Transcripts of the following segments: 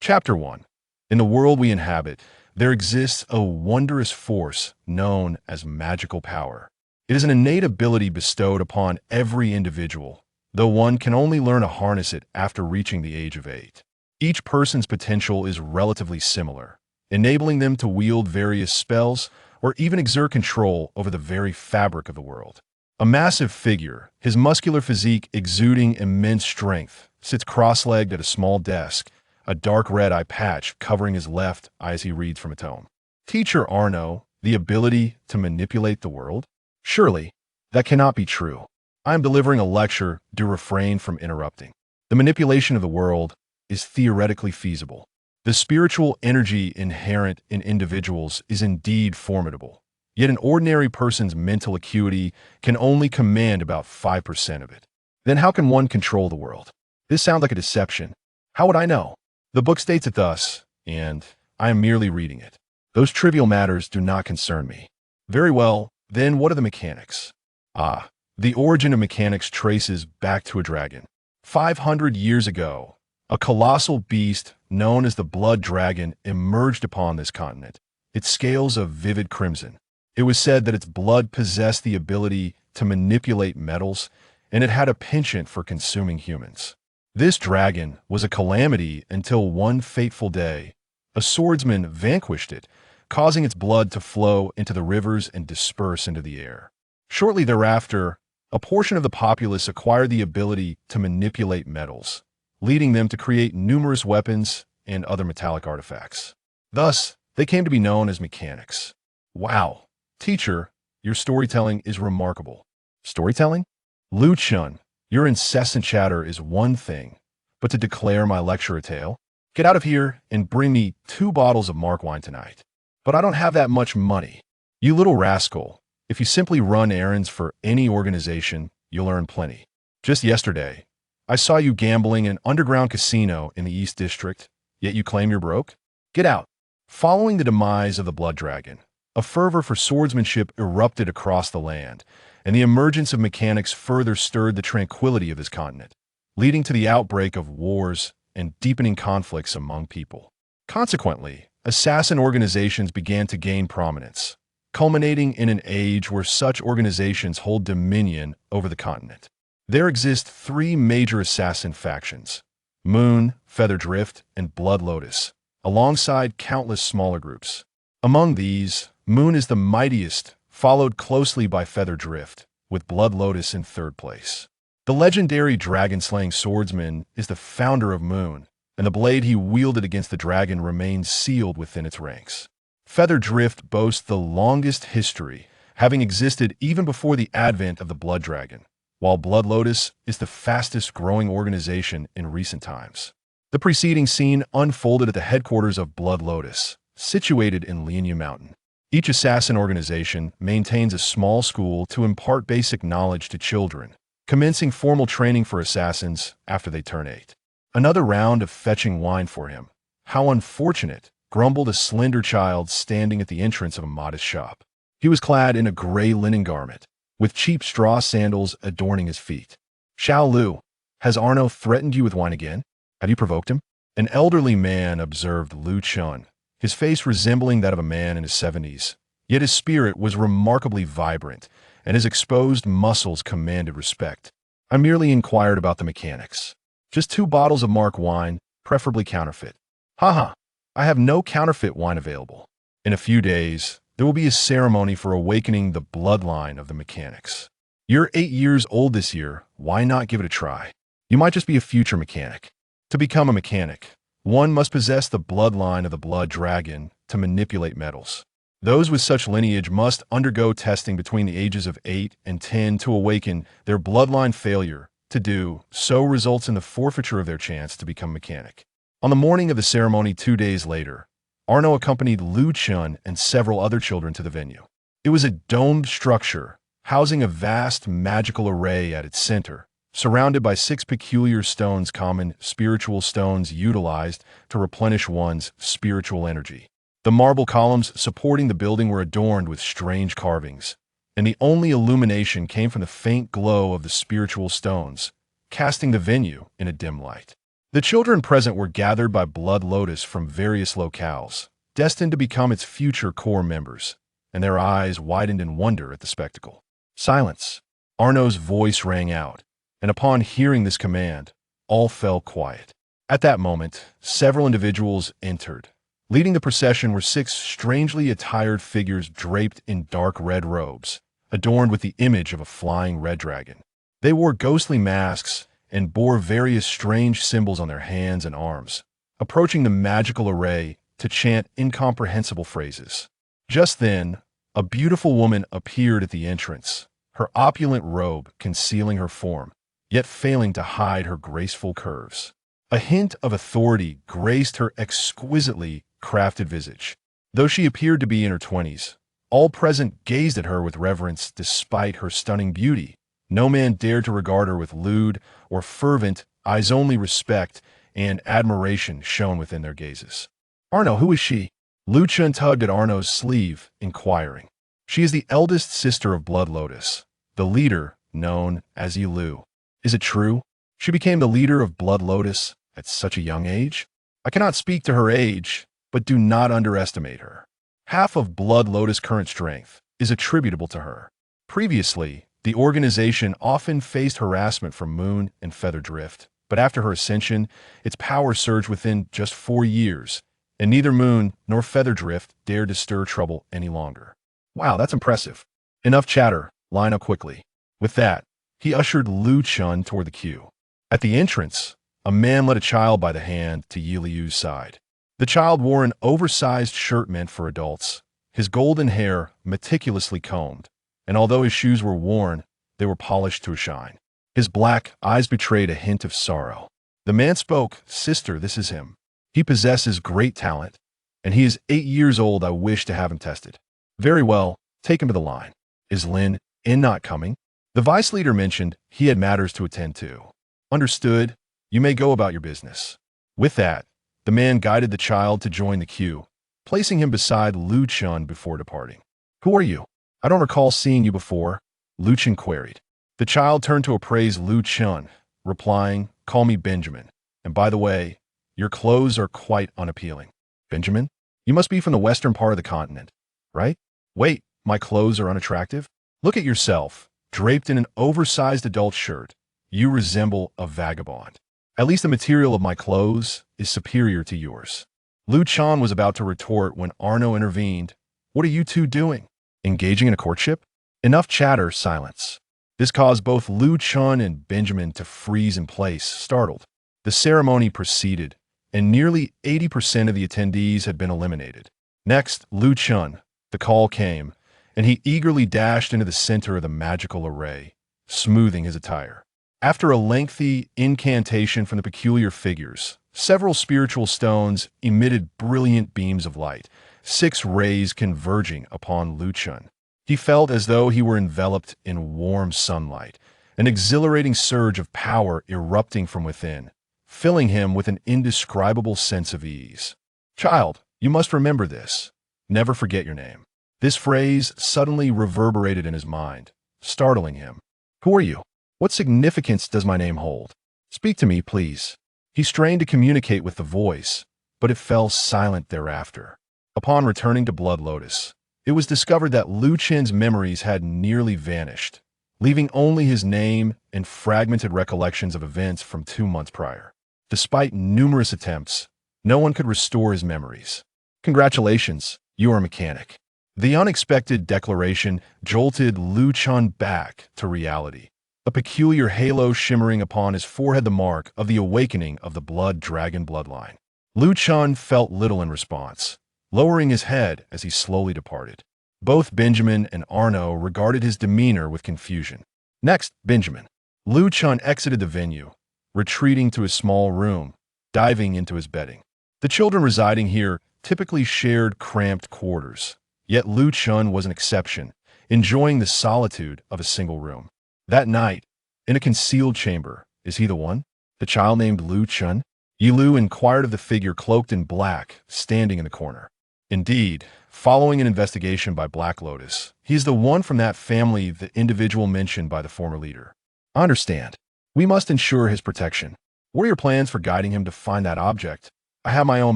Chapter 1. In the world we inhabit, there exists a wondrous force known as magical power. It is an innate ability bestowed upon every individual, though one can only learn to harness it after reaching the age of 8. Each person's potential is relatively similar, enabling them to wield various spells or even exert control over the very fabric of the world. A massive figure, his muscular physique exuding immense strength, sits cross-legged at a small desk, a dark red eye patch covering his left eye as he reads from a tome. Teacher Arno, the ability to manipulate the world? Surely, that cannot be true. I am delivering a lecture, do refrain from interrupting. The manipulation of the world is theoretically feasible. The spiritual energy inherent in individuals is indeed formidable, yet an ordinary person's mental acuity can only command about 5% of it. Then how can one control the world? This sounds like a deception. How would I know? The book states it thus, and I am merely reading it. Those trivial matters do not concern me. Very well, then what are the mechanics? The origin of mechanics traces back to a dragon. 500 years ago, a colossal beast known as the Blood Dragon emerged upon this continent, its scales of vivid crimson. It was said that its blood possessed the ability to manipulate metals, and it had a penchant for consuming humans. This dragon was a calamity until one fateful day, a swordsman vanquished it, causing its blood to flow into the rivers and disperse into the air. Shortly thereafter, a portion of the populace acquired the ability to manipulate metals, leading them to create numerous weapons and other metallic artifacts. Thus, they came to be known as mechanics. Wow, teacher, your storytelling is remarkable. Storytelling? Lu Chun, your incessant chatter is one thing, but to declare my lecture a tale? Get out of here and bring me 2 bottles of Mark wine tonight. But I don't have that much money. You little rascal, if you simply run errands for any organization, you'll earn plenty. Just yesterday, I saw you gambling in an underground casino in the East District, yet you claim you're broke? Get out. Following the demise of the Blood Dragon, a fervor for swordsmanship erupted across the land, and the emergence of mechanics further stirred the tranquility of this continent, leading to the outbreak of wars and deepening conflicts among people. Consequently, assassin organizations began to gain prominence, culminating in an age where such organizations hold dominion over the continent. There exist 3 major assassin factions: Moon, Feather Drift, and Blood Lotus, alongside countless smaller groups. Among these, Moon is the mightiest, followed closely by Feather Drift, with Blood Lotus in 3rd place. The legendary dragon-slaying swordsman is the founder of Moon, and the blade he wielded against the dragon remains sealed within its ranks. Feather Drift boasts the longest history, having existed even before the advent of the Blood Dragon, while Blood Lotus is the fastest-growing organization in recent times. The preceding scene unfolded at the headquarters of Blood Lotus, situated in Lianya Mountain. Each assassin organization maintains a small school to impart basic knowledge to children, commencing formal training for assassins after they turn 8. Another round of fetching wine for him. How unfortunate, grumbled a slender child standing at the entrance of a modest shop. He was clad in a gray linen garment, with cheap straw sandals adorning his feet. Xiao Lu, has Arno threatened you with wine again? Have you provoked him? An elderly man observed Lu Chun, his face resembling that of a man in his 70s, yet his spirit was remarkably vibrant, and his exposed muscles commanded respect. I merely inquired about the mechanics. Just 2 bottles of Mark wine, preferably counterfeit. Haha, I have no counterfeit wine available. In a few days, there will be a ceremony for awakening the bloodline of the mechanics. You're 8 years old this year, why not give it a try? You might just be a future mechanic. To become a mechanic, one must possess the bloodline of the Blood Dragon to manipulate metals. Those with such lineage must undergo testing between the ages of 8 and 10 to awaken their bloodline. Failure to do so results in the forfeiture of their chance to become mechanic. On the morning of the ceremony 2 days later, Arno accompanied Lu Chun and several other children to the venue. It was a domed structure, housing a vast magical array at its center, surrounded by 6 peculiar stones, common spiritual stones utilized to replenish one's spiritual energy. The marble columns supporting the building were adorned with strange carvings, and the only illumination came from the faint glow of the spiritual stones, casting the venue in a dim light. The children present were gathered by Blood Lotus from various locales, destined to become its future core members, and their eyes widened in wonder at the spectacle. Silence. Arno's voice rang out, and upon hearing this command, all fell quiet. At that moment, several individuals entered. Leading the procession were six strangely attired figures draped in dark red robes, adorned with the image of a flying red dragon. They wore ghostly masks and bore various strange symbols on their hands and arms, approaching the magical array to chant incomprehensible phrases. Just then, a beautiful woman appeared at the entrance, her opulent robe concealing her form, yet failing to hide her graceful curves. A hint of authority graced her exquisitely crafted visage. Though she appeared to be in her 20s, all present gazed at her with reverence despite her stunning beauty. No man dared to regard her with lewd or fervent eyes, only respect and admiration shone within their gazes. Arno, who is she? Lu Chun tugged at Arno's sleeve, inquiring. She is the eldest sister of Blood Lotus, the leader known as Yi Lu. Is it true? She became the leader of Blood Lotus at such a young age? I cannot speak to her age, but do not underestimate her. Half of Blood Lotus' current strength is attributable to her. Previously, the organization often faced harassment from Moon and Feather Drift, but after her ascension, its power surged within just 4 years, and neither Moon nor Feather Drift dared to stir trouble any longer. Wow, that's impressive. Enough chatter, line up quickly. With that, he ushered Lu Chun toward the queue. At the entrance, a man led a child by the hand to Yi Liu's side. The child wore an oversized shirt meant for adults, his golden hair meticulously combed, and although his shoes were worn, they were polished to a shine. His black eyes betrayed a hint of sorrow. The man spoke, "Sister, this is him. He possesses great talent, and he is 8 years old. I wish to have him tested." "Very well, take him to the line." "Is Lin In not coming?" The vice leader mentioned he had matters to attend to. "Understood. You may go about your business." With that, the man guided the child to join the queue, placing him beside Lu Chun before departing. "Who are you? I don't recall seeing you before," Lu Chun queried. The child turned to appraise Lu Chun, replying, "Call me Benjamin. And by the way, your clothes are quite unappealing." "Benjamin? You must be from the western part of the continent, right?" "Wait, my clothes are unattractive? Look at yourself, draped in an oversized adult shirt. You resemble a vagabond. At least the material of my clothes is superior to yours." Lu Chun was about to retort when Arno intervened. "What are you two doing? Engaging in a courtship?" Enough chatter, silence. This caused both Lu Chun and Benjamin to freeze in place, startled. The ceremony proceeded, and nearly 80% of the attendees had been eliminated. Next, Lu Chun. The call came, and he eagerly dashed into the center of the magical array, smoothing his attire. After a lengthy incantation from the peculiar figures, several spiritual stones emitted brilliant beams of light, 6 rays converging upon Lu Chun. He felt as though he were enveloped in warm sunlight, an exhilarating surge of power erupting from within, filling him with an indescribable sense of ease. "Child, you must remember this. Never forget your name." This phrase suddenly reverberated in his mind, startling him. "Who are you? What significance does my name hold? Speak to me, please." He strained to communicate with the voice, but it fell silent thereafter. Upon returning to Blood Lotus, it was discovered that Lu Chun's memories had nearly vanished, leaving only his name and fragmented recollections of events from 2 months prior. Despite numerous attempts, no one could restore his memories. "Congratulations, you are a mechanic." The unexpected declaration jolted Lu Chun back to reality, a peculiar halo shimmering upon his forehead, the mark of the awakening of the Blood Dragon bloodline. Lu Chun felt little in response, lowering his head as he slowly departed. Both Benjamin and Arno regarded his demeanor with confusion. Next, Benjamin. Lu Chun exited the venue, retreating to his small room, diving into his bedding. The children residing here typically shared cramped quarters, yet Lu Chun was an exception, enjoying the solitude of a single room. That night, in a concealed chamber, "Is he the one? The child named Lu Chun?" Yi Lu inquired of the figure cloaked in black, standing in the corner. "Indeed, following an investigation by Black Lotus, he is the one from that family, the individual mentioned by the former leader." "I understand. We must ensure his protection." What are your plans for guiding him to find that object? I have my own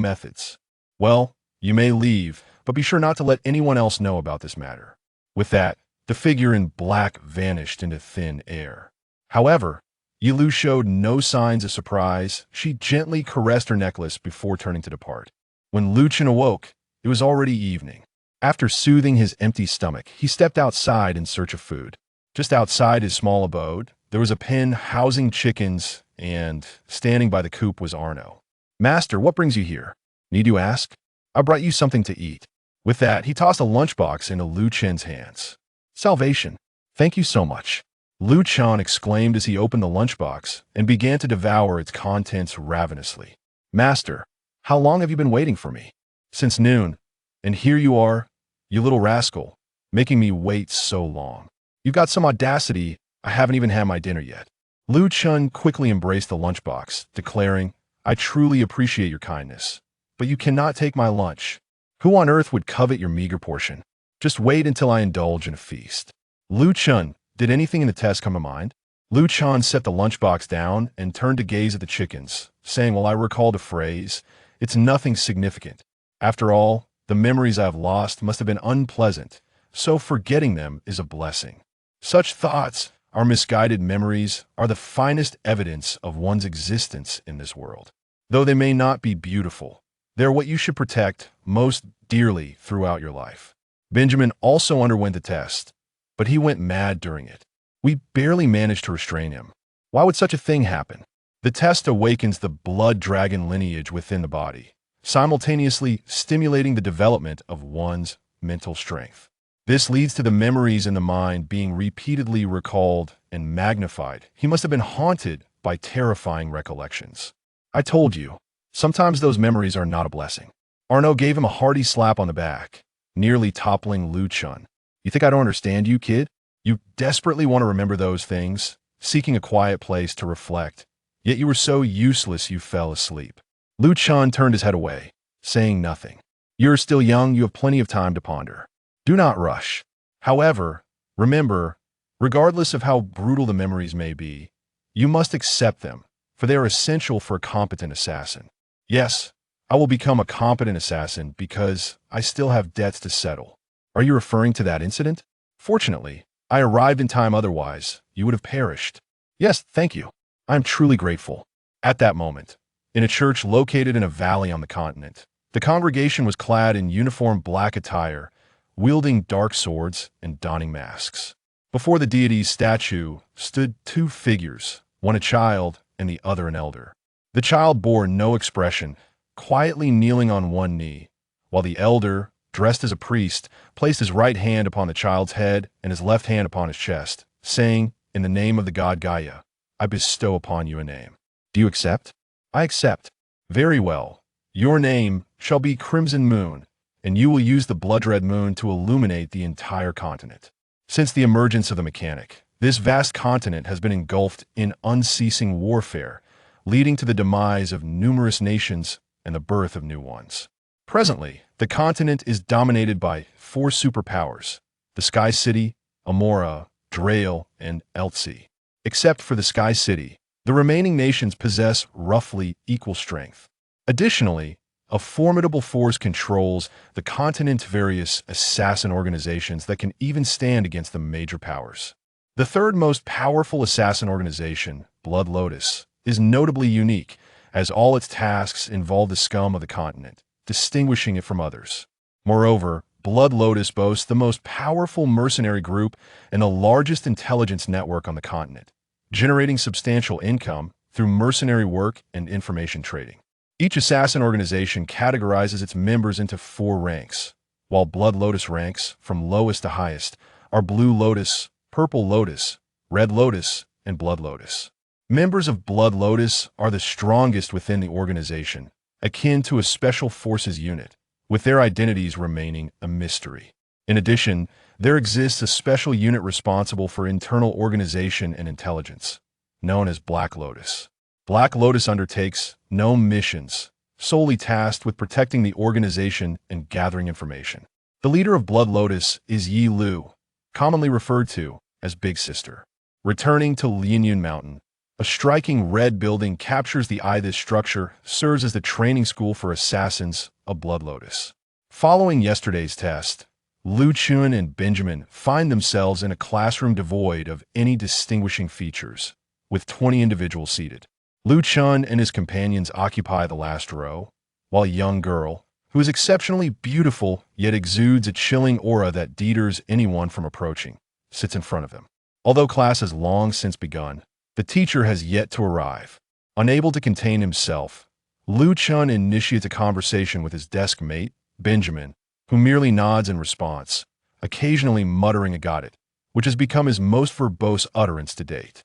methods. Well, you may leave, but be sure not to let anyone else know about this matter. With that, the figure in black vanished into thin air. However, Yilu showed no signs of surprise. She gently caressed her necklace before turning to depart. When Lu Chen awoke, it was already evening. After soothing his empty stomach, he stepped outside in search of food. Just outside his small abode, there was a pen housing chickens, and standing by the coop was Arno. "Master, what brings you here? Need you ask? I brought you something to eat." With that, he tossed a lunchbox into Lu Chen's hands. "Salvation. Thank you so much." Lu Chen exclaimed as he opened the lunchbox and began to devour its contents ravenously. "Master, how long have you been waiting for me?" "Since noon. And here you are, you little rascal, making me wait so long. You've got some audacity. I haven't even had my dinner yet." Lu Chen quickly embraced the lunchbox, declaring, "I truly appreciate your kindness, but you cannot take my lunch. Who on earth would covet your meager portion? Just wait until I indulge in a feast." "Lu Chen, did anything in the test come to mind?" Lu Chen set the lunchbox down and turned to gaze at the chickens, saying, "Well, I recalled a phrase. It's nothing significant. After all, the memories I have lost must have been unpleasant, so forgetting them is a blessing." Such thoughts, our misguided memories, are the finest evidence of one's existence in this world. Though they may not be beautiful, they're what you should protect most dearly throughout your life. Benjamin also underwent the test, but he went mad during it. We barely managed to restrain him. Why would such a thing happen? The test awakens the blood dragon lineage within the body, simultaneously stimulating the development of one's mental strength. This leads to the memories in the mind being repeatedly recalled and magnified. He must have been haunted by terrifying recollections. "I told you, sometimes those memories are not a blessing." Arno gave him a hearty slap on the back, nearly toppling Lu Chen. "You think I don't understand you, kid? You desperately want to remember those things, seeking a quiet place to reflect, yet you were so useless you fell asleep." Lu Chen turned his head away, saying nothing. "You're still young, you have plenty of time to ponder. Do not rush. However, remember, regardless of how brutal the memories may be, you must accept them, for they are essential for a competent assassin. Yes, I will become a competent assassin because I still have debts to settle." "Are you referring to that incident?" "Fortunately, I arrived in time, otherwise you would have perished." "Yes, thank you. I am truly grateful." At that moment, in a church located in a valley on the continent, the congregation was clad in uniform black attire, wielding dark swords and donning masks. Before the deity's statue stood two figures, one a child and the other an elder. The child bore no expression, quietly kneeling on one knee, while the elder, dressed as a priest, placed his right hand upon the child's head and his left hand upon his chest, saying, "In the name of the god Gaia, I bestow upon you a name. Do you accept?" "I accept." "Very well. Your name shall be Crimson Moon, and you will use the blood-red moon to illuminate the entire continent." Since the emergence of the mechanic, this vast continent has been engulfed in unceasing warfare, leading to the demise of numerous nations and the birth of new ones. Presently, the continent is dominated by 4 superpowers: the Sky City, Amora, Drail, and Eltsi. Except for the Sky City, the remaining nations possess roughly equal strength. Additionally, a formidable force controls the continent's various assassin organizations that can even stand against the major powers. The third most powerful assassin organization, Blood Lotus, is notably unique, as all its tasks involve the scum of the continent, distinguishing it from others. Moreover, Blood Lotus boasts the most powerful mercenary group and the largest intelligence network on the continent, generating substantial income through mercenary work and information trading. Each assassin organization categorizes its members into 4 ranks, while Blood Lotus ranks, from lowest to highest, are Blue Lotus, Purple Lotus, Red Lotus, and Blood Lotus. Members of Blood Lotus are the strongest within the organization, akin to a special forces unit, with their identities remaining a mystery. In addition, there exists a special unit responsible for internal organization and intelligence, known as Black Lotus. Black Lotus undertakes no missions, solely tasked with protecting the organization and gathering information. The leader of Blood Lotus is Yi Lu, commonly referred to as Big Sister. Returning to Lianyun Mountain, A striking red building captures the eye. This structure serves as the training school for assassins, a Blood Lotus. Following yesterday's test, Lu Chun and Benjamin find themselves in a classroom devoid of any distinguishing features, with 20 individuals seated. Lu Chun and his companions occupy the last row, while a young girl, who is exceptionally beautiful yet exudes a chilling aura that deters anyone from approaching, sits in front of them. Although class has long since begun, the teacher has yet to arrive. Unable to contain himself, Lu Chun initiates a conversation with his desk mate, Benjamin, who merely nods in response, occasionally muttering a "got it," which has become his most verbose utterance to date.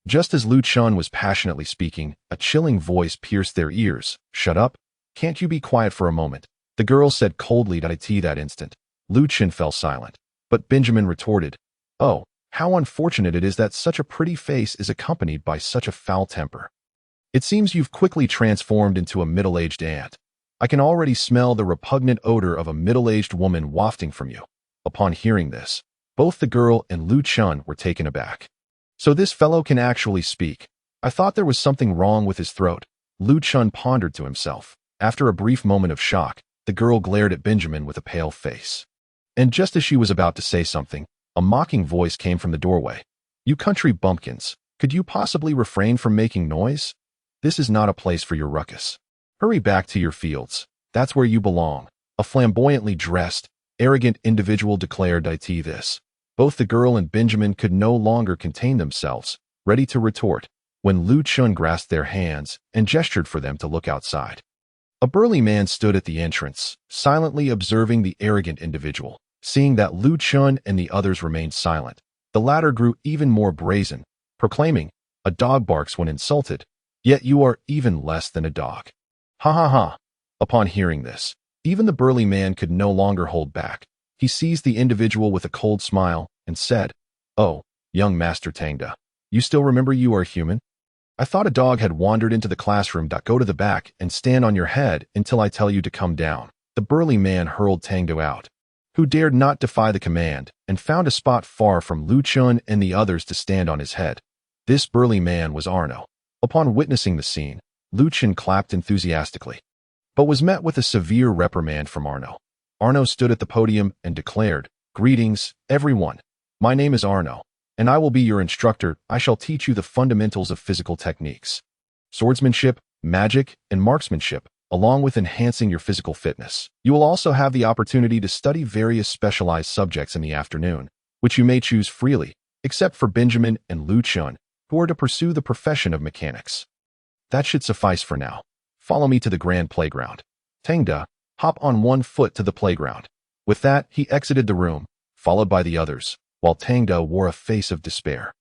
Just as Lu Chun was passionately speaking, a chilling voice pierced their ears. "Shut up! Can't you be quiet for a moment?" The girl said coldly to IT that instant. Lu Chun fell silent, but Benjamin retorted, "Oh, how unfortunate it is that such a pretty face is accompanied by such a foul temper. It seems you've quickly transformed into a middle-aged ant. I can already smell the repugnant odor of a middle-aged woman wafting from you." Upon hearing this, both the girl and Lu Chun were taken aback. "So this fellow can actually speak. I thought there was something wrong with his throat." Lu Chun pondered to himself. After a brief moment of shock, the girl glared at Benjamin with a pale face. And just as she was about to say something, a mocking voice came from the doorway. "You country bumpkins, could you possibly refrain from making noise? This is not a place for your ruckus. Hurry back to your fields. That's where you belong." A flamboyantly dressed, arrogant individual declared IT this. Both the girl and Benjamin could no longer contain themselves, ready to retort, when Lu Chun grasped their hands and gestured for them to look outside. A burly man stood at the entrance, silently observing the arrogant individual. Seeing that Lu Chun and the others remained silent, the latter grew even more brazen, proclaiming, "A dog barks when insulted, yet you are even less than a dog. Ha ha ha." Upon hearing this, even the burly man could no longer hold back. He seized the individual with a cold smile and said, "Oh, young Master Tangda, you still remember you are human? I thought a dog had wandered into the classroom. Go to the back and stand on your head until I tell you to come down." The burly man hurled Tangdo out, who dared not defy the command, and found a spot far from Lu Chun and the others to stand on his head. This burly man was Arno. Upon witnessing the scene, Lu Chun clapped enthusiastically, but was met with a severe reprimand from Arno. Arno stood at the podium and declared, "Greetings, everyone. My name is Arno, and I will be your instructor. I shall teach you the fundamentals of physical techniques, swordsmanship, magic, and marksmanship, along with enhancing your physical fitness. You will also have the opportunity to study various specialized subjects in the afternoon, which you may choose freely, except for Benjamin and Lu Chun, who are to pursue the profession of mechanics. That should suffice for now. Follow me to the grand playground. Tangda, hop on one foot to the playground." With that, he exited the room, followed by the others, while Tangda wore a face of despair.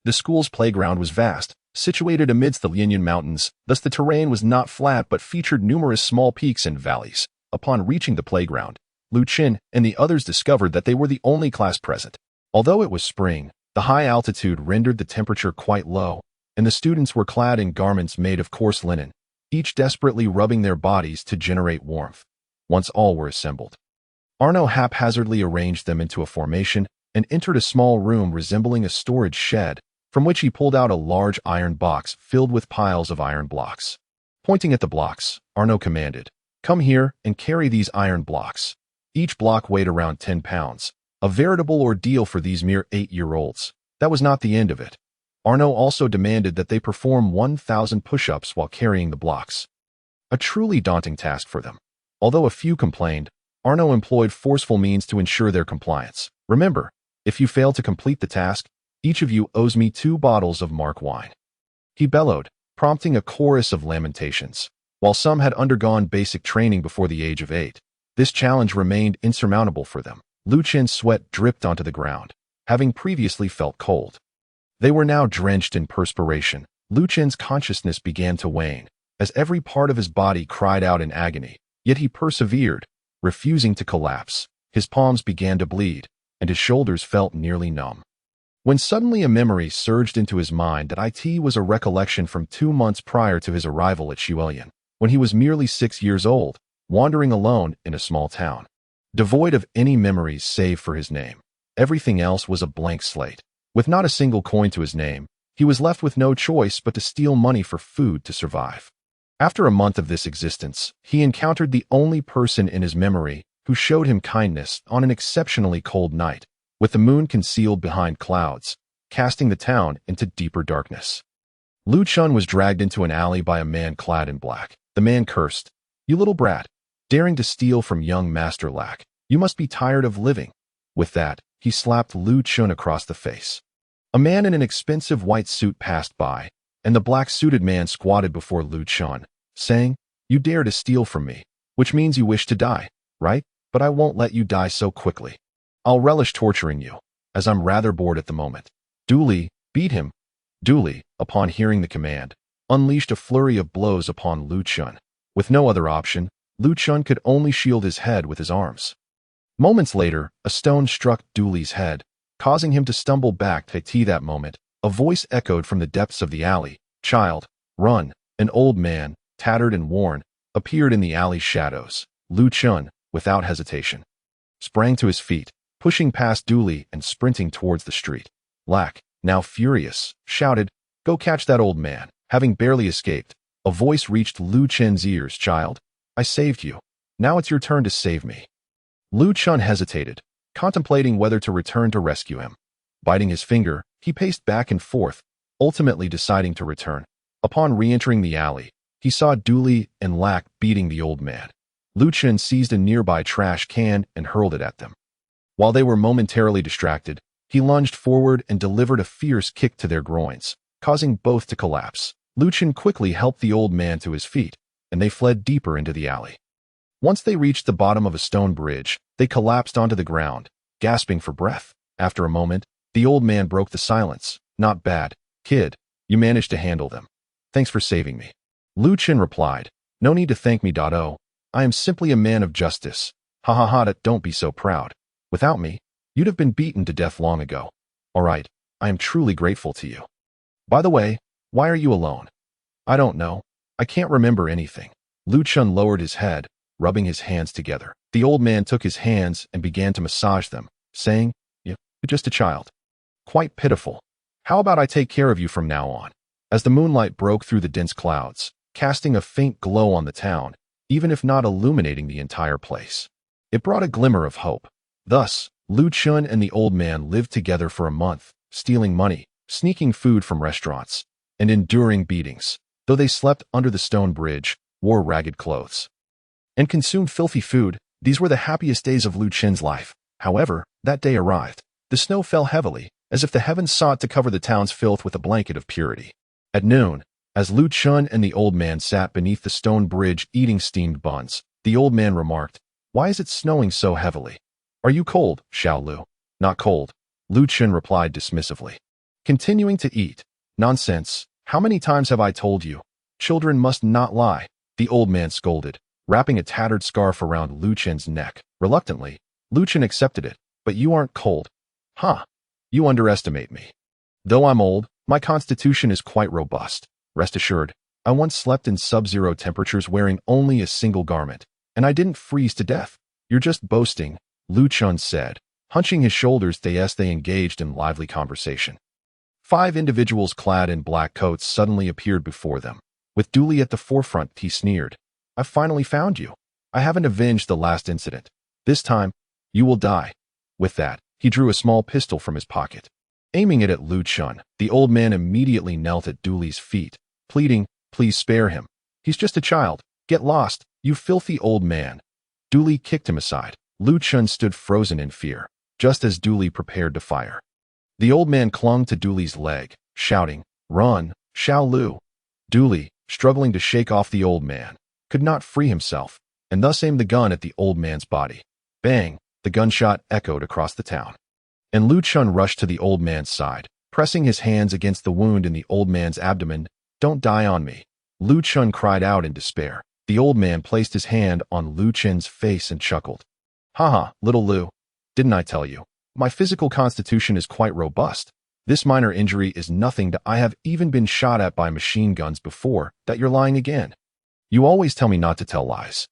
The school's playground was vast, situated amidst the Lianyan Mountains, thus the terrain was not flat but featured numerous small peaks and valleys. Upon reaching the playground, Lu Chun and the others discovered that they were the only class present. Although it was spring, the high altitude rendered the temperature quite low, and the students were clad in garments made of coarse linen, each desperately rubbing their bodies to generate warmth. Once all were assembled, Arno haphazardly arranged them into a formation and entered a small room resembling a storage shed, from which he pulled out a large iron box filled with piles of iron blocks. Pointing at the blocks, Arno commanded, "Come here and carry these iron blocks." Each block weighed around 10 pounds, a veritable ordeal for these mere 8-year-olds. That was not the end of it. Arno also demanded that they perform 1,000 push-ups while carrying the blocks. A truly daunting task for them. Although a few complained, Arno employed forceful means to ensure their compliance. "Remember, if you fail to complete the task, each of you owes me 2 bottles of Mark wine," he bellowed, prompting a chorus of lamentations. While some had undergone basic training before the age of 8, this challenge remained insurmountable for them. Lu Chun's sweat dripped onto the ground, having previously felt cold. They were now drenched in perspiration. Lu Chun's consciousness began to wane, as every part of his body cried out in agony, yet he persevered, refusing to collapse. His palms began to bleed, and his shoulders felt nearly numb. When suddenly a memory surged into his mind that IT was a recollection from 2 months prior to his arrival at Xuelian, when he was merely 6 years old, wandering alone in a small town. Devoid of any memories save for his name, everything else was a blank slate. With not a single coin to his name, he was left with no choice but to steal money for food to survive. After a month of this existence, he encountered the only person in his memory who showed him kindness on an exceptionally cold night, with the moon concealed behind clouds, casting the town into deeper darkness. Lu Chun was dragged into an alley by a man clad in black. The man cursed, "You little brat, daring to steal from young Master Lack. You must be tired of living." With that, he slapped Lu Chun across the face. A man in an expensive white suit passed by, and the black-suited man squatted before Lu Chun, saying, "You dare to steal from me, which means you wish to die, right? But I won't let you die so quickly. I'll relish torturing you, as I'm rather bored at the moment." Dooley, beat him. Dooley, upon hearing the command, unleashed a flurry of blows upon Lu Chun. With no other option, Lu Chun could only shield his head with his arms. Moments later, a stone struck Dooley's head, causing him to stumble back. At that moment, a voice echoed from the depths of the alley, "Child, run." An old man, tattered and worn, appeared in the alley's shadows. Lu Chun, without hesitation, sprang to his feet, pushing past Dooley and sprinting towards the street. Lack, now furious, shouted, "Go catch that old man." Having barely escaped, a voice reached Lu Chun's ears. "Child, I saved you. Now it's your turn to save me." Lu Chun hesitated, contemplating whether to return to rescue him. Biting his finger, he paced back and forth, ultimately deciding to return. Upon re-entering the alley, he saw Dooley and Lack beating the old man. Lu Chun seized a nearby trash can and hurled it at them. While they were momentarily distracted, he lunged forward and delivered a fierce kick to their groins, causing both to collapse. Lu Chun quickly helped the old man to his feet, and they fled deeper into the alley. Once they reached the bottom of a stone bridge, they collapsed onto the ground, gasping for breath. After a moment, the old man broke the silence. "Not bad, kid. You managed to handle them. Thanks for saving me." Lu Chun replied, "No need to thank me. I am simply a man of justice. Ha ha ha, don't be so proud. Without me, you'd have been beaten to death long ago. All right, I am truly grateful to you. By the way, why are you alone?" "I don't know. I can't remember anything." Lu Chun lowered his head, rubbing his hands together. The old man took his hands and began to massage them, saying, "You're just a child. Quite pitiful. How about I take care of you from now on?" As the moonlight broke through the dense clouds, casting a faint glow on the town, even if not illuminating the entire place, it brought a glimmer of hope. Thus, Lu Chun and the old man lived together for a month, stealing money, sneaking food from restaurants, and enduring beatings, though they slept under the stone bridge, wore ragged clothes, and consumed filthy food. These were the happiest days of Lu Chun's life. However, that day arrived. The snow fell heavily, as if the heavens sought to cover the town's filth with a blanket of purity. At noon, as Lu Chun and the old man sat beneath the stone bridge eating steamed buns, the old man remarked, "Why is it snowing so heavily?" "Are you cold, Xiao Lu?" "Not cold," Lu Chun replied dismissively, continuing to eat. "Nonsense. How many times have I told you? Children must not lie," the old man scolded, wrapping a tattered scarf around Lu Chun's neck. Reluctantly, Lu Chun accepted it. "But you aren't cold." "Huh. You underestimate me. Though I'm old, my constitution is quite robust. Rest assured, I once slept in sub-zero temperatures wearing only a single garment, and I didn't freeze to death." "You're just boasting," Lu Chun said, hunching his shoulders. They engaged in lively conversation. 5 individuals clad in black coats suddenly appeared before them. With Dooley at the forefront, he sneered, "I've finally found you. I haven't avenged the last incident. This time, you will die." With that, he drew a small pistol from his pocket. Aiming it at Lu Chun, the old man immediately knelt at Dooley's feet, pleading, "Please spare him. He's just a child. Get lost, you filthy old man." Dooley kicked him aside. Lu Chun stood frozen in fear, just as Dooley prepared to fire. The old man clung to Dooley's leg, shouting, "Run, Xiao Lu." Dooley, struggling to shake off the old man, could not free himself, and thus aimed the gun at the old man's body. Bang! The gunshot echoed across the town, and Lu Chun rushed to the old man's side, pressing his hands against the wound in the old man's abdomen. "Don't die on me," Lu Chun cried out in despair. The old man placed his hand on Lu Chun's face and chuckled. "Haha, little Lu, didn't I tell you? My physical constitution is quite robust. This minor injury is nothing to I have even been shot at by machine guns before. That you're lying again. You always tell me not to tell lies.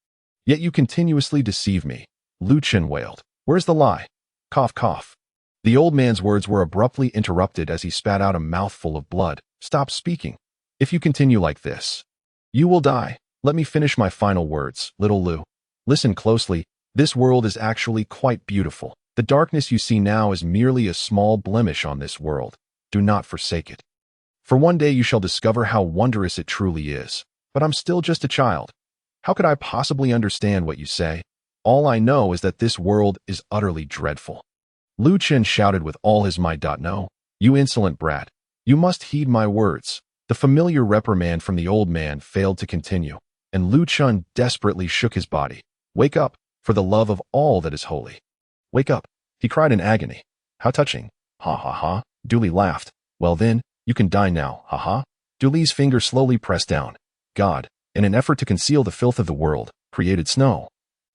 Yet you continuously deceive me," Lu Chun wailed. "Where's the lie? Cough, cough." The old man's words were abruptly interrupted as he spat out a mouthful of blood. Stop speaking. If you continue like this, you will die. Let me finish my final words, little Lu. Listen closely. This world is actually quite beautiful. The darkness you see now is merely a small blemish on this world. Do not forsake it. For one day you shall discover how wondrous it truly is. But I'm still just a child. How could I possibly understand what you say? All I know is that this world is utterly dreadful. Lu Chen shouted with all his might. No, you insolent brat. You must heed my words. The familiar reprimand from the old man failed to continue, and Lu Chen desperately shook his body. Wake up, for the love of all that is holy. Wake up, he cried in agony. How touching. Ha ha ha. Dooley laughed. Well then, you can die now, ha ha. Dooley's finger slowly pressed down. God, in an effort to conceal the filth of the world, created snow,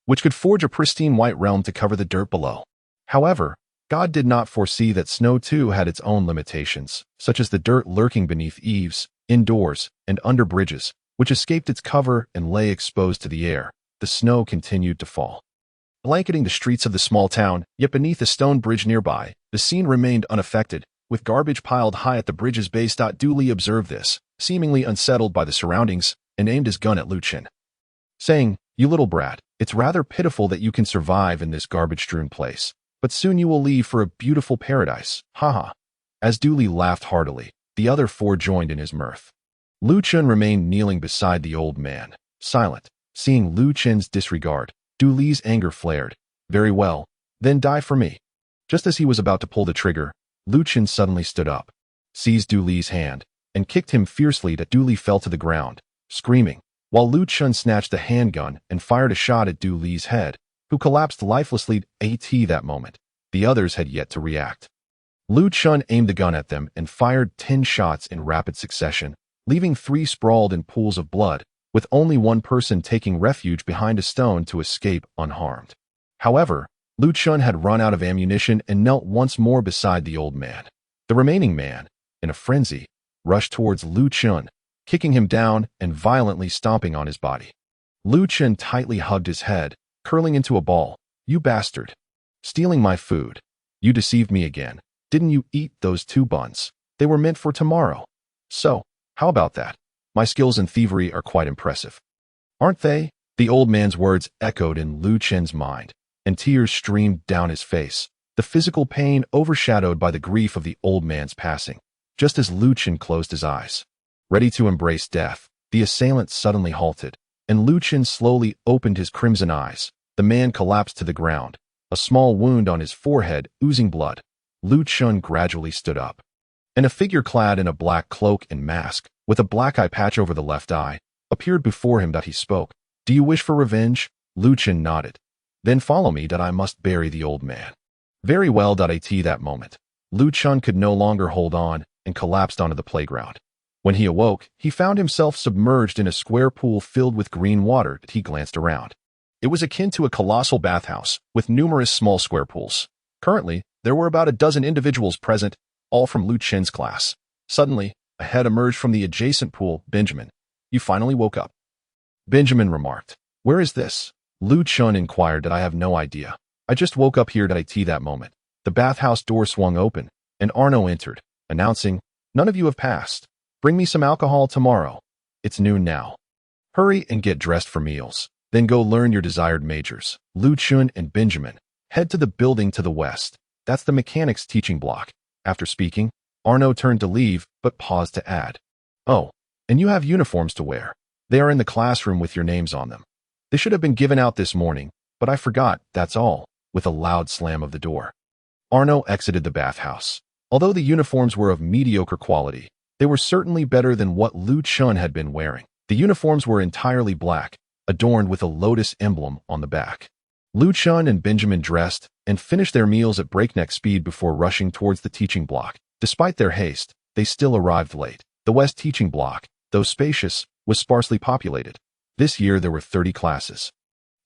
which could forge a pristine white realm to cover the dirt below. However, God did not foresee that snow too had its own limitations, such as the dirt lurking beneath eaves, indoors, and under bridges, which escaped its cover and lay exposed to the air. The snow continued to fall, blanketing the streets of the small town, yet beneath a stone bridge nearby, the scene remained unaffected, with garbage piled high at the bridge's base. Dooley observed this, seemingly unsettled by the surroundings, and aimed his gun at Lu Chen, saying, You little brat, it's rather pitiful that you can survive in this garbage-strewn place, but soon you will leave for a beautiful paradise, haha. As Dooley laughed heartily, the other four joined in his mirth. Lu Chen remained kneeling beside the old man, silent. Seeing Lu Chen's disregard, Dooley's anger flared. Very well, then die for me. Just as he was about to pull the trigger, Lu Chen suddenly stood up, seized Dooley's hand, and kicked him fiercely. Dooley fell to the ground, screaming, while Lu Chen snatched a handgun and fired a shot at Dooley's head, who collapsed lifelessly. At that moment, the others had yet to react. Lu Chen aimed the gun at them and fired 10 shots in rapid succession, leaving 3 sprawled in pools of blood, with only one person taking refuge behind a stone to escape unharmed. However, Lu Chen had run out of ammunition and knelt once more beside the old man. The remaining man, in a frenzy, rushed towards Lu Chen, kicking him down and violently stomping on his body. Lu Chen tightly hugged his head, curling into a ball. You bastard. Stealing my food. You deceived me again. Didn't you eat those 2 buns? They were meant for tomorrow. So, how about that? My skills in thievery are quite impressive. Aren't they? The old man's words echoed in Lu Chen's mind, and tears streamed down his face, the physical pain overshadowed by the grief of the old man's passing. Just as Lu Chen closed his eyes, ready to embrace death, the assailant suddenly halted, and Lu Chen slowly opened his crimson eyes. The man collapsed to the ground, a small wound on his forehead oozing blood. Lu Chen gradually stood up, and a figure clad in a black cloak and mask, with a black eye patch over the left eye, appeared before him. He spoke. Do you wish for revenge? Lu Chen nodded. Then follow me. I must bury the old man. Very well. At that moment, Lu Chen could no longer hold on and collapsed onto the playground. When he awoke, he found himself submerged in a square pool filled with green water. He glanced around. It was akin to a colossal bathhouse with numerous small square pools. Currently, there were about a dozen individuals present, all from Lu Chen's class. Suddenly, a head emerged from the adjacent pool. Benjamin, you finally woke up. Benjamin remarked. Where is this? Lu Chen inquired. I have no idea. I just woke up here. At that moment, the bathhouse door swung open, and Arno entered, announcing, None of you have passed. Bring me some alcohol tomorrow. It's noon now. Hurry and get dressed for meals. Then go learn your desired majors. Lu Chen and Benjamin head to the building to the west. That's the mechanics teaching block. After speaking, Arno turned to leave, but paused to add, Oh, and you have uniforms to wear. They are in the classroom with your names on them. They should have been given out this morning, but I forgot, that's all, with a loud slam of the door. Arno exited the bathhouse. Although the uniforms were of mediocre quality, they were certainly better than what Lu Chen had been wearing. The uniforms were entirely black, adorned with a lotus emblem on the back. Lu Chen and Benjamin dressed and finished their meals at breakneck speed before rushing towards the teaching block. Despite their haste, they still arrived late. The West teaching block, though spacious, was sparsely populated. This year there were 30 classes,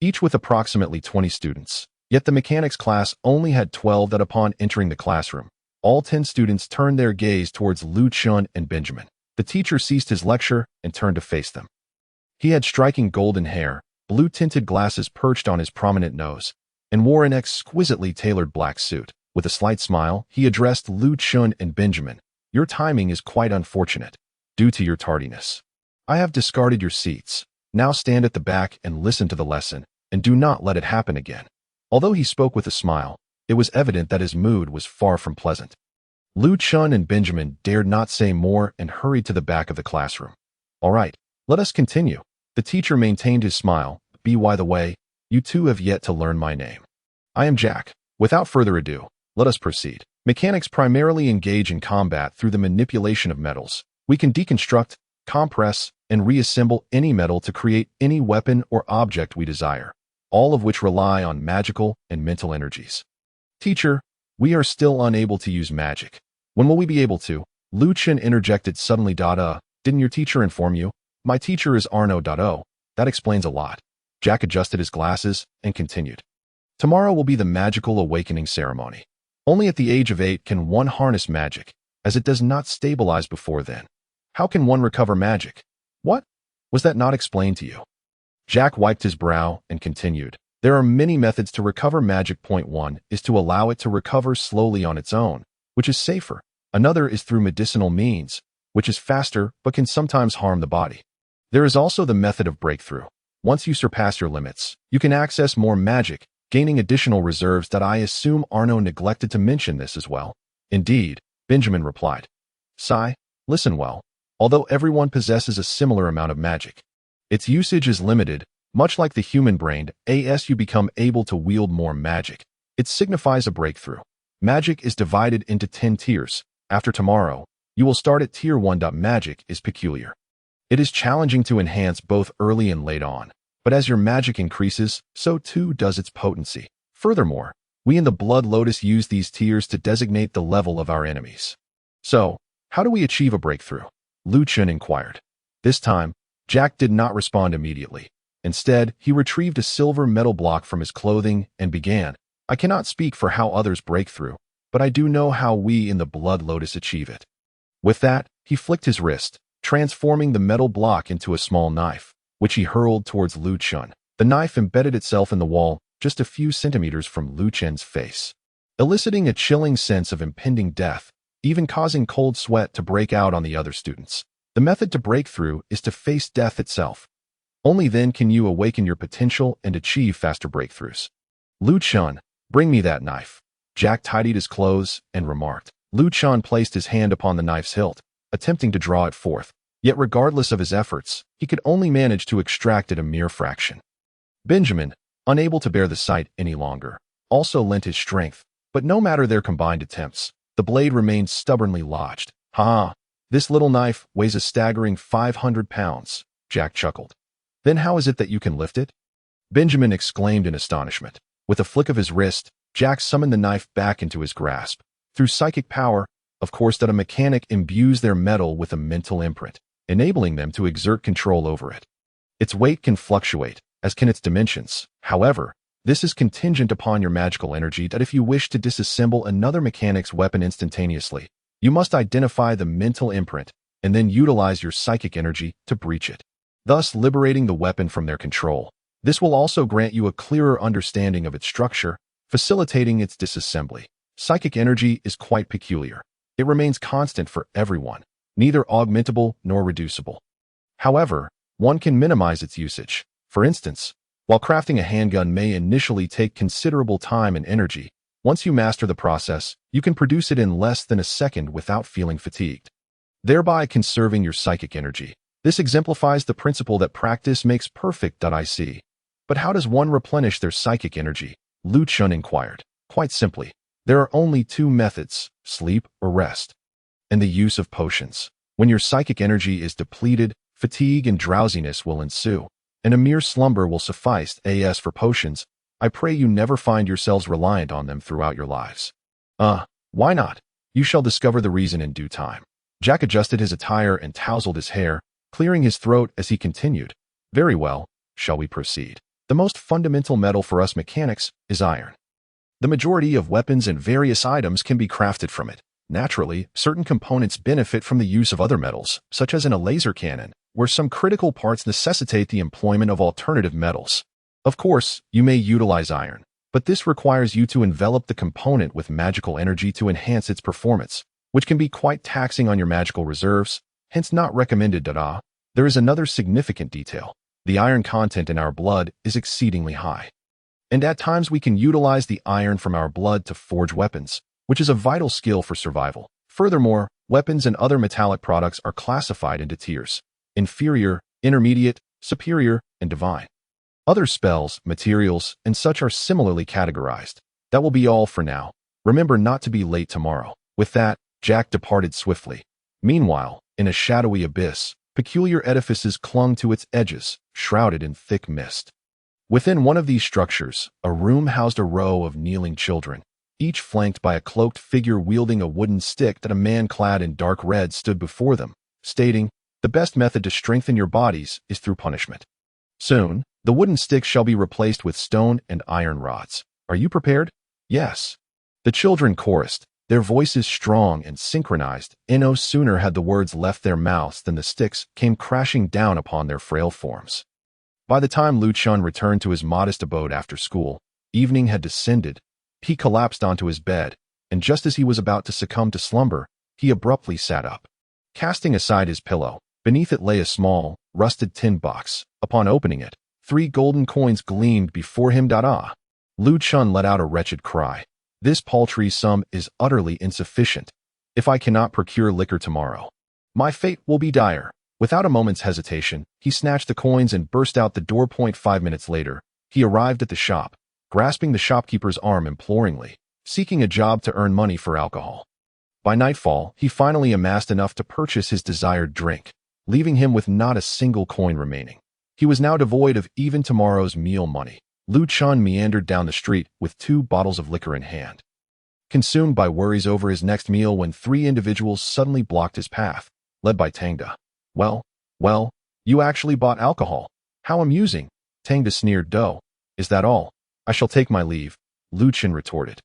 each with approximately 20 students. Yet the mechanics class only had 12. Upon entering the classroom, all 10 students turned their gaze towards Lu Chen and Benjamin. The teacher ceased his lecture and turned to face them. He had striking golden hair, blue-tinted glasses perched on his prominent nose, and wore an exquisitely tailored black suit, With a slight smile, he addressed Lu Chun and Benjamin. Your timing is quite unfortunate, due to your tardiness. I have discarded your seats. Now stand at the back and listen to the lesson, and do not let it happen again. Although he spoke with a smile, it was evident that his mood was far from pleasant. Lu Chun and Benjamin dared not say more and hurried to the back of the classroom. All right, let us continue. The teacher maintained his smile. By the way, you two have yet to learn my name. I am Jack. Without further ado, let us proceed. Mechanics primarily engage in combat through the manipulation of metals. We can deconstruct, compress, and reassemble any metal to create any weapon or object we desire, all of which rely on magical and mental energies. Teacher, we are still unable to use magic. When will we be able to? Lu Chun interjected suddenly. Didn't your teacher inform you? My teacher is Arno. That explains a lot. Jack adjusted his glasses and continued. Tomorrow will be the magical awakening ceremony. Only at the age of 8 can one harness magic, as it does not stabilize before then. How can one recover magic? What? Was that not explained to you? Jack wiped his brow and continued. There are many methods to recover magic. Point 1 is to allow it to recover slowly on its own, which is safer. Another is through medicinal means, which is faster but can sometimes harm the body. There is also the method of breakthrough. Once you surpass your limits, you can access more magic, gaining additional reserves. I assume Arno neglected to mention this as well. Indeed, Benjamin replied. Sigh, listen well. Although everyone possesses a similar amount of magic, its usage is limited. Much like the human brain, as you become able to wield more magic, it signifies a breakthrough. Magic is divided into 10 tiers. After tomorrow, you will start at tier 1. Magic is peculiar. It is challenging to enhance both early and late on, but as your magic increases, so too does its potency. Furthermore, we in the Blood Lotus use these tiers to designate the level of our enemies. So, how do we achieve a breakthrough? Lu Chun inquired. This time, Jack did not respond immediately. Instead, he retrieved a silver metal block from his clothing and began. I cannot speak for how others break through, but I do know how we in the Blood Lotus achieve it. With that, he flicked his wrist, transforming the metal block into a small knife, which he hurled towards Lu Chun. The knife embedded itself in the wall just a few centimeters from Lu Chun's face, eliciting a chilling sense of impending death, even causing cold sweat to break out on the other students. The method to break through is to face death itself. Only then can you awaken your potential and achieve faster breakthroughs. Lu Chun, bring me that knife. Jack tidied his clothes and remarked. Lu Chun placed his hand upon the knife's hilt, attempting to draw it forth. Yet regardless of his efforts, he could only manage to extract it a mere fraction. Benjamin, unable to bear the sight any longer, also lent his strength, but no matter their combined attempts, the blade remained stubbornly lodged. Ha! This little knife weighs a staggering 500 pounds, Jack chuckled. Then how is it that you can lift it? Benjamin exclaimed in astonishment. With a flick of his wrist, Jack summoned the knife back into his grasp. Through psychic power, of course, that a mechanic imbues their metal with a mental imprint, enabling them to exert control over it. Its weight can fluctuate, as can its dimensions. However, this is contingent upon your magical energy. That if you wish to disassemble another mechanic's weapon instantaneously, you must identify the mental imprint and then utilize your psychic energy to breach it, thus liberating the weapon from their control. This will also grant you a clearer understanding of its structure, facilitating its disassembly. Psychic energy is quite peculiar. It remains constant for everyone, neither augmentable nor reducible. However, one can minimize its usage. For instance, while crafting a handgun may initially take considerable time and energy, once you master the process, you can produce it in less than a second without feeling fatigued, thereby conserving your psychic energy. This exemplifies the principle that practice makes perfect. I see. But how does one replenish their psychic energy? Lu Chun inquired. Quite simply, there are only two methods, sleep or rest, and the use of potions. When your psychic energy is depleted, fatigue and drowsiness will ensue, and a mere slumber will suffice. As for potions, I pray you never find yourselves reliant on them throughout your lives. Why not? You shall discover the reason in due time. Jack adjusted his attire and tousled his hair, clearing his throat as he continued. Very well, shall we proceed? The most fundamental metal for us mechanics is iron. The majority of weapons and various items can be crafted from it. Naturally, certain components benefit from the use of other metals, such as in a laser cannon, where some critical parts necessitate the employment of alternative metals. Of course, you may utilize iron, but this requires you to envelop the component with magical energy to enhance its performance, which can be quite taxing on your magical reserves, hence not recommended. There is another significant detail. The iron content in our blood is exceedingly high. And at times we can utilize the iron from our blood to forge weapons, which is a vital skill for survival. Furthermore, weapons and other metallic products are classified into tiers: inferior, intermediate, superior, and divine. Other spells, materials, and such are similarly categorized. That will be all for now. Remember not to be late tomorrow. With that, Jack departed swiftly. Meanwhile, in a shadowy abyss, peculiar edifices clung to its edges, shrouded in thick mist. Within one of these structures, a room housed a row of kneeling children, each flanked by a cloaked figure wielding a wooden stick that a man clad in dark red stood before them, stating, "The best method to strengthen your bodies is through punishment. Soon, the wooden stick shall be replaced with stone and iron rods. Are you prepared?" "Yes." The children chorused, their voices strong and synchronized. No sooner had the words left their mouths than the sticks came crashing down upon their frail forms. By the time Lu Chun returned to his modest abode after school, evening had descended. He collapsed onto his bed, and just as he was about to succumb to slumber, he abruptly sat up. Casting aside his pillow, beneath it lay a small, rusted tin box. Upon opening it, 3 golden coins gleamed before him. Lu Chun let out a wretched cry. This paltry sum is utterly insufficient. If I cannot procure liquor tomorrow, my fate will be dire. Without a moment's hesitation, he snatched the coins and burst out the door. 5 minutes later, he arrived at the shop, grasping the shopkeeper's arm imploringly, seeking a job to earn money for alcohol. By nightfall, he finally amassed enough to purchase his desired drink, leaving him with not a single coin remaining. He was now devoid of even tomorrow's meal money. Lu Chun meandered down the street with 2 bottles of liquor in hand, consumed by worries over his next meal when 3 individuals suddenly blocked his path, led by Tangda. Well, you actually bought alcohol. How amusing." Tangda sneered. "Do, is that all? I shall take my leave," Lu Chun retorted,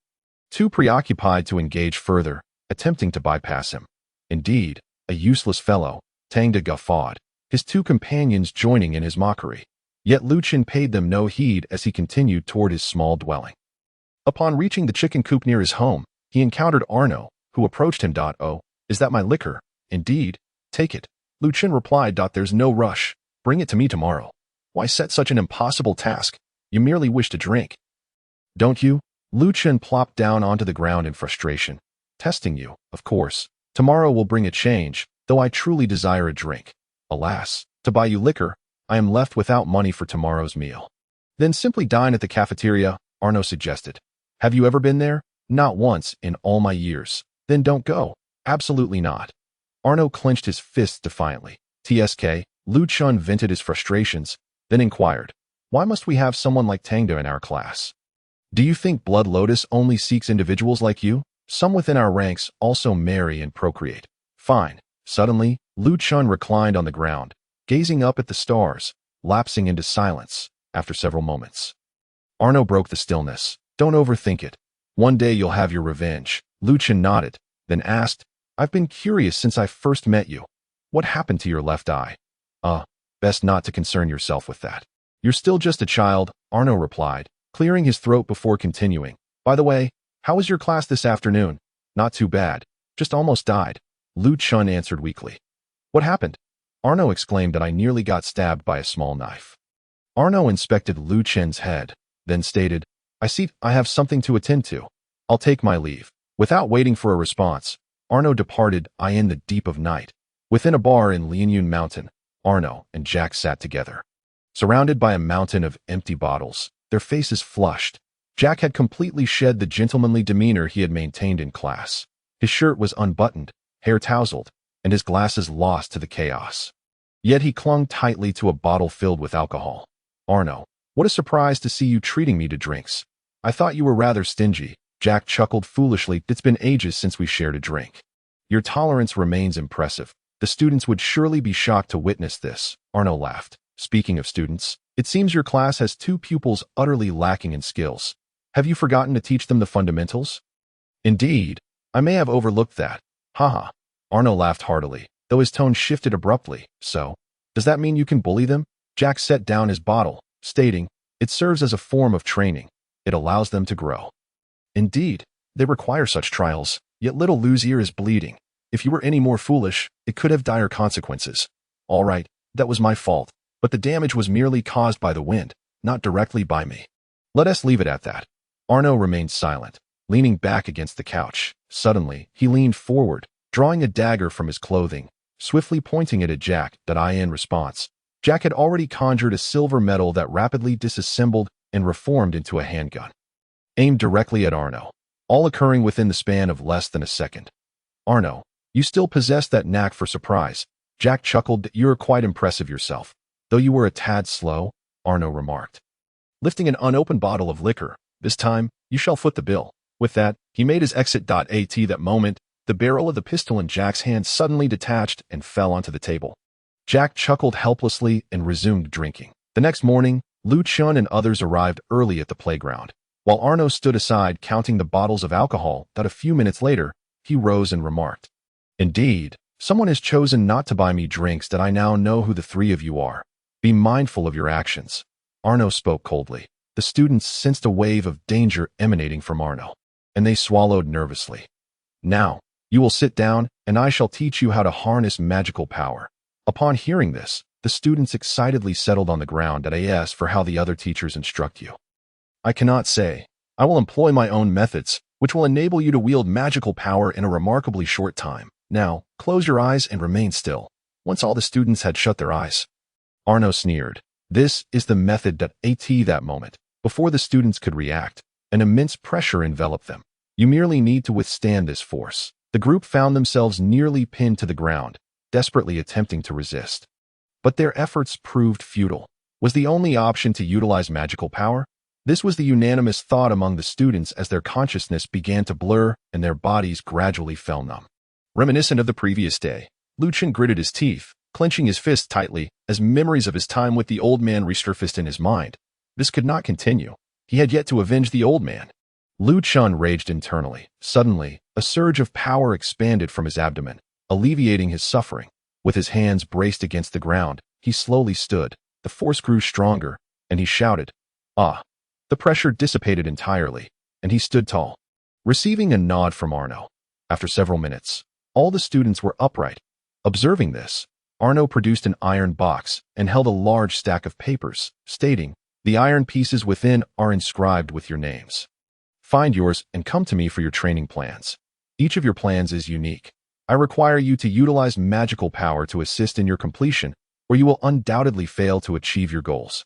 too preoccupied to engage further, attempting to bypass him. "Indeed, a useless fellow," Tangda guffawed, his 2 companions joining in his mockery. Yet Lu Chun paid them no heed as he continued toward his small dwelling. Upon reaching the chicken coop near his home, he encountered Arno, who approached him. "Oh, is that my liquor?" "Indeed. Take it." Lu Chun replied. "There's no rush. Bring it to me tomorrow." "Why set such an impossible task? You merely wish to drink, don't you?" Lu Chun plopped down onto the ground in frustration. "Testing you, of course. Tomorrow will bring a change, though I truly desire a drink. Alas, to buy you liquor, I am left without money for tomorrow's meal." "Then simply dine at the cafeteria," Arno suggested. "Have you ever been there?" "Not once in all my years." "Then don't go." "Absolutely not." Arno clenched his fists defiantly. "TSK," Lu Chun vented his frustrations, then inquired, "Why must we have someone like Tangda in our class? Do you think Blood Lotus only seeks individuals like you? Some within our ranks also marry and procreate." "Fine." Suddenly, Lu Chun reclined on the ground, gazing up at the stars, lapsing into silence after several moments. Arno broke the stillness. "Don't overthink it. One day you'll have your revenge." Lu Chun nodded, then asked, "I've been curious since I first met you. What happened to your left eye?" Best not to concern yourself with that. You're still just a child," Arno replied, clearing his throat before continuing. "By the way, how was your class this afternoon?" "Not too bad. Just almost died," Lu Chun answered weakly. "What happened?" Arno exclaimed that I nearly got stabbed by a small knife. Arno inspected Lu Chun's head, then stated, "I see I have something to attend to. I'll take my leave." Without waiting for a response, Arno departed in the deep of night. Within a bar in Lianyun Mountain, Arno and Jack sat together, surrounded by a mountain of empty bottles, their faces flushed. Jack had completely shed the gentlemanly demeanor he had maintained in class. His shirt was unbuttoned, hair tousled, and his glasses lost to the chaos. Yet he clung tightly to a bottle filled with alcohol. "Arno, what a surprise to see you treating me to drinks. I thought you were rather stingy." Jack chuckled foolishly. "It's been ages since we shared a drink." "Your tolerance remains impressive. The students would surely be shocked to witness this," Arno laughed. "Speaking of students, it seems your class has 2 pupils utterly lacking in skills. Have you forgotten to teach them the fundamentals?" "Indeed, I may have overlooked that." "Haha." Arno laughed heartily, though his tone shifted abruptly. "So, does that mean you can bully them?" Jack set down his bottle, stating, "It serves as a form of training." It allows them to grow. Indeed, they require such trials, yet little Lu's ear is bleeding. If you were any more foolish, it could have dire consequences. All right, that was my fault, but the damage was merely caused by the wind, not directly by me. Let us leave it at that. Arno remained silent, leaning back against the couch. Suddenly, he leaned forward, drawing a dagger from his clothing, swiftly pointing it at Jack. In response, Jack had already conjured a silver metal that rapidly disassembled and reformed into a handgun, aimed directly at Arno, all occurring within the span of less than a second. Arno, you still possess that knack for surprise. Jack chuckled. You're quite impressive yourself, though you were a tad slow, Arno remarked, lifting an unopened bottle of liquor. This time, you shall foot the bill. With that, he made his exit. At that moment, the barrel of the pistol in Jack's hand suddenly detached and fell onto the table. Jack chuckled helplessly and resumed drinking. The next morning, Lu Chun and others arrived early at the playground. While Arno stood aside counting the bottles of alcohol, a few minutes later, he rose and remarked, "Indeed, someone has chosen not to buy me drinks. That I now know who the three of you are. Be mindful of your actions." Arno spoke coldly. The students sensed a wave of danger emanating from Arno, and they swallowed nervously. "Now, you will sit down, and I shall teach you how to harness magical power." Upon hearing this, the students excitedly settled on the ground. I asked for how the other teachers instruct you. "I cannot say. I will employ my own methods, which will enable you to wield magical power in a remarkably short time. Now, close your eyes and remain still." Once all the students had shut their eyes, Arno sneered. This is the method. That moment, before the students could react, an immense pressure enveloped them. You merely need to withstand this force. The group found themselves nearly pinned to the ground, desperately attempting to resist. But their efforts proved futile. Was the only option to utilize magical power? This was the unanimous thought among the students as their consciousness began to blur and their bodies gradually fell numb. Reminiscent of the previous day, Lu Chun gritted his teeth, clenching his fists tightly as memories of his time with the old man resurfaced in his mind. This could not continue. He had yet to avenge the old man. Lu Chun raged internally. Suddenly, a surge of power expanded from his abdomen, alleviating his suffering. With his hands braced against the ground, he slowly stood. The force grew stronger, and he shouted, "Ah!" The pressure dissipated entirely, and he stood tall, receiving a nod from Arno. After several minutes, all the students were upright. Observing this, Arno produced an iron box and held a large stack of papers, stating, "The iron pieces within are inscribed with your names. Find yours and come to me for your training plans. Each of your plans is unique. I require you to utilize magical power to assist in your completion, or you will undoubtedly fail to achieve your goals."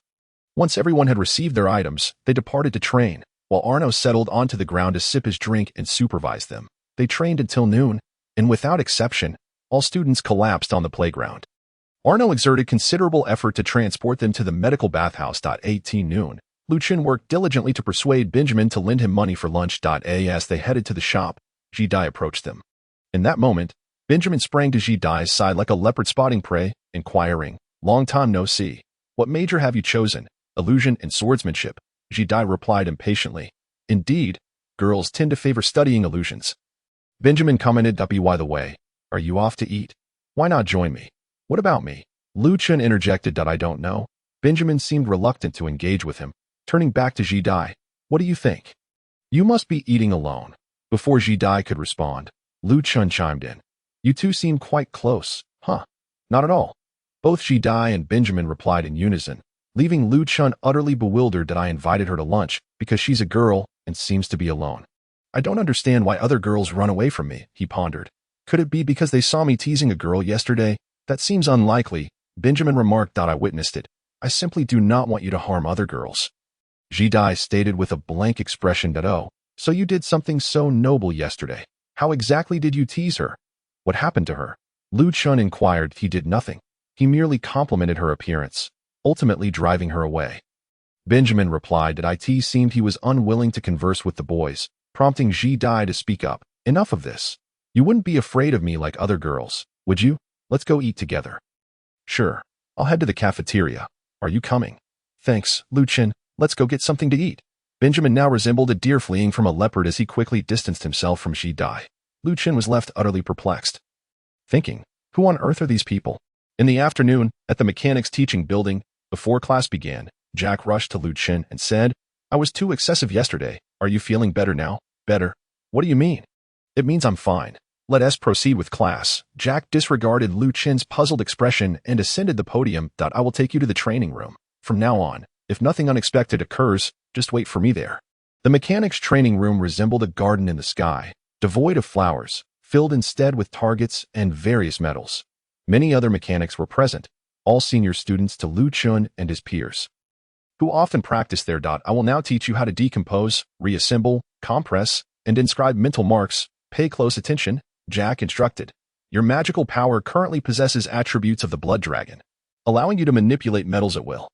Once everyone had received their items, they departed to train, while Arno settled onto the ground to sip his drink and supervise them. They trained until noon, and without exception, all students collapsed on the playground. Arno exerted considerable effort to transport them to the medical bathhouse. 18 noon, Lu Chun worked diligently to persuade Benjamin to lend him money for lunch. As they headed to the shop, Ji Dai approached them. In that moment, Benjamin sprang to Ji Dai's side like a leopard spotting prey, inquiring, "Long time no see. What major have you chosen? Illusion and swordsmanship?" Ji Dai replied impatiently, "Indeed, girls tend to favor studying illusions." Benjamin commented, "By the way, are you off to eat? Why not join me?" "What about me?" Lu Chun interjected. "I don't know." Benjamin seemed reluctant to engage with him, turning back to Ji Dai. "What do you think?" "You must be eating alone." Before Ji Dai could respond, Lu Chun chimed in. "You two seem quite close, huh?" "Not at all." Both Ji Dai and Benjamin replied in unison, leaving Lu Chun utterly bewildered. "I invited her to lunch because she's a girl and seems to be alone. I don't understand why other girls run away from me," he pondered. "Could it be because they saw me teasing a girl yesterday?" "That seems unlikely," Benjamin remarked. "I witnessed it. I simply do not want you to harm other girls." Ji Dai stated with a blank expression. "Oh, so you did something so noble yesterday. How exactly did you tease her? What happened to her?" Lu Chun inquired. "He did nothing. He merely complimented her appearance, ultimately driving her away." Benjamin replied that it seemed he was unwilling to converse with the boys, prompting Ji Dai to speak up. "Enough of this. You wouldn't be afraid of me like other girls, would you? Let's go eat together." "Sure. I'll head to the cafeteria. Are you coming?" "Thanks, Lu Chun. Let's go get something to eat." Benjamin now resembled a deer fleeing from a leopard as he quickly distanced himself from Ji Dai. Lu Chun was left utterly perplexed, thinking, who on earth are these people? In the afternoon, at the mechanics teaching building, before class began, Jack rushed to Lu Chun and said, I was too excessive yesterday. Are you feeling better now? Better? What do you mean? It means I'm fine. Let us proceed with class. Jack disregarded Lu Chen's puzzled expression and ascended the podium. I will take you to the training room. From now on, if nothing unexpected occurs, just wait for me there. The mechanics' training room resembled a garden in the sky, devoid of flowers, filled instead with targets and various metals. Many other mechanics were present, all senior students to Lu Chen and his peers, who often practiced there. I will now teach you how to decompose, reassemble, compress, and inscribe mental marks. Pay close attention, Jack instructed. Your magical power currently possesses attributes of the Blood Dragon, allowing you to manipulate metals at will.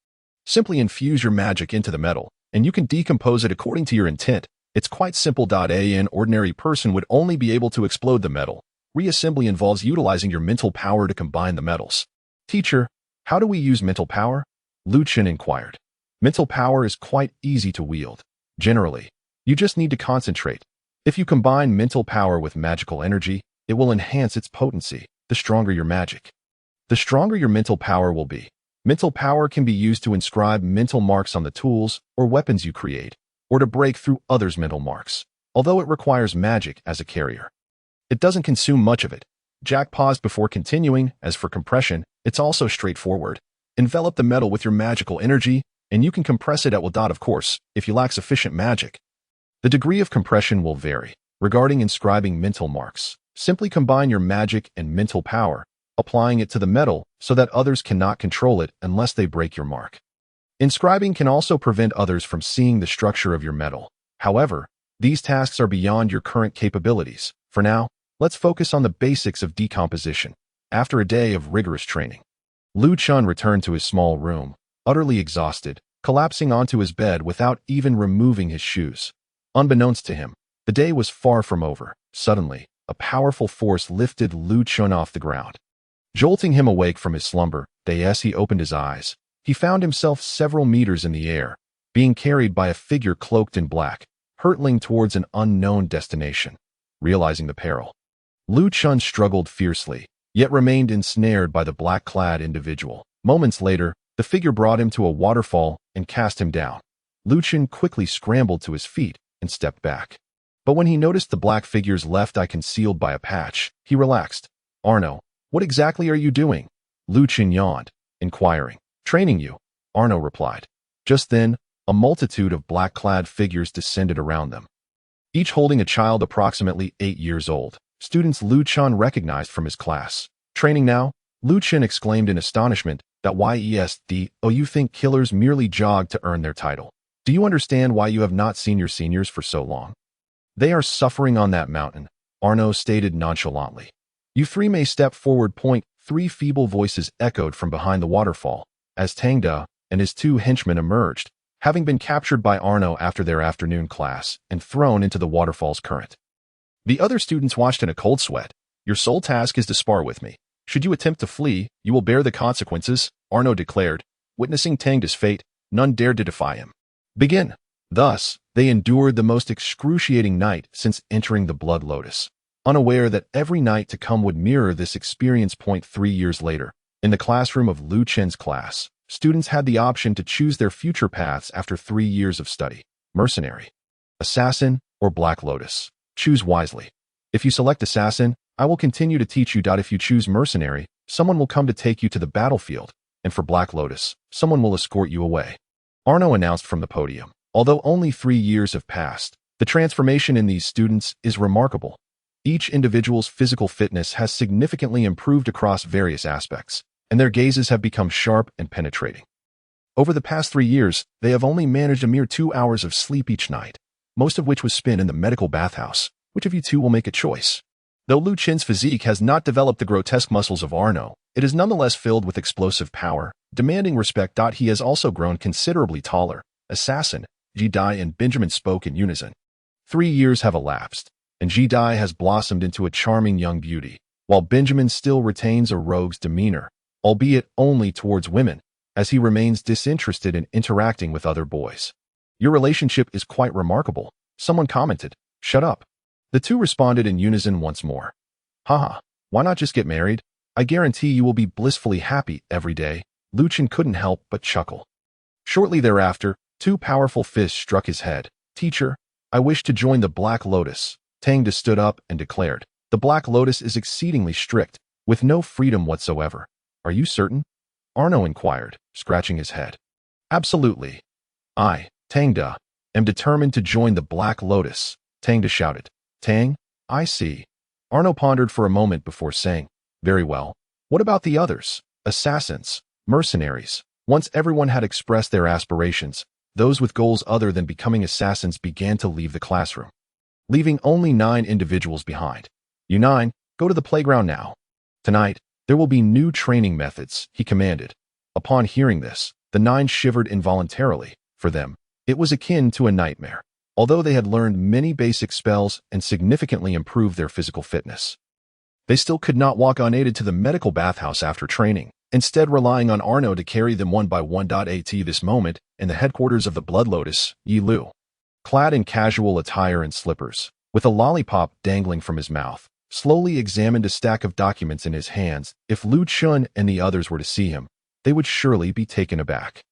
Simply infuse your magic into the metal, and you can decompose it according to your intent. It's quite simple. An ordinary person would only be able to explode the metal. Reassembly involves utilizing your mental power to combine the metals. Teacher, how do we use mental power? Lu Chen inquired. Mental power is quite easy to wield. Generally, you just need to concentrate. If you combine mental power with magical energy, it will enhance its potency. The stronger your magic, the stronger your mental power will be. Mental power can be used to inscribe mental marks on the tools or weapons you create, or to break through others' mental marks, although it requires magic as a carrier. It doesn't consume much of it. Jack paused before continuing. As for compression, it's also straightforward. Envelop the metal with your magical energy, and you can compress it at will. Of course, if you lack sufficient magic, the degree of compression will vary. Regarding inscribing mental marks, simply combine your magic and mental power, applying it to the metal so that others cannot control it unless they break your mark. Inscribing can also prevent others from seeing the structure of your metal. However, these tasks are beyond your current capabilities. For now, let's focus on the basics of decomposition. After a day of rigorous training, Lu Chen returned to his small room, utterly exhausted, collapsing onto his bed without even removing his shoes. Unbeknownst to him, the day was far from over. Suddenly, a powerful force lifted Lu Chen off the ground, jolting him awake from his slumber. As he opened his eyes, he found himself several meters in the air, being carried by a figure cloaked in black, hurtling towards an unknown destination. Realizing the peril, Lu Chen struggled fiercely, yet remained ensnared by the black-clad individual. Moments later, the figure brought him to a waterfall and cast him down. Lu Chen quickly scrambled to his feet and stepped back. But when he noticed the black figure's left eye concealed by a patch, he relaxed. Arno, what exactly are you doing? Lu Chen yawned, inquiring. Training you, Arno replied. Just then, a multitude of black-clad figures descended around them, each holding a child approximately 8 years old. Students Lu Chen recognized from his class. Training now? Lu Chen exclaimed in astonishment. You think killers merely jog to earn their title? Do you understand why you have not seen your seniors for so long? They are suffering on that mountain, Arno stated nonchalantly. You three may step forward. Three feeble voices echoed from behind the waterfall, as Tangda and his 2 henchmen emerged, having been captured by Arno after their afternoon class and thrown into the waterfall's current. The other students watched in a cold sweat. Your sole task is to spar with me. Should you attempt to flee, you will bear the consequences, Arno declared. Witnessing Tangda's fate, none dared to defy him. Begin. Thus, they endured the most excruciating night since entering the Blood Lotus, unaware that every night to come would mirror this experience. 3 years later, in the classroom of Lu Chen's class, students had the option to choose their future paths after 3 years of study. Mercenary, Assassin, or Black Lotus. Choose wisely. If you select Assassin, I will continue to teach you. If you choose Mercenary, someone will come to take you to the battlefield, and for Black Lotus, someone will escort you away. Arno announced from the podium. Although only 3 years have passed, the transformation in these students is remarkable. Each individual's physical fitness has significantly improved across various aspects, and their gazes have become sharp and penetrating. Over the past 3 years, they have only managed a mere 2 hours of sleep each night, most of which was spent in the medical bathhouse. Which of you two will make a choice? Though Lu Chen's physique has not developed the grotesque muscles of Arno, it is nonetheless filled with explosive power, demanding respect. He has also grown considerably taller. Assassin, Ji-Dai and Benjamin spoke in unison. 3 years have elapsed, and Ji-Dai has blossomed into a charming young beauty, while Benjamin still retains a rogue's demeanor, albeit only towards women, as he remains disinterested in interacting with other boys. Your relationship is quite remarkable, someone commented. Shut up. The two responded in unison once more. Haha, why not just get married? I guarantee you will be blissfully happy every day. Lu Chen couldn't help but chuckle. Shortly thereafter, Two powerful fists struck his head. "Teacher, I wish to join the Black Lotus." Tang De stood up and declared, "The Black Lotus is exceedingly strict, with no freedom whatsoever." "Are you certain?" Arno inquired, scratching his head. "Absolutely. I, Tang De, am determined to join the Black Lotus," Tang De shouted. "Tang, I see." Arno pondered for a moment before saying, "Very well. What about the others? Assassins, mercenaries?" Once everyone had expressed their aspirations, those with goals other than becoming assassins began to leave the classroom, leaving only 9 individuals behind. "You 9, go to the playground now. Tonight, there will be new training methods," he commanded. Upon hearing this, the 9 shivered involuntarily. For them, it was akin to a nightmare, although they had learned many basic spells and significantly improved their physical fitness. They still could not walk unaided to the medical bathhouse after training, instead relying on Arno to carry them one by one. At this moment, in the headquarters of the Blood Lotus, Yi Lu, clad in casual attire and slippers, with a lollipop dangling from his mouth, slowly examined a stack of documents in his hands. If Lu Chun and the others were to see him, they would surely be taken aback.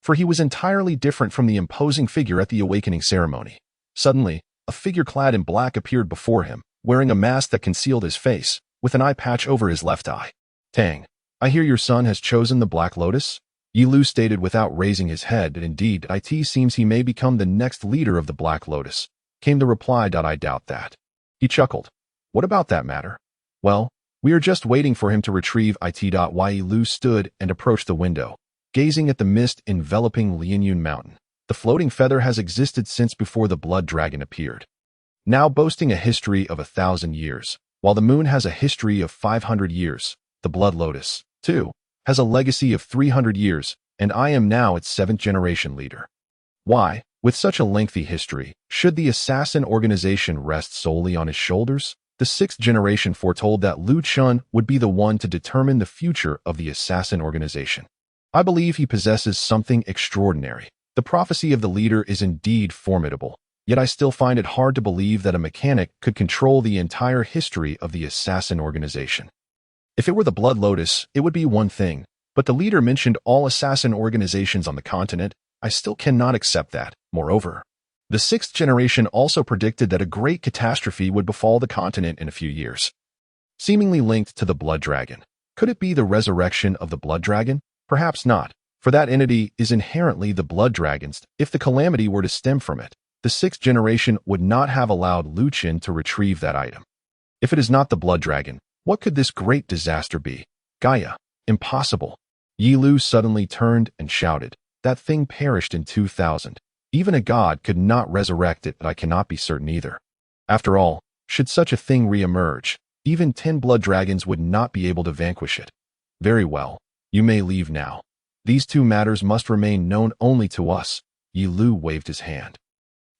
For he was entirely different from the imposing figure at the awakening ceremony. Suddenly, a figure clad in black appeared before him, wearing a mask that concealed his face, with an eye patch over his left eye. "Tang, I hear your son has chosen the Black Lotus?" Yi Lu stated without raising his head, and indeed, it seems he may become the next leader of the Black Lotus. Came the reply. "I doubt that." He chuckled. "What about that matter?" "Well, we are just waiting for him to retrieve it. Yi Lu stood and approached the window, gazing at the mist enveloping Lianyun Mountain. The floating feather has existed since before the Blood Dragon appeared, now boasting a history of 1,000 years, while the moon has a history of 500 years. The Blood Lotus, too, has a legacy of 300 years, and I am now its 7th generation leader. Why, with such a lengthy history, should the assassin organization rest solely on his shoulders? The 6th generation foretold that Lu Chun would be the one to determine the future of the assassin organization. I believe he possesses something extraordinary. The prophecy of the leader is indeed formidable, yet I still find it hard to believe that a mechanic could control the entire history of the assassin organization. If it were the Blood Lotus, it would be one thing, but the leader mentioned all assassin organizations on the continent. I still cannot accept that. Moreover, the 6th generation also predicted that a great catastrophe would befall the continent in a few years, seemingly linked to the Blood Dragon. Could it be the resurrection of the Blood Dragon? Perhaps not, for that entity is inherently the Blood Dragon's. If the calamity were to stem from it, the 6th generation would not have allowed Lu Chun to retrieve that item. If it is not the Blood Dragon, what could this great disaster be? Gaia. Impossible. Yi Lu suddenly turned and shouted, "That thing perished in 2000. Even a god could not resurrect it, but I cannot be certain either. After all, should such a thing re-emerge, even 10 blood dragons would not be able to vanquish it." "Very well. You may leave now. These 2 matters must remain known only to us." Yi Lu waved his hand.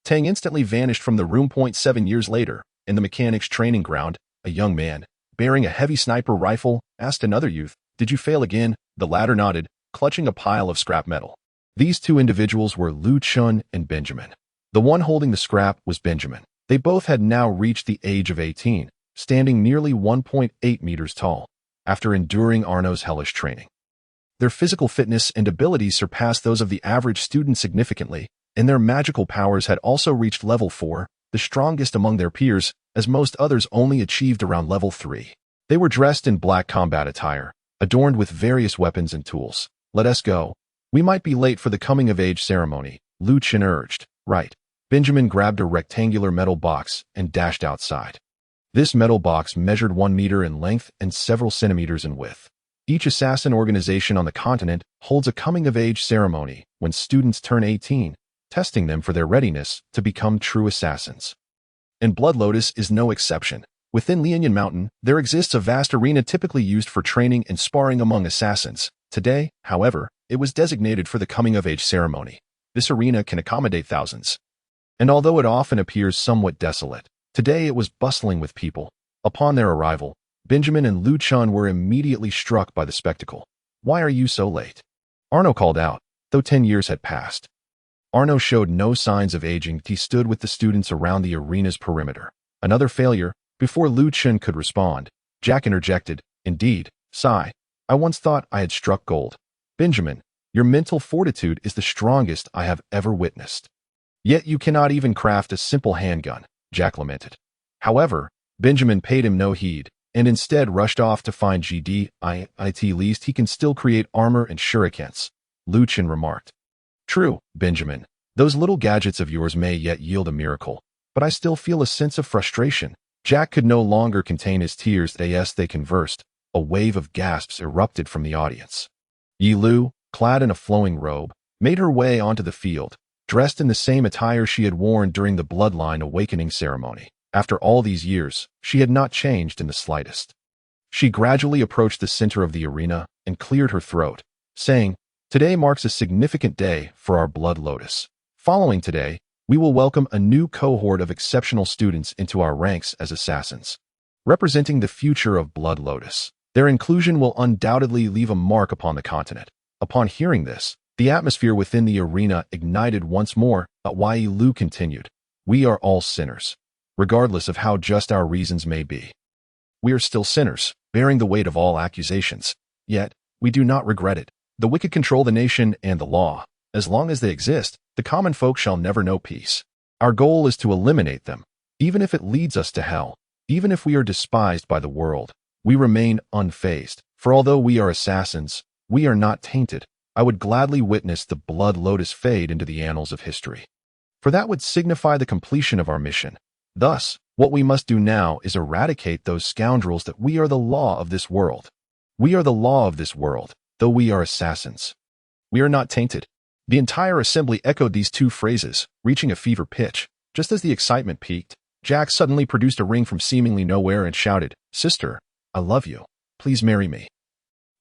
Tang instantly vanished from the room. 7 years later, in the mechanics training ground, a young man, bearing a heavy sniper rifle, asked another youth, "Did you fail again?" The latter nodded, clutching a pile of scrap metal. These 2 individuals were Lu Chun and Benjamin. The one holding the scrap was Benjamin. They both had now reached the age of 18, standing nearly 1.8 meters tall, after enduring Arno's hellish training. Their physical fitness and abilities surpassed those of the average student significantly, and their magical powers had also reached level 4, the strongest among their peers, as most others only achieved around level 3. They were dressed in black combat attire, adorned with various weapons and tools. "Let us go. We might be late for the coming-of-age ceremony," Lu Chun urged. "Right." Benjamin grabbed a rectangular metal box and dashed outside. This metal box measured 1 meter in length and several centimeters in width. Each assassin organization on the continent holds a coming-of-age ceremony when students turn 18, testing them for their readiness to become true assassins. And Blood Lotus is no exception. Within Lianyun Mountain, there exists a vast arena typically used for training and sparring among assassins. Today, however, it was designated for the coming-of-age ceremony. This arena can accommodate thousands. And although it often appears somewhat desolate, today it was bustling with people. Upon their arrival, Benjamin and Lu Chun were immediately struck by the spectacle. "Why are you so late?" Arno called out, though 10 years had passed. Arno showed no signs of aging. He stood with the students around the arena's perimeter. Another failure. Before Lu Chun could respond, Jack interjected, "Indeed, Sai, I once thought I had struck gold." "Benjamin, Your mental fortitude is the strongest I have ever witnessed. Yet you cannot even craft a simple handgun, Jack lamented. However, Benjamin paid him no heed, and instead rushed off to find GD. At least he can still create armor and shurikens, Lu Chen remarked. True, Benjamin. Those little gadgets of yours may yet yield a miracle, but I still feel a sense of frustration. Jack could no longer contain his tears as they conversed. A wave of gasps erupted from the audience. Yi Lu, clad in a flowing robe, made her way onto the field, dressed in the same attire she had worn during the Bloodline Awakening ceremony. After all these years, she had not changed in the slightest. She gradually approached the center of the arena and cleared her throat, saying, "Today marks a significant day for our Blood Lotus. Following today, we will welcome a new cohort of exceptional students into our ranks as assassins, representing the future of Blood Lotus. Their inclusion will undoubtedly leave a mark upon the continent." Upon hearing this, the atmosphere within the arena ignited once more. Yi Lu continued, "We are all sinners, regardless of how just our reasons may be. We are still sinners, bearing the weight of all accusations. Yet, we do not regret it. The wicked control the nation and the law. As long as they exist, the common folk shall never know peace. Our goal is to eliminate them, even if it leads us to hell. Even if we are despised by the world, we remain unfazed. For although we are assassins, we are not tainted. I would gladly witness the Blood Lotus fade into the annals of history, for that would signify the completion of our mission. Thus, what we must do now is eradicate those scoundrels. That we are the law of this world. We are the law of this world, though we are assassins. We are not tainted." The entire assembly echoed these two phrases, reaching a fever pitch. Just as the excitement peaked, Jack suddenly produced a ring from seemingly nowhere and shouted, "Sister, I love you. Please marry me.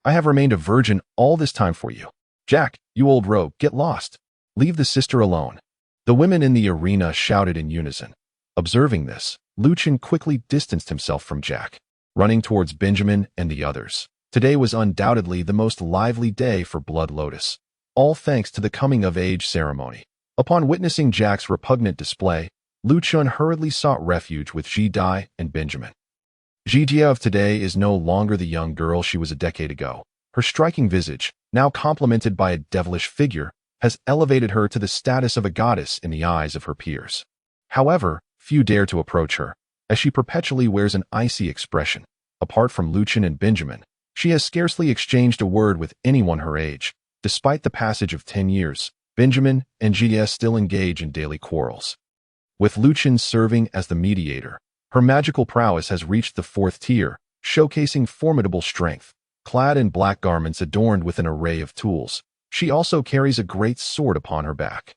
I have remained a virgin all this time for you." "Jack, you old rogue, get lost. Leave the sister alone." The women in the arena shouted in unison. Observing this, Lu Chen quickly distanced himself from Jack, running towards Benjamin and the others. Today was undoubtedly the most lively day for Blood Lotus, all thanks to the coming-of-age ceremony. Upon witnessing Jack's repugnant display, Lu Chen hurriedly sought refuge with Ji Dai and Benjamin. Jijia of today is no longer the young girl she was a decade ago. Her striking visage, now complemented by a devilish figure, has elevated her to the status of a goddess in the eyes of her peers. However, few dare to approach her, as she perpetually wears an icy expression. Apart from Lu Chen and Benjamin, she has scarcely exchanged a word with anyone her age. Despite the passage of 10 years, Benjamin and Jijia still engage in daily quarrels. With Lu Chen serving as the mediator, her magical prowess has reached the 4th tier, showcasing formidable strength. Clad in black garments adorned with an array of tools, she also carries a great sword upon her back.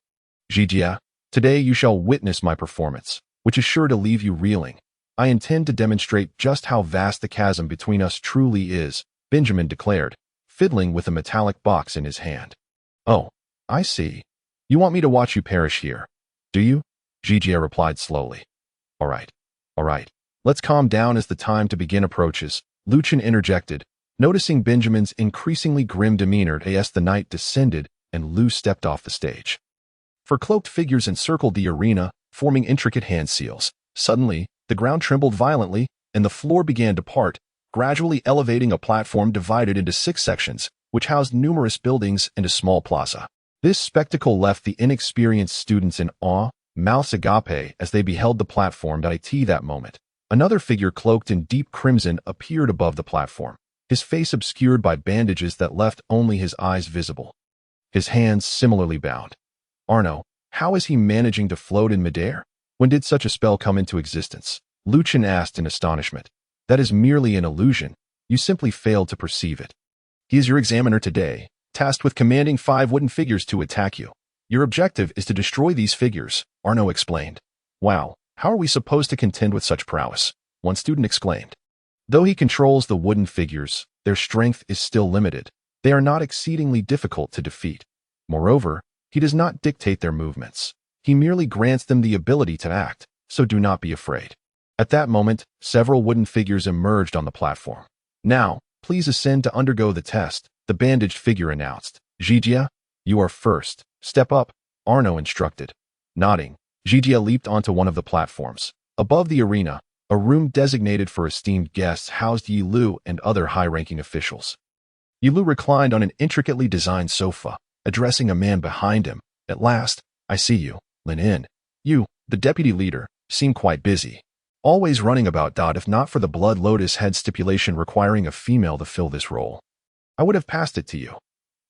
"Jijia, today you shall witness my performance, which is sure to leave you reeling. I intend to demonstrate just how vast the chasm between us truly is," Benjamin declared, fiddling with a metallic box in his hand. "Oh, I see. You want me to watch you perish here, do you?" Jijia replied slowly. All right. Let's calm down as the time to begin approaches," Lu Chen interjected, noticing Benjamin's increasingly grim demeanor as the night descended and Lu stepped off the stage. For cloaked figures encircled the arena, forming intricate hand seals. Suddenly, the ground trembled violently, and the floor began to part, gradually elevating a platform divided into 6 sections, which housed numerous buildings and a small plaza. This spectacle left the inexperienced students in awe, mouths agape as they beheld the platform. At that moment, another figure cloaked in deep crimson appeared above the platform, his face obscured by bandages that left only his eyes visible, his hands similarly bound. "Arno, how is he managing to float in midair? When did such a spell come into existence?" Lu Chen asked in astonishment. "That is merely an illusion. You simply failed to perceive it. He is your examiner today, tasked with commanding 5 wooden figures to attack you. Your objective is to destroy these figures," Arno explained. "Wow, how are we supposed to contend with such prowess?" one student exclaimed. "Though he controls the wooden figures, their strength is still limited. They are not exceedingly difficult to defeat. Moreover, he does not dictate their movements. He merely grants them the ability to act, so do not be afraid." At that moment, several wooden figures emerged on the platform. "Now, please ascend to undergo the test," the bandaged figure announced. "Jijia, you are first. Step up," Arno instructed. Nodding, Jijia leaped onto one of the platforms. Above the arena, a room designated for esteemed guests housed Yi Lu and other high-ranking officials. Yi Lu reclined on an intricately designed sofa, addressing a man behind him. At last, I see you, Lin In. You, the deputy leader, seem quite busy. Always running about. If not for the Blood Lotus head stipulation requiring a female to fill this role, I would have passed it to you.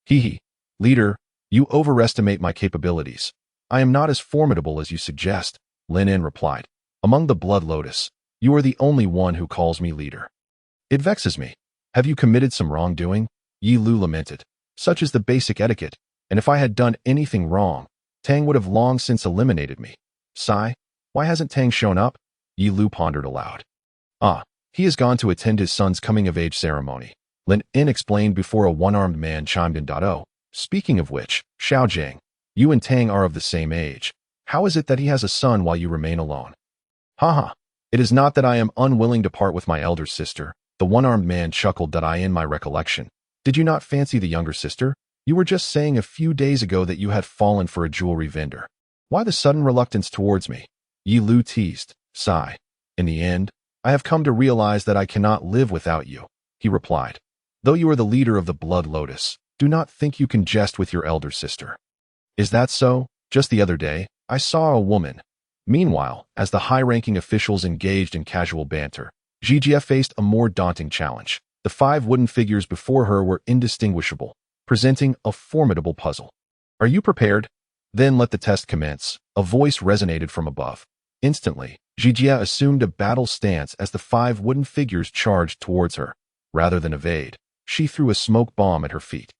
Hee. Leader, you overestimate my capabilities. I am not as formidable as you suggest, Lin In replied. Among the Blood Lotus, you are the only one who calls me leader. It vexes me. Have you committed some wrongdoing? Yi Lu lamented. Such is the basic etiquette, and if I had done anything wrong, Tang would have long since eliminated me. Sigh, why hasn't Tang shown up? Yi Lu pondered aloud. He has gone to attend his son's coming-of-age ceremony, Lin In explained before a one-armed man chimed in. Speaking of which, Xiao Jiang, you and Tang are of the same age. How is it that he has a son while you remain alone? Haha, it is not that I am unwilling to part with my elder sister. The one-armed man chuckled. In my recollection, did you not fancy the younger sister? You were just saying a few days ago that you had fallen for a jewelry vendor. Why the sudden reluctance towards me? Yi Lu teased. Sigh. In the end, I have come to realize that I cannot live without you, he replied. Though you are the leader of the Blood Lotus, do not think you can jest with your elder sister. Is that so? Just the other day, I saw a woman. Meanwhile, as the high-ranking officials engaged in casual banter, Zhijie faced a more daunting challenge. The 5 wooden figures before her were indistinguishable, presenting a formidable puzzle. Are you prepared? Then let the test commence. A voice resonated from above. Instantly, Zhijie assumed a battle stance as the 5 wooden figures charged towards her. Rather than evade, she threw a smoke bomb at her feet.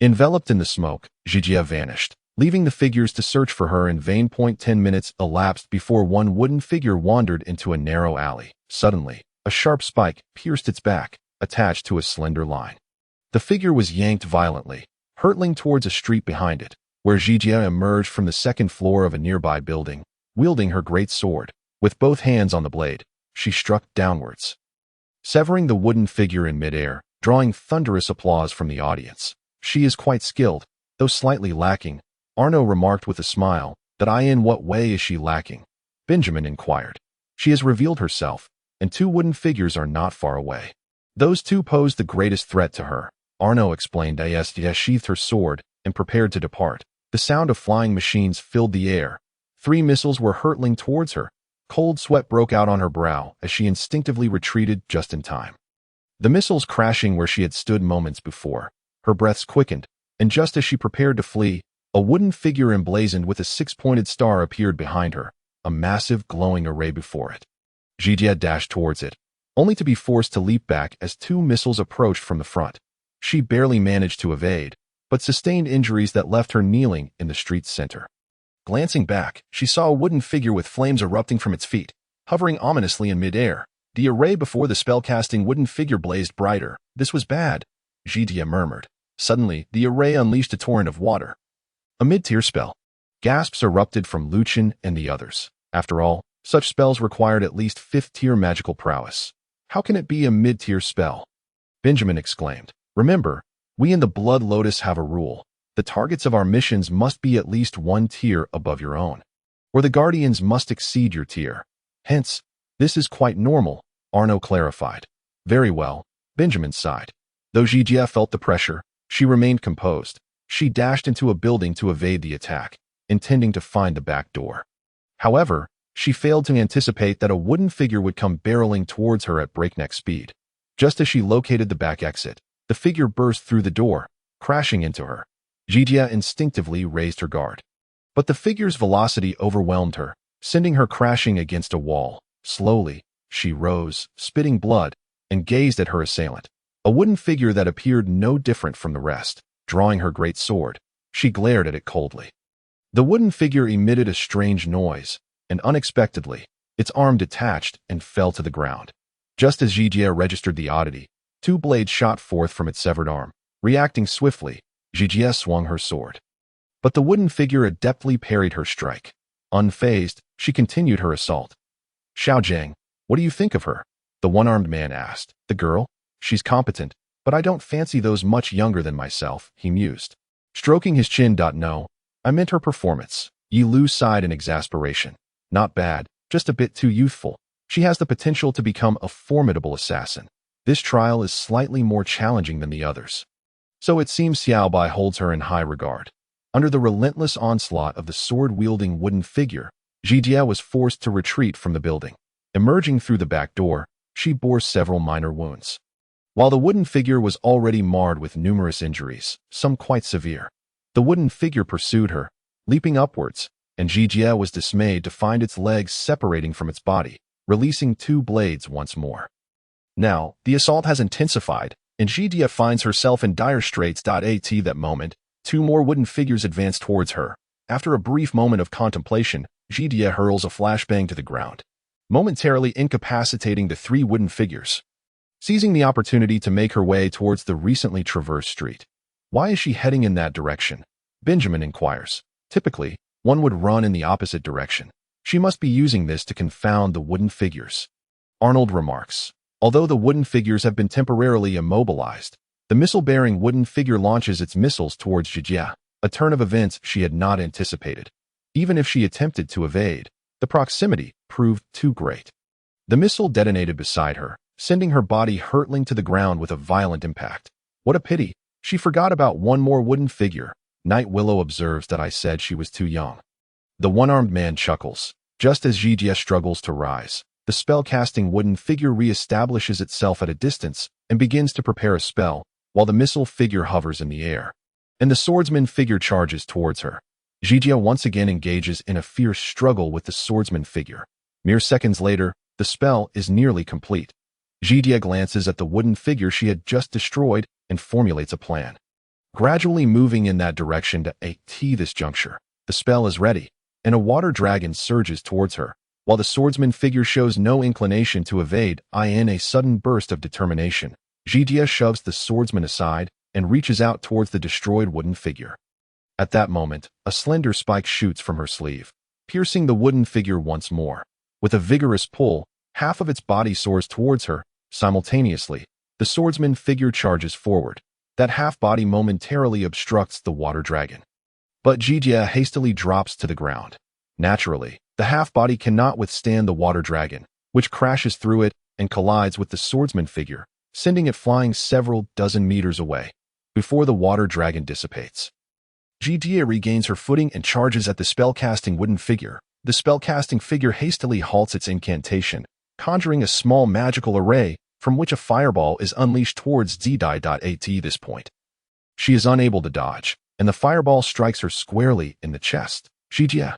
Enveloped in the smoke, Zhijie vanished, leaving the figures to search for her in vain. 10 minutes elapsed before one wooden figure wandered into a narrow alley. Suddenly, a sharp spike pierced its back, attached to a slender line. The figure was yanked violently, hurtling towards a street behind it, where Zhijie emerged from the second floor of a nearby building, wielding her great sword. With both hands on the blade, she struck downwards, severing the wooden figure in midair, drawing thunderous applause from the audience. She is quite skilled, though slightly lacking, Arno remarked with a smile. In what way is she lacking? Benjamin inquired. She has revealed herself, and 2 wooden figures are not far away. Those 2 pose the greatest threat to her, Arno explained as she sheathed her sword and prepared to depart. The sound of flying machines filled the air. 3 missiles were hurtling towards her. Cold sweat broke out on her brow as she instinctively retreated just in time. The missiles crashing where she had stood moments before. Her breaths quickened, and just as she prepared to flee, a wooden figure emblazoned with a 6-pointed star appeared behind her, a massive glowing array before it. Zhijie dashed towards it, only to be forced to leap back as 2 missiles approached from the front. She barely managed to evade, but sustained injuries that left her kneeling in the street's center. Glancing back, she saw a wooden figure with flames erupting from its feet, hovering ominously in midair. The array before the spellcasting wooden figure blazed brighter. This was bad, Zhijie murmured. Suddenly, the array unleashed a torrent of water. A mid-tier spell. Gasps erupted from Luchin and the others. After all, such spells required at least 5th-tier magical prowess. How can it be a mid-tier spell? Benjamin exclaimed. Remember, we in the Blood Lotus have a rule. The targets of our missions must be at least 1 tier above your own, or the guardians must exceed your tier. Hence, this is quite normal, Arno clarified. Very well, Benjamin sighed. Though Zhijie felt the pressure, she remained composed. She dashed into a building to evade the attack, intending to find the back door. However, she failed to anticipate that a wooden figure would come barreling towards her at breakneck speed. Just as she located the back exit, the figure burst through the door, crashing into her. Zhijie instinctively raised her guard. But the figure's velocity overwhelmed her, sending her crashing against a wall. Slowly, she rose, spitting blood, and gazed at her assailant, a wooden figure that appeared no different from the rest. Drawing her great sword, she glared at it coldly. The wooden figure emitted a strange noise, and unexpectedly, its arm detached and fell to the ground. Just as Zhijie registered the oddity, 2 blades shot forth from its severed arm. Reacting swiftly, Zhijie swung her sword. But the wooden figure adeptly parried her strike. Unfazed, she continued her assault. Xiao Jiang, what do you think of her? The one-armed man asked. The girl? She's competent, but I don't fancy those much younger than myself, he mused. Stroking his chin. No, I meant her performance. Yi Lu sighed in exasperation. Not bad, just a bit too youthful. She has the potential to become a formidable assassin. This trial is slightly more challenging than the others. So it seems Xiaobai holds her in high regard. Under the relentless onslaught of the sword-wielding wooden figure, Jie was forced to retreat from the building. Emerging through the back door, she bore several minor wounds. While the wooden figure was already marred with numerous injuries, some quite severe, the wooden figure pursued her, leaping upwards, and Jie was dismayed to find its legs separating from its body, releasing two blades once more. Now, the assault has intensified, and Jie finds herself in dire straits. At that moment, two more wooden figures advance towards her. After a brief moment of contemplation, Jie hurls a flashbang to the ground, momentarily incapacitating the three wooden figures. Seizing the opportunity to make her way towards the recently traversed street. Why is she heading in that direction? Benjamin inquires. Typically, one would run in the opposite direction. She must be using this to confound the wooden figures. Arnold remarks. Although the wooden figures have been temporarily immobilized, the missile-bearing wooden figure launches its missiles towards Jie, a turn of events she had not anticipated. Even if she attempted to evade, the proximity proved too great. The missile detonated beside her, sending her body hurtling to the ground with a violent impact. What a pity, she forgot about one more wooden figure. Night Willow observes that I said she was too young. The one-armed man chuckles. Just as Jie struggles to rise, the spell-casting wooden figure re-establishes itself at a distance and begins to prepare a spell, while the missile figure hovers in the air. And the swordsman figure charges towards her. Jie once again engages in a fierce struggle with the swordsman figure. Mere seconds later, the spell is nearly complete. Jie glances at the wooden figure she had just destroyed and formulates a plan. Gradually moving in that direction to at this juncture, the spell is ready, and a water dragon surges towards her, while the swordsman figure shows no inclination to evade. In a sudden burst of determination, Jie shoves the swordsman aside and reaches out towards the destroyed wooden figure. At that moment, a slender spike shoots from her sleeve, piercing the wooden figure once more. With a vigorous pull, half of its body soars towards her. Simultaneously, the swordsman figure charges forward. That half-body momentarily obstructs the water dragon. But Jie hastily drops to the ground. Naturally, the half-body cannot withstand the water dragon, which crashes through it and collides with the swordsman figure, sending it flying several dozen meters away, before the water dragon dissipates. Jie regains her footing and charges at the spell-casting wooden figure. The spell-casting figure hastily halts its incantation, conjuring a small magical array from which a fireball is unleashed towards Zidai. At this point, she is unable to dodge, and the fireball strikes her squarely in the chest. Jie!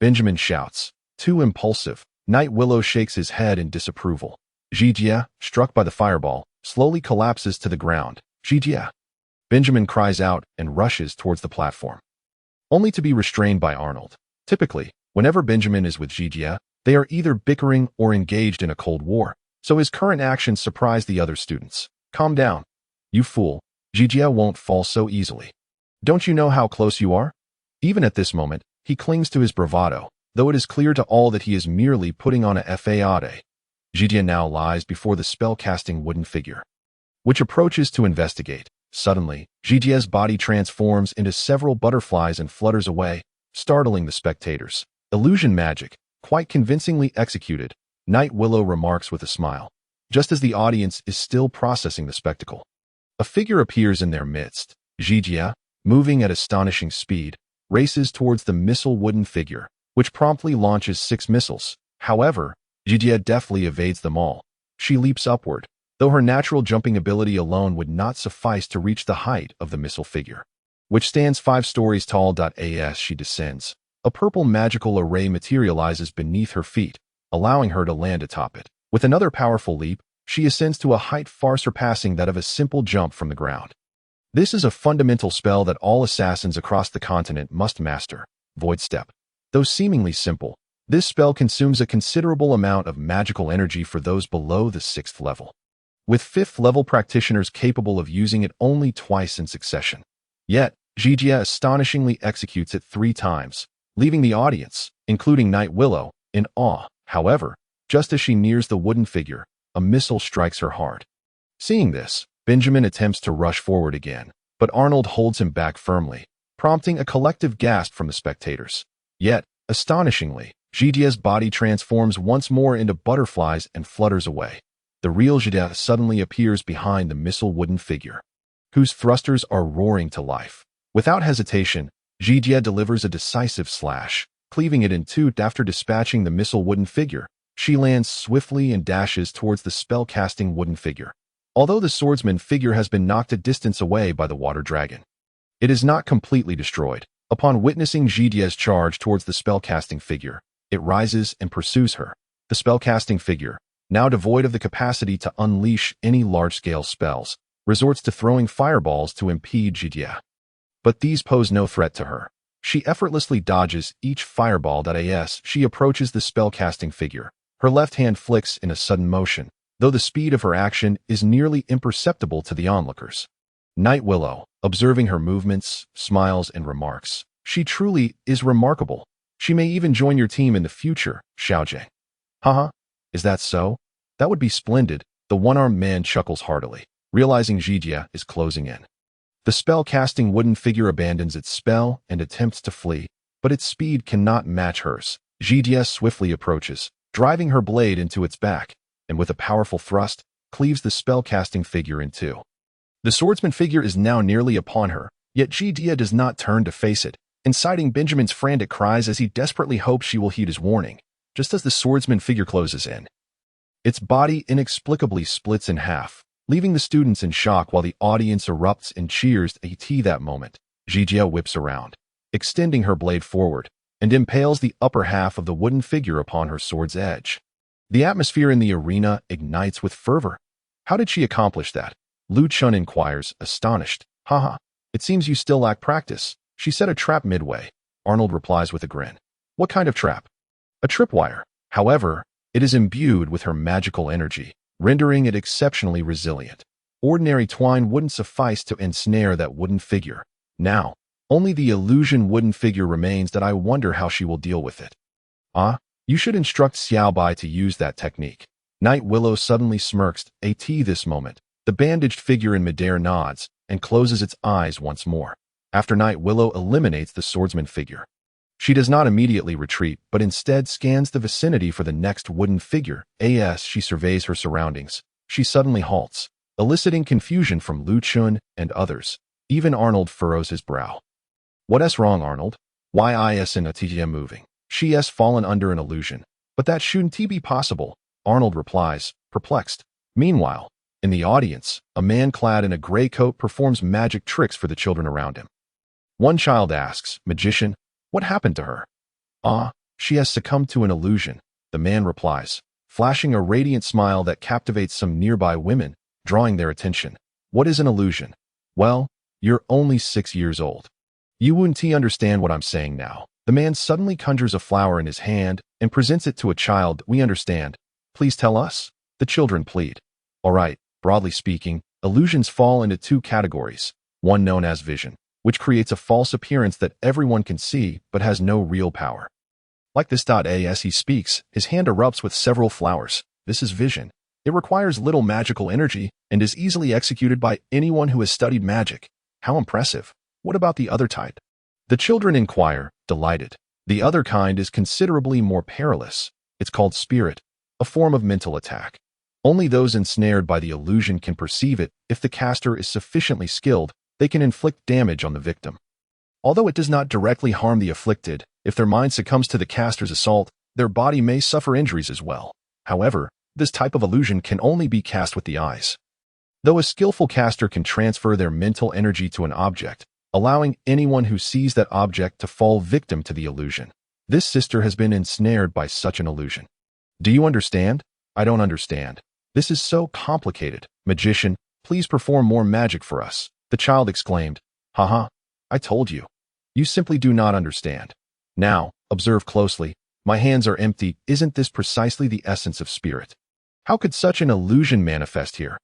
Benjamin shouts. Too impulsive. Night Willow shakes his head in disapproval. Jie, struck by the fireball, slowly collapses to the ground. Jie! Benjamin cries out and rushes towards the platform, only to be restrained by Arnold. Typically, whenever Benjamin is with Jie, they are either bickering or engaged in a cold war, so his current actions surprise the other students. Calm down. You fool. Jie won't fall so easily. Don't you know how close you are? Even at this moment, he clings to his bravado, though it is clear to all that he is merely putting on a facade. Jie now lies before the spell-casting wooden figure, which approaches to investigate. Suddenly, Jie's body transforms into several butterflies and flutters away, startling the spectators. Illusion magic, quite convincingly executed, Night Willow remarks with a smile, just as the audience is still processing the spectacle. A figure appears in their midst. Jie, moving at astonishing speed, races towards the missile wooden figure, which promptly launches 6 missiles. However, Jie deftly evades them all. She leaps upward, though her natural jumping ability alone would not suffice to reach the height of the missile figure, which stands 5 stories tall. As she descends, a purple magical array materializes beneath her feet, allowing her to land atop it. With another powerful leap, she ascends to a height far surpassing that of a simple jump from the ground. This is a fundamental spell that all assassins across the continent must master, Void Step. Though seemingly simple, this spell consumes a considerable amount of magical energy for those below the 6th level, with 5th-level practitioners capable of using it only twice in succession. Yet, Jie astonishingly executes it 3 times, leaving the audience, including Night Willow, in awe. However, just as she nears the wooden figure, a missile strikes her hard. Seeing this, Benjamin attempts to rush forward again, but Arnold holds him back firmly, prompting a collective gasp from the spectators. Yet, astonishingly, Jie's body transforms once more into butterflies and flutters away. The real Jie suddenly appears behind the missile wooden figure. whose thrusters are roaring to life. Without hesitation, Jijie delivers a decisive slash, cleaving it in two. After dispatching the missile wooden figure, she lands swiftly and dashes towards the spell-casting wooden figure. Although the swordsman figure has been knocked a distance away by the water dragon, it is not completely destroyed. Upon witnessing Jijie's charge towards the spell-casting figure, it rises and pursues her. The spell-casting figure, now devoid of the capacity to unleash any large-scale spells, resorts to throwing fireballs to impede Jijie. But these pose no threat to her. She effortlessly dodges each fireball. As she approaches the spell-casting figure, her left hand flicks in a sudden motion, though the speed of her action is nearly imperceptible to the onlookers. Night Willow, observing her movements, smiles and remarks, "She truly is remarkable. She may even join your team in the future, Xiaojie." Haha, is that so? That would be splendid. The one-armed man chuckles heartily, realizing Jijie is closing in. The spell-casting wooden figure abandons its spell and attempts to flee, but its speed cannot match hers. Jijie swiftly approaches, driving her blade into its back, and with a powerful thrust, cleaves the spell-casting figure in two. The swordsman figure is now nearly upon her, yet Jijie does not turn to face it, inciting Benjamin's frantic cries as he desperately hopes she will heed his warning. Just as the swordsman figure closes in, its body inexplicably splits in half, leaving the students in shock while the audience erupts in cheers. At that moment, Jijie whips around, extending her blade forward, and impales the upper half of the wooden figure upon her sword's edge. The atmosphere in the arena ignites with fervor. How did she accomplish that? Lu Chun inquires, astonished. Haha, it seems you still lack practice. She set a trap midway. Arnold replies with a grin. What kind of trap? A tripwire. However, it is imbued with her magical energy, rendering it exceptionally resilient. Ordinary twine wouldn't suffice to ensnare that wooden figure. Now, only the illusion wooden figure remains. That I wonder how she will deal with it. You should instruct Xiao Bai to use that technique. Night Willow suddenly smirks. At this moment, the bandaged figure in midair nods and closes its eyes once more. After Night Willow eliminates the swordsman figure, she does not immediately retreat, but instead scans the vicinity for the next wooden figure. As she surveys her surroundings, she suddenly halts, eliciting confusion from Lu Chun and others. Even Arnold furrows his brow. What's wrong, Arnold? Why isn't Jijie moving? She's fallen under an illusion. But that shouldn't be possible, Arnold replies, perplexed. Meanwhile, in the audience, a man clad in a gray coat performs magic tricks for the children around him. One child asks, "Magician, what happened to her?" She has succumbed to an illusion, the man replies, flashing a radiant smile that captivates some nearby women, drawing their attention. What is an illusion? Well, you're only 6 years old. You wouldn't understand what I'm saying now. The man suddenly conjures a flower in his hand and presents it to a child. We understand. Please tell us. The children plead. All right, broadly speaking, illusions fall into two categories. One known as vision, which creates a false appearance that everyone can see but has no real power. Like this. As he speaks, his hand erupts with several flowers. This is vision. It requires little magical energy and is easily executed by anyone who has studied magic. How impressive. What about the other type? The children inquire, delighted. The other kind is considerably more perilous. It's called spirit, a form of mental attack. Only those ensnared by the illusion can perceive it. If the caster is sufficiently skilled, they can inflict damage on the victim. Although it does not directly harm the afflicted, if their mind succumbs to the caster's assault, their body may suffer injuries as well. However, this type of illusion can only be cast with the eyes. Though a skillful caster can transfer their mental energy to an object, allowing anyone who sees that object to fall victim to the illusion. This sister has been ensnared by such an illusion. Do you understand? I don't understand. This is so complicated. Magician, please perform more magic for us. The child exclaimed. Haha, I told you. You simply do not understand. Now, observe closely. My hands are empty. Isn't this precisely the essence of spirit? How could such an illusion manifest here?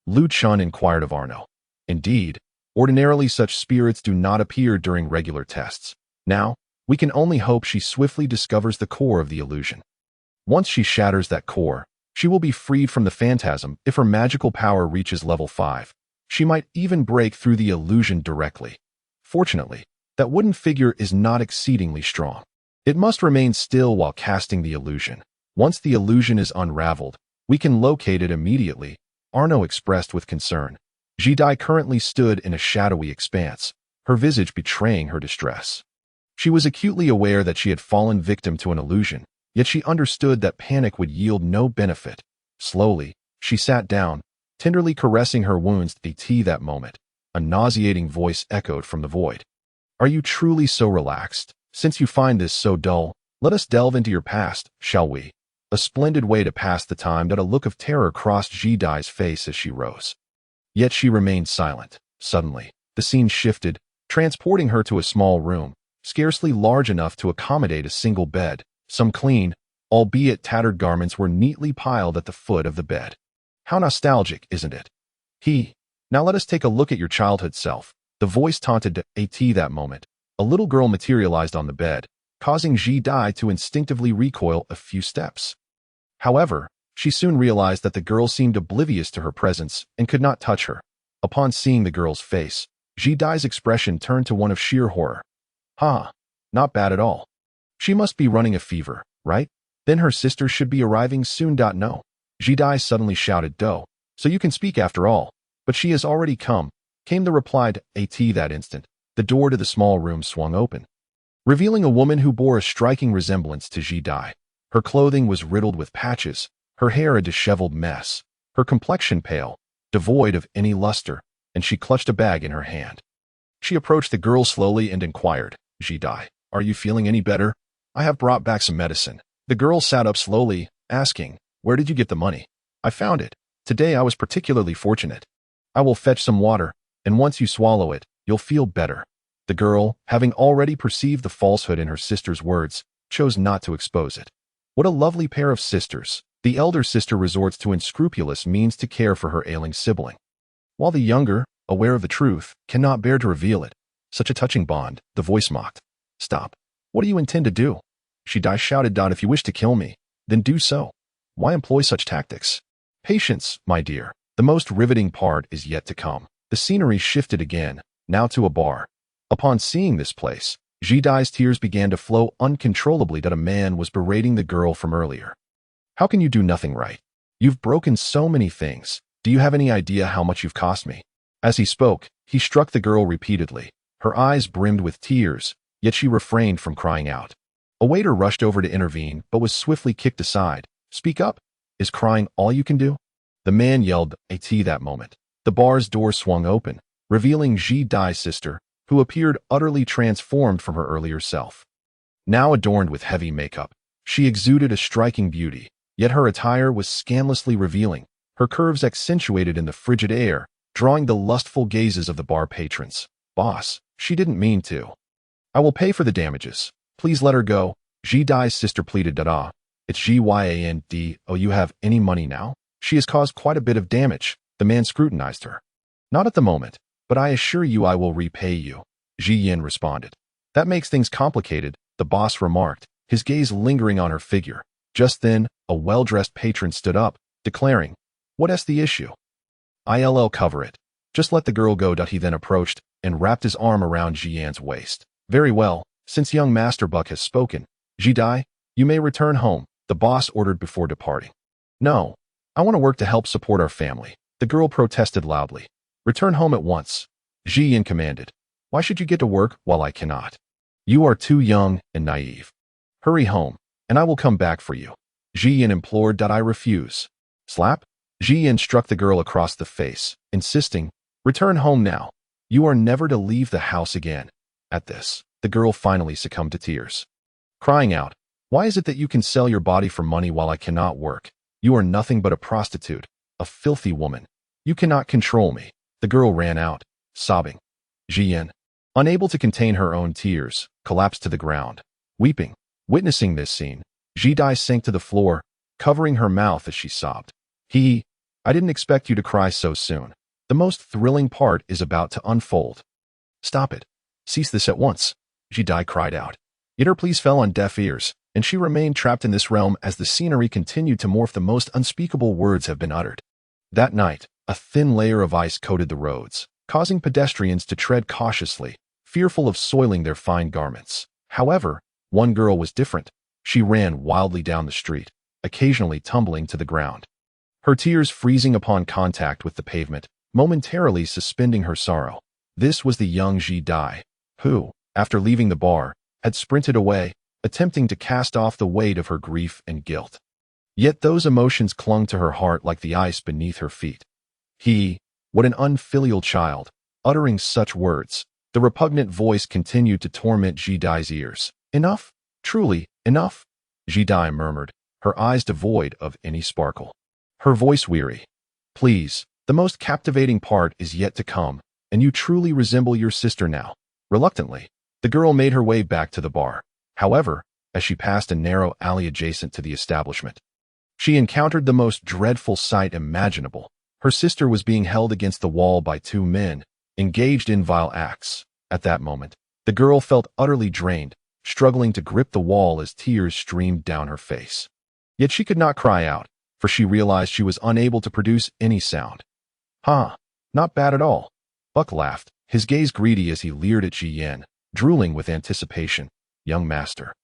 Lu Chun inquired of Arno. Indeed, ordinarily such spirits do not appear during regular tests. Now, we can only hope she swiftly discovers the core of the illusion. Once she shatters that core, she will be freed from the phantasm. If her magical power reaches level 5. She might even break through the illusion directly. Fortunately, that wooden figure is not exceedingly strong. It must remain still while casting the illusion. Once the illusion is unraveled, we can locate it immediately, Arno expressed with concern. Jidai currently stood in a shadowy expanse, her visage betraying her distress. She was acutely aware that she had fallen victim to an illusion, yet she understood that panic would yield no benefit. Slowly, she sat down, tenderly caressing her wounds. At that moment, a nauseating voice echoed from the void. Are you truly so relaxed? Since you find this so dull, let us delve into your past, shall we? A splendid way to pass the time. That a look of terror crossed Jidai's face as she rose. Yet she remained silent. Suddenly, the scene shifted, transporting her to a small room, scarcely large enough to accommodate a single bed. Some clean, albeit tattered garments were neatly piled at the foot of the bed. How nostalgic, isn't it? Now let us take a look at your childhood self. The voice taunted. At that moment, a little girl materialized on the bed, causing Jidai to instinctively recoil a few steps. However, she soon realized that the girl seemed oblivious to her presence and could not touch her. Upon seeing the girl's face, Jidai's expression turned to one of sheer horror. Not bad at all. She must be running a fever, right? Then her sister should be arriving soon. No. Jidai suddenly shouted. So you can speak after all. But she has already come, came the reply. At that instant, the door to the small room swung open, revealing a woman who bore a striking resemblance to Jidai. Her clothing was riddled with patches, her hair a disheveled mess, her complexion pale, devoid of any luster, and she clutched a bag in her hand. She approached the girl slowly and inquired, Jidai, are you feeling any better? I have brought back some medicine. The girl sat up slowly, asking, where did you get the money? I found it. Today I was particularly fortunate. I will fetch some water, and once you swallow it, you'll feel better. The girl, having already perceived the falsehood in her sister's words, chose not to expose it. What a lovely pair of sisters. The elder sister resorts to unscrupulous means to care for her ailing sibling, while the younger, aware of the truth, cannot bear to reveal it. Such a touching bond, the voice mocked. Stop. What do you intend to do? Jidai shouted. If you wish to kill me, then do so. Why employ such tactics? Patience, my dear. The most riveting part is yet to come. The scenery shifted again, now to a bar. Upon seeing this place, Jidai's tears began to flow uncontrollably. That a man was berating the girl from earlier. How can you do nothing right? You've broken so many things. Do you have any idea how much you've cost me? As he spoke, he struck the girl repeatedly. Her eyes brimmed with tears, yet she refrained from crying out. A waiter rushed over to intervene, but was swiftly kicked aside. Speak up. Is crying all you can do? The man yelled. At that moment, the bar's door swung open, revealing Jidai's sister, who appeared utterly transformed from her earlier self. Now adorned with heavy makeup, she exuded a striking beauty, yet her attire was scandalously revealing, her curves accentuated in the frigid air, drawing the lustful gazes of the bar patrons. Boss, she didn't mean to. I will pay for the damages. Please let her go. Jidai's sister pleaded. It's Gyand. Oh, you have any money now? She has caused quite a bit of damage. The man scrutinized her. Not at the moment, but I assure you I will repay you. Ji Yin responded. That makes things complicated, the boss remarked, his gaze lingering on her figure. Just then, a well-dressed patron stood up, declaring, What's the issue? I'll cover it. Just let the girl go. He then approached and wrapped his arm around Ji Yan's waist. Very well, since young Master Buck has spoken, Jidai, you may return home, the boss ordered before departing. No, I want to work to help support our family, the girl protested loudly. Return home at once, Ji Yan commanded. Why should you get to work while I cannot? You are too young and naive. Hurry home, and I will come back for you. Ji Yan implored. I refuse. Slap? Ji Yan struck the girl across the face, insisting, Return home now. You are never to leave the house again. At this, the girl finally succumbed to tears, crying out, Why is it that you can sell your body for money while I cannot work? You are nothing but a prostitute, a filthy woman. You cannot control me. The girl ran out, sobbing. Ji Yan, unable to contain her own tears, collapsed to the ground, weeping. Witnessing this scene, Jidai sank to the floor, covering her mouth as she sobbed. I didn't expect you to cry so soon. The most thrilling part is about to unfold. Stop it. Cease this at once, Jidai cried out. Yet her pleas fell on deaf ears, and she remained trapped in this realm as the scenery continued to morph. The most unspeakable words have been uttered. That night, a thin layer of ice coated the roads, causing pedestrians to tread cautiously, fearful of soiling their fine garments. However, one girl was different. She ran wildly down the street, occasionally tumbling to the ground, her tears freezing upon contact with the pavement, momentarily suspending her sorrow. This was the young Ji Dai, who, after leaving the bar, had sprinted away, attempting to cast off the weight of her grief and guilt. Yet those emotions clung to her heart like the ice beneath her feet. What an unfilial child, uttering such words. The repugnant voice continued to torment Ji Dai's ears. Enough? Truly, enough? Ji Dai murmured, her eyes devoid of any sparkle. Her voice weary. Please, the most captivating part is yet to come, and you truly resemble your sister now. Reluctantly, the girl made her way back to the bar. However, as she passed a narrow alley adjacent to the establishment, she encountered the most dreadful sight imaginable. Her sister was being held against the wall by two men, engaged in vile acts. At that moment, the girl felt utterly drained, struggling to grip the wall as tears streamed down her face. Yet she could not cry out, for she realized she was unable to produce any sound. Not bad at all. Buck laughed, his gaze greedy as he leered at Ji Yan, drooling with anticipation. Young master.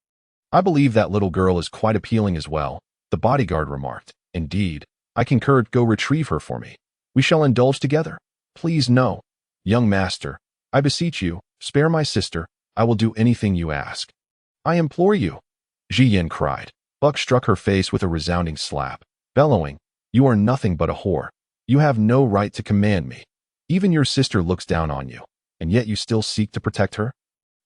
I believe that little girl is quite appealing as well, the bodyguard remarked. Indeed, I concur. Go retrieve her for me. We shall indulge together. Please no. Young master, I beseech you, spare my sister. I will do anything you ask. I implore you. Ji Yan cried. Buck struck her face with a resounding slap, bellowing, You are nothing but a whore. You have no right to command me. Even your sister looks down on you, and yet you still seek to protect her?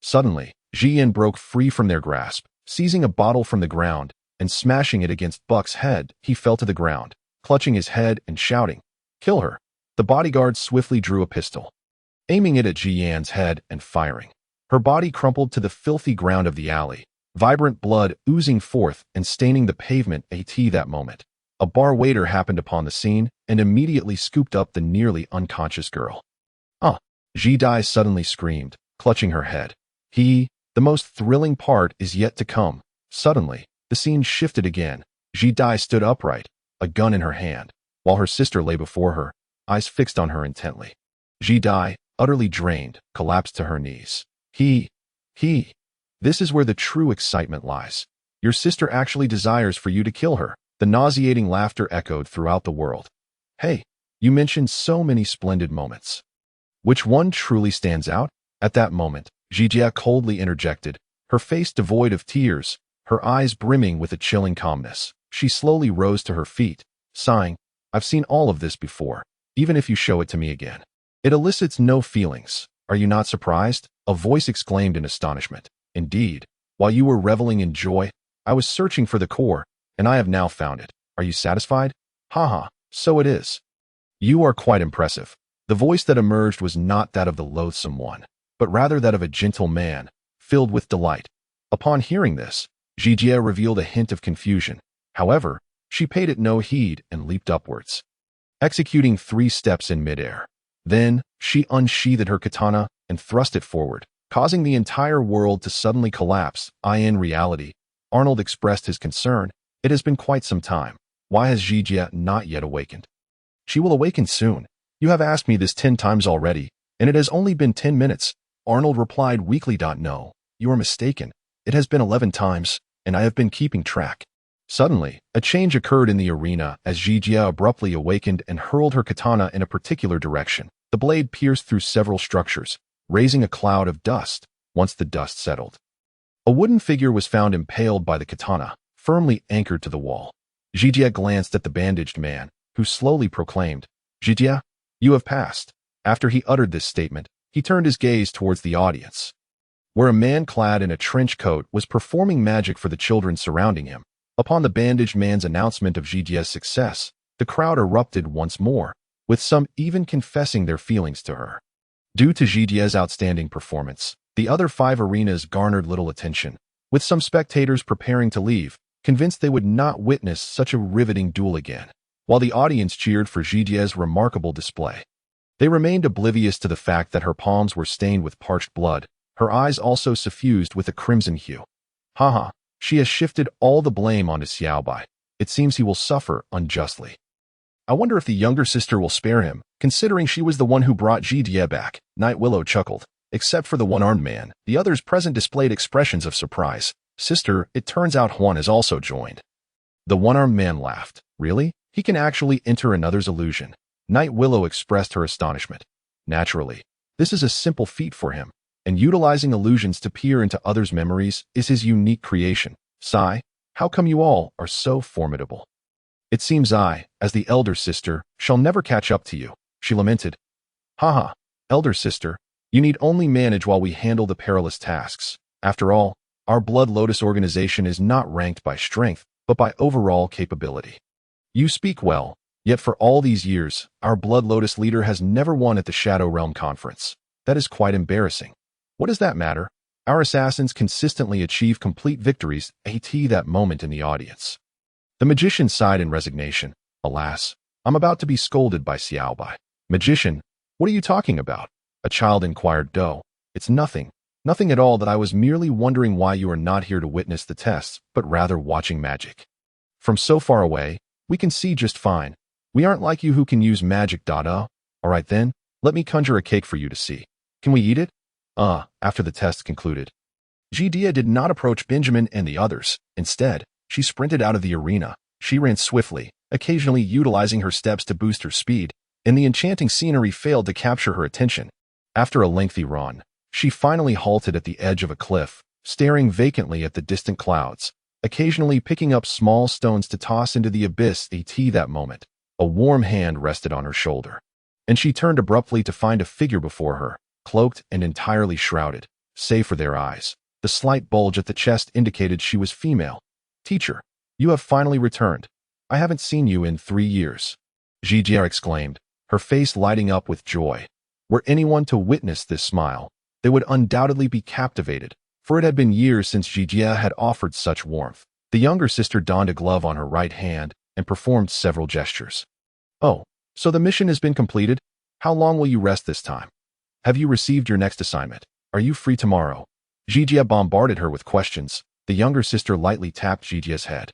Suddenly, Ji Yan broke free from their grasp, seizing a bottle from the ground and smashing it against Buck's head. He fell to the ground, clutching his head and shouting, Kill her. The bodyguard swiftly drew a pistol, aiming it at Ji Yan's head and firing. Her body crumpled to the filthy ground of the alley, vibrant blood oozing forth and staining the pavement. At that moment, a bar waiter happened upon the scene and immediately scooped up the nearly unconscious girl. Ji Dai suddenly screamed, clutching her head. The most thrilling part is yet to come. Suddenly, the scene shifted again. Ji Dai stood upright, a gun in her hand, while her sister lay before her, eyes fixed on her intently. Ji Dai, utterly drained, collapsed to her knees. This is where the true excitement lies. Your sister actually desires for you to kill her. The nauseating laughter echoed throughout the world. Hey, you mentioned so many splendid moments. Which one truly stands out? At that moment, Ji Jia coldly interjected, her face devoid of tears, her eyes brimming with a chilling calmness. She slowly rose to her feet, sighing, I've seen all of this before, even if you show it to me again. It elicits no feelings. Are you not surprised? A voice exclaimed in astonishment. Indeed, while you were reveling in joy, I was searching for the core, and I have now found it. Are you satisfied? So it is. You are quite impressive. The voice that emerged was not that of the loathsome one, but rather that of a gentle man, filled with delight. Upon hearing this, Ji Jia revealed a hint of confusion. However, she paid it no heed and leaped upwards, executing 3 steps in midair. Then, she unsheathed her katana and thrust it forward, causing the entire world to suddenly collapse. In reality, Arnold expressed his concern. It has been quite some time. Why has Ji Jia not yet awakened? She will awaken soon. You have asked me this 10 times already, and it has only been 10 minutes. Arnold replied weakly. No, you are mistaken. It has been 11 times, and I have been keeping track. Suddenly, a change occurred in the arena as Ji Jia abruptly awakened and hurled her katana in a particular direction. The blade pierced through several structures, raising a cloud of dust. Once the dust settled, a wooden figure was found impaled by the katana, firmly anchored to the wall. Ji Jia glanced at the bandaged man, who slowly proclaimed, Ji Jia, you have passed. After he uttered this statement, he turned his gaze towards the audience, where a man clad in a trench coat was performing magic for the children surrounding him. Upon the bandaged man's announcement of Ji Jia's success, the crowd erupted once more, with some even confessing their feelings to her. Due to Ji Jia's outstanding performance, the other 5 arenas garnered little attention, with some spectators preparing to leave, convinced they would not witness such a riveting duel again. While the audience cheered for Ji Jia's remarkable display, they remained oblivious to the fact that her palms were stained with parched blood, her eyes also suffused with a crimson hue. She has shifted all the blame onto Xiaobai. It seems he will suffer unjustly. I wonder if the younger sister will spare him, considering she was the one who brought Ji Jia back. Night Willow chuckled. Except for the one-armed man, the others present displayed expressions of surprise. Sister, it turns out Huan has also joined. The one-armed man laughed. Really? He can actually enter another's illusion. Night Willow expressed her astonishment. Naturally, this is a simple feat for him, and utilizing illusions to peer into others' memories is his unique creation. Sigh, how come you all are so formidable? It seems I, as the elder sister, shall never catch up to you, she lamented. Haha, elder sister, you need only manage while we handle the perilous tasks. After all, our Blood Lotus organization is not ranked by strength, but by overall capability. You speak well, yet for all these years, our Blood Lotus leader has never won at the Shadow Realm Conference. That is quite embarrassing. What does that matter? Our assassins consistently achieve complete victories at that moment in the audience. The magician sighed in resignation. Alas, I'm about to be scolded by Xiaobai. Magician, what are you talking about? A child inquired Do. It's nothing. Nothing at all. That I was merely wondering why you are not here to witness the tests, but rather watching magic. From so far away, we can see just fine. We aren't like you who can use magic. All right then, let me conjure a cake for you to see. Can we eat it? After the test concluded. Jidia did not approach Benjamin and the others. Instead, she sprinted out of the arena. She ran swiftly, occasionally utilizing her steps to boost her speed, and the enchanting scenery failed to capture her attention. After a lengthy run, she finally halted at the edge of a cliff, staring vacantly at the distant clouds, occasionally picking up small stones to toss into the abyss. At that moment, a warm hand rested on her shoulder, and she turned abruptly to find a figure before her, cloaked and entirely shrouded, save for their eyes. The slight bulge at the chest indicated she was female. Teacher, you have finally returned. I haven't seen you in 3 years. Jidia exclaimed, her face lighting up with joy. Were anyone to witness this smile, they would undoubtedly be captivated, for it had been years since Jidia had offered such warmth. The younger sister donned a glove on her right hand and performed several gestures. Oh, so the mission has been completed? How long will you rest this time? Have you received your next assignment? Are you free tomorrow? Jidia bombarded her with questions. The younger sister lightly tapped Jidia's head.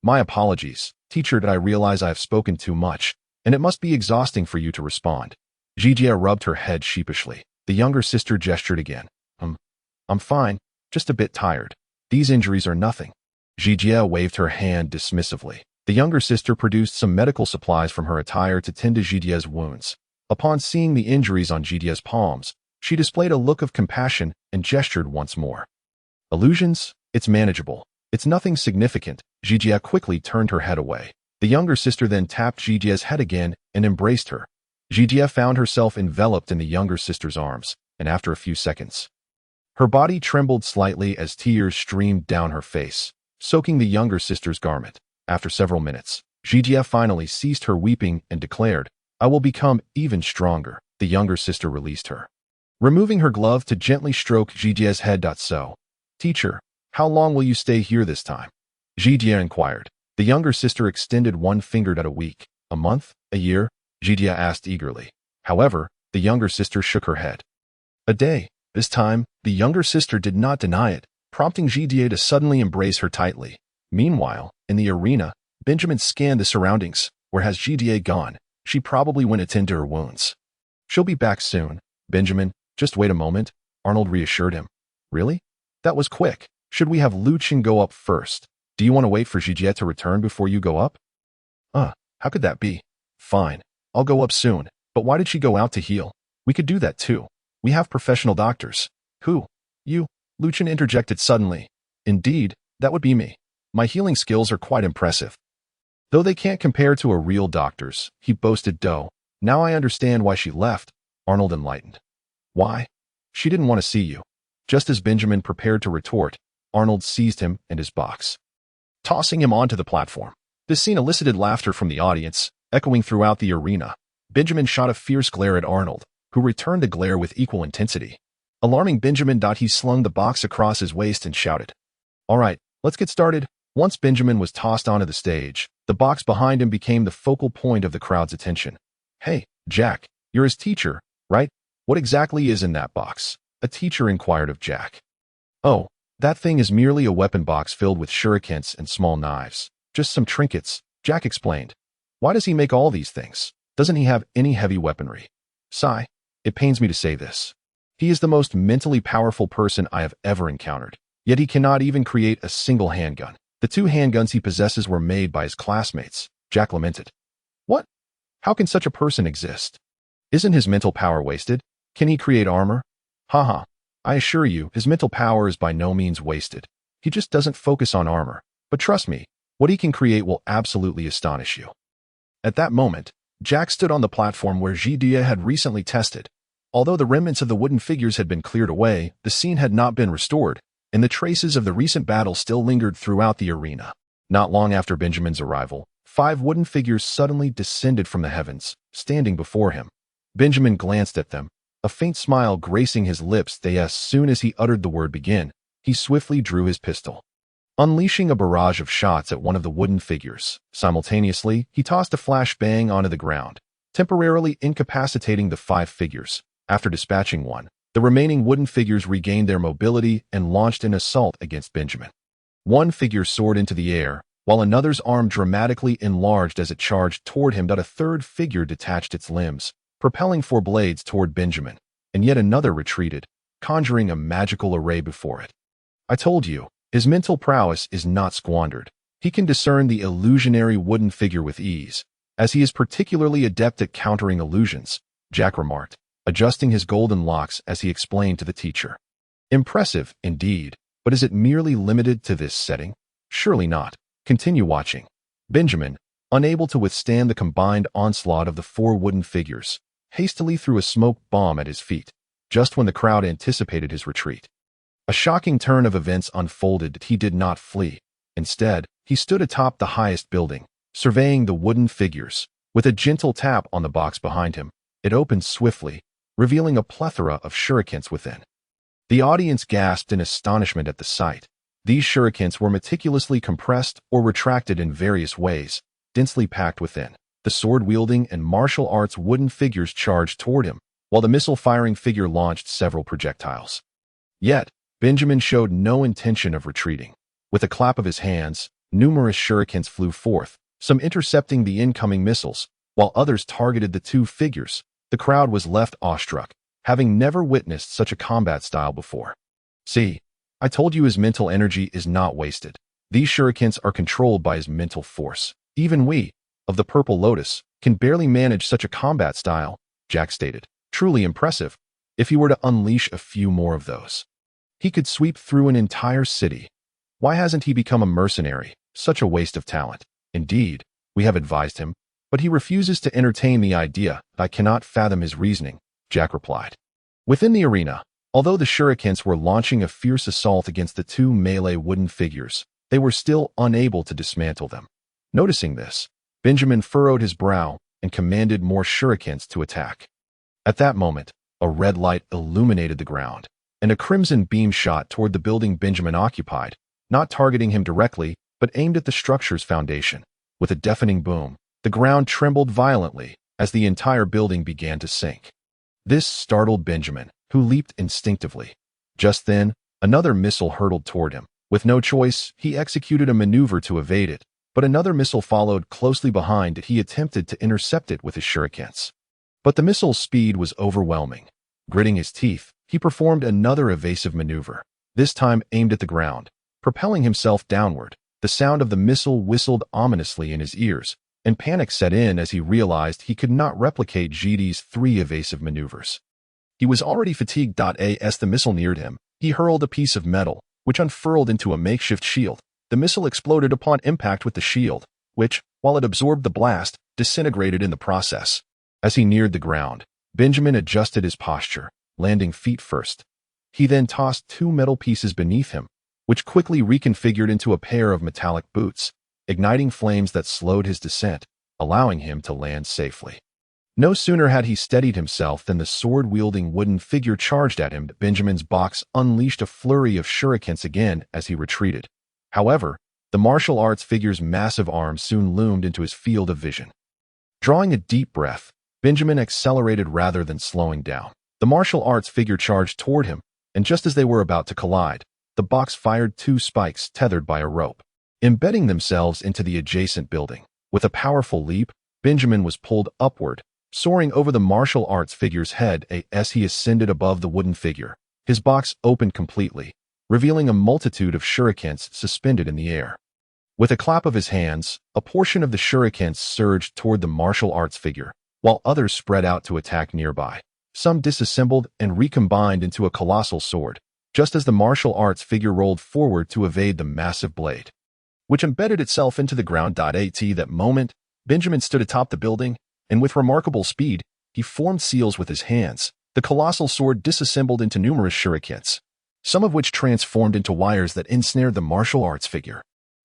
My apologies, teacher. Did I realize I have spoken too much, and it must be exhausting for you to respond. Jidia rubbed her head sheepishly. The younger sister gestured again. I'm fine, just a bit tired. These injuries are nothing. Jidia waved her hand dismissively. The younger sister produced some medical supplies from her attire to tend to Jidia's wounds. Upon seeing the injuries on Jidia's palms, she displayed a look of compassion and gestured once more. Illusions? It's manageable. It's nothing significant. Jidia quickly turned her head away. The younger sister then tapped Jidia's head again and embraced her. Jidia found herself enveloped in the younger sister's arms, and after a few seconds, her body trembled slightly as tears streamed down her face, soaking the younger sister's garment. After several minutes, Jidia finally ceased her weeping and declared, I will become even stronger. The younger sister released her, removing her glove to gently stroke Jidia's head. So, teacher, how long will you stay here this time? Jidia inquired. The younger sister extended one finger. A week, a month, a year? Jidia asked eagerly. However, the younger sister shook her head. A day. This time, the younger sister did not deny it, prompting Jidia to suddenly embrace her tightly. Meanwhile, in the arena, Benjamin scanned the surroundings. Where has Jidia gone? She probably went attend to her wounds. She'll be back soon. Benjamin, just wait a moment, Arnold reassured him. Really? That was quick. Should we have Lu Qin go up first? Do you want to wait for Jidia to return before you go up? How could that be? Fine. I'll go up soon. But why did she go out to heal? We could do that too. We have professional doctors. Who? You? Lu Qin interjected suddenly. Indeed, that would be me. My healing skills are quite impressive. Though they can't compare to a real doctor's, he boasted. Now I understand why she left, Arnold enlightened. Why? She didn't want to see you. Just as Benjamin prepared to retort, Arnold seized him and his box, tossing him onto the platform. This scene elicited laughter from the audience, echoing throughout the arena. Benjamin shot a fierce glare at Arnold, who returned the glare with equal intensity. Alarming Benjamin, he slung the box across his waist and shouted, All right, let's get started. Once Benjamin was tossed onto the stage, the box behind him became the focal point of the crowd's attention. Hey, Jack, you're his teacher, right? What exactly is in that box? A teacher inquired of Jack. Oh, that thing is merely a weapon box filled with shurikens and small knives. Just some trinkets, Jack explained. Why does he make all these things? Doesn't he have any heavy weaponry? Sigh, it pains me to say this. He is the most mentally powerful person I have ever encountered, yet he cannot even create a single handgun. The 2 handguns he possesses were made by his classmates, Jack lamented. What? How can such a person exist? Isn't his mental power wasted? Can he create armor? Haha. I assure you, his mental power is by no means wasted. He just doesn't focus on armor. But trust me, what he can create will absolutely astonish you. At that moment, Jack stood on the platform where Jidia had recently tested. Although the remnants of the wooden figures had been cleared away, the scene had not been restored, and the traces of the recent battle still lingered throughout the arena. Not long after Benjamin's arrival, 5 wooden figures suddenly descended from the heavens, standing before him. Benjamin glanced at them, a faint smile gracing his lips. As soon as he uttered the word begin, he swiftly drew his pistol, unleashing a barrage of shots at one of the wooden figures. Simultaneously, he tossed a flashbang onto the ground, temporarily incapacitating the 5 figures. After dispatching one, the remaining wooden figures regained their mobility and launched an assault against Benjamin. One figure soared into the air, while another's arm dramatically enlarged as it charged toward him. A third figure detached its limbs, propelling 4 blades toward Benjamin, and yet another retreated, conjuring a magical array before it. I told you, his mental prowess is not squandered. He can discern the illusionary wooden figure with ease, as he is particularly adept at countering illusions, Jack remarked, adjusting his golden locks as he explained to the teacher. Impressive, indeed, but is it merely limited to this setting? Surely not. Continue watching. Benjamin, unable to withstand the combined onslaught of the 4 wooden figures, hastily threw a smoke bomb at his feet, just when the crowd anticipated his retreat. A shocking turn of events unfolded. He did not flee. Instead, he stood atop the highest building, surveying the wooden figures. With a gentle tap on the box behind him, it opened swiftly, revealing a plethora of shurikens within. The audience gasped in astonishment at the sight. These shurikens were meticulously compressed or retracted in various ways, densely packed within. The sword-wielding and martial arts wooden figures charged toward him, while the missile-firing figure launched several projectiles. Yet, Benjamin showed no intention of retreating. With a clap of his hands, numerous shurikens flew forth, some intercepting the incoming missiles, while others targeted the 2 figures. The crowd was left awestruck, having never witnessed such a combat style before. See, I told you his mental energy is not wasted. These shurikens are controlled by his mental force. Even we, of the Purple Lotus, can barely manage such a combat style, Jack stated. Truly impressive. If he were to unleash a few more of those, he could sweep through an entire city. Why hasn't he become a mercenary? Such a waste of talent. Indeed, we have advised him, but he refuses to entertain the idea. I cannot fathom his reasoning, Jack replied. Within the arena, although the shurikens were launching a fierce assault against the 2 melee wooden figures, they were still unable to dismantle them. Noticing this, Benjamin furrowed his brow and commanded more shurikens to attack. At that moment, a red light illuminated the ground, and a crimson beam shot toward the building Benjamin occupied, not targeting him directly, but aimed at the structure's foundation. With a deafening boom, the ground trembled violently as the entire building began to sink. This startled Benjamin, who leaped instinctively. Just then, another missile hurtled toward him. With no choice, he executed a maneuver to evade it, but another missile followed closely behind it. He attempted to intercept it with his shurikens. But the missile's speed was overwhelming. Gritting his teeth, he performed another evasive maneuver, this time aimed at the ground, propelling himself downward. The sound of the missile whistled ominously in his ears, and panic set in as he realized he could not replicate GD's 3 evasive maneuvers. He was already fatigued. As the missile neared him, he hurled a piece of metal, which unfurled into a makeshift shield. The missile exploded upon impact with the shield, which, while it absorbed the blast, disintegrated in the process. As he neared the ground, Benjamin adjusted his posture, landing feet first. He then tossed 2 metal pieces beneath him, which quickly reconfigured into a pair of metallic boots, igniting flames that slowed his descent, allowing him to land safely. No sooner had he steadied himself than the sword-wielding wooden figure charged at him. Benjamin's box unleashed a flurry of shurikens again as he retreated. However, the martial arts figure's massive arms soon loomed into his field of vision. Drawing a deep breath, Benjamin accelerated rather than slowing down. The martial arts figure charged toward him, and just as they were about to collide, the box fired 2 spikes tethered by a rope, embedding themselves into the adjacent building. With a powerful leap, Benjamin was pulled upward, soaring over the martial arts figure's head. As he ascended above the wooden figure, his box opened completely, revealing a multitude of shurikens suspended in the air. With a clap of his hands, a portion of the shurikens surged toward the martial arts figure, while others spread out to attack nearby. Some disassembled and recombined into a colossal sword, just as the martial arts figure rolled forward to evade the massive blade, which embedded itself into the ground. At that moment, Benjamin stood atop the building, and with remarkable speed, he formed seals with his hands. The colossal sword disassembled into numerous shurikens, some of which transformed into wires that ensnared the martial arts figure.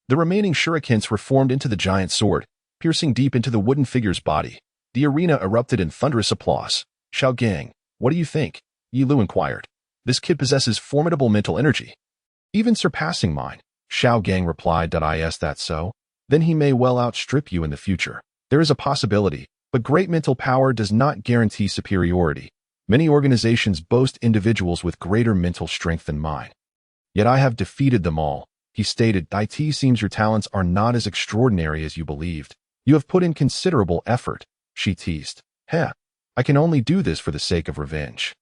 The remaining shurikens reformed into the giant sword, piercing deep into the wooden figure's body. The arena erupted in thunderous applause. "Shao Gang, what do you think?" Yi Lu inquired. "This kid possesses formidable mental energy, even surpassing mine." Shao Gang replied, "Is that so? Then he may well outstrip you in the future. There is a possibility, but great mental power does not guarantee superiority. Many organizations boast individuals with greater mental strength than mine. Yet I have defeated them all," he stated. "It seems your talents are not as extraordinary as you believed. You have put in considerable effort," she teased. "Heh, I can only do this for the sake of revenge."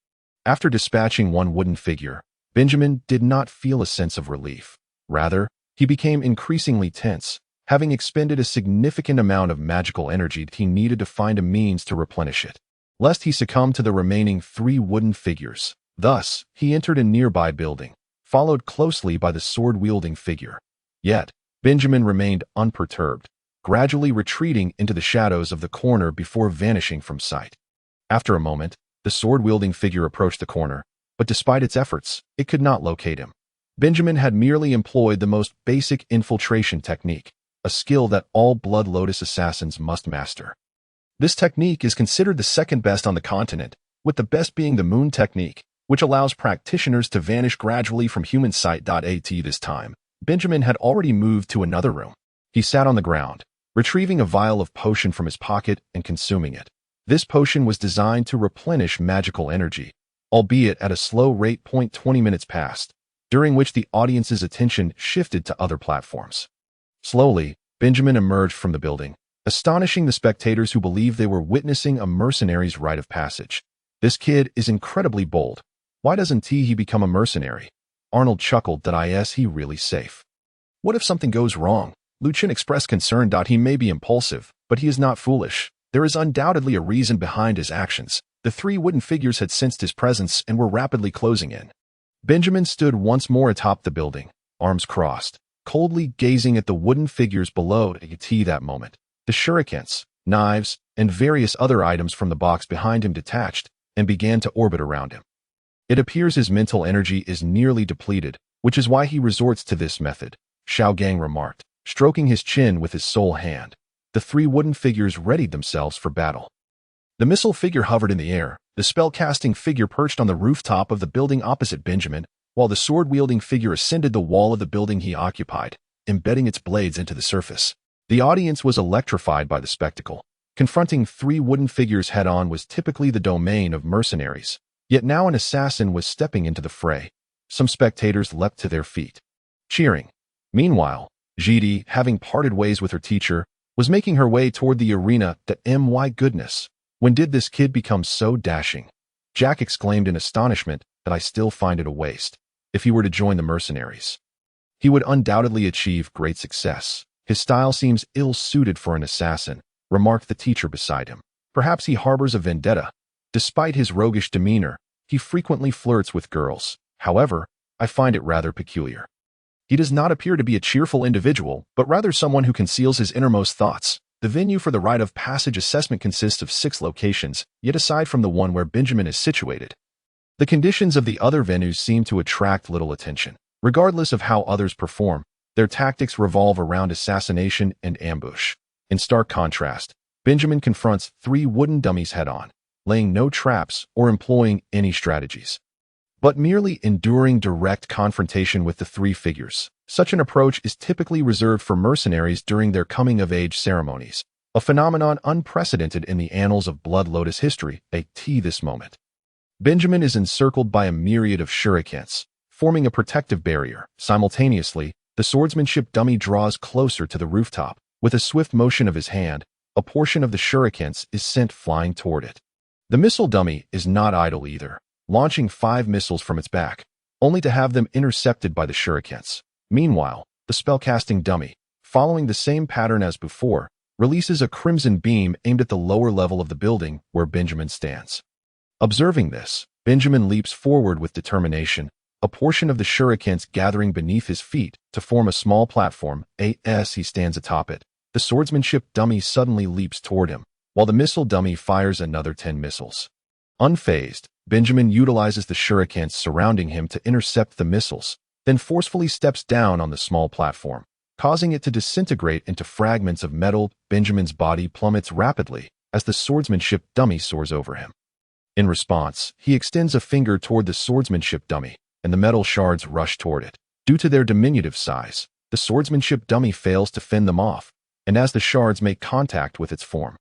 After dispatching one wooden figure, Benjamin did not feel a sense of relief. Rather, he became increasingly tense, having expended a significant amount of magical energy. He needed to find a means to replenish it, lest he succumb to the remaining 3 wooden figures. Thus, he entered a nearby building, followed closely by the sword-wielding figure. Yet, Benjamin remained unperturbed, gradually retreating into the shadows of the corner before vanishing from sight. After a moment, the sword-wielding figure approached the corner, but despite its efforts, it could not locate him. Benjamin had merely employed the most basic infiltration technique, a skill that all Blood Lotus assassins must master. This technique is considered the second best on the continent, with the best being the Moon technique, which allows practitioners to vanish gradually from human sight. This time, Benjamin had already moved to another room. He sat on the ground, retrieving a vial of potion from his pocket and consuming it. This potion was designed to replenish magical energy, albeit at a slow rate. 20 minutes passed, during which the audience's attention shifted to other platforms. Slowly, Benjamin emerged from the building, astonishing the spectators who believed they were witnessing a mercenary's rite of passage. "This kid is incredibly bold. Why doesn't he become a mercenary?" Arnold chuckled. "Is he really safe? What if something goes wrong?" Lu Chen expressed concern. "He may be impulsive, but he is not foolish. There is undoubtedly a reason behind his actions." The 3 wooden figures had sensed his presence and were rapidly closing in. Benjamin stood once more atop the building, arms crossed, coldly gazing at the wooden figures below. That moment, the shurikens, knives, and various other items from the box behind him detached and began to orbit around him. It appears his mental energy is nearly depleted, which is why he resorts to this method, Shao Gang remarked, stroking his chin with his sole hand. The 3 wooden figures readied themselves for battle. The missile figure hovered in the air, the spell-casting figure perched on the rooftop of the building opposite Benjamin, while the sword-wielding figure ascended the wall of the building he occupied, embedding its blades into the surface. The audience was electrified by the spectacle. Confronting 3 wooden figures head-on was typically the domain of mercenaries, yet now an assassin was stepping into the fray. Some spectators leapt to their feet, cheering. Meanwhile, Jidi, having parted ways with her teacher, was making her way toward the arena. My goodness, when did this kid become so dashing? Jack exclaimed in astonishment. I still find it a waste. If he were to join the mercenaries, he would undoubtedly achieve great success. His style seems ill-suited for an assassin, remarked the teacher beside him. Perhaps he harbors a vendetta. Despite his roguish demeanor, he frequently flirts with girls. However, I find it rather peculiar. He does not appear to be a cheerful individual, but rather someone who conceals his innermost thoughts. The venue for the rite of passage assessment consists of 6 locations, yet aside from the one where Benjamin is situated, the conditions of the other venues seem to attract little attention. Regardless of how others perform, their tactics revolve around assassination and ambush. In stark contrast, Benjamin confronts 3 wooden dummies head-on, laying no traps or employing any strategies, but merely enduring direct confrontation with the 3 figures. Such an approach is typically reserved for mercenaries during their coming-of-age ceremonies, a phenomenon unprecedented in the annals of Blood Lotus history. This moment, Benjamin is encircled by a myriad of shurikens, forming a protective barrier. Simultaneously, the swordsmanship dummy draws closer to the rooftop. With a swift motion of his hand, a portion of the shurikens is sent flying toward it. The missile dummy is not idle either, launching 5 missiles from its back, only to have them intercepted by the shurikens. Meanwhile, the spellcasting dummy, following the same pattern as before, releases a crimson beam aimed at the lower level of the building where Benjamin stands. Observing this, Benjamin leaps forward with determination, a portion of the shurikens gathering beneath his feet to form a small platform. As he stands atop it, the swordsmanship dummy suddenly leaps toward him, while the missile dummy fires another 10 missiles. Unfazed, Benjamin utilizes the shurikens surrounding him to intercept the missiles, then forcefully steps down on the small platform, causing it to disintegrate into fragments of metal. Benjamin's body plummets rapidly as the swordsmanship dummy soars over him. In response, he extends a finger toward the swordsmanship dummy, and the metal shards rush toward it. Due to their diminutive size, the swordsmanship dummy fails to fend them off, and as the shards make contact with its form,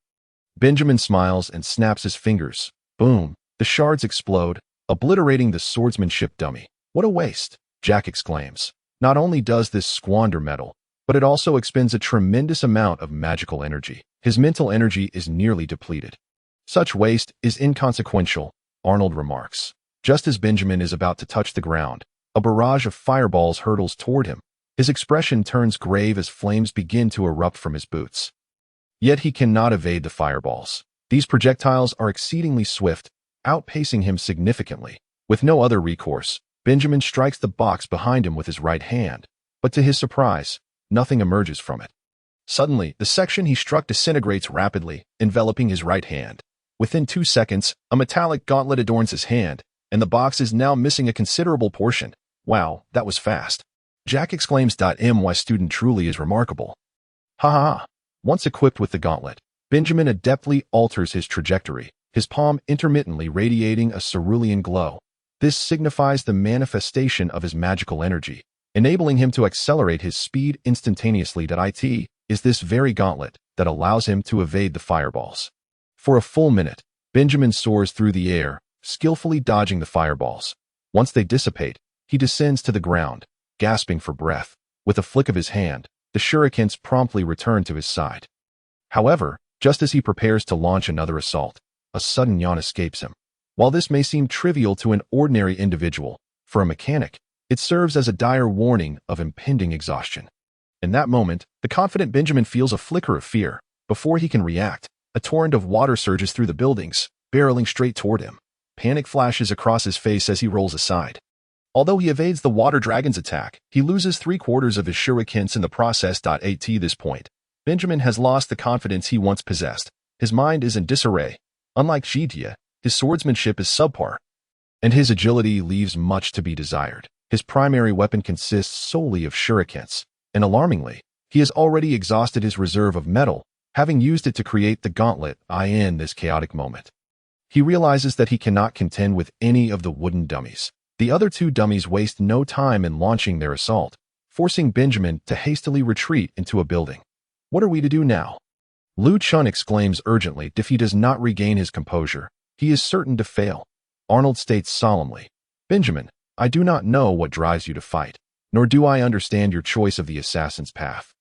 Benjamin smiles and snaps his fingers. Boom! The shards explode, obliterating the swordsmanship dummy. What a waste! Jack exclaims. Not only does this squander metal, but it also expends a tremendous amount of magical energy. His mental energy is nearly depleted. Such waste is inconsequential, Arnold remarks. Just as Benjamin is about to touch the ground, a barrage of fireballs hurtles toward him. His expression turns grave as flames begin to erupt from his boots. Yet he cannot evade the fireballs. These projectiles are exceedingly swift, outpacing him significantly. With no other recourse, Benjamin strikes the box behind him with his right hand, but to his surprise, nothing emerges from it. Suddenly, the section he struck disintegrates rapidly, enveloping his right hand. Within 2 seconds, a metallic gauntlet adorns his hand, and the box is now missing a considerable portion. Wow, that was fast. Jack exclaims. My student truly is remarkable. Ha ha ha. Once equipped with the gauntlet, Benjamin adeptly alters his trajectory, his palm intermittently radiating a cerulean glow. This signifies the manifestation of his magical energy, enabling him to accelerate his speed instantaneously. It is this very gauntlet that allows him to evade the fireballs. For a full minute, Benjamin soars through the air, skillfully dodging the fireballs. Once they dissipate, he descends to the ground, gasping for breath. With a flick of his hand, the shurikens promptly return to his side. However, just as he prepares to launch another assault, a sudden yawn escapes him. While this may seem trivial to an ordinary individual, for a mechanic, it serves as a dire warning of impending exhaustion. In that moment, the confident Benjamin feels a flicker of fear. Before he can react, a torrent of water surges through the buildings, barreling straight toward him. Panic flashes across his face as he rolls aside. Although he evades the water dragon's attack, he loses 3/4 of his shurikens in the process. At this point, Benjamin has lost the confidence he once possessed. His mind is in disarray. Unlike Jidya, his swordsmanship is subpar, and his agility leaves much to be desired. His primary weapon consists solely of shurikens, and alarmingly, he has already exhausted his reserve of metal, having used it to create the gauntlet. In this chaotic moment, he realizes that he cannot contend with any of the wooden dummies. The other 2 dummies waste no time in launching their assault, forcing Benjamin to hastily retreat into a building. What are we to do now? Lu Chun exclaims urgently. If he does not regain his composure, he is certain to fail. Arnold states solemnly, Benjamin, I do not know what drives you to fight, nor do I understand your choice of the assassin's path.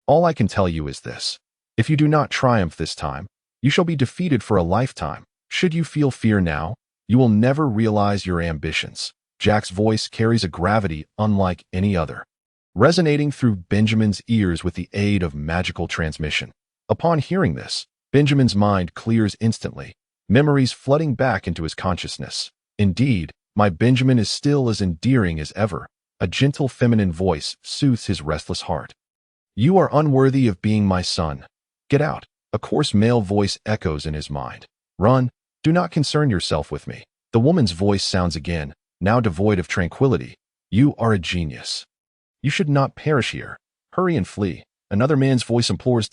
All I can tell you is this. If you do not triumph this time, you shall be defeated for a lifetime. Should you feel fear now, you will never realize your ambitions. Jack's voice carries a gravity unlike any other, resonating through Benjamin's ears with the aid of magical transmission. Upon hearing this, Benjamin's mind clears instantly, memories flooding back into his consciousness. Indeed, my Benjamin is still as endearing as ever. A gentle feminine voice soothes his restless heart. You are unworthy of being my son. Get out. A coarse male voice echoes in his mind. Run. Do not concern yourself with me. The woman's voice sounds again, now devoid of tranquility. You are a genius. You should not perish here. Hurry and flee. Another man's voice implores.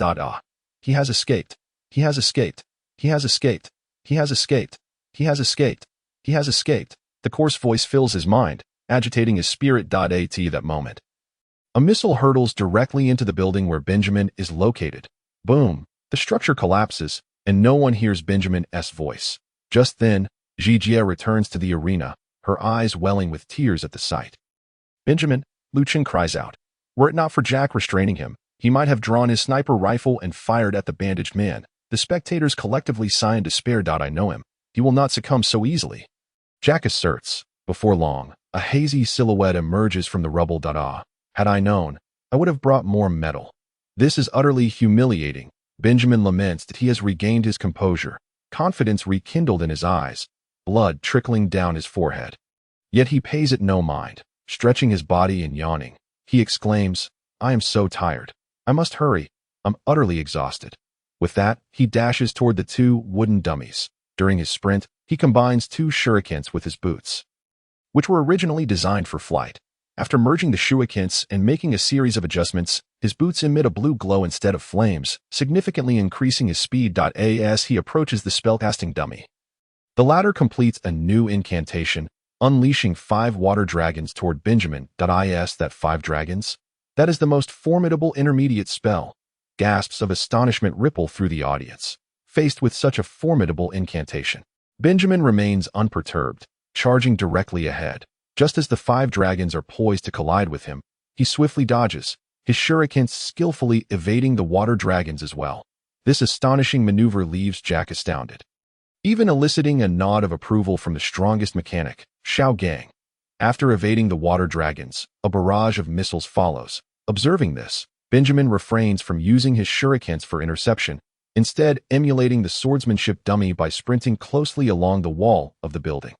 He has escaped. He has escaped. He has escaped. He has escaped. He has escaped. He has escaped. The coarse voice fills his mind, agitating his spirit. At that moment, a missile hurtles directly into the building where Benjamin is located. Boom! The structure collapses, and no one hears Benjamin's voice. Just then, Jijia returns to the arena, her eyes welling with tears at the sight. Benjamin, Lu Chun cries out. Were it not for Jack restraining him, he might have drawn his sniper rifle and fired at the bandaged man. The spectators collectively sigh in despair. I know him. He will not succumb so easily. Jack asserts. Before long, a hazy silhouette emerges from the rubble. Had I known, I would have brought more metal. This is utterly humiliating. Benjamin laments that he has regained his composure, confidence rekindled in his eyes, blood trickling down his forehead. Yet he pays it no mind. Stretching his body and yawning, he exclaims, "I am so tired. I must hurry. I'm utterly exhausted." With that, he dashes toward the two wooden dummies. During his sprint, he combines two shurikens with his boots, which were originally designed for flight. After merging the shurikens and making a series of adjustments, his boots emit a blue glow instead of flames, significantly increasing his speed. As he approaches the spellcasting dummy, the latter completes a new incantation, unleashing 5 water dragons toward Benjamin. That 5 dragons? That is the most formidable intermediate spell. Gasps of astonishment ripple through the audience. Faced with such a formidable incantation, Benjamin remains unperturbed, charging directly ahead. Just as the 5 dragons are poised to collide with him, he swiftly dodges, his shurikens skillfully evading the water dragons as well. This astonishing maneuver leaves Jack astounded, even eliciting a nod of approval from the strongest mechanic, Xiao Gang. After evading the water dragons, a barrage of missiles follows. Observing this, Benjamin refrains from using his shurikens for interception, instead emulating the swordsmanship dummy by sprinting closely along the wall of the building.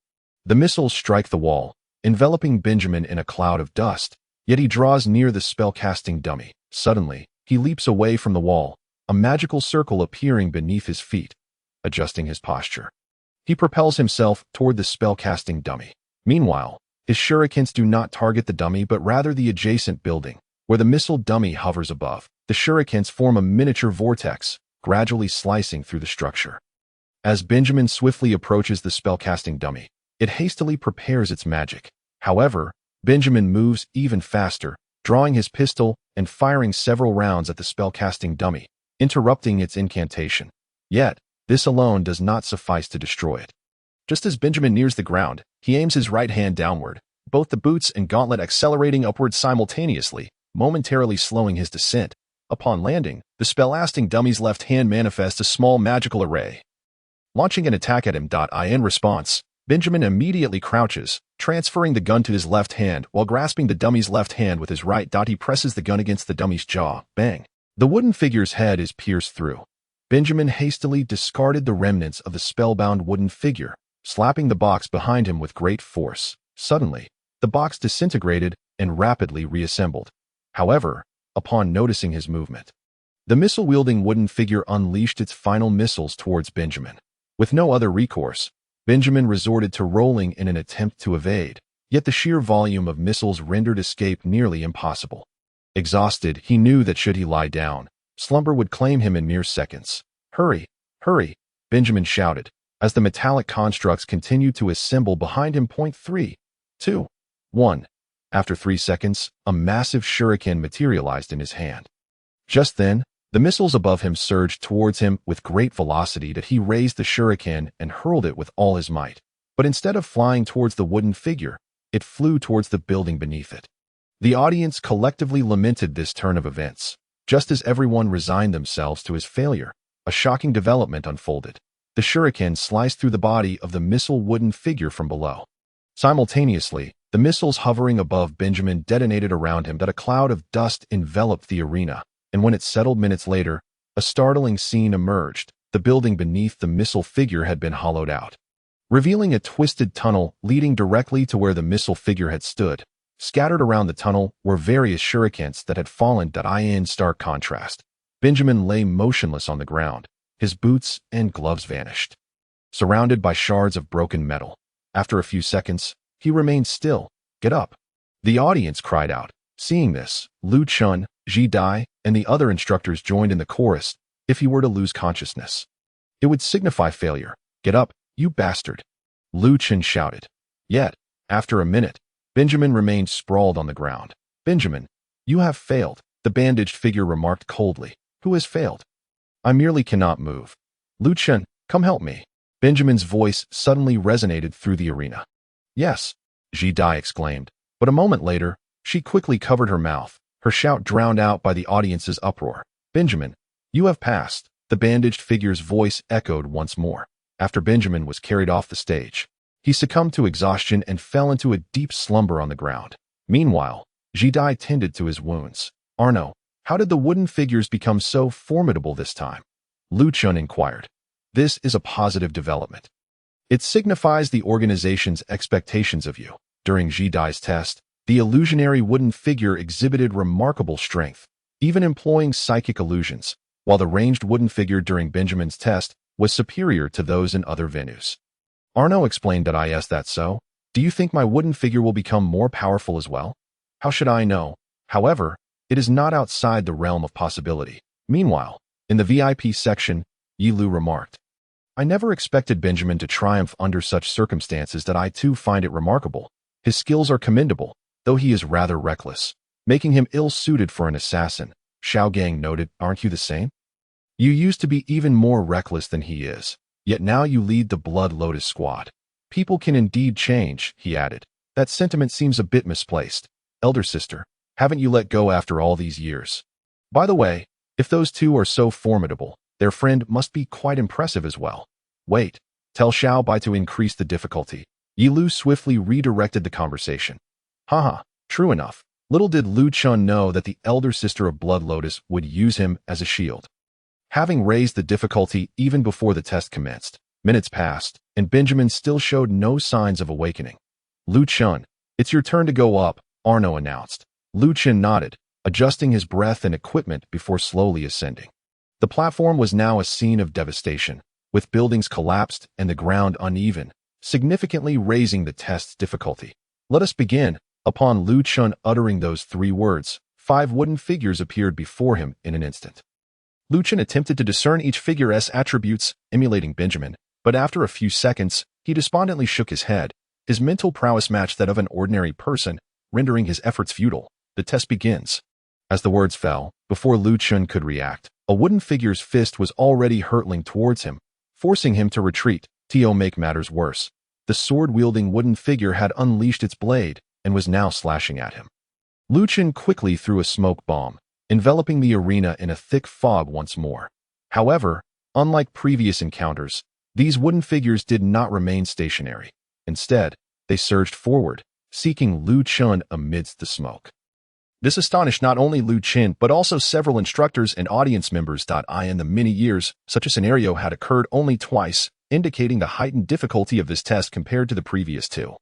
The missiles strike the wall, enveloping Benjamin in a cloud of dust, yet he draws near the spellcasting dummy. Suddenly, he leaps away from the wall, a magical circle appearing beneath his feet. Adjusting his posture, he propels himself toward the spellcasting dummy. Meanwhile, his shurikens do not target the dummy but rather the adjacent building, where the missile dummy hovers above. The shurikens form a miniature vortex, gradually slicing through the structure. As Benjamin swiftly approaches the spellcasting dummy, it hastily prepares its magic. However, Benjamin moves even faster, drawing his pistol and firing several rounds at the spellcasting dummy, interrupting its incantation. Yet, this alone does not suffice to destroy it. Just as Benjamin nears the ground, he aims his right hand downward, both the boots and gauntlet accelerating upward simultaneously, momentarily slowing his descent. Upon landing, the spellcasting dummy's left hand manifests a small magical array, launching an attack at him. In response, Benjamin immediately crouches, transferring the gun to his left hand while grasping the dummy's left hand with his right. He presses the gun against the dummy's jaw. Bang! The wooden figure's head is pierced through. Benjamin hastily discarded the remnants of the spellbound wooden figure, slapping the box behind him with great force. Suddenly, the box disintegrated and rapidly reassembled. However, upon noticing his movement, the missile-wielding wooden figure unleashed its final missiles towards Benjamin. With no other recourse, Benjamin resorted to rolling in an attempt to evade, yet the sheer volume of missiles rendered escape nearly impossible. Exhausted, he knew that should he lie down, slumber would claim him in mere seconds. "Hurry, hurry," Benjamin shouted, as the metallic constructs continued to assemble behind him. 3, 2, 1. After 3 seconds, a massive shuriken materialized in his hand. Just then, the missiles above him surged towards him with great velocity. He raised the shuriken and hurled it with all his might. But instead of flying towards the wooden figure, it flew towards the building beneath it. The audience collectively lamented this turn of events. Just as everyone resigned themselves to his failure, a shocking development unfolded. The shuriken sliced through the body of the missile wooden figure from below. Simultaneously, the missiles hovering above Benjamin detonated around him. A cloud of dust enveloped the arena, and when it settled minutes later, a startling scene emerged. The building beneath the missile figure had been hollowed out, revealing a twisted tunnel leading directly to where the missile figure had stood. Scattered around the tunnel were various shurikens that had fallen. In stark contrast, Benjamin lay motionless on the ground. His boots and gloves vanished, surrounded by shards of broken metal. After a few seconds, he remained still. "Get up!" the audience cried out. Seeing this, Lu Chun, Ji Dai, and the other instructors joined in the chorus. If he were to lose consciousness, it would signify failure. "Get up, you bastard!" Lu Chun shouted. Yet, after a minute, Benjamin remained sprawled on the ground. "Benjamin, you have failed," the bandaged figure remarked coldly. "Who has failed?" "I merely cannot move." "Lu Chun, come help me." Benjamin's voice suddenly resonated through the arena. "Yes," Ji Dai exclaimed, but a moment later, she quickly covered her mouth, her shout drowned out by the audience's uproar. "Benjamin, you have passed," the bandaged figure's voice echoed once more. After Benjamin was carried off the stage, he succumbed to exhaustion and fell into a deep slumber on the ground. Meanwhile, Ji Dai tended to his wounds. "Arno, How did the wooden figures become so formidable this time? Lu Chun inquired. This is a positive development. It signifies the organization's expectations of you. During Ji Dai's test, the illusionary wooden figure exhibited remarkable strength, even employing psychic illusions, while the ranged wooden figure during Benjamin's test was superior to those in other venues. Arno explained that is that so? Do you think my wooden figure will become more powerful as well? How should I know? However, it is not outside the realm of possibility. Meanwhile, in the VIP section, Yi Lu remarked, I never expected Benjamin to triumph under such circumstances that I too find it remarkable. His skills are commendable, though he is rather reckless, making him ill-suited for an assassin. Xiao Gang noted, aren't you the same? You used to be even more reckless than he is, yet now you lead the Blood Lotus squad. People can indeed change, he added. That sentiment seems a bit misplaced. Elder sister, haven't you let go after all these years? By the way, if those two are so formidable, their friend must be quite impressive as well. Wait, tell Xiao Bai to increase the difficulty. Yi Lu swiftly redirected the conversation. Haha, true enough. Little did Lu Chun know that the elder sister of Blood Lotus would use him as a shield. Having raised the difficulty even before the test commenced, minutes passed, and Benjamin still showed no signs of awakening. Lu Chun, it's your turn to go up, Arno announced. Lu Chun nodded, adjusting his breath and equipment before slowly ascending. The platform was now a scene of devastation, with buildings collapsed and the ground uneven, significantly raising the test's difficulty. Let us begin. Upon Lu Chun uttering those 3 words, 5 wooden figures appeared before him in an instant. Lu Chun attempted to discern each figure's attributes, emulating Benjamin, but after a few seconds, he despondently shook his head. His mental prowess matched that of an ordinary person, rendering his efforts futile. The test begins. As the words fell, before Lu Chun could react, a wooden figure's fist was already hurtling towards him, forcing him to retreat. To make matters worse, the sword-wielding wooden figure had unleashed its blade and was now slashing at him. Lu Chun quickly threw a smoke bomb, enveloping the arena in a thick fog once more. However, unlike previous encounters, these wooden figures did not remain stationary. Instead, they surged forward, seeking Lu Chun amidst the smoke. This astonished not only Lu Chun but also several instructors and audience members. In the many years, such a scenario had occurred only twice, indicating the heightened difficulty of this test compared to the previous 2.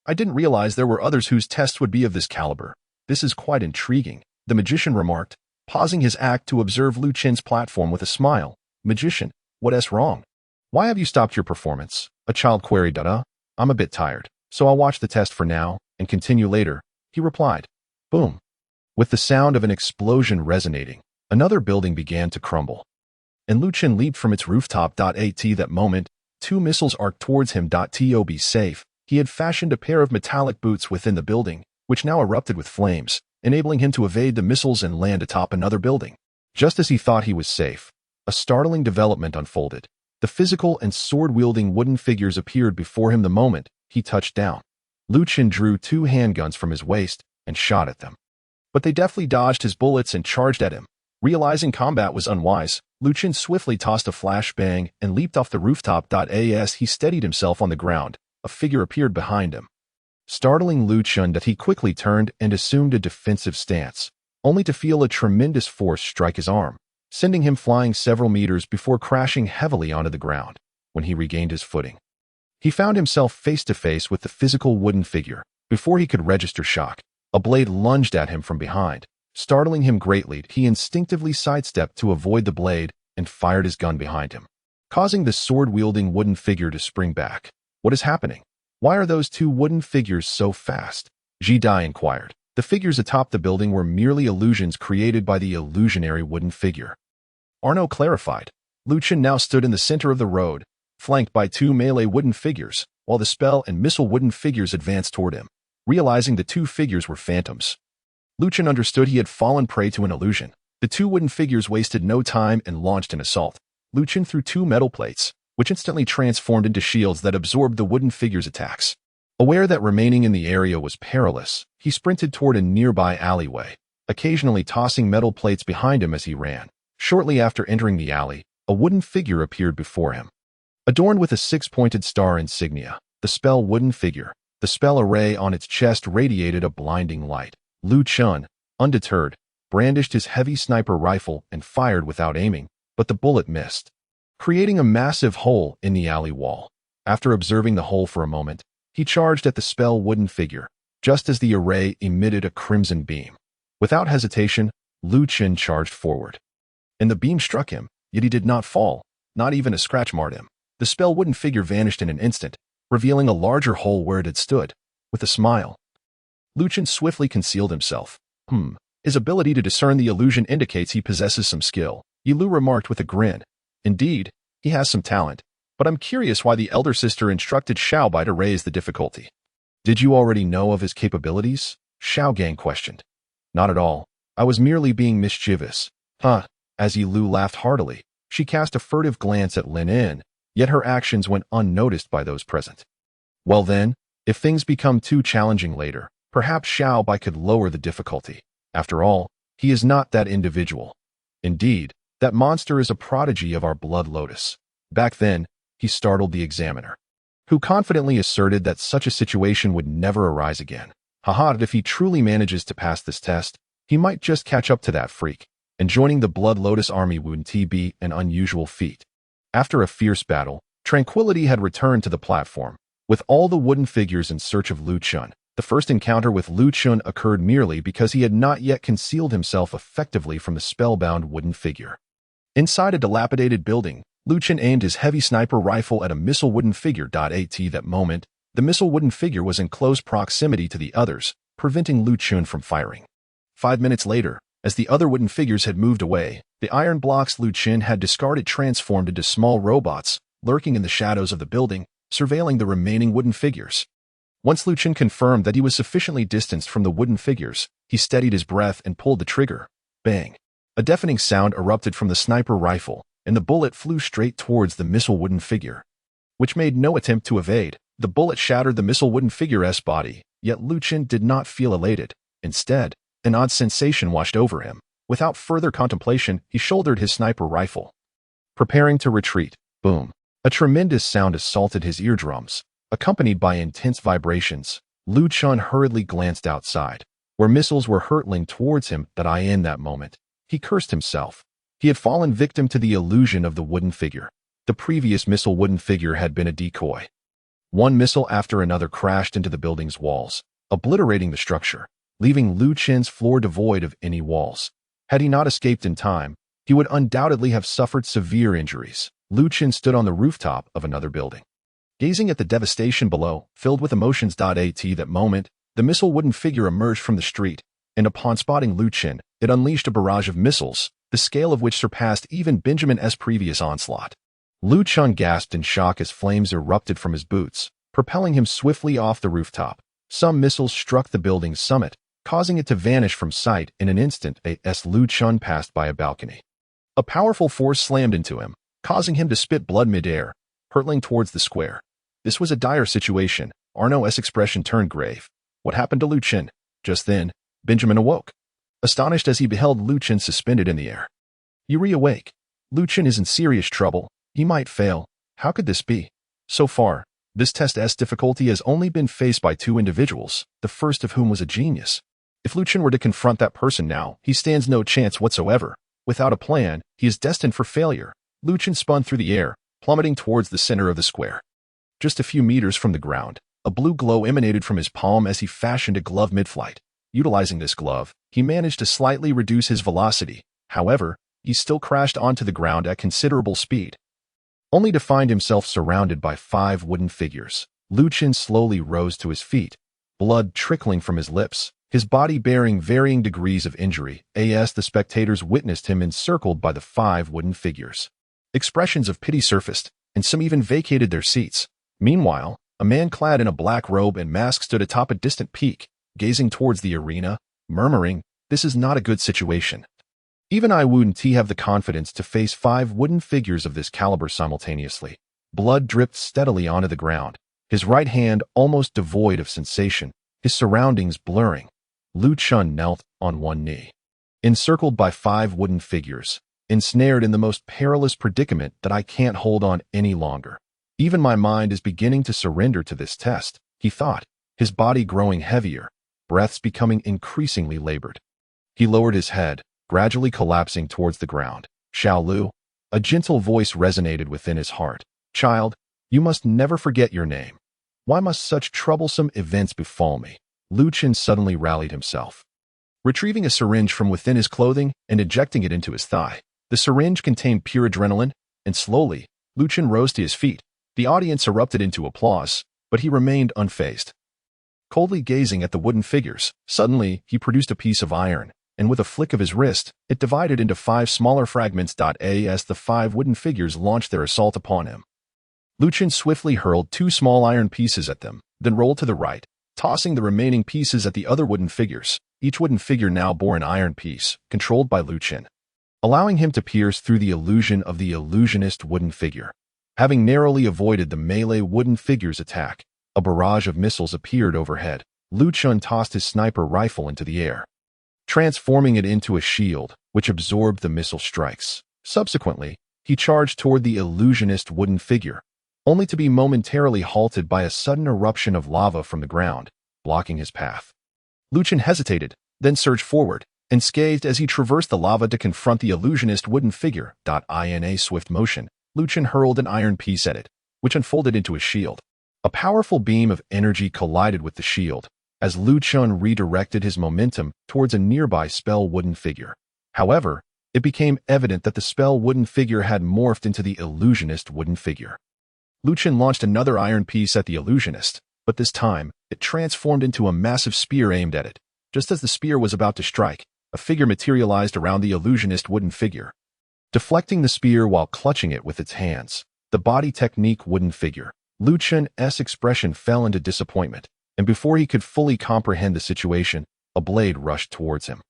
I didn't realize there were others whose tests would be of this caliber. This is quite intriguing, the magician remarked, pausing his act to observe Lu Chun's platform with a smile. Magician, what's wrong? Why have you stopped your performance? A child queried. I'm a bit tired, so I'll watch the test for now and continue later, he replied. Boom. With the sound of an explosion resonating, another building began to crumble. And Lu Chun leaped from its rooftop. At that moment, 2 missiles arced towards him. To be safe, he had fashioned a pair of metallic boots within the building, which now erupted with flames, enabling him to evade the missiles and land atop another building. Just as he thought he was safe, a startling development unfolded. The physical and sword-wielding wooden figures appeared before him the moment he touched down. Lu Chun drew 2 handguns from his waist and shot at them. But they deftly dodged his bullets and charged at him. Realizing combat was unwise, Lu Chun swiftly tossed a flashbang and leaped off the rooftop. As he steadied himself on the ground, a figure appeared behind him. Startling Lu Chun, he quickly turned and assumed a defensive stance, only to feel a tremendous force strike his arm, sending him flying several meters before crashing heavily onto the ground. When he regained his footing, he found himself face to face with the physical wooden figure. Before he could register shock, a blade lunged at him from behind. Startling him greatly, he instinctively sidestepped to avoid the blade and fired his gun behind him, causing the sword-wielding wooden figure to spring back. What is happening? Why are those 2 wooden figures so fast? Ji Dai inquired. The figures atop the building were merely illusions created by the illusionary wooden figure. Arno clarified. Lu Chun now stood in the center of the road, flanked by 2 melee wooden figures, while the spell and missile wooden figures advanced toward him. Realizing the 2 figures were phantoms, Lu Chun understood he had fallen prey to an illusion. The 2 wooden figures wasted no time and launched an assault. Lu Chun threw 2 metal plates, which instantly transformed into shields that absorbed the wooden figures' attacks. Aware that remaining in the area was perilous, he sprinted toward a nearby alleyway, occasionally tossing metal plates behind him as he ran. Shortly after entering the alley, a wooden figure appeared before him. Adorned with a 6-pointed star insignia, the spell wooden figure, the spell array on its chest radiated a blinding light. Lu Chun, undeterred, brandished his heavy sniper rifle and fired without aiming, but the bullet missed, creating a massive hole in the alley wall. After observing the hole for a moment, he charged at the spell wooden figure, just as the array emitted a crimson beam. Without hesitation, Lu Qin charged forward. And the beam struck him, yet he did not fall, not even a scratch marred him. The spell wooden figure vanished in an instant, revealing a larger hole where it had stood. With a smile, Lu Qin swiftly concealed himself. His ability to discern the illusion indicates he possesses some skill, Yi Lu remarked with a grin. Indeed, he has some talent, but I'm curious why the elder sister instructed Xiaobai to raise the difficulty. Did you already know of his capabilities? Xiao Gang questioned. Not at all. I was merely being mischievous. As Yi Lu laughed heartily, she cast a furtive glance at Lin En, yet her actions went unnoticed by those present. Well then, if things become too challenging later, perhaps Xiaobai could lower the difficulty. After all, he is not that individual. Indeed, that monster is a prodigy of our blood lotus. Back then, he startled the examiner, who confidently asserted that such a situation would never arise again. If he truly manages to pass this test, he might just catch up to that freak, and joining the Blood Lotus army wouldn't be an unusual feat. After a fierce battle, tranquility had returned to the platform, with all the wooden figures in search of Lu Qin. The first encounter with Lu Qin occurred merely because he had not yet concealed himself effectively from the spellbound wooden figure. Inside a dilapidated building, Lu Qin aimed his heavy sniper rifle at a missile wooden figure. At that moment, the missile wooden figure was in close proximity to the others, preventing Lu Qin from firing. 5 minutes later, as the other wooden figures had moved away, the iron blocks Lu Qin had discarded transformed into small robots, lurking in the shadows of the building, surveilling the remaining wooden figures. Once Lu Qin confirmed that he was sufficiently distanced from the wooden figures, he steadied his breath and pulled the trigger. Bang! A deafening sound erupted from the sniper rifle, and the bullet flew straight towards the missile wooden figure, which made no attempt to evade. The bullet shattered the missile wooden figure's body, yet Lu Qin did not feel elated. Instead, an odd sensation washed over him. Without further contemplation, he shouldered his sniper rifle, preparing to retreat. Boom! A tremendous sound assaulted his eardrums. Accompanied by intense vibrations, Lu Qin hurriedly glanced outside, where missiles were hurtling towards him. In that moment, he cursed himself. He had fallen victim to the illusion of the wooden figure. The previous missile wooden figure had been a decoy. One missile after another crashed into the building's walls, obliterating the structure, leaving Lu Qin's floor devoid of any walls. Had he not escaped in time, he would undoubtedly have suffered severe injuries. Lu Qin stood on the rooftop of another building, gazing at the devastation below, filled with emotions. At that moment, the missile wooden figure emerged from the street, and upon spotting Lu Qin, it unleashed a barrage of missiles, the scale of which surpassed even Benjamin's previous onslaught. Lu Qin gasped in shock as flames erupted from his boots, propelling him swiftly off the rooftop. Some missiles struck the building's summit, causing it to vanish from sight in an instant as Lu Qin passed by a balcony. A powerful force slammed into him, causing him to spit blood midair, hurtling towards the square. This was a dire situation. Arno's expression turned grave. What happened to Lu Qin? Just then, Benjamin awoke, astonished as he beheld Lu Qin suspended in the air. You reawake. Lu Qin is in serious trouble. He might fail. How could this be? So far, this test's difficulty has only been faced by 2 individuals, the first of whom was a genius. If Lu Qin were to confront that person now, he stands no chance whatsoever. Without a plan, he is destined for failure. Lu Qin spun through the air, plummeting towards the center of the square. Just a few meters from the ground, a blue glow emanated from his palm as he fashioned a glove mid-flight. Utilizing this glove, he managed to slightly reduce his velocity. However, he still crashed onto the ground at considerable speed, only to find himself surrounded by 5 wooden figures. Lu Qin slowly rose to his feet, blood trickling from his lips, his body bearing varying degrees of injury. As the spectators witnessed him encircled by the 5 wooden figures, expressions of pity surfaced, and some even vacated their seats. Meanwhile, a man clad in a black robe and mask stood atop a distant peak, gazing towards the arena, murmuring, "This is not a good situation." Even I wouldn't have the confidence to face 5 wooden figures of this caliber simultaneously. Blood dripped steadily onto the ground, his right hand almost devoid of sensation, his surroundings blurring. Lu Qin knelt on one knee, encircled by 5 wooden figures, ensnared in the most perilous predicament that I can't hold on any longer. Even my mind is beginning to surrender to this test, he thought, his body growing heavier, breaths becoming increasingly labored. He lowered his head, gradually collapsing towards the ground. Xiao Lu. A gentle voice resonated within his heart. Child, you must never forget your name. Why must such troublesome events befall me? Lu Chen suddenly rallied himself. Retrieving a syringe from within his clothing and injecting it into his thigh. The syringe contained pure adrenaline, and slowly, Lu Chen rose to his feet. The audience erupted into applause, but he remained unfazed. Coldly gazing at the wooden figures, suddenly he produced a piece of iron, and with a flick of his wrist, it divided into 5 smaller fragments. As the 5 wooden figures launched their assault upon him, Lu Chen swiftly hurled 2 small iron pieces at them, then rolled to the right, tossing the remaining pieces at the other wooden figures. Each wooden figure now bore an iron piece, controlled by Lu Chen, allowing him to pierce through the illusion of the illusionist wooden figure. Having narrowly avoided the melee wooden figure's attack, a barrage of missiles appeared overhead. Lu Chen tossed his sniper rifle into the air, transforming it into a shield, which absorbed the missile strikes. Subsequently, he charged toward the illusionist wooden figure, only to be momentarily halted by a sudden eruption of lava from the ground, blocking his path. Lu Chen hesitated, then surged forward, and scathed as he traversed the lava to confront the illusionist wooden figure. In a swift motion, Lu Chen hurled an iron piece at it, which unfolded into a shield. A powerful beam of energy collided with the shield, as Lu Chen redirected his momentum towards a nearby spell wooden figure. However, it became evident that the spell wooden figure had morphed into the illusionist wooden figure. Lu Chen launched another iron piece at the illusionist, but this time, it transformed into a massive spear aimed at it. Just as the spear was about to strike, a figure materialized around the illusionist wooden figure. Deflecting the spear while clutching it with its hands, the body technique wooden figure, Lu Chen's expression fell into disappointment, and before he could fully comprehend the situation, a blade rushed towards him.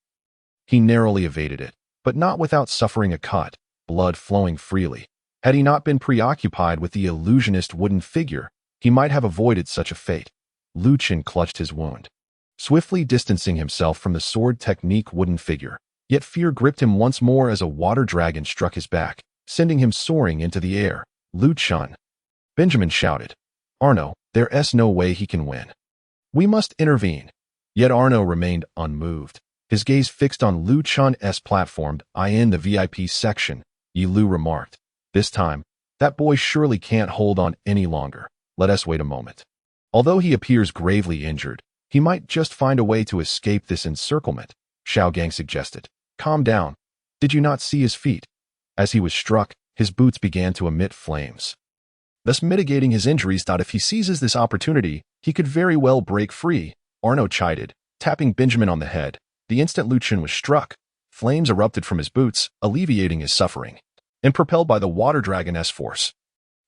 He narrowly evaded it, but not without suffering a cut, blood flowing freely. Had he not been preoccupied with the illusionist wooden figure, he might have avoided such a fate. Lu Chen clutched his wound, swiftly distancing himself from the sword technique wooden figure. Yet fear gripped him once more as a water dragon struck his back, sending him soaring into the air. Lu Chen. Benjamin shouted. Arno, there's no way he can win. We must intervene. Yet Arno remained unmoved, his gaze fixed on Lu Chen's platform. In the VIP section, Yi Lu remarked. This time, that boy surely can't hold on any longer. Let us wait a moment. Although he appears gravely injured, he might just find a way to escape this encirclement, Xiao Gang suggested. Calm down. Did you not see his feet? As he was struck, his boots began to emit flames, thus mitigating his injuries. If he seizes this opportunity, he could very well break free, Arno chided, tapping Benjamin on the head. The instant Lu Chen was struck, flames erupted from his boots, alleviating his suffering, and propelled by the water dragon's force,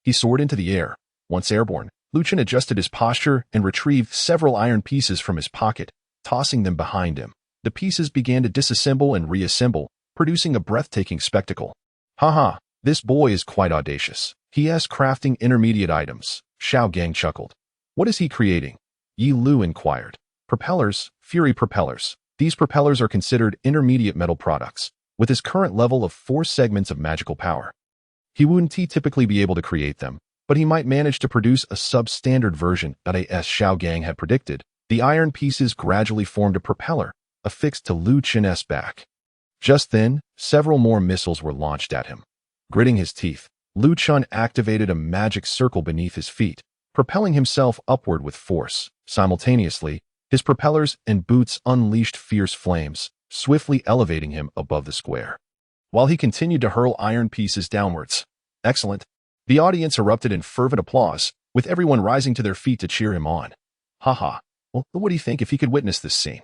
he soared into the air. Once airborne, Lu Chen adjusted his posture and retrieved several iron pieces from his pocket, tossing them behind him. The pieces began to disassemble and reassemble, producing a breathtaking spectacle. Haha, this boy is quite audacious. He is crafting intermediate items, Xiao Gang chuckled. What is he creating? Yi Lu inquired. Propellers, Fury propellers. These propellers are considered intermediate metal products, with his current level of 4 segments of magical power. He wouldn't typically be able to create them, but he might manage to produce a substandard version. As Xiao Gang had predicted, the iron pieces gradually formed a propeller, affixed to Lu Chen's back. Just then, several more missiles were launched at him. Gritting his teeth, Lu Chen activated a magic circle beneath his feet, propelling himself upward with force. Simultaneously, his propellers and boots unleashed fierce flames, swiftly elevating him above the square, while he continued to hurl iron pieces downwards. Excellent. The audience erupted in fervent applause, with everyone rising to their feet to cheer him on. Haha. Well, what do you think if he could witness this scene?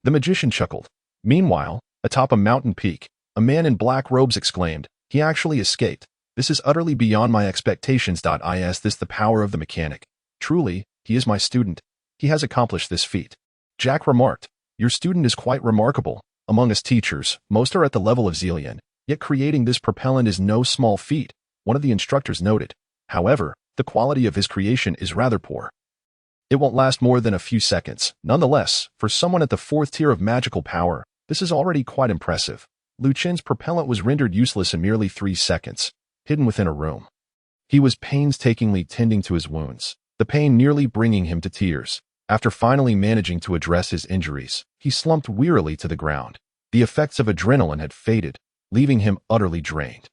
The magician chuckled. Meanwhile, atop a mountain peak, a man in black robes exclaimed, he actually escaped. This is utterly beyond my expectations. Is this the power of the mechanic? Truly, he is my student. He has accomplished this feat. Jack remarked, your student is quite remarkable. Among us teachers, most are at the level of Zillion, yet creating this propellant is no small feat, one of the instructors noted. However, the quality of his creation is rather poor. It won't last more than a few seconds. Nonetheless, for someone at the 4th tier of magical power, this is already quite impressive. Lu Chen's propellant was rendered useless in merely 3 seconds, hidden within a room. He was painstakingly tending to his wounds, the pain nearly bringing him to tears. After finally managing to address his injuries, he slumped wearily to the ground. The effects of adrenaline had faded, leaving him utterly drained.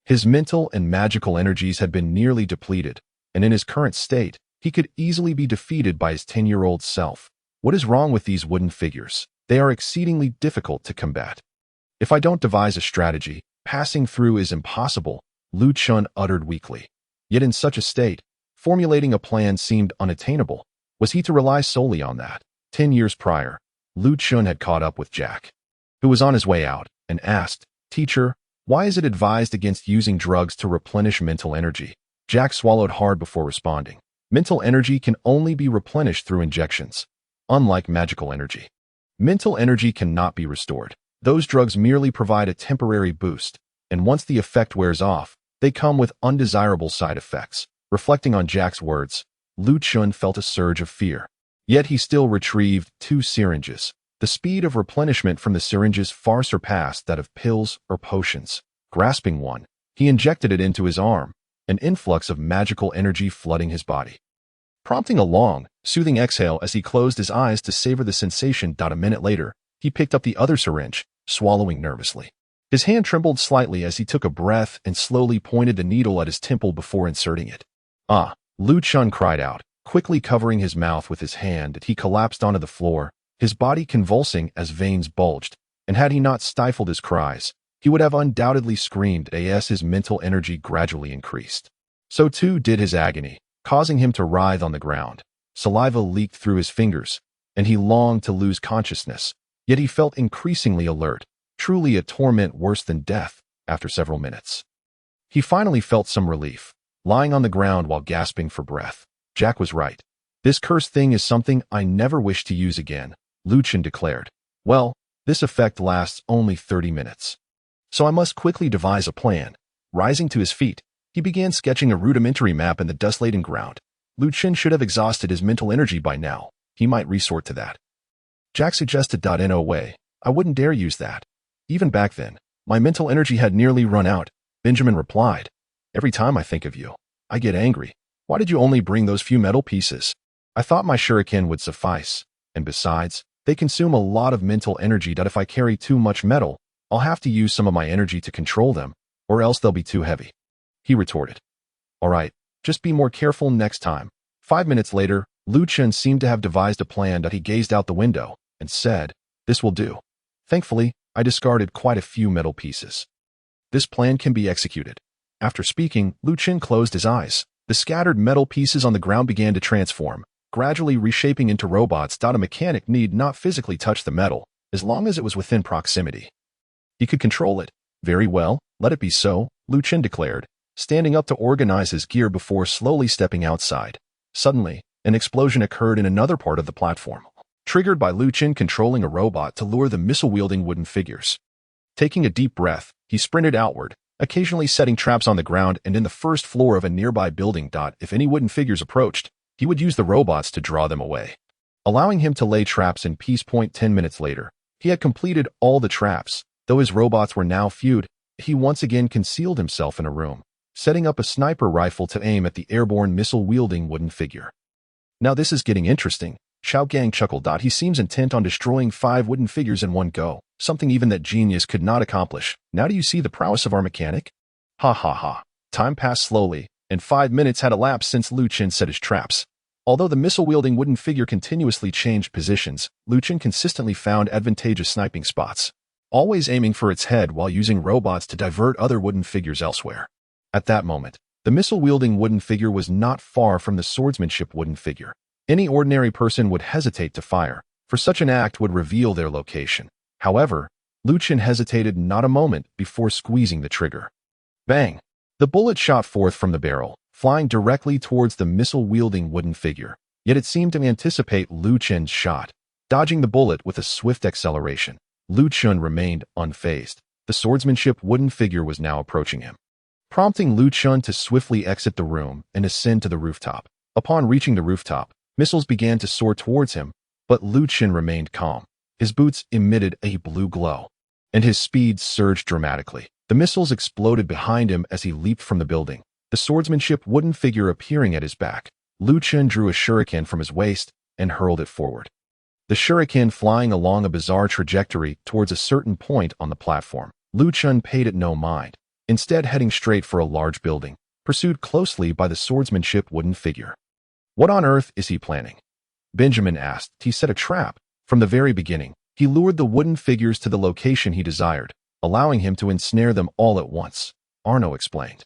His mental and magical energies had been nearly depleted, and in his current state, he could easily be defeated by his 10-year-old self. What is wrong with these wooden figures? They are exceedingly difficult to combat. If I don't devise a strategy, passing through is impossible, Lu Chun uttered weakly. Yet in such a state, formulating a plan seemed unattainable. Was he to rely solely on that? 10 years prior, Lu Chun had caught up with Jack, who was on his way out, and asked, "Teacher, why is it advised against using drugs to replenish mental energy?" Jack swallowed hard before responding. Mental energy can only be replenished through injections, unlike magical energy. Mental energy cannot be restored. Those drugs merely provide a temporary boost, and once the effect wears off, they come with undesirable side effects. Reflecting on Jack's words, Lu Chun felt a surge of fear. Yet he still retrieved 2 syringes. The speed of replenishment from the syringes far surpassed that of pills or potions. Grasping one, he injected it into his arm, an influx of magical energy flooding his body, prompting a long, soothing exhale as he closed his eyes to savor the sensation. A minute later, he picked up the other syringe, swallowing nervously. His hand trembled slightly as he took a breath and slowly pointed the needle at his temple before inserting it. "Ah!" Lu Chun cried out, quickly covering his mouth with his hand. He collapsed onto the floor, his body convulsing as veins bulged, and had he not stifled his cries, he would have undoubtedly screamed as his mental energy gradually increased. So too did his agony, causing him to writhe on the ground. Saliva leaked through his fingers, and he longed to lose consciousness, yet he felt increasingly alert, truly a torment worse than death. After several minutes, he finally felt some relief, lying on the ground while gasping for breath. Jack was right. "This cursed thing is something I never wish to use again," Lu Chun declared. "Well, this effect lasts only 30 minutes. So I must quickly devise a plan." Rising to his feet, he began sketching a rudimentary map in the dust-laden ground. Lu Chun should have exhausted his mental energy by now. He might resort to that. Jack suggested. "No way. I wouldn't dare use that. Even back then, my mental energy had nearly run out," Benjamin replied. "Every time I think of you, I get angry. Why did you only bring those few metal pieces? I thought my shuriken would suffice. And besides, they consume a lot of mental energy. If I carry too much metal, I'll have to use some of my energy to control them, or else they'll be too heavy," he retorted. "All right, just be more careful next time." 5 minutes later, Lu Chun seemed to have devised a plan. He gazed out the window and said, "This will do. Thankfully, I discarded quite a few metal pieces. This plan can be executed." After speaking, Lu Chun closed his eyes. The scattered metal pieces on the ground began to transform, gradually reshaping into robots. A mechanic need not physically touch the metal, as long as it was within proximity. He could control it. "Very well, let it be so," Lu Chun declared, standing up to organize his gear before slowly stepping outside. Suddenly, an explosion occurred in another part of the platform, triggered by Lu Chun controlling a robot to lure the missile-wielding wooden figures. Taking a deep breath, he sprinted outward, occasionally setting traps on the ground and in the first floor of a nearby building. If any wooden figures approached, he would use the robots to draw them away, allowing him to lay traps in peace. 10 minutes later, he had completed all the traps. Though his robots were now few, he once again concealed himself in a room, setting up a sniper rifle to aim at the airborne missile-wielding wooden figure. "Now this is getting interesting," Xiao Gang chuckled. "He seems intent on destroying 5 wooden figures in one go, something even that genius could not accomplish. Now do you see the prowess of our mechanic?" Ha ha ha. Time passed slowly, and 5 minutes had elapsed since Lu Chun set his traps. Although the missile-wielding wooden figure continuously changed positions, Lu Chun consistently found advantageous sniping spots, always aiming for its head while using robots to divert other wooden figures elsewhere. At that moment, the missile-wielding wooden figure was not far from the swordsmanship wooden figure. Any ordinary person would hesitate to fire, for such an act would reveal their location. However, Lu Chun hesitated not a moment before squeezing the trigger. Bang! The bullet shot forth from the barrel, flying directly towards the missile-wielding wooden figure. Yet it seemed to anticipate Lu Chun's shot. Dodging the bullet with a swift acceleration, Lu Chun remained unfazed. The swordsmanship wooden figure was now approaching him, prompting Lu Chun to swiftly exit the room and ascend to the rooftop. Upon reaching the rooftop, missiles began to soar towards him, but Lu Chun remained calm. His boots emitted a blue glow, and his speed surged dramatically. The missiles exploded behind him as he leaped from the building, the swordsmanship wooden figure appearing at his back. Lu Chun drew a shuriken from his waist and hurled it forward. the shuriken flying along a bizarre trajectory towards a certain point on the platform. Lu Chun paid it no mind, instead heading straight for a large building, pursued closely by the swordsmanship wooden figure. What on earth is he planning? Benjamin asked. He set a trap. From the very beginning, he lured the wooden figures to the location he desired, allowing him to ensnare them all at once. Arno explained.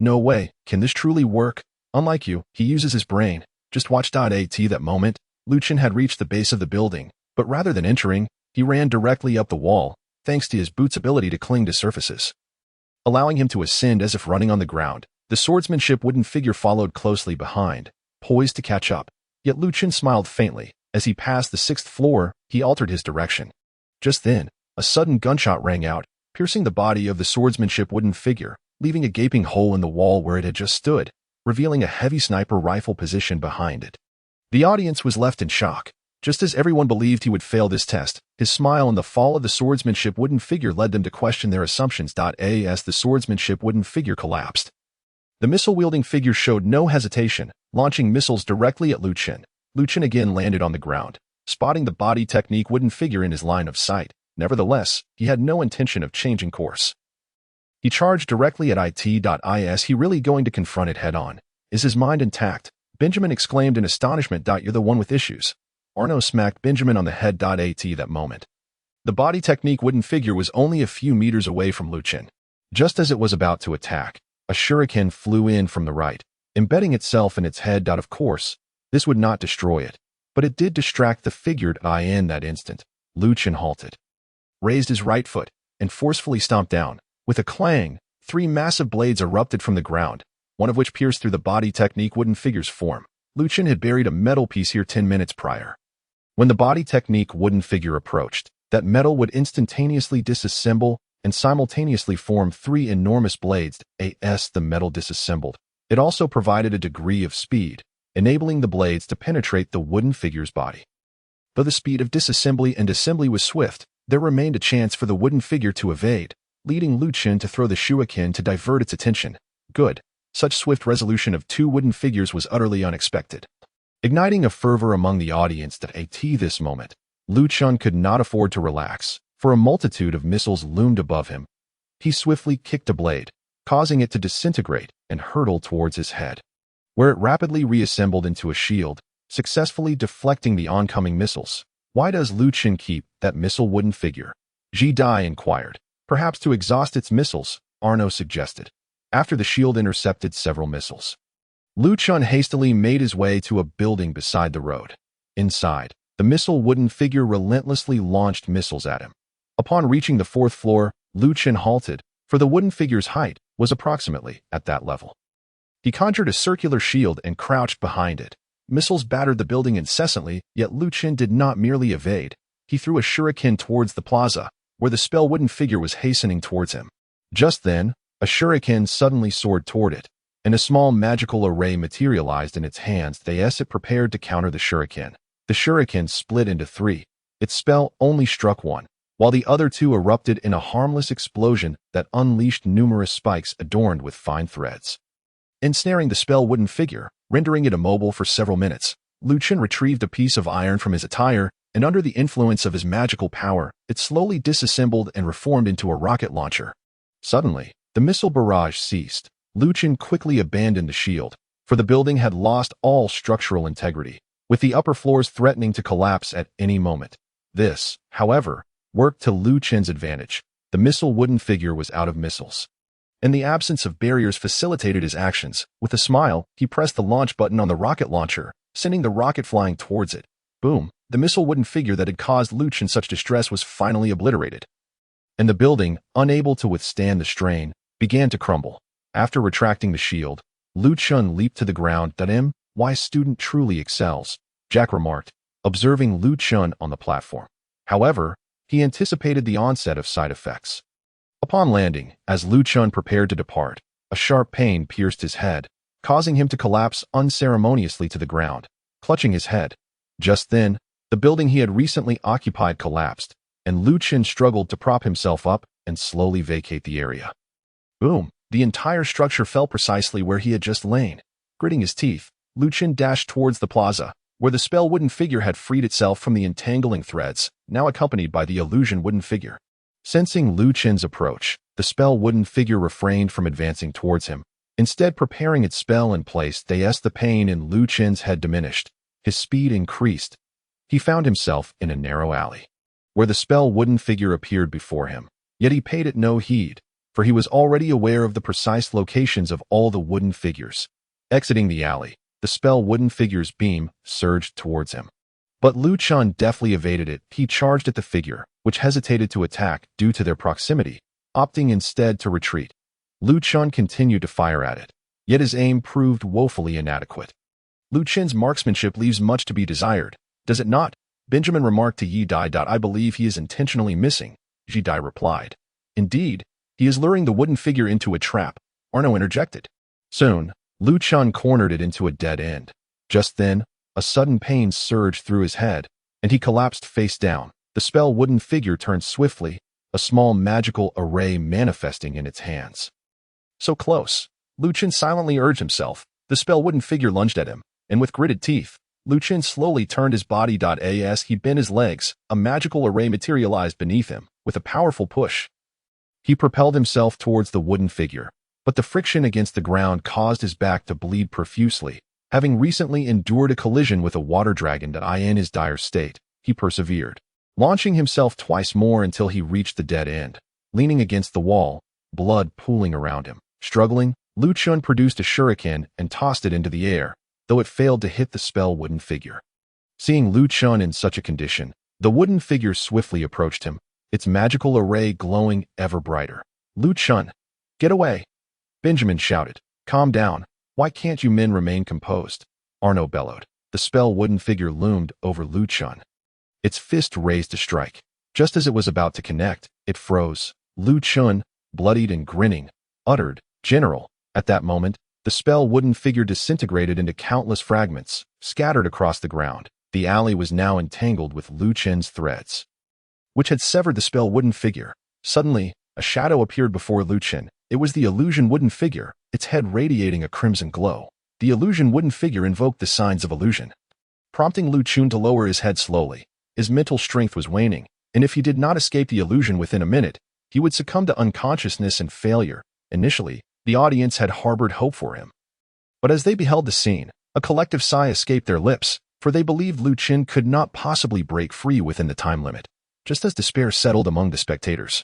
No way, can this truly work? Unlike you, he uses his brain. Just watch. At that moment, Lu Chun had reached the base of the building, but rather than entering, he ran directly up the wall, thanks to his boot's ability to cling to surfaces. Allowing him to ascend as if running on the ground, the swordsmanship wooden figure followed closely behind, poised to catch up. Yet Lu Chun smiled faintly. As he passed the 6th floor, he altered his direction. Just then, a sudden gunshot rang out, piercing the body of the swordsmanship wooden figure, leaving a gaping hole in the wall where it had just stood, revealing a heavy sniper rifle position behind it. The audience was left in shock. Just as everyone believed he would fail this test, his smile and the fall of the swordsmanship wooden figure led them to question their assumptions. As the swordsmanship wooden figure collapsed, the missile-wielding figure showed no hesitation, launching missiles directly at Lu Chun. Lu Chun again landed on the ground, spotting the body technique wooden figure in his line of sight. Nevertheless, he had no intention of changing course. He charged directly at it.is. He really going to confront it head-on? Is his mind intact? Benjamin exclaimed in astonishment. You're the one with issues. Arno smacked Benjamin on the head. At that moment, the body technique wooden figure was only a few meters away from Lu Chun. Just as it was about to attack, a shuriken flew in from the right, embedding itself in its head. Of course, this would not destroy it, but it did distract the figure. In that instant, Lu Chun halted, raised his right foot, and forcefully stomped down. With a clang, 3 massive blades erupted from the ground, one of which pierced through the body technique wooden figure's form. Lu Chun had buried a metal piece here 10 minutes prior. When the body technique wooden figure approached, that metal would instantaneously disassemble and simultaneously form 3 enormous blades. As the metal disassembled, it also provided a degree of speed, enabling the blades to penetrate the wooden figure's body. Though the speed of disassembly and assembly was swift, there remained a chance for the wooden figure to evade, leading Lu Chun to throw the shuriken to divert its attention. Good. Such swift resolution of 2 wooden figures was utterly unexpected, igniting a fervor among the audience. At this moment, Lu Chun could not afford to relax, for a multitude of missiles loomed above him. He swiftly kicked a blade, causing it to disintegrate and hurtle towards his head, where it rapidly reassembled into a shield, successfully deflecting the oncoming missiles. Why does Lu Chun keep that missile wooden figure? Ji Dai inquired. Perhaps to exhaust its missiles, Arno suggested. After the shield intercepted several missiles, Lu Chun hastily made his way to a building beside the road. Inside, the missile wooden figure relentlessly launched missiles at him. Upon reaching the 4th floor, Lu Chun halted, for the wooden figure's height was approximately at that level. He conjured a circular shield and crouched behind it. Missiles battered the building incessantly, yet Lu Chun did not merely evade. He threw a shuriken towards the plaza, where the spell wooden figure was hastening towards him. Just then, a shuriken suddenly soared toward it, and a small magical array materialized in its hands. It prepared to counter the shuriken. The shuriken split into 3. Its spell only struck one, while the other 2 erupted in a harmless explosion that unleashed numerous spikes adorned with fine threads, ensnaring the spell wooden figure, rendering it immobile for several minutes. Lu Chun retrieved a piece of iron from his attire, and under the influence of his magical power, it slowly disassembled and reformed into a rocket launcher. Suddenly, the missile barrage ceased. Lu Chun quickly abandoned the shield, for the building had lost all structural integrity, with the upper floors threatening to collapse at any moment. This, however, worked to Lu Chun's advantage. The missile wooden figure was out of missiles, and the absence of barriers facilitated his actions. With a smile, he pressed the launch button on the rocket launcher, sending the rocket flying towards it. Boom! The missile wooden figure that had caused Lu Chun such distress was finally obliterated, and the building, unable to withstand the strain, began to crumble. After retracting the shield, Lu Chun leaped to the ground. Why student truly excels, Jack remarked, observing Lu Chun on the platform. However, he anticipated the onset of side effects. Upon landing, as Lu Chun prepared to depart, a sharp pain pierced his head, causing him to collapse unceremoniously to the ground, clutching his head. Just then, the building he had recently occupied collapsed, and Lu Chun struggled to prop himself up and slowly vacate the area. Boom! The entire structure fell precisely where he had just lain. Gritting his teeth, Lu Chun dashed towards the plaza, where the spell wooden figure had freed itself from the entangling threads, now accompanied by the illusion wooden figure. Sensing Lu Qin's approach, the spell wooden figure refrained from advancing towards him. Instead, preparing its spell in place, the pain in Lu Qin's head diminished. His speed increased. He found himself in a narrow alley, where the spell wooden figure appeared before him. Yet he paid it no heed, for he was already aware of the precise locations of all the wooden figures. Exiting the alley, the spell wooden figure's beam surged towards him. But Lu Qin deftly evaded it. He charged at the figure, which hesitated to attack due to their proximity, opting instead to retreat. Lu Qin continued to fire at it, yet his aim proved woefully inadequate. Lu Qin's marksmanship leaves much to be desired, does it not? Benjamin remarked to Yi Dai. I believe he is intentionally missing, Yi Dai replied. Indeed, he is luring the wooden figure into a trap, Arno interjected. Soon, Lu Qin cornered it into a dead end. Just then, a sudden pain surged through his head, and he collapsed face down. The spell wooden figure turned swiftly, a small magical array manifesting in its hands. So close, Lu Qin silently urged himself. The spell wooden figure lunged at him, and with gritted teeth, Lu Qin slowly turned his body. As he bent his legs, a magical array materialized beneath him. With a powerful push, he propelled himself towards the wooden figure, but the friction against the ground caused his back to bleed profusely. Having recently endured a collision with a water dragon. In his dire state, he persevered, launching himself twice more until he reached the dead end. Leaning against the wall, blood pooling around him. Struggling, Lu Qin produced a shuriken and tossed it into the air, though it failed to hit the spell wooden figure. Seeing Lu Qin in such a condition, the wooden figure swiftly approached him, its magical array glowing ever brighter. Lu Qin, get away! Benjamin shouted. Calm down. Why can't you men remain composed? Arno bellowed. The spell wooden figure loomed over Lu Qin, its fist raised to strike. Just as it was about to connect, it froze. Lu Qin, bloodied and grinning, uttered, General. At that moment, the spell wooden figure disintegrated into countless fragments, scattered across the ground. The alley was now entangled with Lu Qin's threads, which had severed the spell wooden figure. Suddenly, a shadow appeared before Lu Qin. It was the illusion wooden figure, its head radiating a crimson glow. The illusion wooden figure invoked the signs of illusion, prompting Lu Qin to lower his head slowly. His mental strength was waning, and if he did not escape the illusion within a minute, he would succumb to unconsciousness and failure. Initially, the audience had harbored hope for him. But as they beheld the scene, a collective sigh escaped their lips, for they believed Lu Qin could not possibly break free within the time limit. Just as despair settled among the spectators,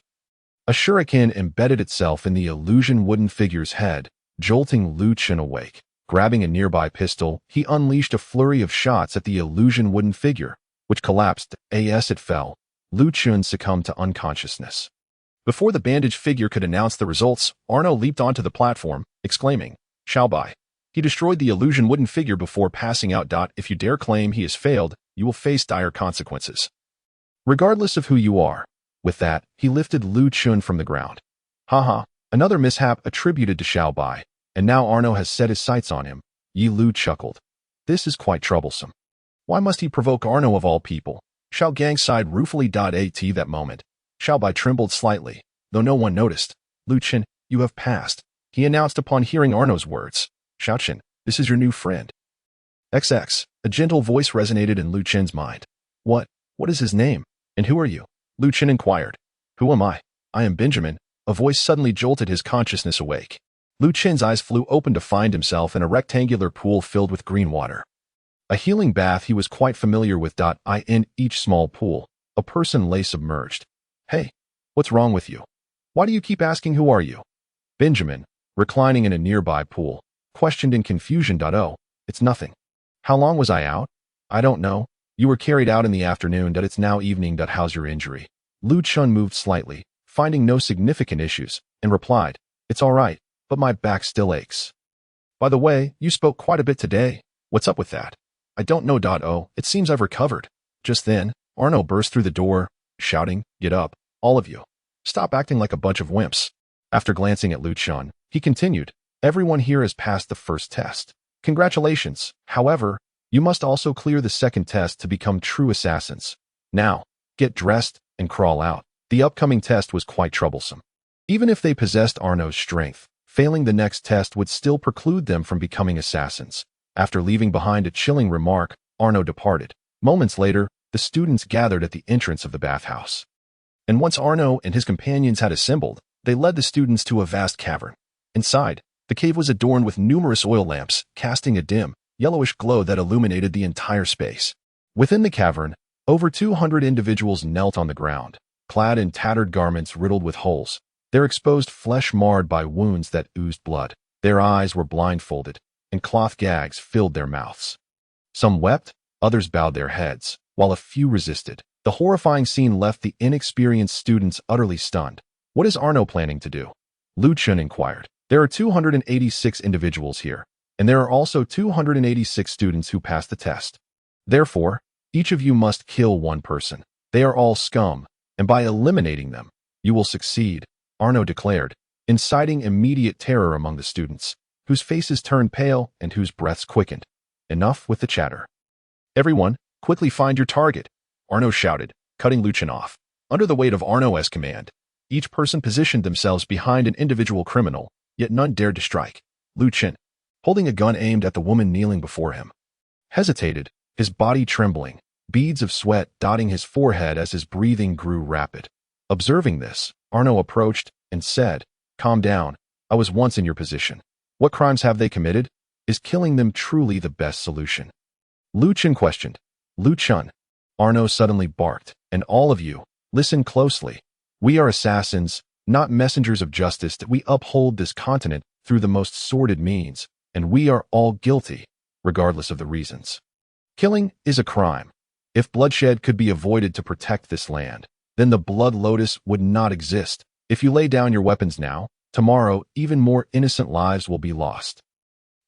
a shuriken embedded itself in the illusion wooden figure's head, jolting Lu Qin awake. Grabbing a nearby pistol, he unleashed a flurry of shots at the illusion wooden figure, which collapsed. As it fell, Lu Qin succumbed to unconsciousness. Before the bandaged figure could announce the results, Arno leaped onto the platform, exclaiming, Xiaobai. He destroyed the illusion wooden figure before passing out. If you dare claim he has failed, you will face dire consequences, regardless of who you are. With that, he lifted Lu Qin from the ground. Haha, another mishap attributed to Xiaobai, and now Arno has set his sights on him. Yi Lu chuckled. This is quite troublesome. Why must he provoke Arno of all people? Xiao Gang sighed ruefully. At that moment, Xiaobai trembled slightly, though no one noticed. Lu Qin, you have passed, he announced upon hearing Arno's words. Xiaoqin, this is your new friend. XX, a gentle voice resonated in Lu Qin's mind. What is his name? And who are you? Lu Qin inquired. Who am I? I am Benjamin. A voice suddenly jolted his consciousness awake. Lu Qin's eyes flew open to find himself in a rectangular pool filled with green water. A healing bath he was quite familiar with. In each small pool, a person lay submerged. Hey, what's wrong with you? Why do you keep asking who are you? Benjamin, reclining in a nearby pool, questioned in confusion. Oh, it's nothing. How long was I out? I don't know. You were carried out in the afternoon. It's now evening. How's your injury? Lu Qin moved slightly, finding no significant issues, and replied, It's all right, but my back still aches. By the way, you spoke quite a bit today. What's up with that? I don't know. Oh, it seems I've recovered. Just then, Arno burst through the door, shouting, Get up, all of you. Stop acting like a bunch of wimps. After glancing at Lu Qin, he continued, Everyone here has passed the first test. Congratulations. However, you must also clear the second test to become true assassins. Now, get dressed and crawl out. The upcoming test was quite troublesome. Even if they possessed Arno's strength, failing the next test would still preclude them from becoming assassins. After leaving behind a chilling remark, Arno departed. Moments later, the students gathered at the entrance of the bathhouse. And once Arno and his companions had assembled, they led the students to a vast cavern. Inside, the cave was adorned with numerous oil lamps, casting a dim, yellowish glow that illuminated the entire space. Within the cavern, over 200 individuals knelt on the ground, clad in tattered garments riddled with holes, their exposed flesh marred by wounds that oozed blood. Their eyes were blindfolded, and cloth gags filled their mouths. Some wept, others bowed their heads, while a few resisted. The horrifying scene left the inexperienced students utterly stunned. What is Arno planning to do? Lu Chun inquired. There are 286 individuals here, and there are also 286 students who passed the test. Therefore, each of you must kill one person. They are all scum, and by eliminating them, you will succeed, Arno declared, inciting immediate terror among the students, whose faces turned pale and whose breaths quickened. Enough with the chatter. Everyone, quickly find your target, Arno shouted, cutting Lu Chun off. Under the weight of Arno's command, each person positioned themselves behind an individual criminal, yet none dared to strike. Lu Chun, holding a gun aimed at the woman kneeling before him, hesitated, his body trembling, beads of sweat dotting his forehead as his breathing grew rapid. Observing this, Arno approached and said, "Calm down, I was once in your position. What crimes have they committed? Is killing them truly the best solution?" Lu Chun questioned. Lu Chun, Arno suddenly barked, and all of you, listen closely. We are assassins, not messengers of justice. That we uphold this continent through the most sordid means, and we are all guilty, regardless of the reasons. Killing is a crime. If bloodshed could be avoided to protect this land, then the Blood Lotus would not exist. If you lay down your weapons now, tomorrow even more innocent lives will be lost.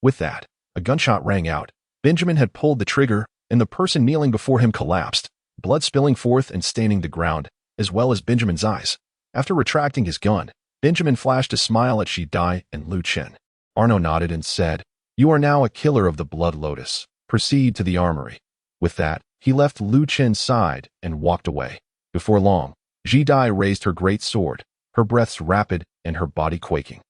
With that, a gunshot rang out. Benjamin had pulled the trigger, and the person kneeling before him collapsed, blood spilling forth and staining the ground, as well as Benjamin's eyes. After retracting his gun, Benjamin flashed a smile at Ji Dai and Lu Chun. Arno nodded and said, "You are now a killer of the Blood Lotus. Proceed to the armory." With that, he left Lu Chun's side and walked away. Before long, Ji Dai raised her great sword, her breaths rapid and her body quaking.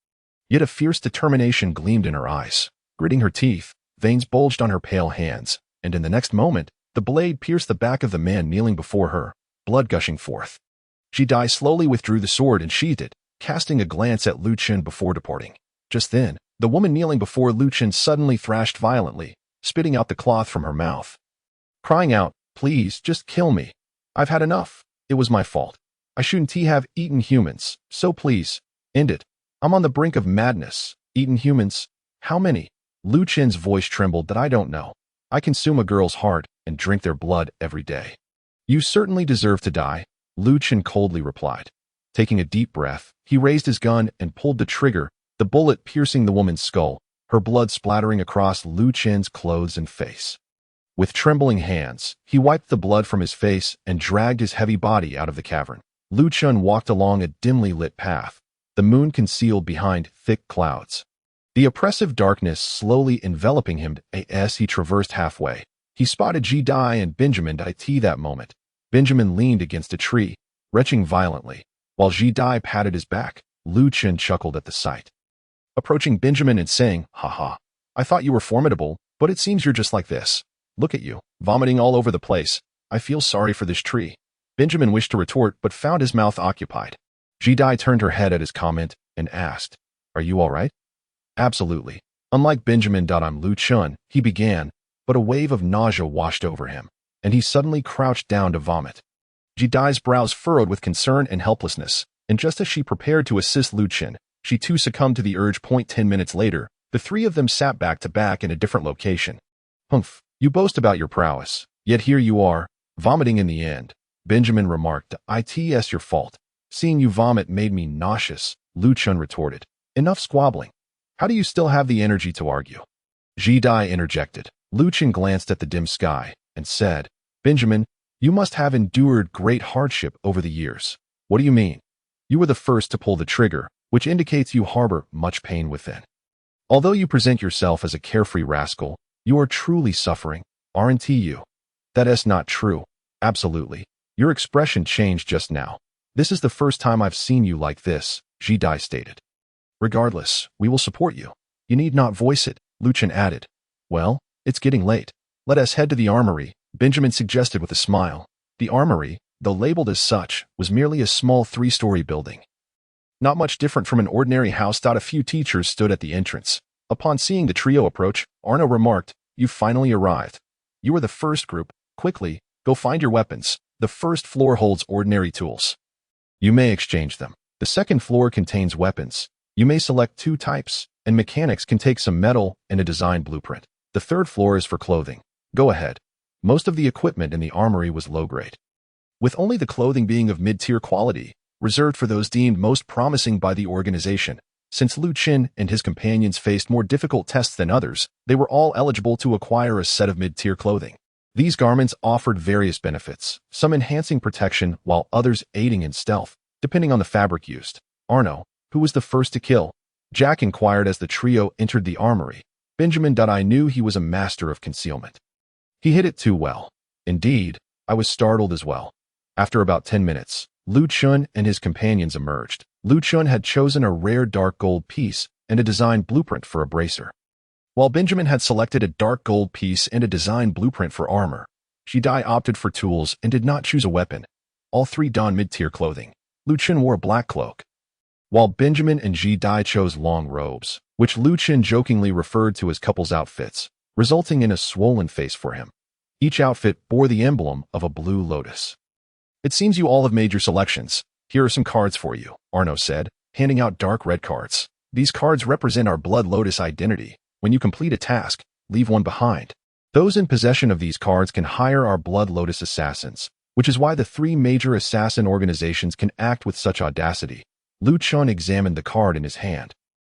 Yet a fierce determination gleamed in her eyes. Gritting her teeth, veins bulged on her pale hands, and in the next moment, the blade pierced the back of the man kneeling before her, blood gushing forth. Ji Dai slowly withdrew the sword and sheathed it, casting a glance at Lu Chun before departing. Just then, the woman kneeling before Lu Chun suddenly thrashed violently, spitting out the cloth from her mouth, crying out, "Please, just kill me. I've had enough. It was my fault. I shouldn't have eaten humans, so please, end it. I'm on the brink of madness. Eaten humans? How many?" Lu Chun's voice trembled. "That I don't know. I consume a girl's heart and drink their blood every day." "You certainly deserve to die," Lu Chun coldly replied. Taking a deep breath, he raised his gun and pulled the trigger, the bullet piercing the woman's skull, her blood splattering across Lu Chun's clothes and face. With trembling hands, he wiped the blood from his face and dragged his heavy body out of the cavern. Lu Chun walked along a dimly lit path, the moon concealed behind thick clouds. The oppressive darkness slowly enveloping him as he traversed halfway. He spotted Ji Dai and Benjamin Dai that moment. Benjamin leaned against a tree, retching violently, while Ji Dai patted his back. Lu Chun chuckled at the sight. Approaching Benjamin and saying, "Ha, I thought you were formidable, but it seems you're just like this. Look at you, vomiting all over the place. I feel sorry for this tree." Benjamin wished to retort but found his mouth occupied. Ji Dai turned her head at his comment and asked, "Are you all right?" "Absolutely. Unlike Benjamin. I'm Lu Chun," he began, but a wave of nausea washed over him, and he suddenly crouched down to vomit. Ji Dai's brows furrowed with concern and helplessness, and just as she prepared to assist Lu Chun, she too succumbed to the urge. 10 minutes later, the three of them sat back to back in a different location. "Humph, you boast about your prowess, yet here you are, vomiting in the end," Benjamin remarked. "It's your fault. Seeing you vomit made me nauseous," Lu Chun retorted. "Enough squabbling. How do you still have the energy to argue?" Ji Dai interjected. Lu Chun glanced at the dim sky and said, "Benjamin, you must have endured great hardship over the years." "What do you mean?" "You were the first to pull the trigger, which indicates you harbor much pain within. Although you present yourself as a carefree rascal, you are truly suffering, aren't you?" "That's not true." "Absolutely. Your expression changed just now. This is the first time I've seen you like this," Ji Dai stated. "Regardless, we will support you. You need not voice it," Lu Chun added. "Well, it's getting late. Let us head to the armory, Benjamin suggested with a smile. The armory, though labeled as such, was merely a small 3-story building. Not much different from an ordinary house. A few teachers stood at the entrance. Upon seeing the trio approach, Arno remarked, "You've finally arrived. You are the first group. Quickly, go find your weapons. The first floor holds ordinary tools. You may exchange them. The second floor contains weapons. You may select 2 types, and mechanics can take some metal and a design blueprint. The third floor is for clothing. Go ahead." Most of the equipment in the armory was low-grade, with only the clothing being of mid-tier quality, reserved for those deemed most promising by the organization. Since Lu Qin and his companions faced more difficult tests than others, they were all eligible to acquire a set of mid-tier clothing. These garments offered various benefits, some enhancing protection while others aiding in stealth, depending on the fabric used. Arno, who was the first to kill? Jack inquired as the trio entered the armory. Benjamin. I knew he was a master of concealment. He hid it too well. Indeed, I was startled as well. After about 10 minutes, Lu Chun and his companions emerged. Lu Chun had chosen a rare dark gold piece and a design blueprint for a bracer, while Benjamin had selected a dark gold piece and a design blueprint for armor. Jidai opted for tools and did not choose a weapon. All 3 donned mid-tier clothing. Lu Chun wore a black cloak, while Benjamin and Jidai chose long robes, which Lu Chun jokingly referred to as couples outfits, resulting in a swollen face for him. Each outfit bore the emblem of a blue lotus. "It seems you all have made your selections. Here are some cards for you," Arno said, handing out dark red cards. "These cards represent our Blood Lotus identity. When you complete a task, leave one behind. Those in possession of these cards can hire our Blood Lotus assassins, which is why the 3 major assassin organizations can act with such audacity." Lu Chun examined the card in his hand,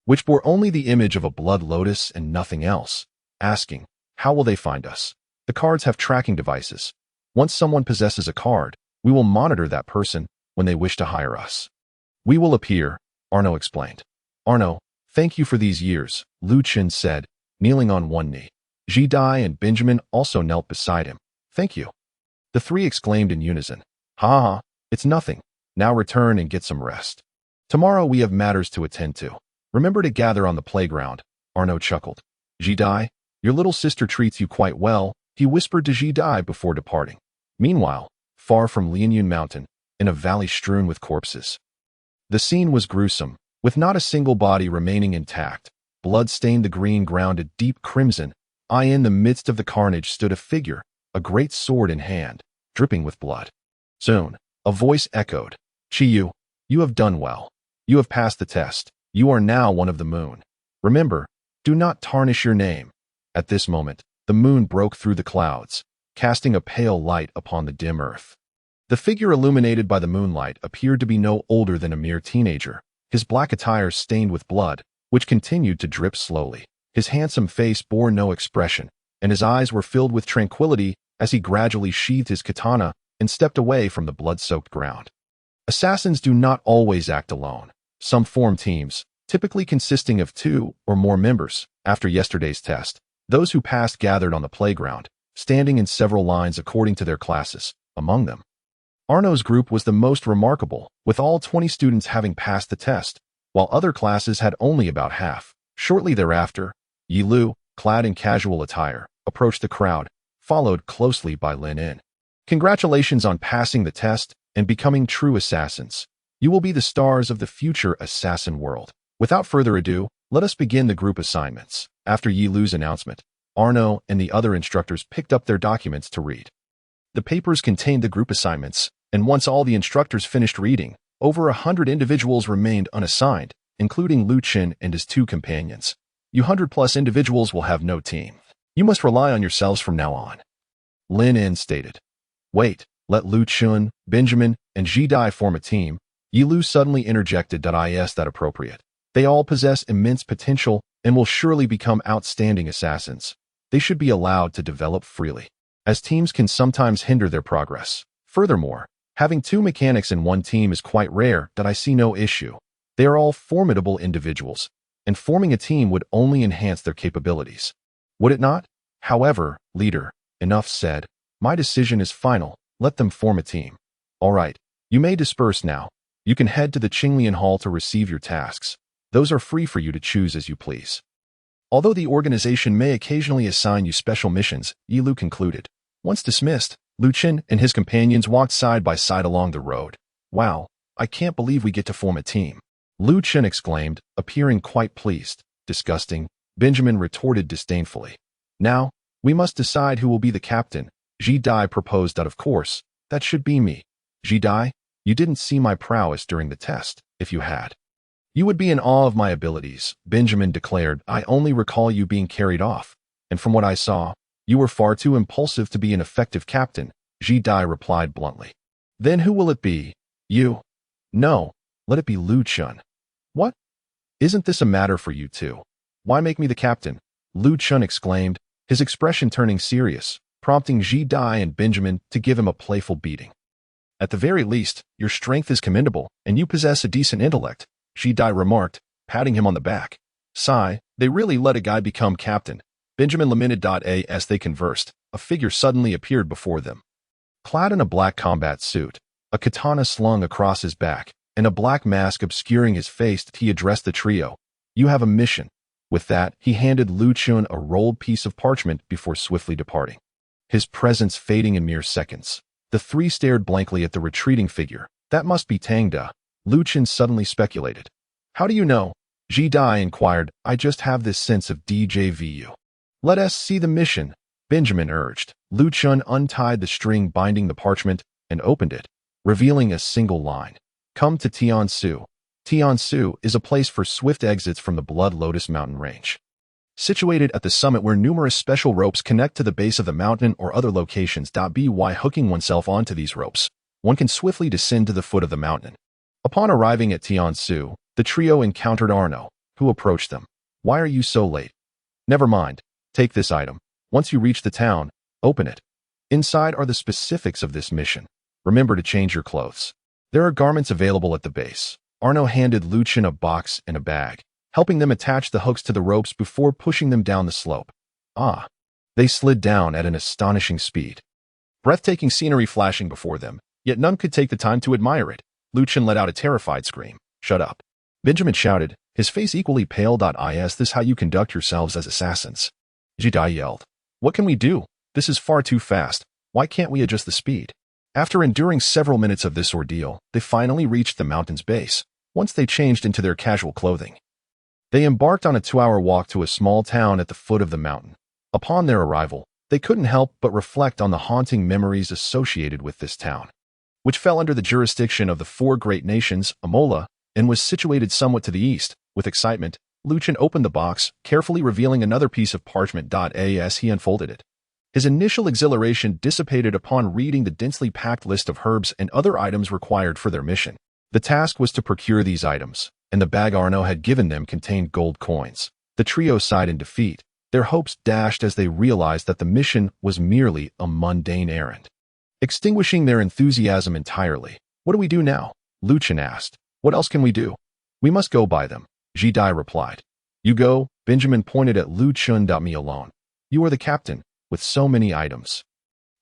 which bore only the image of a Blood Lotus and nothing else, asking, "How will they find us?" "The cards have tracking devices. Once someone possesses a card, we will monitor that person when they wish to hire us. We will appear," Arno explained. "Arno, thank you for these years," Lu Chun said, kneeling on one knee. Jidai and Benjamin also knelt beside him. "Thank you." The 3 exclaimed in unison. "Ha, it's nothing. Now return and get some rest. Tomorrow we have matters to attend to. Remember to gather on the playground," Arno chuckled. "Jidai, your little sister treats you quite well," he whispered to Jidai before departing. Meanwhile, far from Lianyun Mountain, in a valley strewn with corpses, the scene was gruesome, with not a single body remaining intact. Blood stained the green ground a deep crimson. In the midst of the carnage stood a figure, a great sword in hand, dripping with blood. Soon, a voice echoed, "Chiyu, you have done well. You have passed the test. You are now one of the moon. Remember, do not tarnish your name." At this moment, the moon broke through the clouds, casting a pale light upon the dim earth. The figure illuminated by the moonlight appeared to be no older than a mere teenager, his black attire stained with blood, which continued to drip slowly. His handsome face bore no expression, and his eyes were filled with tranquility as he gradually sheathed his katana and stepped away from the blood-soaked ground. Assassins do not always act alone. Some form teams, typically consisting of 2 or more members. After yesterday's test, those who passed gathered on the playground, standing in several lines according to their classes. Among them, Arno's group was the most remarkable, with all 20 students having passed the test, while other classes had only about half. Shortly thereafter, Yi Lu, clad in casual attire, approached the crowd, followed closely by Lin En. "Congratulations on passing the test and becoming true assassins. You will be the stars of the future assassin world. Without further ado, let us begin the group assignments." After Yi Lu's announcement, Arno and the other instructors picked up their documents to read. The papers contained the group assignments, and once all the instructors finished reading, over 100 individuals remained unassigned, including Lu Qin and his 2 companions. "You 100+ individuals will have no team. You must rely on yourselves from now on," Lin En stated. "Wait, let Lu Qin, Benjamin, and Jidai form a team," Yi Lu suddenly interjected. "Is that appropriate? They all possess immense potential and will surely become outstanding assassins. They should be allowed to develop freely, as teams can sometimes hinder their progress. Furthermore, having 2 mechanics in one team is quite rare. I see no issue. They are all formidable individuals, and forming a team would only enhance their capabilities. Would it not? However, leader, enough said. My decision is final. Let them form a team. All right, you may disperse now. You can head to the Qinglian Hall to receive your tasks. Those are free for you to choose as you please." Although the organization may occasionally assign you special missions, Yi Lu concluded. Once dismissed, Lu Chen and his companions walked side by side along the road. Wow, I can't believe we get to form a team. Lu Chen exclaimed, appearing quite pleased. Disgusting, Benjamin retorted disdainfully. Now, we must decide who will be the captain. Ji Dai proposed that of course, that should be me. Ji Dai, you didn't see my prowess during the test. If you had, you would be in awe of my abilities, Benjamin declared. I only recall you being carried off, and from what I saw, you were far too impulsive to be an effective captain, Ji Dai replied bluntly. Then who will it be? You? No, let it be Lu Chen. What? Isn't this a matter for you two? Why make me the captain? Lu Chen exclaimed, his expression turning serious, prompting Ji Dai and Benjamin to give him a playful beating. At the very least, your strength is commendable, and you possess a decent intellect, Ji Dai remarked, patting him on the back. Sigh, they really let a guy become captain, Benjamin lamented. As they conversed, a figure suddenly appeared before them. Clad in a black combat suit, a katana slung across his back, and a black mask obscuring his face, he addressed the trio. You have a mission. With that, he handed Lu Chen a rolled piece of parchment before swiftly departing. His presence fading in mere seconds. The three stared blankly at the retreating figure. That must be Tang Da, Lu Chen suddenly speculated. How do you know? Ji Dai inquired. I just have this sense of DJVU. Let us see the mission, Benjamin urged. Lu Chen untied the string binding the parchment and opened it, revealing a single line. Come to Tian Su. Tian Su is a place for swift exits from the Blood Lotus mountain range. Situated at the summit where numerous special ropes connect to the base of the mountain or other locations. By hooking oneself onto these ropes, one can swiftly descend to the foot of the mountain. Upon arriving at Tian Su, the trio encountered Arno, who approached them. Why are you so late? Never mind. Take this item. Once you reach the town, open it. Inside are the specifics of this mission. Remember to change your clothes. There are garments available at the base. Arno handed Lu Chen a box and a bag, helping them attach the hooks to the ropes before pushing them down the slope. Ah! They slid down at an astonishing speed. Breathtaking scenery flashing before them, yet none could take the time to admire it. Lu Chen let out a terrified scream. Shut up. Benjamin shouted, his face equally pale. Is this how you conduct yourselves as assassins? Ji Dai yelled. What can we do? This is far too fast. Why can't we adjust the speed? After enduring several minutes of this ordeal, they finally reached the mountain's base. Once they changed into their casual clothing, they embarked on a 2-hour walk to a small town at the foot of the mountain. Upon their arrival, they couldn't help but reflect on the haunting memories associated with this town, which fell under the jurisdiction of the 4 great nations, Amola, and was situated somewhat to the east. With excitement, Lu Chen opened the box, carefully revealing another piece of parchment. As he unfolded it, his initial exhilaration dissipated upon reading the densely packed list of herbs and other items required for their mission. The task was to procure these items, and the bag Arno had given them contained gold coins. The trio sighed in defeat, their hopes dashed as they realized that the mission was merely a mundane errand. Extinguishing their enthusiasm entirely. What do we do now? Lu Chen asked. What else can we do? We must go buy them, Ji Dai replied. You go, Benjamin pointed at Lu Chen. Me alone. You are the captain, with so many items.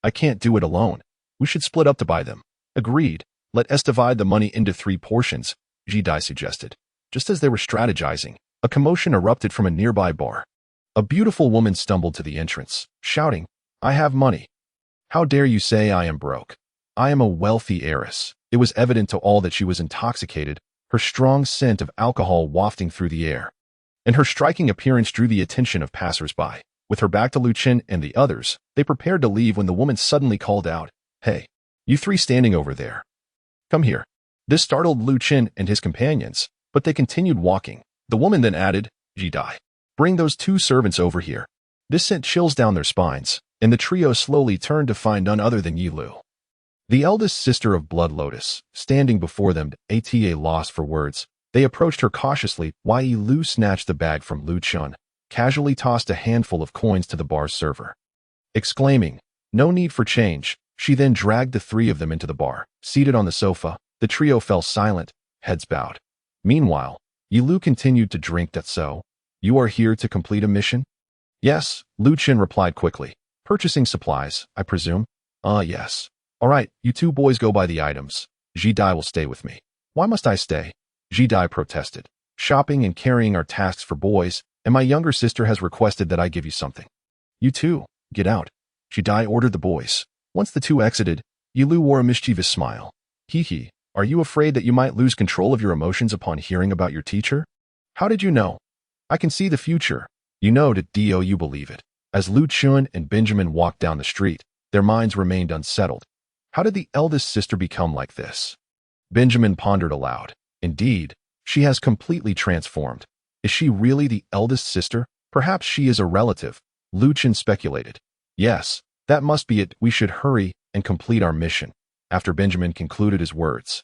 I can't do it alone. We should split up to buy them. Agreed. Let us divide the money into 3 portions, Ji Dai suggested. Just as they were strategizing, a commotion erupted from a nearby bar. A beautiful woman stumbled to the entrance, shouting, I have money. How dare you say I am broke? I am a wealthy heiress. It was evident to all that she was intoxicated, her strong scent of alcohol wafting through the air. And her striking appearance drew the attention of passers-by. With her back to Lu Chen and the others, they prepared to leave when the woman suddenly called out, Hey, you 3 standing over there. Come here. This startled Lu Chen and his companions, but they continued walking. The woman then added, Ji Dai, bring those 2 servants over here. This sent chills down their spines, and the trio slowly turned to find none other than Yi Lu, the eldest sister of Blood Lotus, standing before them. Ata lost for words. They approached her cautiously while Yi Lu snatched the bag from Lu Chen, casually tossed a handful of coins to the bar's server. Exclaiming, no need for change, she then dragged the 3 of them into the bar. Seated on the sofa, the trio fell silent, heads bowed. Meanwhile, Yi Lu continued to drink. So, you are here to complete a mission? Yes, Lu Chen replied quickly. Purchasing supplies, I presume? Yes. All right, you 2 boys go buy the items. Ji Dai will stay with me. Why must I stay? Ji Dai protested. Shopping and carrying are tasks for boys, and my younger sister has requested that I give you something. You too, get out. Jidai ordered the boys. Once the two exited, Yilu wore a mischievous smile. Hee hee, are you afraid that you might lose control of your emotions upon hearing about your teacher? How did you know? I can see the future. You know that you believe it. As Lu Chun and Benjamin walked down the street, their minds remained unsettled. How did the eldest sister become like this? Benjamin pondered aloud. Indeed, she has completely transformed. Is she really the eldest sister? Perhaps she is a relative, Lu Chun speculated. Yes, that must be it. We should hurry and complete our mission. After Benjamin concluded his words,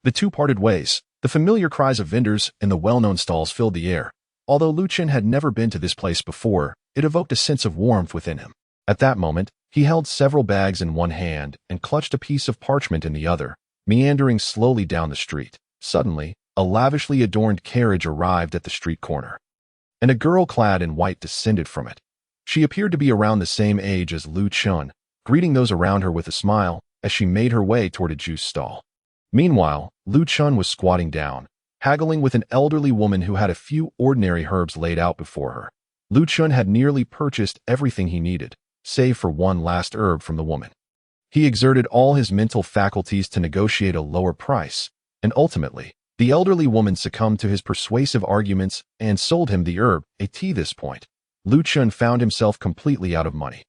the two parted ways. The familiar cries of vendors in the well-known stalls filled the air. Although Lu Chun had never been to this place before, it evoked a sense of warmth within him. At that moment, he held several bags in one hand and clutched a piece of parchment in the other, meandering slowly down the street. Suddenly, a lavishly adorned carriage arrived at the street corner, and a girl clad in white descended from it. She appeared to be around the same age as Lu Chun, greeting those around her with a smile as she made her way toward a juice stall. Meanwhile, Lu Chun was squatting down, haggling with an elderly woman who had a few ordinary herbs laid out before her. Lu Chun had nearly purchased everything he needed, save for one last herb from the woman. He exerted all his mental faculties to negotiate a lower price, and ultimately, the elderly woman succumbed to his persuasive arguments and sold him the herb, at this point. Lu Chun found himself completely out of money.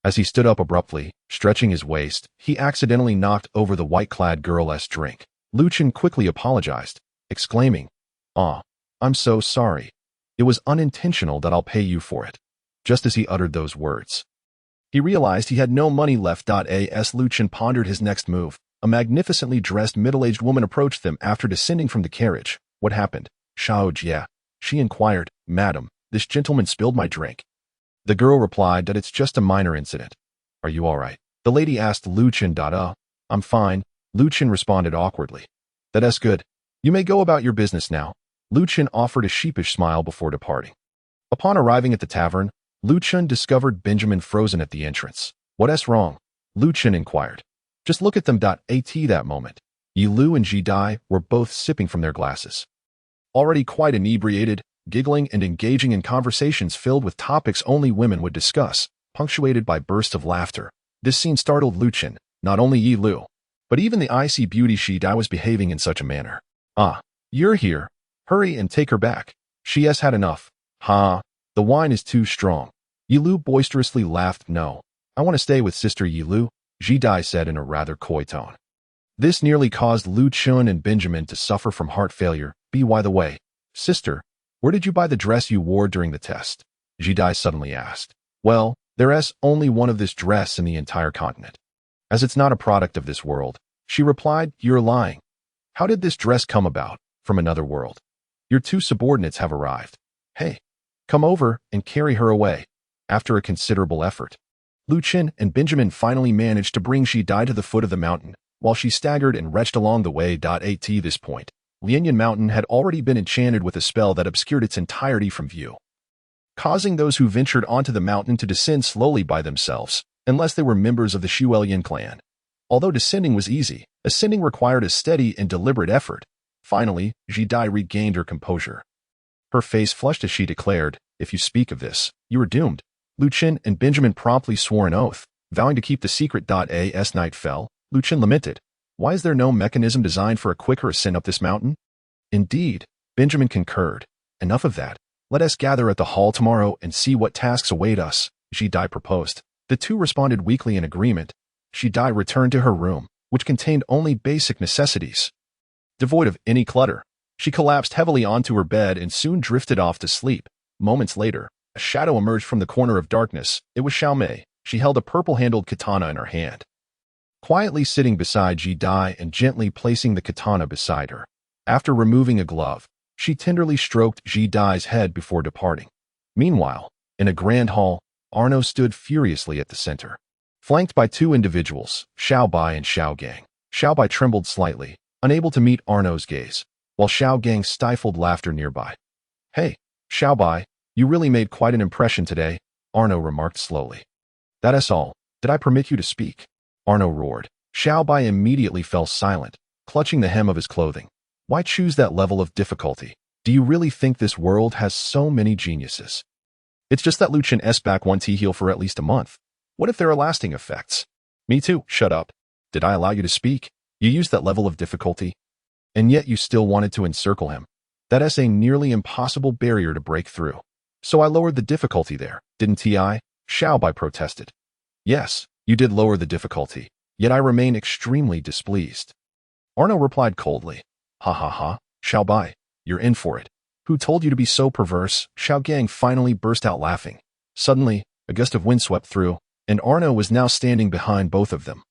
As he stood up abruptly, stretching his waist, he accidentally knocked over the white-clad girl's drink. Lu Chun quickly apologized, exclaiming, I'm so sorry. It was unintentional. That I'll pay you for it. Just as he uttered those words, he realized he had no money left. As Lu Chun pondered his next move, a magnificently dressed middle-aged woman approached them after descending from the carriage. What happened? Shao Jia, she inquired. Madam, this gentleman spilled my drink. The girl replied that it's just a minor incident. Are you all right? The lady asked Lu Chun. I'm fine, Lu Chun responded awkwardly. That's good. You may go about your business now. Lu Chun offered a sheepish smile before departing. Upon arriving at the tavern, Lu Chun discovered Benjamin frozen at the entrance. What's wrong? Lu Chun inquired. Just look at them. At that moment, Yilu and Jidai were both sipping from their glasses. Already quite inebriated, giggling and engaging in conversations filled with topics only women would discuss, punctuated by bursts of laughter. This scene startled Lu Chun, not only Yilu, but even the icy beauty Jidai was behaving in such a manner. You're here. Hurry and take her back. She has had enough. The wine is too strong. Yilu boisterously laughed. No, I want to stay with Sister Yilu, Jidai said in a rather coy tone. This nearly caused Lu Chun and Benjamin to suffer from heart failure. By the way, sister, where did you buy the dress you wore during the test? Jidai suddenly asked. Well, there's only one of this dress in the entire continent. As it's not a product of this world, she replied. You're lying. How did this dress come about? From another world. Your two subordinates have arrived. Hey, come over and carry her away. After a considerable effort, Lu Chun and Benjamin finally managed to bring Jidai to the foot of the mountain, while she staggered and retched along the way. At this point, Lianyan Mountain had already been enchanted with a spell that obscured its entirety from view, causing those who ventured onto the mountain to descend slowly by themselves, unless they were members of the Shuelian clan. Although descending was easy, ascending required a steady and deliberate effort. Finally, Jidai regained her composure. Her face flushed as she declared, if you speak of this, you are doomed. Lu Chun and Benjamin promptly swore an oath, vowing to keep the secret. As night fell, Lu Chun lamented. Why is there no mechanism designed for a quicker ascent up this mountain? Indeed, Benjamin concurred. Enough of that. Let us gather at the hall tomorrow and see what tasks await us, Jidai proposed. The two responded weakly in agreement. Jidai returned to her room, which contained only basic necessities. Devoid of any clutter, she collapsed heavily onto her bed and soon drifted off to sleep. Moments later, a shadow emerged from the corner of darkness. It was Xiaomei. She held a purple-handled katana in her hand, quietly sitting beside Jidai and gently placing the katana beside her. After removing a glove, she tenderly stroked Jidai's head before departing. Meanwhile, in a grand hall, Arno stood furiously at the center, flanked by two individuals, Xiaobai and Xiaogang. Xiaobai trembled slightly, unable to meet Arno's gaze, while Xiaogang stifled laughter nearby. Hey, Xiaobai, you really made quite an impression today, Arno remarked slowly. That's all. Did I permit you to speak? Arno roared. Xiaobai immediately fell silent, clutching the hem of his clothing. Why choose that level of difficulty? Do you really think this world has so many geniuses? It's just that Lu Chen's back won't heal for at least a month. What if there are lasting effects? Me too. Shut up. Did I allow you to speak? You used that level of difficulty, and yet you still wanted to encircle him. That is a nearly impossible barrier to break through. So I lowered the difficulty there, didn't I? Xiaobai protested. Yes, you did lower the difficulty, yet I remain extremely displeased. Arno replied coldly. Ha ha ha, Xiaobai, you're in for it. Who told you to be so perverse? Xiao Gang finally burst out laughing. Suddenly, a gust of wind swept through, and Arno was now standing behind both of them,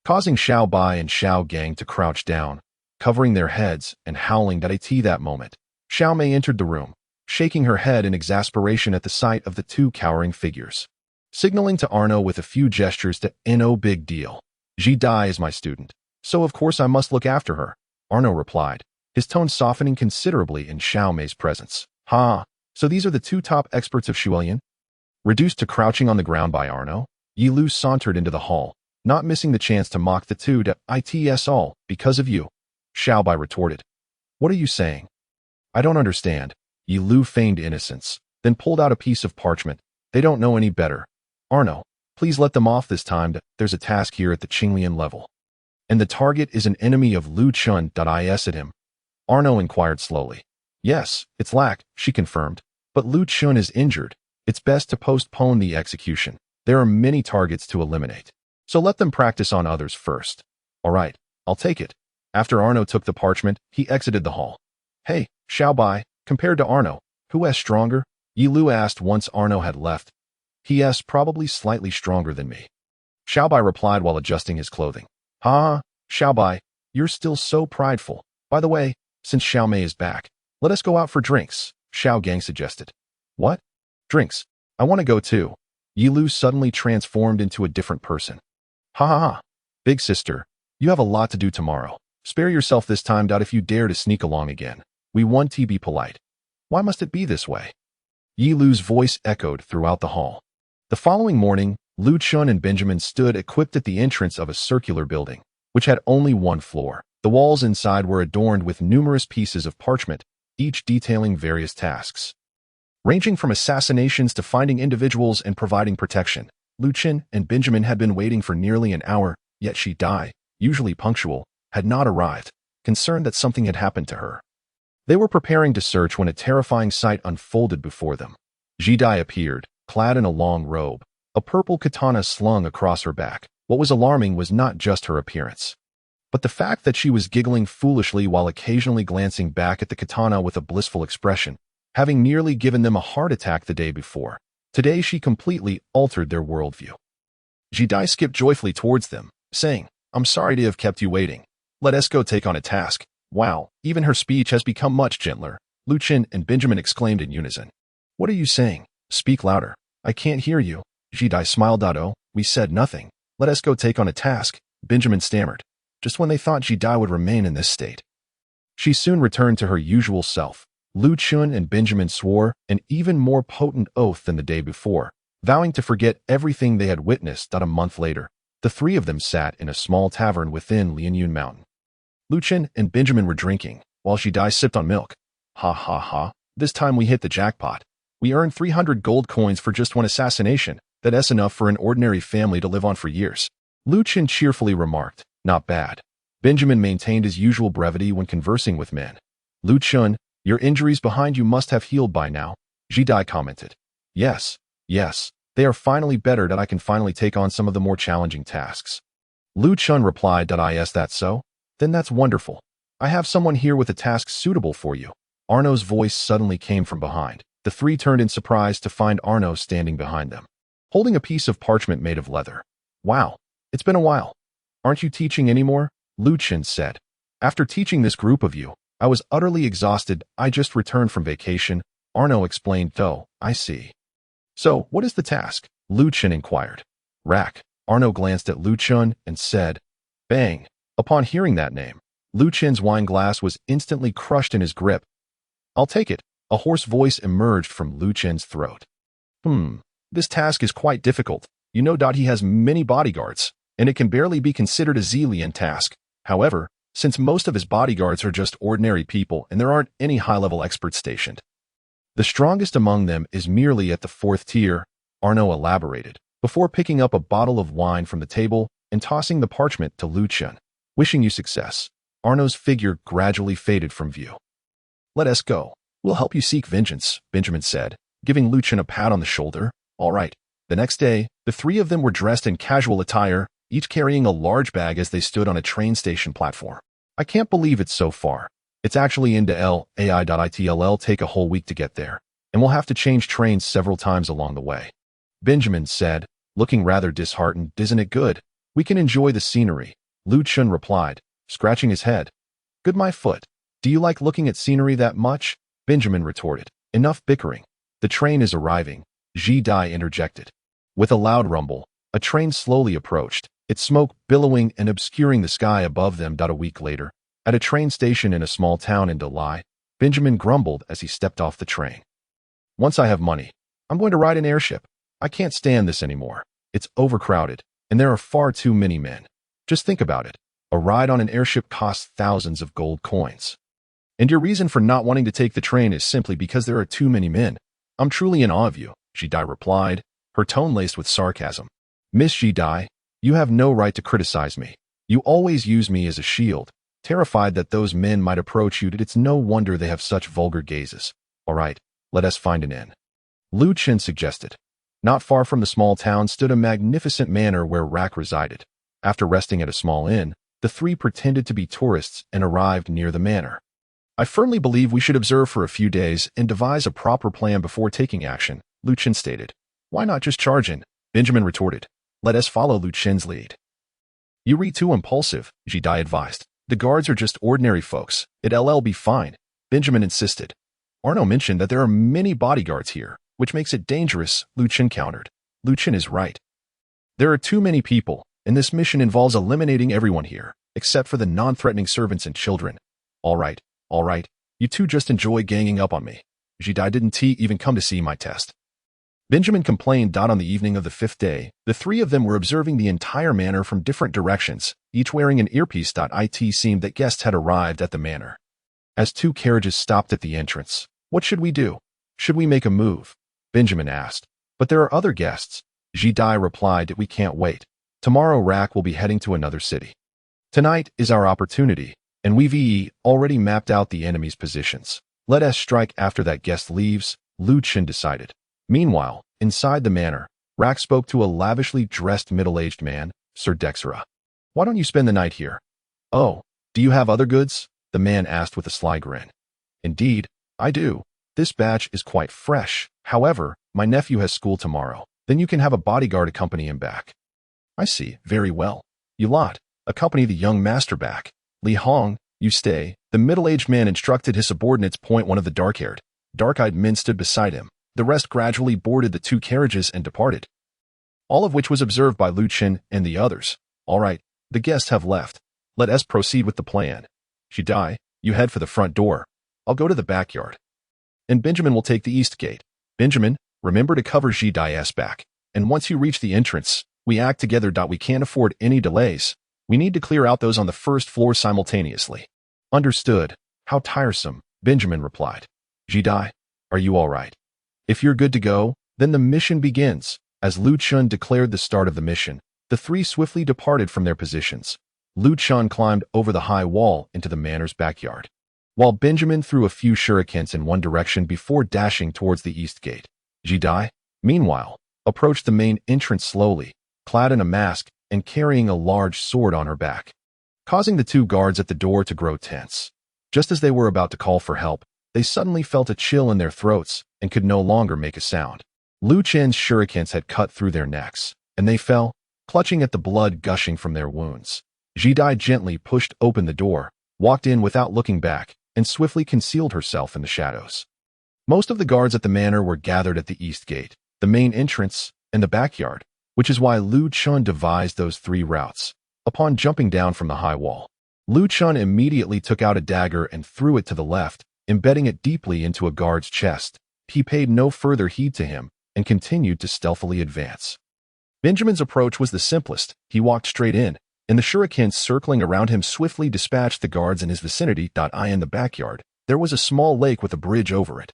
causing Xiaobai and Xiao Gang to crouch down, covering their heads and howling at that moment. Xiao Mei entered the room, shaking her head in exasperation at the sight of the two cowering figures, signaling to Arno with a few gestures that no big deal. Ji Dai is my student, so of course I must look after her, Arno replied, his tone softening considerably in Xiao Mei's presence. Ha, so these are the two top experts of Shuilian? Reduced to crouching on the ground by Arno, Yi Lu sauntered into the hall, not missing the chance to mock the two to its all because of you. Xiaobai retorted. What are you saying? I don't understand. Yi Lu feigned innocence, then pulled out a piece of parchment. They don't know any better. Arno, please let them off this time. There's a task here at the Qinglian level, and the target is an enemy of Lu Chun. Is at him? Arno inquired slowly. Yes, it's Lack, she confirmed, but Lu Chun is injured. It's best to postpone the execution. There are many targets to eliminate, so let them practice on others first. All right, I'll take it. After Arno took the parchment, he exited the hall. Hey, Xiaobai, compared to Arno, who is stronger? Yi Lu asked once Arno had left. He is probably slightly stronger than me, Xiaobai replied while adjusting his clothing. Ha, Xiaobai, you're still so prideful. By the way, since Xiao Mei is back, let us go out for drinks, Xiao Gang suggested. What? Drinks? I want to go too. Yi Lu suddenly transformed into a different person. Ha ha ha. Big sister, you have a lot to do tomorrow. Spare yourself this time. If you dare to sneak along again, we want to be polite. Why must it be this way? Yi Lu's voice echoed throughout the hall. The following morning, Lu Chun and Benjamin stood equipped at the entrance of a circular building, which had only one floor. The walls inside were adorned with numerous pieces of parchment, each detailing various tasks, ranging from assassinations to finding individuals and providing protection. Lu Chun and Benjamin had been waiting for nearly an hour, yet Ji Dai, usually punctual, had not arrived, concerned that something had happened to her. They were preparing to search when a terrifying sight unfolded before them. Ji Dai appeared, clad in a long robe, a purple katana slung across her back. What was alarming was not just her appearance, but the fact that she was giggling foolishly while occasionally glancing back at the katana with a blissful expression, having nearly given them a heart attack the day before. Today she completely altered their worldview. Ji Dai skipped joyfully towards them, saying, I'm sorry to have kept you waiting. Let us go take on a task. Wow, even her speech has become much gentler, Lu Chun and Benjamin exclaimed in unison. What are you saying? Speak louder. I can't hear you. Ji Dai smiled. Oh, we said nothing. Let us go take on a task, Benjamin stammered. Just when they thought Ji Dai would remain in this state, she soon returned to her usual self. Lu Chun and Benjamin swore an even more potent oath than the day before, vowing to forget everything they had witnessed. A month later, the three of them sat in a small tavern within Lianyun Mountain. Lu Chun and Benjamin were drinking, while Ji Dai sipped on milk. Ha ha ha, this time we hit the jackpot. We earned 300 gold coins for just one assassination. That's enough for an ordinary family to live on for years. Lu Chun cheerfully remarked, not bad. Benjamin maintained his usual brevity when conversing with men. Lu Chun, your injuries behind you must have healed by now, Ji Dai commented. Yes, they are finally better. I can finally take on some of the more challenging tasks. Lu Chun replied. Is that so? Then that's wonderful. I have someone here with a task suitable for you. Arno's voice suddenly came from behind. The three turned in surprise to find Arno standing behind them, holding a piece of parchment made of leather. Wow, it's been a while. Aren't you teaching anymore? Lu Chun said. After teaching this group of you, I was utterly exhausted. I just returned from vacation, Arno explained. Oh, I see. So, what is the task? Lu Chun inquired. Rack. Arno glanced at Lu Chun and said, Bang. Upon hearing that name, Lu Chun's wine glass was instantly crushed in his grip. I'll take it. A hoarse voice emerged from Lu Chun's throat. This task is quite difficult. You know, he has many bodyguards, and it can barely be considered a Zelian task. However, since most of his bodyguards are just ordinary people and there aren't any high-level experts stationed. The strongest among them is merely at the 4th tier, Arno elaborated, before picking up a bottle of wine from the table and tossing the parchment to Lu Chen. Wishing you success. Arno's figure gradually faded from view. Let us go. We'll help you seek vengeance, Benjamin said, giving Lu Chen a pat on the shoulder. All right. The next day, the three of them were dressed in casual attire, each carrying a large bag as they stood on a train station platform. I can't believe it's so far. It's actually into L.A.I.It'll take a whole week to get there, and we'll have to change trains several times along the way. Benjamin said, looking rather disheartened. Isn't it good? We can enjoy the scenery, Lu Chen replied, scratching his head. Good my foot. Do you like looking at scenery that much? Benjamin retorted. Enough bickering. The train is arriving, Ji Dai interjected. With a loud rumble, a train slowly approached, its smoke billowing and obscuring the sky above them. A week later, at a train station in a small town in Dalai, Benjamin grumbled as he stepped off the train. Once I have money, I'm going to ride an airship. I can't stand this anymore. It's overcrowded, and there are far too many men. Just think about it. A ride on an airship costs thousands of gold coins. And your reason for not wanting to take the train is simply because there are too many men. I'm truly in awe of you, Ji Dai replied, her tone laced with sarcasm. Miss Ji Dai, you have no right to criticize me. You always use me as a shield, terrified that those men might approach you. It's no wonder they have such vulgar gazes. All right, let us find an inn. Lu Chen suggested. Not far from the small town stood a magnificent manor where Rak resided. After resting at a small inn, the three pretended to be tourists and arrived near the manor. I firmly believe we should observe for a few days and devise a proper plan before taking action, Lu Chen stated. Why not just charge in? Benjamin retorted. Let us follow Lu Chen's lead. You read too impulsive, Ji Dai advised. The guards are just ordinary folks. It'll be fine, Benjamin insisted. Arno mentioned that there are many bodyguards here, which makes it dangerous, Lu Chen countered. Lu Chen is right. There are too many people, and this mission involves eliminating everyone here, except for the non-threatening servants and children. All right, you two just enjoy ganging up on me. Ji Dai didn't even come to see my test. Benjamin complained. On the evening of the 5th day, the three of them were observing the entire manor from different directions, each wearing an earpiece. It seemed that guests had arrived at the manor. As two carriages stopped at the entrance, what should we do? Should we make a move? Benjamin asked. But there are other guests. Ji Dai replied that we can't wait. Tomorrow Rak will be heading to another city. Tonight is our opportunity, and we've already mapped out the enemy's positions. Let us strike after that guest leaves, Lu Chen decided. Meanwhile, inside the manor, Rak spoke to a lavishly dressed middle-aged man, Sir Dexera. Why don't you spend the night here? Oh, do you have other goods? The man asked with a sly grin. Indeed, I do. This batch is quite fresh. However, my nephew has school tomorrow. Then you can have a bodyguard accompany him back. I see. Very well. You lot, accompany the young master back. Li Hong, you stay. The middle-aged man instructed his subordinates. One of the dark-haired, dark-eyed men stood beside him. The rest gradually boarded the two carriages and departed. All of which was observed by Lu Chen and the others. All right, the guests have left. Let us proceed with the plan. Ji Dai, you head for the front door. I'll go to the backyard. And Benjamin will take the east gate. Benjamin, remember to cover Ji Dai's back. And once you reach the entrance, we act together. We can't afford any delays. We need to clear out those on the first floor simultaneously. Understood. How tiresome, Benjamin replied. Ji Dai, are you all right? If you're good to go, then the mission begins. As Lu Chen declared the start of the mission, the three swiftly departed from their positions. Lu Chen climbed over the high wall into the manor's backyard, while Benjamin threw a few shurikens in one direction before dashing towards the east gate. Ji Dai, meanwhile, approached the main entrance slowly, clad in a mask and carrying a large sword on her back, causing the two guards at the door to grow tense. Just as they were about to call for help, they suddenly felt a chill in their throats and could no longer make a sound. Lu Chen's shurikens had cut through their necks, and they fell, clutching at the blood gushing from their wounds. Ji Dai gently pushed open the door, walked in without looking back, and swiftly concealed herself in the shadows. Most of the guards at the manor were gathered at the east gate, the main entrance, and the backyard, which is why Lu Chen devised those three routes. Upon jumping down from the high wall, Lu Chen immediately took out a dagger and threw it to the left, embedding it deeply into a guard's chest. He paid no further heed to him and continued to stealthily advance. Benjamin's approach was the simplest. He walked straight in, and the shurikens circling around him swiftly dispatched the guards in his vicinity. In the backyard, there was a small lake with a bridge over it,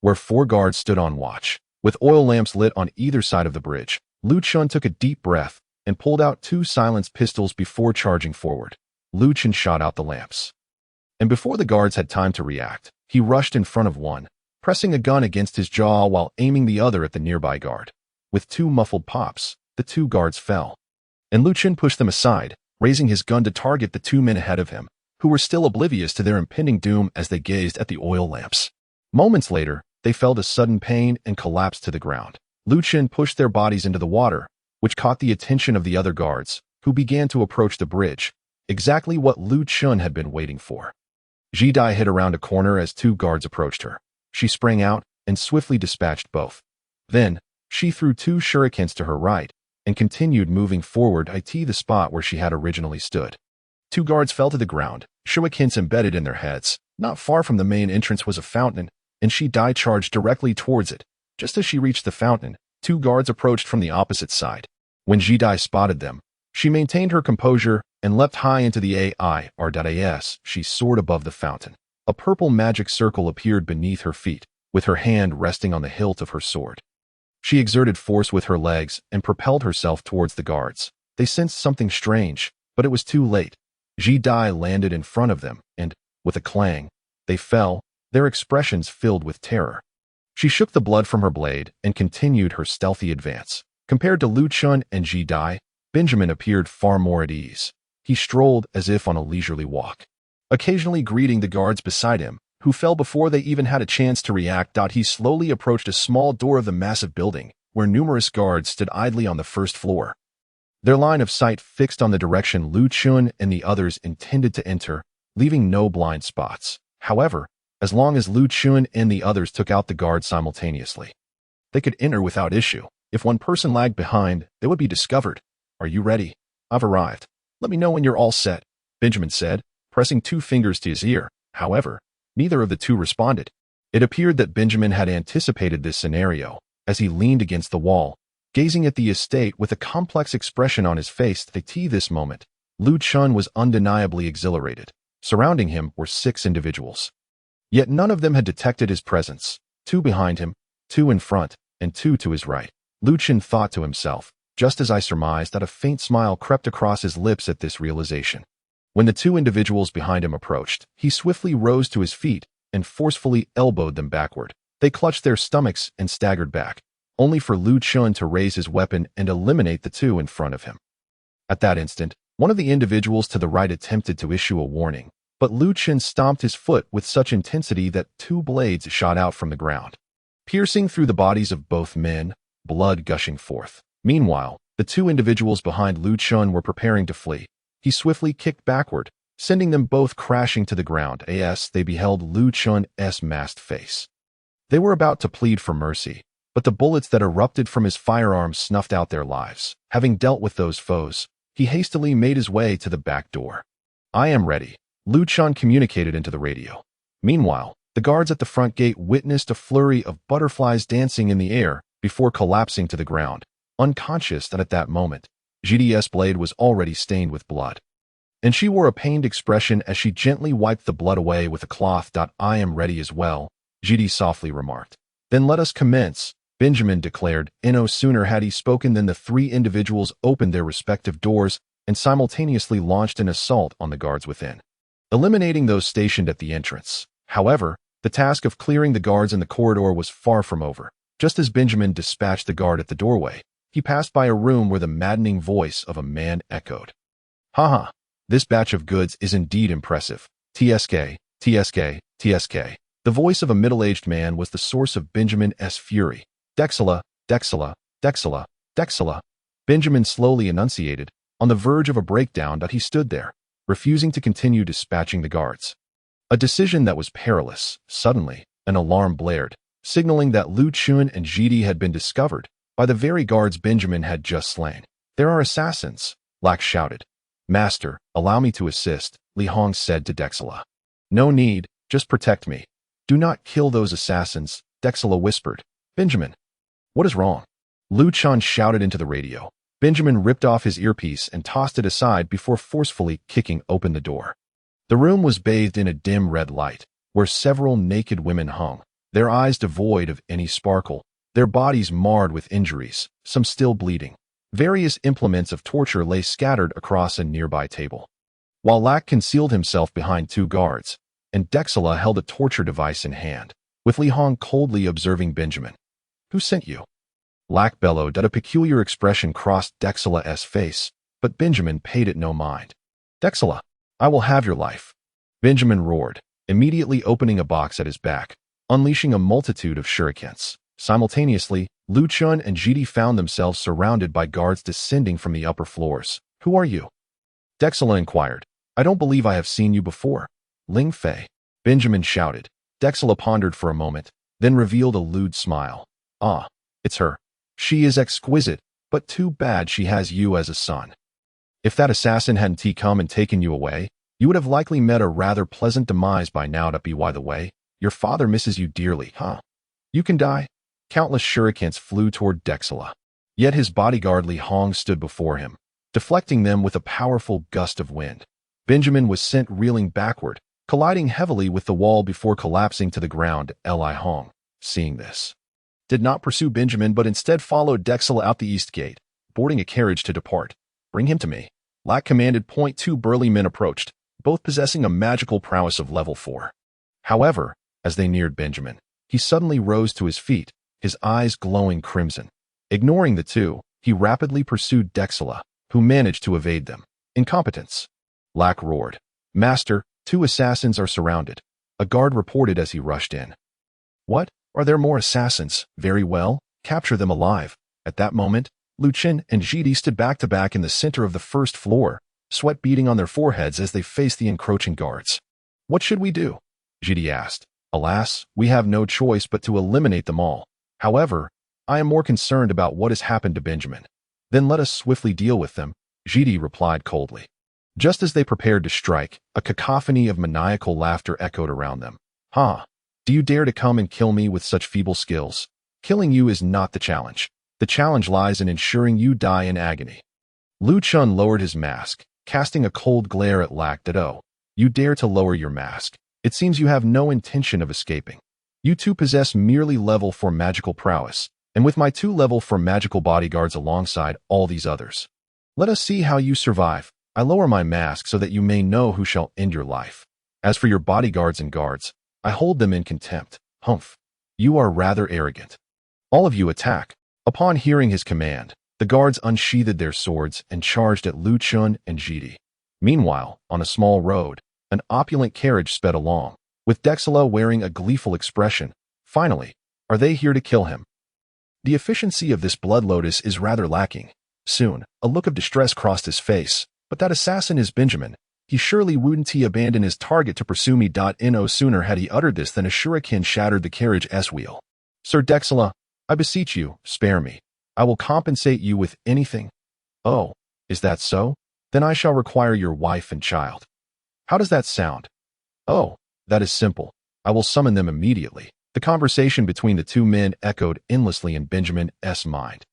where 4 guards stood on watch. With oil lamps lit on either side of the bridge, Lu Chun took a deep breath and pulled out 2 silenced pistols before charging forward. Lu Chun shot out the lamps, and before the guards had time to react, he rushed in front of one, pressing a gun against his jaw while aiming the other at the nearby guard. With 2 muffled pops, the 2 guards fell, and Lu Chun pushed them aside, raising his gun to target the 2 men ahead of him, who were still oblivious to their impending doom as they gazed at the oil lamps. Moments later, they felt a sudden pain and collapsed to the ground. Lu Chun pushed their bodies into the water, which caught the attention of the other guards, who began to approach the bridge, exactly what Lu Chun had been waiting for. Ji Dai hid around a corner as 2 guards approached her. She sprang out and swiftly dispatched both. Then, she threw 2 shurikens to her right and continued moving forward to the spot where she had originally stood. 2 guards fell to the ground, shurikens embedded in their heads. Not far from the main entrance was a fountain, and Ji Dai charged directly towards it. Just as she reached the fountain, 2 guards approached from the opposite side. When Ji Dai spotted them, she maintained her composure and leapt high into the air. She soared above the fountain. A purple magic circle appeared beneath her feet, with her hand resting on the hilt of her sword. She exerted force with her legs and propelled herself towards the guards. They sensed something strange, but it was too late. Ji Dai landed in front of them, and, with a clang, they fell, their expressions filled with terror. She shook the blood from her blade and continued her stealthy advance. Compared to Lu Chun and Ji Dai, Benjamin appeared far more at ease. He strolled as if on a leisurely walk, occasionally greeting the guards beside him, who fell before they even had a chance to react. He slowly approached a small door of the massive building, where numerous guards stood idly on the first floor, their line of sight fixed on the direction Lu Chun and the others intended to enter, leaving no blind spots. However, as long as Lu Chun and the others took out the guards simultaneously, they could enter without issue. If one person lagged behind, they would be discovered. "Are you ready? I've arrived. Let me know when you're all set," Benjamin said, pressing 2 fingers to his ear. However, neither of the 2 responded. It appeared that Benjamin had anticipated this scenario, as he leaned against the wall, gazing at the estate with a complex expression on his face. At this moment, Lu Chun was undeniably exhilarated. Surrounding him were 6 individuals. Yet none of them had detected his presence. 2 behind him, 2 in front, and 2 to his right. Lu Chun thought to himself, just as I surmised, that a faint smile crept across his lips at this realization. When the 2 individuals behind him approached, he swiftly rose to his feet and forcefully elbowed them backward. They clutched their stomachs and staggered back, only for Lu Chun to raise his weapon and eliminate the 2 in front of him. At that instant, one of the individuals to the right attempted to issue a warning, but Lu Chun stomped his foot with such intensity that 2 blades shot out from the ground, piercing through the bodies of both men, blood gushing forth. Meanwhile, the 2 individuals behind Lu Chun were preparing to flee. He swiftly kicked backward, sending them both crashing to the ground as they beheld Lu Chun's masked face. They were about to plead for mercy, but the bullets that erupted from his firearm snuffed out their lives. Having dealt with those foes, he hastily made his way to the back door. "I am ready," Lu Chun communicated into the radio. Meanwhile, the guards at the front gate witnessed a flurry of butterflies dancing in the air before collapsing to the ground, unconscious that at that moment, GD's blade was already stained with blood, and she wore a pained expression as she gently wiped the blood away with a cloth. "I am ready as well," GD softly remarked. "Then let us commence," Benjamin declared. No sooner had he spoken than the 3 individuals opened their respective doors and simultaneously launched an assault on the guards within, eliminating those stationed at the entrance. However, the task of clearing the guards in the corridor was far from over. Just as Benjamin dispatched the guard at the doorway, he passed by a room where the maddening voice of a man echoed. "Haha, this batch of goods is indeed impressive. TSK, TSK, TSK." The voice of a middle-aged man was the source of Benjamin's fury. "Dexala, Dexala, Dexala, Dexala," Benjamin slowly enunciated. On the verge of a breakdown, he stood there, refusing to continue dispatching the guards. A decision that was perilous. Suddenly, an alarm blared, signaling that Lu Chun and GD had been discovered by the very guards Benjamin had just slain. "There are assassins," Lak shouted. "Master, allow me to assist," Li Hong said to Dexala. "No need, just protect me. Do not kill those assassins," Dexala whispered. "Benjamin, what is wrong?" Lu Chun shouted into the radio. Benjamin ripped off his earpiece and tossed it aside before forcefully kicking open the door. The room was bathed in a dim red light, where several naked women hung, their eyes devoid of any sparkle, their bodies marred with injuries, some still bleeding. Various implements of torture lay scattered across a nearby table. While Lack concealed himself behind two guards, and Dexala held a torture device in hand, with Li Hong coldly observing Benjamin. "Who sent you?" Lack bellowed that a peculiar expression crossed Dexala's face, but Benjamin paid it no mind. "Dexala, I will have your life," Benjamin roared, immediately opening a box at his back, unleashing a multitude of shurikens. Simultaneously, Lu Chun and Jidi found themselves surrounded by guards descending from the upper floors. "Who are you?" Dexala inquired. "I don't believe I have seen you before." "Ling Fei," Benjamin shouted. Dexala pondered for a moment, then revealed a lewd smile. "Ah, it's her. She is exquisite, but too bad she has you as a son. If that assassin hadn't come and taken you away, you would have likely met a rather pleasant demise by now. By the way, your father misses you dearly, huh? You can die." Countless shurikens flew toward Dexala. Yet his bodyguard Li Hong stood before him, deflecting them with a powerful gust of wind. Benjamin was sent reeling backward, colliding heavily with the wall before collapsing to the ground. Li Hong, seeing this, did not pursue Benjamin but instead followed Dexala out the east gate, boarding a carriage to depart. "Bring him to me," Lack commanded. Two burly men approached, both possessing a magical prowess of level 4. However, as they neared Benjamin, he suddenly rose to his feet, his eyes glowing crimson. Ignoring the two, he rapidly pursued Dexala, who managed to evade them. "Incompetence!" Lack roared. "Master, 2 assassins are surrounded," a guard reported as he rushed in. "What? Are there more assassins? Very well, capture them alive." At that moment, Lu Chen and Jidi stood back to back in the center of the first floor, sweat beading on their foreheads as they faced the encroaching guards. "What should we do?" Jidi asked. "Alas, we have no choice but to eliminate them all. However, I am more concerned about what has happened to Benjamin." "Then let us swiftly deal with them," Jidi replied coldly. Just as they prepared to strike, a cacophony of maniacal laughter echoed around them. "Ha! Do you dare to come and kill me with such feeble skills? Killing you is not the challenge. The challenge lies in ensuring you die in agony." Lu Chun lowered his mask, casting a cold glare at Lack Dado. "You dare to lower your mask? It seems you have no intention of escaping. You two possess merely level 4 magical prowess, and with my 2 level 4 magical bodyguards alongside all these others. Let us see how you survive. I lower my mask so that you may know who shall end your life. As for your bodyguards and guards, I hold them in contempt. Humph. You are rather arrogant. All of you attack." Upon hearing his command, the guards unsheathed their swords and charged at Lu Chun and Jidi. Meanwhile, on a small road, an opulent carriage sped along, with Dexala wearing a gleeful expression. "Finally, are they here to kill him?" The efficiency of this blood lotus is rather lacking. Soon, a look of distress crossed his face. "But that assassin is Benjamin. He surely wouldn't abandon his target to pursue me. No sooner had he uttered this than a shuriken shattered the carriage's wheel. "Sir Dexala, I beseech you, spare me. I will compensate you with anything." "Oh, is that so? Then I shall require your wife and child." "How does that sound?" "Oh, that is simple. I will summon them immediately." The conversation between the two men echoed endlessly in Benjamin's mind,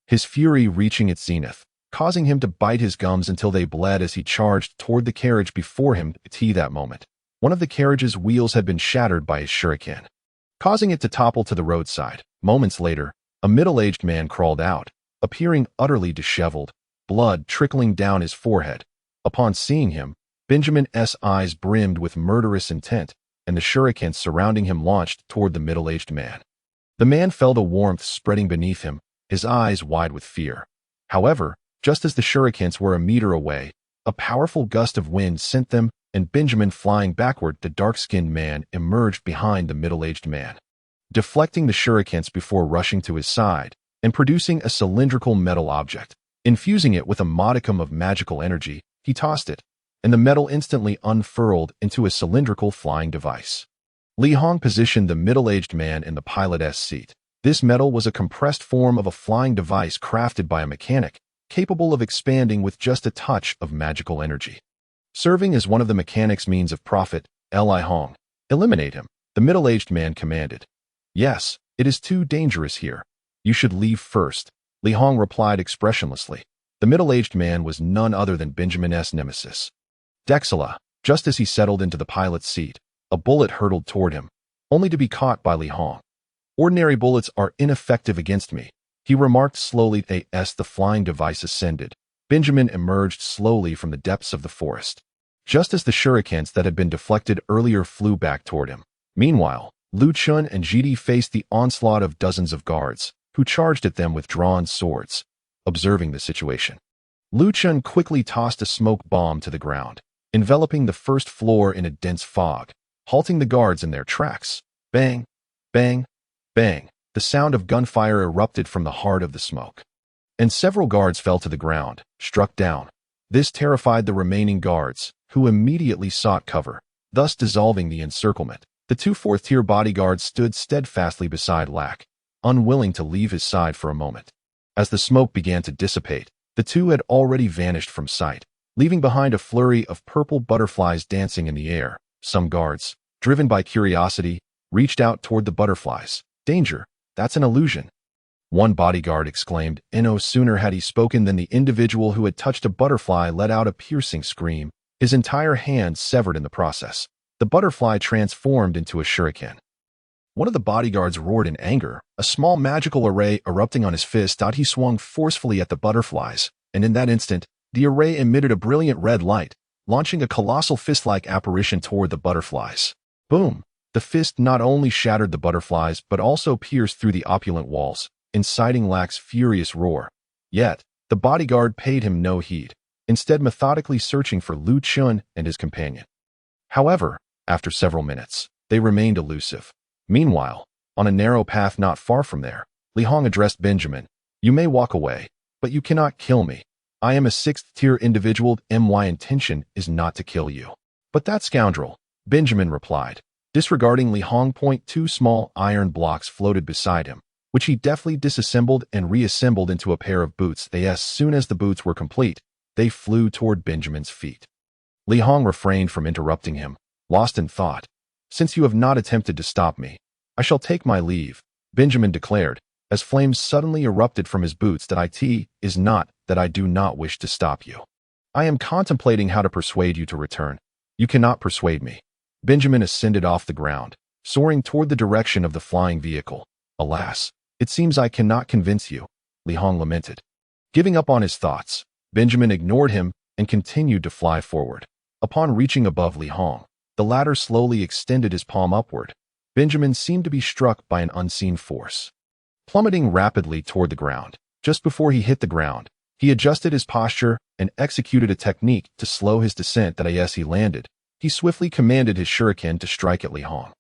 his fury reaching its zenith, causing him to bite his gums until they bled as he charged toward the carriage before him. That moment, one of the carriage's wheels had been shattered by his shuriken, causing it to topple to the roadside. Moments later, a middle-aged man crawled out, appearing utterly disheveled, blood trickling down his forehead. Upon seeing him, Benjamin's eyes brimmed with murderous intent, and the shurikens surrounding him launched toward the middle-aged man. The man felt a warmth spreading beneath him, his eyes wide with fear. However, just as the shurikens were a meter away, a powerful gust of wind sent them and Benjamin flying backward. The dark-skinned man emerged behind the middle-aged man, deflecting the shurikens before rushing to his side and producing a cylindrical metal object. Infusing it with a modicum of magical energy, he tossed it, and the metal instantly unfurled into a cylindrical flying device. Li Hong positioned the middle-aged man in the pilot's seat. This metal was a compressed form of a flying device crafted by a mechanic, capable of expanding with just a touch of magical energy. Serving as one of the mechanic's means of profit, Li Hong, eliminate him, the middle-aged man commanded. "Yes, it is too dangerous here. You should leave first," Li Hong replied expressionlessly. The middle-aged man was none other than Benjamin's nemesis. Dexala. Just as he settled into the pilot's seat, a bullet hurtled toward him, only to be caught by Li Hong. "Ordinary bullets are ineffective against me," he remarked slowly as the flying device ascended. Benjamin emerged slowly from the depths of the forest, just as the shurikens that had been deflected earlier flew back toward him. Meanwhile, Lu Chun and Jidi faced the onslaught of dozens of guards, who charged at them with drawn swords. Observing the situation, Lu Chun quickly tossed a smoke bomb to the ground, enveloping the first floor in a dense fog, halting the guards in their tracks. Bang, bang, bang. The sound of gunfire erupted from the heart of the smoke, and several guards fell to the ground, struck down. This terrified the remaining guards, who immediately sought cover, thus dissolving the encirclement. The two fourth-tier bodyguards stood steadfastly beside Lack, unwilling to leave his side for a moment. As the smoke began to dissipate, the two had already vanished from sight, leaving behind a flurry of purple butterflies dancing in the air. Some guards, driven by curiosity, reached out toward the butterflies. "Danger! That's an illusion!" one bodyguard exclaimed, and no sooner had he spoken than the individual who had touched a butterfly let out a piercing scream, his entire hand severed in the process. The butterfly transformed into a shuriken. One of the bodyguards roared in anger, a small magical array erupting on his fist. He swung forcefully at the butterflies, and in that instant, the array emitted a brilliant red light, launching a colossal fist-like apparition toward the butterflies. Boom! The fist not only shattered the butterflies but also pierced through the opulent walls, inciting Lack's furious roar. Yet, the bodyguard paid him no heed, instead methodically searching for Lu Chun and his companion. However, after several minutes, they remained elusive. Meanwhile, on a narrow path not far from there, Li Hong addressed Benjamin. "You may walk away, but you cannot kill me. I am a sixth-tier individual. My intention is not to kill you." "But that scoundrel," Benjamin replied. Disregarding Li Hong, two small iron blocks floated beside him, which he deftly disassembled and reassembled into a pair of boots. As soon as the boots were complete, they flew toward Benjamin's feet. Li Hong refrained from interrupting him, lost in thought. "Since you have not attempted to stop me, I shall take my leave," Benjamin declared, as flames suddenly erupted from his boots. "It is not that I do not wish to stop you. I am contemplating how to persuade you to return. You cannot persuade me." Benjamin ascended off the ground, soaring toward the direction of the flying vehicle. "Alas, it seems I cannot convince you," Li Hong lamented. Giving up on his thoughts, Benjamin ignored him and continued to fly forward. Upon reaching above Li Hong, the latter slowly extended his palm upward. Benjamin seemed to be struck by an unseen force. Plummeting rapidly toward the ground, just before he hit the ground, he adjusted his posture and executed a technique to slow his descent. As he landed, he swiftly commanded his shuriken to strike at Li Hong,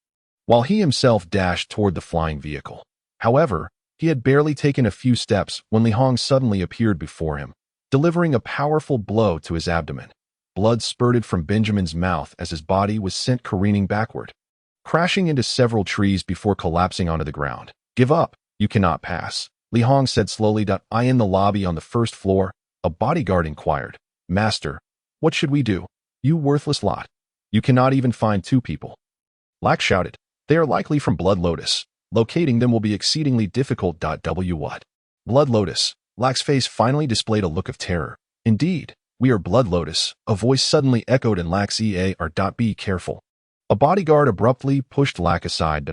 while he himself dashed toward the flying vehicle. However, he had barely taken a few steps when Li Hong suddenly appeared before him, delivering a powerful blow to his abdomen. Blood spurted from Benjamin's mouth as his body was sent careening backward, crashing into several trees before collapsing onto the ground. "Give up. You cannot pass," Li Hong said slowly. "I in the lobby on the first floor," a bodyguard inquired. "Master, what should we do? You worthless lot. You cannot even find two people." Lack shouted. "They are likely from Blood Lotus. Locating them will be exceedingly difficult. What? Blood Lotus?" Lack's face finally displayed a look of terror. "Indeed, we are Blood Lotus," a voice suddenly echoed in Lack's ear. "Be careful." A bodyguard abruptly pushed Lack aside.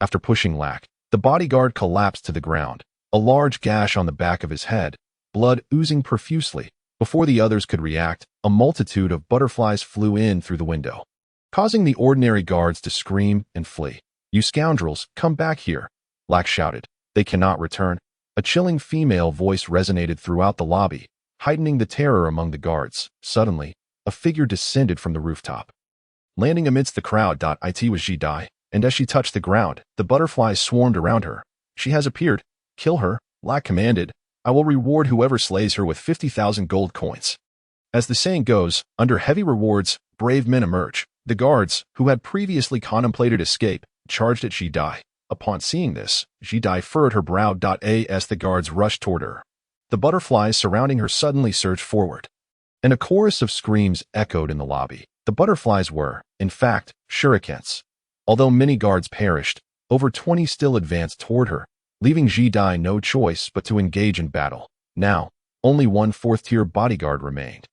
After pushing Lack, the bodyguard collapsed to the ground, a large gash on the back of his head, blood oozing profusely. Before the others could react, a multitude of butterflies flew in through the window, causing the ordinary guards to scream and flee. "You scoundrels, come back here," Lack shouted. "They cannot return." A chilling female voice resonated throughout the lobby, heightening the terror among the guards. Suddenly, a figure descended from the rooftop, landing amidst the crowd. It was Jidai, and as she touched the ground, the butterflies swarmed around her. "She has appeared. Kill her," Lack commanded. "I will reward whoever slays her with 50,000 gold coins." As the saying goes, under heavy rewards, brave men emerge. The guards, who had previously contemplated escape, charged at Jidai. Upon seeing this, Jidai furrowed her brow. As the guards rushed toward her, the butterflies surrounding her suddenly surged forward, and a chorus of screams echoed in the lobby. The butterflies were, in fact, shurikens. Although many guards perished, over 20 still advanced toward her, leaving Jidai no choice but to engage in battle. Now, only one fourth-tier bodyguard remained.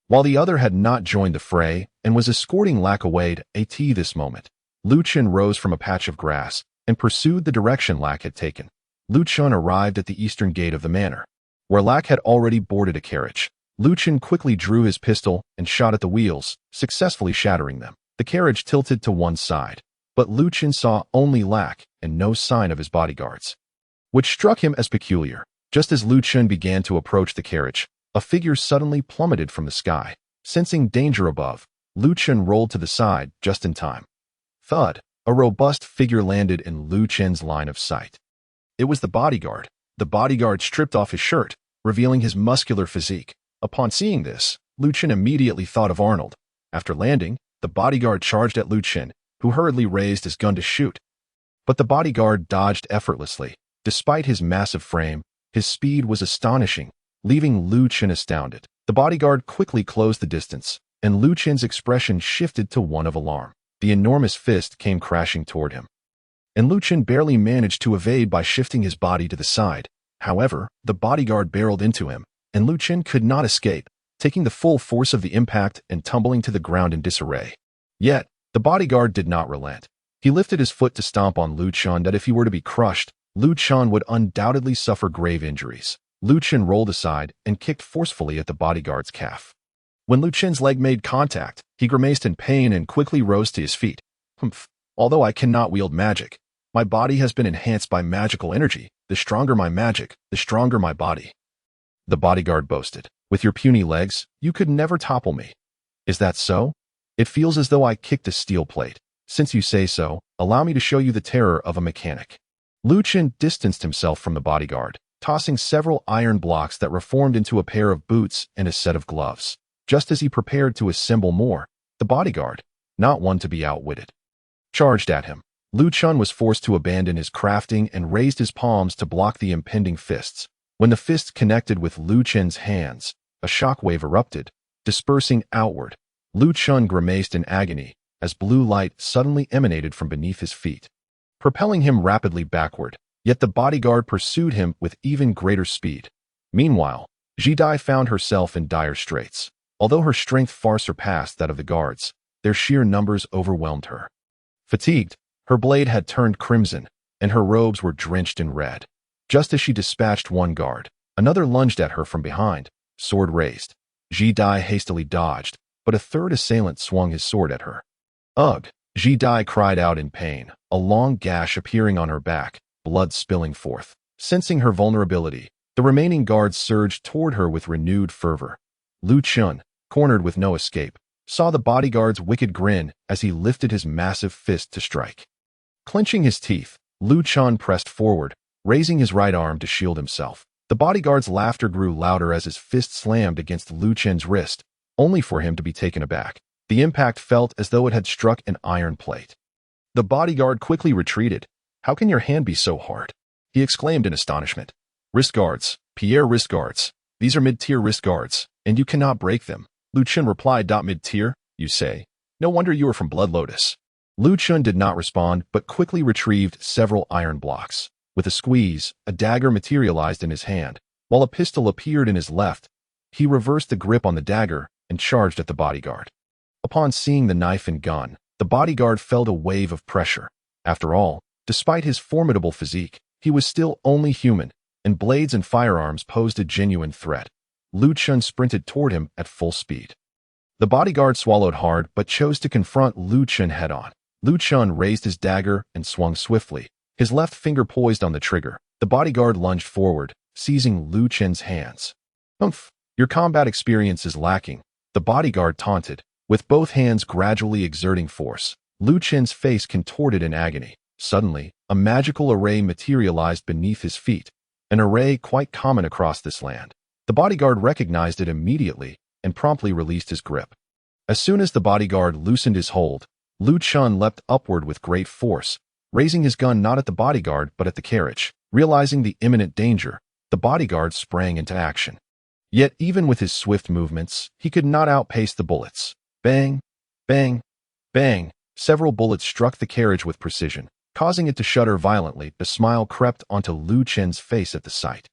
While the other had not joined the fray and was escorting Lack away to AT this moment, Lu Chen rose from a patch of grass and pursued the direction Lack had taken. Lu Chen arrived at the eastern gate of the manor, where Lack had already boarded a carriage. Lu Chen quickly drew his pistol and shot at the wheels, successfully shattering them. The carriage tilted to one side, but Lu Chen saw only Lack and no sign of his bodyguards, which struck him as peculiar. Just as Lu Chen began to approach the carriage, a figure suddenly plummeted from the sky. Sensing danger above, Lu Chen rolled to the side just in time. Thud! A robust figure landed in Lu Chen's line of sight. It was the bodyguard. The bodyguard stripped off his shirt, revealing his muscular physique. Upon seeing this, Lu Chen immediately thought of Arnold. After landing, the bodyguard charged at Lu Chen, who hurriedly raised his gun to shoot. But the bodyguard dodged effortlessly. Despite his massive frame, his speed was astonishing, leaving Lu Chen astounded. The bodyguard quickly closed the distance, and Lu Chen's expression shifted to one of alarm. The enormous fist came crashing toward him, and Lu Chen barely managed to evade by shifting his body to the side. However, the bodyguard barreled into him, and Lu Chen could not escape, taking the full force of the impact and tumbling to the ground in disarray. Yet, the bodyguard did not relent. He lifted his foot to stomp on Lu Chen that if he were to be crushed, Lu Chen would undoubtedly suffer grave injuries. Lu Chen rolled aside and kicked forcefully at the bodyguard's calf. When Lu Chen's leg made contact, he grimaced in pain and quickly rose to his feet. Humph. Although I cannot wield magic, my body has been enhanced by magical energy. The stronger my magic, the stronger my body. The bodyguard boasted. With your puny legs, you could never topple me. Is that so? It feels as though I kicked a steel plate. Since you say so, allow me to show you the terror of a mechanic. Lu Chen distanced himself from the bodyguard, tossing several iron blocks that reformed into a pair of boots and a set of gloves. Just as he prepared to assemble more, the bodyguard, not one to be outwitted, charged at him. Lu Chen was forced to abandon his crafting and raised his palms to block the impending fists. When the fists connected with Lu Chen's hands, a shockwave erupted, dispersing outward. Lu Chen grimaced in agony as blue light suddenly emanated from beneath his feet, propelling him rapidly backward. Yet the bodyguard pursued him with even greater speed. Meanwhile, Ji Dai found herself in dire straits. Although her strength far surpassed that of the guards, their sheer numbers overwhelmed her. Fatigued, her blade had turned crimson, and her robes were drenched in red. Just as she dispatched one guard, another lunged at her from behind, sword raised. Ji Dai hastily dodged, but a third assailant swung his sword at her. Ugh! Ji Dai cried out in pain, a long gash appearing on her back, blood spilling forth. Sensing her vulnerability, the remaining guards surged toward her with renewed fervor. Lu Chen, cornered with no escape, saw the bodyguard's wicked grin as he lifted his massive fist to strike. Clenching his teeth, Lu Chen pressed forward, raising his right arm to shield himself. The bodyguard's laughter grew louder as his fist slammed against Lu Chen's wrist, only for him to be taken aback. The impact felt as though it had struck an iron plate. The bodyguard quickly retreated. "How can your hand be so hard?" he exclaimed in astonishment. "Wrist guards, Pierre wrist guards. These are mid-tier wrist guards, and you cannot break them." Lu Chen replied. "Mid-tier, you say? No wonder you are from Blood Lotus." Lu Chen did not respond, but quickly retrieved several iron blocks. With a squeeze, a dagger materialized in his hand, while a pistol appeared in his left. He reversed the grip on the dagger and charged at the bodyguard. Upon seeing the knife and gun, the bodyguard felt a wave of pressure. After all, despite his formidable physique, he was still only human, and blades and firearms posed a genuine threat. Lu Chen sprinted toward him at full speed. The bodyguard swallowed hard but chose to confront Lu Chen head-on. Lu Chen raised his dagger and swung swiftly, his left finger poised on the trigger. The bodyguard lunged forward, seizing Lu Chen's hands. "Humph, your combat experience is lacking," the bodyguard taunted, with both hands gradually exerting force. Lu Chen's face contorted in agony. Suddenly, a magical array materialized beneath his feet, an array quite common across this land. The bodyguard recognized it immediately and promptly released his grip. As soon as the bodyguard loosened his hold, Lu Chen leapt upward with great force, raising his gun not at the bodyguard but at the carriage. Realizing the imminent danger, the bodyguard sprang into action. Yet even with his swift movements, he could not outpace the bullets. Bang! Bang! Bang! Several bullets struck the carriage with precision, causing it to shudder violently. A smile crept onto Lu Chen's face at the sight.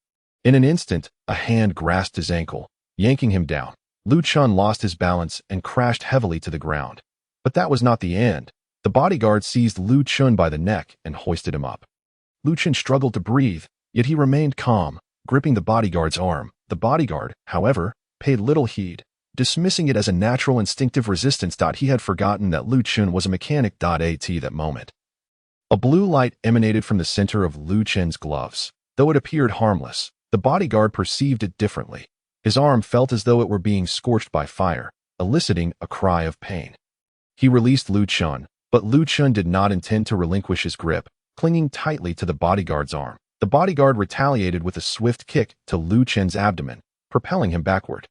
In an instant, a hand grasped his ankle, yanking him down. Lu Chun lost his balance and crashed heavily to the ground. But that was not the end. The bodyguard seized Lu Chun by the neck and hoisted him up. Lu Chun struggled to breathe, yet he remained calm, gripping the bodyguard's arm. The bodyguard, however, paid little heed, dismissing it as a natural instinctive resistance. He had forgotten that Lu Chun was a mechanic. At that moment, a blue light emanated from the center of Lu Chun's gloves. Though it appeared harmless, the bodyguard perceived it differently. His arm felt as though it were being scorched by fire, eliciting a cry of pain. He released Lu Chun, but Lu Chun did not intend to relinquish his grip, clinging tightly to the bodyguard's arm. The bodyguard retaliated with a swift kick to Lu Chun's abdomen, propelling him backward.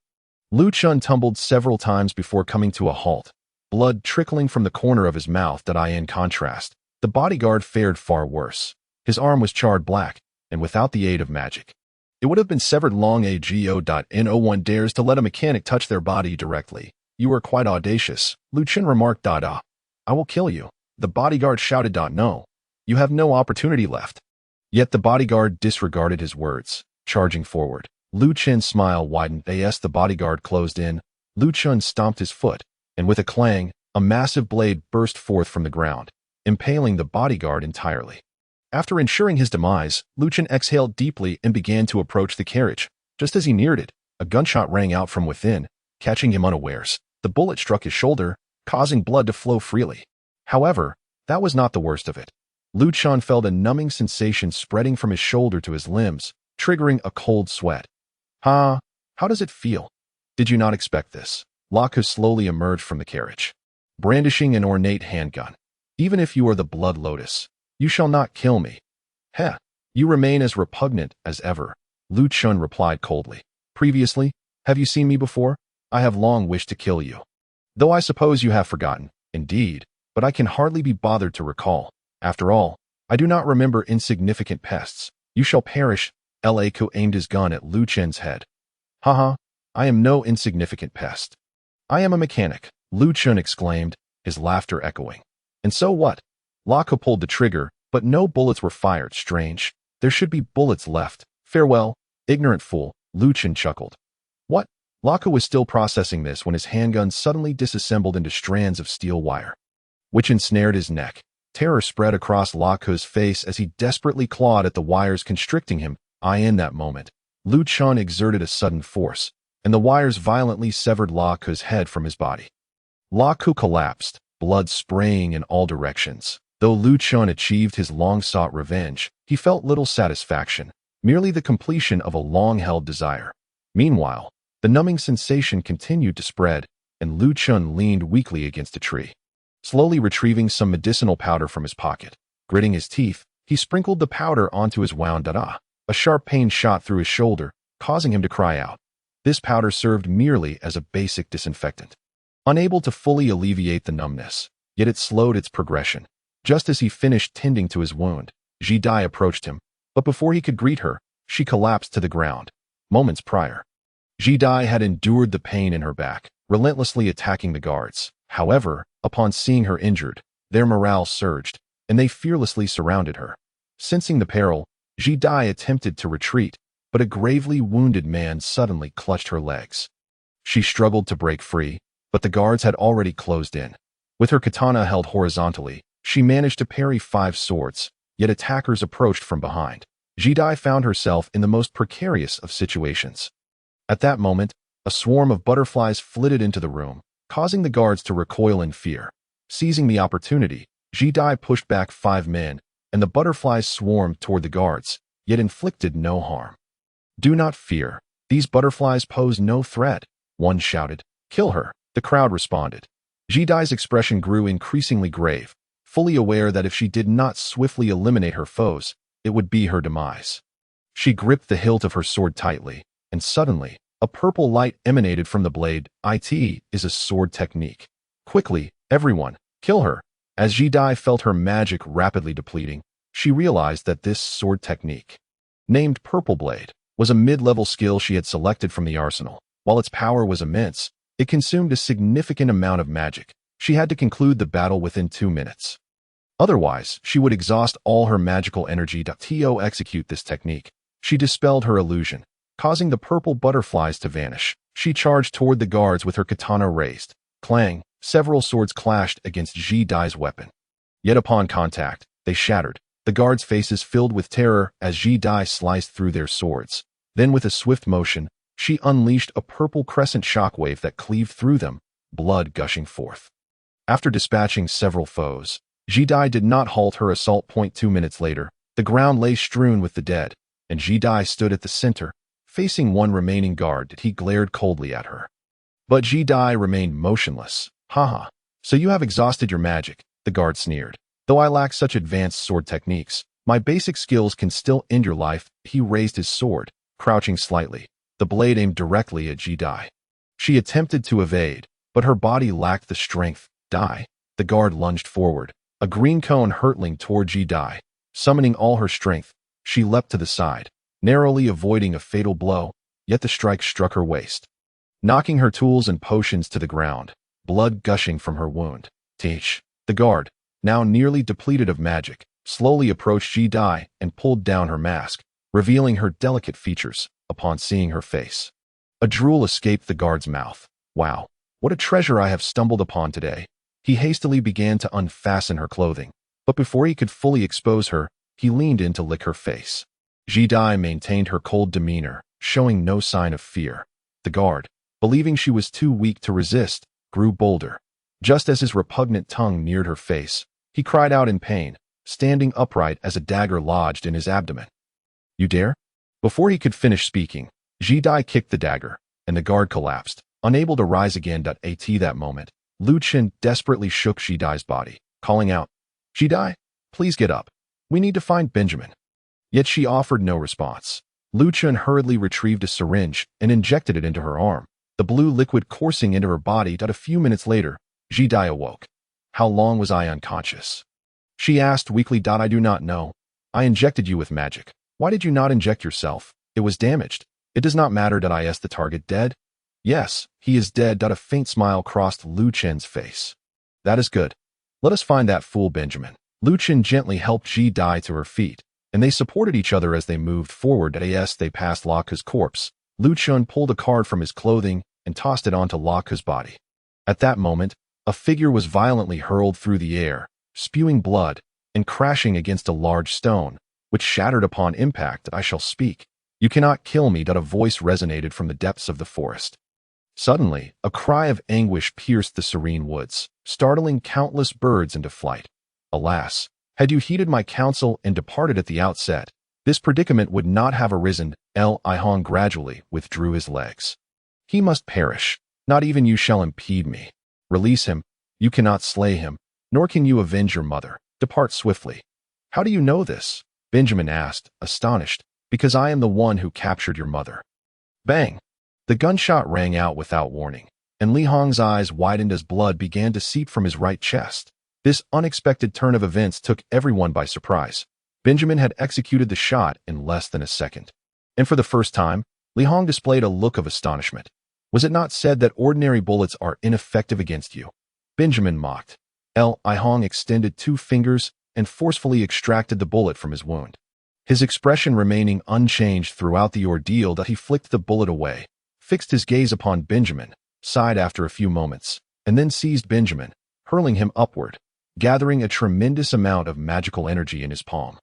Lu Chun tumbled several times before coming to a halt, blood trickling from the corner of his mouth. In contrast, the bodyguard fared far worse. His arm was charred black, and without the aid of magic, it would have been severed long ago. No one dares to let a mechanic touch their body directly. You are quite audacious, Lu Chun remarked. I will kill you, the bodyguard shouted. No, you have no opportunity left. Yet the bodyguard disregarded his words, charging forward. Lu Chun's smile widened as the bodyguard closed in. Lu Chun stomped his foot, and with a clang, a massive blade burst forth from the ground, impaling the bodyguard entirely. After ensuring his demise, Lu Chun exhaled deeply and began to approach the carriage. Just as he neared it, a gunshot rang out from within, catching him unawares. The bullet struck his shoulder, causing blood to flow freely. However, that was not the worst of it. Lu Chun felt a numbing sensation spreading from his shoulder to his limbs, triggering a cold sweat. How does it feel? Did you not expect this? Laku slowly emerged from the carriage, brandishing an ornate handgun. Even if you are the Blood Lotus, you shall not kill me. You remain as repugnant as ever, Lu Chun replied coldly. Previously, have you seen me before? I have long wished to kill you. Though I suppose you have forgotten, indeed, but I can hardly be bothered to recall. After all, I do not remember insignificant pests. You shall perish. Laku aimed his gun at Lu Chun's head. I am no insignificant pest. I am a mechanic, Lu Chun exclaimed, his laughter echoing. And so what? Laku pulled the trigger, but no bullets were fired. Strange. There should be bullets left. Farewell, ignorant fool, Lu Chun chuckled. What? Laku was still processing this when his handgun suddenly disassembled into strands of steel wire, which ensnared his neck. Terror spread across Laku's face as he desperately clawed at the wires constricting him. In that moment, Lu Chun exerted a sudden force, and the wires violently severed Laku's head from his body. Laku collapsed, blood spraying in all directions. Though Lu Chun achieved his long-sought revenge, he felt little satisfaction, merely the completion of a long-held desire. Meanwhile, the numbing sensation continued to spread, and Lu Chun leaned weakly against a tree. Slowly retrieving some medicinal powder from his pocket, gritting his teeth, he sprinkled the powder onto his wound. A sharp pain shot through his shoulder, causing him to cry out. This powder served merely as a basic disinfectant, unable to fully alleviate the numbness, yet it slowed its progression. Just as he finished tending to his wound, Ji Dai approached him, but before he could greet her, she collapsed to the ground. Moments prior, Ji Dai had endured the pain in her back, relentlessly attacking the guards. However, upon seeing her injured, their morale surged, and they fearlessly surrounded her. Sensing the peril, Ji Dai attempted to retreat, but a gravely wounded man suddenly clutched her legs. She struggled to break free, but the guards had already closed in. With her katana held horizontally, she managed to parry 5 swords, yet attackers approached from behind. Ji Dai found herself in the most precarious of situations. At that moment, a swarm of butterflies flitted into the room, causing the guards to recoil in fear. Seizing the opportunity, Ji Dai pushed back 5 men, and the butterflies swarmed toward the guards, yet inflicted no harm. Do not fear. These butterflies pose no threat, one shouted. Kill her, the crowd responded. Ji Dai's expression grew increasingly grave, fully aware that if she did not swiftly eliminate her foes, it would be her demise. She gripped the hilt of her sword tightly, and suddenly, a purple light emanated from the blade. It is a sword technique. Quickly, everyone, kill her. As Ji Dai felt her magic rapidly depleting, she realized that this sword technique, named Purple Blade, was a mid-level skill she had selected from the arsenal. While its power was immense, it consumed a significant amount of magic. She had to conclude the battle within 2 minutes. Otherwise, she would exhaust all her magical energy to execute this technique. She dispelled her illusion, causing the purple butterflies to vanish. She charged toward the guards with her katana raised. Clang! Several swords clashed against Ji Dai's weapon. Yet upon contact, they shattered. The guards' faces filled with terror as Ji Dai sliced through their swords. Then with a swift motion, she unleashed a purple crescent shockwave that cleaved through them, blood gushing forth. After dispatching several foes, Ji Dai did not halt her assault. 2 minutes later, the ground lay strewn with the dead, and Ji Dai stood at the center, facing one remaining guard that he glared coldly at her. But Ji Dai remained motionless. Haha, so you have exhausted your magic, the guard sneered. Though I lack such advanced sword techniques, my basic skills can still end your life. He raised his sword, crouching slightly, the blade aimed directly at Ji Dai. She attempted to evade, but her body lacked the strength. Die. The guard lunged forward, a green cone hurtling toward Ji Dai. Summoning all her strength, she leapt to the side, narrowly avoiding a fatal blow, yet the strike struck her waist, knocking her tools and potions to the ground, blood gushing from her wound. Teach. The guard, now nearly depleted of magic, slowly approached Ji Dai and pulled down her mask, revealing her delicate features. Upon seeing her face, a drool escaped the guard's mouth. Wow, what a treasure I have stumbled upon today. He hastily began to unfasten her clothing, but before he could fully expose her, he leaned in to lick her face. Ji Dai maintained her cold demeanor, showing no sign of fear. The guard, believing she was too weak to resist, grew bolder. Just as his repugnant tongue neared her face, he cried out in pain, standing upright as a dagger lodged in his abdomen. You dare? Before he could finish speaking, Ji Dai kicked the dagger, and the guard collapsed, unable to rise again. At that moment, Lu Chen desperately shook Ji Dai's body, calling out, Ji Dai, please get up. We need to find Benjamin. Yet she offered no response. Lu Chen hurriedly retrieved a syringe and injected it into her arm, the blue liquid coursing into her body. A few minutes later, Ji Dai awoke. How long was I unconscious? She asked weakly. I do not know. I injected you with magic. Why did you not inject yourself? It was damaged. It does not matter. Is the target dead? Yes, he is dead. A faint smile crossed Lu Chen's face. That is good. Let us find that fool Benjamin. Lu Chen gently helped Ji Dai to her feet, and they supported each other as they moved forward. As they passed Laka's corpse, Lu Chen pulled a card from his clothing and tossed it onto Laka's body. At that moment, a figure was violently hurled through the air, spewing blood, and crashing against a large stone, which shattered upon impact. I shall speak. You cannot kill me. A voice resonated from the depths of the forest. Suddenly, a cry of anguish pierced the serene woods, startling countless birds into flight. Alas, had you heeded my counsel and departed at the outset, this predicament would not have arisen. Li Hong gradually withdrew his legs. He must perish. Not even you shall impede me. Release him. You cannot slay him, nor can you avenge your mother. Depart swiftly. How do you know this? Benjamin asked, astonished. Because I am the one who captured your mother. Bang! The gunshot rang out without warning, and Li Hong's eyes widened as blood began to seep from his right chest. This unexpected turn of events took everyone by surprise. Benjamin had executed the shot in less than a second. And for the first time, Li Hong displayed a look of astonishment. Was it not said that ordinary bullets are ineffective against you? Benjamin mocked. Li Hong extended 2 fingers and forcefully extracted the bullet from his wound. His expression remaining unchanged throughout the ordeal. He flicked the bullet away, fixed his gaze upon Benjamin, sighed after a few moments, and then seized Benjamin, hurling him upward, gathering a tremendous amount of magical energy in his palm.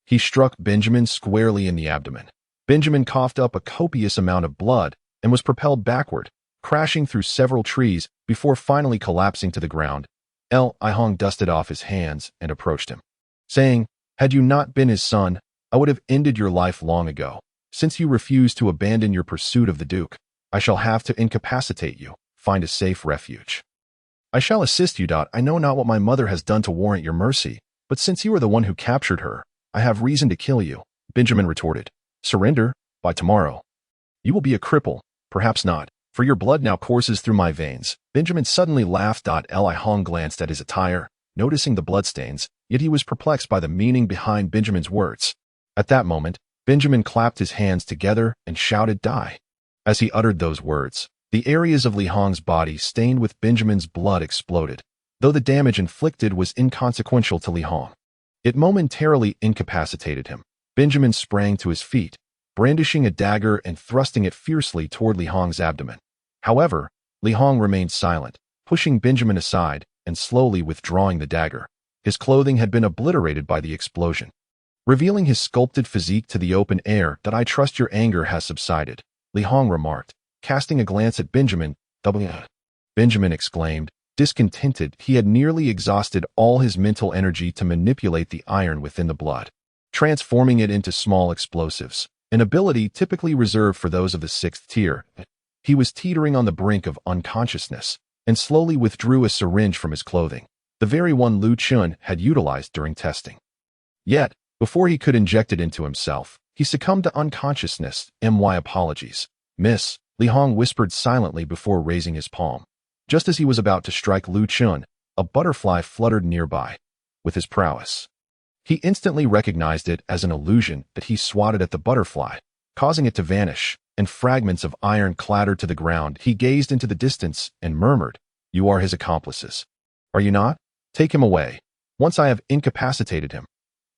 He struck Benjamin squarely in the abdomen. Benjamin coughed up a copious amount of blood and was propelled backward, crashing through several trees before finally collapsing to the ground. Li Hong dusted off his hands and approached him, saying, Had you not been his son, I would have ended your life long ago. Since you refuse to abandon your pursuit of the Duke, I shall have to incapacitate you. Find a safe refuge. I shall assist you. I know not what my mother has done to warrant your mercy, but since you are the one who captured her, I have reason to kill you. Benjamin retorted. Surrender, by tomorrow. You will be a cripple, perhaps not, for your blood now courses through my veins. Benjamin suddenly laughed. Li Hong glanced at his attire, noticing the bloodstains, yet he was perplexed by the meaning behind Benjamin's words. At that moment, Benjamin clapped his hands together and shouted, Die. As he uttered those words, the areas of Li Hong's body stained with Benjamin's blood exploded, though the damage inflicted was inconsequential to Li Hong. It momentarily incapacitated him. Benjamin sprang to his feet, brandishing a dagger and thrusting it fiercely toward Li Hong's abdomen. However, Li Hong remained silent, pushing Benjamin aside and slowly withdrawing the dagger. His clothing had been obliterated by the explosion, revealing his sculpted physique to the open air. "That I trust your anger has subsided," Li Hong remarked, casting a glance at Benjamin. Benjamin exclaimed, discontented. He had nearly exhausted all his mental energy to manipulate the iron within the blood, transforming it into small explosives, an ability typically reserved for those of the 6th tier. He was teetering on the brink of unconsciousness and slowly withdrew a syringe from his clothing, the very one Lu Chun had utilized during testing. Yet, before he could inject it into himself, he succumbed to unconsciousness. "My apologies, Miss," Li Hong whispered silently before raising his palm. Just as he was about to strike Lu Chun, a butterfly fluttered nearby. With his prowess, he instantly recognized it as an illusion that he swatted at the butterfly, causing it to vanish, and fragments of iron clattered to the ground. He gazed into the distance and murmured, "You are his accomplices, are you not? Take him away, once I have incapacitated him."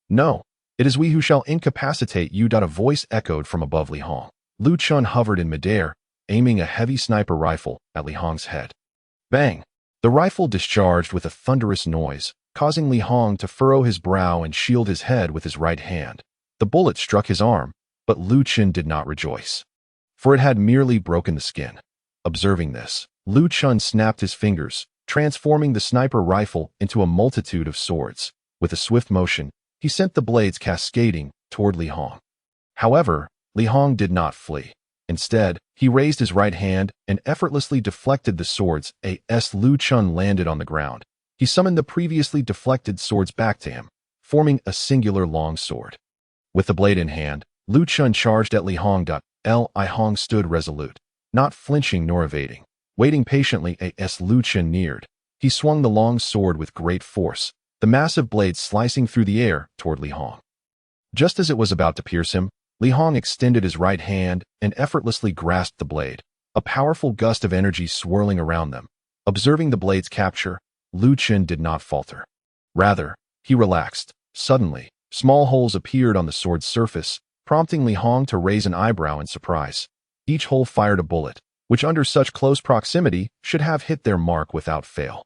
"No, it is we who shall incapacitate you." A voice echoed from above Li Hong. Lu Chun hovered in midair, aiming a heavy sniper rifle at Li Hong's head. Bang! The rifle discharged with a thunderous noise, causing Li Hong to furrow his brow and shield his head with his right hand. The bullet struck his arm, but Lu Chun did not rejoice, for it had merely broken the skin. Observing this, Lu Chun snapped his fingers, transforming the sniper rifle into a multitude of swords. With a swift motion, he sent the blades cascading toward Li Hong. However, Li Hong did not flee. Instead, he raised his right hand and effortlessly deflected the swords as Lu Chun landed on the ground. He summoned the previously deflected swords back to him, forming a singular long sword. With the blade in hand, Lu Chun charged at Li Hong. Li Hong stood resolute, not flinching nor evading. Waiting patiently as Lu Chun neared, he swung the long sword with great force, the massive blade slicing through the air toward Li Hong. Just as it was about to pierce him, Li Hong extended his right hand and effortlessly grasped the blade, a powerful gust of energy swirling around them. Observing the blade's capture, Lu Chun did not falter. Rather, he relaxed. Suddenly, small holes appeared on the sword's surface, prompting Li Hong to raise an eyebrow in surprise. Each hole fired a bullet, which under such close proximity should have hit their mark without fail.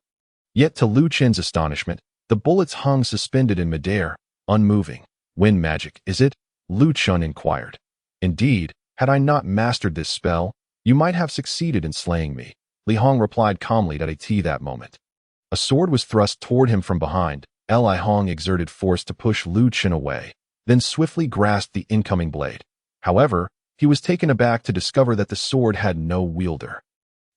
Yet to Lu Chun's astonishment, the bullets hung suspended in midair, unmoving. "Wind magic, is it?" Lu Chun inquired. "Indeed, had I not mastered this spell, you might have succeeded in slaying me," Li Hong replied calmly. That moment, a sword was thrust toward him from behind. Li Hong exerted force to push Lu Chun away, then swiftly grasped the incoming blade. However, he was taken aback to discover that the sword had no wielder.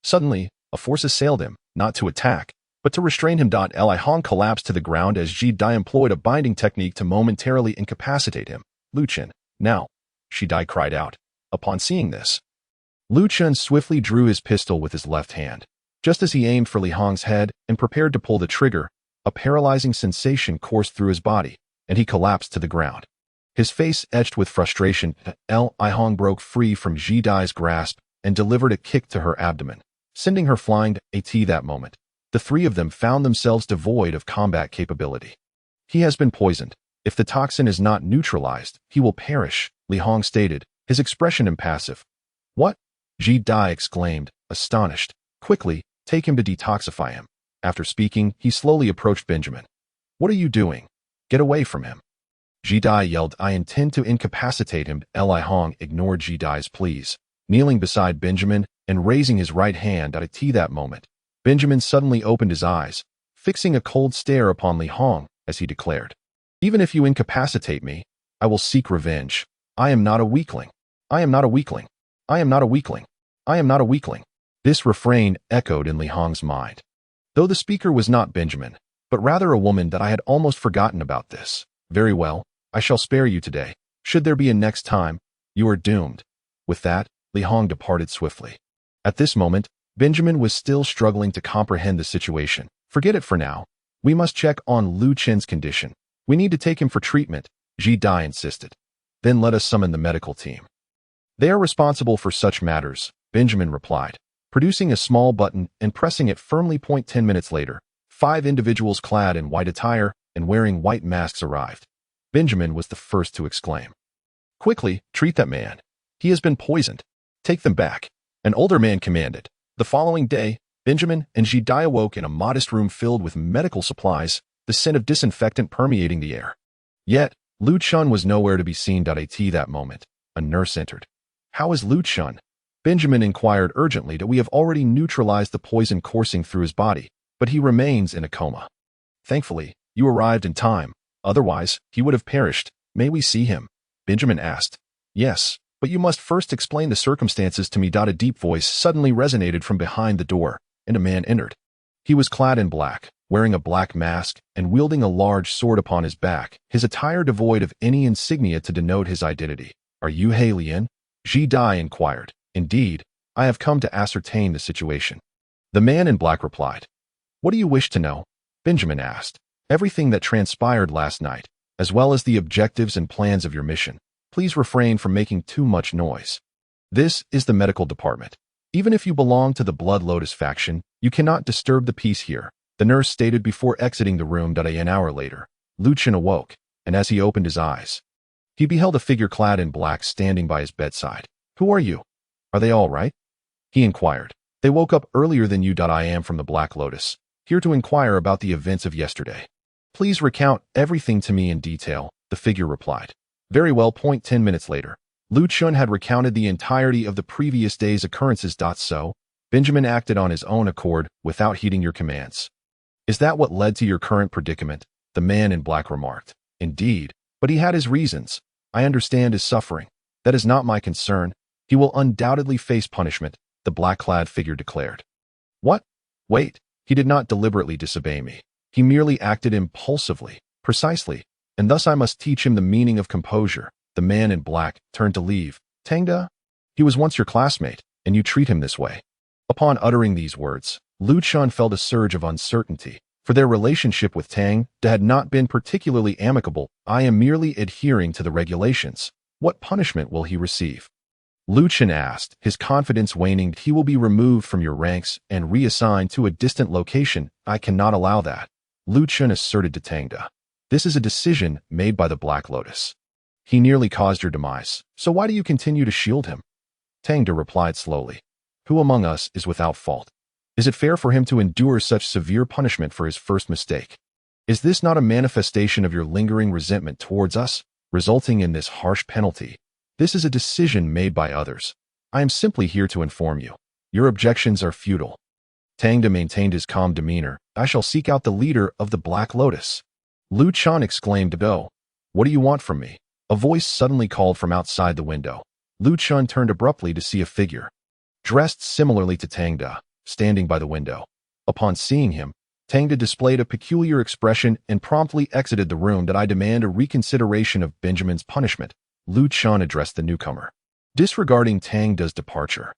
Suddenly, a force assailed him, not to attack, but to restrain him. Li Hong collapsed to the ground as Ji Dai employed a binding technique to momentarily incapacitate him. "Lu Chun, now!" Ji Dai cried out. Upon seeing this, Lu Chun swiftly drew his pistol with his left hand. Just as he aimed for Li Hong's head and prepared to pull the trigger, a paralyzing sensation coursed through his body, and he collapsed to the ground. His face etched with frustration, Li Hong broke free from Ji Dai's grasp and delivered a kick to her abdomen, sending her flying. That moment, the three of them found themselves devoid of combat capability. "He has been poisoned. If the toxin is not neutralized, he will perish," Li Hong stated, his expression impassive. "What?" Ji Dai exclaimed, astonished. "Quickly, take him to detoxify him." After speaking, he slowly approached Benjamin. "What are you doing? Get away from him." Ji Dai yelled, "I intend to incapacitate him." Li Hong ignored Ji Dai's pleas, kneeling beside Benjamin and raising his right hand. That moment, Benjamin suddenly opened his eyes, fixing a cold stare upon Li Hong as he declared, "Even if you incapacitate me, I will seek revenge. I am not a weakling. I am not a weakling. I am not a weakling. I am not a weakling." This refrain echoed in Li Hong's mind, though the speaker was not Benjamin, but rather a woman. I had almost forgotten about this. Very well, I shall spare you today. Should there be a next time, you are doomed. With that, Li Hong departed swiftly. At this moment, Benjamin was still struggling to comprehend the situation. "Forget it for now. We must check on Lu Chun's condition. We need to take him for treatment," Ji Dai insisted. "Then let us summon the medical team. They are responsible for such matters," Benjamin replied, producing a small button and pressing it firmly. 10 minutes later, 5 individuals clad in white attire and wearing white masks arrived. Benjamin was the first to exclaim, Quickly, treat that man. He has been poisoned. Take them back. An older man commanded. The following day, Benjamin and Ji Dai awoke in a modest room filled with medical supplies, the scent of disinfectant permeating the air. Yet, Lu Chun was nowhere to be seen. At that moment, a nurse entered. How is Lu Chun? Benjamin inquired urgently that we have already neutralized the poison coursing through his body, but he remains in a coma. Thankfully, you arrived in time. Otherwise, he would have perished. May we see him? Benjamin asked. Yes, but you must first explain the circumstances to me. A deep voice suddenly resonated from behind the door, and a man entered. He was clad in black, wearing a black mask and wielding a large sword upon his back, his attire devoid of any insignia to denote his identity. Are you He Lian? Ji Dai inquired. Indeed, I have come to ascertain the situation. The man in black replied. What do you wish to know? Benjamin asked. Everything that transpired last night, as well as the objectives and plans of your mission. Please refrain from making too much noise. This is the medical department. Even if you belong to the Blood Lotus faction, you cannot disturb the peace here, the nurse stated before exiting the room. An hour later, Lu Chun awoke, and as he opened his eyes, he beheld a figure clad in black standing by his bedside. Who are you? Are they all right? He inquired. They woke up earlier than you. I am from the Black Lotus, here to inquire about the events of yesterday. Please recount everything to me in detail, the figure replied. Very well. 10 minutes later, Lu Chun had recounted the entirety of the previous day's occurrences. So, Benjamin acted on his own accord without heeding your commands. Is that what led to your current predicament? The man in black remarked. Indeed, but he had his reasons. I understand his suffering. That is not my concern. He will undoubtedly face punishment, the black-clad figure declared. What? Wait, he did not deliberately disobey me. He merely acted impulsively, precisely, and thus I must teach him the meaning of composure. The man in black turned to leave. Tangda? He was once your classmate, and you treat him this way. Upon uttering these words, Lu Chun felt a surge of uncertainty, for their relationship with Tangda had not been particularly amicable. I am merely adhering to the regulations. What punishment will he receive? Lu Chun asked, his confidence waning. He will be removed from your ranks and reassigned to a distant location. I cannot allow that, Lu Chun asserted to Tangda. This is a decision made by the Black Lotus. He nearly caused your demise, so why do you continue to shield him? Tangda replied slowly. Who among us is without fault? Is it fair for him to endure such severe punishment for his first mistake? Is this not a manifestation of your lingering resentment towards us, resulting in this harsh penalty? This is a decision made by others. I am simply here to inform you. Your objections are futile. Tangda maintained his calm demeanor. I shall seek out the leader of the Black Lotus. Lu Chun exclaimed, Go. What do you want from me? A voice suddenly called from outside the window. Lu Chun turned abruptly to see a figure, dressed similarly to Tangda, standing by the window. Upon seeing him, Tangda displayed a peculiar expression and promptly exited the room. I demand a reconsideration of Benjamin's punishment, Lu Chun addressed the newcomer, disregarding Tangda's departure.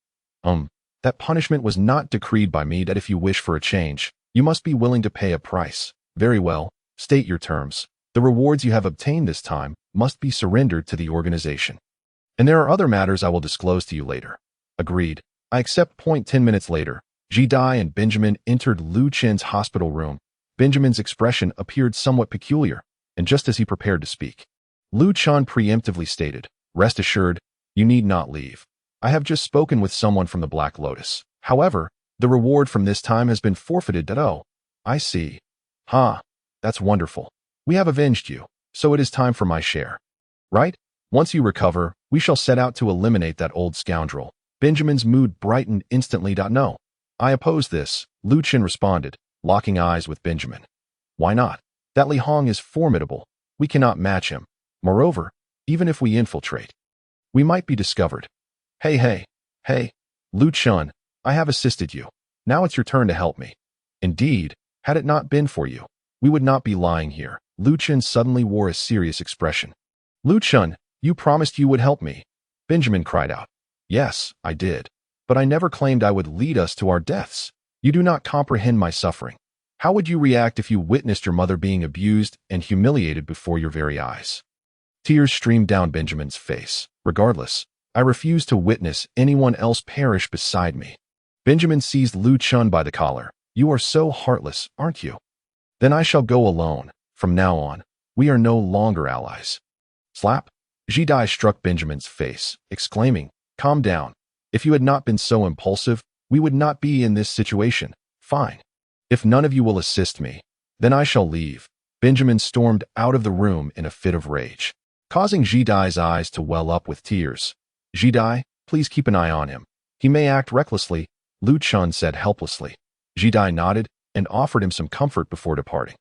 That punishment was not decreed by me. That if you wish for a change, you must be willing to pay a price. Very well, state your terms. The rewards you have obtained this time must be surrendered to the organization. And there are other matters I will disclose to you later. Agreed. I accept. 10 minutes later, Ji Dai and Benjamin entered Lu Chun's hospital room. Benjamin's expression appeared somewhat peculiar, and just as he prepared to speak, Lu Chun preemptively stated, Rest assured, you need not leave. I have just spoken with someone from the Black Lotus. However, the reward from this time has been forfeited. Oh, I see. That's wonderful. We have avenged you, so it is time for my share. Right? Once you recover, we shall set out to eliminate that old scoundrel. Benjamin's mood brightened instantly. No, I oppose this, Lu Chun responded, locking eyes with Benjamin. Why not? That Li Hong is formidable. We cannot match him. Moreover, even if we infiltrate, we might be discovered. Hey, Lu Chun, I have assisted you. Now it's your turn to help me. Indeed, had it not been for you, we would not be lying here. Lu Chun suddenly wore a serious expression. Lu Chun, you promised you would help me. Benjamin cried out. Yes, I did. But I never claimed I would lead us to our deaths. You do not comprehend my suffering. How would you react if you witnessed your mother being abused and humiliated before your very eyes? Tears streamed down Benjamin's face. Regardless, I refuse to witness anyone else perish beside me. Benjamin seized Lu Chun by the collar. You are so heartless, aren't you? Then I shall go alone. From now on, we are no longer allies. Slap. Jidai struck Benjamin's face, exclaiming, "Calm down. If you had not been so impulsive, we would not be in this situation. Fine. If none of you will assist me, then I shall leave." Benjamin stormed out of the room in a fit of rage, causing Jidai's eyes to well up with tears. "Jidai, please keep an eye on him. He may act recklessly," Lu Chun said helplessly. Jidai nodded and offered him some comfort before departing.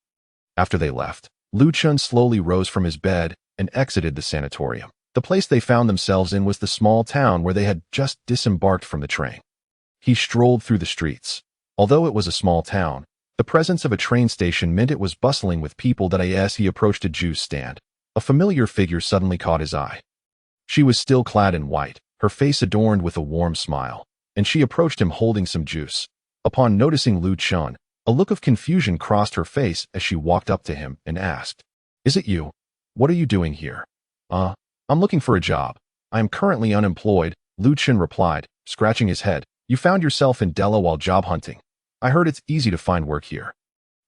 After they left, Lu Chun slowly rose from his bed and exited the sanatorium. The place they found themselves in was the small town where they had just disembarked from the train. He strolled through the streets. Although it was a small town, the presence of a train station meant it was bustling with people. As he approached a juice stand, a familiar figure suddenly caught his eye. She was still clad in white, her face adorned with a warm smile, and she approached him holding some juice. Upon noticing Lu Chun, a look of confusion crossed her face as she walked up to him and asked, "Is it you? What are you doing here?" I'm looking for a job. I am currently unemployed," Lu Chun replied, scratching his head. "You found yourself in Della while job hunting. I heard it's easy to find work here."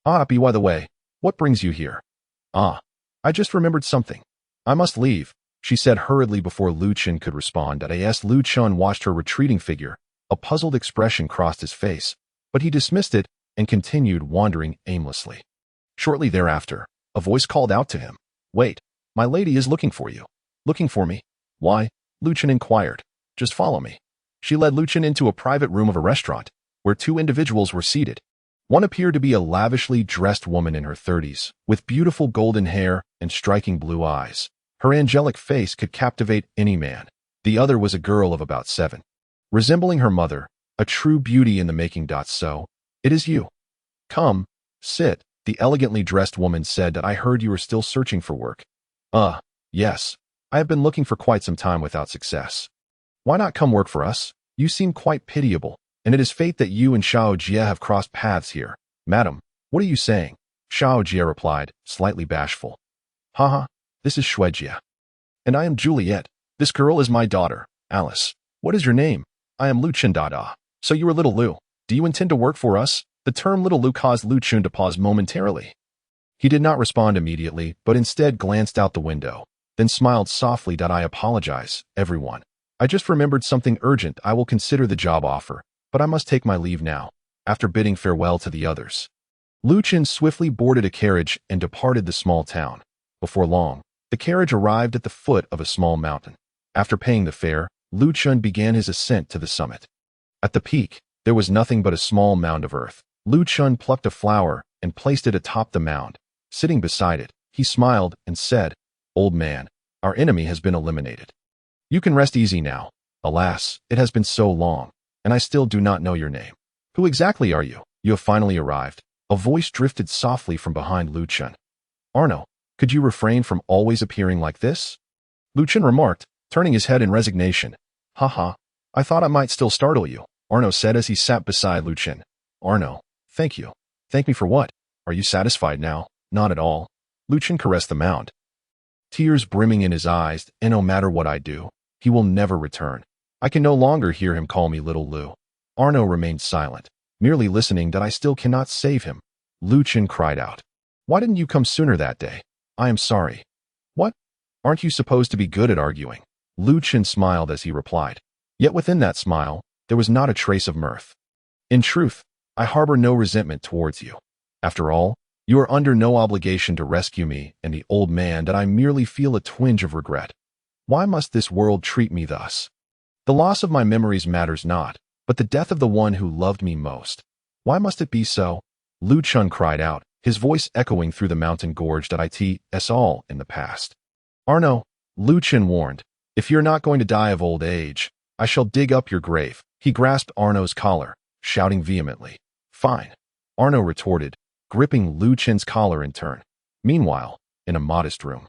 By the way, what brings you here?" I just remembered something. I must leave," she said hurriedly before Lu Chun could respond. As Lu Chun watched her retreating figure, a puzzled expression crossed his face, but he dismissed it and continued wandering aimlessly. Shortly thereafter, a voice called out to him, "Wait, my lady is looking for you." "Looking for me? Why?" Lu Chun inquired. "Just follow me." She led Lu Chun into a private room of a restaurant, where two individuals were seated. One appeared to be a lavishly dressed woman in her 30s, with beautiful golden hair and striking blue eyes. Her angelic face could captivate any man. The other was a girl of about 7. Resembling her mother, a true beauty in the making. "So, it is you. Come, sit," the elegantly dressed woman said. "I heard you were still searching for work." Yes. I have been looking for quite some time without success." "Why not come work for us? You seem quite pitiable, and it is fate that you and Xiao Jie have crossed paths here." "Madam, what are you saying?" Xiao Jie replied, slightly bashful. "Haha, this is Shui Jie. And I am Juliet. This girl is my daughter, Alice. What is your name?" "I am Lu Chun Dada. So you are little Lu. Do you intend to work for us?" The term little Lu caused Lu Chun to pause momentarily. He did not respond immediately, but instead glanced out the window, then smiled softly. "I apologize, everyone. I just remembered something urgent. I will consider the job offer, but I must take my leave now." After bidding farewell to the others, Lu Chun swiftly boarded a carriage and departed the small town. Before long, the carriage arrived at the foot of a small mountain. After paying the fare, Lu Chun began his ascent to the summit. At the peak, there was nothing but a small mound of earth. Lu Chun plucked a flower and placed it atop the mound. Sitting beside it, he smiled and said, "Old man, our enemy has been eliminated. You can rest easy now. Alas, it has been so long, and I still do not know your name. Who exactly are you? You have finally arrived." A voice drifted softly from behind Lu Chun. "Arno, could you refrain from always appearing like this?" Lu Chun remarked, turning his head in resignation. "Haha, I thought I might still startle you," Arno said as he sat beside Lu Chun. "Arno, thank you. Thank me for what? Are you satisfied now?" "Not at all." Lu Chun caressed the mound, tears brimming in his eyes, "And no matter what I do, he will never return." I can no longer hear him call me little Lu. Arno remained silent, merely listening. "I still cannot save him." Lu Chun cried out. "Why didn't you come sooner that day?" "I am sorry." "What? Aren't you supposed to be good at arguing?" Lu Chun smiled as he replied. Yet within that smile, there was not a trace of mirth. "In truth, I harbor no resentment towards you. After all, you are under no obligation to rescue me and the old man. I merely feel a twinge of regret. Why must this world treat me thus? The loss of my memories matters not, but the death of the one who loved me most. Why must it be so?" Lu Chun cried out, his voice echoing through the mountain gorge. "It's all in the past." "Arno," Lu Chun warned, "if you're not going to die of old age, I shall dig up your grave." He grasped Arno's collar, shouting vehemently. "Fine," Arno retorted, gripping Lu Chun's collar in turn. Meanwhile, in a modest room,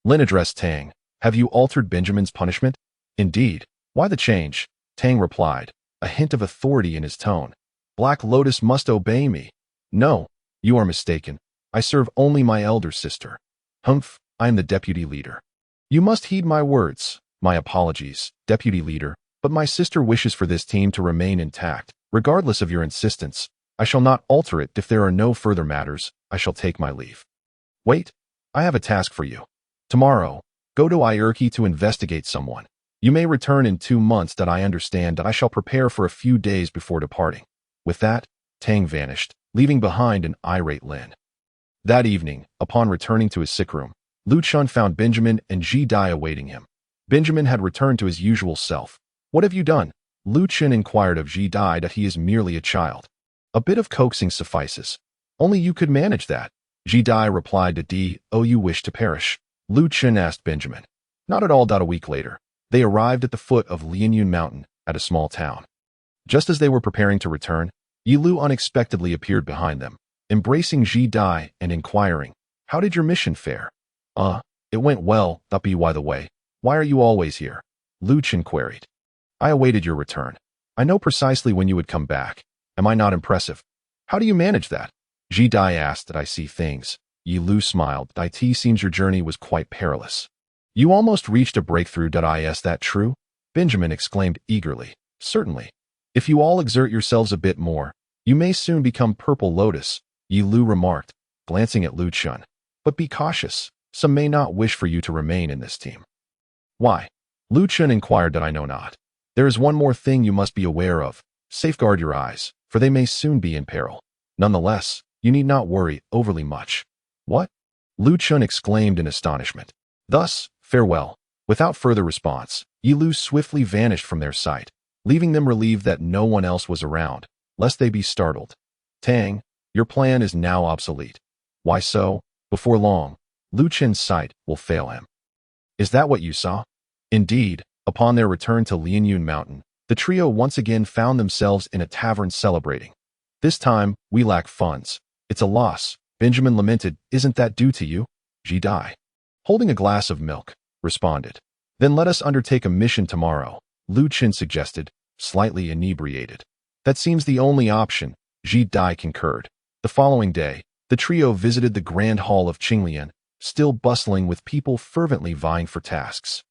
Lin addressed Tang. "Have you altered Benjamin's punishment?" "Indeed. Why the change?" Tang replied, a hint of authority in his tone. "Black Lotus must obey me." "No, you are mistaken. I serve only my elder sister." "Humph, I am the deputy leader." "You must heed my words." "My apologies, deputy leader, but my sister wishes for this team to remain intact. Regardless of your insistence, I shall not alter it. If there are no further matters, I shall take my leave." "Wait, I have a task for you. Tomorrow, Go to Iurki to investigate someone. You may return in 2 months. That I understand that I shall prepare for a few days before departing. With that, Tang vanished, leaving behind an irate Lin. That evening, upon returning to his sick room, Lu Chun found Benjamin and Ji Dai awaiting him. Benjamin had returned to his usual self. What have you done? Lu Chun inquired of Ji Dai. That he is merely a child. A bit of coaxing suffices. Only you could manage that. Ji Dai replied to D. Oh, you wish to perish? Lu Chun asked Benjamin. Not at all. A week later, they arrived at the foot of Lianyun Mountain at a small town. Just as they were preparing to return, Yi Lu unexpectedly appeared behind them, embracing Ji Dai and inquiring, how did your mission fare? It went well. By the way, why are you always here? Lu Chun queried. I awaited your return. I know precisely when you would come back. Am I not impressive? How do you manage that? Ji Dai asked. That I see things. Yi Lu smiled. It seems your journey was quite perilous. You almost reached a breakthrough. Is that true? Benjamin exclaimed eagerly. Certainly. If you all exert yourselves a bit more, you may soon become Purple Lotus, Yi Lu remarked, glancing at Lu Chun. But be cautious. Some may not wish for you to remain in this team. Why? Lu Chun inquired. That I know not. There is one more thing you must be aware of. Safeguard your eyes, for they may soon be in peril. Nonetheless, you need not worry overly much. What? Lu Chun exclaimed in astonishment. Thus, farewell. Without further response, Yi Lu swiftly vanished from their sight, leaving them relieved that no one else was around, lest they be startled. Tang, your plan is now obsolete. Why so? Before long, Lu Chun's sight will fail him. Is that what you saw? Indeed, upon their return to Lianyun Mountain, the trio once again found themselves in a tavern celebrating. This time, we lack funds. It's a loss, Benjamin lamented. Isn't that due to you? Ji Dai, holding a glass of milk, responded. Then let us undertake a mission tomorrow, Lu Chun suggested, slightly inebriated. That seems the only option, Ji Dai concurred. The following day, the trio visited the Grand Hall of Qinglian, still bustling with people fervently vying for tasks.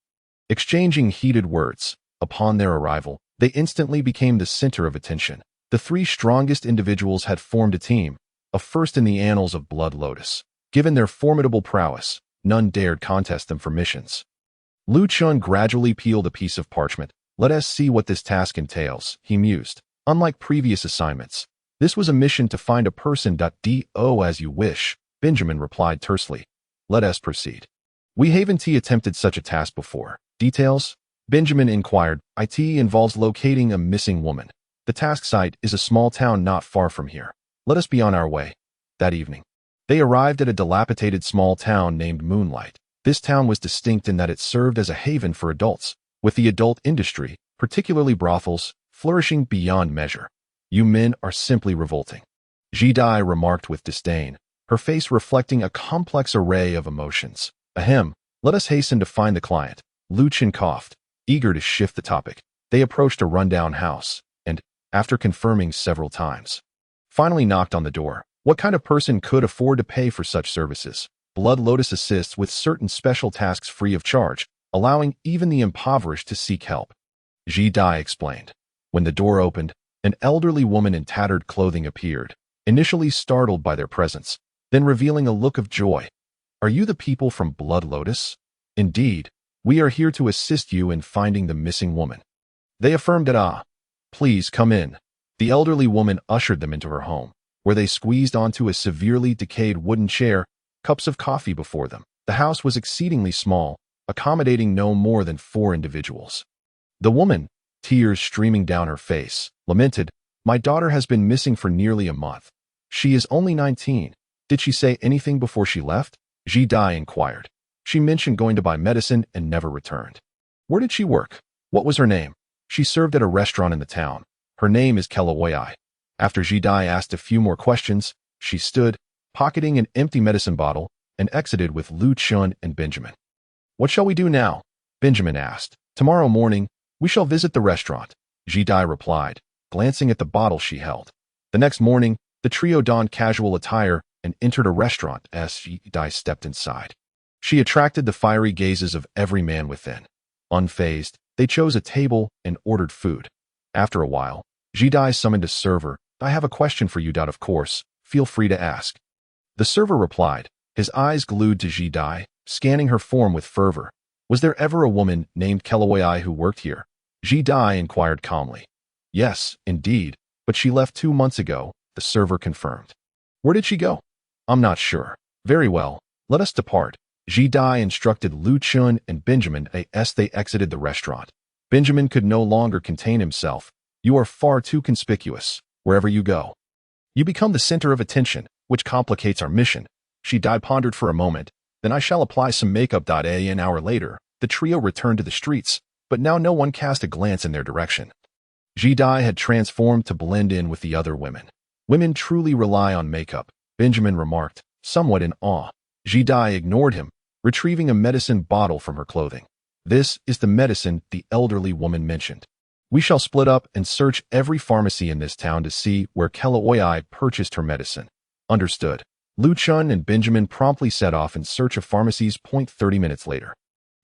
Exchanging heated words, upon their arrival, they instantly became the center of attention. The 3 strongest individuals had formed a team, a first in the annals of Blood Lotus. Given their formidable prowess, none dared contest them for missions. Lu Chun gradually peeled a piece of parchment. Let us see what this task entails, he mused. Unlike previous assignments, this was a mission to find a person. Do as you wish, Benjamin replied tersely. Let us proceed. We haven't attempted such a task before. Details? Benjamin inquired. It involves locating a missing woman. The task site is a small town not far from here. Let us be on our way. That evening, they arrived at a dilapidated small town named Moonlight. This town was distinct in that it served as a haven for adults, with the adult industry, particularly brothels, flourishing beyond measure. You men are simply revolting, Ji Dai remarked with disdain, her face reflecting a complex array of emotions. Ahem, let us hasten to find the client. Lu Chun coughed, eager to shift the topic. They approached a rundown house, and, after confirming several times, finally knocked on the door. What kind of person could afford to pay for such services? Blood Lotus assists with certain special tasks free of charge, allowing even the impoverished to seek help, Ji Dai explained. When the door opened, an elderly woman in tattered clothing appeared, initially startled by their presence, then revealing a look of joy. Are you the people from Blood Lotus? Indeed, we are here to assist you in finding the missing woman. They affirmed that. Please come in. The elderly woman ushered them into her home, where they squeezed onto a severely decayed wooden chair, cups of coffee before them. The house was exceedingly small, accommodating no more than 4 individuals. The woman, tears streaming down her face, lamented, My daughter has been missing for nearly a month. She is only 19. Did she say anything before she left? Ji Dai inquired. She mentioned going to buy medicine and never returned. Where did she work? What was her name? She served at a restaurant in the town. Her name is Kelaoyai. After Ji Dai asked a few more questions, she stood, pocketing an empty medicine bottle, and exited with Lu Chun and Benjamin. What shall we do now? Benjamin asked. Tomorrow morning, we shall visit the restaurant, Ji Dai replied, glancing at the bottle she held. The next morning, the trio donned casual attire and entered a restaurant as Ji Dai stepped inside. She attracted the fiery gazes of every man within. Unfazed, they chose a table and ordered food. After a while, Ji Dai summoned a server. I have a question for you. Of course, feel free to ask. The server replied, his eyes glued to Ji Dai, scanning her form with fervor. Was there ever a woman named Kelawai who worked here? Ji Dai inquired calmly. Yes, indeed, but she left 2 months ago, the server confirmed. Where did she go? I'm not sure. Very well, let us depart. Ji Dai instructed Lu Chun and Benjamin as they exited the restaurant. Benjamin could no longer contain himself. You are far too conspicuous. Wherever you go, you become the center of attention, which complicates our mission. Ji Dai pondered for a moment. Then I shall apply some makeup. An hour later, the trio returned to the streets, but now no one cast a glance in their direction. Ji Dai had transformed to blend in with the other women. Women truly rely on makeup, Benjamin remarked, somewhat in awe. Ji Dai ignored him, retrieving a medicine bottle from her clothing. This is the medicine the elderly woman mentioned. We shall split up and search every pharmacy in this town to see where Kelawai purchased her medicine. Understood. Lu Chun and Benjamin promptly set off in search of pharmacies. 30 minutes later,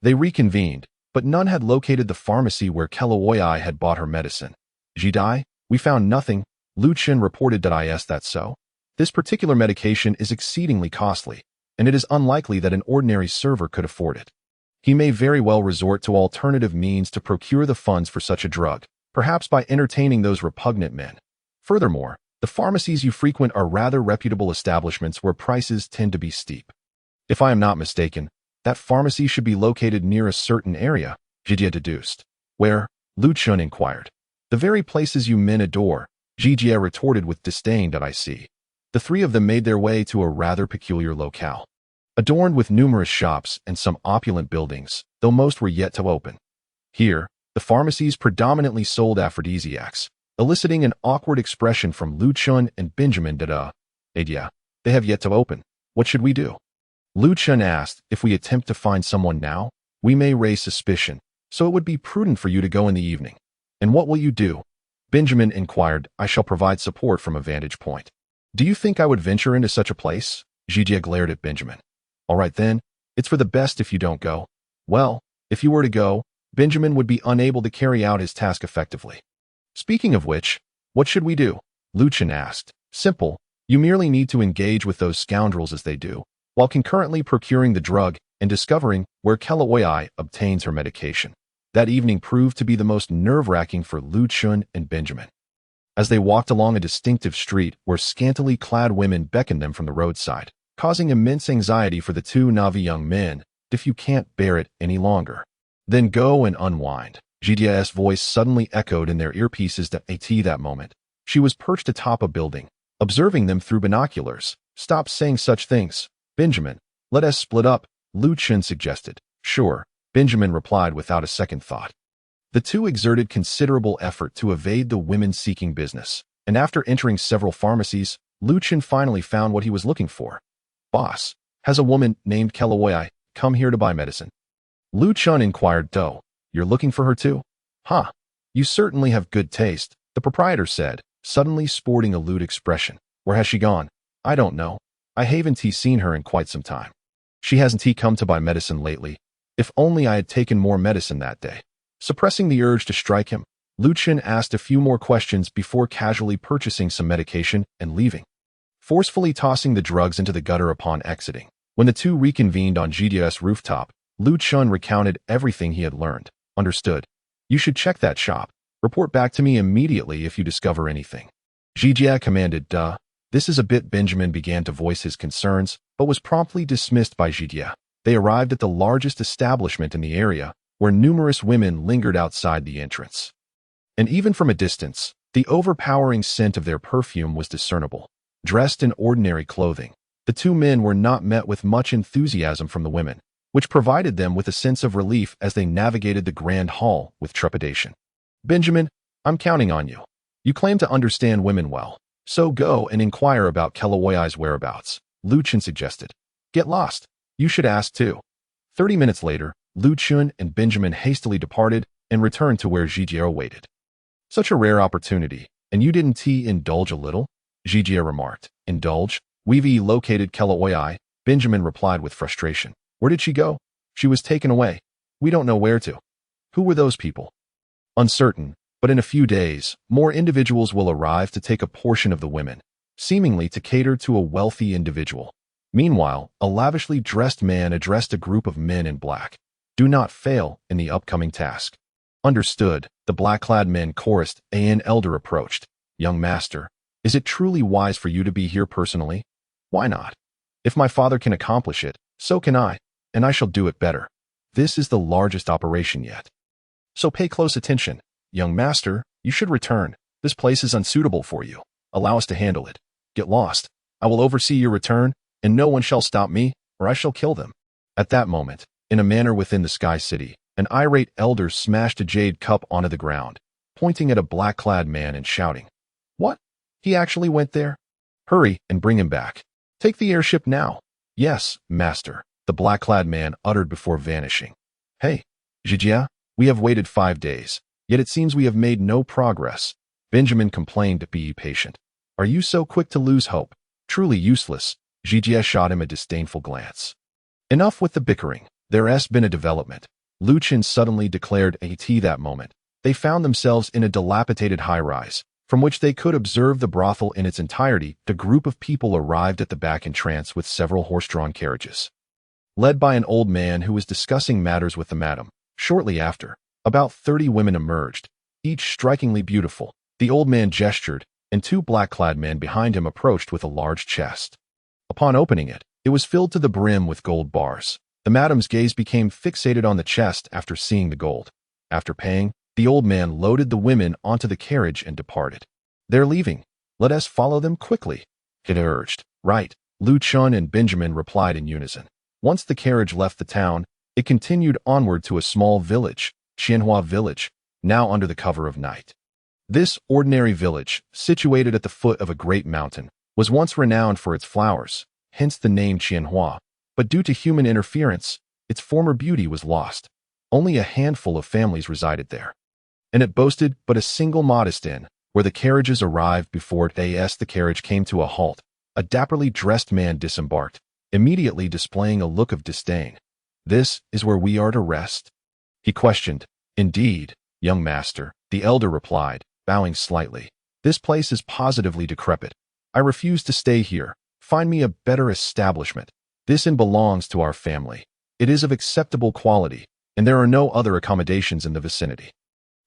they reconvened, but none had located the pharmacy where Kelawai had bought her medicine. Ji Dai, we found nothing. Lu Chun reported. Is that so? This particular medication is exceedingly costly, and it is unlikely that an ordinary server could afford it. He may very well resort to alternative means to procure the funds for such a drug, perhaps by entertaining those repugnant men. Furthermore, the pharmacies you frequent are rather reputable establishments where prices tend to be steep. If I am not mistaken, that pharmacy should be located near a certain area, Jijia deduced. Where? Lu Chun inquired. The very places you men adore, Jijia retorted with disdain. I see. The three of them made their way to a rather peculiar locale, adorned with numerous shops and some opulent buildings, though most were yet to open. Here, the pharmacies predominantly sold aphrodisiacs, eliciting an awkward expression from Lu Chun and Benjamin. Yeah, they have yet to open. What should we do? Lu Chun asked. If we attempt to find someone now, we may raise suspicion, so it would be prudent for you to go in the evening. And what will you do? Benjamin inquired. I shall provide support from a vantage point. Do you think I would venture into such a place? Jijia glared at Benjamin. All right then, it's for the best if you don't go. Well, if you were to go, Benjamin would be unable to carry out his task effectively. Speaking of which, what should we do? Lu Chun asked. Simple, you merely need to engage with those scoundrels as they do, while concurrently procuring the drug and discovering where Kelawai obtains her medication. That evening proved to be the most nerve-wracking for Lu Chun and Benjamin. As they walked along a distinctive street where scantily clad women beckoned them from the roadside, causing immense anxiety for the two Navi young men. If you can't bear it any longer, then go and unwind. Jijia's voice suddenly echoed in their earpieces. At that moment, she was perched atop a building, observing them through binoculars. Stop saying such things, Benjamin. Let us split up, Lu Chun suggested. Sure, Benjamin replied without a second thought. The two exerted considerable effort to evade the women seeking business, and after entering several pharmacies, Lu Chun finally found what he was looking for. Boss, has a woman named Kelawai come here to buy medicine? Lu Chun inquired. You're looking for her too? Huh. You certainly have good taste, the proprietor said, suddenly sporting a lewd expression. Where has she gone? I don't know. I haven't seen her in quite some time. She hasn't come to buy medicine lately. If only I had taken more medicine that day. Suppressing the urge to strike him, Lu Chun asked a few more questions before casually purchasing some medication and leaving, forcefully tossing the drugs into the gutter upon exiting. When the two reconvened on GDS rooftop, Lu Chun recounted everything he had learned. Understood. You should check that shop. Report back to me immediately if you discover anything. Jijia commanded. This is a bit. Benjamin began to voice his concerns, but was promptly dismissed by Jijia. They arrived at the largest establishment in the area, where numerous women lingered outside the entrance. And even from a distance, the overpowering scent of their perfume was discernible. Dressed in ordinary clothing, the two men were not met with much enthusiasm from the women, which provided them with a sense of relief as they navigated the grand hall with trepidation. Benjamin, I'm counting on you. You claim to understand women well, so go and inquire about Kelawai's whereabouts, Lu Chun suggested. Get lost. You should ask too. 30 minutes later, Lu Chun and Benjamin hastily departed and returned to where Jijia waited. Such a rare opportunity, and you didn't indulge a little? Jijia remarked. Indulge? We've located Kelawai, Benjamin replied with frustration. Where did she go? She was taken away. We don't know where to. Who were those people? Uncertain, but in a few days, more individuals will arrive to take a portion of the women, seemingly to cater to a wealthy individual. Meanwhile, a lavishly dressed man addressed a group of men in black. Do not fail in the upcoming task. Understood, the black-clad men chorused. An elder approached. Young master, is it truly wise for you to be here personally? Why not? If my father can accomplish it, so can I, and I shall do it better. This is the largest operation yet. So pay close attention. Young master, you should return. This place is unsuitable for you. Allow us to handle it. Get lost. I will oversee your return, and no one shall stop me, or I shall kill them. At that moment, in a manor within the Sky City, an irate elder smashed a jade cup onto the ground, pointing at a black-clad man and shouting, "What? He actually went there? Hurry and bring him back. Take the airship now." "Yes, master," the black-clad man uttered before vanishing. "Hey, Jijia, we have waited 5 days, yet it seems we have made no progress." Benjamin complained. "Be patient. Are you so quick to lose hope? Truly useless." Jijia shot him a disdainful glance. "Enough with the bickering. There has been a development." Lu Chen suddenly declared. At that moment, they found themselves in a dilapidated high-rise, from which they could observe the brothel in its entirety. The group of people arrived at the back entrance with several horse-drawn carriages, led by an old man who was discussing matters with the madam. Shortly after, about 30 women emerged, each strikingly beautiful. The old man gestured, and 2 black-clad men behind him approached with a large chest. Upon opening it, it was filled to the brim with gold bars. The madam's gaze became fixated on the chest after seeing the gold. After paying, the old man loaded the women onto the carriage and departed. "They're leaving. Let us follow them quickly," it urged. "Right," Lu Chun and Benjamin replied in unison. Once the carriage left the town, it continued onward to a small village, Qianhua Village, now under the cover of night. This ordinary village, situated at the foot of a great mountain, was once renowned for its flowers, hence the name Qianhua, but due to human interference, its former beauty was lost. Only a handful of families resided there, and it boasted but a single modest inn, where the carriages arrived. Before the carriage came to a halt, a dapperly dressed man disembarked, immediately displaying a look of disdain. "This is where we are to rest?" he questioned. "Indeed, young master," the elder replied, bowing slightly. "This place is positively decrepit. I refuse to stay here. Find me a better establishment. This inn belongs to our family. It is of acceptable quality, and there are no other accommodations in the vicinity.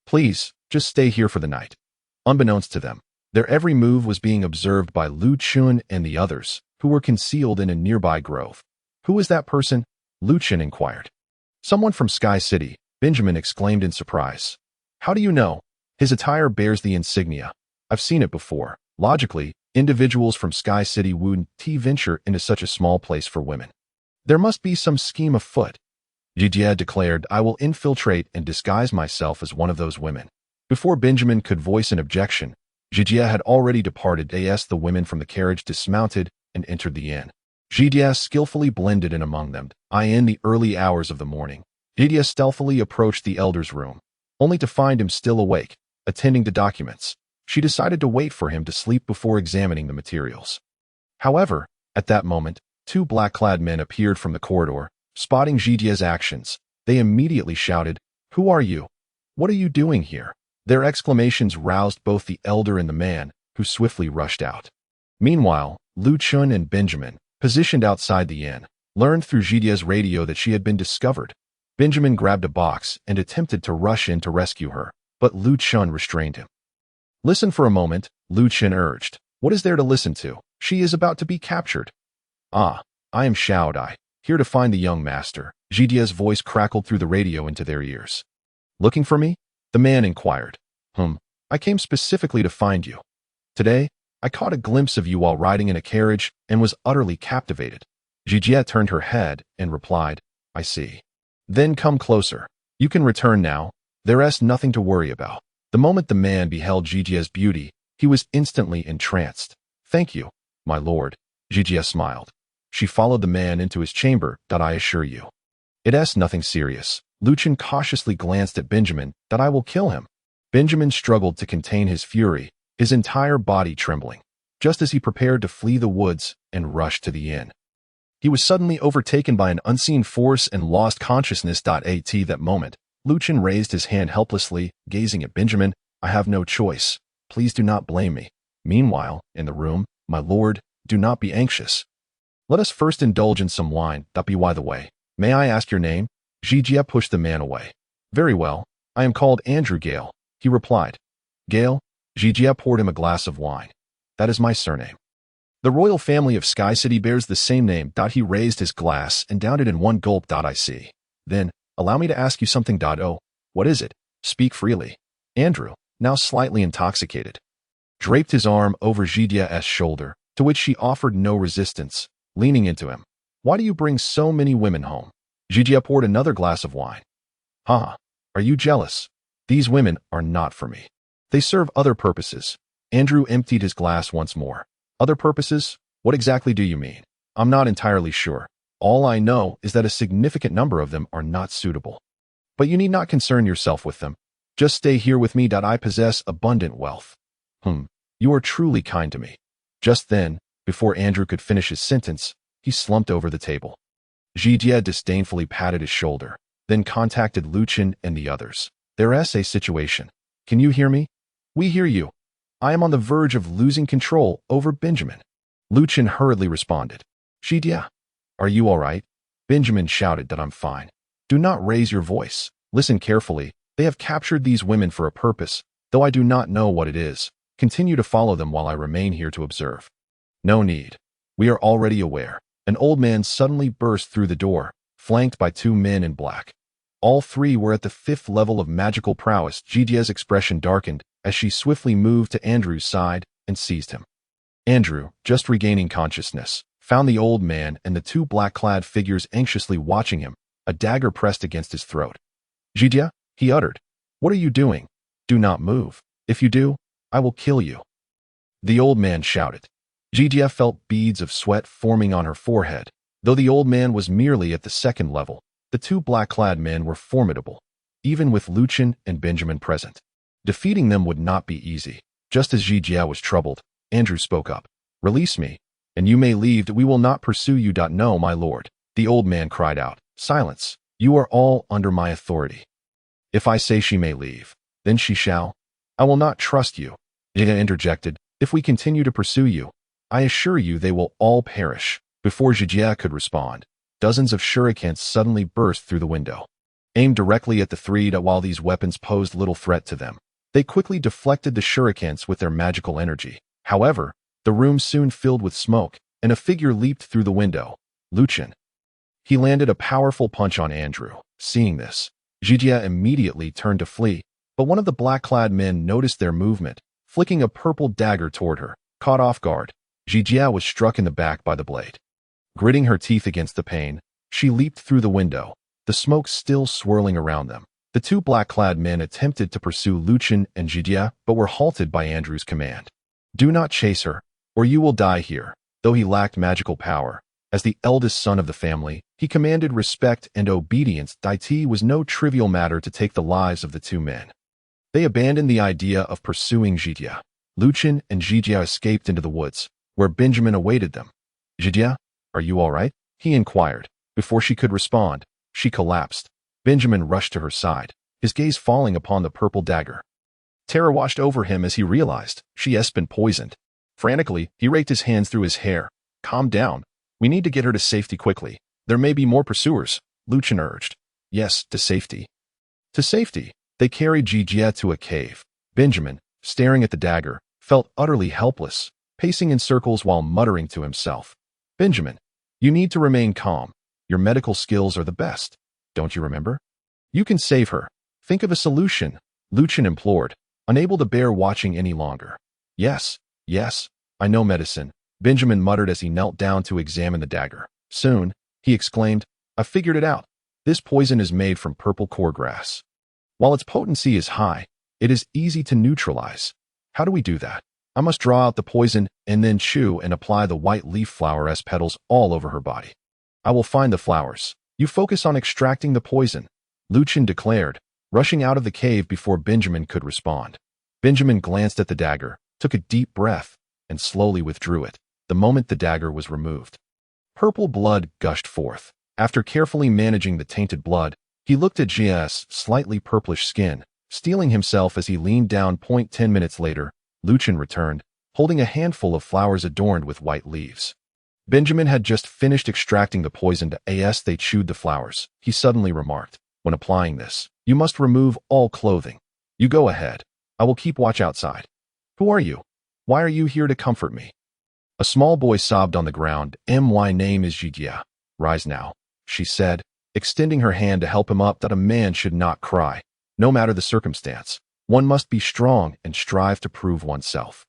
Please, just stay here for the night." Unbeknownst to them, their every move was being observed by Lu Chun and the others, who were concealed in a nearby grove. "Who is that person?" Lu Chun inquired. "Someone from Sky City," Benjamin exclaimed in surprise. "How do you know? His attire bears the insignia. I've seen it before. Logically, individuals from Sky City wouldn't venture into such a small place for women. There must be some scheme afoot." Jijia declared, "I will infiltrate and disguise myself as one of those women." Before Benjamin could voice an objection, Jijia had already departed. The women from the carriage dismounted and entered the inn. Jijia skillfully blended in among them. In the early hours of the morning, Jijia stealthily approached the elder's room, only to find him still awake, attending to documents. She decided to wait for him to sleep before examining the materials. However, at that moment, 2 black-clad men appeared from the corridor. Spotting Jijia's actions, they immediately shouted, "Who are you? What are you doing here?" Their exclamations roused both the elder and the man, who swiftly rushed out. Meanwhile, Lu Chun and Benjamin, positioned outside the inn, learned through Jijia's radio that she had been discovered. Benjamin grabbed a box and attempted to rush in to rescue her, but Lu Chun restrained him. "Listen for a moment," Lu Chun urged. "What is there to listen to? She is about to be captured." "Ah, I am Xiao Dai, here to find the young master." Jijia's voice crackled through the radio into their ears. "Looking for me?" the man inquired. I came specifically to find you. Today, I caught a glimpse of you while riding in a carriage and was utterly captivated." Jijia turned her head and replied, "I see. Then come closer. You can return now. There is nothing to worry about." The moment the man beheld Jijia's beauty, he was instantly entranced. "Thank you, my lord," Jijia smiled. She followed the man into his chamber. "I assure you, it is nothing serious." Lu Chun cautiously glanced at Benjamin. "I will kill him." Benjamin struggled to contain his fury, his entire body trembling, just as he prepared to flee the woods and rush to the inn. He was suddenly overtaken by an unseen force and lost consciousness. At that moment, Lu Chun raised his hand helplessly, gazing at Benjamin. "I have no choice. Please do not blame me." Meanwhile, in the room, "My lord, do not be anxious. Let us first indulge in some wine. By the way, may I ask your name?" Zijia pushed the man away. Very well, I am called Andrew Gale, he replied. Gale? Zijia poured him a glass of wine. That is my surname. The royal family of Sky City bears the same name. He raised his glass and downed it in one gulp. I see. Then, allow me to ask you something. Oh, what is it? Speak freely. Andrew, now slightly intoxicated, draped his arm over Zijia's shoulder, to which she offered no resistance, leaning into him. Why do you bring so many women home? Zijia poured another glass of wine. Haha, are you jealous? These women are not for me. They serve other purposes. Andrew emptied his glass once more. Other purposes? What exactly do you mean? I'm not entirely sure. All I know is that a significant number of them are not suitable. But you need not concern yourself with them. Just stay here with me. I possess abundant wealth. You are truly kind to me. Just then, before Andrew could finish his sentence, he slumped over the table. Zijia disdainfully patted his shoulder, then contacted Luchin and the others. There's a situation. Can you hear me? We hear you. I am on the verge of losing control over Benjamin. Luchin hurriedly responded. Zijia, are you all right? Benjamin shouted. I'm fine. Do not raise your voice. Listen carefully. They have captured these women for a purpose, though I do not know what it is. Continue to follow them while I remain here to observe. No need. We are already aware. An old man suddenly burst through the door, flanked by two men in black. All three were at the 5th level of magical prowess. Zijia's expression darkened as she swiftly moved to Andrew's side and seized him. Andrew, just regaining consciousness, found the old man and the two black-clad figures anxiously watching him, a dagger pressed against his throat. Zijia, he uttered. What are you doing? Do not move. If you do, I will kill you. The old man shouted. Zijia felt beads of sweat forming on her forehead. Though the old man was merely at the 2nd level, the two black-clad men were formidable, even with Luchin and Benjamin present. Defeating them would not be easy. Just as Zijia was troubled, Andrew spoke up. Release me, and you may leave. We will not pursue you. No, my lord, the old man cried out. Silence. You are all under my authority. If I say she may leave, then she shall. I will not trust you, Zijia interjected. If we continue to pursue you, I assure you they will all perish. Before Zijia could respond, dozens of shurikens suddenly burst through the window, aimed directly at the three. While these weapons posed little threat to them, they quickly deflected the shurikens with their magical energy. However, the room soon filled with smoke, and a figure leaped through the window. Luchin. He landed a powerful punch on Andrew. Seeing this, Zijia immediately turned to flee, but one of the black-clad men noticed their movement, flicking a purple dagger toward her. Caught off guard, Zijia was struck in the back by the blade. Gritting her teeth against the pain, she leaped through the window, the smoke still swirling around them. The two black-clad men attempted to pursue Luchin and Zijia, but were halted by Andrew's command. Do not chase her, or you will die here. Though he lacked magical power, as the eldest son of the family, he commanded respect and obedience. It was no trivial matter to take the lives of the two men. They abandoned the idea of pursuing Zijia. Luchin and Zijia escaped into the woods, where Benjamin awaited them. Zijia, are you all right? He inquired. Before she could respond, she collapsed. Benjamin rushed to her side, his gaze falling upon the purple dagger. Terror washed over him as he realized she has been poisoned. Frantically, he raked his hands through his hair. Calm down. We need to get her to safety quickly. There may be more pursuers, Luchin urged. Yes, to safety. To safety. They carried Zijia to a cave. Benjamin, staring at the dagger, felt utterly helpless, pacing in circles while muttering to himself. Benjamin, you need to remain calm. Your medical skills are the best. Don't you remember? You can save her. Think of a solution, Luchin implored, unable to bear watching any longer. Yes, I know medicine, Benjamin muttered as he knelt down to examine the dagger. Soon, he exclaimed, I figured it out. This poison is made from purple core grass. While its potency is high, it is easy to neutralize. How do we do that? I must draw out the poison and then chew and apply the white leaf flower's petals all over her body. I will find the flowers. You focus on extracting the poison, Luchin declared, rushing out of the cave before Benjamin could respond. Benjamin glanced at the dagger, took a deep breath, and slowly withdrew it, the moment the dagger was removed. Purple blood gushed forth. After carefully managing the tainted blood, he looked at Jia's slightly purplish skin, steeling himself as he leaned down. 10 minutes later, Luchin returned, holding a handful of flowers adorned with white leaves. Benjamin had just finished extracting the poison as they chewed the flowers. He suddenly remarked, "When applying this, you must remove all clothing. You go ahead. I will keep watch outside." "Who are you? Why are you here to comfort me?" A small boy sobbed on the ground. "My name is Jijia. Rise now," she said, extending her hand to help him up. That a man should not cry, no matter the circumstance. One must be strong and strive to prove oneself.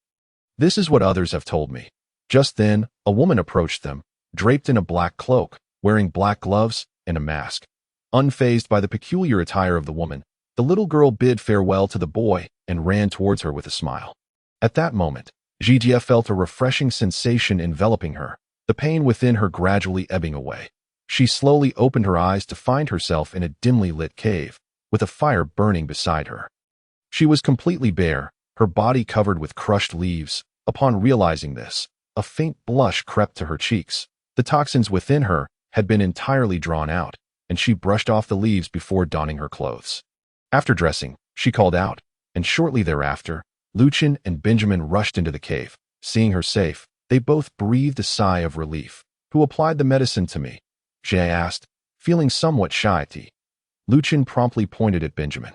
This is what others have told me. Just then, a woman approached them, draped in a black cloak, wearing black gloves and a mask. Unfazed by the peculiar attire of the woman, the little girl bid farewell to the boy and ran towards her with a smile. At that moment, Jijia felt a refreshing sensation enveloping her, the pain within her gradually ebbing away. She slowly opened her eyes to find herself in a dimly lit cave, with a fire burning beside her. She was completely bare, her body covered with crushed leaves. Upon realizing this, a faint blush crept to her cheeks. The toxins within her had been entirely drawn out, and she brushed off the leaves before donning her clothes. After dressing, she called out, and shortly thereafter, Lucien and Benjamin rushed into the cave. Seeing her safe, they both breathed a sigh of relief. "Who applied the medicine to me?" Jay asked, feeling somewhat shy. Lucien promptly pointed at Benjamin.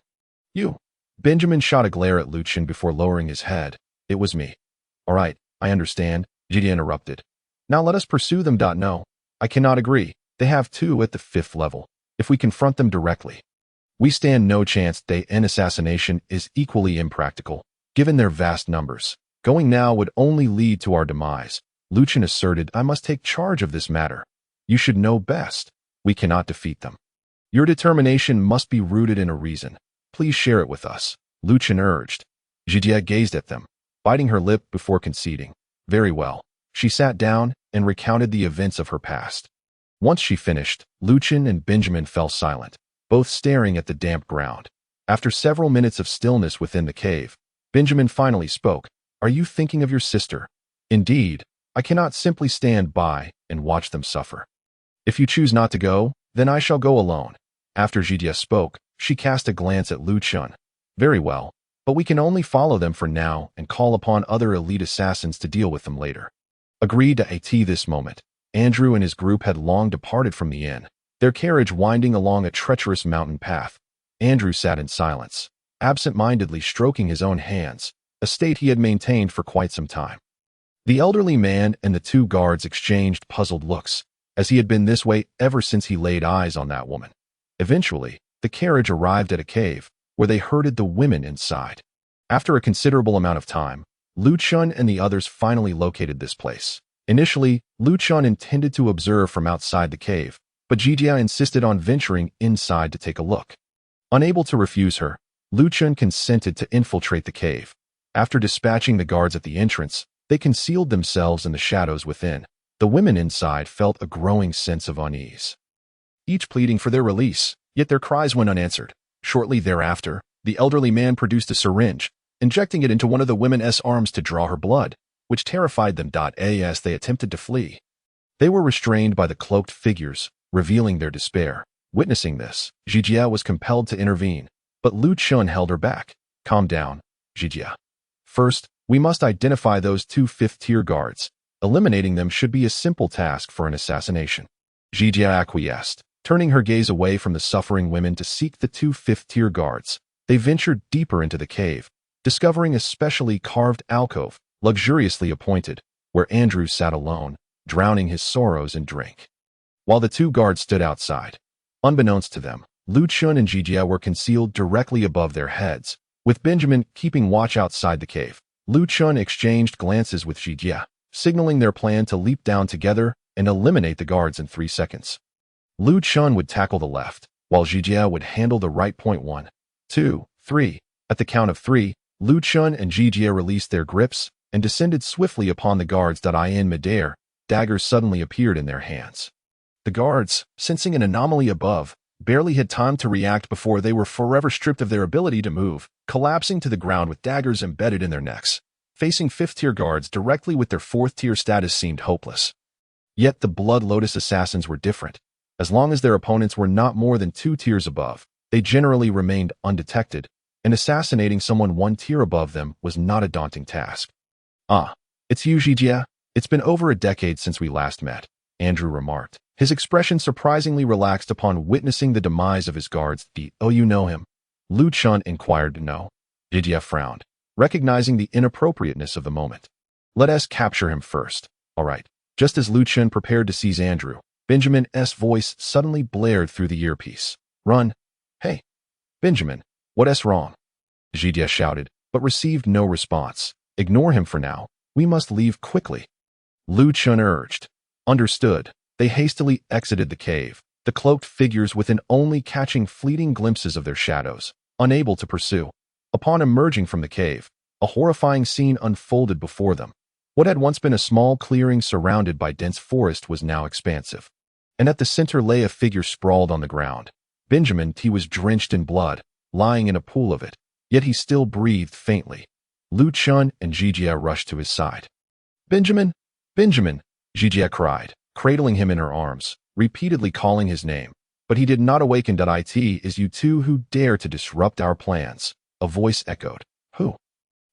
"You." Benjamin shot a glare at Lucien before lowering his head. "It was me." "All right, I understand," Jijia interrupted. "Now let us pursue them. No, I cannot agree. They have two at the 5th level. If we confront them directly, we stand no chance. An assassination is equally impractical, given their vast numbers. Going now would only lead to our demise." Lucien asserted. "I must take charge of this matter. You should know best. We cannot defeat them. Your determination must be rooted in a reason. Please share it with us," Lucien urged. Jijia gazed at them, biting her lip before conceding. "Very well." She sat down and recounted the events of her past. Once she finished, Lucien and Benjamin fell silent, both staring at the damp ground. After several minutes of stillness within the cave, Benjamin finally spoke. "Are you thinking of your sister?" "Indeed, I cannot simply stand by and watch them suffer. If you choose not to go, then I shall go alone." After Jijia spoke, she cast a glance at Lucien. "Very well, but we can only follow them for now and call upon other elite assassins to deal with them later." Agreed to at this moment. Andrew and his group had long departed from the inn, their carriage winding along a treacherous mountain path. Andrew sat in silence, absent-mindedly stroking his own hands, a state he had maintained for quite some time. The elderly man and the two guards exchanged puzzled looks, as he had been this way ever since he laid eyes on that woman. Eventually, the carriage arrived at a cave, where they herded the women inside. After a considerable amount of time, Lucien and the others finally located this place. Initially, Lucien intended to observe from outside the cave, but Jijia insisted on venturing inside to take a look. Unable to refuse her, Lucien consented to infiltrate the cave. After dispatching the guards at the entrance, they concealed themselves in the shadows within. The women inside felt a growing sense of unease, each pleading for their release, yet their cries went unanswered. Shortly thereafter, the elderly man produced a syringe, injecting it into one of the women's arms to draw her blood, which terrified them. As they attempted to flee, they were restrained by the cloaked figures, revealing their despair. Witnessing this, Jijia was compelled to intervene, but Lucien held her back. "Calm down, Jijia. First, we must identify those two 5th-tier guards. Eliminating them should be a simple task for an assassination." Jijia acquiesced, turning her gaze away from the suffering women to seek the two 5th-tier guards. They ventured deeper into the cave, discovering a specially carved alcove, luxuriously appointed, where Andrew sat alone, drowning his sorrows in drink, while the two guards stood outside. Unbeknownst to them, Lucien and Jijia were concealed directly above their heads, with Benjamin keeping watch outside the cave. Lucien exchanged glances with Jijia, signaling their plan to leap down together and eliminate the guards in 3 seconds. Lucien would tackle the left, while Jijia would handle the right. 1, 2, 3. At the count of 3, Lucien and Jijia released their grips and descended swiftly upon the guards. In midair, daggers suddenly appeared in their hands. The guards, sensing an anomaly above, barely had time to react before they were forever stripped of their ability to move, collapsing to the ground with daggers embedded in their necks. Facing 5th-tier guards directly with their 4th-tier status seemed hopeless. Yet the Blood Lotus assassins were different. As long as their opponents were not more than 2 tiers above, they generally remained undetected, and assassinating someone 1 tier above them was not a daunting task. "Ah, it's you, Jijia," It's been over a decade since we last met, Andrew remarked, his expression surprisingly relaxed upon witnessing the demise of his guards. Oh, you know him? Lu Chun inquired. No. Zhidia frowned, recognizing the inappropriateness of the moment. Let us capture him first. All right. Just as Lu Chun prepared to seize Andrew, Benjamin's voice suddenly blared through the earpiece. Run. Hey, Benjamin, what's wrong? Zhidia shouted, but received no response. Ignore him for now. We must leave quickly. Lu Chun urged. Understood. They hastily exited the cave, the cloaked figures within only catching fleeting glimpses of their shadows, unable to pursue. Upon emerging from the cave, a horrifying scene unfolded before them. What had once been a small clearing surrounded by dense forest was now expansive. And at the center lay a figure sprawled on the ground. Benjamin, he was drenched in blood, lying in a pool of it, yet he still breathed faintly. Lu Chun and Zhidia rushed to his side. Benjamin! Benjamin! Zhidia cried, cradling him in her arms, repeatedly calling his name. But he did not awaken. It is you two who dare to disrupt our plans, a voice echoed. Who?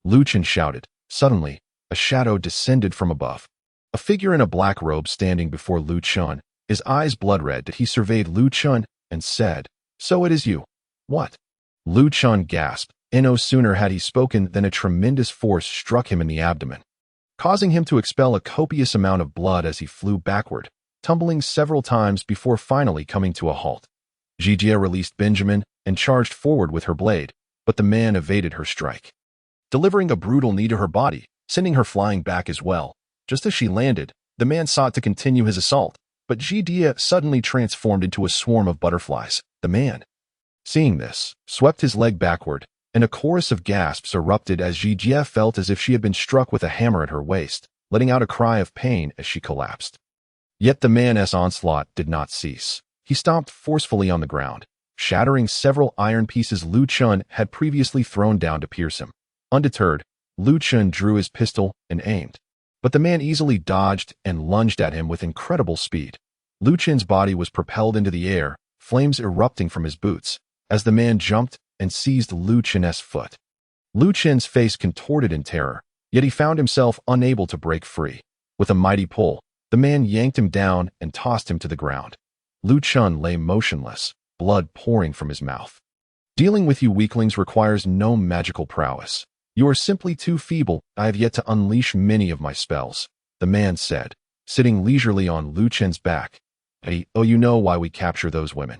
Lu Chun shouted. Suddenly, a shadow descended from above. A figure in a black robe standing before Lu Chun, his eyes blood-red. He surveyed Lu Chun and said, So it is you. What? Lu Chun gasped, and no sooner had he spoken than a tremendous force struck him in the abdomen, causing him to expel a copious amount of blood as he flew backward, tumbling several times before finally coming to a halt. Zhidia released Benjamin and charged forward with her blade, but the man evaded her strike, delivering a brutal knee to her body, sending her flying back as well. Just as she landed, the man sought to continue his assault, but Zhidia suddenly transformed into a swarm of butterflies. The man, seeing this, swept his leg backward, and a chorus of gasps erupted as Zhidia felt as if she had been struck with a hammer at her waist, letting out a cry of pain as she collapsed. Yet the man's onslaught did not cease. He stomped forcefully on the ground, shattering several iron pieces Lu Chun had previously thrown down to pierce him. Undeterred, Lu Chun drew his pistol and aimed, but the man easily dodged and lunged at him with incredible speed. Lu Chun's body was propelled into the air, flames erupting from his boots, as the man jumped and seized Lu Chun's foot. Lu Chun's face contorted in terror, yet he found himself unable to break free. With a mighty pull, the man yanked him down and tossed him to the ground. Lu Chun lay motionless, blood pouring from his mouth. Dealing with you weaklings requires no magical prowess. You are simply too feeble. I have yet to unleash many of my spells, the man said, sitting leisurely on Lu Chun's back. Oh, you know why we capture those women.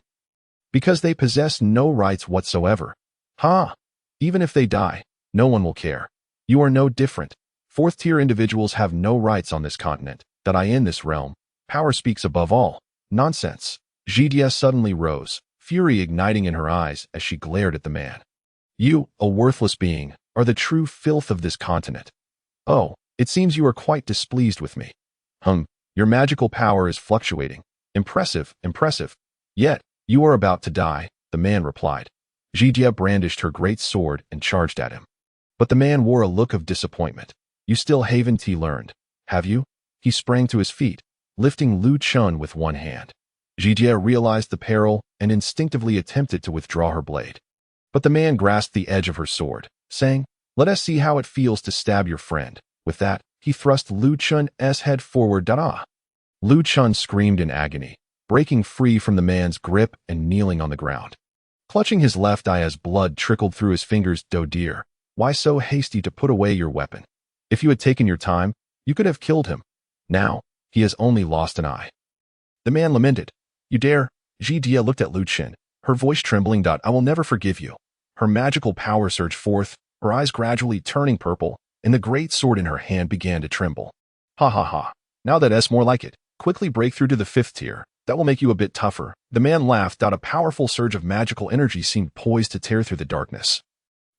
Because they possess no rights whatsoever. Ha! Even if they die, no one will care. You are no different. Fourth-tier individuals have no rights on this continent. That I in this realm. Power speaks above all. Nonsense. Zhidia suddenly rose, fury igniting in her eyes as she glared at the man. You, a worthless being, are the true filth of this continent. Oh, it seems you are quite displeased with me. Your magical power is fluctuating. Impressive, impressive. Yet, you are about to die, the man replied. Zhidia brandished her great sword and charged at him. But the man wore a look of disappointment. You still haven't learned, have you? He sprang to his feet, lifting Lu Chun with one hand. Zhidia realized the peril and instinctively attempted to withdraw her blade. But the man grasped the edge of her sword, saying, Let us see how it feels to stab your friend. With that, he thrust Lu Chun's head forward. Da-da! Lu Chun screamed in agony, breaking free from the man's grip and kneeling on the ground. Clutching his left eye as blood trickled through his fingers. Oh dear, why so hasty to put away your weapon? If you had taken your time, you could have killed him. Now, he has only lost an eye. The man lamented. You dare? Zhidia looked at Lu Chun, her voice trembling. I will never forgive you. Her magical power surged forth, her eyes gradually turning purple, and the great sword in her hand began to tremble. Ha ha ha. Now that's more like it. Quickly break through to the 5th tier. That will make you a bit tougher. The man laughed. A powerful surge of magical energy seemed poised to tear through the darkness,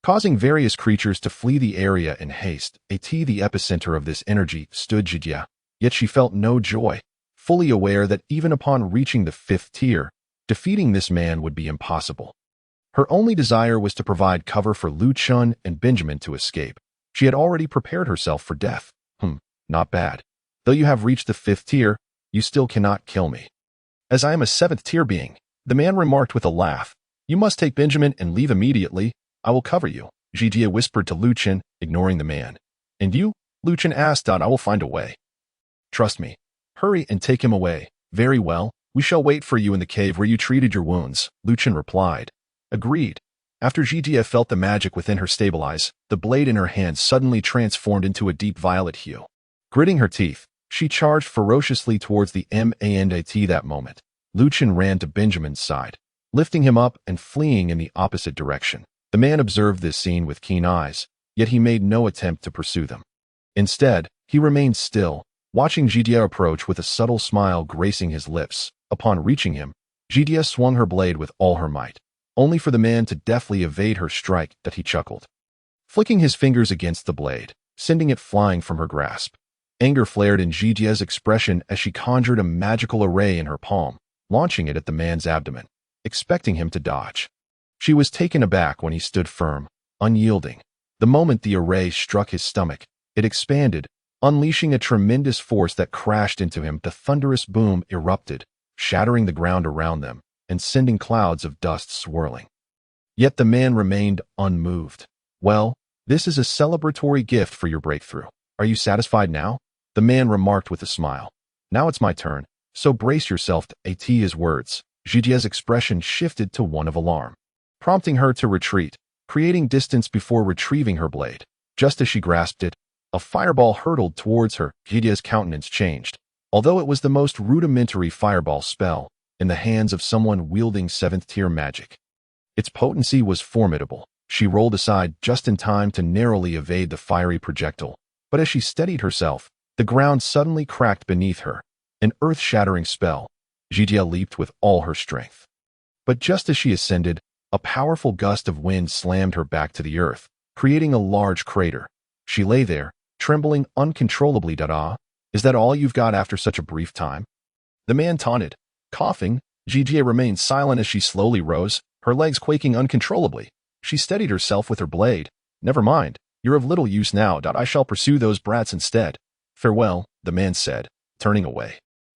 causing various creatures to flee the area in haste. At the epicenter of this energy stood Zhidia, yet she felt no joy, fully aware that even upon reaching the 5th tier, defeating this man would be impossible. Her only desire was to provide cover for Lu Chun and Benjamin to escape. She had already prepared herself for death. Not bad. Though you have reached the 5th tier, you still cannot kill me. As I am a 7th tier being, the man remarked with a laugh. You must take Benjamin and leave immediately. I will cover you, Zhidia whispered to Lu Chun, ignoring the man. And you? Lu Chun asked. I will find a way. Trust me. Hurry and take him away. Very well. We shall wait for you in the cave where you treated your wounds, Luchin replied. Agreed. After Jijia felt the magic within her stabilize, the blade in her hand suddenly transformed into a deep violet hue. Gritting her teeth, she charged ferociously towards the MANDT that moment. Luchin ran to Benjamin's side, lifting him up and fleeing in the opposite direction. The man observed this scene with keen eyes, yet he made no attempt to pursue them. Instead, he remained still, watching Jijia approach with a subtle smile gracing his lips. Upon reaching him, Jijia swung her blade with all her might, only for the man to deftly evade her strike. That he chuckled, flicking his fingers against the blade, sending it flying from her grasp. Anger flared in Jijia's expression as she conjured a magical array in her palm, launching it at the man's abdomen, expecting him to dodge. She was taken aback when he stood firm, unyielding. The moment the array struck his stomach, it expanded, unleashing a tremendous force that crashed into him. The thunderous boom erupted, shattering the ground around them and sending clouds of dust swirling. Yet the man remained unmoved. Well, this is a celebratory gift for your breakthrough. Are you satisfied now? The man remarked with a smile. Now it's my turn, so brace yourself to AT his words. Jijia's expression shifted to one of alarm, prompting her to retreat, creating distance before retrieving her blade. Just as she grasped it, a fireball hurtled towards her. Jijia's countenance changed. Although it was the most rudimentary fireball spell, in the hands of someone wielding 7th-tier magic, its potency was formidable. She rolled aside just in time to narrowly evade the fiery projectile. But as she steadied herself, the ground suddenly cracked beneath her. An earth-shattering spell. Jijia leaped with all her strength. But just as she ascended, a powerful gust of wind slammed her back to the earth, creating a large crater. She lay there, trembling uncontrollably. Is that all you've got after such a brief time? The man taunted. Coughing, Jijia remained silent as she slowly rose, her legs quaking uncontrollably. She steadied herself with her blade. Never mind, you're of little use now. I shall pursue those brats instead. Farewell, the man said, turning away.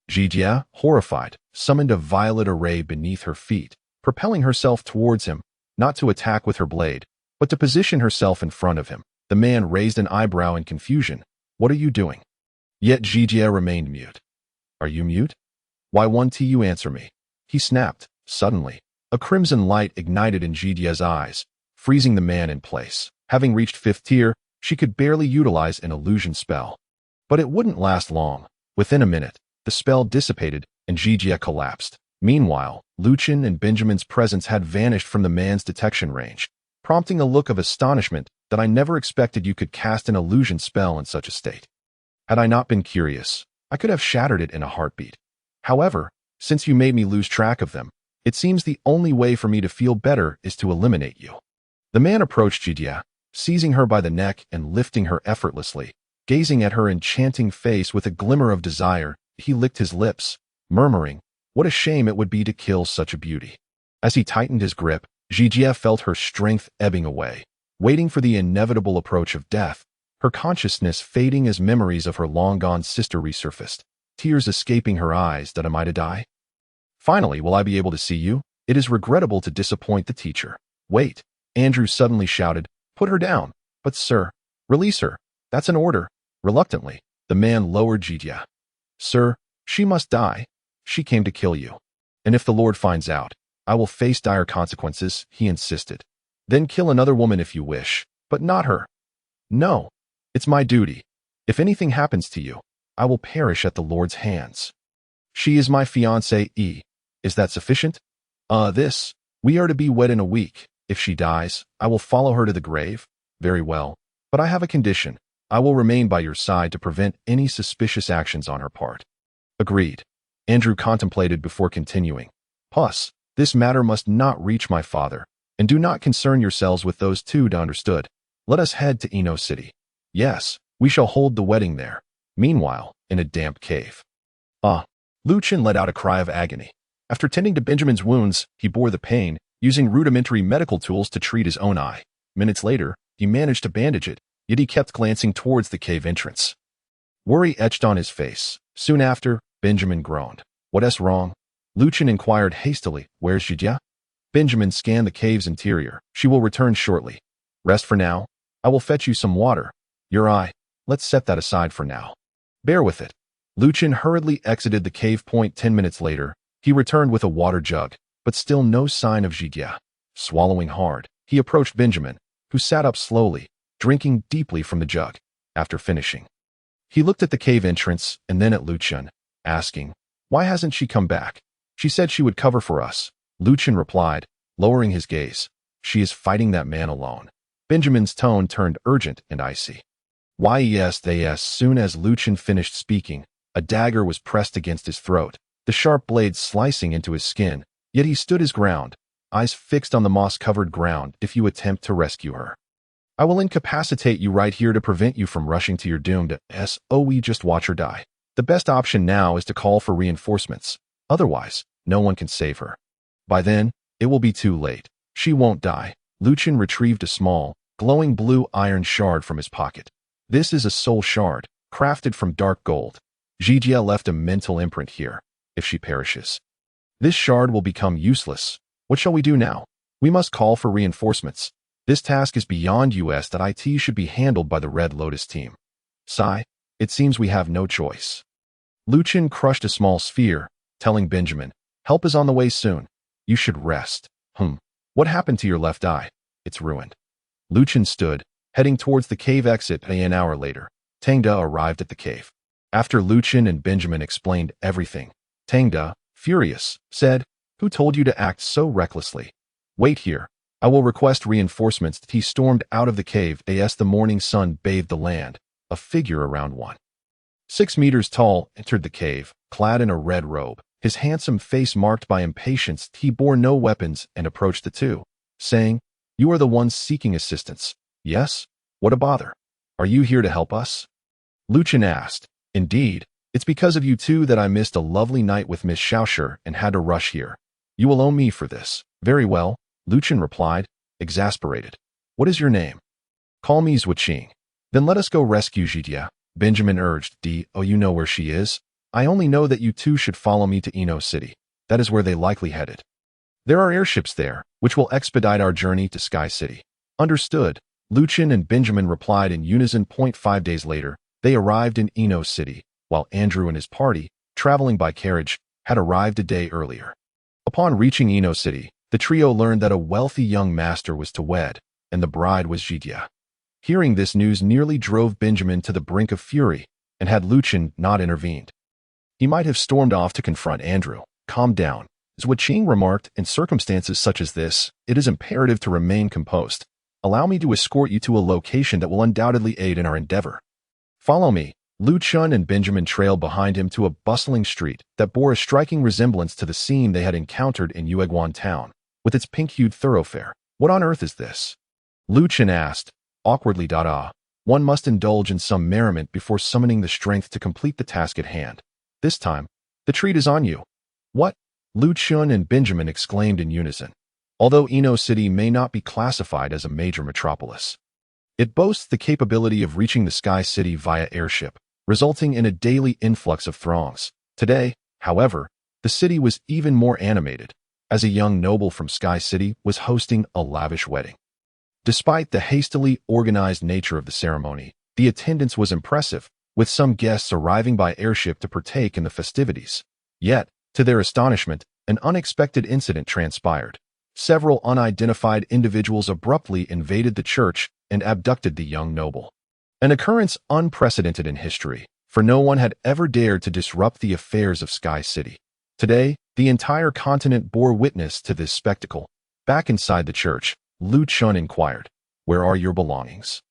Jijia, horrified, summoned a violet array beneath her feet, propelling herself towards him, not to attack with her blade, but to position herself in front of him. The man raised an eyebrow in confusion. What are you doing? Yet Jijia remained mute. Are you mute? Why won't you answer me? He snapped. Suddenly, a crimson light ignited in Jijia's eyes, freezing the man in place. Having reached 5th tier, she could barely utilize an illusion spell. But it wouldn't last long. Within a minute, the spell dissipated and Jijia collapsed. Meanwhile, Luchin and Benjamin's presence had vanished from the man's detection range, prompting a look of astonishment that I never expected you could cast an illusion spell in such a state. Had I not been curious, I could have shattered it in a heartbeat. However, since you made me lose track of them, it seems the only way for me to feel better is to eliminate you. The man approached Jijia, seizing her by the neck and lifting her effortlessly. Gazing at her enchanting face with a glimmer of desire, he licked his lips, murmuring, what a shame it would be to kill such a beauty. As he tightened his grip, Jijia felt her strength ebbing away, waiting for the inevitable approach of death, her consciousness fading as memories of her long-gone sister resurfaced, tears escaping her eyes. That am I to die? Finally, will I be able to see you? It is regrettable to disappoint the teacher. Wait, Andrew suddenly shouted, put her down. But sir, release her. That's an order. Reluctantly, the man lowered Jijia. Sir, she must die. She came to kill you. And if the Lord finds out, I will face dire consequences, he insisted. Then kill another woman if you wish, but not her. No, it's my duty. If anything happens to you, I will perish at the Lord's hands. She is my fiancée. Is that sufficient? We are to be wed in a week. If she dies, I will follow her to the grave. Very well, but I have a condition. I will remain by your side to prevent any suspicious actions on her part. Agreed. Andrew contemplated before continuing. Plus, this matter must not reach my father, and do not concern yourselves with those two. Understood. Let us head to Eno City. Yes, we shall hold the wedding there. Meanwhile, in a damp cave. Luchin let out a cry of agony. After tending to Benjamin's wounds, he bore the pain, using rudimentary medical tools to treat his own eye. Minutes later, he managed to bandage it, yet he kept glancing towards the cave entrance. Worry etched on his face. Soon after, Benjamin groaned. What's wrong? Luchin inquired hastily. Where's Jijia? Benjamin scanned the cave's interior. She will return shortly. Rest for now. I will fetch you some water. Your eye. Let's set that aside for now. Bear with it. Luchin hurriedly exited the cave. 10 minutes later, he returned with a water jug, but still no sign of Zhidia. Swallowing hard, he approached Benjamin, who sat up slowly, drinking deeply from the jug. After finishing, he looked at the cave entrance and then at Luchin, asking, "Why hasn't she come back? She said she would cover for us." Luchin replied, lowering his gaze, "She is fighting that man alone." Benjamin's tone turned urgent and icy. Yes. As soon as Luchin finished speaking, a dagger was pressed against his throat, the sharp blade slicing into his skin, yet he stood his ground, eyes fixed on the moss-covered ground. "If you attempt to rescue her, I will incapacitate you right here to prevent you from rushing to your doom. We just watch her die. The best option now is to call for reinforcements. Otherwise, no one can save her. By then, it will be too late. She won't die." Luchin retrieved a small, glowing blue iron shard from his pocket. "This is a soul shard, crafted from dark gold. Zhidia left a mental imprint here. If she perishes, this shard will become useless. What shall we do now? We must call for reinforcements. This task is beyond us. That IT should be handled by the Red Lotus team. Sigh, it seems we have no choice." Luchin crushed a small sphere, telling Benjamin, "Help is on the way soon. You should rest." What happened to your left eye? It's ruined." Luchin stood, heading towards the cave exit. An hour later, Tangda arrived at the cave. After Luchin and Benjamin explained everything, Tangda, furious, said, "Who told you to act so recklessly? Wait here. I will request reinforcements." He stormed out of the cave as the morning sun bathed the land. A figure around 1.6 meters tall entered the cave, clad in a red robe, his handsome face marked by impatience. He bore no weapons and approached the two, saying, "You are the ones seeking assistance, yes? What a bother. Are you here to help us?" Luchin asked, "Indeed, it's because of you two that I missed a lovely night with Miss Shaoshur and had to rush here. You will owe me for this." "Very well," Luchin replied, exasperated. "What is your name?" "Call me Zhuqing." "Then let us go rescue Zhidia," Benjamin urged. You know where she is? "I only know that you two should follow me to Ino City. That is where they likely headed. There are airships there, which will expedite our journey to Sky City." "Understood," Luchin and Benjamin replied in unison. 5 days later, they arrived in Ino City, while Andrew and his party, traveling by carriage, had arrived a day earlier. Upon reaching Ino City, the trio learned that a wealthy young master was to wed, and the bride was Zhidia. Hearing this news nearly drove Benjamin to the brink of fury, and had Luchin not intervened, he might have stormed off to confront Andrew. "Calm down," Zhuqing remarked. "In circumstances such as this, it is imperative to remain composed. Allow me to escort you to a location that will undoubtedly aid in our endeavor. Follow me." Luchin and Benjamin trailed behind him to a bustling street that bore a striking resemblance to the scene they had encountered in Yueguan town, with its pink-hued thoroughfare. "What on earth is this?" Luchin asked, awkwardly. One must indulge in some merriment before summoning the strength to complete the task at hand. This time, the treat is on you." "What?" Luchin and Benjamin exclaimed in unison. Although Ino City may not be classified as a major metropolis, it boasts the capability of reaching the Sky City via airship, resulting in a daily influx of throngs. Today, however, the city was even more animated, as a young noble from Sky City was hosting a lavish wedding. Despite the hastily organized nature of the ceremony, the attendance was impressive, with some guests arriving by airship to partake in the festivities. Yet, to their astonishment, an unexpected incident transpired. Several unidentified individuals abruptly invaded the church and abducted the young noble. An occurrence unprecedented in history, for no one had ever dared to disrupt the affairs of Sky City. Today, the entire continent bore witness to this spectacle. Back inside the church, Luchin inquired, "Where are your belongings?"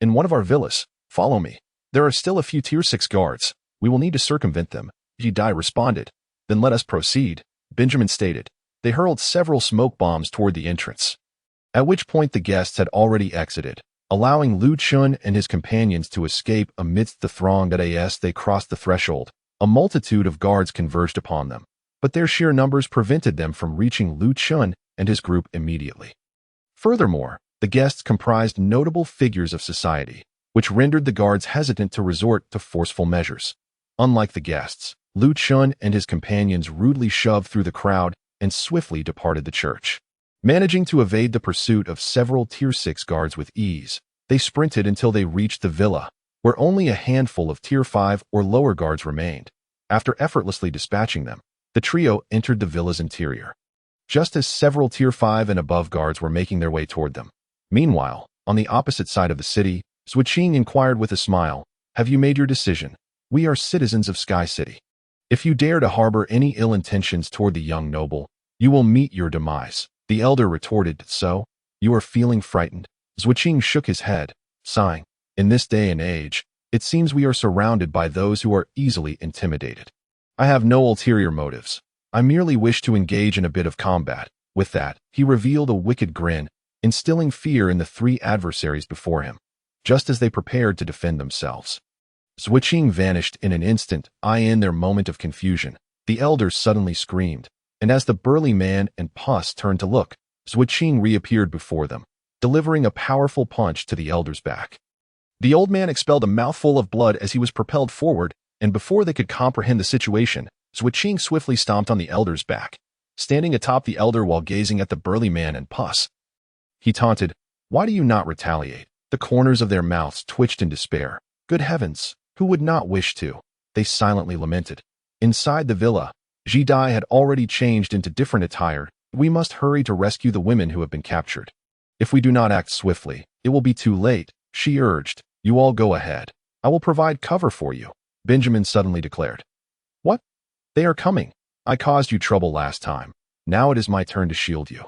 "In one of our villas. Follow me. There are still a few Tier 6 guards. We will need to circumvent them," Zhidai responded. "Then let us proceed," Benjamin stated. They hurled several smoke bombs toward the entrance, at which point the guests had already exited, allowing Luchin and his companions to escape amidst the throng. As they crossed the threshold, a multitude of guards converged upon them, but their sheer numbers prevented them from reaching Luchin and his group immediately. Furthermore, the guests comprised notable figures of society, which rendered the guards hesitant to resort to forceful measures. Unlike the guests, Luchin and his companions rudely shoved through the crowd and swiftly departed the church. Managing to evade the pursuit of several Tier 6 guards with ease, they sprinted until they reached the villa, where only a handful of Tier 5 or lower guards remained. After effortlessly dispatching them, the trio entered the villa's interior, just as several Tier 5 and above guards were making their way toward them. Meanwhile, on the opposite side of the city, Zhuqing inquired with a smile, "Have you made your decision? We are citizens of Sky City. If you dare to harbor any ill intentions toward the young noble, you will meet your demise." The elder retorted, "So, you are feeling frightened?" Zhuqing shook his head, sighing. "In this day and age, it seems we are surrounded by those who are easily intimidated. I have no ulterior motives. I merely wish to engage in a bit of combat." With that, he revealed a wicked grin, instilling fear in the three adversaries before him, just as they prepared to defend themselves. Zhuqing vanished in an instant. In their moment of confusion, the elders suddenly screamed, and as the burly man and Puss turned to look, Zhuqing reappeared before them, delivering a powerful punch to the elder's back. The old man expelled a mouthful of blood as he was propelled forward, and before they could comprehend the situation, Zhuqing swiftly stomped on the elder's back, standing atop the elder while gazing at the burly man and Puss. He taunted, "Why do you not retaliate?" The corners of their mouths twitched in despair. Good heavens, who would not wish to? They silently lamented. Inside the villa, Jidai had already changed into different attire. "We must hurry to rescue the women who have been captured. If we do not act swiftly, it will be too late," she urged. "You all go ahead. I will provide cover for you," Benjamin suddenly declared. "What? They are coming. I caused you trouble last time. Now it is my turn to shield you,"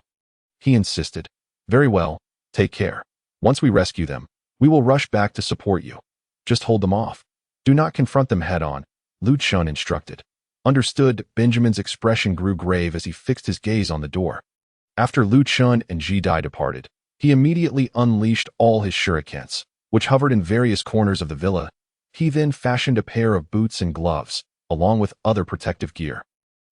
he insisted. "Very well, take care. Once we rescue them, we will rush back to support you. Just hold them off. Do not confront them head-on," Lu Chun instructed. "Understood." Benjamin's expression grew grave as he fixed his gaze on the door. After Lu Chun and Jidai departed, he immediately unleashed all his shurikens, which hovered in various corners of the villa. He then fashioned a pair of boots and gloves, along with other protective gear.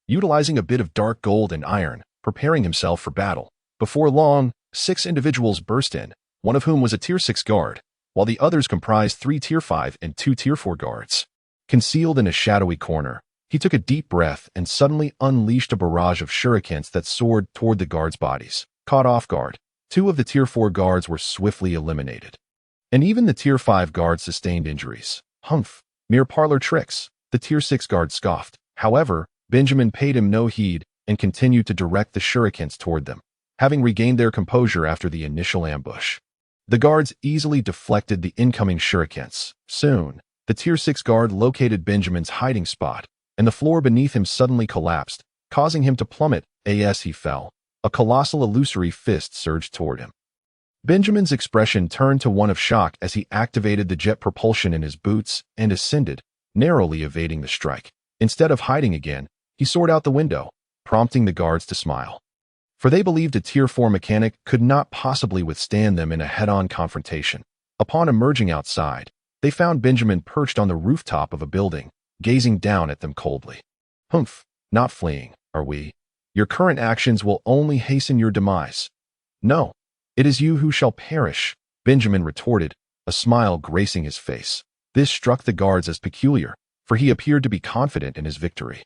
Utilizing a bit of dark gold and iron, preparing himself for battle. Before long, 6 individuals burst in, one of whom was a Tier 6 guard, while the others comprised 3 Tier 5 and 2 Tier 4 guards. Concealed in a shadowy corner, he took a deep breath and suddenly unleashed a barrage of shurikens that soared toward the guards' bodies. Caught off guard, 2 of the Tier 4 guards were swiftly eliminated, and even the Tier 5 guards sustained injuries. "Humph, mere parlor tricks," the Tier 6 guard scoffed. However, Benjamin paid him no heed and continued to direct the shurikens toward them, having regained their composure after the initial ambush. The guards easily deflected the incoming shurikens. Soon, the Tier 6 guard located Benjamin's hiding spot, and the floor beneath him suddenly collapsed, causing him to plummet. As he fell, a colossal illusory fist surged toward him. Benjamin's expression turned to one of shock as he activated the jet propulsion in his boots and ascended, narrowly evading the strike. Instead of hiding again, he soared out the window, prompting the guards to smile, for they believed a Tier 4 mechanic could not possibly withstand them in a head-on confrontation. Upon emerging outside, they found Benjamin perched on the rooftop of a building, gazing down at them coldly. "Humph, not fleeing, are we? Your current actions will only hasten your demise." "No, it is you who shall perish," Benjamin retorted, a smile gracing his face. This struck the guards as peculiar, for he appeared to be confident in his victory,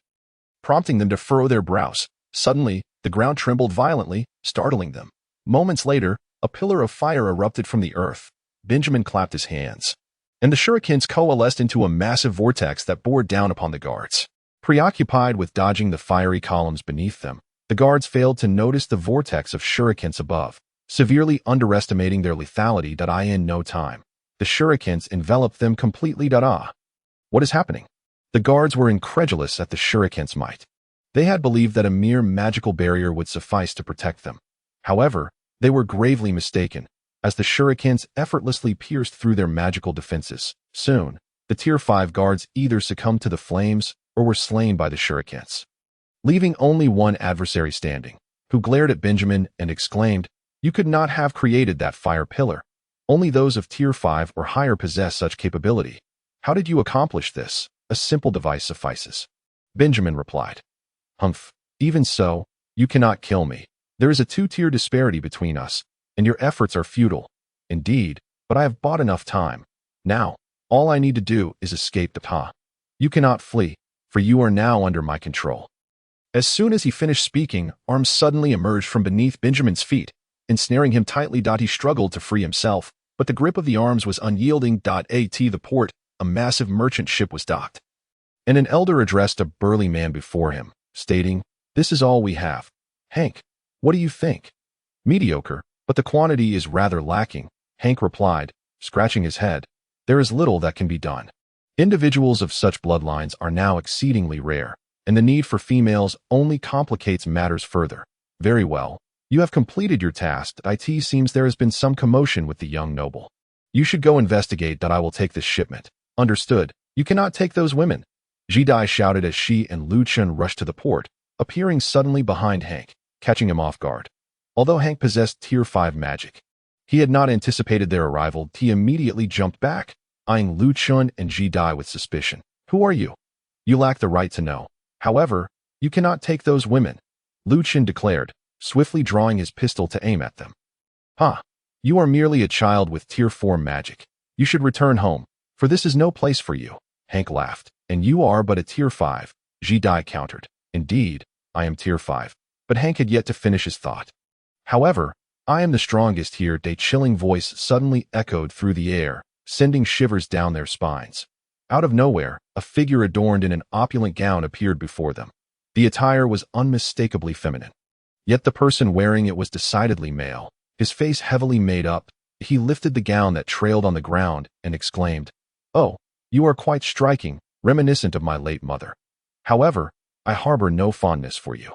prompting them to furrow their brows. Suddenly, the ground trembled violently, startling them. Moments later, a pillar of fire erupted from the earth. Benjamin clapped his hands, and the shurikens coalesced into a massive vortex that bore down upon the guards. Preoccupied with dodging the fiery columns beneath them, the guards failed to notice the vortex of shurikens above, severely underestimating their lethality. In no time, the shurikens enveloped them completely. What is happening? The guards were incredulous at the shuriken's might. They had believed that a mere magical barrier would suffice to protect them. However, they were gravely mistaken, as the shurikens effortlessly pierced through their magical defenses. Soon, the Tier 5 guards either succumbed to the flames or were slain by the shurikens, leaving only one adversary standing, who glared at Benjamin and exclaimed, "You could not have created that fire pillar. Only those of Tier 5 or higher possess such capability. How did you accomplish this? A simple device suffices," Benjamin replied. "Humph, even so, you cannot kill me. There is a 2-tier disparity between us, and your efforts are futile. Indeed, but I have bought enough time. Now, all I need to do is escape the Ta. You cannot flee, for you are now under my control." As soon as he finished speaking, arms suddenly emerged from beneath Benjamin's feet, ensnaring him tightly. He struggled to free himself, but the grip of the arms was unyielding. At the port, a massive merchant ship was docked, and an elder addressed a burly man before him, stating, "This is all we have. Hank, what do you think?" "Mediocre, but the quantity is rather lacking," Hank replied, scratching his head. "There is little that can be done. Individuals of such bloodlines are now exceedingly rare, and the need for females only complicates matters further." "Very well. You have completed your task. It seems there has been some commotion with the young noble. You should go investigate. I will take this shipment." "Understood. You cannot take those women," Jidai shouted as she and Lu Chun rushed to the port, appearing suddenly behind Hank, catching him off guard. Although Hank possessed Tier 5 magic, he had not anticipated their arrival. He immediately jumped back, eyeing Lu Chun and Jidai with suspicion. "Who are you? You lack the right to know. However, you cannot take those women," Lu Chun declared, swiftly drawing his pistol to aim at them. "Ha! You are merely a child with Tier 4 magic. You should return home, for this is no place for you," Hank laughed. "And you are but a Tier 5, Jidai countered. "Indeed, I am Tier 5, but Hank had yet to finish his thought. "However, I am the strongest here." A chilling voice suddenly echoed through the air, sending shivers down their spines. Out of nowhere, a figure adorned in an opulent gown appeared before them. The attire was unmistakably feminine, yet the person wearing it was decidedly male. His face heavily made up, he lifted the gown that trailed on the ground and exclaimed, "Oh, you are quite striking, reminiscent of my late mother. However, I harbor no fondness for you.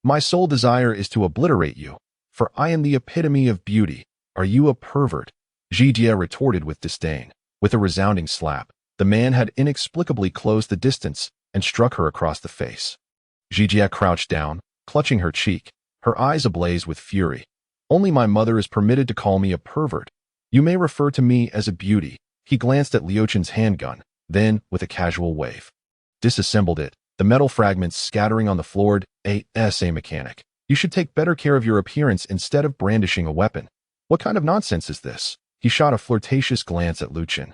My sole desire is to obliterate you, for I am the epitome of beauty. Are you a pervert?" Jijia retorted with disdain. With a resounding slap, the man had inexplicably closed the distance and struck her across the face. Jijia crouched down, clutching her cheek, her eyes ablaze with fury. "Only my mother is permitted to call me a pervert. You may refer to me as a beauty." He glanced at Liu Chen's handgun, then, with a casual wave, disassembled it, the metal fragments scattering on the floor. "A mechanic. You should take better care of your appearance instead of brandishing a weapon. What kind of nonsense is this?" He shot a flirtatious glance at Lu Chen,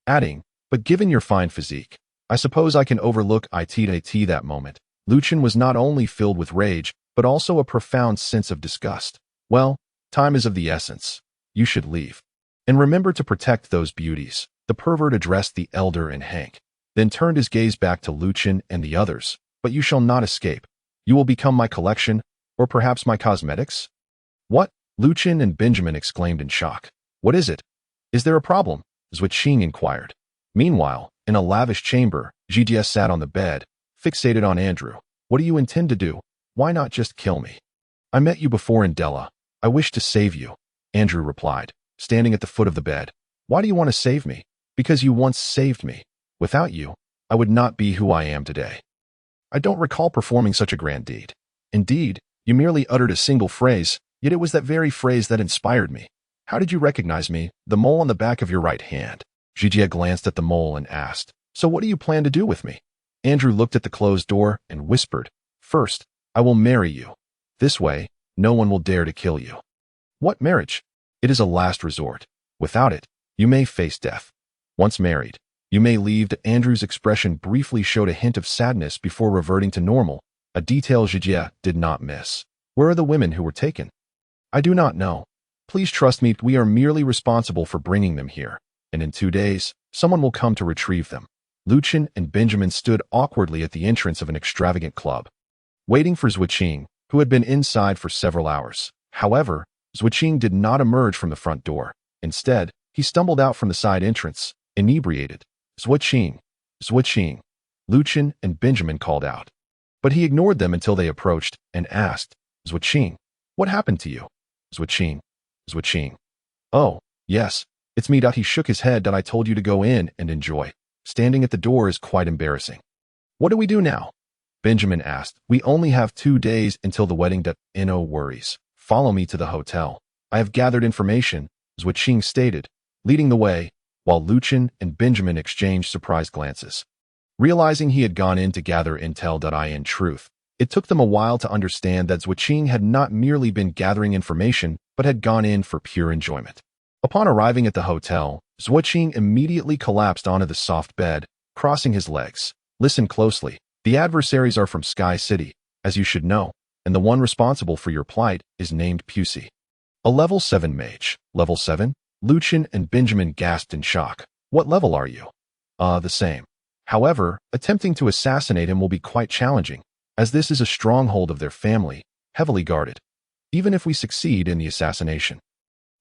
adding, "But given your fine physique, I suppose I can overlook it." That moment, Lu Chen was not only filled with rage, but also a profound sense of disgust. "Well, time is of the essence. You should leave. And remember to protect those beauties." The pervert addressed the elder and Hank, then turned his gaze back to Lu Chen and the others. "But you shall not escape. You will become my collection, or perhaps my cosmetics?" "What?" Lu Chen and Benjamin exclaimed in shock. "What is it? Is there a problem?" Zhuqing inquired. Meanwhile, in a lavish chamber, Jijia sat on the bed, fixated on Andrew. "What do you intend to do? Why not just kill me?" "I met you before in Dela. I wish to save you," Andrew replied, standing at the foot of the bed. "Why do you want to save me?" "Because you once saved me. Without you, I would not be who I am today." "I don't recall performing such a grand deed." "Indeed, you merely uttered a single phrase, yet it was that very phrase that inspired me. How did you recognize me?" "The mole on the back of your right hand." Jijia glanced at the mole and asked, "So what do you plan to do with me?" Andrew looked at the closed door and whispered, "First, I will marry you. This way, no one will dare to kill you." "What marriage?" "It is a last resort. Without it, you may face death. Once married, you may leave." Andrew's expression briefly showed a hint of sadness before reverting to normal, a detail Jijia did not miss. "Where are the women who were taken?" "I do not know. Please trust me, we are merely responsible for bringing them here, and in 2 days, someone will come to retrieve them." Lu Chen and Benjamin stood awkwardly at the entrance of an extravagant club, waiting for Zhuqing, who had been inside for several hours. However, Zhuqing did not emerge from the front door. Instead, he stumbled out from the side entrance, inebriated. "Zhuqing! Zhuqing!" Lu Chen and Benjamin called out. But he ignored them until they approached and asked, "Zhuqing, what happened to you?" "Zhuqing, Zhuqing. Oh, yes, it's me." He shook his head. "I told you to go in and enjoy. Standing at the door is quite embarrassing." "What do we do now?" Benjamin asked. "We only have 2 days until the wedding. No worries. Follow me to the hotel. I have gathered information," Zhuqing stated, leading the way, while Lu Chen and Benjamin exchanged surprised glances. Realizing he had gone in to gather intel. In truth, it took them a while to understand that Zhuqing had not merely been gathering information, but had gone in for pure enjoyment. Upon arriving at the hotel, Zhuqing immediately collapsed onto the soft bed, crossing his legs. "Listen closely. The adversaries are from Sky City, as you should know, and the one responsible for your plight is named Pusi. A level 7 mage." "Level 7? Lucien and Benjamin gasped in shock. What level are you? The same. However, attempting to assassinate him will be quite challenging, as this is a stronghold of their family, heavily guarded. Even if we succeed in the assassination,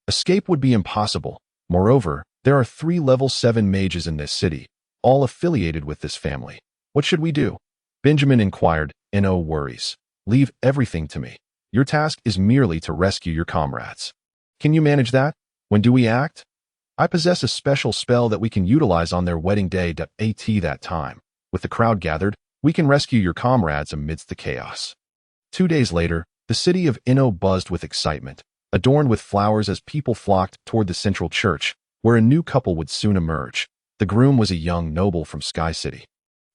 escape would be impossible. Moreover, there are 3 level 7 mages in this city, all affiliated with this family. What should we do? Benjamin inquired. No worries. Leave everything to me. Your task is merely to rescue your comrades. Can you manage that? When do we act? I possess a special spell that we can utilize on their wedding day. At that time, with the crowd gathered, we can rescue your comrades amidst the chaos. 2 days later, the city of Inno buzzed with excitement, adorned with flowers as people flocked toward the central church, where a new couple would soon emerge. The groom was a young noble from Sky City,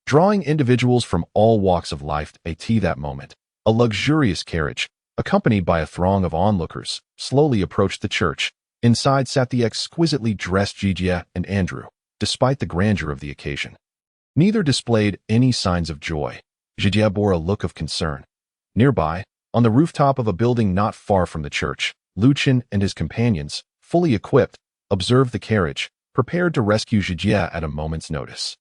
drawing individuals from all walks of life. At that moment, a luxurious carriage, accompanied by a throng of onlookers, slowly approached the church. Inside sat the exquisitely dressed Gigia and Andrew, despite the grandeur of the occasion. Neither displayed any signs of joy. Gigia bore a look of concern. Nearby, on the rooftop of a building not far from the church, Lucien and his companions, fully equipped, observed the carriage, prepared to rescue Gigia at a moment's notice.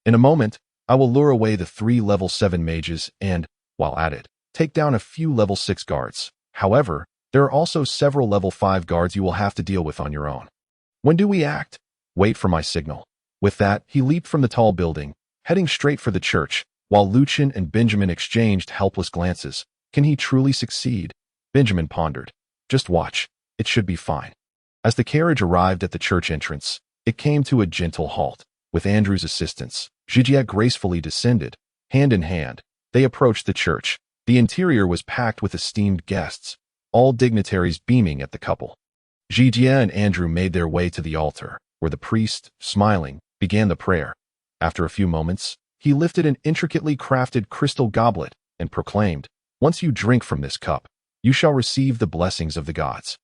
In a moment, I will lure away the 3 level 7 mages and, while at it, take down a few level 6 guards. However, there are also several level 5 guards you will have to deal with on your own. When do we act? Wait for my signal. With that, he leaped from the tall building, heading straight for the church, while Lucien and Benjamin exchanged helpless glances. Can he truly succeed? Benjamin pondered. Just watch. It should be fine. As the carriage arrived at the church entrance, it came to a gentle halt. With Andrew's assistance, Gigia gracefully descended. Hand in hand, they approached the church. The interior was packed with esteemed guests, all dignitaries beaming at the couple. Gigia and Andrew made their way to the altar, where the priest, smiling, began the prayer. After a few moments, he lifted an intricately crafted crystal goblet and proclaimed, "Once you drink from this cup, you shall receive the blessings of the gods,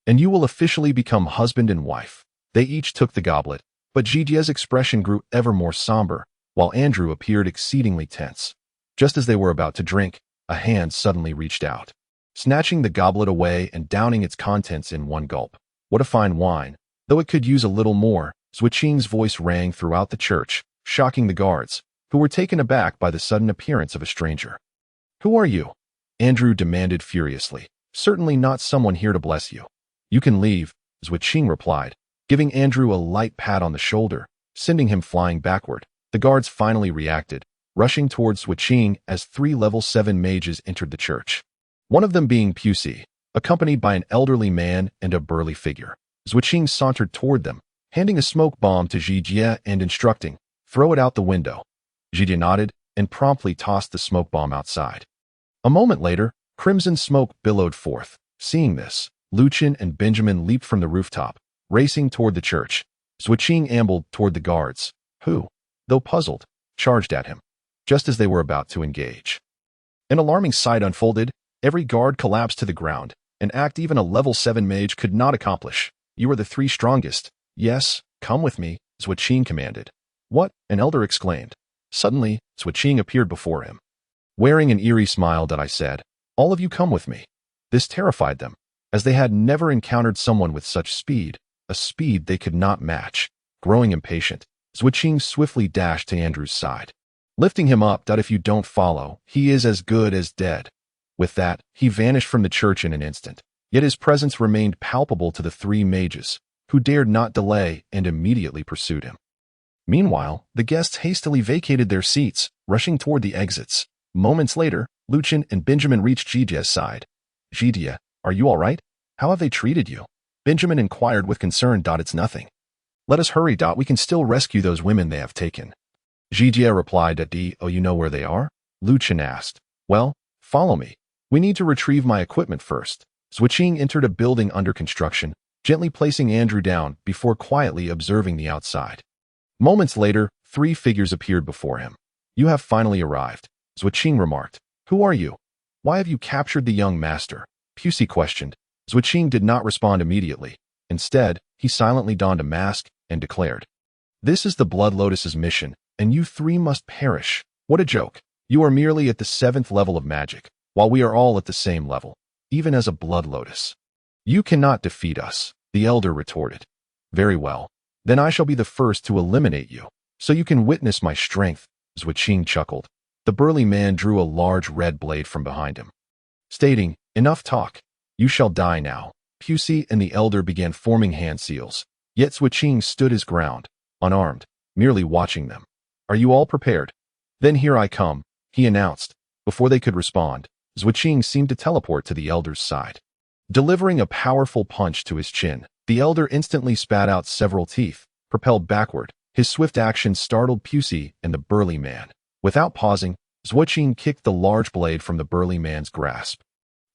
and you will officially become husband and wife." They each took the goblet, but Gigia's expression grew ever more somber, while Andrew appeared exceedingly tense. Just as they were about to drink, a hand suddenly reached out, snatching the goblet away and downing its contents in one gulp. What a fine wine, though it could use a little more. Zhuqing's voice rang throughout the church, shocking the guards, who were taken aback by the sudden appearance of a stranger. "Who are you?" Andrew demanded furiously. "Certainly not someone here to bless you." "You can leave," Zhuqing replied, giving Andrew a light pat on the shoulder, sending him flying backward. The guards finally reacted, rushing towards Zhuqing as 3 level 7 mages entered the church. One of them being Pusi, accompanied by an elderly man and a burly figure. Zhuqing sauntered toward them, handing a smoke bomb to Gigia and instructing, "Throw it out the window." Gigia nodded and promptly tossed the smoke bomb outside. A moment later, crimson smoke billowed forth. Seeing this, Lucien and Benjamin leaped from the rooftop, racing toward the church. Zhuqing ambled toward the guards, who, though puzzled, charged at him, just as they were about to engage. An alarming sight unfolded. Every guard collapsed to the ground, an act even a level 7 mage could not accomplish. "You are the 3 strongest. Yes, come with me," Zhuqing commanded. "What?" an elder exclaimed. Suddenly, Zhuqing appeared before him. Wearing an eerie smile, I said, "All of you come with me." This terrified them, as they had never encountered someone with such speed, a speed they could not match. Growing impatient, Zhuqing swiftly dashed to Andrew's side, lifting him up. "If you don't follow, he is as good as dead." With that, he vanished from the church in an instant, yet his presence remained palpable to the 3 mages, who dared not delay and immediately pursued him. Meanwhile, the guests hastily vacated their seats, rushing toward the exits. Moments later, Lucien and Benjamin reached Gigia's side. "Gigia, are you all right? How have they treated you?" Benjamin inquired with concern. "It's nothing. Let us hurry. We can still rescue those women they have taken." Gigia replied. "Oh, you know where they are?" Lucien asked. "Well, follow me. We need to retrieve my equipment first." Zhuqing entered a building under construction, gently placing Andrew down before quietly observing the outside. Moments later, 3 figures appeared before him. "You have finally arrived," Zhuqing remarked. "Who are you? Why have you captured the young master?" Pusi questioned. Zhuqing did not respond immediately. Instead, he silently donned a mask and declared, "This is the Blood Lotus's mission, and you 3 must perish." "What a joke. You are merely at the 7th level of magic, while we are all at the same level, even as a Blood Lotus. You cannot defeat us," the elder retorted. Very well. Then I shall be the first to eliminate you, so you can witness my strength, Zhuqing chuckled. The burly man drew a large red blade from behind him, stating, enough talk. You shall die now. Pucci and the elder began forming hand seals, yet Zhuqing stood his ground, unarmed, merely watching them. Are you all prepared? Then here I come, he announced. Before they could respond, Zhuqing seemed to teleport to the elder's side. Delivering a powerful punch to his chin, the elder instantly spat out several teeth, propelled backward. His swift action startled Pucci and the burly man. Without pausing, Zhuqing kicked the large blade from the burly man's grasp,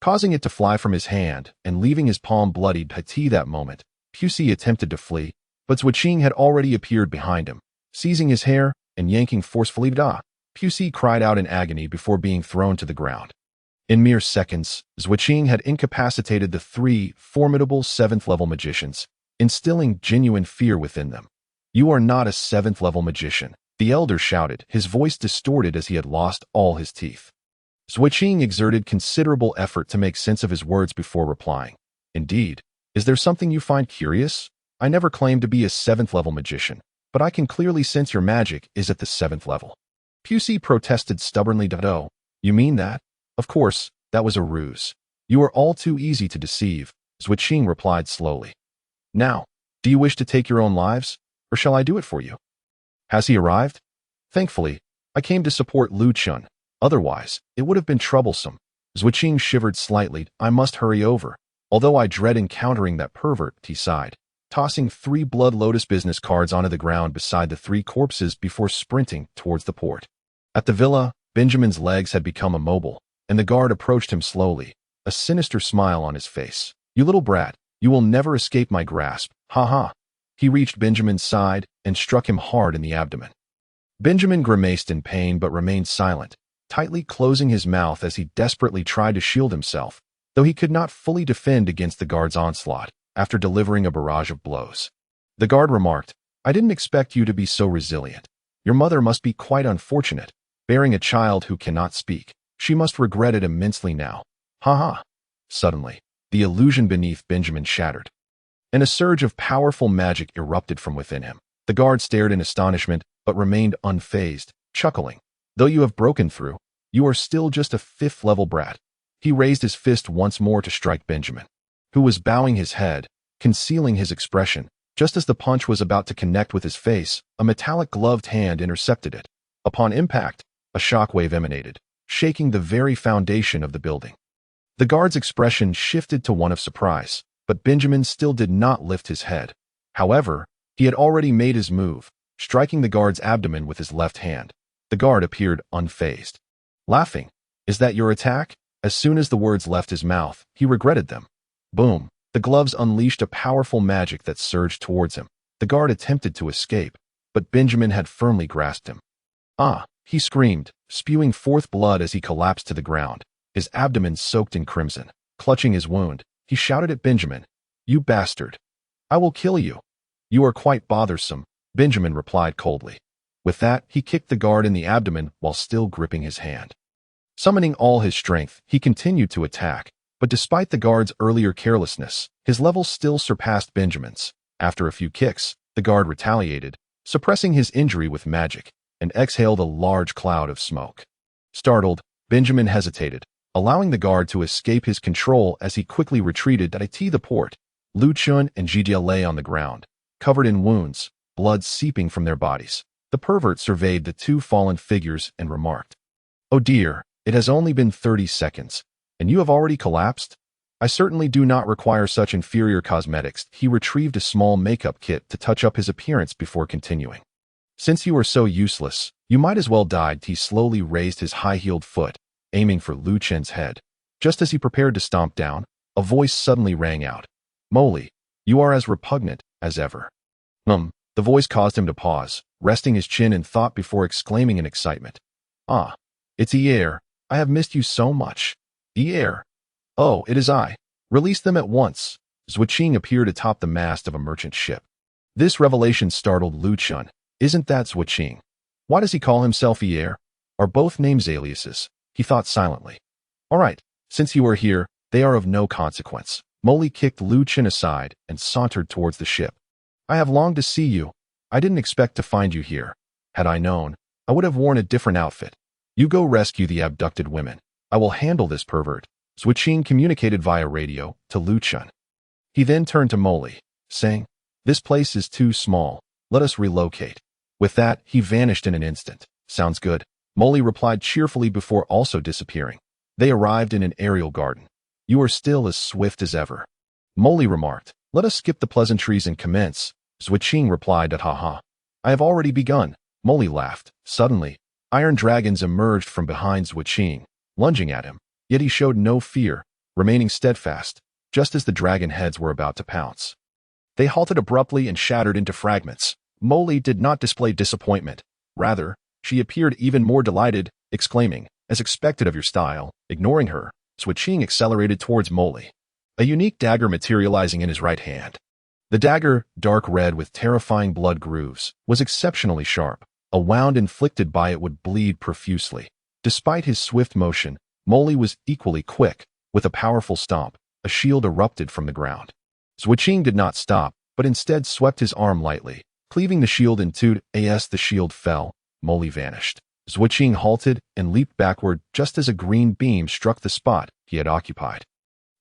causing it to fly from his hand and leaving his palm bloodied. At that moment, Pucci attempted to flee, but Zhuqing had already appeared behind him, seizing his hair and yanking forcefully. Pucci cried out in agony before being thrown to the ground. In mere seconds, Zhuqing had incapacitated the three formidable 7th-level magicians, instilling genuine fear within them. You are not a 7th-level magician, the elder shouted, his voice distorted as he had lost all his teeth. Zhuqing exerted considerable effort to make sense of his words before replying. Indeed, is there something you find curious? I never claimed to be a 7th-level magician, but I can clearly sense your magic is at the 7th level. Pucci protested stubbornly. Oh, you mean that? Of course, that was a ruse. You are all too easy to deceive, Zhuqing replied slowly. Now, do you wish to take your own lives, or shall I do it for you? Has he arrived? Thankfully, I came to support Lu Chun. Otherwise, it would have been troublesome. Zhuqing shivered slightly. I must hurry over. Although I dread encountering that pervert, he sighed, tossing 3 Blood Lotus business cards onto the ground beside the 3 corpses before sprinting towards the port. At the villa, Benjamin's legs had become immobile, and the guard approached him slowly, a sinister smile on his face. You little brat, you will never escape my grasp, ha ha. He reached Benjamin's side and struck him hard in the abdomen. Benjamin grimaced in pain but remained silent, tightly closing his mouth as he desperately tried to shield himself, though he could not fully defend against the guard's onslaught after delivering a barrage of blows. The guard remarked, I didn't expect you to be so resilient. Your mother must be quite unfortunate, bearing a child who cannot speak. She must regret it immensely now. Ha ha. Suddenly, the illusion beneath Benjamin shattered, and a surge of powerful magic erupted from within him. The guard stared in astonishment, but remained unfazed, chuckling. Though you have broken through, you are still just a 5th-level brat. He raised his fist once more to strike Benjamin, who was bowing his head, concealing his expression. Just as the punch was about to connect with his face, a metallic gloved hand intercepted it. Upon impact, a shockwave emanated, shaking the very foundation of the building. The guard's expression shifted to one of surprise, but Benjamin still did not lift his head. However, he had already made his move, striking the guard's abdomen with his left hand. The guard appeared unfazed, laughing. Is that your attack? As soon as the words left his mouth, he regretted them. Boom! The gloves unleashed a powerful magic that surged towards him. The guard attempted to escape, but Benjamin had firmly grasped him. Ah! He screamed, spewing forth blood as he collapsed to the ground, his abdomen soaked in crimson. Clutching his wound, he shouted at Benjamin, You bastard! I will kill you! You are quite bothersome, Benjamin replied coldly. With that, he kicked the guard in the abdomen while still gripping his hand. Summoning all his strength, he continued to attack, but despite the guard's earlier carelessness, his level still surpassed Benjamin's. After a few kicks, the guard retaliated, suppressing his injury with magic, and exhaled a large cloud of smoke. Startled, Benjamin hesitated, allowing the guard to escape his control as he quickly retreated. The port. Lu Chun and Zhijia lay on the ground, covered in wounds, blood seeping from their bodies. The pervert surveyed the 2 fallen figures and remarked, Oh dear, it has only been 30 seconds, and you have already collapsed? I certainly do not require such inferior cosmetics. He retrieved a small makeup kit to touch up his appearance before continuing. Since you are so useless, you might as well die. He slowly raised his high-heeled foot, aiming for Lu Chen's head. Just as he prepared to stomp down, a voice suddenly rang out. Moly, you are as repugnant as ever. The voice caused him to pause, resting his chin in thought before exclaiming in excitement. Ah, it's Hier. I have missed you so much. Hier. Oh, it is I. Release them at once. Zhuqing appeared atop the mast of a merchant ship. This revelation startled Lu Chun. Isn't that Zhuqing? Why does he call himself Hier? Are both names aliases? He thought silently. All right, since you are here, they are of no consequence. Moly kicked Lu Chun aside and sauntered towards the ship. I have longed to see you. I didn't expect to find you here. Had I known, I would have worn a different outfit. You go rescue the abducted women. I will handle this pervert. Zhuqing communicated via radio to Lu Chun. He then turned to Molly, saying, "This place is too small. Let us relocate." With that, he vanished in an instant. "Sounds good," Molly replied cheerfully before also disappearing. They arrived in an aerial garden. "You are still as swift as ever," Molly remarked. "Let us skip the pleasantries and commence." Zhuqing replied that, "Haha. I have already begun." Molly laughed. Suddenly, iron dragons emerged from behind Zhuqing, lunging at him. Yet he showed no fear, remaining steadfast, just as the dragon heads were about to pounce. They halted abruptly and shattered into fragments. Molly did not display disappointment. Rather, she appeared even more delighted, exclaiming, "As expected of your style." Ignoring her, Zhuqing accelerated towards Molly, a unique dagger materializing in his right hand. The dagger, dark red with terrifying blood grooves, was exceptionally sharp. A wound inflicted by it would bleed profusely. Despite his swift motion, Molly was equally quick. With a powerful stomp, a shield erupted from the ground. Zhuqing did not stop, but instead swept his arm lightly, cleaving the shield in two. As the shield fell, Molly vanished. Zhuqing halted and leaped backward just as a green beam struck the spot he had occupied,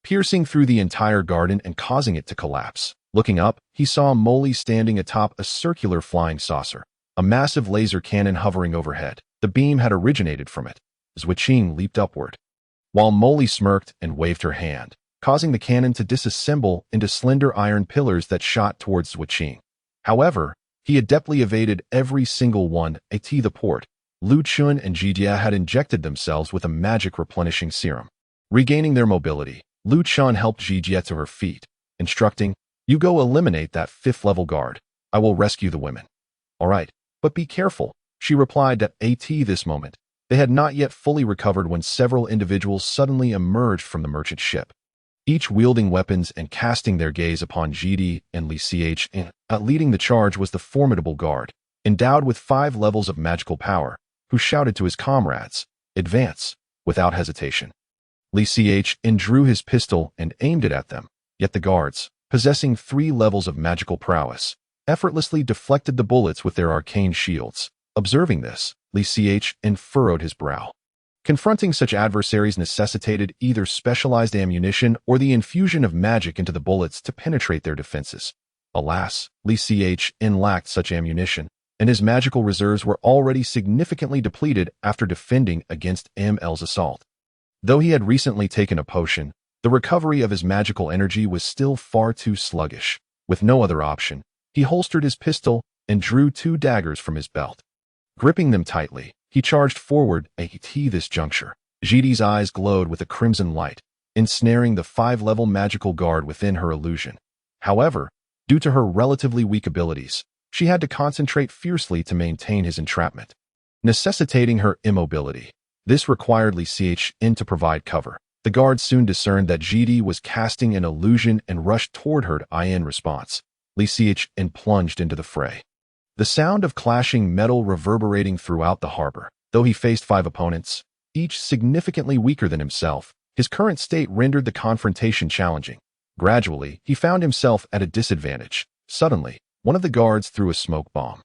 piercing through the entire garden and causing it to collapse. Looking up, he saw Molly standing atop a circular flying saucer, a massive laser cannon hovering overhead. The beam had originated from it. Zhuqing leaped upward, while Molly smirked and waved her hand, causing the cannon to disassemble into slender iron pillars that shot towards Zhuqing. However, he adeptly evaded every single one. At the port, Lu Chun and Jijia had injected themselves with a magic replenishing serum. Regaining their mobility, Lu Chun helped Jijia to her feet, instructing, "You go eliminate that 5th-level guard. I will rescue the women." "All right, but be careful," she replied. At this moment, they had not yet fully recovered when several individuals suddenly emerged from the merchant ship, each wielding weapons and casting their gaze upon GD and Li Ch. Leading the charge was the formidable guard, endowed with 5 levels of magical power, who shouted to his comrades, "Advance," without hesitation. Li Ch. drew his pistol and aimed it at them, yet the guards, possessing 3 levels of magical prowess, effortlessly deflected the bullets with their arcane shields. Observing this, Li Ch. furrowed his brow. Confronting such adversaries necessitated either specialized ammunition or the infusion of magic into the bullets to penetrate their defenses. Alas, Li Ch. lacked such ammunition, and his magical reserves were already significantly depleted after defending against ML's assault. Though he had recently taken a potion, the recovery of his magical energy was still far too sluggish. With no other option, he holstered his pistol and drew 2 daggers from his belt. Gripping them tightly, he charged forward. At this juncture, Jidi's eyes glowed with a crimson light, ensnaring the 5-level magical guard within her illusion. However, due to her relatively weak abilities, she had to concentrate fiercely to maintain his entrapment, necessitating her immobility. This required Li Ch. to provide cover. The guard soon discerned that Jidi was casting an illusion and rushed toward her in response. Li Ch. plunged into the fray, the sound of clashing metal reverberating throughout the harbor. Though he faced 5 opponents, each significantly weaker than himself, his current state rendered the confrontation challenging. Gradually, he found himself at a disadvantage. Suddenly, one of the guards threw a smoke bomb,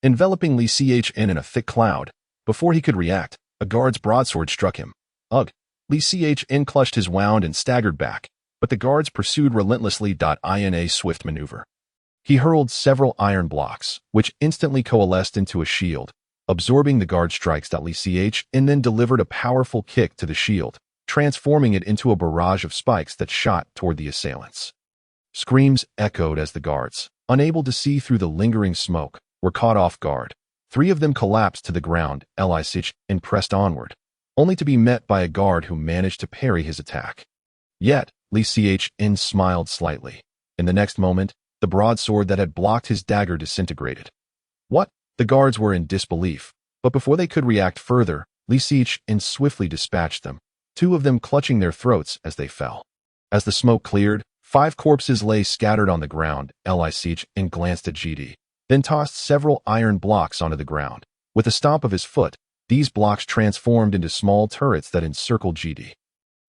enveloping Li Ch. in a thick cloud. Before he could react, a guard's broadsword struck him. Ugh! Li Ch. clutched his wound and staggered back, but the guards pursued relentlessly. In a swift maneuver, he hurled several iron blocks, which instantly coalesced into a shield, absorbing the guard strikes. Li Ch. then delivered a powerful kick to the shield, transforming it into a barrage of spikes that shot toward the assailants. Screams echoed as the guards, unable to see through the lingering smoke, were caught off guard. 3 of them collapsed to the ground. Li Ch. pressed onward, only to be met by a guard who managed to parry his attack. Yet, Li Ch. smiled slightly. In the next moment, the broadsword that had blocked his dagger disintegrated. What? The guards were in disbelief, but before they could react further, Li Ch. swiftly dispatched them, 2 of them clutching their throats as they fell. As the smoke cleared, 5 corpses lay scattered on the ground. Li Ch. glanced at Jidi, then tossed several iron blocks onto the ground. With a stomp of his foot, these blocks transformed into small turrets that encircled Jidi.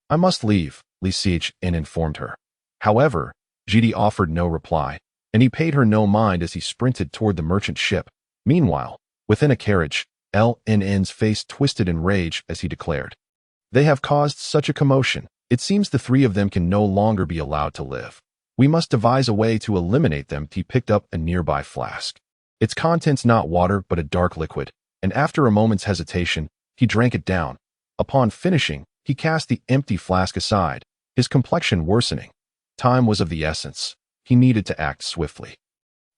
"I must leave," Li Ch. informed her. However, Jidi offered no reply. and he paid her no mind as he sprinted toward the merchant ship. Meanwhile, within a carriage, LNN's face twisted in rage as he declared, "They have caused such a commotion. It seems the three of them can no longer be allowed to live. We must devise a way to eliminate them." He picked up a nearby flask. Its contents not water but a dark liquid, and after a moment's hesitation, he drank it down. Upon finishing, he cast the empty flask aside, his complexion worsening. Time was of the essence. He needed to act swiftly.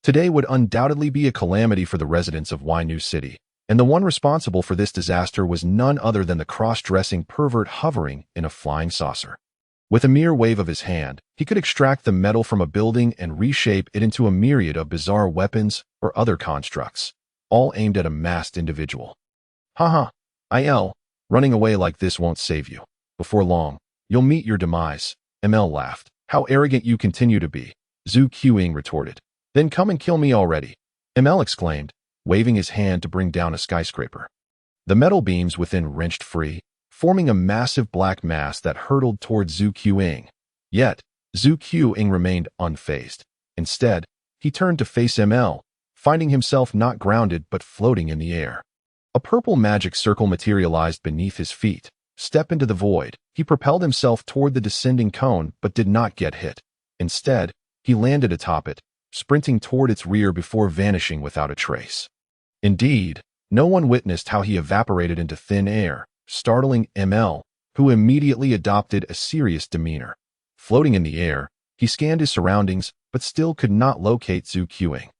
Today would undoubtedly be a calamity for the residents of Winu City, and the one responsible for this disaster was none other than the cross-dressing pervert hovering in a flying saucer. With a mere wave of his hand, he could extract the metal from a building and reshape it into a myriad of bizarre weapons or other constructs, all aimed at a masked individual. "Haha, IL, running away like this won't save you. Before long, you'll meet your demise." ML laughed. "How arrogant you continue to be," Zhu Qing retorted. "Then come and kill me already," ML exclaimed, waving his hand to bring down a skyscraper. The metal beams within wrenched free, forming a massive black mass that hurtled toward Zhu Qing. Yet, Zhu Qing remained unfazed. Instead, he turned to face ML, finding himself not grounded but floating in the air. A purple magic circle materialized beneath his feet. Step into the void. He propelled himself toward the descending cone but did not get hit. Instead, he landed atop it, sprinting toward its rear before vanishing without a trace. Indeed, no one witnessed how he evaporated into thin air, startling ML, who immediately adopted a serious demeanor. Floating in the air, he scanned his surroundings but still could not locate Zhu Qing.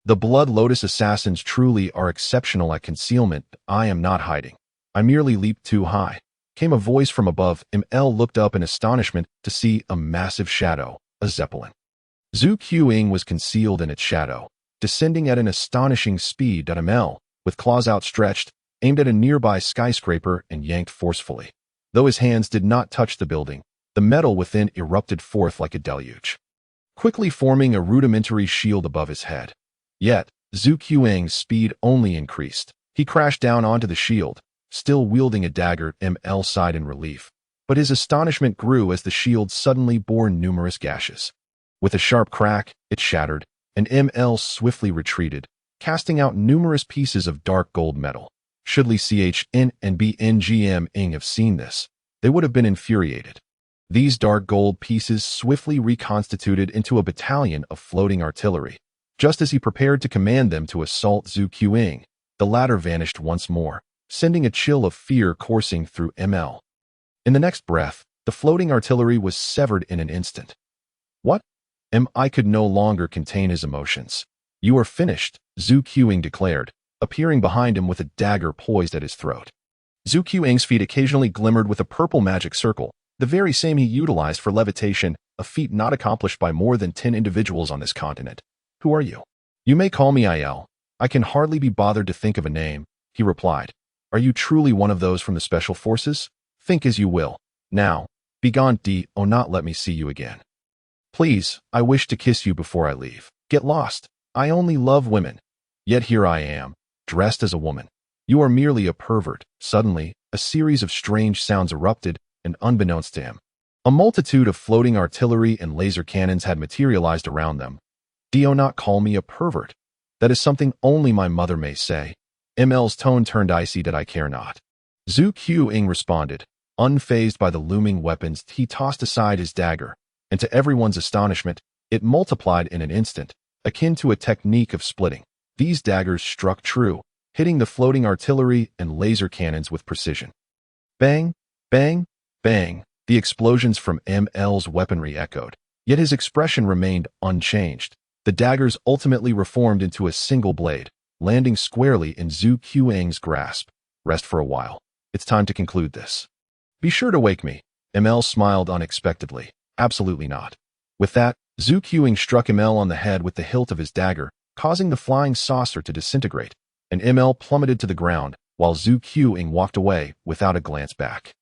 "The Blood Lotus assassins truly are exceptional at concealment. I am not hiding. I merely leaped too high," came a voice from above. ML looked up in astonishment to see a massive shadow, a zeppelin. Zhu Qing was concealed in its shadow, descending at an astonishing speed. ML, with claws outstretched, aimed at a nearby skyscraper and yanked forcefully. Though his hands did not touch the building, the metal within erupted forth like a deluge, quickly forming a rudimentary shield above his head. Yet, Zhu Qing's speed only increased. He crashed down onto the shield, still wielding a dagger. ML sighed in relief, but his astonishment grew as the shield suddenly bore numerous gashes. With a sharp crack, it shattered, and ML swiftly retreated, casting out numerous pieces of dark gold metal. Should Li Chn and BNGM have seen this, they would have been infuriated. These dark gold pieces swiftly reconstituted into a battalion of floating artillery. Just as he prepared to command them to assault Zhu Qing, the latter vanished once more, sending a chill of fear coursing through ML. In the next breath, the floating artillery was severed in an instant. "What?" I could no longer contain his emotions. "You are finished," Zhu Qing declared, appearing behind him with a dagger poised at his throat. Zhu Qing's feet occasionally glimmered with a purple magic circle, the very same he utilized for levitation, a feat not accomplished by more than 10 individuals on this continent. "Who are you?" "You may call me IL. I can hardly be bothered to think of a name," he replied. "Are you truly one of those from the Special Forces? Think as you will. Now, begone. Do not let me see you again. Please, I wish to kiss you before I leave. Get lost. I only love women. Yet here I am, dressed as a woman. You are merely a pervert." Suddenly, a series of strange sounds erupted, and unbeknownst to him, a multitude of floating artillery and laser cannons had materialized around them. "Do not call me a pervert. That is something only my mother may say." ML's tone turned icy. "That I care not." Zhu Qing responded. Unfazed by the looming weapons, he tossed aside his dagger, and to everyone's astonishment, it multiplied in an instant, akin to a technique of splitting. These daggers struck true, hitting the floating artillery and laser cannons with precision. Bang, bang, bang, the explosions from ML's weaponry echoed, yet his expression remained unchanged. The daggers ultimately reformed into a single blade, landing squarely in Zhu Qing's grasp. "Rest for a while. It's time to conclude this. Be sure to wake me." ML smiled unexpectedly. "Absolutely not." With that, Zhu Qing struck ML on the head with the hilt of his dagger, causing the flying saucer to disintegrate, and ML plummeted to the ground, while Zhu Qing walked away without a glance back.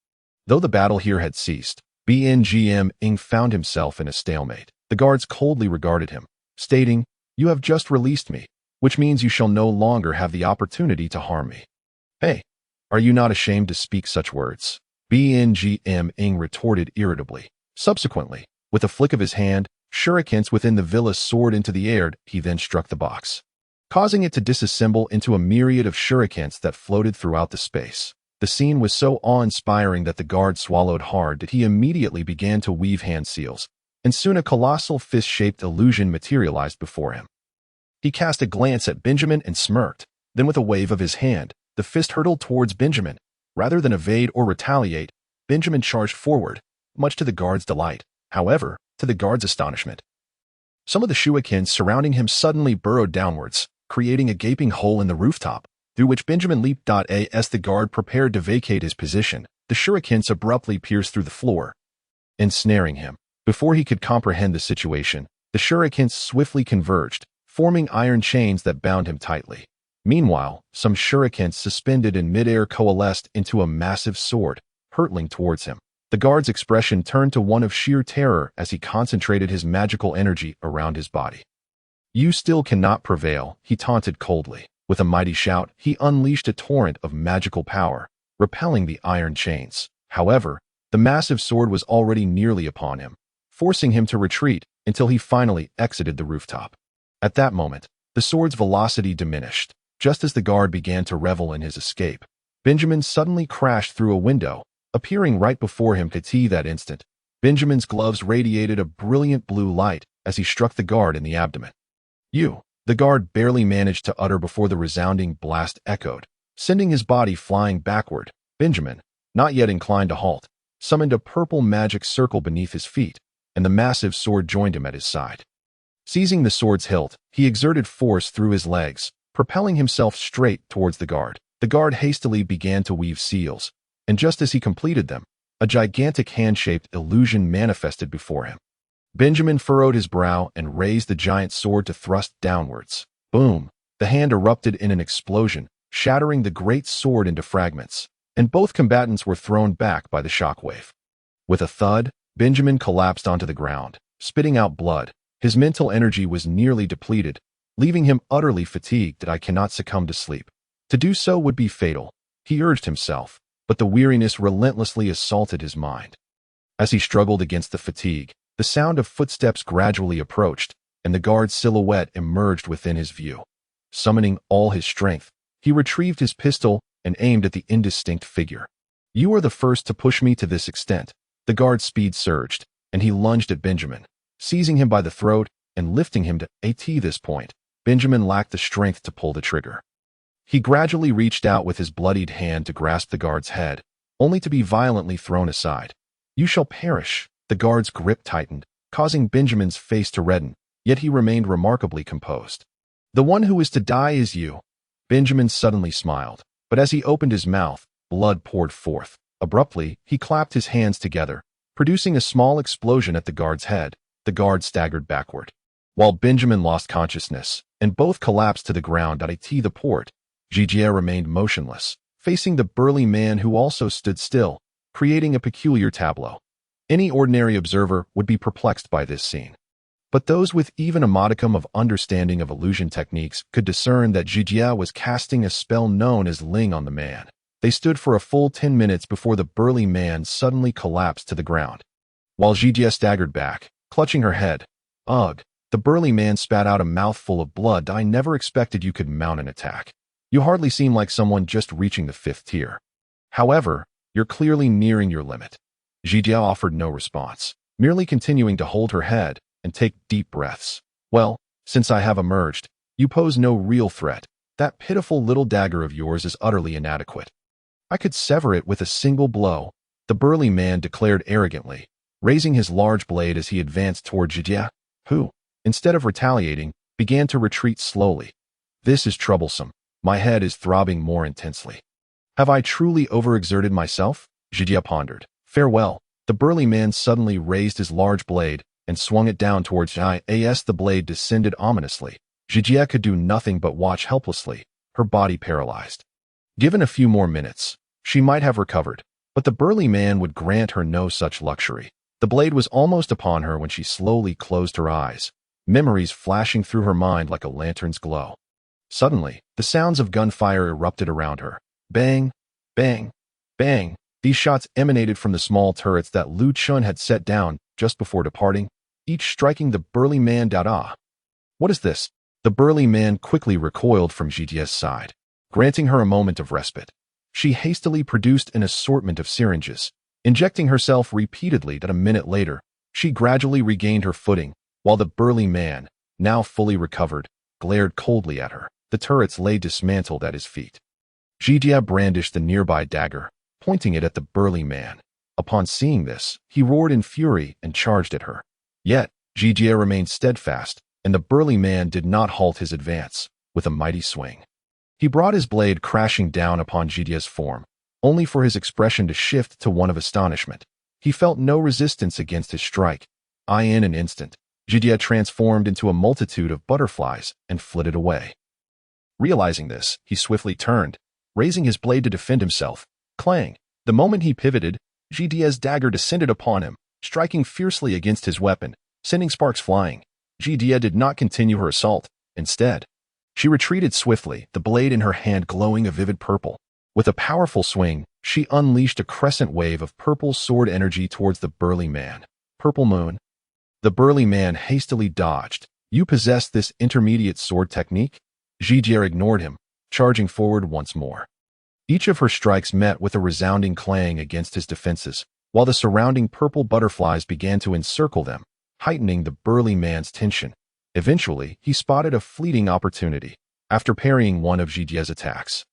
Though the battle here had ceased, BNGM found himself in a stalemate. The guards coldly regarded him, stating, "You have just released me, which means you shall no longer have the opportunity to harm me." "Hey, are you not ashamed to speak such words?" BNGM retorted irritably. Subsequently, with a flick of his hand, Shurikens within the villa soared into the air. He then struck the box, causing it to disassemble into a myriad of shurikens that floated throughout the space. The scene was so awe-inspiring that the guard swallowed hard that he immediately began to weave hand seals, and soon a colossal fist-shaped illusion materialized before him. He cast a glance at Benjamin and smirked. Then with a wave of his hand, the fist hurtled towards Benjamin. Rather than evade or retaliate, Benjamin charged forward, much to the guard's delight. However, to the guard's astonishment, some of the shurikens surrounding him suddenly burrowed downwards, creating a gaping hole in the rooftop, through which Benjamin leaped. As the guard prepared to vacate his position, the shurikens abruptly pierced through the floor, ensnaring him. Before he could comprehend the situation, the shurikens swiftly converged, forming iron chains that bound him tightly. Meanwhile, some shurikens suspended in midair coalesced into a massive sword, hurtling towards him. The guard's expression turned to one of sheer terror as he concentrated his magical energy around his body. "You still cannot prevail," he taunted coldly. With a mighty shout, he unleashed a torrent of magical power, repelling the iron chains. However, the massive sword was already nearly upon him, forcing him to retreat until he finally exited the rooftop. At that moment, the sword's velocity diminished. Just as the guard began to revel in his escape, Benjamin suddenly crashed through a window, appearing right before him. That instant, Benjamin's gloves radiated a brilliant blue light as he struck the guard in the abdomen. "You!" the guard barely managed to utter before the resounding blast echoed, sending his body flying backward. Benjamin, not yet inclined to halt, summoned a purple magic circle beneath his feet, and the massive sword joined him at his side. Seizing the sword's hilt, he exerted force through his legs, propelling himself straight towards the guard. The guard hastily began to weave seals, and just as he completed them, a gigantic hand-shaped illusion manifested before him. Benjamin furrowed his brow and raised the giant sword to thrust downwards. Boom! The hand erupted in an explosion, shattering the great sword into fragments, and both combatants were thrown back by the shockwave. With a thud, Benjamin collapsed onto the ground, spitting out blood. His mental energy was nearly depleted, leaving him utterly fatigued. "I cannot succumb to sleep. To do so would be fatal," he urged himself, but the weariness relentlessly assaulted his mind. As he struggled against the fatigue, the sound of footsteps gradually approached, and the guard's silhouette emerged within his view. Summoning all his strength, he retrieved his pistol and aimed at the indistinct figure. "You are the first to push me to this extent." The guard's speed surged, and he lunged at Benjamin, seizing him by the throat and lifting him to this point. Benjamin lacked the strength to pull the trigger. He gradually reached out with his bloodied hand to grasp the guard's head, only to be violently thrown aside. "You shall perish." The guard's grip tightened, causing Benjamin's face to redden, yet he remained remarkably composed. "The one who is to die is you." Benjamin suddenly smiled, but as he opened his mouth, blood poured forth. Abruptly, he clapped his hands together, producing a small explosion at the guard's head. The guard staggered backward, while Benjamin lost consciousness, and both collapsed to the ground. The port. Gigia remained motionless, facing the burly man who also stood still, creating a peculiar tableau. Any ordinary observer would be perplexed by this scene. But those with even a modicum of understanding of illusion techniques could discern that Gigia was casting a spell known as Ling on the man. They stood for a full 10 minutes before the burly man suddenly collapsed to the ground. While Gigia staggered back, clutching her head, "Ugh!" the burly man spat out a mouthful of blood. "I never expected you could mount an attack. You hardly seem like someone just reaching the 5th tier. However, you're clearly nearing your limit." Gigia offered no response, merely continuing to hold her head and take deep breaths. "Well, since I have emerged, you pose no real threat. That pitiful little dagger of yours is utterly inadequate. I could sever it with a single blow," the burly man declared arrogantly, raising his large blade as he advanced toward Gigia, who, instead of retaliating, began to retreat slowly. "This is troublesome. My head is throbbing more intensely. Have I truly overexerted myself?" Gigia pondered. "Farewell." The burly man suddenly raised his large blade and swung it down towards Gigia. The blade descended ominously. Gigia could do nothing but watch helplessly, her body paralyzed. Given a few more minutes, she might have recovered, but the burly man would grant her no such luxury. The blade was almost upon her when she slowly closed her eyes, memories flashing through her mind like a lantern's glow. Suddenly, the sounds of gunfire erupted around her. Bang, bang, bang. These shots emanated from the small turrets that Lu Chun had set down just before departing. each striking the burly man Dada. What is this? The burly man quickly recoiled from Jitia's side, granting her a moment of respite. She hastily produced an assortment of syringes, injecting herself repeatedly. That a minute later, she gradually regained her footing, while the burly man, now fully recovered, glared coldly at her. The turrets lay dismantled at his feet. Jitia brandished the nearby dagger, pointing it at the burly man. Upon seeing this, he roared in fury and charged at her. Yet, Jitia remained steadfast, and the burly man did not halt his advance. With a mighty swing, he brought his blade crashing down upon Jitia's form, only for his expression to shift to one of astonishment. He felt no resistance against his strike. In an instant, Jitia transformed into a multitude of butterflies and flitted away. Realizing this, he swiftly turned, raising his blade to defend himself. Clang! The moment he pivoted, Jitia's dagger descended upon him, striking fiercely against his weapon, sending sparks flying. Jitia did not continue her assault. Instead, she retreated swiftly, the blade in her hand glowing a vivid purple. With a powerful swing, she unleashed a crescent wave of purple sword energy towards the burly man. Purple Moon. The burly man hastily dodged. You possess this intermediate sword technique? Jitia ignored him, charging forward once more. Each of her strikes met with a resounding clang against his defenses, while the surrounding purple butterflies began to encircle them, heightening the burly man's tension. Eventually, he spotted a fleeting opportunity. After parrying one of Jitia's attacks,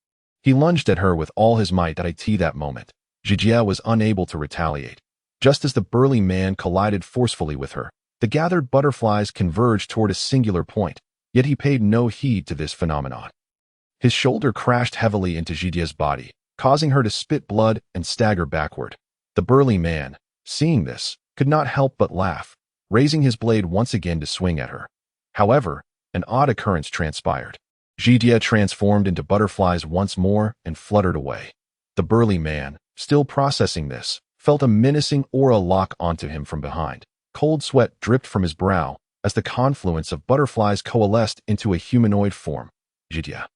he lunged at her with all his might. That moment, Jitia was unable to retaliate. Just as the burly man collided forcefully with her, the gathered butterflies converged toward a singular point, yet he paid no heed to this phenomenon. His shoulder crashed heavily into Jitia's body, causing her to spit blood and stagger backward. The burly man, seeing this, could not help but laugh, raising his blade once again to swing at her. However, an odd occurrence transpired. Jitia transformed into butterflies once more and fluttered away. The burly man, still processing this, felt a menacing aura lock onto him from behind. Cold sweat dripped from his brow as the confluence of butterflies coalesced into a humanoid form. Jitia.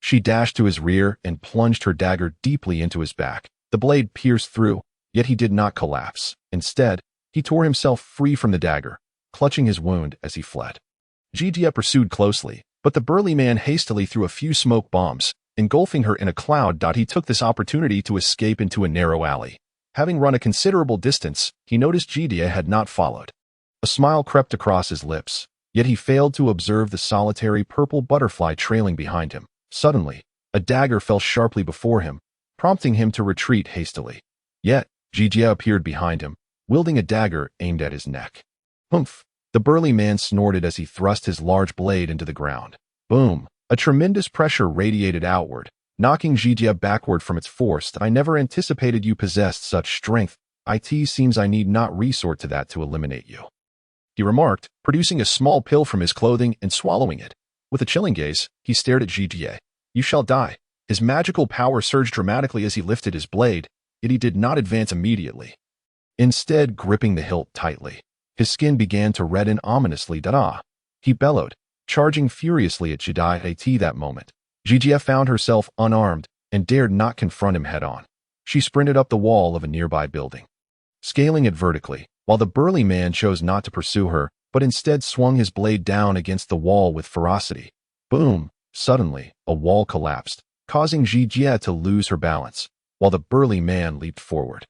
She dashed to his rear and plunged her dagger deeply into his back. The blade pierced through, yet he did not collapse. Instead, he tore himself free from the dagger, clutching his wound as he fled. Jitia pursued closely, but the burly man hastily threw a few smoke bombs, engulfing her in a cloud. He took this opportunity to escape into a narrow alley. Having run a considerable distance, he noticed Jitia had not followed. A smile crept across his lips, yet he failed to observe the solitary purple butterfly trailing behind him. Suddenly, a dagger fell sharply before him, prompting him to retreat hastily. Yet, Jitia appeared behind him, wielding a dagger aimed at his neck. Humph! The burly man snorted as he thrust his large blade into the ground. Boom! A tremendous pressure radiated outward, knocking Jitia backward from its force. I never anticipated you possessed such strength. It seems I need not resort to that to eliminate you, he remarked, producing a small pill from his clothing and swallowing it. With a chilling gaze, he stared at Jitia. You shall die. His magical power surged dramatically as he lifted his blade, yet he did not advance immediately. Instead, gripping the hilt tightly, his skin began to redden ominously. Dada! He bellowed, charging furiously at Jitia. That moment, Jitia found herself unarmed and dared not confront him head-on. She sprinted up the wall of a nearby building, scaling it vertically, while the burly man chose not to pursue her, but instead swung his blade down against the wall with ferocity. Boom! Suddenly, a wall collapsed, causing Jitia to lose her balance, while the burly man leaped forward.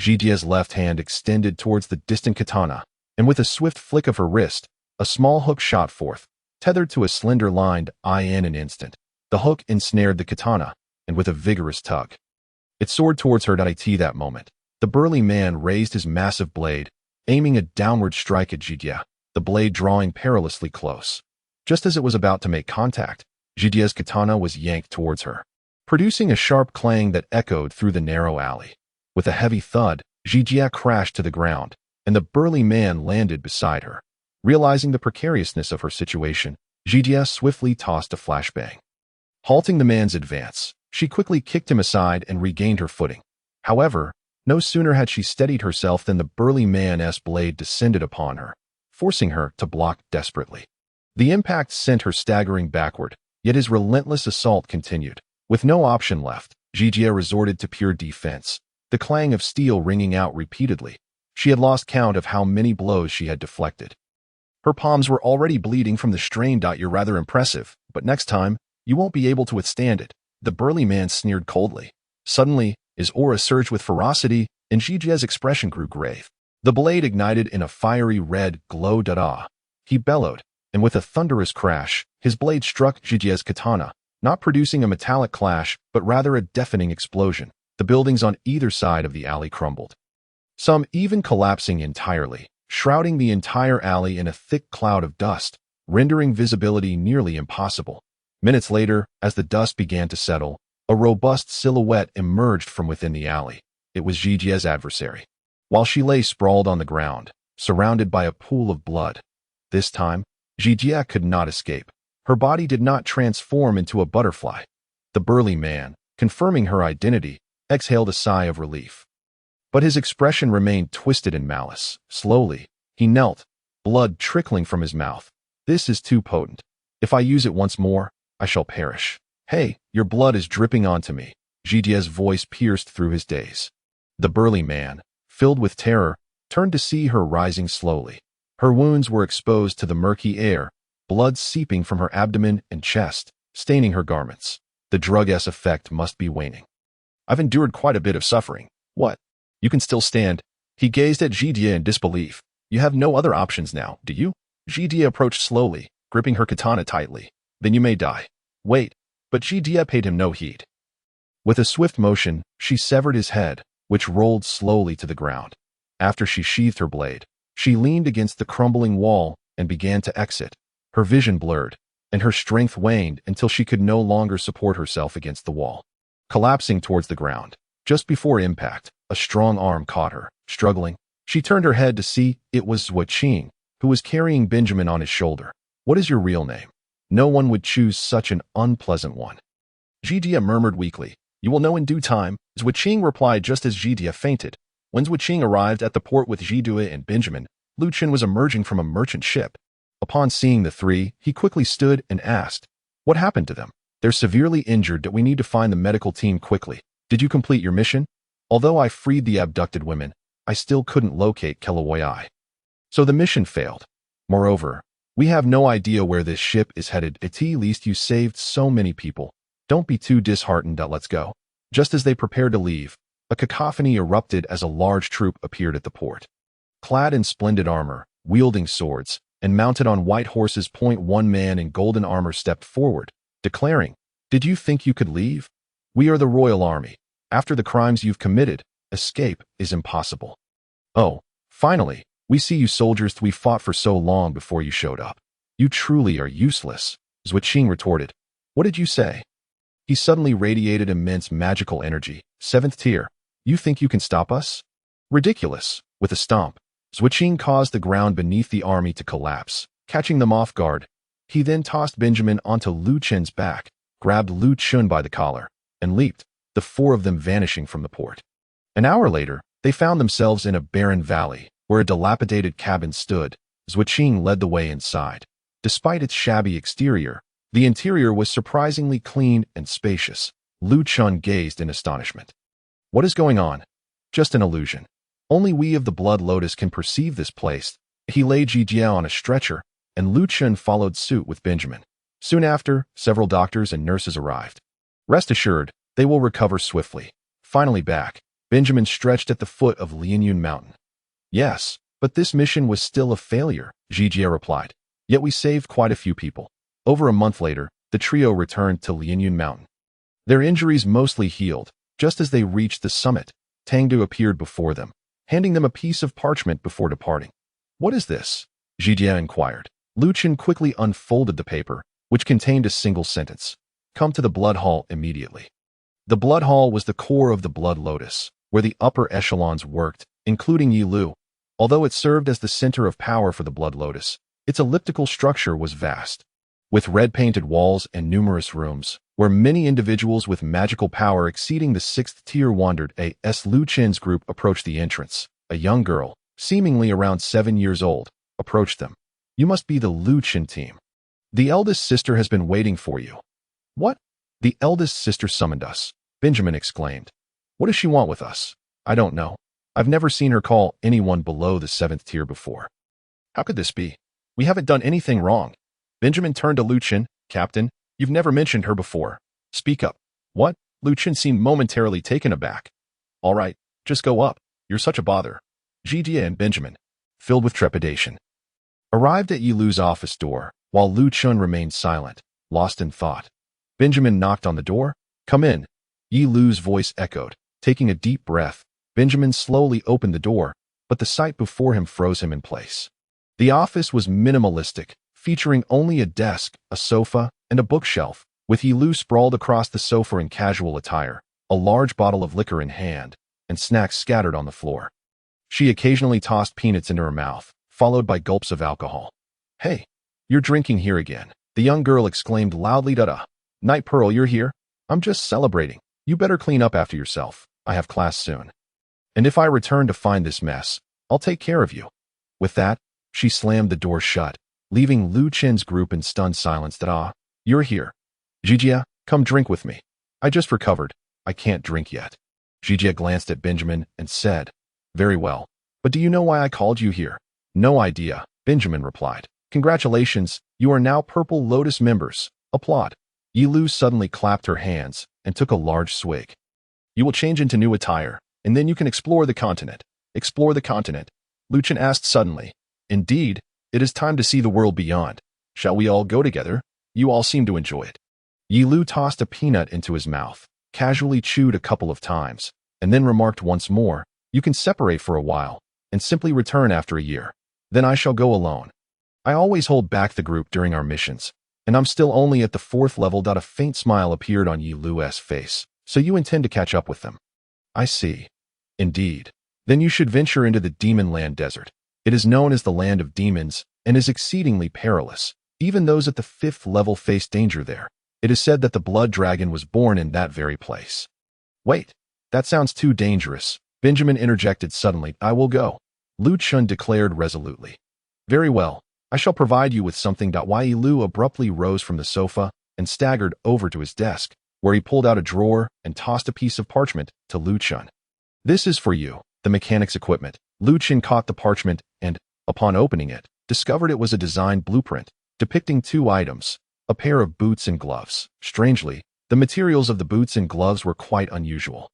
Jitia's left hand extended towards the distant katana, and with a swift flick of her wrist, a small hook shot forth, tethered to a slender line. In an instant, the hook ensnared the katana, and with a vigorous tug, it soared towards her. That moment, the burly man raised his massive blade, aiming a downward strike at Jitia, the blade drawing perilously close. Just as it was about to make contact, Jitia's katana was yanked towards her, producing a sharp clang that echoed through the narrow alley. With a heavy thud, Jitia crashed to the ground, and the burly man landed beside her. Realizing the precariousness of her situation, Jitia swiftly tossed a flashbang. Halting the man's advance, she quickly kicked him aside and regained her footing. However, no sooner had she steadied herself than the burly man's blade descended upon her, forcing her to block desperately. The impact sent her staggering backward, yet his relentless assault continued. With no option left, Jitia resorted to pure defense, the clang of steel ringing out repeatedly. She had lost count of how many blows she had deflected. Her palms were already bleeding from the strain. You're rather impressive, but next time, you won't be able to withstand it. The burly man sneered coldly. Suddenly, his aura surged with ferocity, and Jijie's expression grew grave. The blade ignited in a fiery red glow. He bellowed, and with a thunderous crash, his blade struck Jijie's katana, not producing a metallic clash, but rather a deafening explosion. The buildings on either side of the alley crumbled, some even collapsing entirely, shrouding the entire alley in a thick cloud of dust, rendering visibility nearly impossible. Minutes later, as the dust began to settle, a robust silhouette emerged from within the alley. It was Jijie's adversary. While she lay sprawled on the ground, surrounded by a pool of blood. This time, Jijie could not escape. Her body did not transform into a butterfly. The burly man, confirming her identity, exhaled a sigh of relief. But his expression remained twisted in malice. Slowly, he knelt, blood trickling from his mouth. This is too potent. If I use it once more, I shall perish. Hey, your blood is dripping onto me. Jijie's voice pierced through his daze. The burly man, filled with terror, turned to see her rising slowly. Her wounds were exposed to the murky air, blood seeping from her abdomen and chest, staining her garments. The drug's effect must be waning. I've endured quite a bit of suffering. What? You can still stand? He gazed at Jijie in disbelief. You have no other options now, do you? Jijie approached slowly, gripping her katana tightly. Then you may die. Wait. But Jijie paid him no heed. With a swift motion, she severed his head, which rolled slowly to the ground. After she sheathed her blade, she leaned against the crumbling wall and began to exit. Her vision blurred, and her strength waned until she could no longer support herself against the wall. Collapsing towards the ground, just before impact, a strong arm caught her. Struggling, she turned her head to see it was Zuoqing, who was carrying Benjamin on his shoulder. What is your real name? No one would choose such an unpleasant one. Jijie murmured weakly. You will know in due time, Zuoqing replied just as Jijie fainted. When Zuoqing arrived at the port with Jidue and Benjamin, Lu Chen was emerging from a merchant ship. Upon seeing the three, he quickly stood and asked, what happened to them? They're severely injured that we need to find the medical team quickly. Did you complete your mission? Although I freed the abducted women, I still couldn't locate Kilauea. So the mission failed. Moreover, we have no idea where this ship is headed. At least you saved so many people. Don't be too disheartened. Let's go. Just as they prepared to leave, a cacophony erupted as a large troop appeared at the port. Clad in splendid armor, wielding swords, and mounted on white horses. One man in golden armor stepped forward, declaring, Did you think you could leave? We are the Royal Army. After the crimes you've committed, escape is impossible. Oh, finally, we see you soldiers. We fought for so long before you showed up. You truly are useless, Zuoqing retorted. What did you say? He suddenly radiated immense magical energy. 7th tier. You think you can stop us? Ridiculous. With a stomp, Zuoqing caused the ground beneath the army to collapse, catching them off guard. He then tossed Benjamin onto Lu Chen's back, grabbed Lu Chen by the collar, and leaped, the four of them vanishing from the port. An hour later, they found themselves in a barren valley, where a dilapidated cabin stood. Zuoqing led the way inside. Despite its shabby exterior, the interior was surprisingly clean and spacious. Lu Chen gazed in astonishment. What is going on? Just an illusion. Only we of the Blood Lotus can perceive this place. He laid Jijie on a stretcher, and Lu Chen followed suit with Benjamin. Soon after, several doctors and nurses arrived. Rest assured, they will recover swiftly. Finally back, Benjamin stretched at the foot of Lianyun Mountain. Yes, but this mission was still a failure, Jijie replied. Yet we saved quite a few people. Over a month later, the trio returned to Lianyun Mountain. Their injuries mostly healed. Just as they reached the summit, Tangdu appeared before them, handing them a piece of parchment before departing. What is this? Jijie inquired. Lu Chen quickly unfolded the paper, which contained a single sentence. Come to the Blood Hall immediately. The Blood Hall was the core of the Blood Lotus, where the upper echelons worked, including Yi Lu. Although it served as the center of power for the Blood Lotus, its elliptical structure was vast, with red-painted walls and numerous rooms, where many individuals with magical power exceeding the 6th tier wandered. As Lu Chen's group approached the entrance, a young girl, seemingly around 7 years old, approached them. You must be the Lu Chen team. The eldest sister has been waiting for you. What? The eldest sister summoned us, Benjamin exclaimed. What does she want with us? I don't know. I've never seen her call anyone below the 7th tier before. How could this be? We haven't done anything wrong. Benjamin turned to Lu Chen. Captain, you've never mentioned her before. Speak up. What? Lu Chen seemed momentarily taken aback. All right, just go up. You're such a bother. Jijia and Benjamin, filled with trepidation, arrived at Yi Lu's office door, while Lu Chen remained silent, lost in thought. Benjamin knocked on the door. Come in. Yi Lu's voice echoed. Taking a deep breath, Benjamin slowly opened the door, but the sight before him froze him in place. The office was minimalistic, featuring only a desk, a sofa, and a bookshelf, with Yi Lu sprawled across the sofa in casual attire, a large bottle of liquor in hand, and snacks scattered on the floor. She occasionally tossed peanuts into her mouth, followed by gulps of alcohol. Hey, you're drinking here again, the young girl exclaimed loudly. Night Pearl, you're here? I'm just celebrating. You better clean up after yourself. I have class soon. And if I return to find this mess, I'll take care of you. With that, she slammed the door shut, leaving Lu Chen's group in stunned silence. You're here. Jijia, come drink with me. I just recovered. I can't drink yet. Jijia glanced at Benjamin and said, Very well. But do you know why I called you here? No idea, Benjamin replied. Congratulations, you are now Purple Lotus members. Applaud. Yi Lu suddenly clapped her hands and took a large swig. You will change into new attire, and then you can explore the continent. Explore the continent? Lu Chen asked suddenly. Indeed, it is time to see the world beyond. Shall we all go together? You all seem to enjoy it. Yi Lu tossed a peanut into his mouth, casually chewed a couple of times, and then remarked once more, You can separate for a while, and simply return after a year. Then I shall go alone. I always hold back the group during our missions, and I'm still only at the 4th level. A faint smile appeared on Yi Lu's face. So you intend to catch up with them? I see. Indeed. Then you should venture into the Demon Land Desert. It is known as the Land of Demons, and is exceedingly perilous. Even those at the 5th level face danger there. It is said that the Blood Dragon was born in that very place. Wait, that sounds too dangerous. Benjamin interjected suddenly. I will go. Lu Chen declared resolutely. Very well. I shall provide you with something. Yi Lu abruptly rose from the sofa and staggered over to his desk, where he pulled out a drawer and tossed a piece of parchment to Lu Chen. This is for you, the mechanic's equipment. Lu Chen caught the parchment and, upon opening it, discovered it was a design blueprint, depicting 2 items, a pair of boots and gloves. Strangely, the materials of the boots and gloves were quite unusual.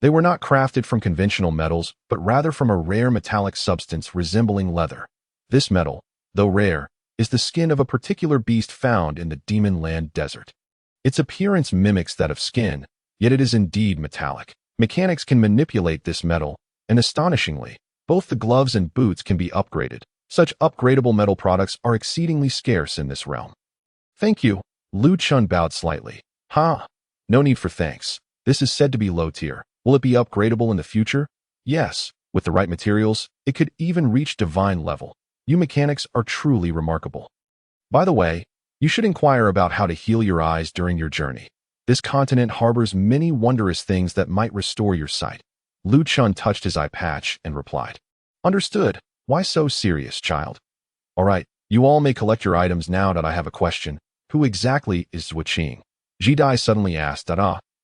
They were not crafted from conventional metals, but rather from a rare metallic substance resembling leather. This metal, though rare, is the skin of a particular beast found in the Demon Land Desert. Its appearance mimics that of skin, yet it is indeed metallic. Mechanics can manipulate this metal, and astonishingly, both the gloves and boots can be upgraded. Such upgradable metal products are exceedingly scarce in this realm. Thank you. Lu Chen bowed slightly. No need for thanks. This is said to be low tier. Will it be upgradable in the future? Yes. With the right materials, it could even reach divine level. You mechanics are truly remarkable. By the way, you should inquire about how to heal your eyes during your journey. This continent harbors many wondrous things that might restore your sight. Lu Chen touched his eye patch and replied. Understood. Why so serious, child? All right, you all may collect your items now. I have a question. Who exactly is Zhuo Qing? Jidai suddenly asked.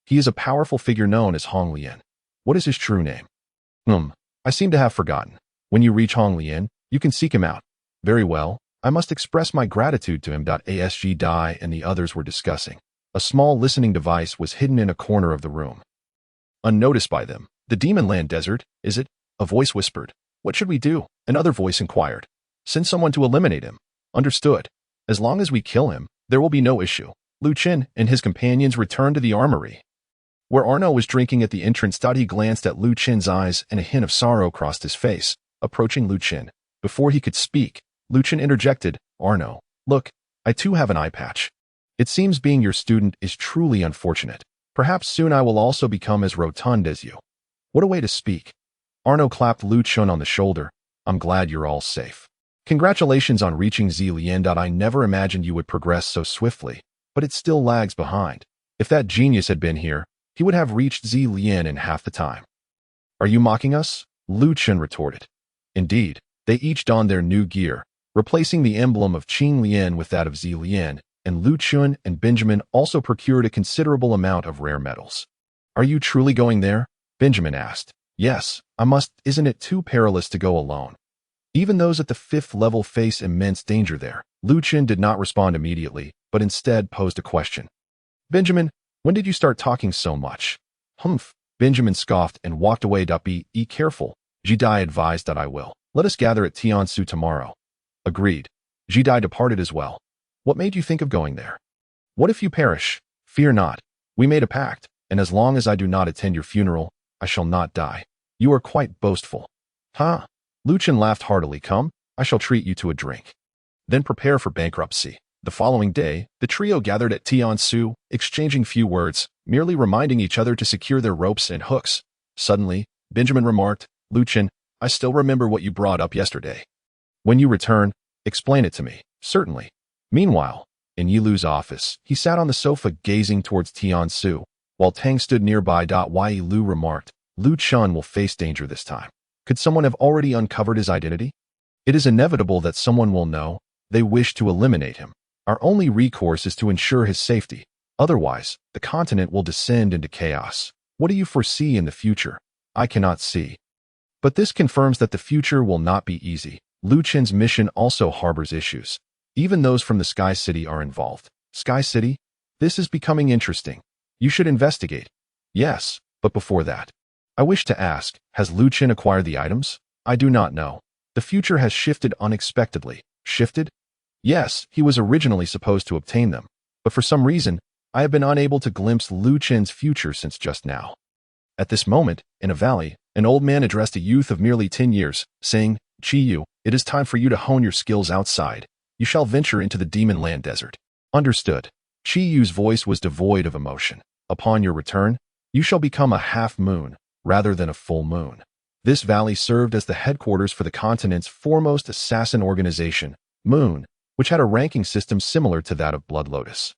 He is a powerful figure known as Hong Lian. What is his true name? I seem to have forgotten. When you reach Hong Lian, you can seek him out. Very well. I must express my gratitude to him. As Jidai and the others were discussing, a small listening device was hidden in a corner of the room. Unnoticed by them, the Demon Land Desert, is it? A voice whispered. What should we do? Another voice inquired. Send someone to eliminate him. Understood. As long as we kill him, there will be no issue. Lu Chen and his companions returned to the armory, where Arno was drinking at the entrance. He glanced at Lu Chen's eyes and a hint of sorrow crossed his face. Approaching Lu Chen, before he could speak, Lu Chen interjected, Arno, look, I too have an eye patch. It seems being your student is truly unfortunate. Perhaps soon I will also become as rotund as you. What a way to speak. Arno clapped Lu Chen on the shoulder. I'm glad you're all safe. Congratulations on reaching Zilian. I never imagined you would progress so swiftly, but it still lags behind. If that genius had been here, he would have reached Zilian in half the time. Are you mocking us? Lu Chen retorted. Indeed, they each donned their new gear, replacing the emblem of Qing Lian with that of Zilian, and Lu Chen and Benjamin also procured a considerable amount of rare metals. Are you truly going there? Benjamin asked. Yes, I must. Isn't it too perilous to go alone? Even those at the 5th level face immense danger there. Lu Chen did not respond immediately, but instead posed a question. Benjamin, when did you start talking so much? Humph. Benjamin scoffed and walked away. Be careful. Jidai advised that I will. Let us gather at Tiansu tomorrow. Agreed. Jidai departed as well. What made you think of going there? What if you perish? Fear not. We made a pact, and as long as I do not attend your funeral, I shall not die. You are quite boastful. Huh? Lu Chen laughed heartily. Come, I shall treat you to a drink. Then prepare for bankruptcy. The following day, the trio gathered at Tiansu, exchanging few words, merely reminding each other to secure their ropes and hooks. Suddenly, Benjamin remarked, Lu Chen, I still remember what you brought up yesterday. When you return, explain it to me. Certainly. Meanwhile, in Yilu's office, he sat on the sofa gazing towards Tiansu, while Tang stood nearby. Yilu remarked, Lu Chen will face danger this time. Could someone have already uncovered his identity? It is inevitable that someone will know. They wish to eliminate him. Our only recourse is to ensure his safety. Otherwise, the continent will descend into chaos. What do you foresee in the future? I cannot see. But this confirms that the future will not be easy. Lu Chen's mission also harbors issues. Even those from the Sky City are involved. Sky City? This is becoming interesting. You should investigate. Yes, but before that, I wish to ask, has Lu Chen acquired the items? I do not know. The future has shifted unexpectedly. Shifted? Yes, he was originally supposed to obtain them, but for some reason, I have been unable to glimpse Lu Chen's future since just now. At this moment, in a valley, an old man addressed a youth of merely 10 years, saying, Chi-Yu, it is time for you to hone your skills outside. You shall venture into the Demon Land Desert. Understood. Chi-Yu's voice was devoid of emotion. Upon your return, you shall become a half-moon, rather than a full moon. This valley served as the headquarters for the continent's foremost assassin organization, Moon, which had a ranking system similar to that of Blood Lotus.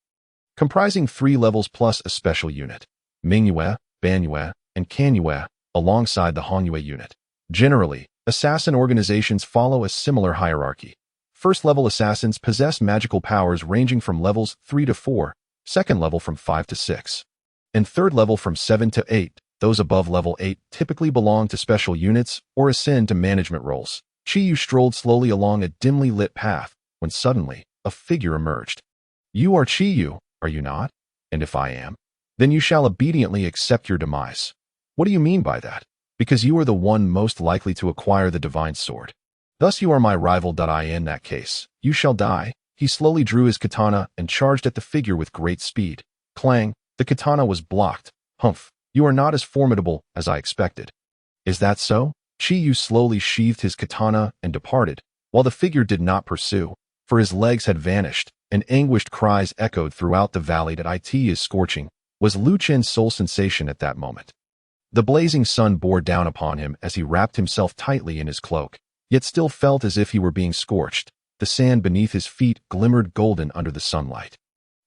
Comprising 3 levels plus a special unit, Mingyue, Banyue, and Kanyue, alongside the Hongyue unit. Generally, assassin organizations follow a similar hierarchy. First-level assassins possess magical powers ranging from levels 3 to 4, second level from 5 to 6, and third level from 7 to 8. Those above level 8 typically belong to special units or ascend to management roles. Chi-Yu strolled slowly along a dimly lit path, when suddenly, a figure emerged. You are Chi-Yu, are you not? And if I am, then you shall obediently accept your demise. What do you mean by that? Because you are the one most likely to acquire the divine sword. Thus you are my rival. In that case, you shall die. He slowly drew his katana and charged at the figure with great speed. Clang, the katana was blocked. Humph, you are not as formidable as I expected. Is that so? Chi-Yu slowly sheathed his katana and departed, while the figure did not pursue, for his legs had vanished, and anguished cries echoed throughout the valley. It is scorching, was Lu Chen's sole sensation at that moment. The blazing sun bore down upon him as he wrapped himself tightly in his cloak, yet still felt as if he were being scorched. The sand beneath his feet glimmered golden under the sunlight,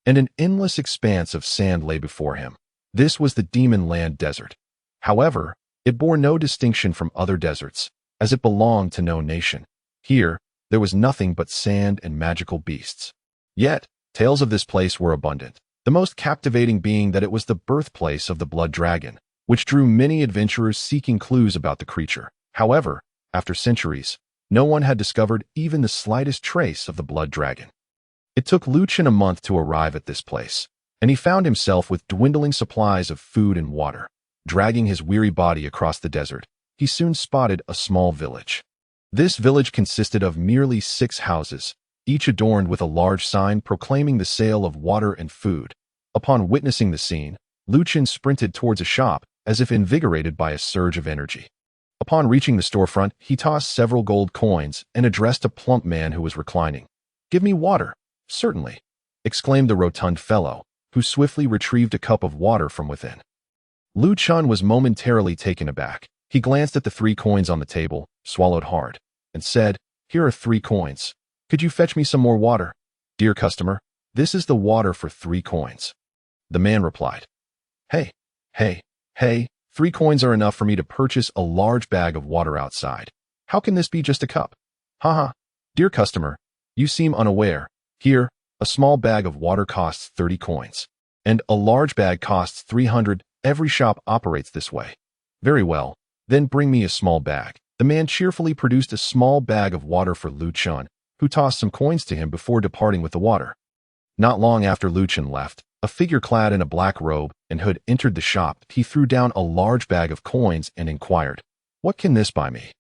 and an endless expanse of sand lay before him. This was the Demon Land Desert. However, it bore no distinction from other deserts, as it belonged to no nation. Here, there was nothing but sand and magical beasts. Yet, tales of this place were abundant, the most captivating being that it was the birthplace of the Blood Dragon, which drew many adventurers seeking clues about the creature. However, after centuries, no one had discovered even the slightest trace of the Blood Dragon. It took Lu Chen a month to arrive at this place, and he found himself with dwindling supplies of food and water. Dragging his weary body across the desert, he soon spotted a small village. This village consisted of merely 6 houses, each adorned with a large sign proclaiming the sale of water and food. Upon witnessing the scene, Lu Chen sprinted towards a shop, as if invigorated by a surge of energy. Upon reaching the storefront, he tossed several gold coins and addressed a plump man who was reclining. "Give me water." "Certainly," exclaimed the rotund fellow, who swiftly retrieved a cup of water from within. Lu Chen was momentarily taken aback. He glanced at the 3 coins on the table, swallowed hard, and said, "Here are 3 coins. Could you fetch me some more water?" "Dear customer, this is the water for 3 coins." The man replied, Hey, 3 coins are enough for me to purchase a large bag of water outside. How can this be just a cup?" "Haha, dear customer, you seem unaware. Here, a small bag of water costs 30 coins, and a large bag costs 300. Every shop operates this way." "Very well, Then bring me a small bag. The man cheerfully produced a small bag of water for Lu Chun, who tossed some coins to him before departing with the water. Not long after Lu Chun left, a figure clad in a black robe and hood entered the shop. He threw down a large bag of coins and inquired, "What can this buy me?"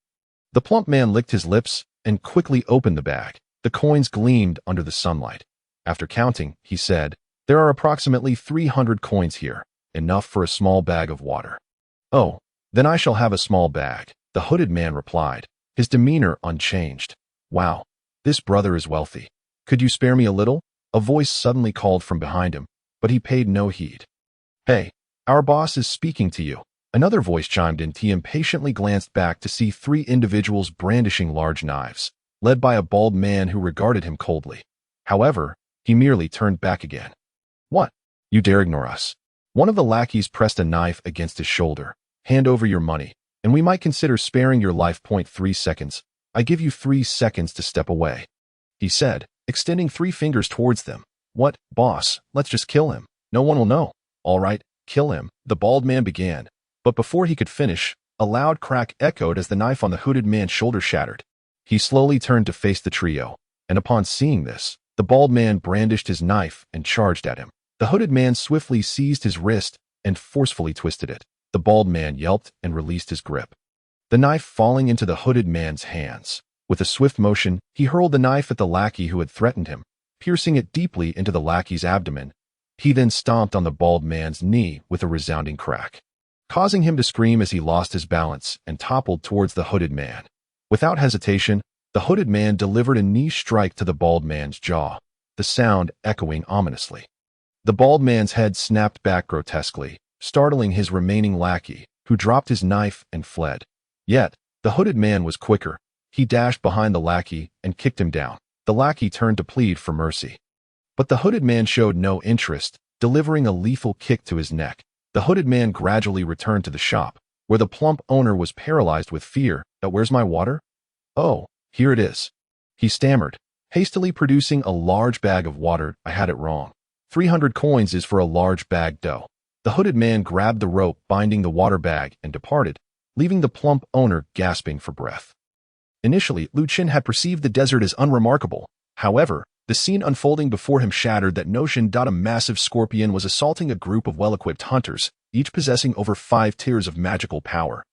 The plump man licked his lips and quickly opened the bag. The coins gleamed under the sunlight. After counting, he said, "There are approximately 300 coins here, enough for a small bag of water." "Oh, then I shall have a small bag," the hooded man replied, his demeanor unchanged. "Wow, this brother is wealthy. Could you spare me a little?" A voice suddenly called from behind him, but he paid no heed. "Hey, our boss is speaking to you." Another voice chimed in. He impatiently glanced back to see three individuals brandishing large knives, led by a bald man who regarded him coldly. However, he merely turned back again. "What? You dare ignore us?" One of the lackeys pressed a knife against his shoulder. "Hand over your money, and we might consider sparing your life. 3 seconds. I give you 3 seconds to step away," he said, extending 3 fingers towards them. "What, boss? Let's just kill him. No one will know." "All right, kill him," the bald man began. But before he could finish, a loud crack echoed as the knife on the hooded man's shoulder shattered. He slowly turned to face the trio, and upon seeing this, the bald man brandished his knife and charged at him. The hooded man swiftly seized his wrist and forcefully twisted it. The bald man yelped and released his grip, the knife falling into the hooded man's hands. With a swift motion, he hurled the knife at the lackey who had threatened him, piercing it deeply into the lackey's abdomen. He then stomped on the bald man's knee with a resounding crack, causing him to scream as he lost his balance and toppled towards the hooded man. Without hesitation, the hooded man delivered a knee strike to the bald man's jaw, the sound echoing ominously. The bald man's head snapped back grotesquely, startling his remaining lackey, who dropped his knife and fled. Yet, the hooded man was quicker. He dashed behind the lackey and kicked him down. The lackey turned to plead for mercy, but the hooded man showed no interest, delivering a lethal kick to his neck. The hooded man gradually returned to the shop, where the plump owner was paralyzed with fear. "Where's my water?" "Oh, here it is," he stammered, hastily producing a large bag of water. "I had it wrong. 300 coins is for a large bag dough." The hooded man grabbed the rope binding the water bag and departed, leaving the plump owner gasping for breath. Initially, Lu Chun had perceived the desert as unremarkable. However, the scene unfolding before him shattered that notion. A massive scorpion was assaulting a group of well-equipped hunters, each possessing over 5 tiers of magical power.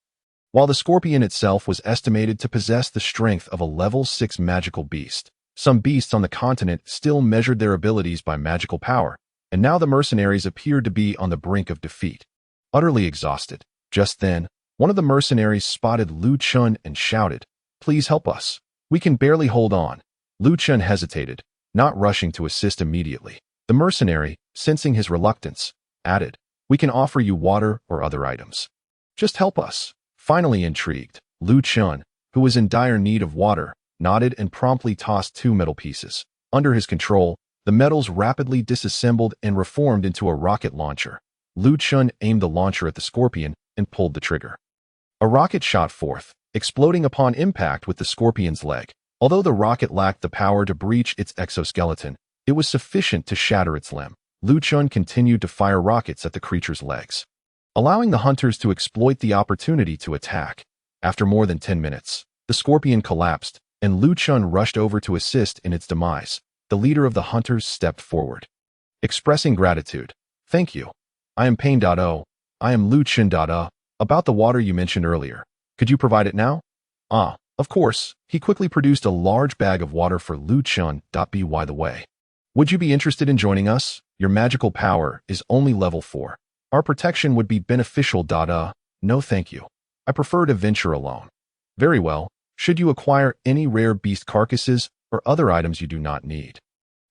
While the scorpion itself was estimated to possess the strength of a level 6 magical beast, some beasts on the continent still measured their abilities by magical power, and now the mercenaries appeared to be on the brink of defeat. Utterly exhausted, just then, one of the mercenaries spotted Lu Chun and shouted, "Please help us. We can barely hold on." Lu Chun hesitated, not rushing to assist immediately. The mercenary, sensing his reluctance, added, "We can offer you water or other items. Just help us." Finally intrigued, Lu Chun, who was in dire need of water, nodded and promptly tossed 2 metal pieces. Under his control, the metals rapidly disassembled and reformed into a rocket launcher. Lu Chun aimed the launcher at the scorpion and pulled the trigger. A rocket shot forth, exploding upon impact with the scorpion's leg. Although the rocket lacked the power to breach its exoskeleton, it was sufficient to shatter its limb. Lu Chun continued to fire rockets at the creature's legs, allowing the hunters to exploit the opportunity to attack. After more than 10 minutes, the scorpion collapsed, and Lu Chun rushed over to assist in its demise. The leader of the hunters stepped forward, expressing gratitude. "Thank you. I am Pain.O. I am Lu Chun. About the water you mentioned earlier. Could you provide it now?" "Ah, of course." He quickly produced a large bag of water for Lu Chun. By the way, would you be interested in joining us? Your magical power is only level 4. Our protection would be beneficial. No thank you. I prefer to venture alone. Very well. Should you acquire any rare beast carcasses or other items you do not need,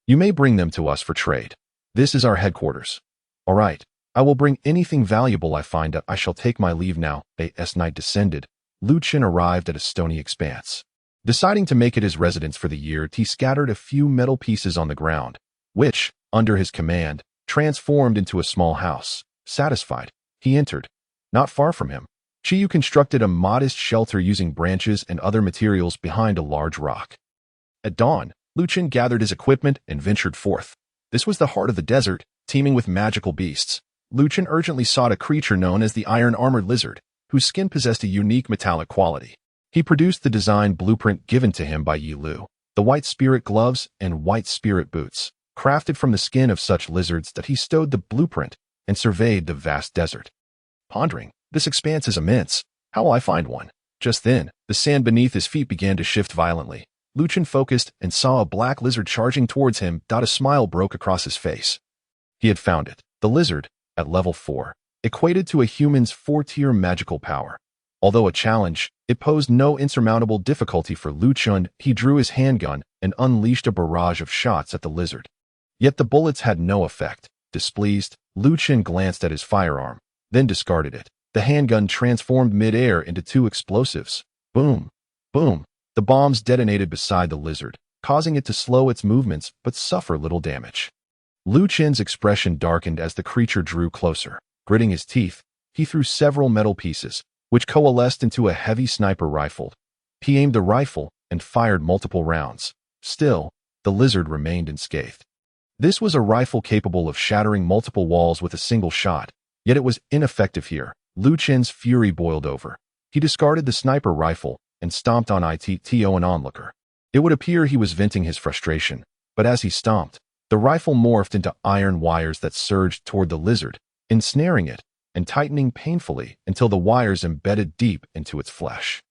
you may bring them to us for trade. This is our headquarters. All right. I will bring anything valuable I find. I shall take my leave now. As night descended, Lu Chun arrived at a stony expanse. Deciding to make it his residence for the year, he scattered a few metal pieces on the ground, which, under his command, transformed into a small house. Satisfied, he entered. Not far from him, Chiyu constructed a modest shelter using branches and other materials behind a large rock. At dawn, Lu Chun gathered his equipment and ventured forth. This was the heart of the desert, teeming with magical beasts. Lu Chun urgently sought a creature known as the Iron-Armored Lizard, whose skin possessed a unique metallic quality. He produced the design blueprint given to him by Yi Lu, the white spirit gloves and white spirit boots, crafted from the skin of such lizards that he stowed the blueprint and surveyed the vast desert. Pondering, this expanse is immense. How will I find one? Just then, the sand beneath his feet began to shift violently. Lu Chen focused and saw a black lizard charging towards him. A smile broke across his face. He had found it. The lizard, at level 4, equated to a human's 4-tier magical power. Although a challenge, it posed no insurmountable difficulty for Lu Chen. He drew his handgun and unleashed a barrage of shots at the lizard. Yet the bullets had no effect. Displeased, Lu Chen glanced at his firearm, then discarded it. The handgun transformed mid-air into 2 explosives. Boom! Boom! The bombs detonated beside the lizard, causing it to slow its movements but suffer little damage. Lu Chen's expression darkened as the creature drew closer. Gritting his teeth, he threw several metal pieces, which coalesced into a heavy sniper rifle. He aimed the rifle and fired multiple rounds. Still, the lizard remained unscathed. This was a rifle capable of shattering multiple walls with a single shot, yet it was ineffective here. Lu Chen's fury boiled over. He discarded the sniper rifle and stomped on Ito, an onlooker. It would appear he was venting his frustration, but as he stomped, the rifle morphed into iron wires that surged toward the lizard, ensnaring it and tightening painfully until the wires embedded deep into its flesh,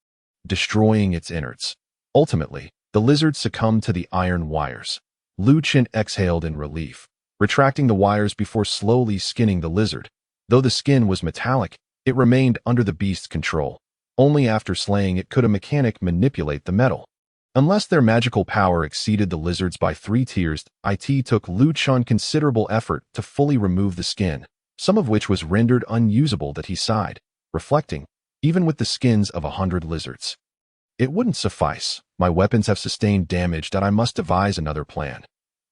destroying its innards. Ultimately, the lizard succumbed to the iron wires. Lu Chen exhaled in relief, retracting the wires before slowly skinning the lizard. Though the skin was metallic, it remained under the beast's control. Only after slaying it could a mechanic manipulate the metal. Unless their magical power exceeded the lizard's by 3 tiers, it took Lu Chen considerable effort to fully remove the skin, some of which was rendered unusable. That he sighed, reflecting, even with the skins of 100 lizards, it wouldn't suffice. My weapons have sustained damage. That I must devise another plan.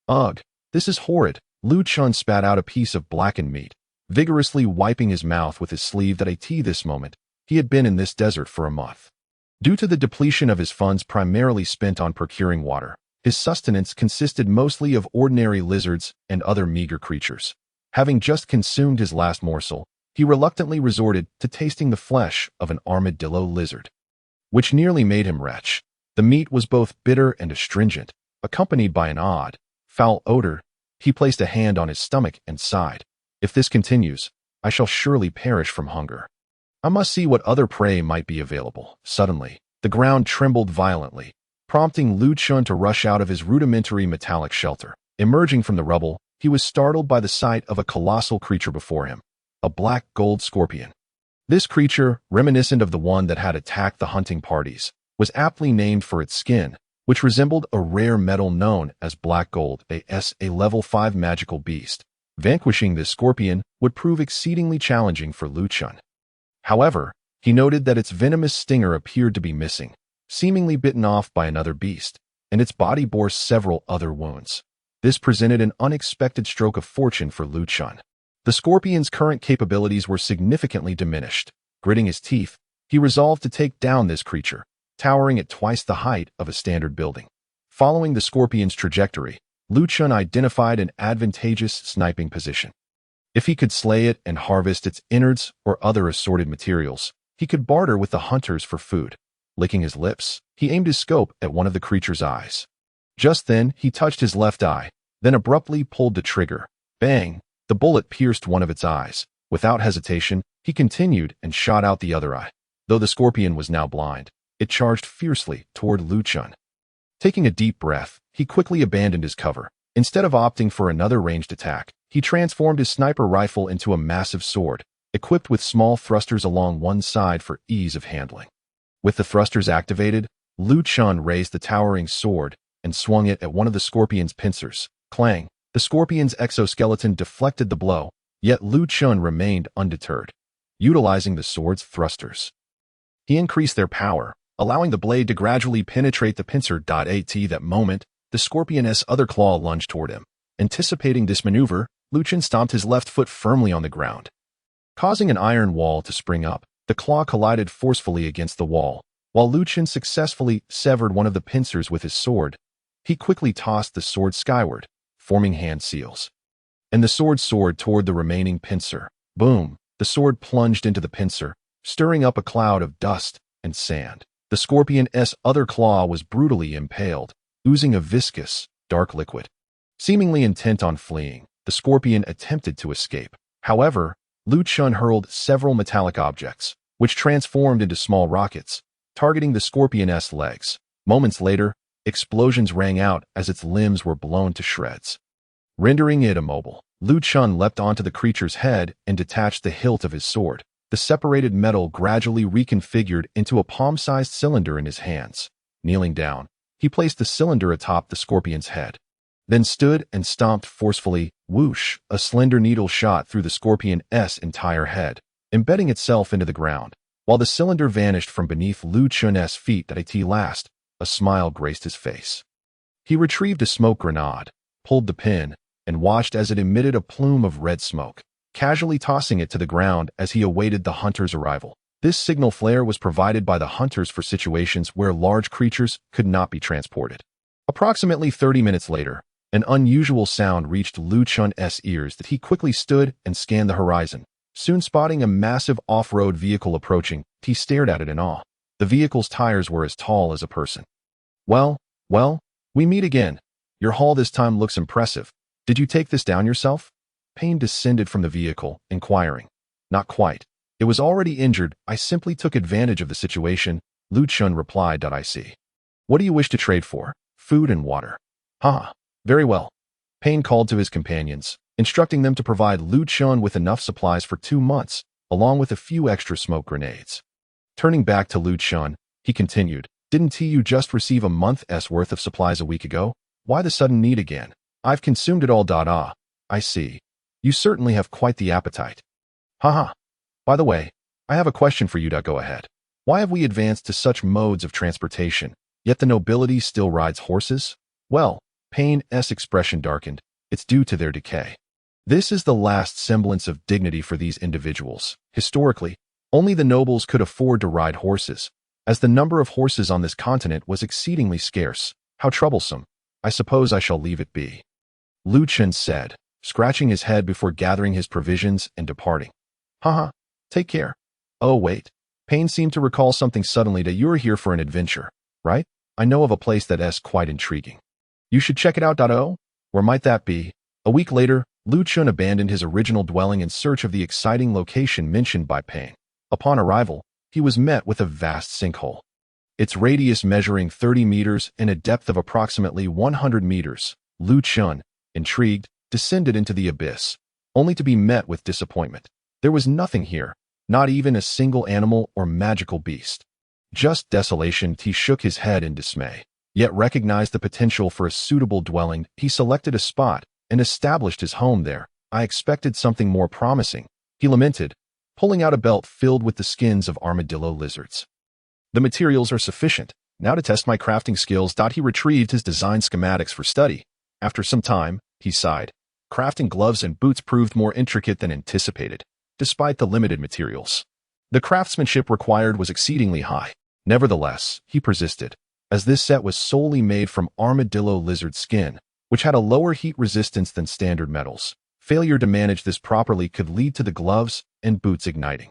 Ugh, this is horrid. Lu Chen spat out a piece of blackened meat, vigorously wiping his mouth with his sleeve. This moment, he had been in this desert for a month. Due to the depletion of his funds primarily spent on procuring water, his sustenance consisted mostly of ordinary lizards and other meager creatures. Having just consumed his last morsel, he reluctantly resorted to tasting the flesh of an armadillo lizard, which nearly made him retch. The meat was both bitter and astringent, accompanied by an odd, foul odor. He placed a hand on his stomach and sighed. If this continues, I shall surely perish from hunger. I must see what other prey might be available. Suddenly, the ground trembled violently, prompting Lu Chen to rush out of his rudimentary metallic shelter. Emerging from the rubble, he was startled by the sight of a colossal creature before him, a black gold scorpion. This creature, reminiscent of the one that had attacked the hunting parties, was aptly named for its skin, which resembled a rare metal known as black gold, a level 5 magical beast. Vanquishing this scorpion would prove exceedingly challenging for Lu Chen. However, he noted that its venomous stinger appeared to be missing, seemingly bitten off by another beast, and its body bore several other wounds. This presented an unexpected stroke of fortune for Lu Chen. The scorpion's current capabilities were significantly diminished. Gritting his teeth, he resolved to take down this creature, towering at twice the height of a standard building. Following the scorpion's trajectory, Lu Chen identified an advantageous sniping position. If he could slay it and harvest its innards or other assorted materials, he could barter with the hunters for food. Licking his lips, he aimed his scope at one of the creature's eyes. Just then, he touched his left eye, then abruptly pulled the trigger. Bang! The bullet pierced one of its eyes. Without hesitation, he continued and shot out the other eye. Though the scorpion was now blind, it charged fiercely toward Lu Chen. Taking a deep breath, he quickly abandoned his cover. Instead of opting for another ranged attack, he transformed his sniper rifle into a massive sword, equipped with small thrusters along one side for ease of handling. With the thrusters activated, Lu Chen raised the towering sword and swung it at one of the scorpion's pincers. Clang! The scorpion's exoskeleton deflected the blow, yet Lu Chen remained undeterred. Utilizing the sword's thrusters, he increased their power, allowing the blade to gradually penetrate the pincer. At that moment, the scorpion's other claw lunged toward him. Anticipating this maneuver, Lu Chen stomped his left foot firmly on the ground, causing an iron wall to spring up. The claw collided forcefully against the wall. While Lu Chen successfully severed one of the pincers with his sword, he quickly tossed the sword skyward, forming hand seals, and the sword soared toward the remaining pincer. Boom! The sword plunged into the pincer, stirring up a cloud of dust and sand. The scorpion's other claw was brutally impaled, oozing a viscous, dark liquid. Seemingly intent on fleeing, the scorpion attempted to escape. However, Lu Chun hurled several metallic objects, which transformed into small rockets, targeting the scorpion's legs. Moments later, explosions rang out as its limbs were blown to shreds. Rendering it immobile, Lu Chun leapt onto the creature's head and detached the hilt of his sword. The separated metal gradually reconfigured into a palm-sized cylinder in his hands. Kneeling down, he placed the cylinder atop the scorpion's head, then stood and stomped forcefully. Whoosh! A slender needle shot through the scorpion's entire head, embedding itself into the ground. While the cylinder vanished from beneath Lu Chun's feet at last, a smile graced his face. He retrieved a smoke grenade, pulled the pin, and watched as it emitted a plume of red smoke, casually tossing it to the ground as he awaited the hunter's arrival. This signal flare was provided by the hunters for situations where large creatures could not be transported. Approximately 30 minutes later, an unusual sound reached Lu Chun's ears that he quickly stood and scanned the horizon. Soon spotting a massive off-road vehicle approaching, he stared at it in awe. The vehicle's tires were as tall as a person. Well, we meet again. Your haul this time looks impressive. Did you take this down yourself? Payne descended from the vehicle, inquiring. Not quite. It was already injured. I simply took advantage of the situation, Lu Chun replied. I see. What do you wish to trade for? Food and water. Haha. Very well. Payne called to his companions, instructing them to provide Lu Chun with enough supplies for 2 months, along with a few extra smoke grenades. Turning back to Lu Chun, he continued, Didn't you just receive a month's worth of supplies a week ago? Why the sudden need again? I've consumed it all. I see. You certainly have quite the appetite. Haha. By the way, I have a question for you. Go ahead. Why have we advanced to such modes of transportation, yet the nobility still rides horses? Well, Payne's expression darkened. It's due to their decay. This is the last semblance of dignity for these individuals. Historically, only the nobles could afford to ride horses, as the number of horses on this continent was exceedingly scarce. How troublesome. I suppose I shall leave it be. Lu Chun said, scratching his head before gathering his provisions and departing. Haha. Take care. Oh, wait. Payne seemed to recall something suddenly. That you're here for an adventure, right? I know of a place that's quite intriguing. You should check it out. Oh, where might that be? A week later, Lu Chun abandoned his original dwelling in search of the exciting location mentioned by Payne. Upon arrival, he was met with a vast sinkhole, its radius measuring 30 meters and a depth of approximately 100 meters. Lu Chun, intrigued, descended into the abyss, only to be met with disappointment. There was nothing here, not even a single animal or magical beast. Just desolation. He shook his head in dismay, yet recognized the potential for a suitable dwelling. He selected a spot and established his home there. I expected something more promising, he lamented, pulling out a belt filled with the skins of armadillo lizards. The materials are sufficient. Now to test my crafting skills. He retrieved his design schematics for study. After some time, he sighed. Crafting gloves and boots proved more intricate than anticipated, despite the limited materials. The craftsmanship required was exceedingly high. Nevertheless, he persisted, as this set was solely made from armadillo lizard skin, which had a lower heat resistance than standard metals. Failure to manage this properly could lead to the gloves and boots igniting.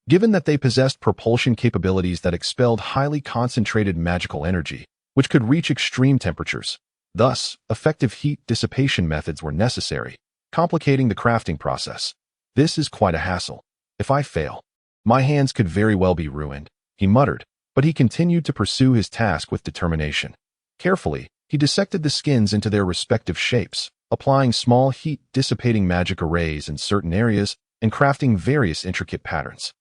Given that they possessed propulsion capabilities that expelled highly concentrated magical energy, which could reach extreme temperatures, thus, effective heat dissipation methods were necessary, complicating the crafting process. This is quite a hassle. If I fail, my hands could very well be ruined, he muttered, but he continued to pursue his task with determination. Carefully, he dissected the skins into their respective shapes, applying small heat-dissipating magic arrays in certain areas and crafting various intricate patterns.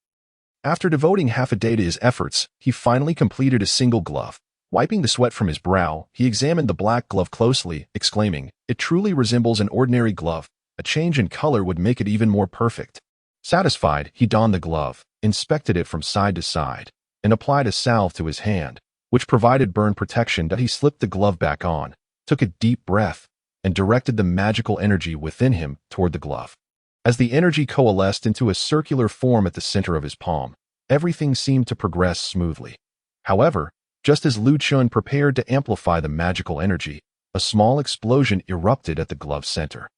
After devoting half a day to his efforts, he finally completed a single glove. Wiping the sweat from his brow, he examined the black glove closely, exclaiming, "It truly resembles an ordinary glove. A change in color would make it even more perfect." Satisfied, he donned the glove, inspected it from side to side, and applied a salve to his hand, which provided burn protection. He slipped the glove back on, took a deep breath, and directed the magical energy within him toward the glove. As the energy coalesced into a circular form at the center of his palm, everything seemed to progress smoothly. However, just as Lu Chun prepared to amplify the magical energy, a small explosion erupted at the glove's center.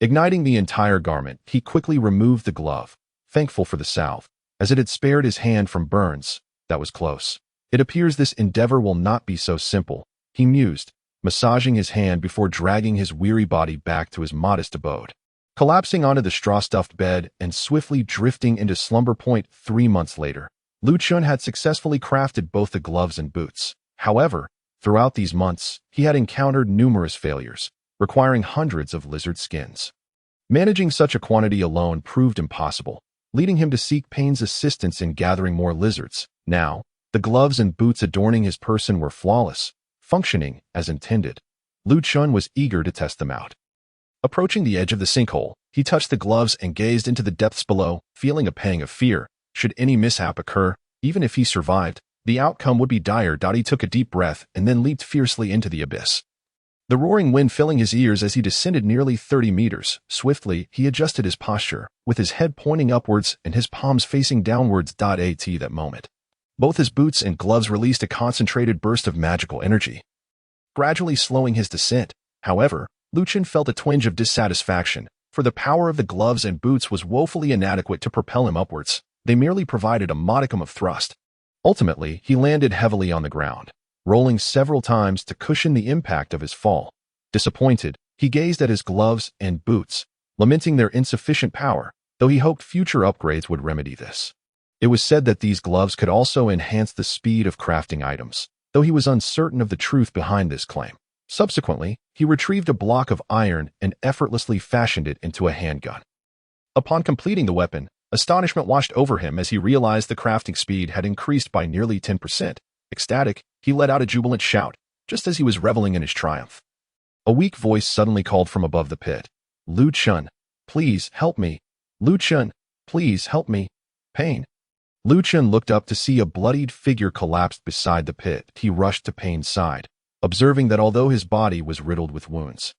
Igniting the entire garment, he quickly removed the glove, thankful for the salve. as it had spared his hand from burns. That was close. It appears this endeavor will not be so simple, he mused, massaging his hand before dragging his weary body back to his modest abode. Collapsing onto the straw-stuffed bed and swiftly drifting into slumber point 3 months later, Lu Chun had successfully crafted both the gloves and boots. However, throughout these months, he had encountered numerous failures, requiring hundreds of lizard skins. Managing such a quantity alone proved impossible, leading him to seek Payne's assistance in gathering more lizards. Now, the gloves and boots adorning his person were flawless, functioning as intended. Lu Chun was eager to test them out. Approaching the edge of the sinkhole, he touched the gloves and gazed into the depths below, feeling a pang of fear. Should any mishap occur, even if he survived, the outcome would be dire. He took a deep breath and then leaped fiercely into the abyss. The roaring wind filling his ears as he descended nearly 30 meters. Swiftly, he adjusted his posture, with his head pointing upwards and his palms facing downwards. At that moment, both his boots and gloves released a concentrated burst of magical energy, gradually slowing his descent. However, Lu Chun felt a twinge of dissatisfaction, for the power of the gloves and boots was woefully inadequate to propel him upwards. They merely provided a modicum of thrust. Ultimately, he landed heavily on the ground, rolling several times to cushion the impact of his fall. Disappointed, he gazed at his gloves and boots, lamenting their insufficient power, though he hoped future upgrades would remedy this. It was said that these gloves could also enhance the speed of crafting items, though he was uncertain of the truth behind this claim. Subsequently, he retrieved a block of iron and effortlessly fashioned it into a handgun. Upon completing the weapon, astonishment washed over him as he realized the crafting speed had increased by nearly 10%. Ecstatic, he let out a jubilant shout, just as he was reveling in his triumph. A weak voice suddenly called from above the pit. Lu Chun, please help me. Lu Chun, please help me. Payne. Lu Chun looked up to see a bloodied figure collapsed beside the pit. He rushed to Payne's side, observing that although his body was riddled with wounds,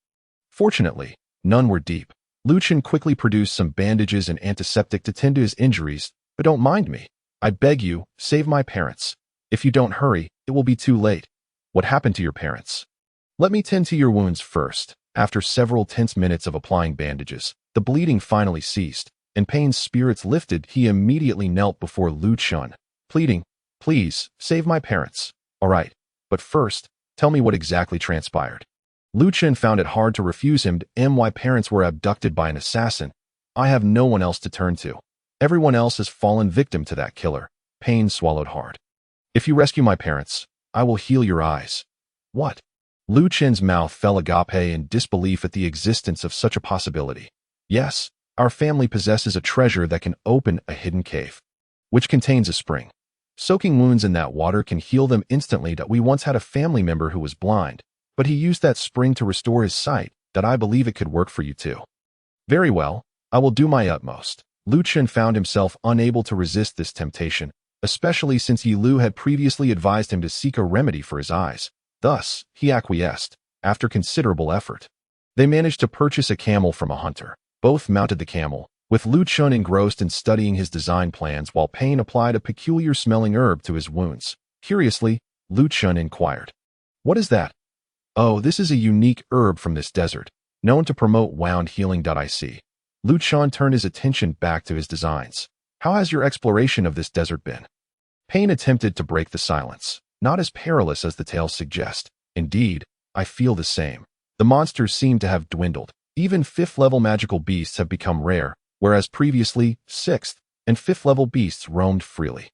fortunately, none were deep. Lu Chun quickly produced some bandages and antiseptic to tend to his injuries. But don't mind me. I beg you, save my parents. If you don't hurry, it will be too late. What happened to your parents? Let me tend to your wounds first. After several tense minutes of applying bandages, the bleeding finally ceased, and Payne's spirits lifted. He immediately knelt before Lu Chun, pleading, please, save my parents. All right, but first, tell me what exactly transpired. Lu Chun found it hard to refuse him. My parents were abducted by an assassin. I have no one else to turn to. Everyone else has fallen victim to that killer. Payne swallowed hard. If you rescue my parents, I will heal your eyes. What? Lu Chun's mouth fell agape in disbelief at the existence of such a possibility. Yes, our family possesses a treasure that can open a hidden cave, which contains a spring. Soaking wounds in that water can heal them instantly. We once had a family member who was blind, but he used that spring to restore his sight. I believe it could work for you too. Very well, I will do my utmost. Lu Chun found himself unable to resist this temptation, especially since Yi Lu had previously advised him to seek a remedy for his eyes. Thus, he acquiesced, after considerable effort. They managed to purchase a camel from a hunter. Both mounted the camel, with Lu Chun engrossed in studying his design plans while Payne applied a peculiar-smelling herb to his wounds. Curiously, Lu Chun inquired, "What is that?" "Oh, this is a unique herb from this desert, known to promote wound healing. I see." Lu Chun turned his attention back to his designs. "How has your exploration of this desert been?" Payne attempted to break the silence. "Not as perilous as the tales suggest. Indeed, I feel the same. The monsters seem to have dwindled. Even 5th-level magical beasts have become rare, whereas previously, 6th and 5th-level beasts roamed freely."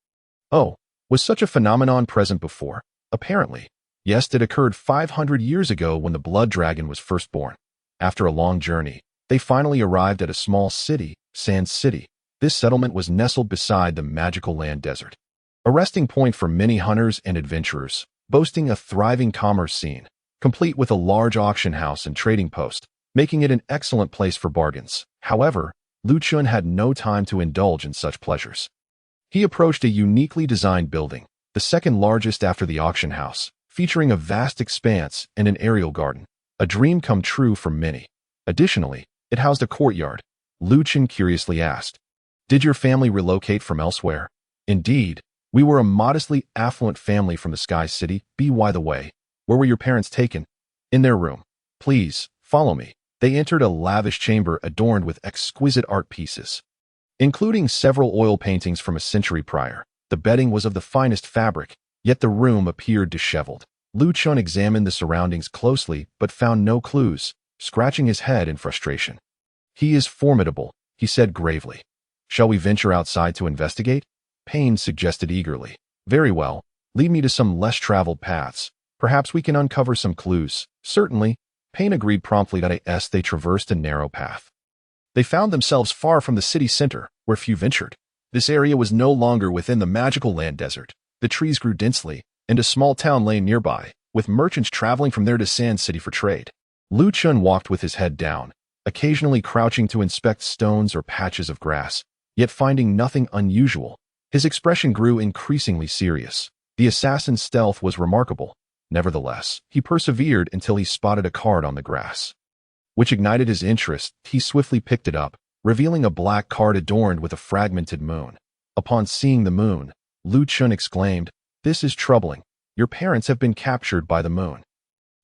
"Oh, was such a phenomenon present before?" "Apparently. Yes, it occurred 500 years ago when the Blood Dragon was first born. After a long journey, they finally arrived at a small city, Sand City. This settlement was nestled beside the magical land desert, a resting point for many hunters and adventurers, boasting a thriving commerce scene, complete with a large auction house and trading post, making it an excellent place for bargains. However, Lu Chun had no time to indulge in such pleasures. He approached a uniquely designed building, the second largest after the auction house, featuring a vast expanse and an aerial garden, a dream come true for many. Additionally, it housed a courtyard. Lu Chun curiously asked, "Did your family relocate from elsewhere?" "Indeed, we were a modestly affluent family from the Sky City. By the way, where were your parents taken?" "In their room. Please, follow me." They entered a lavish chamber adorned with exquisite art pieces. including several oil paintings from a century prior. The bedding was of the finest fabric, yet the room appeared disheveled. Lu Chun examined the surroundings closely but found no clues, scratching his head in frustration. "He is formidable," he said gravely. "Shall we venture outside to investigate?" Payne suggested eagerly. "Very well. Lead me to some less traveled paths. Perhaps we can uncover some clues." "Certainly." Payne agreed promptly that as they traversed a narrow path. They found themselves far from the city center, where few ventured. This area was no longer within the magical land desert. The trees grew densely, and a small town lay nearby, with merchants traveling from there to Sand City for trade. Lu Chun walked with his head down, occasionally crouching to inspect stones or patches of grass, yet finding nothing unusual. His expression grew increasingly serious. The assassin's stealth was remarkable. Nevertheless, he persevered until he spotted a card on the grass, which ignited his interest. He swiftly picked it up, revealing a black card adorned with a fragmented moon. Upon seeing the moon, Lu Chun exclaimed, "This is troubling. Your parents have been captured by the moon."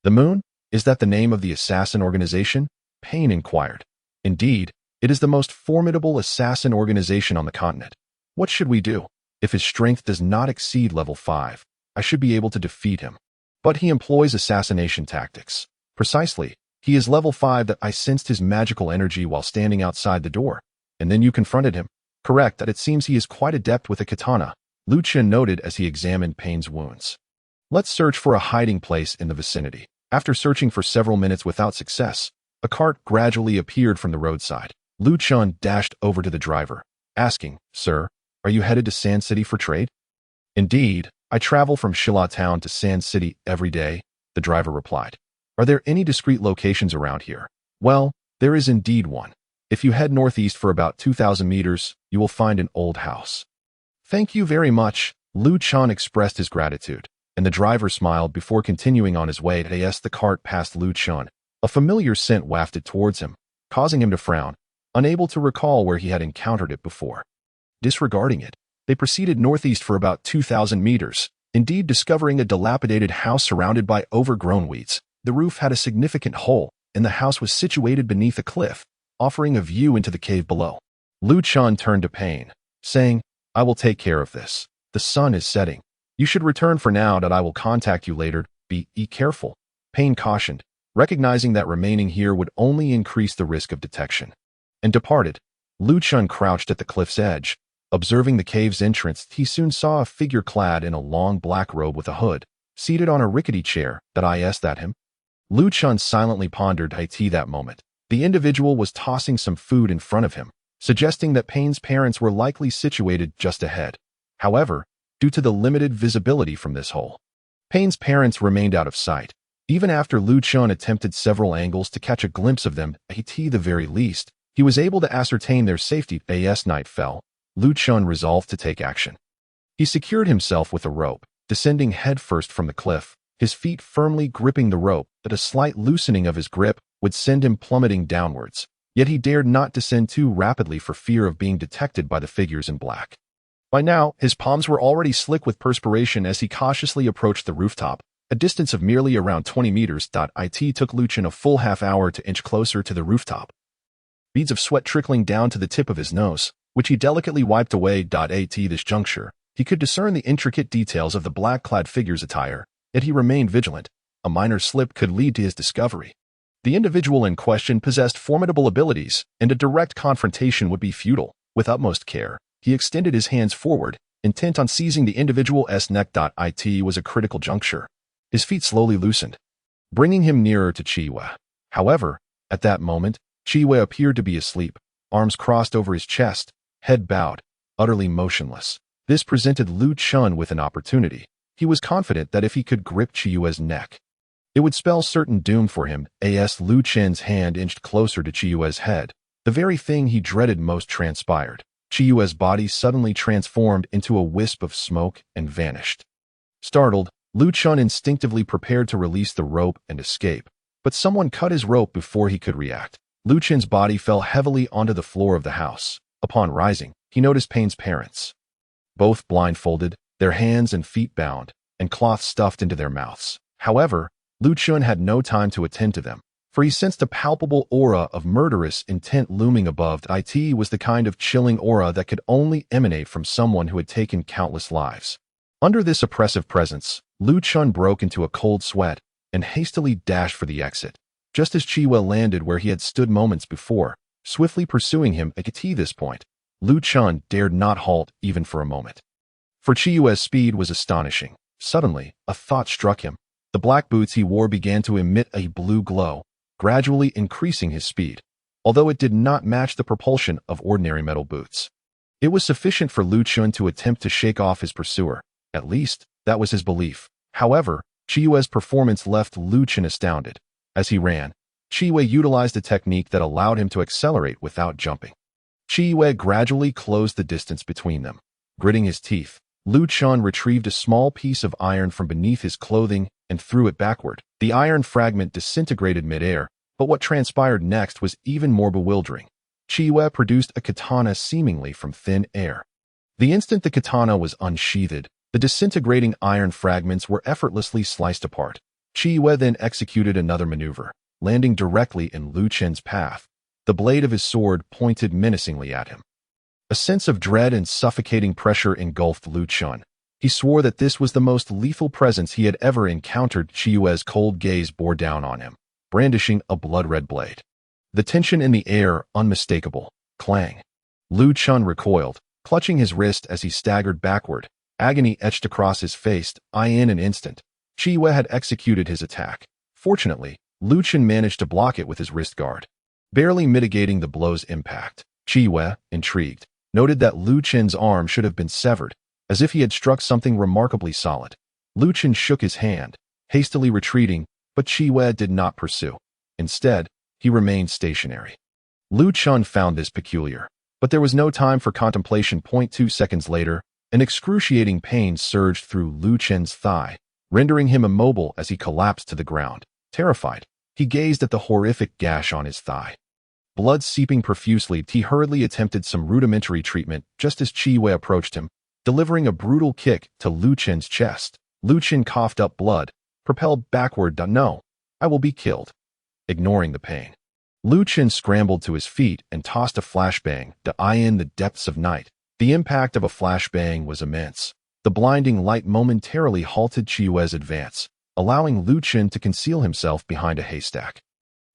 "The moon? Is that the name of the assassin organization?" Payne inquired. "Indeed, it is the most formidable assassin organization on the continent. What should we do? If his strength does not exceed level 5, I should be able to defeat him. But he employs assassination tactics." "Precisely. He is level 5 that I sensed his magical energy while standing outside the door. And then you confronted him." "Correct, that it seems he is quite adept with a katana," Lu Chun noted as he examined Payne's wounds. "Let's search for a hiding place in the vicinity." After searching for several minutes without success, a cart gradually appeared from the roadside. Lu Chun dashed over to the driver, asking, "Sir, are you headed to Sand City for trade?" "Indeed, I travel from Shilla Town to Sand City every day," the driver replied. "Are there any discreet locations around here?" "Well, there is indeed one. If you head northeast for about 2,000 meters, you will find an old house." "Thank you very much." Lu Chun expressed his gratitude, and the driver smiled before continuing on his way. As the cart passed Lu Chun, a familiar scent wafted towards him, causing him to frown, unable to recall where he had encountered it before. Disregarding it, they proceeded northeast for about 2,000 meters, indeed discovering a dilapidated house surrounded by overgrown weeds. The roof had a significant hole, and the house was situated beneath a cliff, offering a view into the cave below. Lu Chun turned to Payne, saying, "I will take care of this. The sun is setting. You should return for now, that I will contact you later. Be careful," Payne cautioned, recognizing that remaining here would only increase the risk of detection, and departed. Lu Chun crouched at the cliff's edge. Observing the cave's entrance, he soon saw a figure clad in a long black robe with a hood, seated on a rickety chair. "That is that him?" Lu Chun silently pondered that moment. The individual was tossing some food in front of him, suggesting that Payne's parents were likely situated just ahead. However, due to the limited visibility from this hole, Payne's parents remained out of sight. Even after Lu Chun attempted several angles to catch a glimpse of them, at the very least, he was able to ascertain their safety. As night fell, Lu Chun resolved to take action. He secured himself with a rope, descending headfirst from the cliff, his feet firmly gripping the rope, that a slight loosening of his grip would send him plummeting downwards. Yet he dared not descend too rapidly for fear of being detected by the figures in black. By now, his palms were already slick with perspiration as he cautiously approached the rooftop, a distance of merely around 20 meters. It took Lu Chun a full half hour to inch closer to the rooftop, beads of sweat trickling down to the tip of his nose, which he delicately wiped away. At this juncture, he could discern the intricate details of the black-clad figure's attire, yet he remained vigilant. A minor slip could lead to his discovery. The individual in question possessed formidable abilities, and a direct confrontation would be futile. With utmost care, he extended his hands forward, intent on seizing the individual's neck. It was a critical juncture. His feet slowly loosened, bringing him nearer to Chiwe. However, at that moment, Chiwe appeared to be asleep, arms crossed over his chest, head bowed, utterly motionless. This presented Lu Chun with an opportunity. He was confident that if he could grip Chiwe's neck, it would spell certain doom for him. As Lu Chun's hand inched closer to Chiwe's head, the very thing he dreaded most transpired. Chiwe's body suddenly transformed into a wisp of smoke and vanished. Startled, Lu Chun instinctively prepared to release the rope and escape, but someone cut his rope before he could react. Lu Chun's body fell heavily onto the floor of the house. Upon rising, he noticed Payne's parents, both blindfolded, their hands and feet bound, and cloth stuffed into their mouths. However, Lu Chun had no time to attend to them. for he sensed a palpable aura of murderous intent looming above. It was the kind of chilling aura that could only emanate from someone who had taken countless lives. Under this oppressive presence, Lu Chun broke into a cold sweat and hastily dashed for the exit. Just as Chi Wei landed where he had stood moments before, swiftly pursuing him at this point, Lu Chun dared not halt even for a moment. For Chi Wei's speed was astonishing. Suddenly, a thought struck him. The black boots he wore began to emit a blue glow, gradually increasing his speed, although it did not match the propulsion of ordinary metal boots. It was sufficient for Lu Chun to attempt to shake off his pursuer. At least, that was his belief. However, Chi Wei's performance left Lu Chun astounded. As he ran, Chi Wei utilized a technique that allowed him to accelerate without jumping. Chi Wei gradually closed the distance between them. Gritting his teeth, Lu Chun retrieved a small piece of iron from beneath his clothing and threw it backward. The iron fragment disintegrated midair, but what transpired next was even more bewildering. Chi Wei produced a katana seemingly from thin air. The instant the katana was unsheathed, the disintegrating iron fragments were effortlessly sliced apart. Chi Wei then executed another maneuver, landing directly in Lu Chun's path. The blade of his sword pointed menacingly at him. A sense of dread and suffocating pressure engulfed Lu Chun. He swore that this was the most lethal presence he had ever encountered. Chi Wei's cold gaze bore down on him, brandishing a blood-red blade. The tension in the air unmistakable. Clang. Lu Chun recoiled, clutching his wrist as he staggered backward. Agony etched across his face. In an instant, Chi Wei had executed his attack. Fortunately, Lu Chun managed to block it with his wrist guard, barely mitigating the blow's impact. Chi Wei, intrigued, noted that Lu Chun's arm should have been severed, as if he had struck something remarkably solid. Lu Chun shook his hand, hastily retreating, but Chi Wei did not pursue. Instead, he remained stationary. Lu Chun found this peculiar, but there was no time for contemplation. 2 seconds later, an excruciating pain surged through Lu Chun's thigh, rendering him immobile as he collapsed to the ground. Terrified, he gazed at the horrific gash on his thigh. Blood seeping profusely, he hurriedly attempted some rudimentary treatment just as Chi Wei approached him, delivering a brutal kick to Lu Chun's chest. Lu Chun coughed up blood, propelled backward. No, I will be killed. Ignoring the pain, Lu Chun scrambled to his feet and tossed a flashbang in the depths of night. The impact of a flashbang was immense. The blinding light momentarily halted Chi Wei's advance, allowing Lu Chun to conceal himself behind a haystack.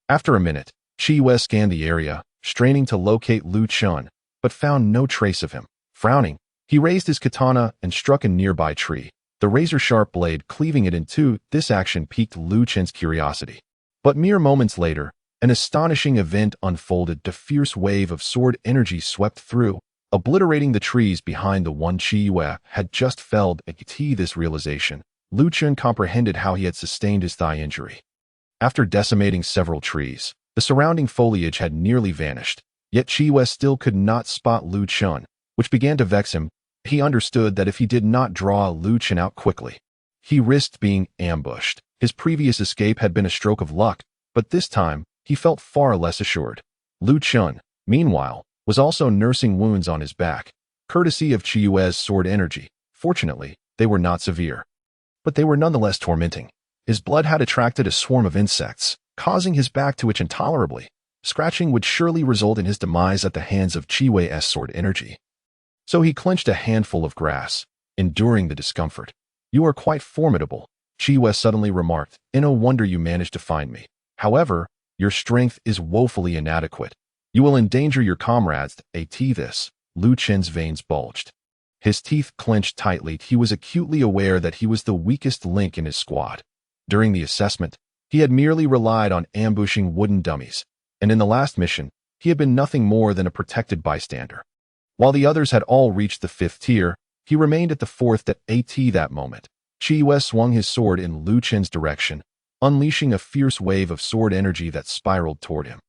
After a minute, Chi Wei scanned the area, straining to locate Lu Chun, but found no trace of him. Frowning, he raised his katana and struck a nearby tree, the razor-sharp blade cleaving it in two. This action piqued Lu Chun's curiosity. But mere moments later, an astonishing event unfolded. A fierce wave of sword energy swept through, obliterating the trees behind the one Chi Wei had just felled. At this realization, Lu Chun comprehended how he had sustained his thigh injury. After decimating several trees, the surrounding foliage had nearly vanished, yet Chi Wei still could not spot Lu Chun, which began to vex him. He understood that if he did not draw Lu Chun out quickly, he risked being ambushed. His previous escape had been a stroke of luck, but this time, he felt far less assured. Lu Chun, meanwhile, was also nursing wounds on his back, courtesy of Chi Wei's sword energy. Fortunately, they were not severe, but they were nonetheless tormenting. His blood had attracted a swarm of insects, causing his back to itch intolerably. Scratching would surely result in his demise at the hands of Chi Wei's sword energy. So he clenched a handful of grass, enduring the discomfort. "You are quite formidable," Chi Wei suddenly remarked. "No wonder you managed to find me. However, your strength is woefully inadequate. You will endanger your comrades." This, Lu Chun's veins bulged. His teeth clenched tightly. He was acutely aware that he was the weakest link in his squad. During the assessment, he had merely relied on ambushing wooden dummies, and in the last mission, he had been nothing more than a protected bystander. While the others had all reached the 5th tier, he remained at the 4th. That moment, Chi Wei swung his sword in Lu Chun's direction, unleashing a fierce wave of sword energy that spiraled toward him.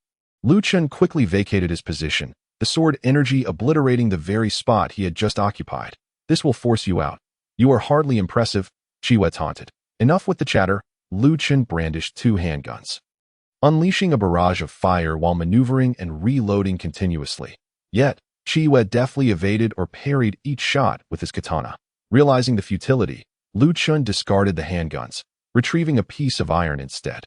Lu Chun quickly vacated his position, the sword energy obliterating the very spot he had just occupied. "This will force you out. You are hardly impressive," Chi Wei taunted. Enough with the chatter. Lu Chun brandished 2 handguns, unleashing a barrage of fire while maneuvering and reloading continuously. Yet, Chi Wei deftly evaded or parried each shot with his katana. Realizing the futility, Lu Chun discarded the handguns, retrieving a piece of iron instead.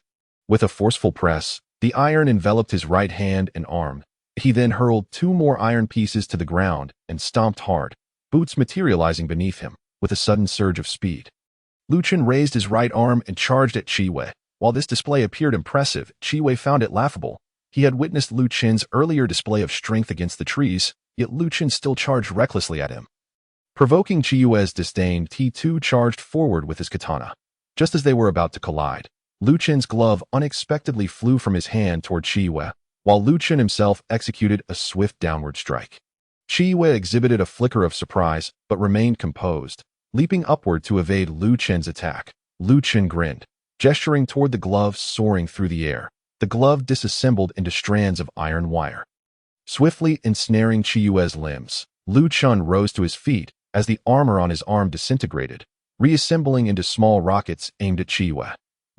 With a forceful press, The iron enveloped his right hand and arm. He then hurled 2 more iron pieces to the ground and stomped hard, boots materializing beneath him, with a sudden surge of speed. Lu Chen raised his right arm and charged at Qi Wei. While this display appeared impressive, Qi Wei found it laughable. He had witnessed Lu Chen's earlier display of strength against the trees, yet Lu Chen still charged recklessly at him. Provoking Qi Yue's disdain, T2 charged forward with his katana. Just as they were about to collide, Lu Chen's glove unexpectedly flew from his hand toward Qi Yue, while Lu Chen himself executed a swift downward strike. Qi Yue exhibited a flicker of surprise, but remained composed, leaping upward to evade Lu Chen's attack. Lu Chen grinned, gesturing toward the glove soaring through the air. The glove disassembled into strands of iron wire. Swiftly ensnaring Qi Yue's limbs, Lu Chen rose to his feet as the armor on his arm disintegrated, reassembling into small rockets aimed at Qi Yue.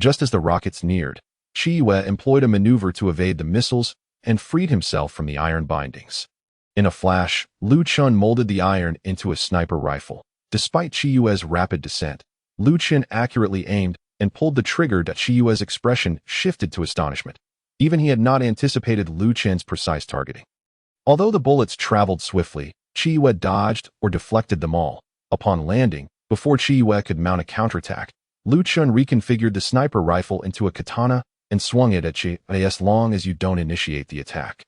Just as the rockets neared, Qi Yue employed a maneuver to evade the missiles and freed himself from the iron bindings. In a flash, Lu Chen molded the iron into a sniper rifle. Despite Qi Yue's rapid descent, Lu Chen accurately aimed and pulled the trigger that Qi Yue's expression shifted to astonishment. Even he had not anticipated Lu Chen's precise targeting. Although the bullets traveled swiftly, Qi Yue dodged or deflected them all. Upon landing, before Qi Yue could mount a counterattack, Lu Chen reconfigured the sniper rifle into a katana and swung it at Qi Yue as long as you don't initiate the attack.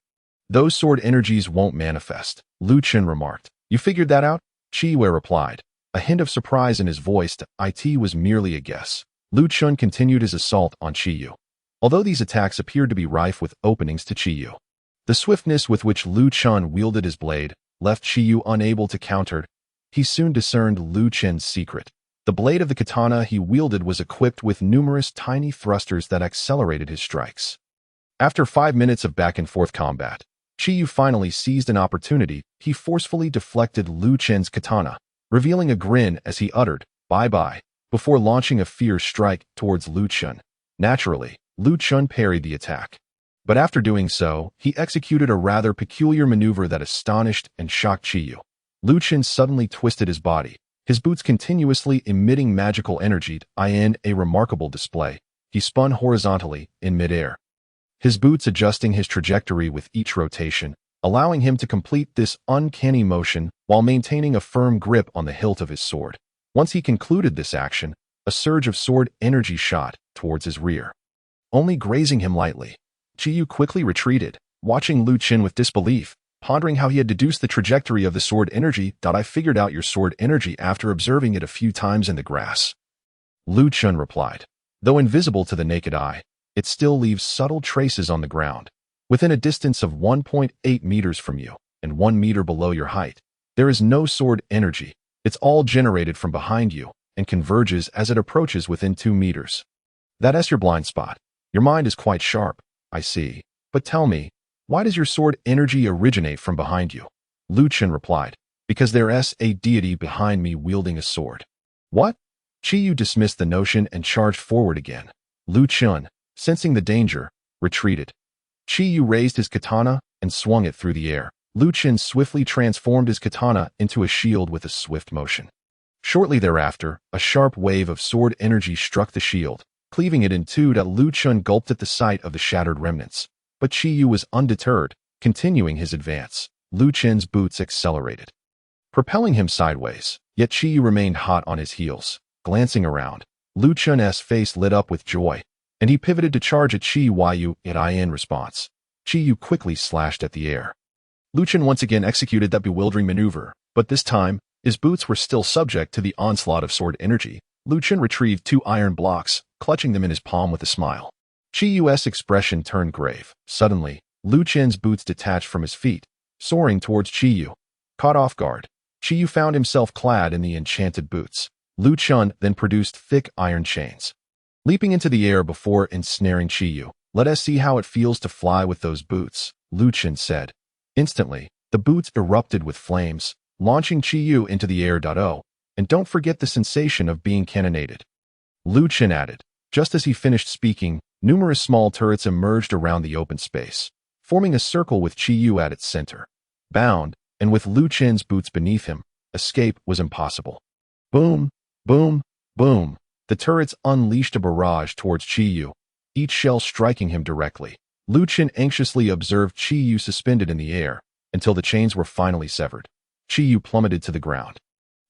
Those sword energies won't manifest, Lu Chen remarked. You figured that out? Qi Yue replied, a hint of surprise in his voice. It was merely a guess. Lu Chen continued his assault on Qi Yue. Although these attacks appeared to be rife with openings to Qi Yue, the swiftness with which Lu Chen wielded his blade left Qi Yue unable to counter. He soon discerned Lu Chen's secret. The blade of the katana he wielded was equipped with numerous tiny thrusters that accelerated his strikes. After 5 minutes of back-and-forth combat, Qi Yue finally seized an opportunity. He forcefully deflected Lu Chen's katana, revealing a grin as he uttered, "Bye-bye," before launching a fierce strike towards Lu Chen. Naturally, Lu Chen parried the attack. But after doing so, he executed a rather peculiar maneuver that astonished and shocked Qi Yue. Lu Chen suddenly twisted his body, his boots continuously emitting magical energy. In a remarkable display, he spun horizontally in midair, his boots adjusting his trajectory with each rotation, allowing him to complete this uncanny motion while maintaining a firm grip on the hilt of his sword. Once he concluded this action, a surge of sword energy shot towards his rear, only grazing him lightly. Qi Yue quickly retreated, watching Lu Chen with disbelief, pondering how he had deduced the trajectory of the sword energy. I figured out your sword energy after observing it a few times in the grass. Lu Chen replied. Though invisible to the naked eye, it still leaves subtle traces on the ground. Within a distance of 1.8 meters from you and 1 meter below your height, there is no sword energy. It's all generated from behind you and converges as it approaches within 2 meters. That's your blind spot. Your mind is quite sharp, I see. But tell me, why does your sword energy originate from behind you? Lu Chen replied, because there's a deity behind me wielding a sword. What? Qi Yue dismissed the notion and charged forward again. Lu Chen, sensing the danger, retreated. Qi Yue raised his katana and swung it through the air. Lu Chen swiftly transformed his katana into a shield with a swift motion. Shortly thereafter, a sharp wave of sword energy struck the shield, cleaving it in two. Lu Chen gulped at the sight of the shattered remnants. But Qi Yue was undeterred, continuing his advance. Lu Chen's boots accelerated, propelling him sideways, yet Qi Yue remained hot on his heels. Glancing around, Lu Chen's face lit up with joy, and he pivoted to charge at Qi Yue. In response, Qi Yue quickly slashed at the air. Lu Chen once again executed that bewildering maneuver, but this time, his boots were still subject to the onslaught of sword energy. Lu Chen retrieved 2 iron blocks, clutching them in his palm with a smile. Qi Yue's expression turned grave. Suddenly, Lu Chen's boots detached from his feet, soaring towards Qi Yue. Caught off guard, Qi Yue found himself clad in the enchanted boots. Lu Chen then produced thick iron chains, leaping into the air before ensnaring Qi Yue. Let us see how it feels to fly with those boots, Lu Chen said. Instantly, the boots erupted with flames, launching Qi Yue into the air. And don't forget the sensation of being cannonaded, Lu Chen added. Just as he finished speaking, numerous small turrets emerged around the open space, forming a circle with Qi Yue at its center. Bound, and with Lu Chen's boots beneath him, escape was impossible. Boom, boom, boom. The turrets unleashed a barrage towards Qi Yue, each shell striking him directly. Lu Chen anxiously observed Qi Yu suspended in the air until the chains were finally severed. Qi Yu plummeted to the ground,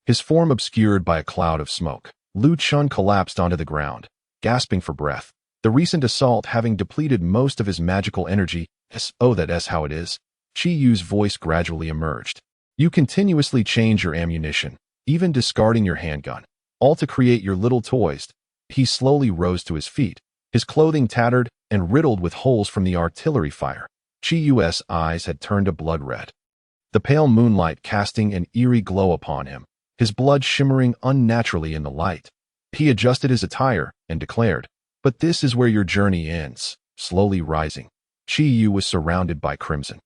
his form obscured by a cloud of smoke. Lu Chen collapsed onto the ground, gasping for breath. The recent assault having depleted most of his magical energy. Oh, that's how it is. Qi Yu's voice gradually emerged. You continuously change your ammunition, even discarding your handgun, all to create your little toys. He slowly rose to his feet, his clothing tattered and riddled with holes from the artillery fire. Qi Yu's eyes had turned a blood red, the pale moonlight casting an eerie glow upon him, his blood shimmering unnaturally in the light. He adjusted his attire and declared, "But this is where your journey ends." Slowly rising, Qi Yu was surrounded by crimson,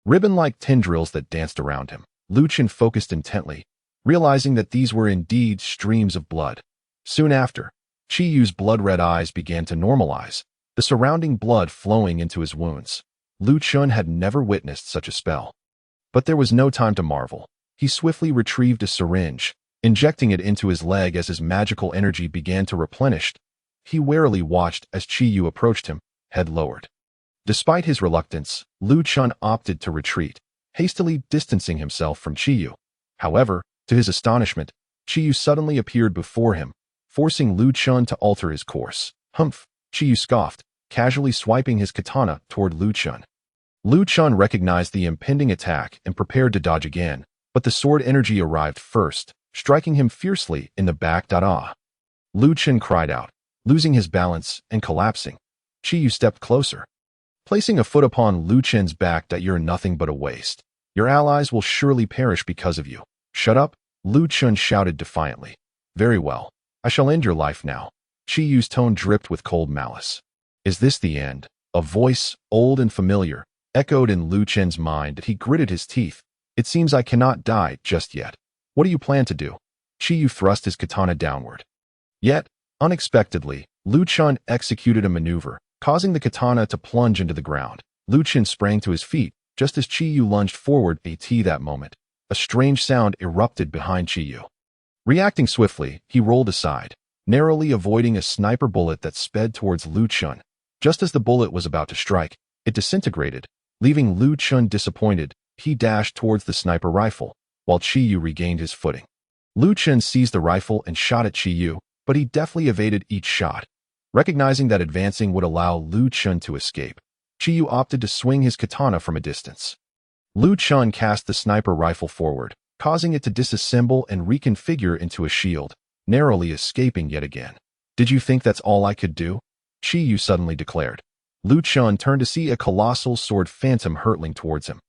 ribbon-like tendrils that danced around him. Lu Chen focused intently, realizing that these were indeed streams of blood. Soon after, Qi Yu's blood-red eyes began to normalize, the surrounding blood flowing into his wounds. Lu Chen had never witnessed such a spell. But there was no time to marvel. He swiftly retrieved a syringe, injecting it into his leg as his magical energy began to replenish. He warily watched as Qi Yu approached him, head lowered. Despite his reluctance, Lu Chen opted to retreat, hastily distancing himself from Qi Yu. However, to his astonishment, Qi Yu suddenly appeared before him, forcing Lu Chen to alter his course. Humph! Qi Yu scoffed, casually swiping his katana toward Lu Chen. Lu Chen recognized the impending attack and prepared to dodge again, but the sword energy arrived first, striking him fiercely in the back. Lu Chen cried out, losing his balance and collapsing. Qi Yu stepped closer, placing a foot upon Lu Chen's back. "You're nothing but a waste. Your allies will surely perish because of you." "Shut up," Lu Chen shouted defiantly. "Very well. I shall end your life now." Qi Yu's tone dripped with cold malice. "Is this the end?" A voice, old and familiar, echoed in Lu Chen's mind. He gritted his teeth. "It seems I cannot die just yet. What do you plan to do?" Qi Yu thrust his katana downward. Yet, unexpectedly, Lu Chen executed a maneuver, causing the katana to plunge into the ground. Lu Chen sprang to his feet, just as Qi Yu lunged forward. That moment, a strange sound erupted behind Qi Yu. Reacting swiftly, he rolled aside, narrowly avoiding a sniper bullet that sped towards Lu Chen. Just as the bullet was about to strike, it disintegrated, leaving Lu Chen disappointed. He dashed towards the sniper rifle, while Qi Yu regained his footing. Lu Chen seized the rifle and shot at Qi Yu, but he deftly evaded each shot. Recognizing that advancing would allow Lu Chen to escape, Qi Yu opted to swing his katana from a distance. Lu Chen cast the sniper rifle forward, causing it to disassemble and reconfigure into a shield, narrowly escaping yet again. "Did you think that's all I could do?" Qi Yu suddenly declared. Lu Chen turned to see a colossal sword phantom hurtling towards him.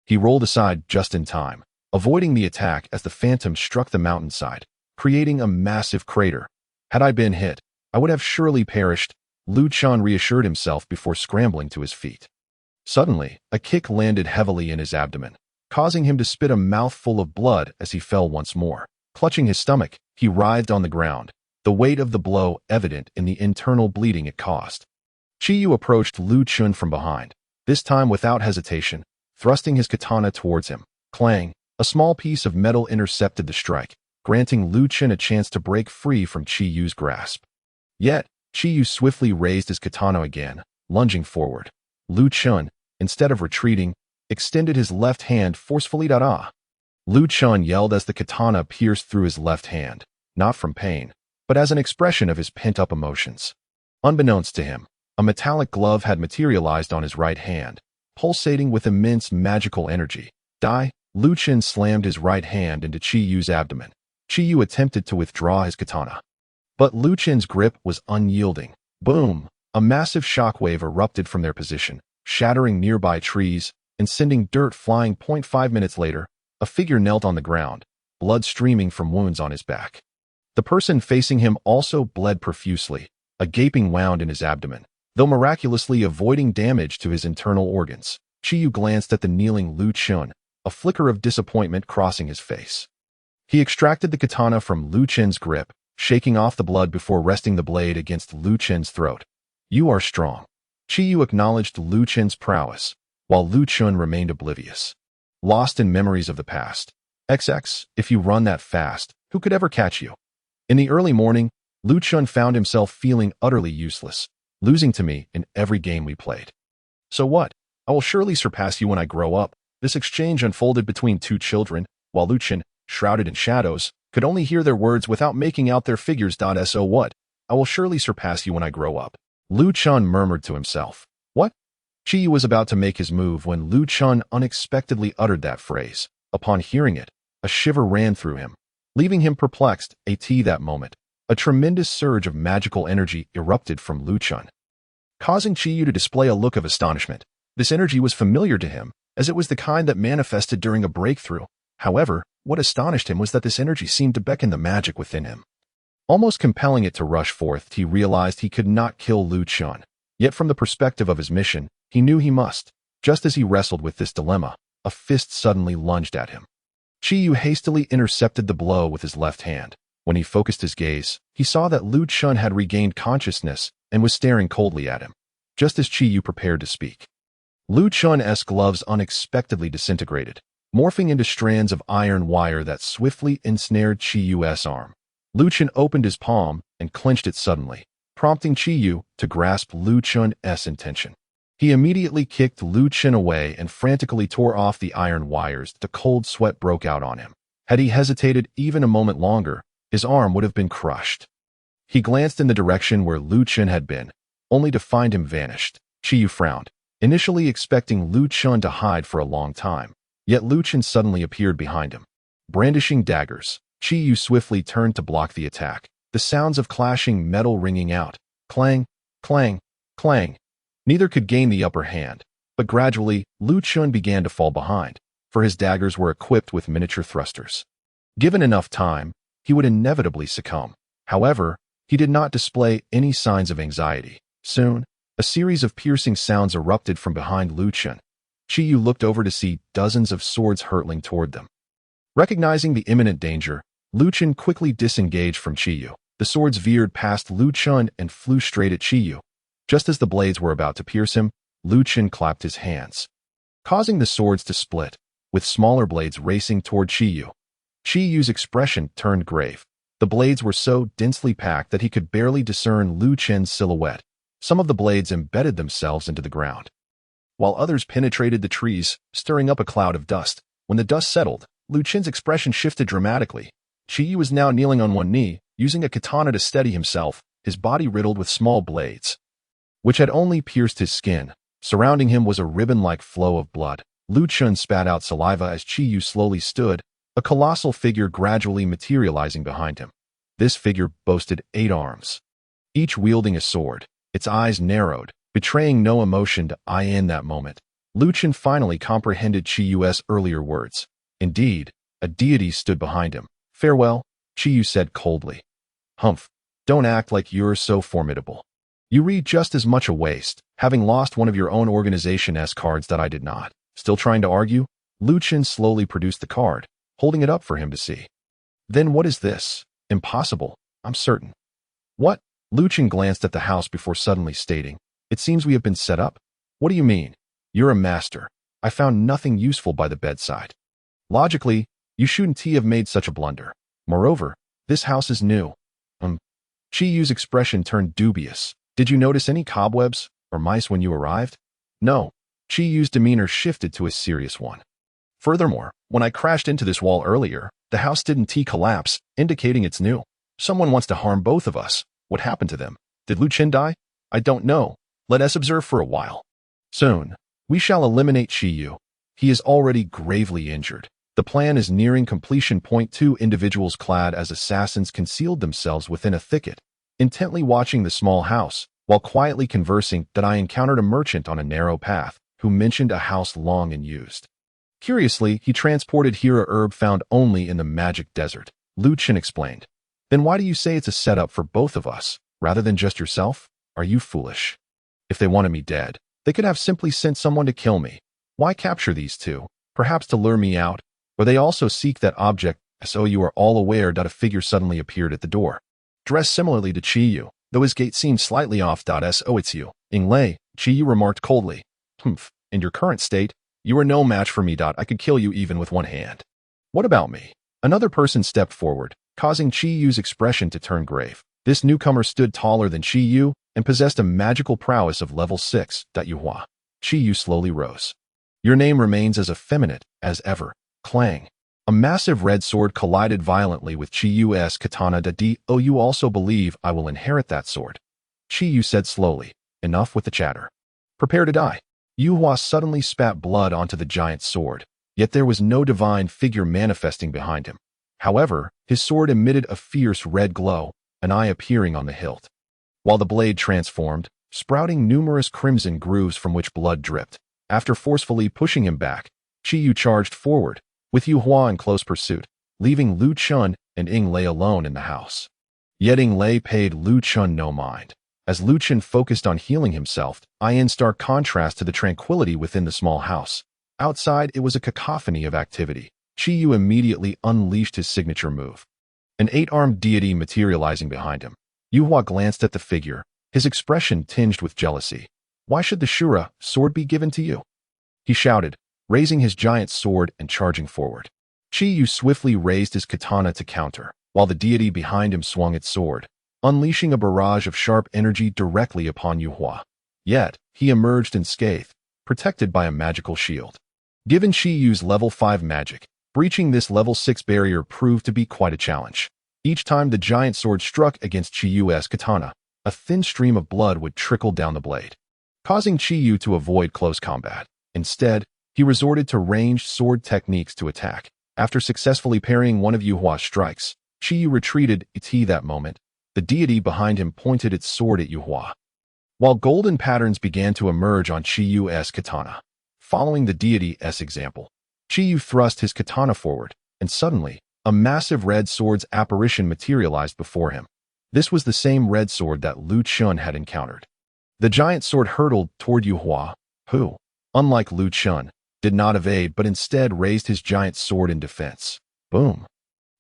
He rolled aside just in time, avoiding the attack as the phantom struck the mountainside, creating a massive crater. "Had I been hit, I would have surely perished," Lu Chen reassured himself before scrambling to his feet. Suddenly, a kick landed heavily in his abdomen, causing him to spit a mouthful of blood as he fell once more. Clutching his stomach, he writhed on the ground, the weight of the blow evident in the internal bleeding it caused. Qi Yu approached Lu Chen from behind, this time without hesitation, thrusting his katana towards him. Clang! A small piece of metal intercepted the strike, granting Lu Chen a chance to break free from Qi Yu's grasp. Yet, Qi Yu swiftly raised his katana again, lunging forward. Lu Chen, instead of retreating, extended his left hand forcefully. Lu Chen yelled as the katana pierced through his left hand, not from pain, but as an expression of his pent-up emotions. Unbeknownst to him, a metallic glove had materialized on his right hand, pulsating with immense magical energy. Lu Chen slammed his right hand into Qi Yu's abdomen. Qi Yu attempted to withdraw his katana, but Lu Chen's grip was unyielding. Boom! A massive shockwave erupted from their position, shattering nearby trees and sending dirt flying. 5 minutes later, a figure knelt on the ground, blood streaming from wounds on his back. The person facing him also bled profusely, a gaping wound in his abdomen, though miraculously avoiding damage to his internal organs. Qi Yu glanced at the kneeling Lu Chen, a flicker of disappointment crossing his face. He extracted the katana from Lu Chen's grip, shaking off the blood before resting the blade against Lu Chen's throat. "You are strong." Qi Yu acknowledged Lu Chen's prowess, while Lu Chen remained oblivious, lost in memories of the past. If you run that fast, who could ever catch you? In the early morning, Lu Chen found himself feeling utterly useless, losing to me in every game we played. So what? I will surely surpass you when I grow up. This exchange unfolded between two children, while Lu Chen, shrouded in shadows, could only hear their words without making out their figures. So what? I will surely surpass you when I grow up. Lu Chen murmured to himself. What? Chi Yu was about to make his move when Lu Chen unexpectedly uttered that phrase. Upon hearing it, a shiver ran through him, leaving him perplexed. That moment, a tremendous surge of magical energy erupted from Lu Chen, causing Chi Yu to display a look of astonishment. This energy was familiar to him, as it was the kind that manifested during a breakthrough. However, what astonished him was that this energy seemed to beckon the magic within him, almost compelling it to rush forth. He realized he could not kill Lu Chen, yet from the perspective of his mission, he knew he must. Just as he wrestled with this dilemma, a fist suddenly lunged at him. Chi Yu hastily intercepted the blow with his left hand. When he focused his gaze, he saw that Lu Chen had regained consciousness and was staring coldly at him. Just as Chi Yu prepared to speak, Lu Chen's gloves unexpectedly disintegrated, morphing into strands of iron wire that swiftly ensnared Chi Yu's arm. Lu Chen opened his palm and clenched it suddenly, prompting Chi Yu to grasp Lu Chen's intention. He immediately kicked Lu Chen away and frantically tore off the iron wires. The cold sweat broke out on him. Had he hesitated even a moment longer, his arm would have been crushed. He glanced in the direction where Lu Chen had been, only to find him vanished. Chi Yu frowned, initially expecting Lu Chen to hide for a long time. Yet Lu Chen suddenly appeared behind him. Brandishing daggers, Chi Yu swiftly turned to block the attack, the sounds of clashing metal ringing out. Clang, clang, clang. Neither could gain the upper hand, but gradually, Lu Chen began to fall behind, for his daggers were equipped with miniature thrusters. Given enough time, he would inevitably succumb. However, he did not display any signs of anxiety. Soon, a series of piercing sounds erupted from behind Lu Chen. Chi Yu looked over to see dozens of swords hurtling toward them. Recognizing the imminent danger, Lu Chen quickly disengaged from Chi Yu. The swords veered past Lu Chen and flew straight at Chi Yu. Just as the blades were about to pierce him, Lu Chen clapped his hands, causing the swords to split, with smaller blades racing toward Chi Yu. Chi Yu's expression turned grave. The blades were so densely packed that he could barely discern Lu Chen's silhouette. Some of the blades embedded themselves into the ground, while others penetrated the trees, stirring up a cloud of dust. When the dust settled, Lu Chen's expression shifted dramatically. Chi Yu was now kneeling on one knee, using a katana to steady himself, his body riddled with small blades, which had only pierced his skin. Surrounding him was a ribbon-like flow of blood. Lu Chen spat out saliva as Chi Yu slowly stood, a colossal figure gradually materializing behind him. This figure boasted 8 arms, each wielding a sword. Its eyes narrowed, betraying no emotion. In that moment, Lu Chen finally comprehended Chi Yu's earlier words. Indeed, a deity stood behind him. Farewell, Chi Yu said coldly. Humph, don't act like you're so formidable. You read just as much a waste, having lost one of your own organization's cards that I did not. Still trying to argue? Lu Chen slowly produced the card, holding it up for him to see. Then what is this? Impossible, I'm certain. What? Lu Chen glanced at the house before suddenly stating, It seems we have been set up. What do you mean? You're a master. I found nothing useful by the bedside. Logically, you shouldn't have made such a blunder. Moreover, this house is new. Chi Yu's expression turned dubious. Did you notice any cobwebs or mice when you arrived? No. Chi Yu's demeanor shifted to a serious one. Furthermore, when I crashed into this wall earlier, the house didn't collapse, indicating it's new. Someone wants to harm both of us. What happened to them? Did Lu Chen die? I don't know. Let us observe for a while. Soon, we shall eliminate Chi Yu. He is already gravely injured. The plan is nearing completion. 2 individuals clad as assassins concealed themselves within a thicket, intently watching the small house. While quietly conversing, that I encountered a merchant on a narrow path, who mentioned a house long unused. Curiously, he transported here a herb found only in the magic desert. Lu Chen explained. Then why do you say it's a setup for both of us, rather than just yourself? Are you foolish? If they wanted me dead, they could have simply sent someone to kill me. Why capture these two? Perhaps to lure me out? Or they also seek that object, so you are all aware that a figure suddenly appeared at the door, dressed similarly to Chi Yu, though his gait seemed slightly off. So it's you. Lei, Chi Yu remarked coldly. Humph, in your current state, you are no match for me. I could kill you even with one hand. What about me? Another person stepped forward, causing Chi Yu's expression to turn grave. This newcomer stood taller than Chi Yu and possessed a magical prowess of level 6. Yuhua. Chi Yu slowly rose. Your name remains as effeminate as ever. Clang. A massive red sword collided violently with Chi Yu's katana. Do you also believe I will inherit that sword? Chi Yu said slowly. Enough with the chatter. Prepare to die. Yu Hua suddenly spat blood onto the giant sword, yet there was no divine figure manifesting behind him. However, his sword emitted a fierce red glow, an eye appearing on the hilt. While the blade transformed, sprouting numerous crimson grooves from which blood dripped. After forcefully pushing him back, Chi Yu charged forward, with Yu Hua in close pursuit, leaving Lu Chun and Ying Lei alone in the house. Yet Ying Lei paid Lu Chun no mind. As Lu Chun focused on healing himself, in stark contrast to the tranquility within the small house. Outside, it was a cacophony of activity. Chi Yu immediately unleashed his signature move. An 8-armed deity materializing behind him. Yu Hua glanced at the figure, his expression tinged with jealousy. Why should the Shura sword be given to you? He shouted, raising his giant sword and charging forward. Chi Yu swiftly raised his katana to counter, while the deity behind him swung its sword, unleashing a barrage of sharp energy directly upon Yu Hua. Yet, he emerged unscathed, protected by a magical shield. Given Chi Yu's level 5 magic, breaching this level 6 barrier proved to be quite a challenge. Each time the giant sword struck against Chi Yu's katana, a thin stream of blood would trickle down the blade, causing Chi Yu to avoid close combat. Instead, he resorted to ranged sword techniques to attack. After successfully parrying one of Yu Hua's strikes, Chi Yu retreated. That moment, the deity behind him pointed its sword at Yu Hua, while golden patterns began to emerge on Chi Yu's katana. Following the deity's example, Chi Yu thrust his katana forward, and suddenly, a massive red sword's apparition materialized before him. This was the same red sword that Lu Chun had encountered. The giant sword hurtled toward Yu Hua, who, unlike Lu Chun, did not evade but instead raised his giant sword in defense. Boom!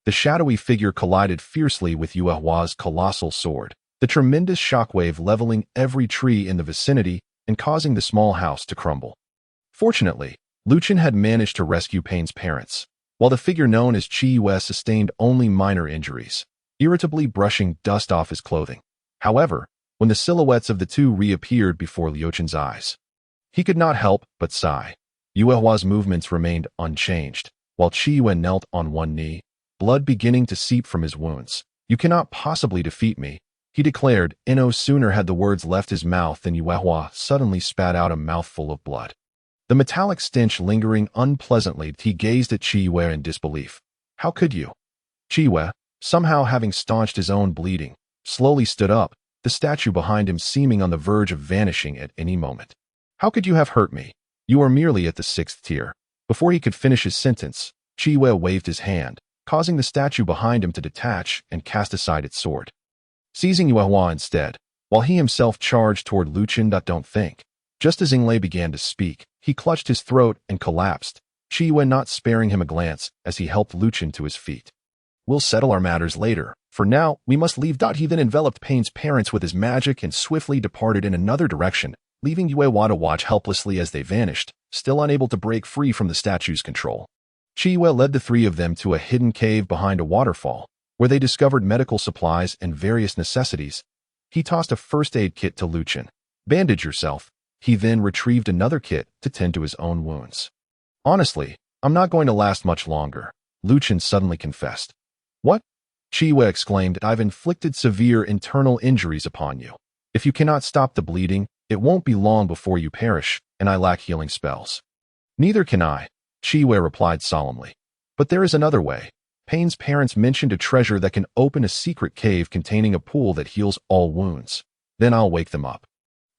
The shadowy figure collided fiercely with Yu Hua's colossal sword, the tremendous shockwave leveling every tree in the vicinity and causing the small house to crumble. Fortunately, Lu Chun had managed to rescue Pain's parents, while the figure known as Chi Yu sustained only minor injuries, irritably brushing dust off his clothing. However, when the silhouettes of the two reappeared before Liu Chun's eyes, he could not help but sigh. Yu Hua's movements remained unchanged, while Chi Yu knelt on one knee, blood beginning to seep from his wounds. You cannot possibly defeat me, he declared. No sooner had the words left his mouth than Yu Hua suddenly spat out a mouthful of blood. The metallic stench lingering unpleasantly, he gazed at Chi Yu in disbelief. How could you? Chi Yu, somehow having staunched his own bleeding, slowly stood up, the statue behind him seeming on the verge of vanishing at any moment. How could you have hurt me? You are merely at the 6th tier. Before he could finish his sentence, Chi Yu waved his hand, causing the statue behind him to detach and cast aside its sword, seizing Yu Hua instead, while he himself charged toward Lu Chun. Don't think. Just as Ying Lei began to speak, he clutched his throat and collapsed, Chi Yu not sparing him a glance as he helped Lu Chun to his feet. We'll settle our matters later. For now, we must leave. He then enveloped Pain's parents with his magic and swiftly departed in another direction, leaving Yu Hua to watch helplessly as they vanished, still unable to break free from the statue's control. Chi Yu led the three of them to a hidden cave behind a waterfall, where they discovered medical supplies and various necessities. He tossed a first aid kit to Lu Chun. Bandage yourself. He then retrieved another kit to tend to his own wounds. Honestly, I'm not going to last much longer, Lu Chun suddenly confessed. What? Chi Yu exclaimed. I've inflicted severe internal injuries upon you. If you cannot stop the bleeding, it won't be long before you perish, and I lack healing spells. Neither can I, Chi Yu replied solemnly. But there is another way. Pain's parents mentioned a treasure that can open a secret cave containing a pool that heals all wounds. Then I'll wake them up.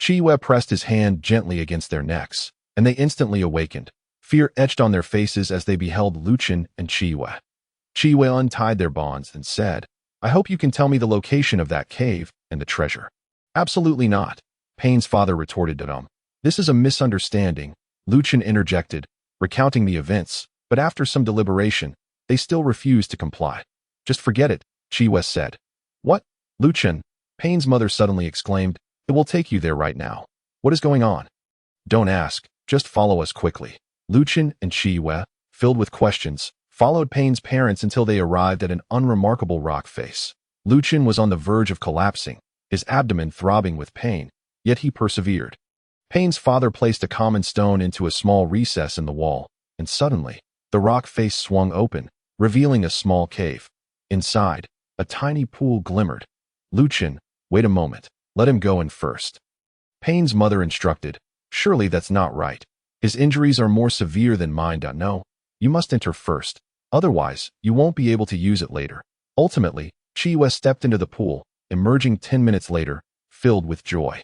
Chi Yu pressed his hand gently against their necks, and they instantly awakened, fear etched on their faces as they beheld Lu Chun and Chi Yu. Chi Yu untied their bonds and said, I hope you can tell me the location of that cave and the treasure. Absolutely not, Pain's father retorted to them. This is a misunderstanding, Lu Chun interjected, recounting the events, but after some deliberation, they still refused to comply. Just forget it, Chi Yu said. What? Lu Chun, Pain's mother suddenly exclaimed. It will take you there right now. What is going on? Don't ask, just follow us quickly. Lu Chun and Chi Yu, filled with questions, followed Pain's parents until they arrived at an unremarkable rock face. Lu Chun was on the verge of collapsing, his abdomen throbbing with pain, yet he persevered. Pain's father placed a common stone into a small recess in the wall, and suddenly, the rock face swung open, revealing a small cave. Inside, a tiny pool glimmered. Lucien, wait a moment. Let him go in first. Pain's mother instructed. Surely that's not right. His injuries are more severe than mine. No, you must enter first. Otherwise, you won't be able to use it later. Ultimately, Chiyue stepped into the pool, emerging 10 minutes later, filled with joy.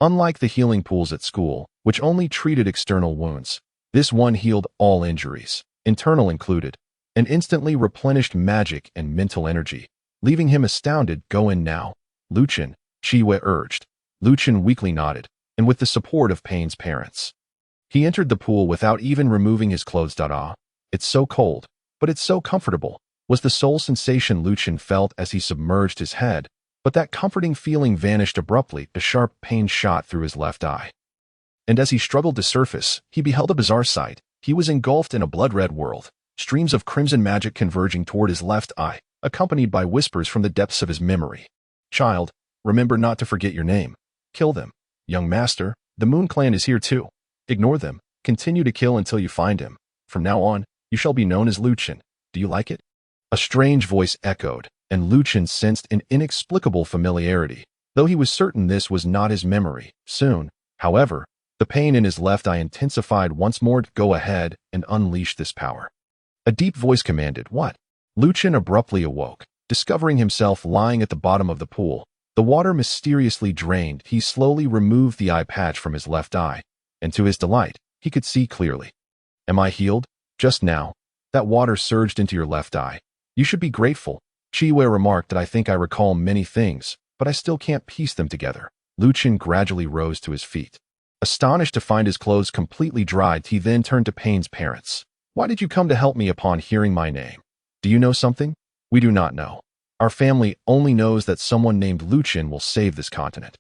Unlike the healing pools at school, which only treated external wounds, this one healed all injuries, internal included, and instantly replenished magic and mental energy, leaving him astounded. Go in now, Lucien, Chiyue urged. Lucien weakly nodded, and with the support of Pain's parents, he entered the pool without even removing his clothes. Ah, it's so cold, but it's so comfortable, was the sole sensation Lucien felt as he submerged his head, but that comforting feeling vanished abruptly. A sharp pain shot through his left eye. And as he struggled to surface, he beheld a bizarre sight. He was engulfed in a blood-red world, streams of crimson magic converging toward his left eye, accompanied by whispers from the depths of his memory. Child, remember not to forget your name. Kill them. Young master, the Moon Clan is here too. Ignore them. Continue to kill until you find him. From now on, you shall be known as Lucien. Do you like it? A strange voice echoed, and Lucien sensed an inexplicable familiarity, though he was certain this was not his memory. Soon, however, the pain in his left eye intensified once more. Go ahead and unleash this power. A deep voice commanded. What? Lucien abruptly awoke, discovering himself lying at the bottom of the pool. The water mysteriously drained. He slowly removed the eye patch from his left eye, and to his delight, he could see clearly. Am I healed? Just now, that water surged into your left eye. You should be grateful. Chiyue remarked that I think I recall many things, but I still can't piece them together. Lucien gradually rose to his feet. Astonished to find his clothes completely dried, he then turned to Pain's parents. Why did you come to help me upon hearing my name? Do you know something? We do not know. Our family only knows that someone named Lucien will save this continent.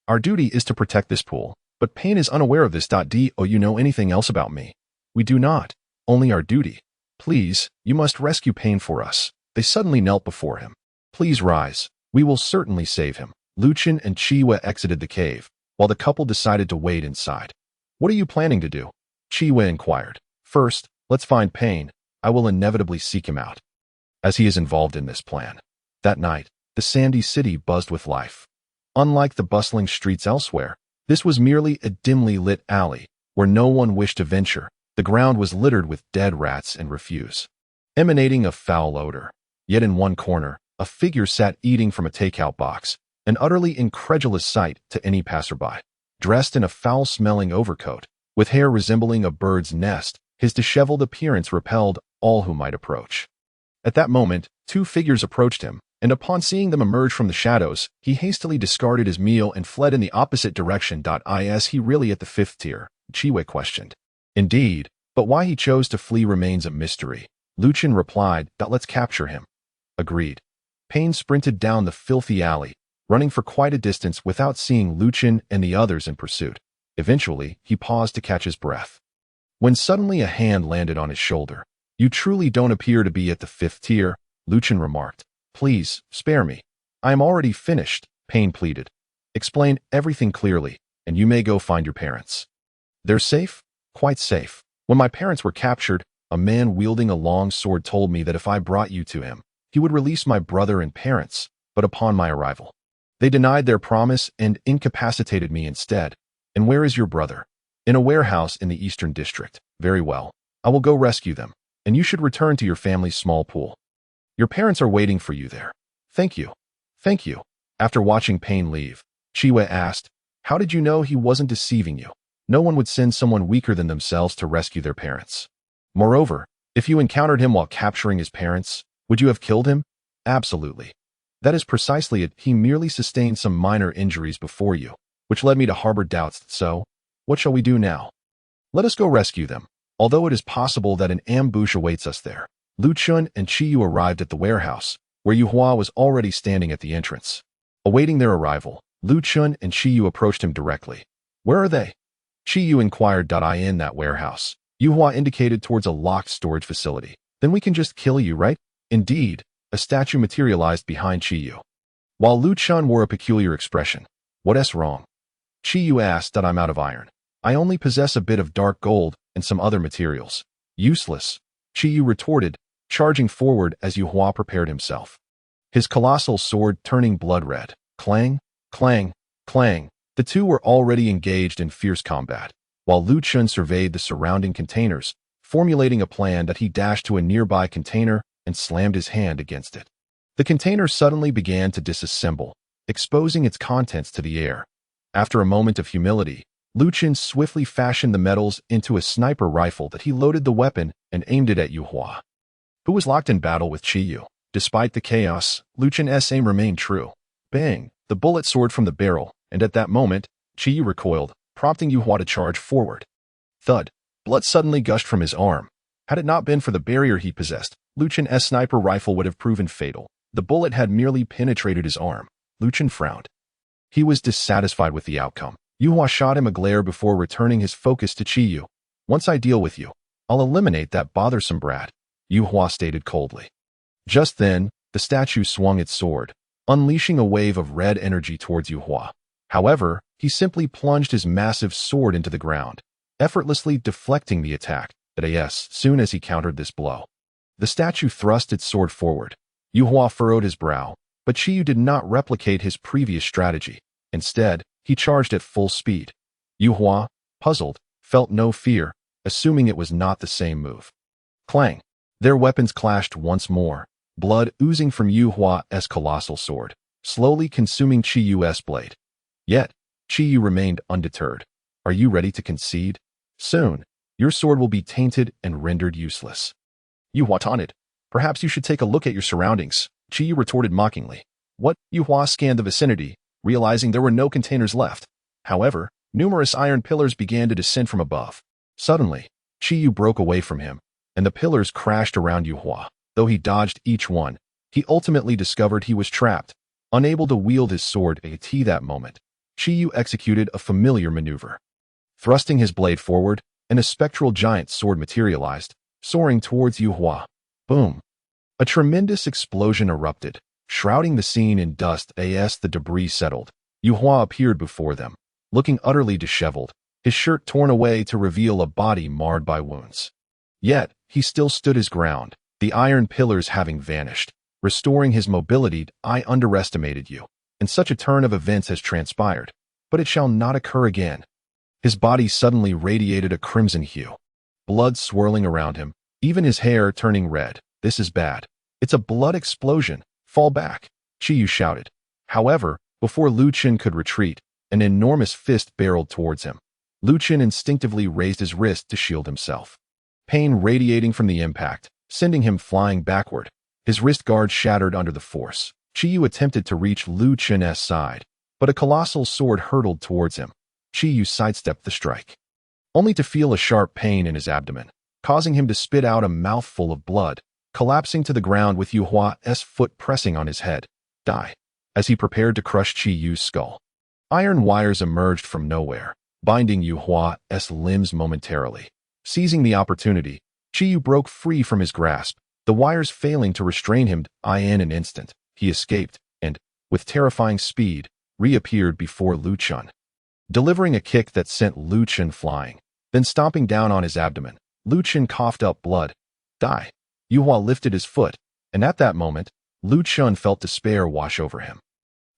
Our duty is to protect this pool, but Pain is unaware of this. Do you know anything else about me? We do not. Only our duty. Please, you must rescue Pain for us. They suddenly knelt before him. Please rise. We will certainly save him. Lucien and Chiyue exited the cave, while the couple decided to wait inside. What are you planning to do? Chiyue inquired. First, let's find Pain. I will inevitably seek him out, as he is involved in this plan. That night, the sandy city buzzed with life. Unlike the bustling streets elsewhere, this was merely a dimly lit alley, where no one wished to venture. The ground was littered with dead rats and refuse, emanating a foul odor. Yet in one corner, a figure sat eating from a takeout box, an utterly incredulous sight to any passerby. Dressed in a foul-smelling overcoat, with hair resembling a bird's nest, his disheveled appearance repelled all who might approach. At that moment, two figures approached him, and upon seeing them emerge from the shadows, he hastily discarded his meal and fled in the opposite direction. Is he really at the 5th tier? Chiyue questioned. Indeed, but why he chose to flee remains a mystery. Lucien replied. Let's capture him. Agreed. Pain sprinted down the filthy alley, running for quite a distance without seeing Lucien and the others in pursuit. Eventually, he paused to catch his breath, when suddenly a hand landed on his shoulder. You truly don't appear to be at the 5th tier, Lucien remarked. Please, spare me. I am already finished, Pain pleaded. Explain everything clearly, and you may go find your parents. They're safe? Quite safe. When my parents were captured, a man wielding a long sword told me that if I brought you to him, he would release my brother and parents, but upon my arrival, they denied their promise and incapacitated me instead. And where is your brother? In a warehouse in the Eastern District. Very well. I will go rescue them, and you should return to your family's small pool. Your parents are waiting for you there. Thank you. Thank you. After watching Pain leave, Chiyue asked, how did you know he wasn't deceiving you? No one would send someone weaker than themselves to rescue their parents. Moreover, if you encountered him while capturing his parents, would you have killed him? Absolutely. That is precisely it. He merely sustained some minor injuries before you, which led me to harbor doubts. So, what shall we do now? Let us go rescue them, although it is possible that an ambush awaits us there. Lucien and Chiyue arrived at the warehouse, where Yuhua was already standing at the entrance. Awaiting their arrival, Lucien and Chiyue approached him directly. Where are they? Chiyue inquired. In that warehouse. Yuhua indicated towards a locked storage facility. Then we can just kill you, right? Indeed, a statue materialized behind Chiyue, while Lucien wore a peculiar expression. What's wrong? Qi Yu asked that I'm out of iron. I only possess a bit of dark gold and some other materials. Useless, Qi Yu retorted, charging forward as Yu Hua prepared himself. His colossal sword turning blood red. Clang, clang, clang. The two were already engaged in fierce combat, while Lu Chun surveyed the surrounding containers, formulating a plan that he dashed to a nearby container and slammed his hand against it. The container suddenly began to disassemble, exposing its contents to the air. After a moment of humility, Lu Chun swiftly fashioned the metals into a sniper rifle that he loaded the weapon and aimed it at Yu Hua, who was locked in battle with Qi Yu. Despite the chaos, Lu Chun's aim remained true. Bang! The bullet soared from the barrel, and at that moment, Qi Yu recoiled, prompting Yu Hua to charge forward. Thud! Blood suddenly gushed from his arm. Had it not been for the barrier he possessed, Lu Chun's sniper rifle would have proven fatal. The bullet had merely penetrated his arm. Lu Chun frowned. He was dissatisfied with the outcome. Yu Hua shot him a glare before returning his focus to Qi Yu. Once I deal with you, I'll eliminate that bothersome brat, Yu Hua stated coldly. Just then, the statue swung its sword, unleashing a wave of red energy towards Yu Hua. However, he simply plunged his massive sword into the ground, effortlessly deflecting the attack. As soon as he countered this blow, the statue thrust its sword forward. Yu Hua furrowed his brow, but Qi Yu did not replicate his previous strategy. Instead, he charged at full speed. Yu Hua, puzzled, felt no fear, assuming it was not the same move. Clang! Their weapons clashed once more, blood oozing from Yu Hua's colossal sword, slowly consuming Qi Yu's blade. Yet, Qi Yu remained undeterred. Are you ready to concede? Soon, your sword will be tainted and rendered useless. Yu Hua taunted. Perhaps you should take a look at your surroundings, Qi Yu retorted mockingly. What? Yu Hua scanned the vicinity, realizing there were no containers left. However, numerous iron pillars began to descend from above. Suddenly, Qi Yu broke away from him, and the pillars crashed around Yu Hua. Though he dodged each one, he ultimately discovered he was trapped, unable to wield his sword at that moment. Qi Yu executed a familiar maneuver. Thrusting his blade forward, and a spectral giant sword materialized, soaring towards Yu Hua. Boom! A tremendous explosion erupted, shrouding the scene in dust as the debris settled. Yu Hua appeared before them, looking utterly disheveled, his shirt torn away to reveal a body marred by wounds. Yet, he still stood his ground, the iron pillars having vanished, restoring his mobility. I underestimated you, and such a turn of events has transpired, but it shall not occur again. His body suddenly radiated a crimson hue, blood swirling around him, even his hair turning red. This is bad. It's a blood explosion. Fall back, Qi Yu shouted. However, before Lu Chun could retreat, an enormous fist barreled towards him. Lu Chun instinctively raised his wrist to shield himself. Pain radiating from the impact, sending him flying backward. His wrist guard shattered under the force. Qi Yu attempted to reach Lu Chun's side, but a colossal sword hurtled towards him. Qi Yu sidestepped the strike, only to feel a sharp pain in his abdomen, causing him to spit out a mouthful of blood, collapsing to the ground with Yu Hua's foot pressing on his head. Die. As he prepared to crush Qi Yu's skull, iron wires emerged from nowhere, binding Yu Hua's limbs momentarily. Seizing the opportunity, Qi Yu broke free from his grasp, the wires failing to restrain him. In an instant, he escaped and, with terrifying speed, reappeared before Lu Chun, delivering a kick that sent Lu Chun flying. Then stomping down on his abdomen, Lu Chun coughed up blood. Die. Yu Hua lifted his foot, and at that moment, Lu Chun felt despair wash over him.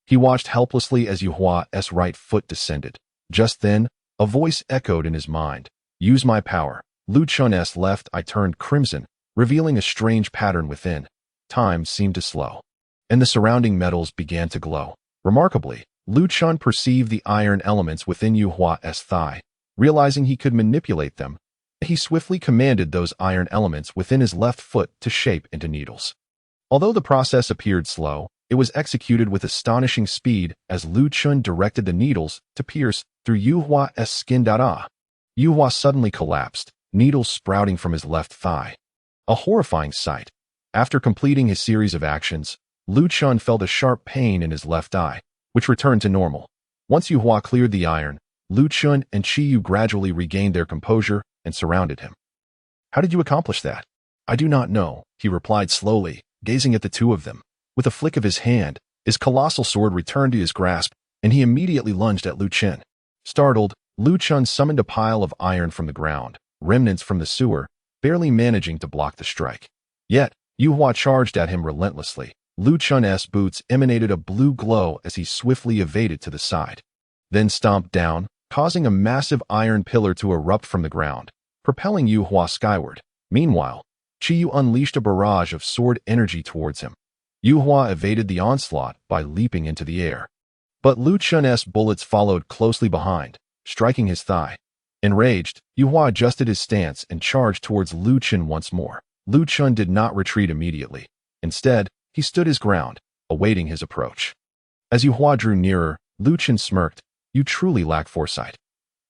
He watched helplessly as Yu Hua's right foot descended. Just then, a voice echoed in his mind. Use my power. Lu Chun's left eye turned crimson, revealing a strange pattern within. Time seemed to slow, and the surrounding metals began to glow. Remarkably, Lu Chun perceived the iron elements within Yu Hua's thigh. Realizing he could manipulate them, he swiftly commanded those iron elements within his left foot to shape into needles. Although the process appeared slow, it was executed with astonishing speed as Lu Chun directed the needles to pierce through Yu Hua's skin. Yu Hua suddenly collapsed, needles sprouting from his left thigh. A horrifying sight. After completing his series of actions, Lu Chun felt a sharp pain in his left eye, which returned to normal. Once Yu Hua cleared the iron, Lu Chun and Qi Yu gradually regained their composure and surrounded him. How did you accomplish that? I do not know, he replied slowly, gazing at the two of them. With a flick of his hand, his colossal sword returned to his grasp, and he immediately lunged at Lu Chun. Startled, Lu Chun summoned a pile of iron from the ground, remnants from the sewer, barely managing to block the strike. Yet, Yu Hua charged at him relentlessly. Lu Chun's boots emanated a blue glow as he swiftly evaded to the side, then stomped down, causing a massive iron pillar to erupt from the ground, propelling Yu Hua skyward. Meanwhile, Chi Yu unleashed a barrage of sword energy towards him. Yu Hua evaded the onslaught by leaping into the air. But Lu Chun's bullets followed closely behind, striking his thigh. Enraged, Yu Hua adjusted his stance and charged towards Lu Chun once more. Lu Chun did not retreat immediately. Instead, he stood his ground, awaiting his approach. As Yu Hua drew nearer, Lu Chun smirked. "You truly lack foresight."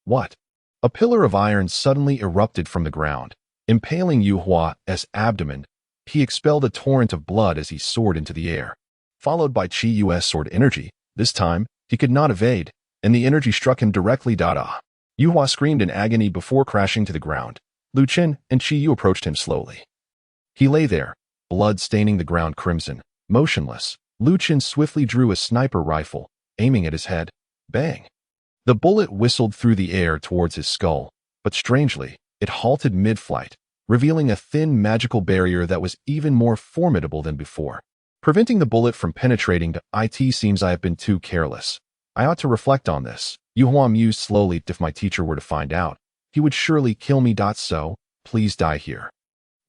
"What?" A pillar of iron suddenly erupted from the ground, impaling Yu Hua's abdomen. He expelled a torrent of blood as he soared into the air, followed by Chi Yu's sword energy. This time, he could not evade, and the energy struck him directly. Yu Hua screamed in agony before crashing to the ground. Lu Chun and Chi Yu approached him slowly. He lay there, blood staining the ground crimson, motionless. Lu Chun swiftly drew a sniper rifle, aiming at his head. Bang! The bullet whistled through the air towards his skull, but strangely, it halted mid-flight, revealing a thin magical barrier that was even more formidable than before, preventing the bullet from penetrating. It seems I have been too careless. I ought to reflect on this. Yu Hua mused slowly. If my teacher were to find out, he would surely kill me. So, please die here.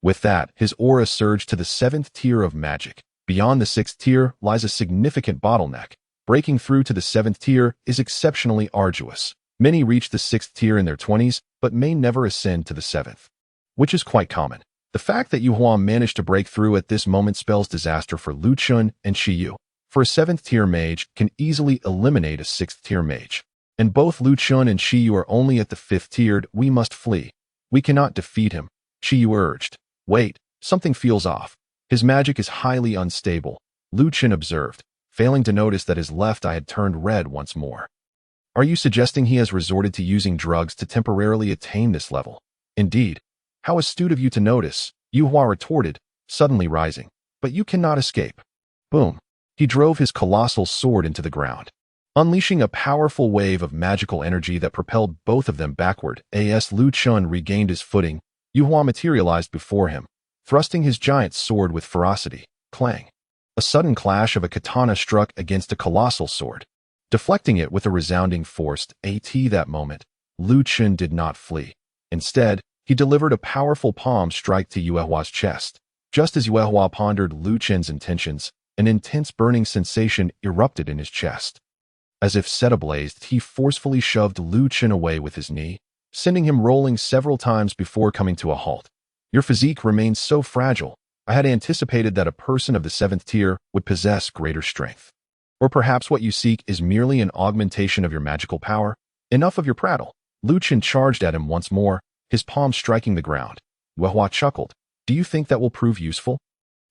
With that, his aura surged to the 7th tier of magic. Beyond the 6th tier lies a significant bottleneck. Breaking through to the 7th tier is exceptionally arduous. Many reach the 6th tier in their 20s, but may never ascend to the 7th, which is quite common. The fact that Yu Hua managed to break through at this moment spells disaster for Lu Chun and Chi Yu. For a 7th tier mage can easily eliminate a 6th tier mage. And both Lu Chun and Chi Yu are only at the 5th tiered. We must flee. We cannot defeat him, Chi Yu urged. Wait, something feels off. His magic is highly unstable, Lu Chun observed, failing to notice that his left eye had turned red once more. Are you suggesting he has resorted to using drugs to temporarily attain this level? Indeed. How astute of you to notice, Yu Hua retorted, suddenly rising. But you cannot escape. Boom. He drove his colossal sword into the ground, unleashing a powerful wave of magical energy that propelled both of them backward. As Lu Chun regained his footing, Yu Hua materialized before him, thrusting his giant sword with ferocity. Clang. A sudden clash of a katana struck against a colossal sword, deflecting it with a resounding force. At that moment, Lu Chun did not flee. Instead, he delivered a powerful palm strike to Yu Hua's chest. Just as Yu Hua pondered Lu Chun's intentions, an intense burning sensation erupted in his chest. As if set ablaze, he forcefully shoved Lu Chun away with his knee, sending him rolling several times before coming to a halt. Your physique remains so fragile. I had anticipated that a person of the 7th tier would possess greater strength. Or perhaps what you seek is merely an augmentation of your magical power? Enough of your prattle. Lu Chun charged at him once more, his palm striking the ground. Yu Hua chuckled. Do you think that will prove useful?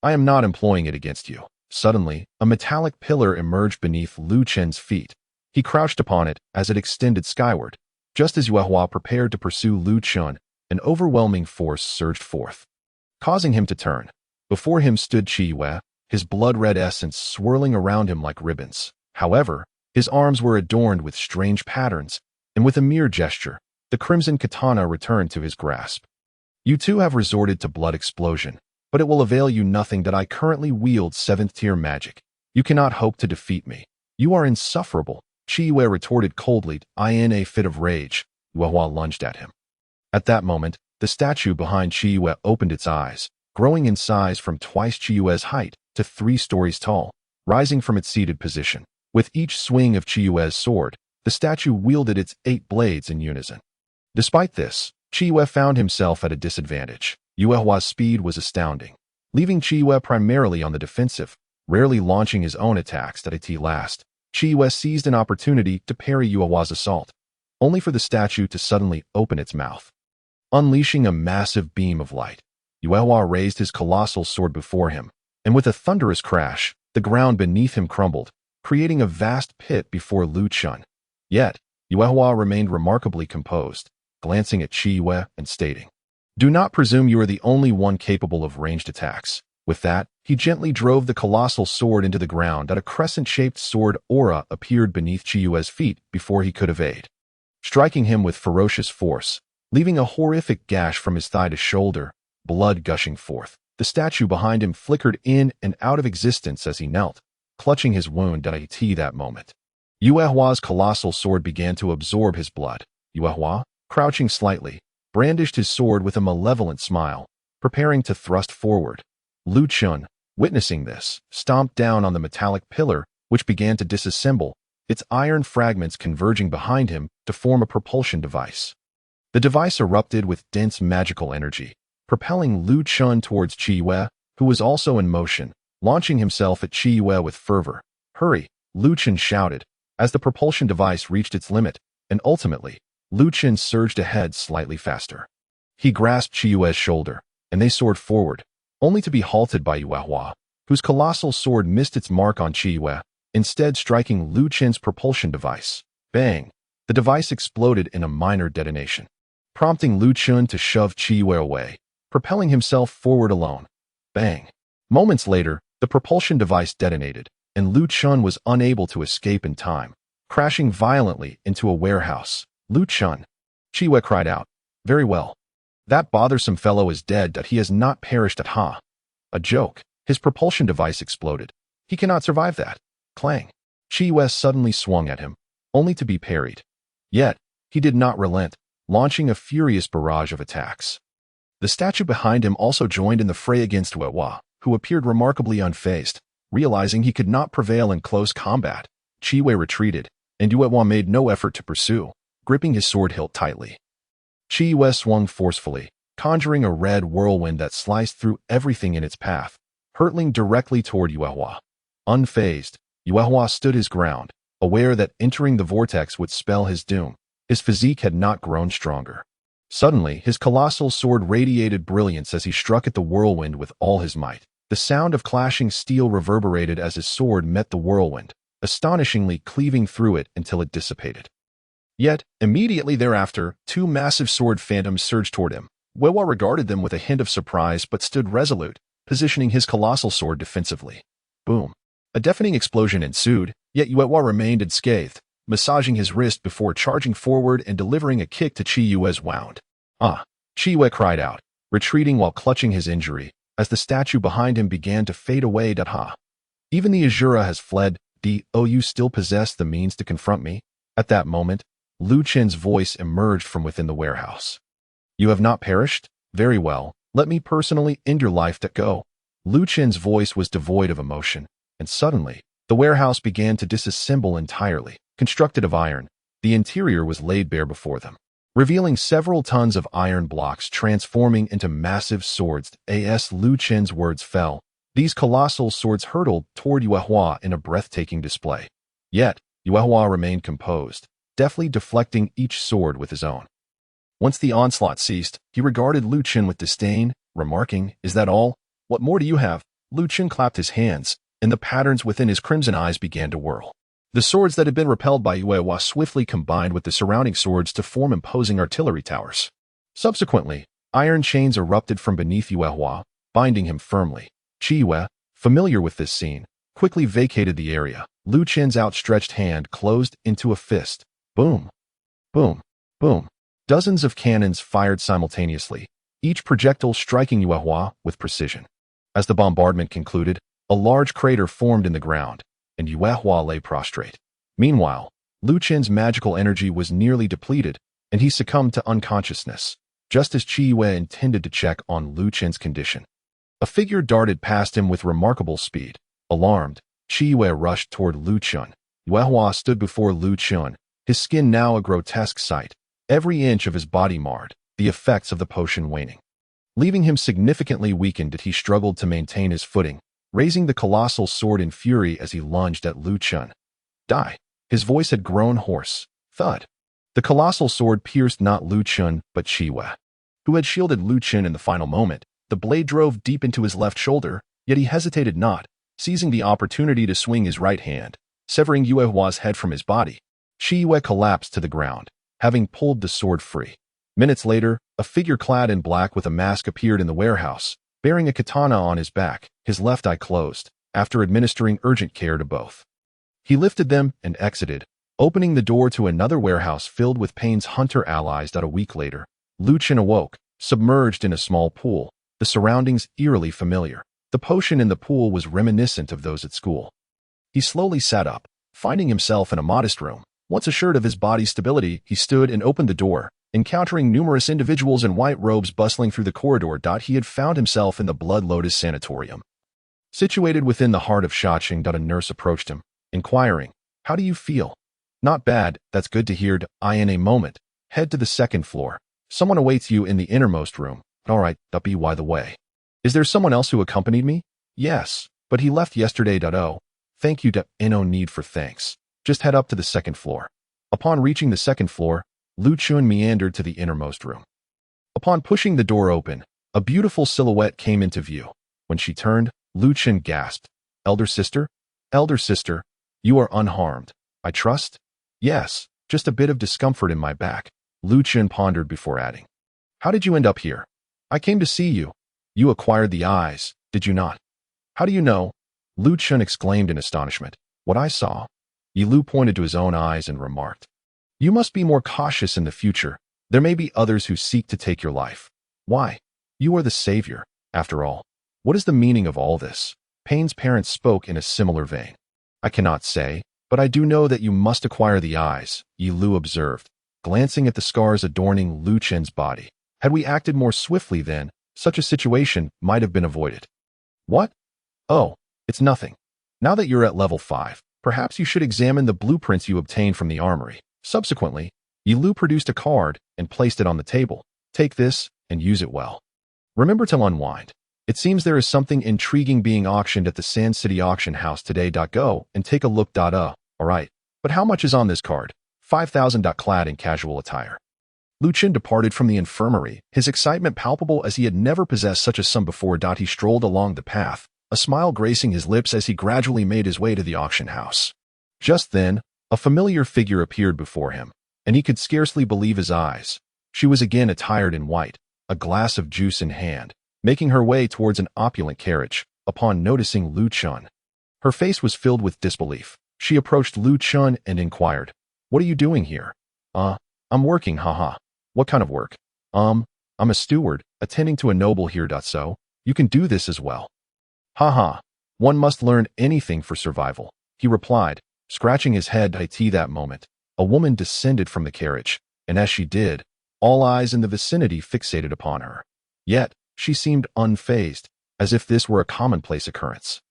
I am not employing it against you. Suddenly, a metallic pillar emerged beneath Lu Chun's feet. He crouched upon it as it extended skyward. Just as Yu Hua prepared to pursue Lu Chun, an overwhelming force surged forth, causing him to turn. Before him stood Chi Yu, his blood-red essence swirling around him like ribbons. However, his arms were adorned with strange patterns, and with a mere gesture, the crimson katana returned to his grasp. You two have resorted to blood explosion, but it will avail you nothing that I currently wield 7th tier magic. You cannot hope to defeat me. You are insufferable, Chi Yu retorted coldly. In a fit of rage, Yu Hua lunged at him. At that moment, the statue behind Chi Yu opened its eyes, growing in size from twice Chi Yu's height to 3 stories tall, rising from its seated position. With each swing of Chi Yu's sword, the statue wielded its 8 blades in unison. Despite this, Chi Yu found himself at a disadvantage. Yu Hua's speed was astounding, leaving Chi Yu primarily on the defensive, rarely launching his own attacks. At last, Chi Yu seized an opportunity to parry Yu Hua's assault, only for the statue to suddenly open its mouth, unleashing a massive beam of light. Yu Hua raised his colossal sword before him, and with a thunderous crash, the ground beneath him crumbled, creating a vast pit before Lu Chun. Yet, Yu Hua remained remarkably composed, glancing at Chi Yu and stating, "Do not presume you are the only one capable of ranged attacks." With that, he gently drove the colossal sword into the ground. A crescent-shaped sword aura appeared beneath Chi Yu's feet before he could evade. striking him with ferocious force, leaving a horrific gash from his thigh to shoulder, blood gushing forth. The statue behind him flickered in and out of existence as he knelt, clutching his wound at that moment. Yuehua's colossal sword began to absorb his blood. Yuehua, crouching slightly, brandished his sword with a malevolent smile, preparing to thrust forward. Lu Chun, witnessing this, stomped down on the metallic pillar, which began to disassemble, its iron fragments converging behind him to form a propulsion device. The device erupted with dense magical energy, propelling Lu Chun towards Qi Yue, who was also in motion, launching himself at Qi Yue with fervor. "Hurry!" Lu Chun shouted, as the propulsion device reached its limit, and ultimately, Lu Chun surged ahead slightly faster. He grasped Qi Yue's shoulder, and they soared forward, only to be halted by Yuehua, whose colossal sword missed its mark on Qi Yue, instead striking Lu Chun's propulsion device. Bang! The device exploded in a minor detonation, prompting Lu Chun to shove Qi Yue away, propelling himself forward alone. Bang! Moments later, the propulsion device detonated, and Lu Chun was unable to escape in time, crashing violently into a warehouse. "Lu Chun!" Qi Yue cried out. "Very well. That bothersome fellow is dead, that he has not perished at Ha." A joke. His propulsion device exploded. He cannot survive that. Clang. Qi Yue suddenly swung at him, only to be parried. Yet, he did not relent, launching a furious barrage of attacks. The statue behind him also joined in the fray against Yuehua, who appeared remarkably unfazed. Realizing he could not prevail in close combat, Qi Yue retreated, and Yuehua made no effort to pursue, gripping his sword hilt tightly. Qi Yue swung forcefully, conjuring a red whirlwind that sliced through everything in its path, hurtling directly toward Yuehua. Unfazed, Yuehua stood his ground, aware that entering the vortex would spell his doom. His physique had not grown stronger. Suddenly, his colossal sword radiated brilliance as he struck at the whirlwind with all his might. The sound of clashing steel reverberated as his sword met the whirlwind, astonishingly cleaving through it until it dissipated. Yet, immediately thereafter, two massive sword phantoms surged toward him. Yuehua regarded them with a hint of surprise but stood resolute, positioning his colossal sword defensively. Boom. A deafening explosion ensued, yet Yuehua remained unscathed, massaging his wrist before charging forward and delivering a kick to Qi Yue's wound. "Ah!" Qi Yue cried out, retreating while clutching his injury, as the statue behind him began to fade away. "Ha! Even the Azura has fled. Do you still possess the means to confront me?" At that moment, Lu Chun's voice emerged from within the warehouse. "You have not perished? Very well, let me personally end your life. Go." Lu Chun's voice was devoid of emotion, and suddenly, the warehouse began to disassemble entirely. Constructed of iron, the interior was laid bare before them, revealing several tons of iron blocks transforming into massive swords. As Lu Chun's words fell, these colossal swords hurtled toward Yuehua in a breathtaking display. Yet, Yuehua remained composed, deftly deflecting each sword with his own. Once the onslaught ceased, he regarded Lu Chun with disdain, remarking, "Is that all? What more do you have?" Lu Chun clapped his hands, and the patterns within his crimson eyes began to whirl. The swords that had been repelled by Yuehua swiftly combined with the surrounding swords to form imposing artillery towers. Subsequently, iron chains erupted from beneath Yuehua, binding him firmly. Qi Yue, familiar with this scene, quickly vacated the area. Lu Chun's outstretched hand closed into a fist. Boom! Boom! Boom! Dozens of cannons fired simultaneously, each projectile striking Yuehua with precision. As the bombardment concluded, a large crater formed in the ground, and Yuehua lay prostrate. Meanwhile, Lu Chun's magical energy was nearly depleted, and he succumbed to unconsciousness, just as Qi Yue intended to check on Lu Chun's condition. A figure darted past him with remarkable speed. Alarmed, Qi Yue rushed toward Lu Chun. Yuehua stood before Lu Chun, his skin now a grotesque sight, every inch of his body marred, the effects of the potion waning. Leaving him significantly weakened, he struggled to maintain his footing, raising the colossal sword in fury as he lunged at Lu Chun. Die! His voice had grown hoarse. Thud! The colossal sword pierced not Lu Chun, but Qi Yue, who had shielded Lu Chun in the final moment. The blade drove deep into his left shoulder, yet he hesitated not, seizing the opportunity to swing his right hand, severing Yuehua's head from his body. Qi Yue collapsed to the ground, having pulled the sword free. Minutes later, a figure clad in black with a mask appeared in the warehouse, bearing a katana on his back, his left eye closed, after administering urgent care to both. He lifted them and exited, opening the door to another warehouse filled with Payne's hunter allies. A week later, Lu Chen awoke, submerged in a small pool, the surroundings eerily familiar. The potion in the pool was reminiscent of those at school. He slowly sat up, finding himself in a modest room. Once assured of his body's stability, he stood and opened the door, encountering numerous individuals in white robes bustling through the corridor. He had found himself in the Blood Lotus Sanatorium. Situated within the heart of Shaqing. A nurse approached him, inquiring, "How do you feel?" "Not bad, that's good to hear." In a moment, head to the second floor. Someone awaits you in the innermost room. "All right, by the way. Is there someone else who accompanied me?" "Yes, but he left yesterday." "Oh, thank you." No need for thanks. Just head up to the second floor." Upon reaching the second floor, Lu Chen meandered to the innermost room. Upon pushing the door open, a beautiful silhouette came into view. When she turned, Lu Chen gasped, "Elder sister? Elder sister, you are unharmed, I trust?" "Yes, just a bit of discomfort in my back." Lu Chen pondered before adding, "How did you end up here?" "I came to see you. You acquired the eyes, did you not?" "How do you know?" Lu Chen exclaimed in astonishment. "What I saw." Yi Lu pointed to his own eyes and remarked, "You must be more cautious in the future. There may be others who seek to take your life." "Why? You are the savior, after all. What is the meaning of all this?" Payne's parents spoke in a similar vein. "I cannot say, but I do know that you must acquire the eyes," Yi Lu observed, glancing at the scars adorning Lu Chen's body. "Had we acted more swiftly then, such a situation might have been avoided." "What? Oh, it's nothing. Now that you're at level 5, perhaps you should examine the blueprints you obtained from the armory." Subsequently, Yi Lu produced a card and placed it on the table. "Take this and use it well. Remember to unwind. It seems there is something intriguing being auctioned at the Sand City Auction House today. Go and take a look. Alright, but how much is on this card?" 5,000. Clad in casual attire, Lu Chen departed from the infirmary, his excitement palpable as he had never possessed such a sum before. He strolled along the path, a smile gracing his lips as he gradually made his way to the auction house. Just then, a familiar figure appeared before him, and he could scarcely believe his eyes. She was again attired in white, a glass of juice in hand, making her way towards an opulent carriage. Upon noticing Lu Chen, her face was filled with disbelief. She approached Lu Chen and inquired, "What are you doing here?" I'm working, haha." "What kind of work?" I'm a steward, attending to a noble here. So, you can do this as well." "Haha, one must learn anything for survival," he replied, scratching his head. That moment, a woman descended from the carriage, and as she did, all eyes in the vicinity fixated upon her. Yet, she seemed unfazed, as if this were a commonplace occurrence.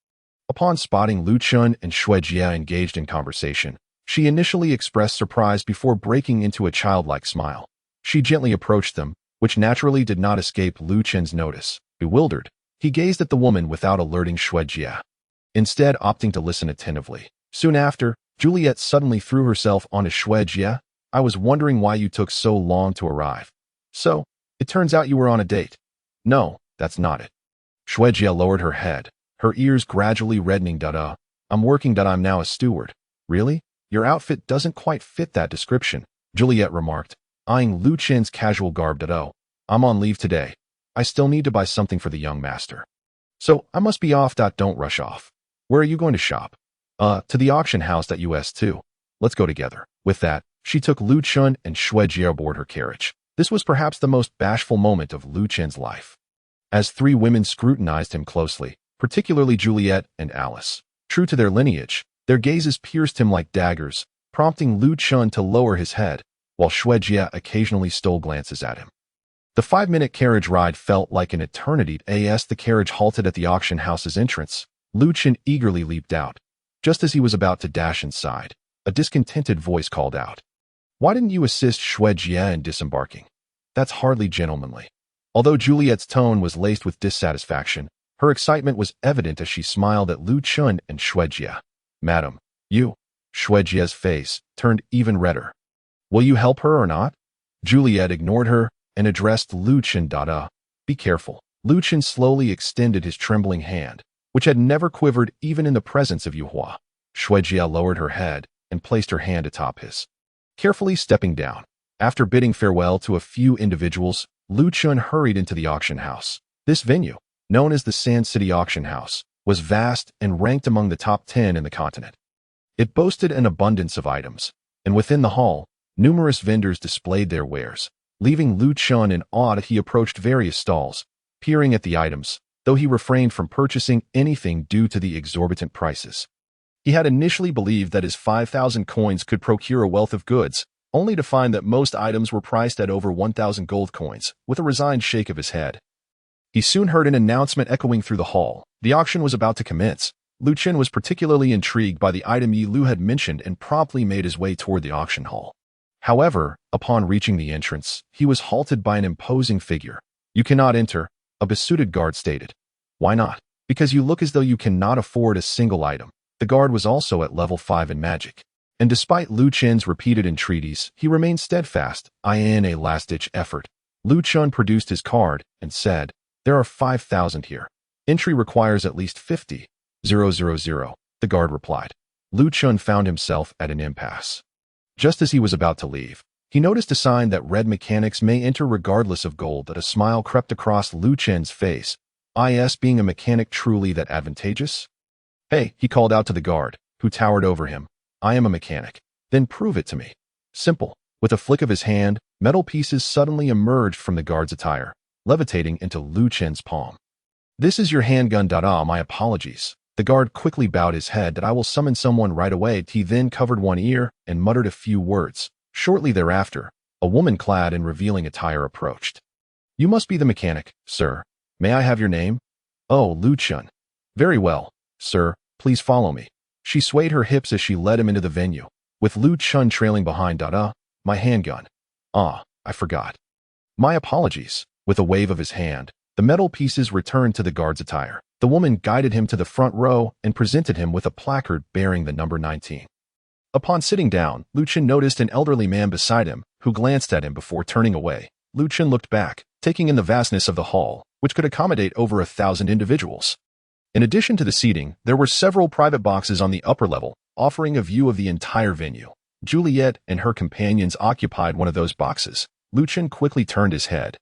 Upon spotting Lu Chen and Xue Jia engaged in conversation, she initially expressed surprise before breaking into a childlike smile. She gently approached them, which naturally did not escape Lu Chen's notice. Bewildered, he gazed at the woman without alerting Xue Jia, instead opting to listen attentively. Soon after, Juliet suddenly threw herself onto Xue Jia. "I was wondering why you took so long to arrive. So, it turns out you were on a date." "No, that's not it." Xue Jia lowered her head, her ears gradually reddening. I'm working. I'm now a steward." "Really? Your outfit doesn't quite fit that description," Juliet remarked, eyeing Lu Chen's casual garb. "I'm on leave today. I still need to buy something for the young master. So I must be off. Don't rush off. Where are you going to shop?" To the auction house. US too. Let's go together." With that, she took Lu Chen and Xue Jia aboard her carriage. This was perhaps the most bashful moment of Lu Chen's life, as three women scrutinized him closely, particularly Juliet and Alice. True to their lineage, their gazes pierced him like daggers, prompting Lu Chen to lower his head, while Xue Jia occasionally stole glances at him. The 5-minute carriage ride felt like an eternity. As the carriage halted at the auction house's entrance, Lu Chen eagerly leaped out. Just as he was about to dash inside, a discontented voice called out, "Why didn't you assist Xue Jia in disembarking? That's hardly gentlemanly." Although Juliet's tone was laced with dissatisfaction, her excitement was evident as she smiled at Lu Chen and Xue Jia. "Madam, you." Xue Jia's face turned even redder. "Will you help her or not?" Juliet ignored her and addressed Lu Chen. Be careful." Lu Chen slowly extended his trembling hand, which had never quivered even in the presence of Yuhua. Xue Jia lowered her head and placed her hand atop his, carefully stepping down. After bidding farewell to a few individuals, Lu Chen hurried into the auction house. This venue, known as the Sand City Auction House, was vast and ranked among the top 10 in the continent. It boasted an abundance of items, And within the hall, numerous vendors displayed their wares, leaving Lu Chun in awe as he approached various stalls, peering at the items, though he refrained from purchasing anything due to the exorbitant prices. He had initially believed that his 5,000 coins could procure a wealth of goods, only to find that most items were priced at over 1,000 gold coins, with a resigned shake of his head. He soon heard an announcement echoing through the hall. The auction was about to commence. Lu Chun was particularly intrigued by the item Yi Lu had mentioned and promptly made his way toward the auction hall. However, upon reaching the entrance, he was halted by an imposing figure. "You cannot enter," a besuited guard stated. "Why not?" "Because you look as though you cannot afford a single item." The guard was also at level 5 in magic. And despite Lu Chun's repeated entreaties, he remained steadfast. In a last-ditch effort, Lu Chun produced his card and said, "There are 5,000 here. Entry requires at least 50,000. The guard replied. Lu Chun found himself at an impasse. Just as he was about to leave, he noticed a sign that red mechanics may enter regardless of gold. That a smile crept across Lu Chun's face. Is being a mechanic truly that advantageous? "Hey," he called out to the guard, who towered over him. "I am a mechanic." "Then prove it to me." Simple. With a flick of his hand, metal pieces suddenly emerged from the guard's attire, levitating into Lu Chun's palm. "This is your handgun. My apologies." The guard quickly bowed his head. "That I will summon someone right away." He then covered one ear and muttered a few words. Shortly thereafter, a woman clad in revealing attire approached. "You must be the mechanic, sir. May I have your name?" "Oh, Lu Chun." "Very well, sir. Please follow me." She swayed her hips as she led him into the venue, with Lu Chun trailing behind. My handgun. I forgot." "My apologies." With a wave of his hand, the metal pieces returned to the guard's attire. The woman guided him to the front row and presented him with a placard bearing the number 19. Upon sitting down, Lu Chun noticed an elderly man beside him, who glanced at him before turning away. Lu Chun looked back, taking in the vastness of the hall, which could accommodate over 1,000 individuals. In addition to the seating, there were several private boxes on the upper level, offering a view of the entire venue. Juliet and her companions occupied one of those boxes. Lu Chun quickly turned his head,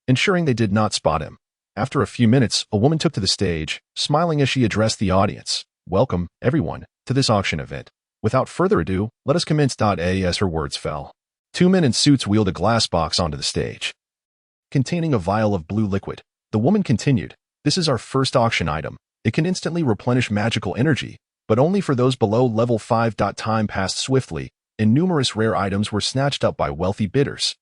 ensuring they did not spot him. After a few minutes, a woman took to the stage, smiling as she addressed the audience. "Welcome, everyone, to this auction event. Without further ado, let us commence." As her words fell, 2 men in suits wheeled a glass box onto the stage, containing a vial of blue liquid. The woman continued, "This is our first auction item. It can instantly replenish magical energy, but only for those below level 5. Time passed swiftly, and numerous rare items were snatched up by wealthy bidders.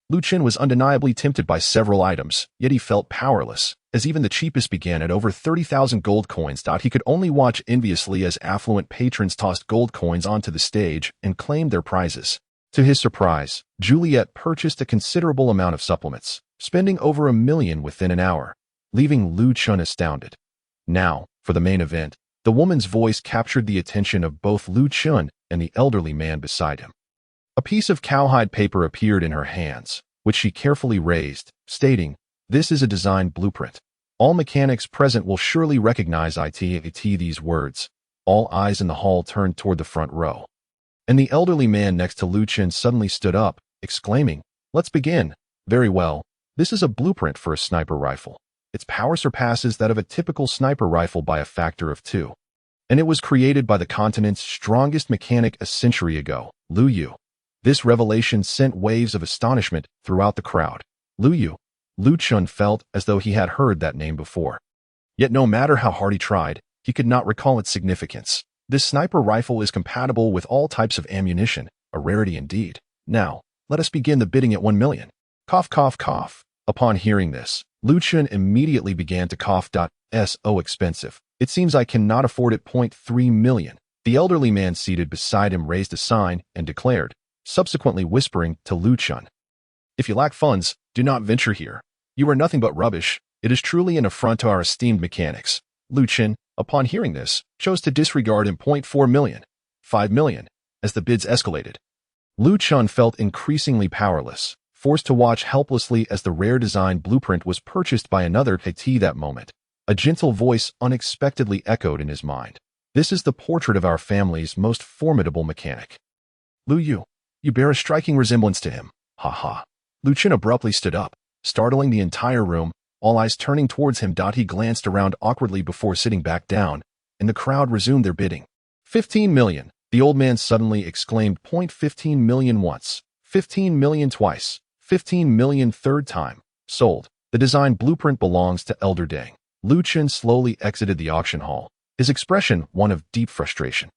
Lu Chun was undeniably tempted by several items, yet he felt powerless, as even the cheapest began at over 30,000 gold coins. He could only watch enviously as affluent patrons tossed gold coins onto the stage and claimed their prizes. To his surprise, Juliet purchased a considerable amount of supplements, spending over 1 million within an hour, leaving Lu Chun astounded. Now, for the main event, the woman's voice captured the attention of both Lu Chun and the elderly man beside him. A piece of cowhide paper appeared in her hands, which she carefully raised, stating, "This is a design blueprint. All mechanics present will surely recognize these words." All eyes in the hall turned toward the front row. And the elderly man next to Lu Chun suddenly stood up, exclaiming, "Let's begin." "Very well. This is a blueprint for a sniper rifle. Its power surpasses that of a typical sniper rifle by a factor of 2. And it was created by the continent's strongest mechanic a century ago, Lu Yu." This revelation sent waves of astonishment throughout the crowd. Lu Yu. Lu Chun felt as though he had heard that name before. Yet no matter how hard he tried, he could not recall its significance. This sniper rifle is compatible with all types of ammunition, a rarity indeed. Now, let us begin the bidding at 1 million. Cough, cough, cough. Upon hearing this, Lu Chun immediately began to cough. So expensive. It seems I cannot afford it. 3 million. The elderly man seated beside him raised a sign and declared, subsequently whispering to Lu Chun, "If you lack funds, do not venture here. You are nothing but rubbish. It is truly an affront to our esteemed mechanics." Lu Chun, upon hearing this, chose to disregard him. 4 million, 5 million, as the bids escalated. Lu Chun felt increasingly powerless, forced to watch helplessly as the rare design blueprint was purchased by another. At that moment, a gentle voice unexpectedly echoed in his mind. "This is the portrait of our family's most formidable mechanic. Lu Yu. You bear a striking resemblance to him. Ha ha." Lu Chun abruptly stood up, startling the entire room, all eyes turning towards him. He glanced around awkwardly before sitting back down, and the crowd resumed their bidding. 15 million. The old man suddenly exclaimed, ".15 million once, 15 million twice, 15 million third time. Sold. The design blueprint belongs to Elder Deng." Lu Chen slowly exited the auction hall, his expression one of deep frustration.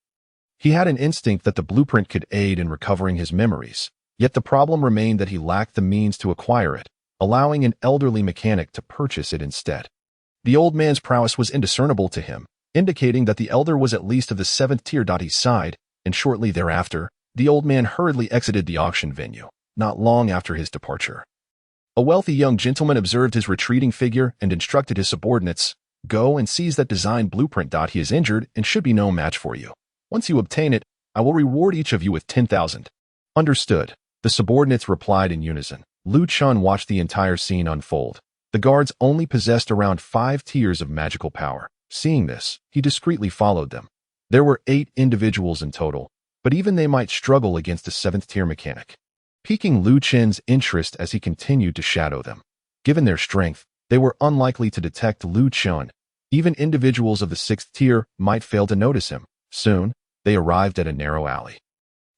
He had an instinct that the blueprint could aid in recovering his memories, yet the problem remained that he lacked the means to acquire it, allowing an elderly mechanic to purchase it instead. The old man's prowess was indiscernible to him, indicating that the elder was at least of the 7th tier. He sighed, and shortly thereafter, the old man hurriedly exited the auction venue, not long after his departure. A wealthy young gentleman observed his retreating figure and instructed his subordinates, "Go and seize that design blueprint. He is injured and should be no match for you. Once you obtain it, I will reward each of you with 10,000. Understood. The subordinates replied in unison. Lu Chen watched the entire scene unfold. The guards only possessed around 5 tiers of magical power. Seeing this, he discreetly followed them. There were 8 individuals in total, but even they might struggle against a 7th tier mechanic, piquing Lu Chen's interest as he continued to shadow them. Given their strength, they were unlikely to detect Lu Chen. Even individuals of the 6th tier might fail to notice him. Soon, they arrived at a narrow alley,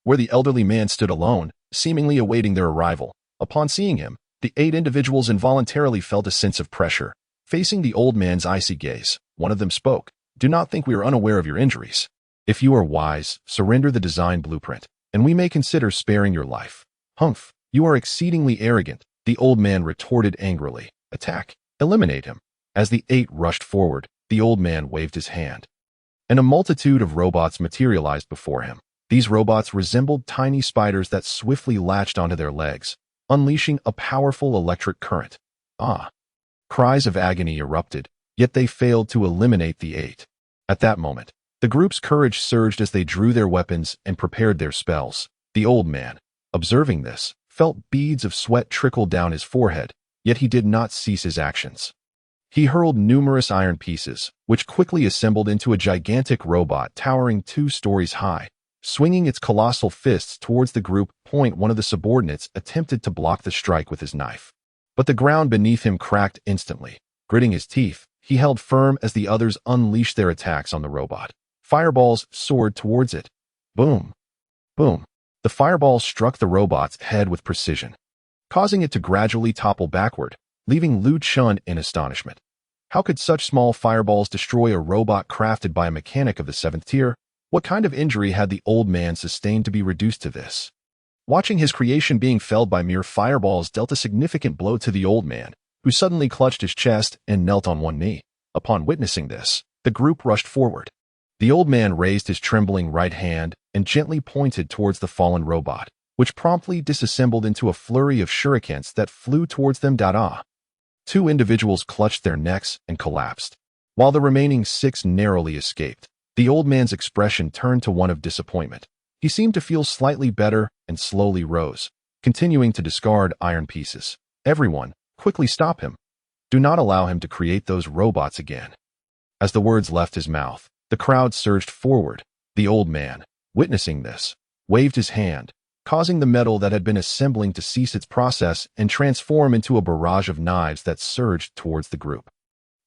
where the elderly man stood alone, seemingly awaiting their arrival. Upon seeing him, the 8 individuals involuntarily felt a sense of pressure. Facing the old man's icy gaze, one of them spoke, "Do not think we are unaware of your injuries. If you are wise, surrender the design blueprint, and we may consider sparing your life." "Humph, you are exceedingly arrogant," the old man retorted angrily. "Attack. Eliminate him." As the 8 rushed forward, the old man waved his hand, and a multitude of robots materialized before him. These robots resembled tiny spiders that swiftly latched onto their legs, unleashing a powerful electric current. Ah! Cries of agony erupted, yet they failed to eliminate the 8. At that moment, the group's courage surged as they drew their weapons and prepared their spells. The old man, observing this, felt beads of sweat trickle down his forehead, yet he did not cease his actions. He hurled numerous iron pieces, which quickly assembled into a gigantic robot towering 2 stories high. Swinging its colossal fists towards the group, one of the subordinates attempted to block the strike with his knife. But the ground beneath him cracked instantly. Gritting his teeth, he held firm as the others unleashed their attacks on the robot. Fireballs soared towards it. Boom! Boom! The fireballs struck the robot's head with precision, causing it to gradually topple backward, leaving Lu Chen in astonishment. How could such small fireballs destroy a robot crafted by a mechanic of the 7th tier? What kind of injury had the old man sustained to be reduced to this? Watching his creation being felled by mere fireballs dealt a significant blow to the old man, who suddenly clutched his chest and knelt on one knee. Upon witnessing this, the group rushed forward. The old man raised his trembling right hand and gently pointed towards the fallen robot, which promptly disassembled into a flurry of shurikens that flew towards them. 2 individuals clutched their necks and collapsed, while the remaining 6 narrowly escaped. The old man's expression turned to one of disappointment. He seemed to feel slightly better and slowly rose, continuing to discard iron pieces. "Everyone, quickly stop him. Do not allow him to create those robots again." As the words left his mouth, the crowd surged forward. The old man, witnessing this, waved his hand, causing the metal that had been assembling to cease its process and transform into a barrage of knives that surged towards the group.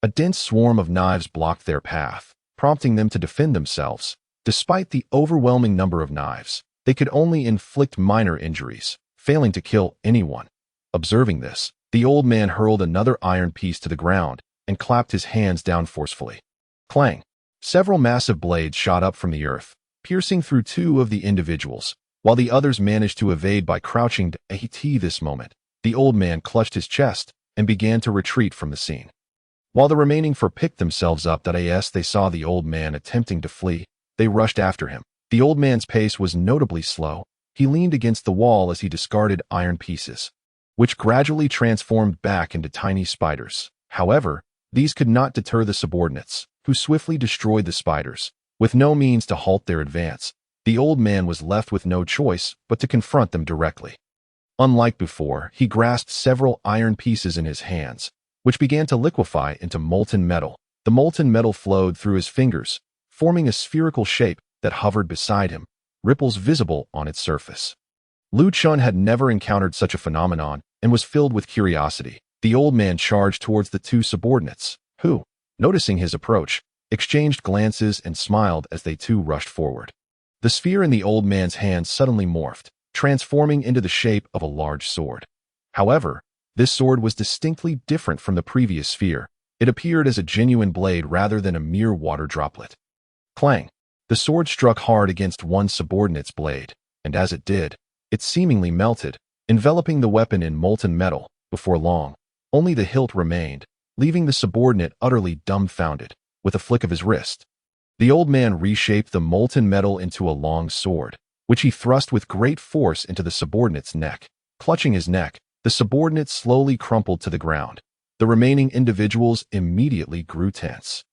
A dense swarm of knives blocked their path, prompting them to defend themselves. Despite the overwhelming number of knives, they could only inflict minor injuries, failing to kill anyone. Observing this, the old man hurled another iron piece to the ground and clapped his hands down forcefully. Clang! Several massive blades shot up from the earth, piercing through 2 of the individuals, while the others managed to evade by crouching. This moment, the old man clutched his chest and began to retreat from the scene. While the remaining 4 picked themselves up, as they saw the old man attempting to flee, they rushed after him. The old man's pace was notably slow. He leaned against the wall as he discarded iron pieces, which gradually transformed back into tiny spiders. However, these could not deter the subordinates, who swiftly destroyed the spiders. With no means to halt their advance, the old man was left with no choice but to confront them directly. Unlike before, he grasped several iron pieces in his hands, which began to liquefy into molten metal. The molten metal flowed through his fingers, forming a spherical shape that hovered beside him, ripples visible on its surface. Lu Chen had never encountered such a phenomenon and was filled with curiosity. The old man charged towards the 2 subordinates, who, noticing his approach, exchanged glances and smiled as they too rushed forward. The sphere in the old man's hand suddenly morphed, transforming into the shape of a large sword. However, this sword was distinctly different from the previous sphere. It appeared as a genuine blade rather than a mere water droplet. Clang! The sword struck hard against one subordinate's blade, and as it did, it seemingly melted, enveloping the weapon in molten metal. Before long, only the hilt remained, leaving the subordinate utterly dumbfounded. With a flick of his wrist, the old man reshaped the molten metal into a long sword, which he thrust with great force into the subordinate's neck. Clutching his neck, the subordinate slowly crumpled to the ground. The remaining individuals immediately grew tense,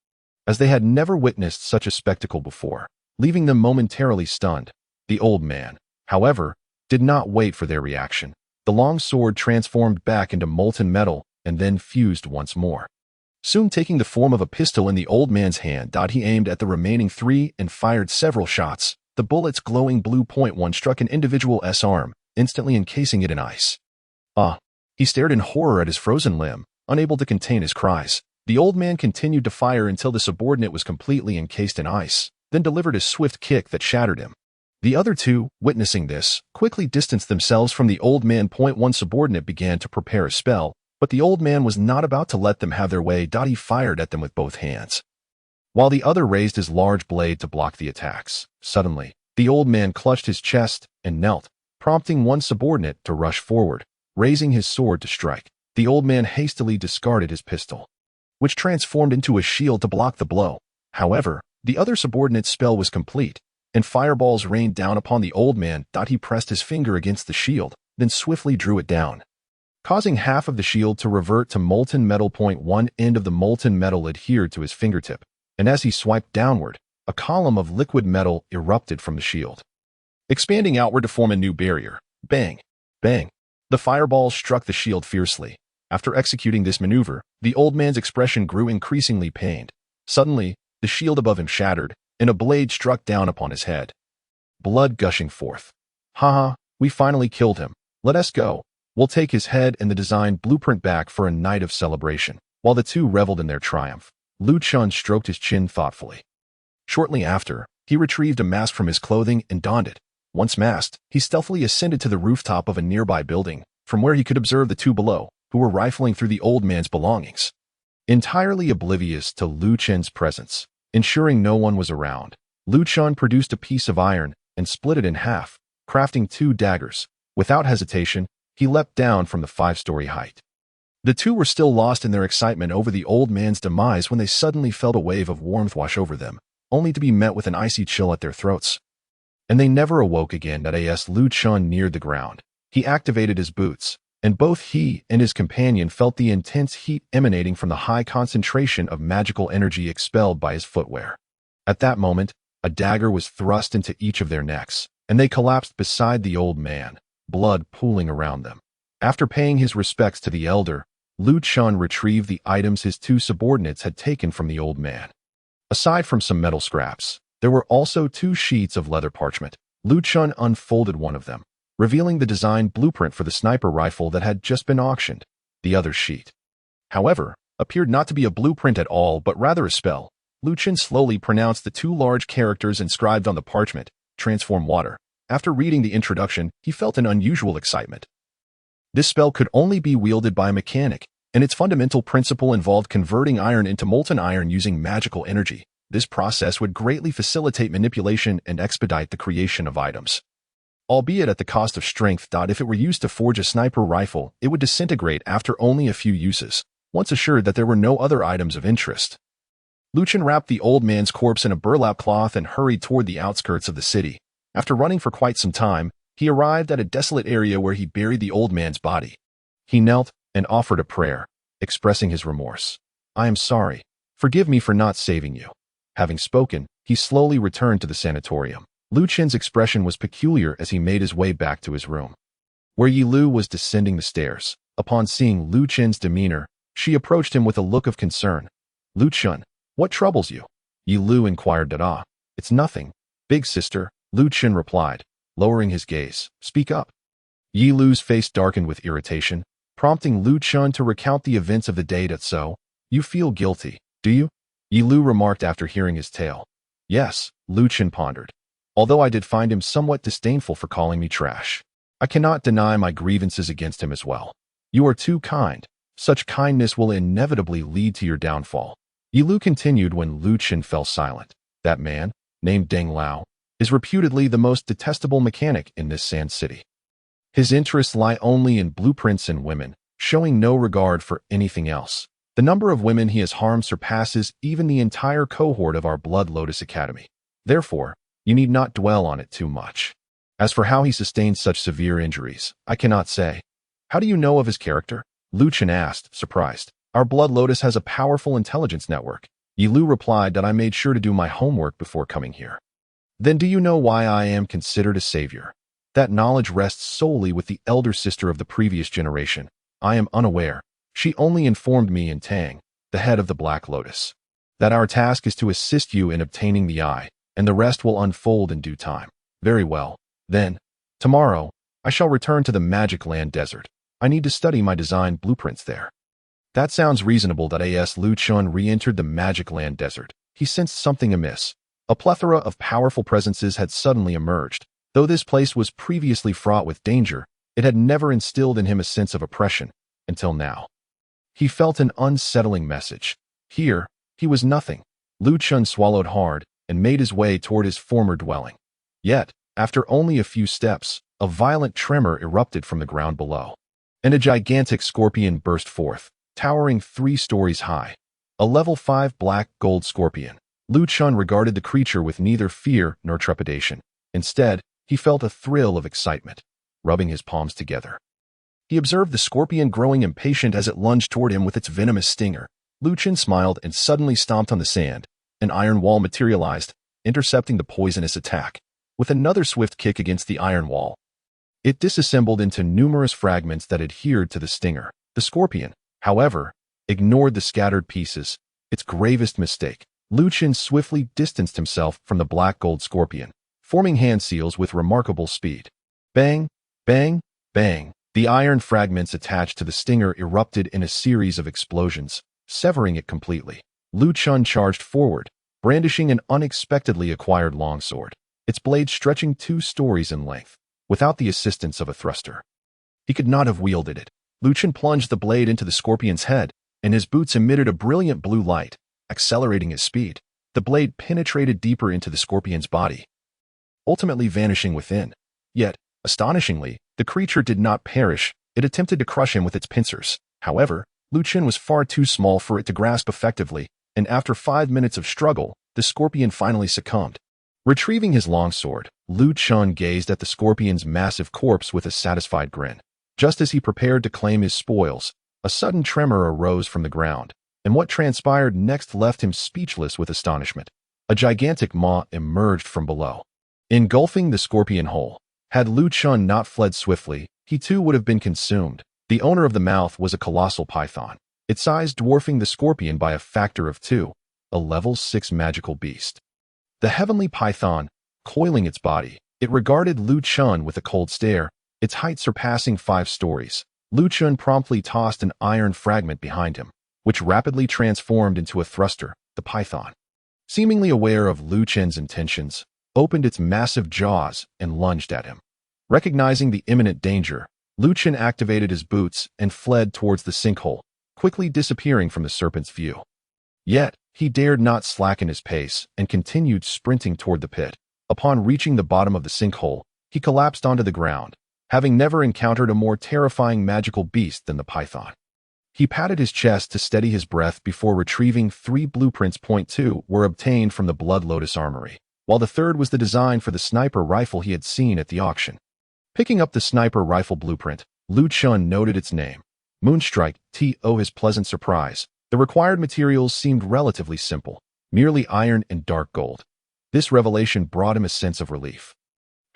as they had never witnessed such a spectacle before, leaving them momentarily stunned. The old man, however, did not wait for their reaction. The long sword transformed back into molten metal and then fused once more, soon taking the form of a pistol in the old man's hand. He aimed at the remaining three and fired several shots. The bullet's glowing blue point one struck an individual's arm, instantly encasing it in ice. He stared in horror at his frozen limb, unable to contain his cries. The old man continued to fire until the subordinate was completely encased in ice, then delivered a swift kick that shattered him. The other two, witnessing this, quickly distanced themselves from the old man. One subordinate began to prepare a spell, but the old man was not about to let them have their way. He fired at them with both hands, while the other raised his large blade to block the attacks. Suddenly, the old man clutched his chest and knelt, prompting one subordinate to rush forward. Raising his sword to strike, the old man hastily discarded his pistol, which transformed into a shield to block the blow. However, the other subordinate's spell was complete, and fireballs rained down upon the old man. He pressed his finger against the shield, then swiftly drew it down, causing half of the shield to revert to molten metal. One end of the molten metal adhered to his fingertip, and as he swiped downward, a column of liquid metal erupted from the shield, expanding outward to form a new barrier. Bang! Bang! The fireball struck the shield fiercely. After executing this maneuver, the old man's expression grew increasingly pained. Suddenly, the shield above him shattered, and a blade struck down upon his head, blood gushing forth. "Haha, we finally killed him. Let us go. We'll take his head and the design blueprint back for a night of celebration." While the two reveled in their triumph, Lu Chun stroked his chin thoughtfully. Shortly after, he retrieved a mask from his clothing and donned it. Once masked, he stealthily ascended to the rooftop of a nearby building, from where he could observe the two below, who were rifling through the old man's belongings. Entirely oblivious to Lu Chun's presence, ensuring no one was around, Lu Chun produced a piece of iron and split it in half, crafting 2 daggers. Without hesitation, he leapt down from the 5-story height. The two were still lost in their excitement over the old man's demise when they suddenly felt a wave of warmth wash over them, only to be met with an icy chill at their throats. And they never awoke again. As Lu Chun neared the ground, he activated his boots, and both he and his companion felt the intense heat emanating from the high concentration of magical energy expelled by his footwear. At that moment, a dagger was thrust into each of their necks, and they collapsed beside the old man, blood pooling around them. After paying his respects to the elder, Lu Chun retrieved the items his 2 subordinates had taken from the old man. Aside from some metal scraps, there were also 2 sheets of leather parchment. Lu Chun unfolded one of them, revealing the design blueprint for the sniper rifle that had just been auctioned. The other sheet, however, appeared not to be a blueprint at all, but rather a spell. Lu Chun slowly pronounced the 2 large characters inscribed on the parchment: "Transform water." After reading the introduction, he felt an unusual excitement. This spell could only be wielded by a mechanic, and its fundamental principle involved converting iron into molten iron using magical energy. This process would greatly facilitate manipulation and expedite the creation of items, albeit at the cost of strength. If it were used to forge a sniper rifle, it would disintegrate after only a few uses. Once assured that there were no other items of interest, Lu Chun wrapped the old man's corpse in a burlap cloth and hurried toward the outskirts of the city. After running for quite some time, he arrived at a desolate area where he buried the old man's body. He knelt and offered a prayer, expressing his remorse. "I am sorry. Forgive me for not saving you." Having spoken, he slowly returned to the sanatorium. Lu Chun's expression was peculiar as he made his way back to his room, where Yi Lu was descending the stairs. Upon seeing Lu Chun's demeanor, she approached him with a look of concern. "Lu Chun, what troubles you?" Yi Lu inquired. "It's nothing, big sister," Lu Chun replied, lowering his gaze. "Speak up." Yi Lu's face darkened with irritation, prompting Lu Chun to recount the events of the day. "So, you feel guilty, do you?" Yi Lu remarked after hearing his tale. "Yes," Lu Chun pondered. although I did find him somewhat disdainful for calling me trash. I cannot deny my grievances against him as well. You are too kind. Such kindness will inevitably lead to your downfall. Yi Lu continued when Lu Chen fell silent. That man, named Deng Lao, is reputedly the most detestable mechanic in this sand city. His interests lie only in blueprints and women, showing no regard for anything else. The number of women he has harmed surpasses even the entire cohort of our Blood Lotus Academy. Therefore, you need not dwell on it too much. As for how he sustained such severe injuries, I cannot say. How do you know of his character? Lu Chen asked, surprised. Our Blood Lotus has a powerful intelligence network. Yi Lu replied that I made sure to do my homework before coming here. Then do you know why I am considered a savior? That knowledge rests solely with the elder sister of the previous generation. I am unaware. She only informed me and Tang, the head of the Black Lotus, that our task is to assist you in obtaining the eye, and the rest will unfold in due time. Very well. Then, tomorrow, I shall return to the Magic Land Desert. I need to study my design blueprints there. That sounds reasonable. As Lu Chen re-entered the Magic Land Desert, he sensed something amiss. A plethora of powerful presences had suddenly emerged. Though this place was previously fraught with danger, it had never instilled in him a sense of oppression, until now. He felt an unsettling message. Here, he was nothing. Lu Chen swallowed hard and made his way toward his former dwelling. Yet, after only a few steps, a violent tremor erupted from the ground below, and a gigantic scorpion burst forth, towering 3 stories high. A level 5 black gold scorpion. Lu Chen regarded the creature with neither fear nor trepidation. Instead, he felt a thrill of excitement, rubbing his palms together. He observed the scorpion growing impatient as it lunged toward him with its venomous stinger. Lu Chen smiled and suddenly stomped on the sand. An iron wall materialized, intercepting the poisonous attack. With another swift kick against the iron wall, it disassembled into numerous fragments that adhered to the stinger. The scorpion, however, ignored the scattered pieces, its gravest mistake. Lu Chen swiftly distanced himself from the black gold scorpion, forming hand seals with remarkable speed. Bang, bang, bang. The iron fragments attached to the stinger erupted in a series of explosions, severing it completely. Lu Chen charged forward, brandishing an unexpectedly acquired longsword, its blade stretching 2 stories in length, without the assistance of a thruster. He could not have wielded it. Lu Chen plunged the blade into the scorpion's head, and his boots emitted a brilliant blue light, accelerating his speed. The blade penetrated deeper into the scorpion's body, ultimately vanishing within. Yet, astonishingly, the creature did not perish. It attempted to crush him with its pincers. However, Lu Chen was far too small for it to grasp effectively, and after 5 minutes of struggle, the scorpion finally succumbed. Retrieving his longsword, Lu Chen gazed at the scorpion's massive corpse with a satisfied grin. Just as he prepared to claim his spoils, a sudden tremor arose from the ground, and what transpired next left him speechless with astonishment. A gigantic maw emerged from below, engulfing the scorpion whole. Had Lu Chen not fled swiftly, he too would have been consumed. The owner of the mouth was a colossal python, its size dwarfing the scorpion by a factor of 2, a level 6 magical beast. The heavenly python, coiling its body, it regarded Lu Chen with a cold stare, its height surpassing 5 stories. Lu Chen promptly tossed an iron fragment behind him, which rapidly transformed into a thruster. The python, seemingly aware of Lu Chen's intentions, opened its massive jaws and lunged at him. Recognizing the imminent danger, Lu Chen activated his boots and fled towards the sinkhole, quickly disappearing from the serpent's view. Yet, he dared not slacken his pace and continued sprinting toward the pit. Upon reaching the bottom of the sinkhole, he collapsed onto the ground, having never encountered a more terrifying magical beast than the python. He patted his chest to steady his breath before retrieving 3 blueprints. 2 were obtained from the Blood Lotus Armory, while the third was the design for the sniper rifle he had seen at the auction. Picking up the sniper rifle blueprint, Lu Chen noted its name, Moonstrike. To his pleasant surprise, the required materials seemed relatively simple, merely iron and dark gold. This revelation brought him a sense of relief.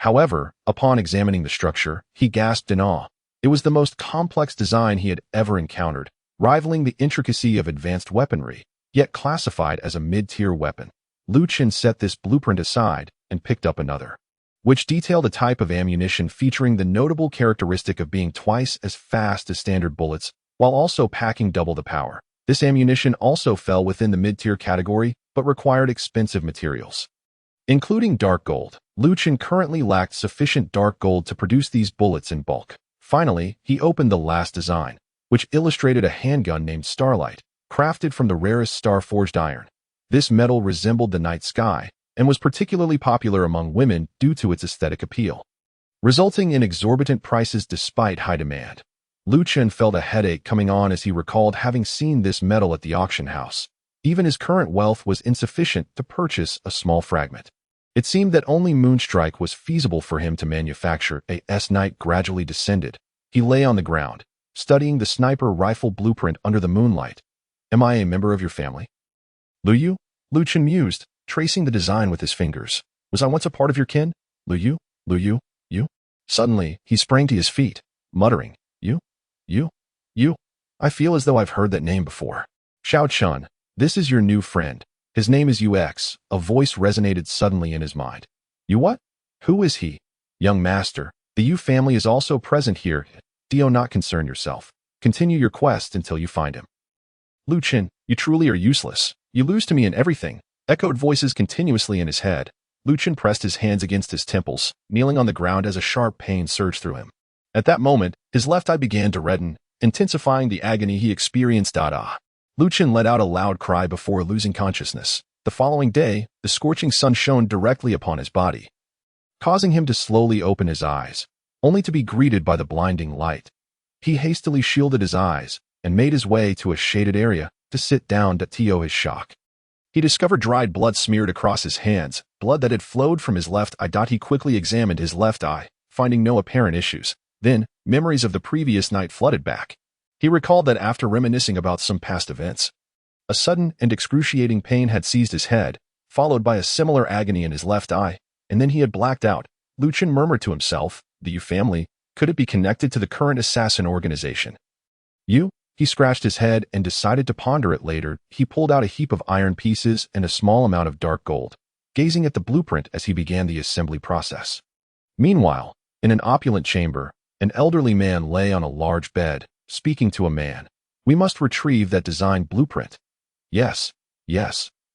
However, upon examining the structure, he gasped in awe. It was the most complex design he had ever encountered, rivaling the intricacy of advanced weaponry, yet classified as a mid-tier weapon. Lu Chen set this blueprint aside and picked up another, which detailed a type of ammunition featuring the notable characteristic of being twice as fast as standard bullets, while also packing double the power. This ammunition also fell within the mid-tier category, but required expensive materials. including dark gold. Lu Chen currently lacked sufficient dark gold to produce these bullets in bulk. Finally, he opened the last design, which illustrated a handgun named Starlight, crafted from the rarest star-forged iron. This metal resembled the night sky and was particularly popular among women due to its aesthetic appeal, resulting in exorbitant prices despite high demand. Lu Chen felt a headache coming on as he recalled having seen this metal at the auction house. Even his current wealth was insufficient to purchase a small fragment. It seemed that only Moonstrike was feasible for him to manufacture. As night gradually descended, he lay on the ground, studying the sniper rifle blueprint under the moonlight. Am I a member of your family? Lu Chen mused, tracing the design with his fingers. Was I once a part of your kin? Lu Yu? Suddenly, he sprang to his feet, muttering, You? I feel as though I've heard that name before. Xiao Chun, this is your new friend. His name is UX. A voice resonated suddenly in his mind. You what? Who is he? Young master, the Yu family is also present here. Do not concern yourself. Continue your quest until you find him. Lu Chen, you truly are useless. You lose to me in everything. Echoed voices continuously in his head. Lu Chen pressed his hands against his temples, kneeling on the ground as a sharp pain surged through him. At that moment, his left eye began to redden, intensifying the agony he experienced. Lu Chen let out a loud cry before losing consciousness. The following day, the scorching sun shone directly upon his body, causing him to slowly open his eyes, only to be greeted by the blinding light. He hastily shielded his eyes and made his way to a shaded area to sit down to his shock. He discovered dried blood smeared across his hands, blood that had flowed from his left eye. He quickly examined his left eye, finding no apparent issues. Then, memories of the previous night flooded back. He recalled that after reminiscing about some past events, a sudden and excruciating pain had seized his head, followed by a similar agony in his left eye, and then he had blacked out. Lu Chen murmured to himself, the Yu family, could it be connected to the current assassin organization? Yu? He scratched his head and decided to ponder it later. He pulled out a heap of iron pieces and a small amount of dark gold, gazing at the blueprint as he began the assembly process. Meanwhile, in an opulent chamber, an elderly man lay on a large bed, speaking to a man. We must retrieve that design blueprint. Yes,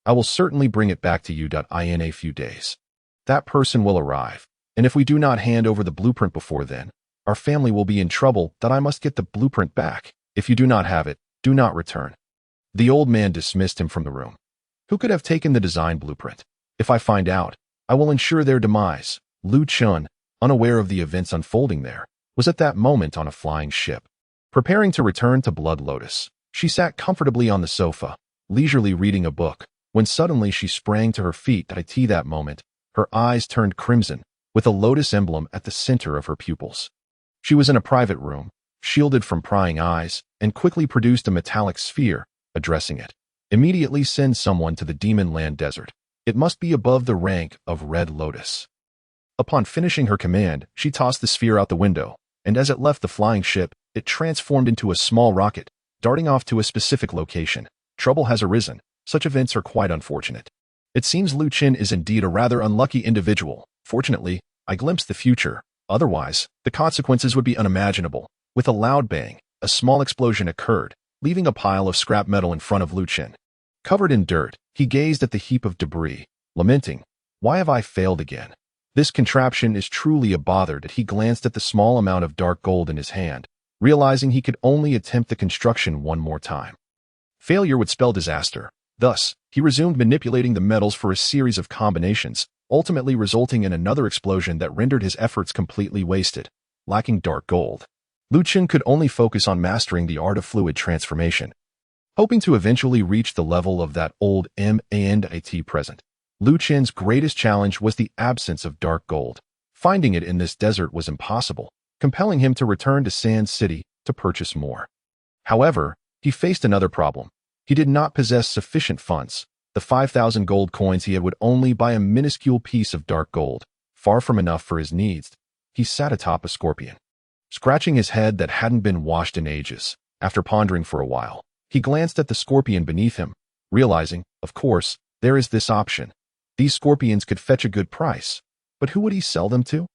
I will certainly bring it back to you in a few days. That person will arrive, and if we do not hand over the blueprint before then, our family will be in trouble. I must get the blueprint back. If you do not have it, do not return. The old man dismissed him from the room. Who could have taken the design blueprint? If I find out, I will ensure their demise. Lu Chen, unaware of the events unfolding there, was at that moment on a flying ship. Preparing to return to Blood Lotus, she sat comfortably on the sofa, leisurely reading a book, when suddenly she sprang to her feet. At that moment, her eyes turned crimson, with a lotus emblem at the center of her pupils. She was in a private room, shielded from prying eyes, and quickly produced a metallic sphere, addressing it. Immediately send someone to the Demon Land Desert. It must be above the rank of Red Lotus. Upon finishing her command, she tossed the sphere out the window, and as it left the flying ship, it transformed into a small rocket, darting off to a specific location. Trouble has arisen. Such events are quite unfortunate. It seems Lu Chen is indeed a rather unlucky individual. Fortunately, I glimpsed the future. Otherwise, the consequences would be unimaginable. With a loud bang, a small explosion occurred, leaving a pile of scrap metal in front of Lu Chen. Covered in dirt, he gazed at the heap of debris, lamenting, "Why have I failed again? This contraption is truly a bother." He glanced at the small amount of dark gold in his hand, realizing he could only attempt the construction one more time. Failure would spell disaster. Thus, he resumed manipulating the metals for a series of combinations, ultimately resulting in another explosion that rendered his efforts completely wasted. Lacking dark gold, Lu Chen could only focus on mastering the art of fluid transformation. Hoping to eventually reach the level of that old MANDIT present, Lu Chen's greatest challenge was the absence of dark gold. Finding it in this desert was impossible, compelling him to return to Sand City to purchase more. However, he faced another problem. He did not possess sufficient funds. The 5,000 gold coins he had would only buy a minuscule piece of dark gold, far from enough for his needs. He sat atop a scorpion, scratching his head that hadn't been washed in ages. After pondering for a while, he glanced at the scorpion beneath him, realizing, of course, there is this option. These scorpions could fetch a good price, but who would he sell them to?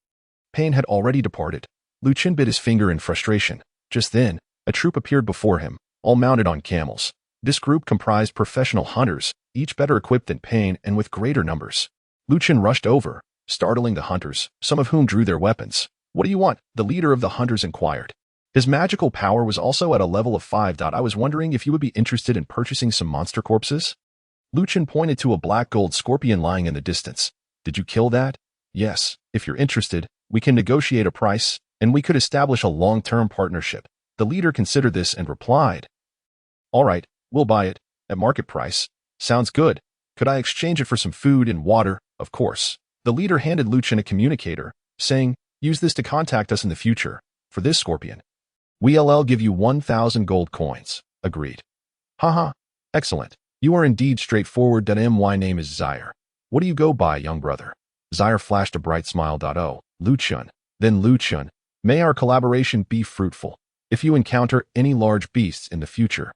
Pain had already departed. Lu Chen bit his finger in frustration. Just then, a troop appeared before him, all mounted on camels. This group comprised professional hunters, each better equipped than Pain and with greater numbers. Lu Chen rushed over, startling the hunters, some of whom drew their weapons. "What do you want?" the leader of the hunters inquired. His magical power was also at a level of 5. "I was wondering if you would be interested in purchasing some monster corpses?" Lu Chen pointed to a black gold scorpion lying in the distance. "Did you kill that?" "Yes. If you're interested, we can negotiate a price, and we could establish a long-term partnership." The leader considered this and replied, "All right, we'll buy it, at market price. Sounds good. Could I exchange it for some food and water?" "Of course." The leader handed Lu Chen a communicator, saying, "Use this to contact us in the future. For this scorpion, we'll give you 1,000 gold coins." "Agreed." "Haha. Excellent. You are indeed straightforward. My name is Zaire. What do you go by, young brother?" Zaire flashed a bright smile. "Oh, Lu Chen." Then Lu Chen, "May our collaboration be fruitful. If you encounter any large beasts in the future,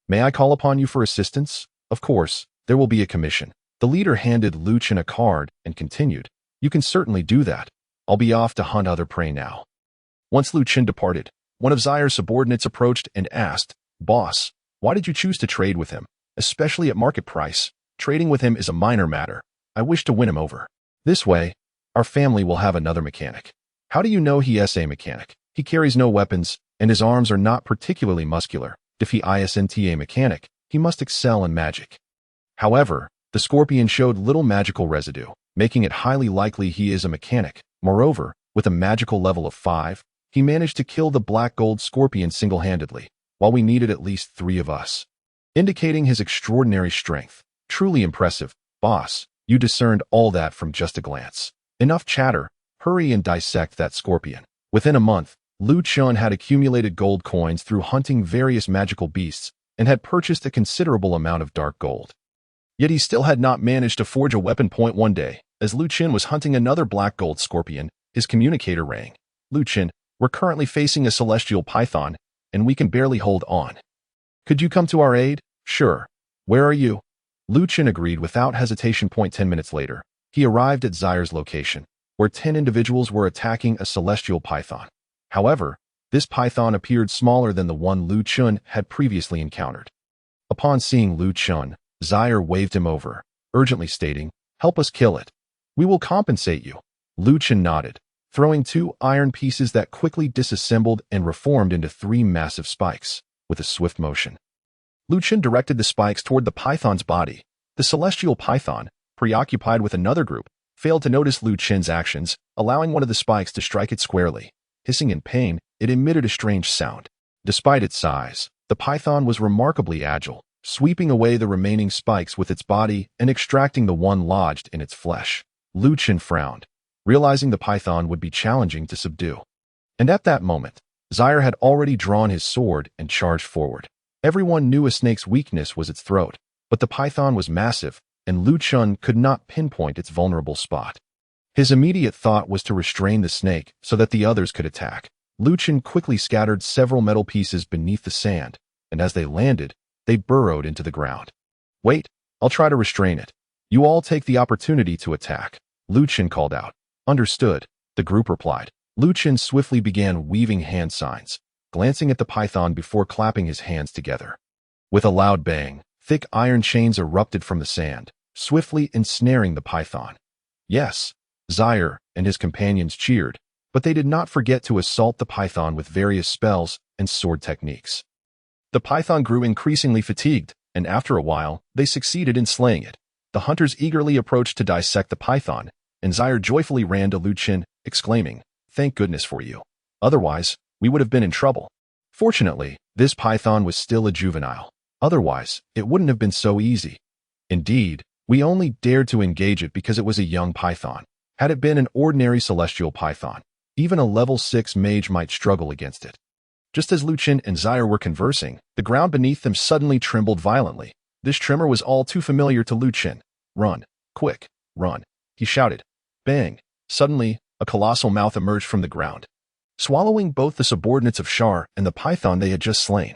may I call upon you for assistance? Of course, there will be a commission." The leader handed Lu Chen a card and continued, "You can certainly do that. I'll be off to hunt other prey now." Once Lu Chen departed, one of Zaire's subordinates approached and asked, "Boss, why did you choose to trade with him, especially at market price? Trading with him is a minor matter. I wish to win him over. This way, our family will have another mechanic." "How do you know he is a mechanic? He carries no weapons, and his arms are not particularly muscular. If he isn't a mechanic, he must excel in magic." However, the scorpion showed little magical residue, making it highly likely he is a mechanic. Moreover, with a magical level of 5, he managed to kill the black gold scorpion single-handedly, while we needed at least 3 of us, indicating his extraordinary strength. "Truly impressive, boss. You discerned all that from just a glance. Enough chatter. Hurry and dissect that scorpion." Within a month, Lu Chen had accumulated gold coins through hunting various magical beasts and had purchased a considerable amount of dark gold. Yet he still had not managed to forge a weapon. One day, as Lu Chen was hunting another black gold scorpion, his communicator rang. "Lu Chen, we're currently facing a celestial python, and we can barely hold on. Could you come to our aid?" "Sure. Where are you?" Lu Chen agreed without hesitation. 10 minutes later, he arrived at Zaire's location, where 10 individuals were attacking a celestial python. However, this python appeared smaller than the one Lu Chen had previously encountered. Upon seeing Lu Chen, Zaire waved him over, urgently stating, "Help us kill it. We will compensate you." Lu Chen nodded, throwing 2 iron pieces that quickly disassembled and reformed into 3 massive spikes. With a swift motion, Lu Chen directed the spikes toward the python's body. The celestial python, preoccupied with another group, failed to notice Lu Chen's actions, allowing one of the spikes to strike it squarely. Hissing in pain, it emitted a strange sound. Despite its size, the python was remarkably agile, sweeping away the remaining spikes with its body and extracting the one lodged in its flesh. Lu Chen frowned, realizing the python would be challenging to subdue. And at that moment, Zaire had already drawn his sword and charged forward. Everyone knew a snake's weakness was its throat, but the python was massive, and Lu Chen could not pinpoint its vulnerable spot. His immediate thought was to restrain the snake so that the others could attack. Lu Chen quickly scattered several metal pieces beneath the sand, and as they landed, they burrowed into the ground. "Wait, I'll try to restrain it. You all take the opportunity to attack," Lu Chen called out. "Understood," the group replied. Lu Chen swiftly began weaving hand signs, glancing at the python before clapping his hands together. With a loud bang, thick iron chains erupted from the sand, swiftly ensnaring the python. Yes, Zaire and his companions cheered, but they did not forget to assault the python with various spells and sword techniques. The python grew increasingly fatigued, and after a while, they succeeded in slaying it. The hunters eagerly approached to dissect the python, and Zaire joyfully ran to Lu Chen, exclaiming, "Thank goodness for you. Otherwise, we would have been in trouble." Fortunately, this python was still a juvenile. Otherwise, it wouldn't have been so easy. Indeed, we only dared to engage it because it was a young python. Had it been an ordinary celestial python, even a level 6 mage might struggle against it. Just as Lu Chen and Zaire were conversing, the ground beneath them suddenly trembled violently. This tremor was all too familiar to Lu Chen. "Run! Quick! Run!" he shouted. Bang! Suddenly, a colossal mouth emerged from the ground, swallowing both the subordinates of Shar and the python they had just slain.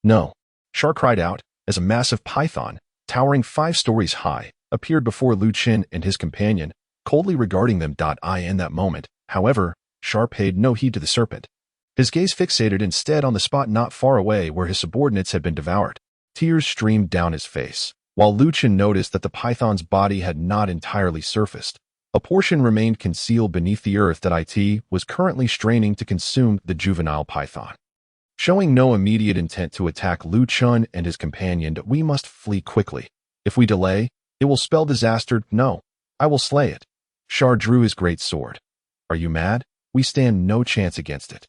"No!" Shar cried out, as a massive python, towering 5 stories high, appeared before Lu Chen and his companion, coldly regarding them. In that moment, however, Shar paid no heed to the serpent. His gaze fixated instead on the spot not far away where his subordinates had been devoured. Tears streamed down his face. While Lu Chen noticed that the python's body had not entirely surfaced, a portion remained concealed beneath the earth that it was currently straining to consume the juvenile python. Showing no immediate intent to attack Lu Chen and his companion, we must flee quickly. If we delay, it will spell disaster. No, I will slay it. Shar drew his great sword. Are you mad? We stand no chance against it.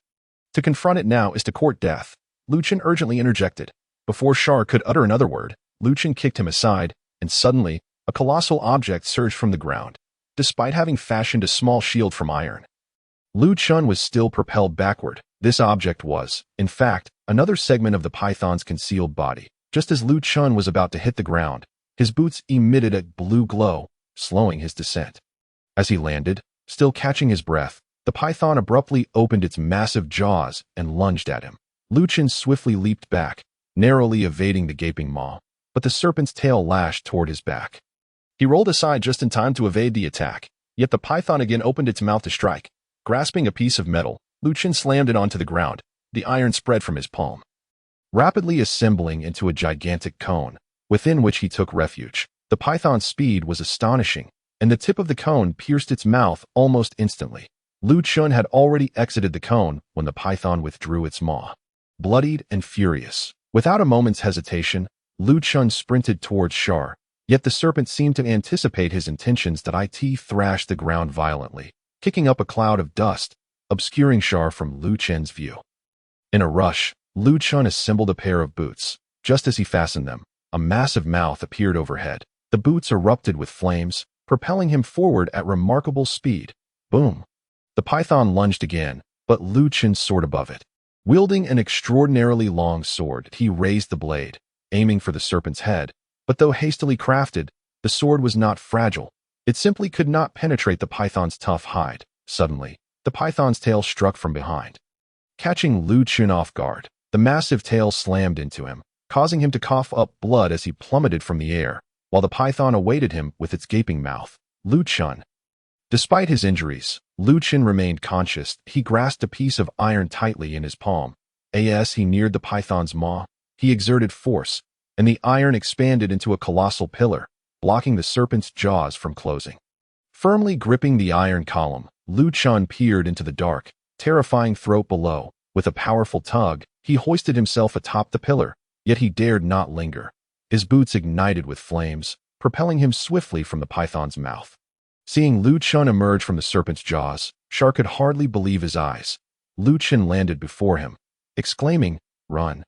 To confront it now is to court death. Lu Chen urgently interjected. Before Shar could utter another word, Lu Chen kicked him aside, and suddenly, a colossal object surged from the ground, despite having fashioned a small shield from iron. Lu Chen was still propelled backward. This object was, in fact, another segment of the python's concealed body. Just as Lu Chen was about to hit the ground, his boots emitted a blue glow, slowing his descent. As he landed, still catching his breath, the python abruptly opened its massive jaws and lunged at him. Lu Chen swiftly leaped back, narrowly evading the gaping maw, but the serpent's tail lashed toward his back. He rolled aside just in time to evade the attack, yet the python again opened its mouth to strike. Grasping a piece of metal, Lu Chen slammed it onto the ground. The iron spread from his palm, rapidly assembling into a gigantic cone, within which he took refuge. The python's speed was astonishing, and the tip of the cone pierced its mouth almost instantly. Lu Chen had already exited the cone when the python withdrew its maw. Bloodied and furious, without a moment's hesitation, Lu Chen sprinted towards Shar, yet the serpent seemed to anticipate his intentions that it thrashed the ground violently, kicking up a cloud of dust, obscuring Shar from Lu Chen's view. In a rush, Lu Chen assembled a pair of boots. Just as he fastened them, a massive mouth appeared overhead. The boots erupted with flames, propelling him forward at remarkable speed. Boom! The python lunged again, but Lu Chen soared above it. Wielding an extraordinarily long sword, he raised the blade, aiming for the serpent's head. But though hastily crafted, the sword was not fragile. It simply could not penetrate the python's tough hide. Suddenly, the python's tail struck from behind. Catching Lu Chen off guard, the massive tail slammed into him, causing him to cough up blood as he plummeted from the air, while the python awaited him with its gaping mouth. Lu Chen. Despite his injuries, Lu Chen remained conscious. He grasped a piece of iron tightly in his palm. As he neared the python's maw, he exerted force, and the iron expanded into a colossal pillar, blocking the serpent's jaws from closing. Firmly gripping the iron column, Lu Chen peered into the dark, terrifying throat below. With a powerful tug, he hoisted himself atop the pillar, yet he dared not linger. His boots ignited with flames, propelling him swiftly from the python's mouth. Seeing Lu Chen emerge from the serpent's jaws, Shar could hardly believe his eyes. Lu Chen landed before him, exclaiming, "Run!"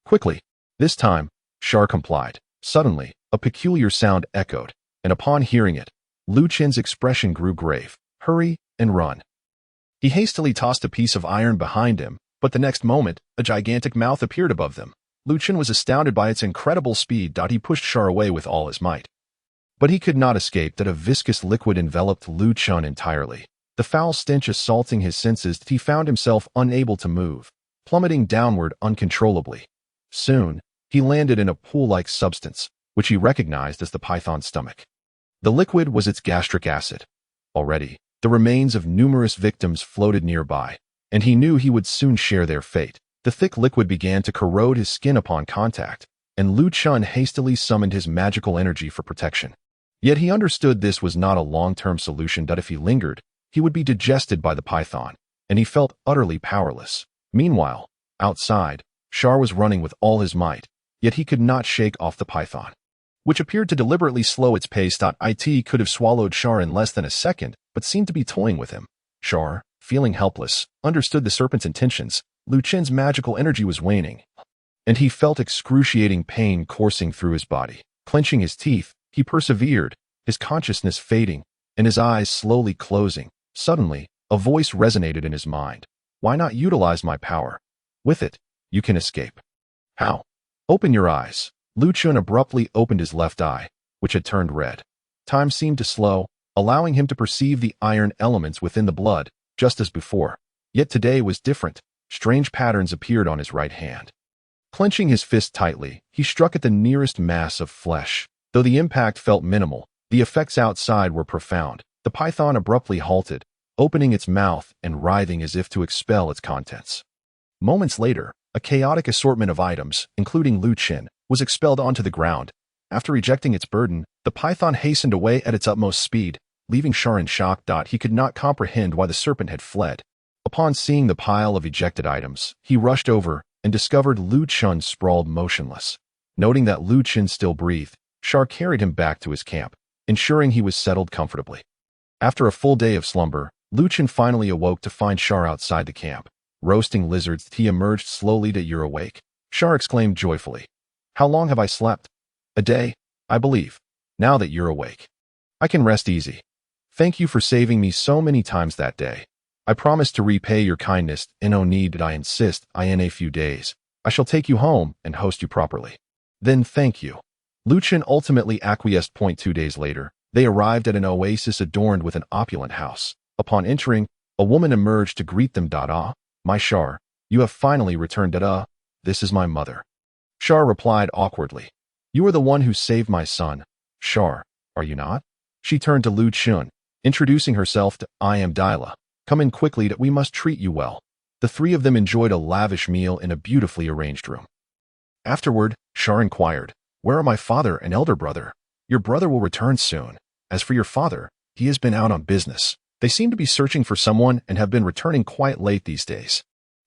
Quickly. This time, Shar complied. Suddenly, a peculiar sound echoed, and upon hearing it, Lu Chen's expression grew grave. "Hurry and run." He hastily tossed a piece of iron behind him, but the next moment, a gigantic mouth appeared above them. Lu Chen was astounded by its incredible speed. He pushed Shar away with all his might. But he could not escape that a viscous liquid enveloped Lu Chen entirely. The foul stench assaulting his senses, he found himself unable to move, plummeting downward uncontrollably. Soon, he landed in a pool-like substance, which he recognized as the python's stomach. The liquid was its gastric acid. Already, the remains of numerous victims floated nearby, and he knew he would soon share their fate. The thick liquid began to corrode his skin upon contact, and Lu Chen hastily summoned his magical energy for protection. Yet he understood this was not a long-term solution, that if he lingered, he would be digested by the python, and he felt utterly powerless. Meanwhile, outside, Shar was running with all his might, yet he could not shake off the python, which appeared to deliberately slow its pace. It could have swallowed Shar in less than a second, but seemed to be toying with him. Shar, feeling helpless, understood the serpent's intentions. Lu Chen's magical energy was waning, and he felt excruciating pain coursing through his body. Clenching his teeth, he persevered, his consciousness fading, and his eyes slowly closing. Suddenly, a voice resonated in his mind. "Why not utilize my power? With it, you can escape." "How?" "Open your eyes." Lu Chen abruptly opened his left eye, which had turned red. Time seemed to slow, allowing him to perceive the iron elements within the blood, just as before. Yet today was different. Strange patterns appeared on his right hand. Clenching his fist tightly, he struck at the nearest mass of flesh. Though the impact felt minimal, the effects outside were profound. The python abruptly halted, opening its mouth and writhing as if to expel its contents. Moments later, a chaotic assortment of items, including Lu Chen, was expelled onto the ground. After rejecting its burden, the python hastened away at its utmost speed, leaving Shar in shock. He could not comprehend why the serpent had fled. Upon seeing the pile of ejected items, he rushed over and discovered Lu Chun sprawled motionless. Noting that Lu Chun still breathed, Shar carried him back to his camp, ensuring he was settled comfortably. After a full day of slumber, Lu Chun finally awoke to find Shar outside the camp. Roasting lizards, he emerged slowly. You're awake, Shar exclaimed joyfully. How long have I slept? A day, I believe. Now that you're awake, I can rest easy. Thank you for saving me so many times that day. I promise to repay your kindness. No need did I insist. In a few days, I shall take you home and host you properly. Then thank you. Lu Chun ultimately acquiesced. 2 days later, they arrived at an oasis adorned with an opulent house. Upon entering, a woman emerged to greet them. My Shar, you have finally returned. This is my mother. Shar replied awkwardly. You are the one who saved my son. Shar, are you not? She turned to Lu Chun, introducing herself to, I am Dila. Come in quickly. We must treat you well. The three of them enjoyed a lavish meal in a beautifully arranged room. Afterward, Shar inquired, where are my father and elder brother? Your brother will return soon. As for your father, he has been out on business. They seem to be searching for someone and have been returning quite late these days.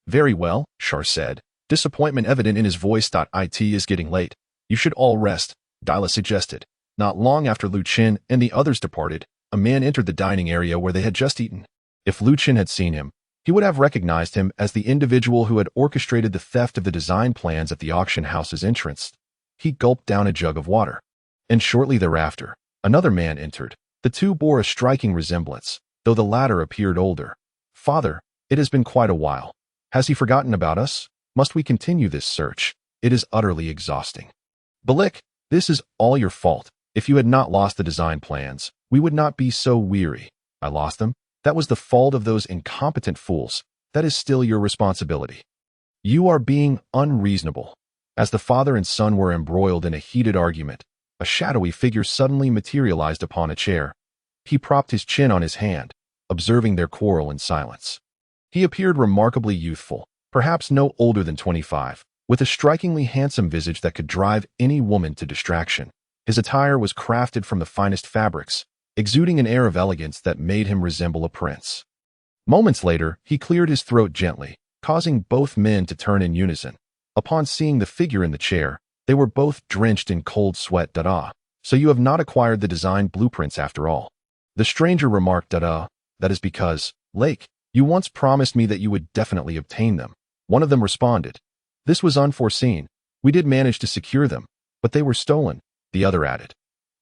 Very well, Shar said, disappointment evident in his voice. It is getting late. You should all rest, Dila suggested. Not long after Lu Chun and the others departed, a man entered the dining area where they had just eaten. If Lu Chun had seen him, he would have recognized him as the individual who had orchestrated the theft of the design plans at the auction house's entrance. He gulped down a jug of water. And shortly thereafter, another man entered. The two bore a striking resemblance, though the latter appeared older. Father, it has been quite a while. Has he forgotten about us? Must we continue this search? It is utterly exhausting. Balik, this is all your fault. If you had not lost the design plans, we would not be so weary. I lost them. That was the fault of those incompetent fools. That is still your responsibility. You are being unreasonable. As the father and son were embroiled in a heated argument, a shadowy figure suddenly materialized upon a chair. He propped his chin on his hand, observing their quarrel in silence. He appeared remarkably youthful, perhaps no older than 25, with a strikingly handsome visage that could drive any woman to distraction. His attire was crafted from the finest fabrics, exuding an air of elegance that made him resemble a prince. Moments later, he cleared his throat gently, causing both men to turn in unison. Upon seeing the figure in the chair, they were both drenched in cold sweat. So you have not acquired the design blueprints after all. The stranger remarked. That is because, Lake, you once promised me that you would definitely obtain them. One of them responded. This was unforeseen. We did manage to secure them, but they were stolen, the other added.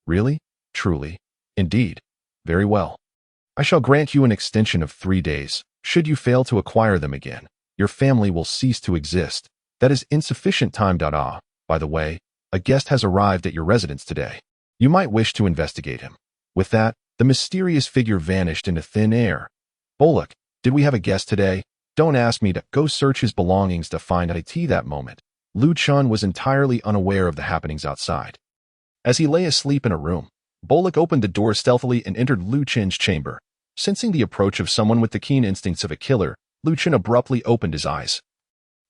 Really? Truly? Indeed. Very well. I shall grant you an extension of 3 days. Should you fail to acquire them again, your family will cease to exist. That is insufficient time. By the way, a guest has arrived at your residence today. You might wish to investigate him. With that, the mysterious figure vanished into thin air. Bolak, did we have a guest today? Don't ask me to go search his belongings to find it. That moment, Lu Chun was entirely unaware of the happenings outside. As he lay asleep in a room, Bolak opened the door stealthily and entered Lu Chun's chamber. Sensing the approach of someone with the keen instincts of a killer, Lu Chun abruptly opened his eyes,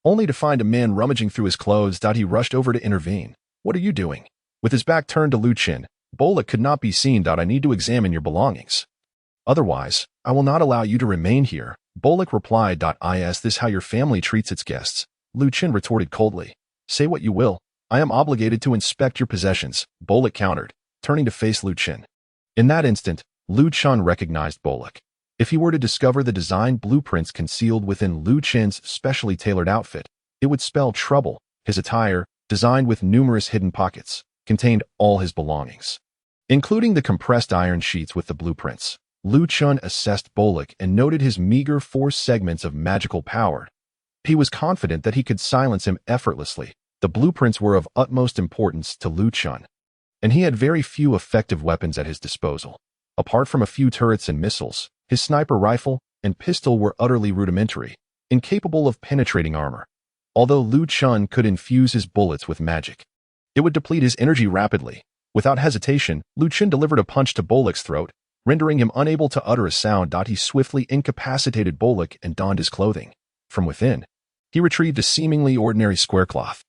only to find a man rummaging through his clothes. He rushed over to intervene. What are you doing? With his back turned to Lu Chun, Bolak could not be seen. I need to examine your belongings. Otherwise, I will not allow you to remain here. Bolak replied. Is this how your family treats its guests? Lu Chun retorted coldly. Say what you will. I am obligated to inspect your possessions, Bolak countered, turning to face Lu Chun. In that instant, Lu Chun recognized Bolak. If he were to discover the design blueprints concealed within Lu Chun's specially tailored outfit, it would spell trouble. His attire, designed with numerous hidden pockets, contained all his belongings, including the compressed iron sheets with the blueprints. Lu Chun assessed Bolak and noted his meager 4 segments of magical power. He was confident that he could silence him effortlessly. The blueprints were of utmost importance to Lu Chun, and he had very few effective weapons at his disposal. Apart from a few turrets and missiles, his sniper rifle and pistol were utterly rudimentary, incapable of penetrating armor. Although Lu Chun could infuse his bullets with magic, it would deplete his energy rapidly. Without hesitation, Lu Chun delivered a punch to Bolak's throat, rendering him unable to utter a sound. He swiftly incapacitated Bolak and donned his clothing. From within, he retrieved a seemingly ordinary square cloth.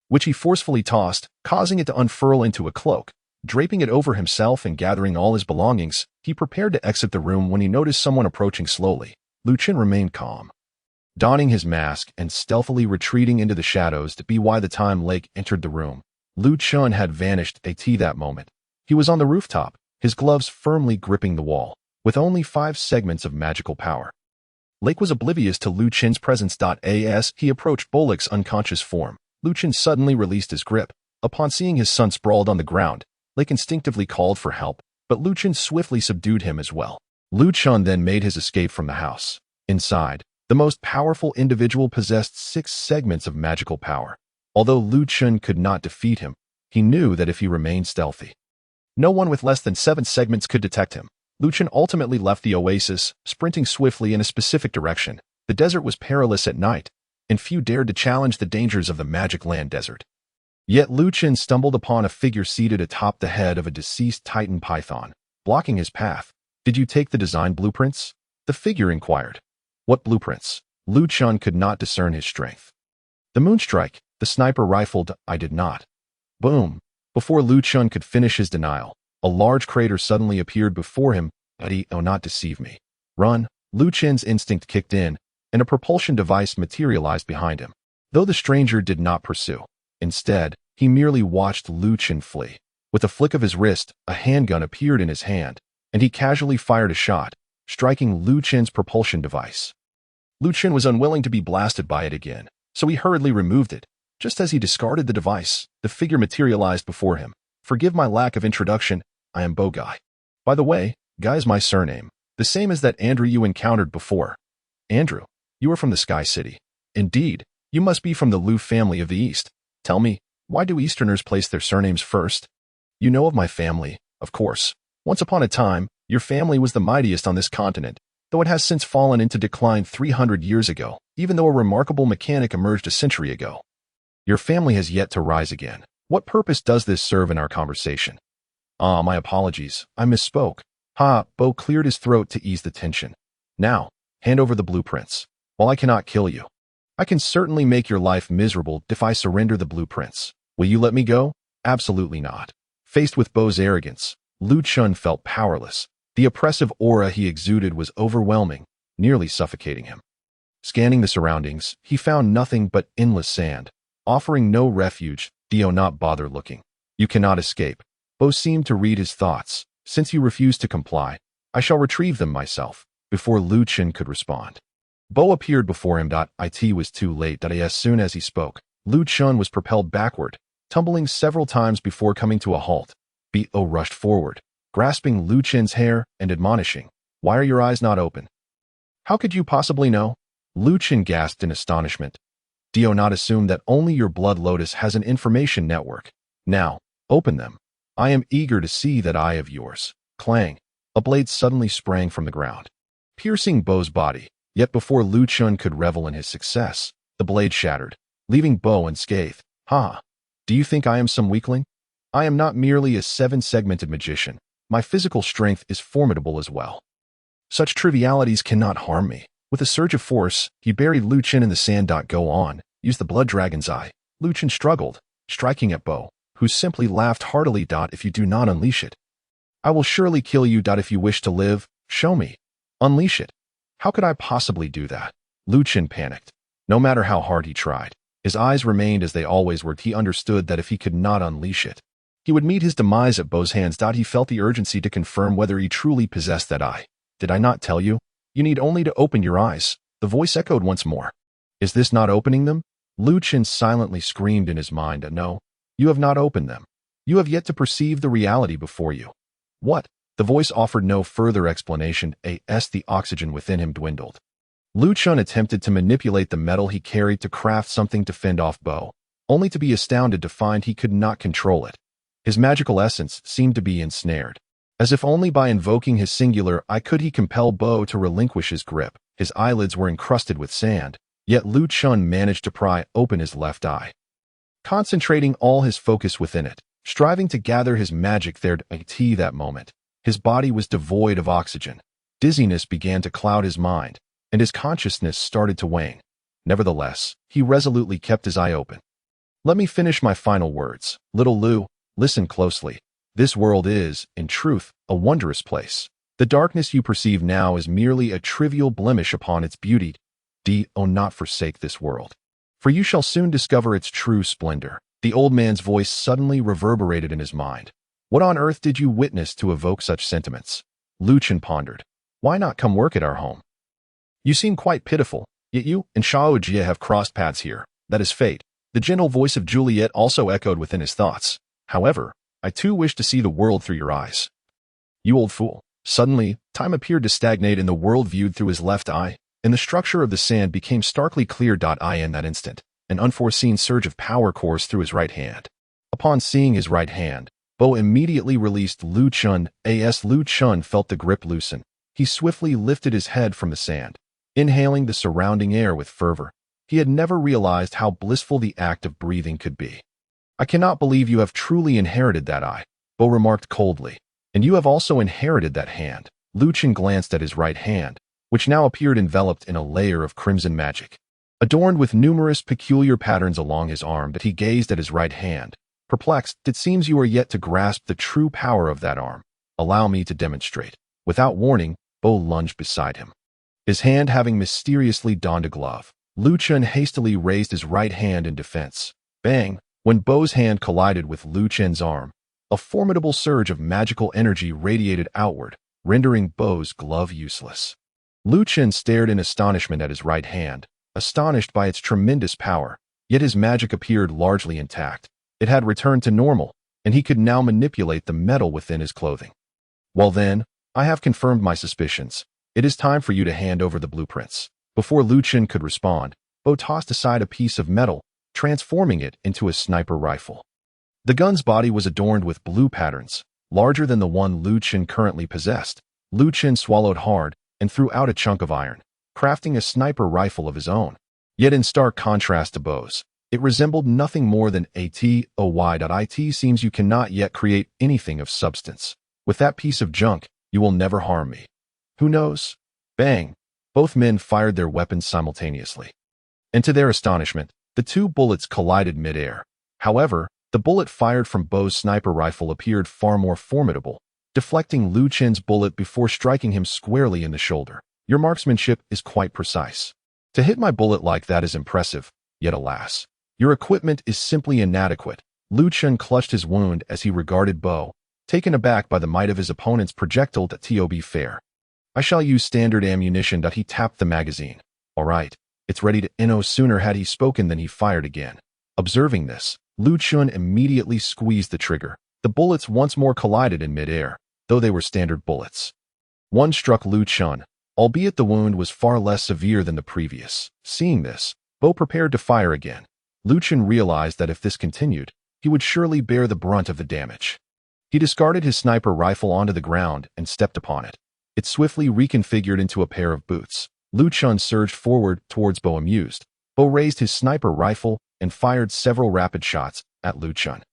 which he forcefully tossed, causing it to unfurl into a cloak. Draping it over himself and gathering all his belongings, he prepared to exit the room when he noticed someone approaching slowly. Lu Chen remained calm, donning his mask and stealthily retreating into the shadows to be why the time Lake entered the room. Lu Chen had vanished that moment. He was on the rooftop, his gloves firmly gripping the wall, with only 5 segments of magical power. Lake was oblivious to Lu Chen's presence. As he approached Bolek's unconscious form, Lu Chen suddenly released his grip. Upon seeing his son sprawled on the ground, Lake instinctively called for help, but Lu Chen swiftly subdued him as well. Lu Chen then made his escape from the house. Inside, the most powerful individual possessed 6 segments of magical power. Although Lu Chen could not defeat him, he knew that if he remained stealthy, no one with less than 7 segments could detect him. Lu Chen ultimately left the oasis, sprinting swiftly in a specific direction. The desert was perilous at night, and few dared to challenge the dangers of the Magic Land desert. Yet Lu Chen stumbled upon a figure seated atop the head of a deceased Titan python, blocking his path. "Did you take the design blueprints?" the figure inquired. "What blueprints?" Lu Chen could not discern his strength. "The Moonstrike, the sniper rifle." "I did not." Boom! Before Lu Chen could finish his denial, a large crater suddenly appeared before him. "Oh, not deceive me. Run!" Lu Chen's instinct kicked in, and a propulsion device materialized behind him. Though the stranger did not pursue. Instead, he merely watched Lu Chen flee. With a flick of his wrist, a handgun appeared in his hand, and he casually fired a shot, striking Lu Chen's propulsion device. Lu Chen was unwilling to be blasted by it again, so he hurriedly removed it. Just as he discarded the device, the figure materialized before him. "Forgive my lack of introduction, I am Bo Guy. By the way, Guy is my surname, the same as that Andrew you encountered before." "Andrew, you are from the Sky City." "Indeed, you must be from the Lu family of the East. Tell me, why do Easterners place their surnames first?" "You know of my family, of course. Once upon a time, your family was the mightiest on this continent, though it has since fallen into decline 300 years ago, even though a remarkable mechanic emerged a century ago. Your family has yet to rise again. What purpose does this serve in our conversation?" "Ah, my apologies. I misspoke." "Ha!" Bo cleared his throat to ease the tension. "Now, hand over the blueprints. While I cannot kill you, I can certainly make your life miserable if I surrender the blueprints. Will you let me go?" "Absolutely not." Faced with Bo's arrogance, Lu Chen felt powerless. The oppressive aura he exuded was overwhelming, nearly suffocating him. Scanning the surroundings, he found nothing but endless sand, offering no refuge. "Do not bother looking. You cannot escape." Bo seemed to read his thoughts. "Since you refuse to comply, I shall retrieve them myself." Before Lu Chen could respond, Bo appeared before him. It was too late. As soon as he spoke, Lu Chen was propelled backward, tumbling several times before coming to a halt. Bo rushed forward, grasping Lu Chen's hair and admonishing, "Why are your eyes not open?" "How could you possibly know?" Lu Chen gasped in astonishment. "Do not assume that only your blood lotus has an information network. Now, open them. I am eager to see that eye of yours." Clang! A blade suddenly sprang from the ground, piercing Bo's body. Yet before Lu Chen could revel in his success, the blade shattered, leaving Bo unscathed. "Ha! Do you think I am some weakling? I am not merely a 7-segmented magician. My physical strength is formidable as well. Such trivialities cannot harm me." With a surge of force, he buried Lu Chen in the sand. "Go on, use the Blood Dragon's Eye." Lu Chen struggled, striking at Bo, who simply laughed heartily. "If you do not unleash it, I will surely kill you. If you wish to live, show me. Unleash it." "How could I possibly do that?" Lu Chen panicked. No matter how hard he tried, his eyes remained as they always were. He understood that if he could not unleash it, he would meet his demise at Bo's hands. He felt the urgency to confirm whether he truly possessed that eye. "Did I not tell you? You need only to open your eyes." The voice echoed once more. "Is this not opening them?" Lu Chen silently screamed in his mind. "No, you have not opened them. You have yet to perceive the reality before you." "What?" The voice offered no further explanation. The oxygen within him dwindled. Lu Chen attempted to manipulate the metal he carried to craft something to fend off Bo, only to be astounded to find he could not control it. His magical essence seemed to be ensnared. As if only by invoking his singular eye could he compel Bo to relinquish his grip. His eyelids were encrusted with sand, yet Lu Chen managed to pry open his left eye, concentrating all his focus within it, striving to gather his magic there. That moment, his body was devoid of oxygen. Dizziness began to cloud his mind, and his consciousness started to wane. Nevertheless, he resolutely kept his eye open. Let me finish my final words. Little Lu, listen closely. This world is, in truth, a wondrous place. The darkness you perceive now is merely a trivial blemish upon its beauty. Do not forsake this world, for you shall soon discover its true splendor. The old man's voice suddenly reverberated in his mind. What on earth did you witness to evoke such sentiments? Lu Chen pondered. Why not come work at our home? You seem quite pitiful, yet you and Shao Jie have crossed paths here. That is fate. The gentle voice of Juliet also echoed within his thoughts. However, I too wish to see the world through your eyes. You old fool. Suddenly, time appeared to stagnate in the world viewed through his left eye, and the structure of the sand became starkly clear. In that instant, an unforeseen surge of power coursed through his right hand. Upon seeing his right hand, Bo immediately released Lu Chun. As Lu Chun felt the grip loosen, he swiftly lifted his head from the sand, inhaling the surrounding air with fervor. He had never realized how blissful the act of breathing could be. I cannot believe you have truly inherited that eye, Bo remarked coldly. And you have also inherited that hand. Lu Chen glanced at his right hand, which now appeared enveloped in a layer of crimson magic. Adorned with numerous peculiar patterns along his arm, that he gazed at his right hand. Perplexed, it seems you are yet to grasp the true power of that arm. Allow me to demonstrate. Without warning, Bo lunged beside him. His hand having mysteriously donned a glove, Lu Chen hastily raised his right hand in defense. Bang! When Bo's hand collided with Lu Chen's arm, a formidable surge of magical energy radiated outward, rendering Bo's glove useless. Lu Chen stared in astonishment at his right hand, astonished by its tremendous power, yet his magic appeared largely intact. It had returned to normal, and he could now manipulate the metal within his clothing. Well then, I have confirmed my suspicions. It is time for you to hand over the blueprints. Before Lu Chen could respond, Bo tossed aside a piece of metal, transforming it into a sniper rifle. The gun's body was adorned with blue patterns, larger than the one Lu Chen currently possessed. Lu Chen swallowed hard and threw out a chunk of iron, crafting a sniper rifle of his own. Yet in stark contrast to Bo's, it resembled nothing more than a toy. It seems you cannot yet create anything of substance. With that piece of junk, you will never harm me. Who knows? Bang! Both men fired their weapons simultaneously. And to their astonishment, the two bullets collided mid-air. However, the bullet fired from Bo's sniper rifle appeared far more formidable, deflecting Lu Chen's bullet before striking him squarely in the shoulder. Your marksmanship is quite precise. To hit my bullet like that is impressive, yet alas, your equipment is simply inadequate. Lu Chen clutched his wound as he regarded Bo, taken aback by the might of his opponent's projectile. To be fair, I shall use standard ammunition. He tapped the magazine. All right, it's ready to. No sooner had he spoken than he fired again. Observing this, Lu Chen immediately squeezed the trigger. The bullets once more collided in mid-air, though they were standard bullets. One struck Lu Chen, albeit the wound was far less severe than the previous. Seeing this, Bo prepared to fire again. Lu Chen realized that if this continued, he would surely bear the brunt of the damage. He discarded his sniper rifle onto the ground and stepped upon it. It swiftly reconfigured into a pair of boots. Lu Chen surged forward towards Bo amused. Bo raised his sniper rifle and fired several rapid shots at Lu Chen.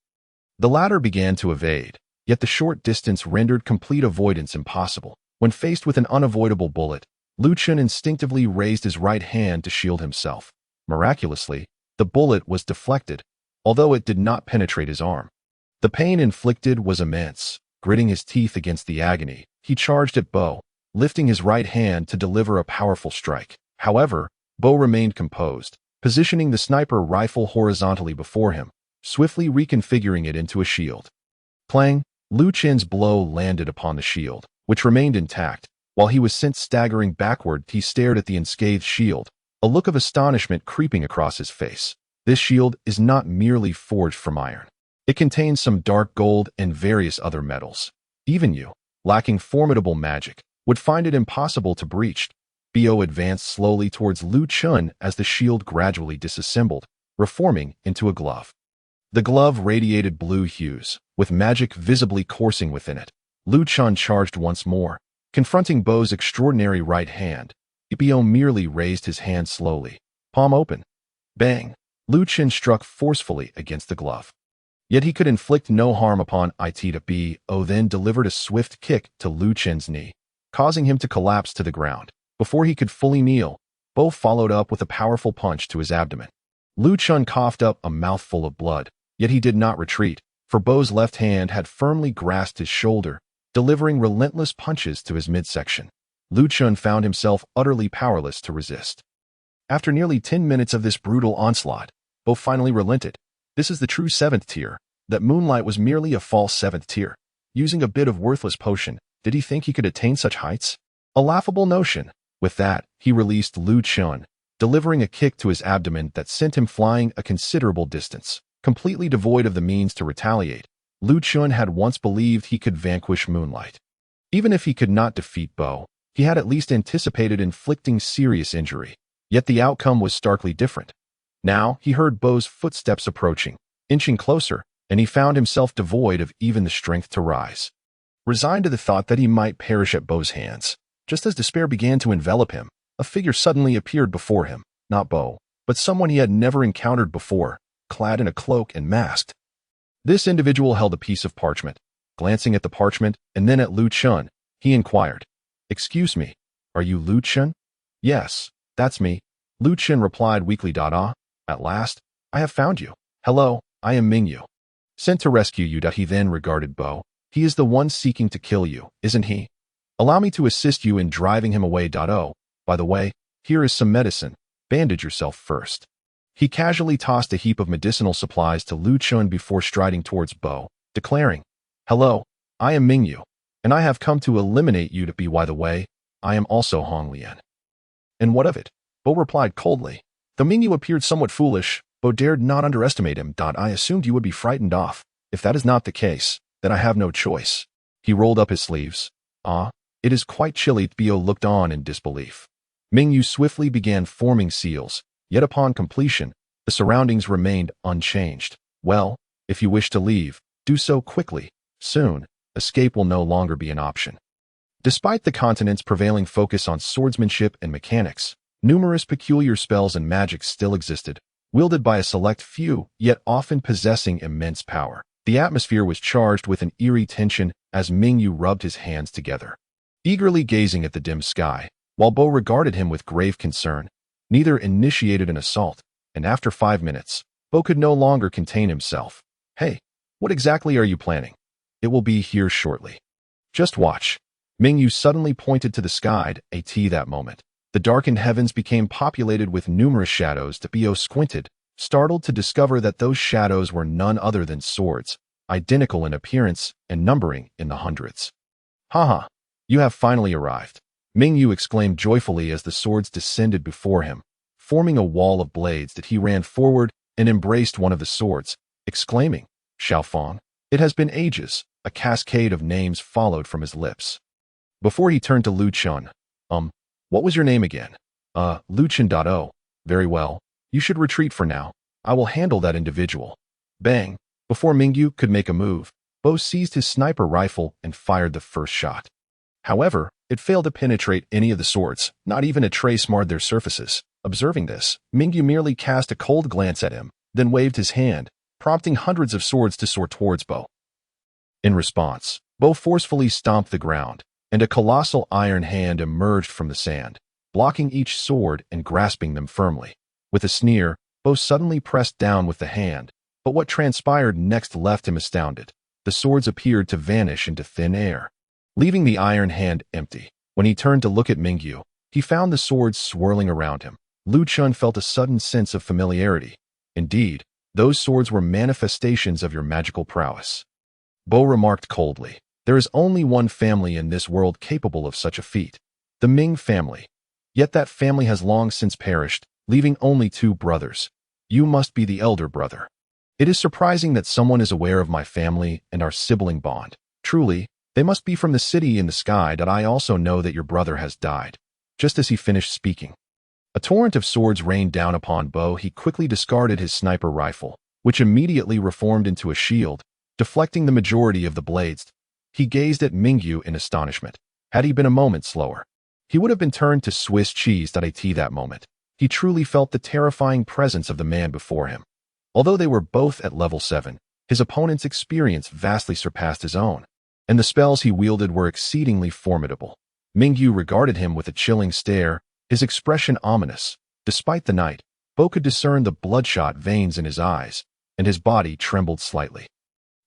The latter began to evade, yet the short distance rendered complete avoidance impossible. When faced with an unavoidable bullet, Lu Chen instinctively raised his right hand to shield himself. Miraculously, the bullet was deflected, although it did not penetrate his arm. The pain inflicted was immense. Gritting his teeth against the agony, he charged at Bo, lifting his right hand to deliver a powerful strike. However, Bo remained composed, positioning the sniper rifle horizontally before him, swiftly reconfiguring it into a shield. Clang! Lu Chen's blow landed upon the shield, which remained intact. While he was sent staggering backward, he stared at the unscathed shield, a look of astonishment creeping across his face. This shield is not merely forged from iron. It contains some dark gold and various other metals. Even you, lacking formidable magic, would find it impossible to breach. Bo advanced slowly towards Lu Chen as the shield gradually disassembled, reforming into a glove. The glove radiated blue hues, with magic visibly coursing within it. Lu Chen charged once more, confronting Bo's extraordinary right hand. Bo merely raised his hand slowly, palm open. Bang! Lu Chen struck forcefully against the glove. Yet he could inflict no harm upon it. Bo then delivered a swift kick to Lu Chen's knee, causing him to collapse to the ground. Before he could fully kneel, Bo followed up with a powerful punch to his abdomen. Lu Chun coughed up a mouthful of blood, yet he did not retreat, for Bo's left hand had firmly grasped his shoulder, delivering relentless punches to his midsection. Lu Chun found himself utterly powerless to resist. After nearly 10 minutes of this brutal onslaught, Bo finally relented. This is the true 7th tier. That Moonlight was merely a false 7th tier. Using a bit of worthless potion, did he think he could attain such heights? A laughable notion. With that, he released Lu Chun, delivering a kick to his abdomen that sent him flying a considerable distance. Completely devoid of the means to retaliate, Lu Chun had once believed he could vanquish Moonlight. Even if he could not defeat Bo, he had at least anticipated inflicting serious injury. Yet the outcome was starkly different. Now he heard Bo's footsteps approaching, inching closer, and he found himself devoid of even the strength to rise. Resigned to the thought that he might perish at Bo's hands, just as despair began to envelop him, a figure suddenly appeared before him, not Bo, but someone he had never encountered before, clad in a cloak and masked. This individual held a piece of parchment. Glancing at the parchment and then at Lu Chun, he inquired, "Excuse me, are you Lu Chun?" "Yes, that's me," Lu Chun replied weakly. "Ah, at last, I have found you. Hello, I am Mingyu. Sent to rescue you." He then regarded Bo. "He is the one seeking to kill you, isn't he? Allow me to assist you in driving him away. Oh, by the way, here is some medicine. Bandage yourself first." He casually tossed a heap of medicinal supplies to Lu Chun before striding towards Bo, declaring, "Hello, I am Mingyu, and I have come to eliminate you. By the way, I am also Hong Lian." "And what of it?" Bo replied coldly. Though Mingyu appeared somewhat foolish, Bo dared not underestimate him. "I assumed you would be frightened off. If that is not the case, then I have no choice." He rolled up his sleeves. "Ah, it is quite chilly." Bo looked on in disbelief. Mingyu swiftly began forming seals, yet upon completion, the surroundings remained unchanged. "Well, if you wish to leave, do so quickly. Soon, escape will no longer be an option." Despite the continent's prevailing focus on swordsmanship and mechanics, numerous peculiar spells and magics still existed, wielded by a select few, yet often possessing immense power. The atmosphere was charged with an eerie tension as Mingyu rubbed his hands together, eagerly gazing at the dim sky, while Bo regarded him with grave concern. Neither initiated an assault, and after 5 minutes, Bo could no longer contain himself. "Hey, what exactly are you planning? It will be here shortly. Just watch." Mingyu suddenly pointed to the sky. That moment, the darkened heavens became populated with numerous shadows. Bo squinted, startled to discover that those shadows were none other than swords, identical in appearance and numbering in the hundreds. "Haha, you have finally arrived," Mingyu exclaimed joyfully as the swords descended before him, forming a wall of blades. He ran forward and embraced one of the swords, exclaiming, "Xiaofang." "It has been ages." A cascade of names followed from his lips. Before he turned to Lu Chun, "What was your name again?" Lu Chun. "Oh, very well. You should retreat for now. I will handle that individual." Bang! Before Mingyu could make a move, Bo seized his sniper rifle and fired the first shot. However, it failed to penetrate any of the swords, not even a trace marred their surfaces. Observing this, Mingyu merely cast a cold glance at him, then waved his hand, prompting hundreds of swords to soar towards Bo. In response, Bo forcefully stomped the ground, and a colossal iron hand emerged from the sand, blocking each sword and grasping them firmly. With a sneer, Bo suddenly pressed down with the hand, but what transpired next left him astounded. The swords appeared to vanish into thin air, leaving the iron hand empty. When he turned to look at Mingyu, he found the swords swirling around him. Lu Chun felt a sudden sense of familiarity. Indeed, those swords were manifestations of your magical prowess. Bo remarked coldly, "There is only one family in this world capable of such a feat, the Ming family. Yet that family has long since perished, leaving only 2 brothers. You must be the elder brother. It is surprising that someone is aware of my family and our sibling bond. Truly, they must be from the city in the sky. I also know that your brother has died." Just as he finished speaking, a torrent of swords rained down upon Bo. He quickly discarded his sniper rifle, which immediately reformed into a shield, deflecting the majority of the blades. He gazed at Mingyu in astonishment. Had he been a moment slower, he would have been turned to Swiss cheese. At that moment, he truly felt the terrifying presence of the man before him. Although they were both at level 7, his opponent's experience vastly surpassed his own, and the spells he wielded were exceedingly formidable. Mingyu regarded him with a chilling stare, his expression ominous. Despite the night, Bo could discern the bloodshot veins in his eyes, and his body trembled slightly.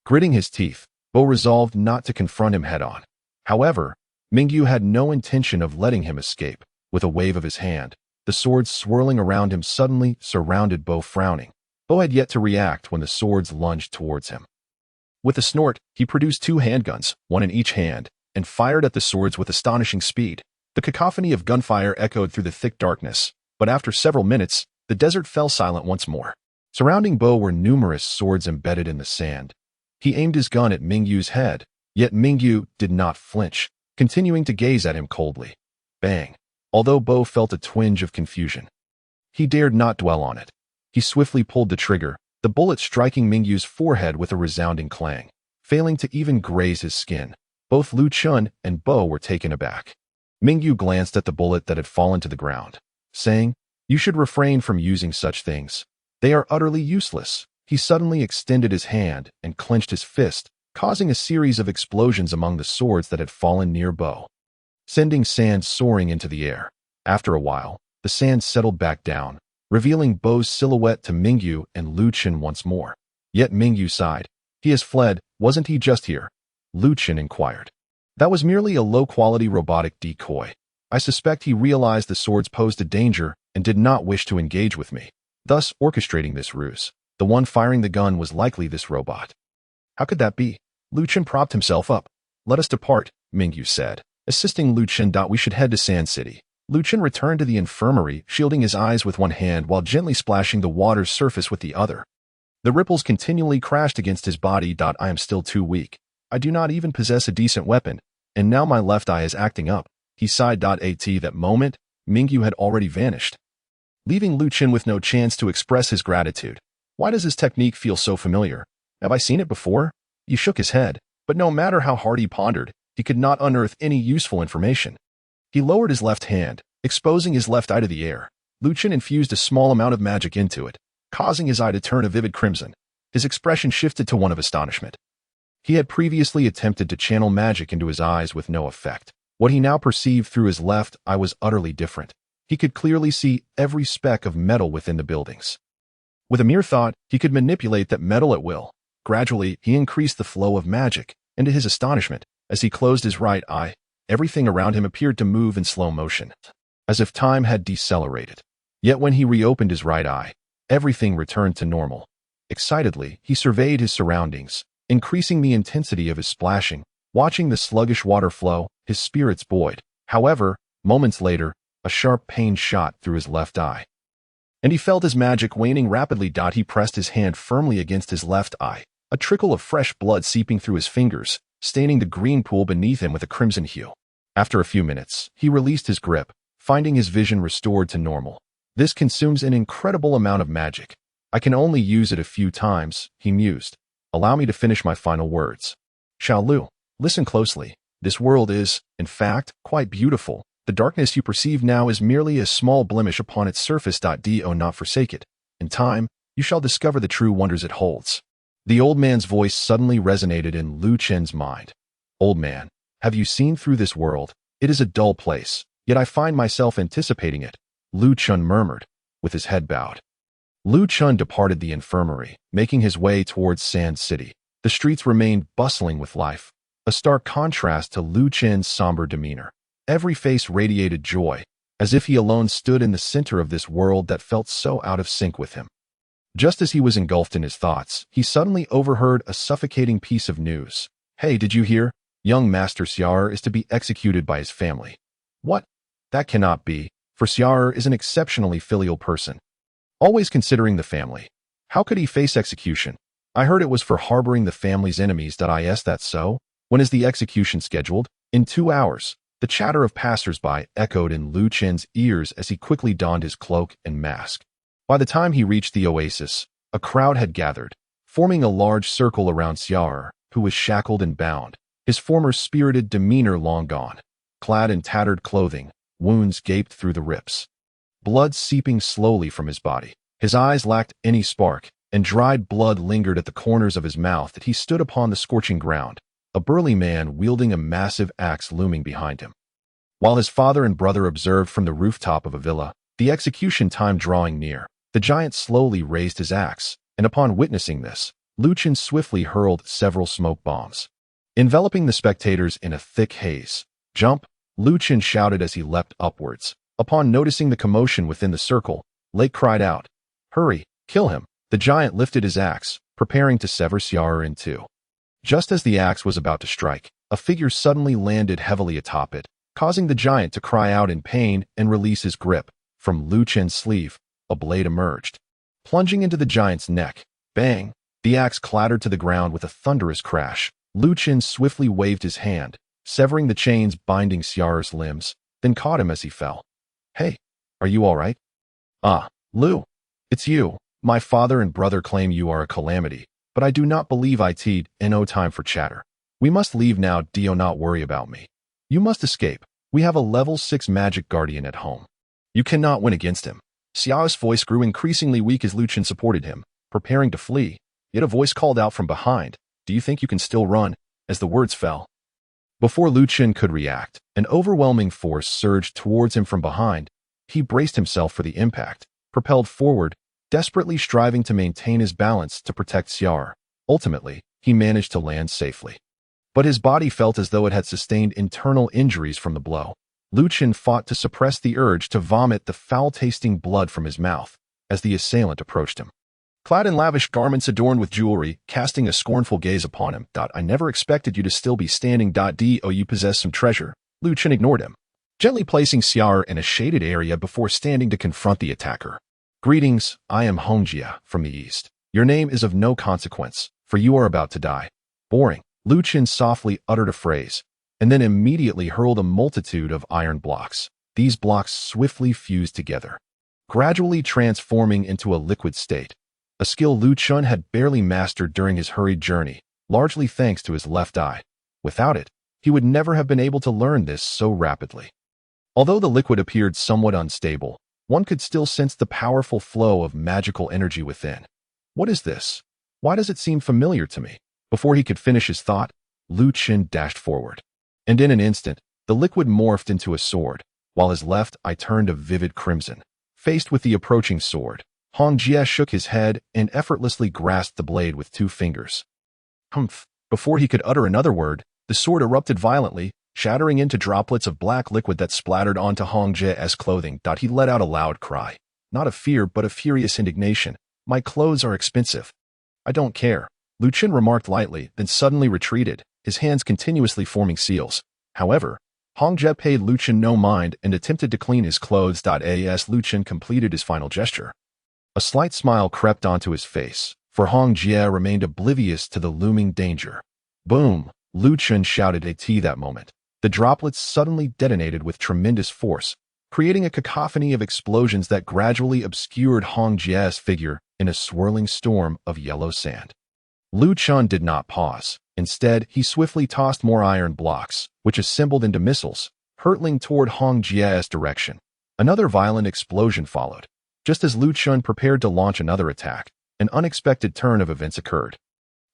Gritting his teeth, Bo resolved not to confront him head-on. However, Mingyu had no intention of letting him escape. With a wave of his hand, the swords swirling around him suddenly surrounded Bo, frowning. Bo had yet to react when the swords lunged towards him. With a snort, he produced 2 handguns, one in each hand, and fired at the swords with astonishing speed. The cacophony of gunfire echoed through the thick darkness, but after several minutes, the desert fell silent once more. Surrounding Bo were numerous swords embedded in the sand. He aimed his gun at Mingyu's head, yet Mingyu did not flinch, continuing to gaze at him coldly. Bang! Although Bo felt a twinge of confusion, he dared not dwell on it. He swiftly pulled the trigger, the bullet striking Mingyu's forehead with a resounding clang, failing to even graze his skin. Both Lu Chun and Bo were taken aback. Mingyu glanced at the bullet that had fallen to the ground, saying, "You should refrain from using such things. They are utterly useless." He suddenly extended his hand and clenched his fist, causing a series of explosions among the swords that had fallen near Bo, sending sand soaring into the air. After a while, the sand settled back down, revealing Bo's silhouette to Mingyu and Lu Chun once more. Yet Mingyu sighed. "He has fled, wasn't he just here?" Lu Chun inquired. "That was merely a low-quality robotic decoy. I suspect he realized the swords posed a danger and did not wish to engage with me, thus orchestrating this ruse. The one firing the gun was likely this robot." "How could that be?" Lu Chun propped himself up. "Let us depart," Mingyu said, assisting Lu Chun. "We should head to Sand City." Lu Chun returned to the infirmary, shielding his eyes with one hand while gently splashing the water's surface with the other. The ripples continually crashed against his body. "I am still too weak. I do not even possess a decent weapon, and now my left eye is acting up." He sighed. At that moment, Mingyu had already vanished, leaving Lu Chun with no chance to express his gratitude. Why does his technique feel so familiar? Have I seen it before? He shook his head, but no matter how hard he pondered, he could not unearth any useful information. He lowered his left hand, exposing his left eye to the air. Lu Chun infused a small amount of magic into it, causing his eye to turn a vivid crimson. His expression shifted to one of astonishment. He had previously attempted to channel magic into his eyes with no effect. What he now perceived through his left eye was utterly different. He could clearly see every speck of metal within the buildings. With a mere thought, he could manipulate that metal at will. Gradually, he increased the flow of magic, and to his astonishment, as he closed his right eye, everything around him appeared to move in slow motion, as if time had decelerated. Yet when he reopened his right eye, everything returned to normal. Excitedly, he surveyed his surroundings, increasing the intensity of his splashing. Watching the sluggish water flow, his spirits buoyed. However, moments later, a sharp pain shot through his left eye, and he felt his magic waning rapidly. He pressed his hand firmly against his left eye, a trickle of fresh blood seeping through his fingers, staining the green pool beneath him with a crimson hue. After a few minutes, he released his grip, finding his vision restored to normal. "This consumes an incredible amount of magic. I can only use it a few times," he mused. "Allow me to finish my final words. Xiao Lu, listen closely. This world is, in fact, quite beautiful. The darkness you perceive now is merely a small blemish upon its surface. Do not forsake it. In time, you shall discover the true wonders it holds." The old man's voice suddenly resonated in Lu Chun's mind. "Old man, have you seen through this world? It is a dull place, yet I find myself anticipating it," Lu Chun murmured, with his head bowed. Lu Chun departed the infirmary, making his way towards Sand City. The streets remained bustling with life, a stark contrast to Lu Chun's somber demeanor. Every face radiated joy, as if he alone stood in the center of this world that felt so out of sync with him. Just as he was engulfed in his thoughts, he suddenly overheard a suffocating piece of news. "Hey, did you hear? Young Master Xiao'er is to be executed by his family." "What? That cannot be, for Xiao'er is an exceptionally filial person, always considering the family. How could he face execution? I heard it was for harboring the family's enemies. Is that so? When is the execution scheduled?" "In 2 hours." The chatter of passers-by echoed in Lu Chun's ears as he quickly donned his cloak and mask. By the time he reached the oasis, a crowd had gathered, forming a large circle around Xiao'er, who was shackled and bound, his former spirited demeanor long gone. Clad in tattered clothing, wounds gaped through the rips, blood seeping slowly from his body. His eyes lacked any spark, and dried blood lingered at the corners of his mouth. That he stood upon the scorching ground, a burly man wielding a massive axe looming behind him. While his father and brother observed from the rooftop of a villa, the execution time drawing near, The giant slowly raised his axe, and upon witnessing this, Lu Chen swiftly hurled several smoke bombs. Enveloping the spectators in a thick haze. "Jump!" Lu Chen shouted as he leapt upwards. Upon noticing the commotion within the circle, Lake cried out, "Hurry, kill him!" The giant lifted his axe, preparing to sever Xiao in two. Just as the axe was about to strike, a figure suddenly landed heavily atop it, causing the giant to cry out in pain and release his grip. From Lu Chen's sleeve, a blade emerged. Plunging into the giant's neck, bang! The axe clattered to the ground with a thunderous crash. Lu Chen swiftly waved his hand, severing the chains binding Xiao's limbs, then caught him as he fell. "Hey, are you all right?" "Ah, Lu, it's you. My father and brother claim you are a calamity, but I do not believe it no time for chatter. We must leave now. Do not worry about me. You must escape. We have a level 6 magic guardian at home. You cannot win against him." Xiao's voice grew increasingly weak as Lu Chen supported him, preparing to flee. Yet a voice called out from behind, "Do you think you can still run?" As the words fell. Before Lu Chen could react, an overwhelming force surged towards him from behind. He braced himself for the impact, propelled forward, desperately striving to maintain his balance to protect Xiao. Ultimately, he managed to land safely. But his body felt as though it had sustained internal injuries from the blow. Lu Chen fought to suppress the urge to vomit the foul-tasting blood from his mouth as the assailant approached him. Clad in lavish garments adorned with jewelry, casting a scornful gaze upon him. "I never expected you to still be standing. Do you possess some treasure?" Lu Chen ignored him, gently placing Xiao in a shaded area before standing to confront the attacker. "Greetings, I am Hongjia from the east. Your name is of no consequence, for you are about to die." "Boring." Lu Chen softly uttered a phrase, and then immediately hurled a multitude of iron blocks. These blocks swiftly fused together, gradually transforming into a liquid state, a skill Lu Chen had barely mastered during his hurried journey, largely thanks to his left eye. Without it, he would never have been able to learn this so rapidly. Although the liquid appeared somewhat unstable, one could still sense the powerful flow of magical energy within. "What is this? Why does it seem familiar to me?" Before he could finish his thought, Lu Chen dashed forward. And in an instant, the liquid morphed into a sword, while his left eye turned a vivid crimson. Faced with the approaching sword, Hongjia shook his head and effortlessly grasped the blade with 2 fingers. Humph! Before he could utter another word, the sword erupted violently, shattering into droplets of black liquid that splattered onto Hongjia's clothing. He let out a loud cry, not of fear but of furious indignation. "My clothes are expensive." "I don't care," Lu Chen remarked lightly, then suddenly retreated, his hands continuously forming seals. However, Hongjia paid Lu Chen no mind and attempted to clean his clothes. As Lu Chen completed his final gesture, a slight smile crept onto his face, for Hongjia remained oblivious to the looming danger. Boom! Lu Chen shouted at that moment. The droplets suddenly detonated with tremendous force, creating a cacophony of explosions that gradually obscured Hongjia's figure in a swirling storm of yellow sand. Lu Chen did not pause. Instead, he swiftly tossed more iron blocks, which assembled into missiles, hurtling toward Hongjia's direction. Another violent explosion followed. Just as Lu Chen prepared to launch another attack, an unexpected turn of events occurred.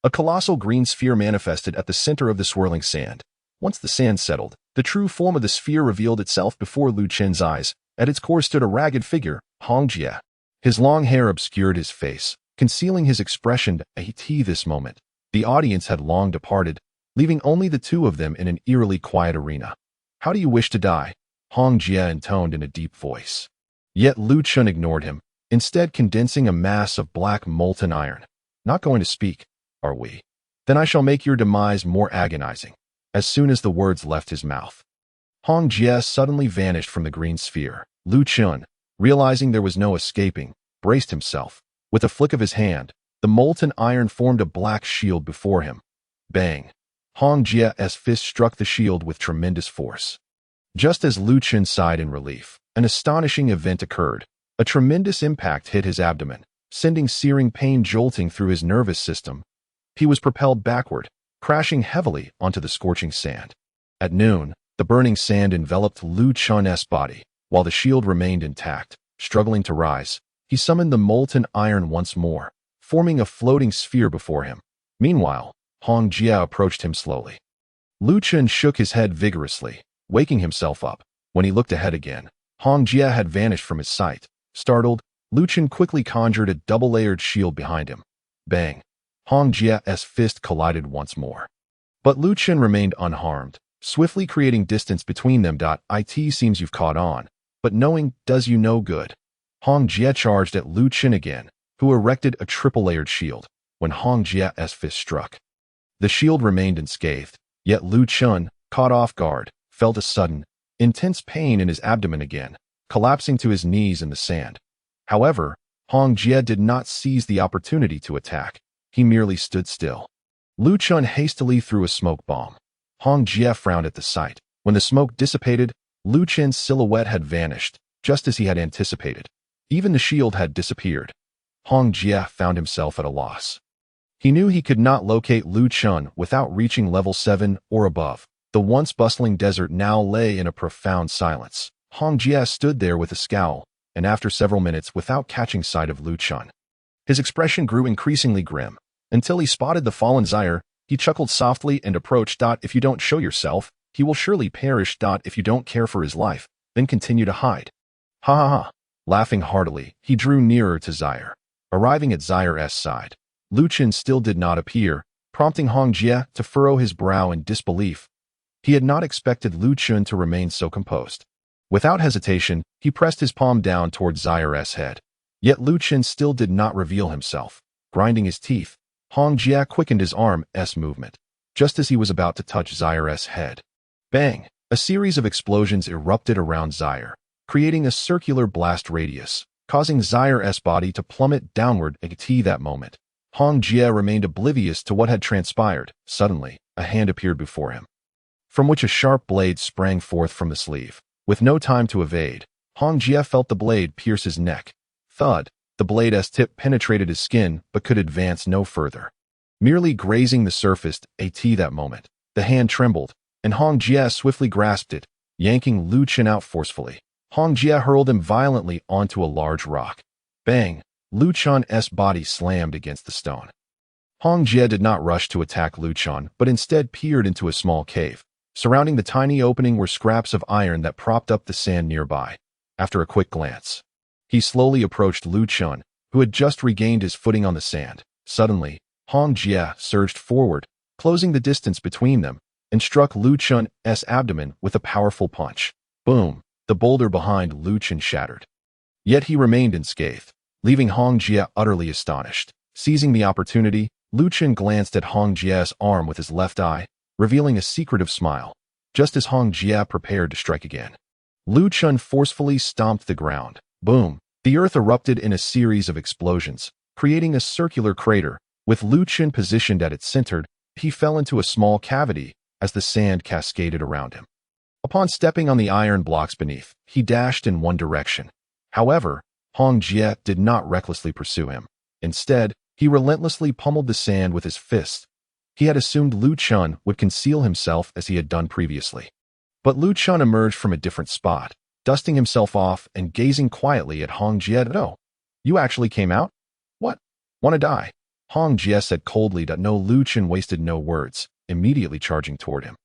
A colossal green sphere manifested at the center of the swirling sand. Once the sand settled, the true form of the sphere revealed itself before Lu Chen's eyes. At its core stood a ragged figure, Hongjia. His long hair obscured his face, concealing his expression. At this moment, the audience had long departed, leaving only the two of them in an eerily quiet arena. "How do you wish to die?" Hongjia intoned in a deep voice. Yet Lu Chen ignored him, instead condensing a mass of black molten iron. "Not going to speak, are we? Then I shall make your demise more agonizing." As soon as the words left his mouth, Hongjia suddenly vanished from the green sphere. Lu Chen, realizing there was no escaping, braced himself. With a flick of his hand, the molten iron formed a black shield before him. Bang! Hongjia's fist struck the shield with tremendous force. Just as Lu Chen sighed in relief, an astonishing event occurred. A tremendous impact hit his abdomen, sending searing pain jolting through his nervous system. He was propelled backward, crashing heavily onto the scorching sand. At noon, the burning sand enveloped Lu Chen's body, while the shield remained intact. Struggling to rise, he summoned the molten iron once more, forming a floating sphere before him. Meanwhile, Hongjia approached him slowly. Lu Chen shook his head vigorously, waking himself up. When he looked ahead again, Hongjia had vanished from his sight. Startled, Lu Chen quickly conjured a double-layered shield behind him. Bang! Hong Jie's fist collided once more. But Lu Chen remained unharmed, swiftly creating distance between them. It seems you've caught on, but knowing does you no good. Hong Jie charged at Lu Chen again, who erected a triple-layered shield when Hong Jie's fist struck. The shield remained unscathed, yet Lu Chen, caught off guard, felt a sudden, intense pain in his abdomen again, collapsing to his knees in the sand. However, Hong Jie did not seize the opportunity to attack. He merely stood still. Lu Chen hastily threw a smoke bomb. Hong Jie frowned at the sight. When the smoke dissipated, Lu Chen's silhouette had vanished, just as he had anticipated. Even the shield had disappeared. Hong Jie found himself at a loss. He knew he could not locate Lu Chen without reaching level 7 or above. The once bustling desert now lay in a profound silence. Hong Jie stood there with a scowl, and after several minutes without catching sight of Lu Chen. His expression grew increasingly grim, until he spotted the fallen Zaire. He chuckled softly and approached. If you don't show yourself, he will surely perish. If you don't care for his life, then continue to hide. Ha ha ha. Laughing heartily, he drew nearer to Zaire. Arriving at Zaire's side, Lu Chen still did not appear, prompting Hong Jie to furrow his brow in disbelief. He had not expected Lu Chen to remain so composed. Without hesitation, he pressed his palm down toward Zaire's head. Yet Lu Chen still did not reveal himself. Grinding his teeth, Hong Jie quickened his arm's movement, just as he was about to touch Zaire's head. Bang! A series of explosions erupted around Zaire, creating a circular blast radius, causing Zaire's body to plummet downward. At that moment, Hong Jie remained oblivious to what had transpired. Suddenly, a hand appeared before him, from which a sharp blade sprang forth from the sleeve. With no time to evade, Hong Jie felt the blade pierce his neck. Thud! The blade's tip penetrated his skin but could advance no further. Merely grazing the surface. At that moment, the hand trembled, and Hong Jie swiftly grasped it, yanking Lu Chen out forcefully. Hong Jie hurled him violently onto a large rock. Bang! Lu Chen's body slammed against the stone. Hong Jie did not rush to attack Lu Chen, but instead peered into a small cave. Surrounding the tiny opening were scraps of iron that propped up the sand nearby. After a quick glance, he slowly approached Lu Chen, who had just regained his footing on the sand. Suddenly, Hong Jie surged forward, closing the distance between them, and struck Lu Chen's abdomen with a powerful punch. Boom! The boulder behind Lu Chen shattered. Yet he remained unscathed, leaving Hong Jie utterly astonished. Seizing the opportunity, Lu Chen glanced at Hong Jie's arm with his left eye, revealing a secretive smile, just as Hong Jie prepared to strike again. Lu Chen forcefully stomped the ground. Boom! The earth erupted in a series of explosions, creating a circular crater. With Lu Chen positioned at its center, he fell into a small cavity as the sand cascaded around him. Upon stepping on the iron blocks beneath, he dashed in one direction. However, Hong Jie did not recklessly pursue him. Instead, he relentlessly pummeled the sand with his fists. He had assumed Lu Chen would conceal himself as he had done previously. But Lu Chen emerged from a different spot, dusting himself off and gazing quietly at Hong Jie. "Oh, you actually came out? What? Want to die?" Hong Jie said coldly. No, Lu Chen wasted no words, immediately charging toward him.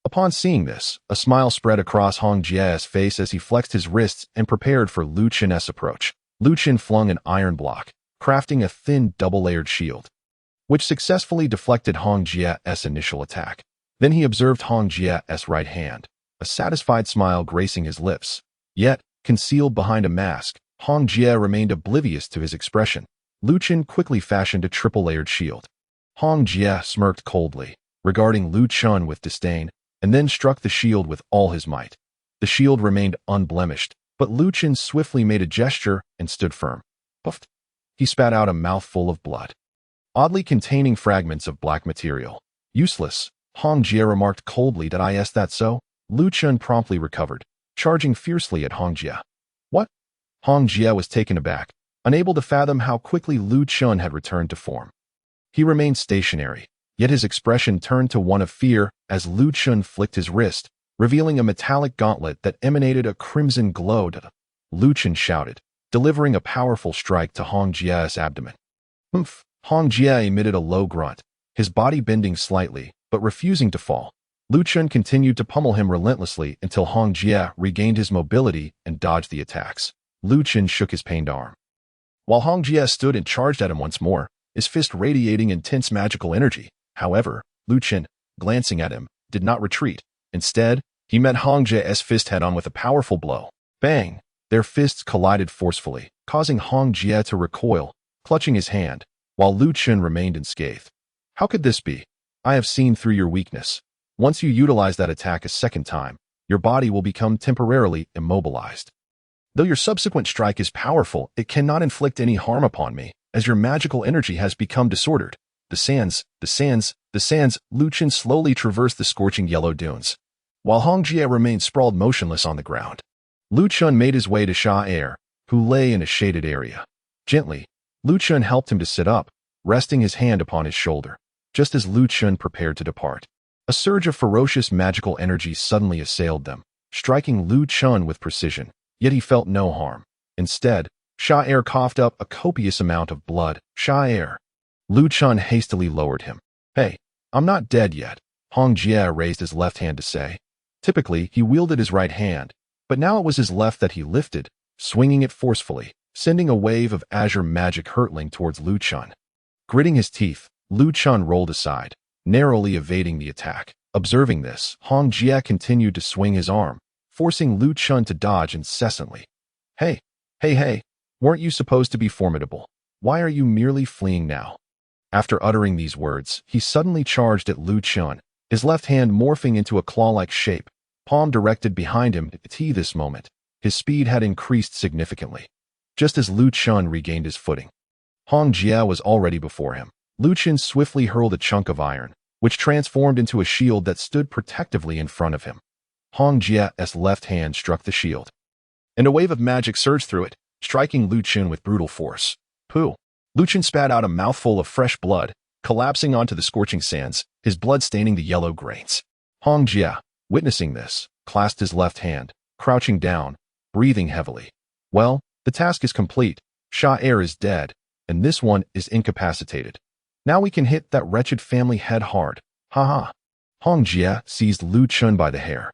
Upon seeing this, a smile spread across Hong Jie's face as he flexed his wrists and prepared for Lu Chen's approach. Lu Chen flung an iron block, crafting a thin double-layered shield, which successfully deflected Hong Jie's initial attack. Then he observed Hong Jie's right hand, a satisfied smile gracing his lips. Yet, concealed behind a mask, Hong Jie remained oblivious to his expression. Lu Chen quickly fashioned a triple-layered shield. Hong Jie smirked coldly, regarding Lu Chen with disdain, and then struck the shield with all his might. The shield remained unblemished, but Lu Chen swiftly made a gesture and stood firm. Puffed! He spat out a mouthful of blood, oddly containing fragments of black material. "Useless," Hong Jie remarked coldly. "Is that so?" Lu Chen promptly recovered, charging fiercely at Hong Jie. "What?" Hong Jie was taken aback, unable to fathom how quickly Lu Chen had returned to form. He remained stationary, yet his expression turned to one of fear as Lu Chen flicked his wrist, revealing a metallic gauntlet that emanated a crimson glow. Lu Chen shouted, delivering a powerful strike to Hong Jie's abdomen. "Humph!" Hong Jie emitted a low grunt, his body bending slightly, but refusing to fall. Lu Chen continued to pummel him relentlessly until Hong Jie regained his mobility and dodged the attacks. Lu Chen shook his pained arm. while Hong Jie stood and charged at him once more, his fist radiating intense magical energy. However, Lu Chen, glancing at him, did not retreat. Instead, he met Hong Jie's fist head-on with a powerful blow. Bang! Their fists collided forcefully, causing Hong Jie to recoil, clutching his hand, while Lu Chen remained unscathed. How could this be? I have seen through your weakness. Once you utilize that attack a second time, your body will become temporarily immobilized. Though your subsequent strike is powerful, it cannot inflict any harm upon me, as your magical energy has become disordered. The sands, Lu Chen slowly traversed the scorching yellow dunes, while Hong Jie remained sprawled motionless on the ground. Lu Chen made his way to Sha Er, who lay in a shaded area. Gently, Lu Chen helped him to sit up, resting his hand upon his shoulder. Just as Lu Chen prepared to depart, a surge of ferocious magical energy suddenly assailed them, striking Lu Chen with precision, yet he felt no harm. Instead, Sha Er coughed up a copious amount of blood. Sha Er. Lu Chen hastily lowered him. Hey, I'm not dead yet, Hong Jie raised his left hand to say. Typically, he wielded his right hand, but now it was his left that he lifted, swinging it forcefully, sending a wave of azure magic hurtling towards Lu Chen. Gritting his teeth, Lu Chen rolled aside, narrowly evading the attack. Observing this, Hong Jie continued to swing his arm, forcing Lu Chen to dodge incessantly. Hey, weren't you supposed to be formidable? Why are you merely fleeing now? After uttering these words, he suddenly charged at Lu Chen, his left hand morphing into a claw-like shape, palm directed behind him. This moment, his speed had increased significantly. Just as Lu Chen regained his footing, Hong Jie was already before him. Lu Chen swiftly hurled a chunk of iron, which transformed into a shield that stood protectively in front of him. Hong Jie's left hand struck the shield, and a wave of magic surged through it, striking Lu Chen with brutal force. Pooh! Lu Chen spat out a mouthful of fresh blood, collapsing onto the scorching sands, his blood staining the yellow grains. Hong Jie, witnessing this, clasped his left hand, crouching down, breathing heavily. Well, the task is complete. Sha Er is dead, and this one is incapacitated. Now we can hit that wretched family head hard. Ha. Hong Jie seized Lu Chen by the hair.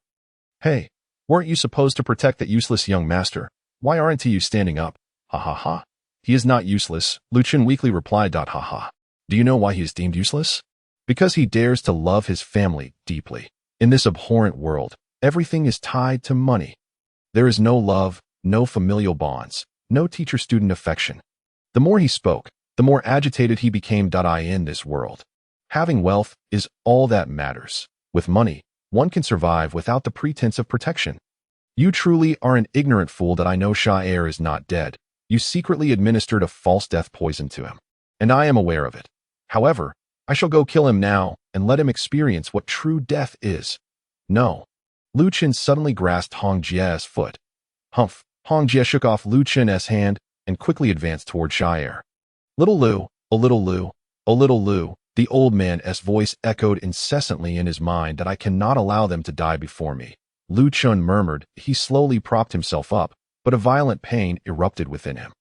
Hey, weren't you supposed to protect that useless young master? Why aren't you standing up? Ha. He is not useless, Lu Chen weakly replied. Ha. Do you know why he is deemed useless? Because he dares to love his family deeply. In this abhorrent world, everything is tied to money. There is no love, no familial bonds, no teacher-student affection. The more he spoke, the more agitated he became. In this world, having wealth is all that matters. With money, one can survive without the pretense of protection. You truly are an ignorant fool. I know Sha Er is not dead. You secretly administered a false death poison to him, and I am aware of it. However, I shall go kill him now and let him experience what true death is. No. Lu Chen suddenly grasped Hong Jie's foot. Humph! Hong Jie shook off Lu Chen's hand and quickly advanced toward Sha Er. Little Lu, oh little Lu, oh little Lu, the old man's voice echoed incessantly in his mind. I cannot allow them to die before me. Lu Chen murmured. He slowly propped himself up, but a violent pain erupted within him.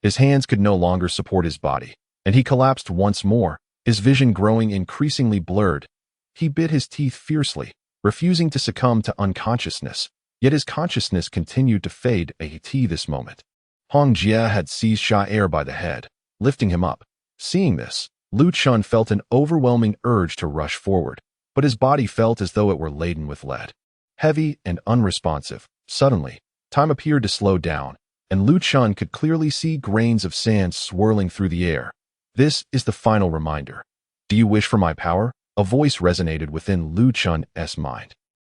His hands could no longer support his body, and he collapsed once more, his vision growing increasingly blurred. He bit his teeth fiercely, refusing to succumb to unconsciousness, yet his consciousness continued to fade. This moment, Hong Jie had seized Sha Er by the head, lifting him up. Seeing this, Lu Chen felt an overwhelming urge to rush forward, but his body felt as though it were laden with lead. Heavy and unresponsive, suddenly, time appeared to slow down, and Lu Chen could clearly see grains of sand swirling through the air. This is the final reminder. Do you wish for my power? A voice resonated within Lu Chen's mind.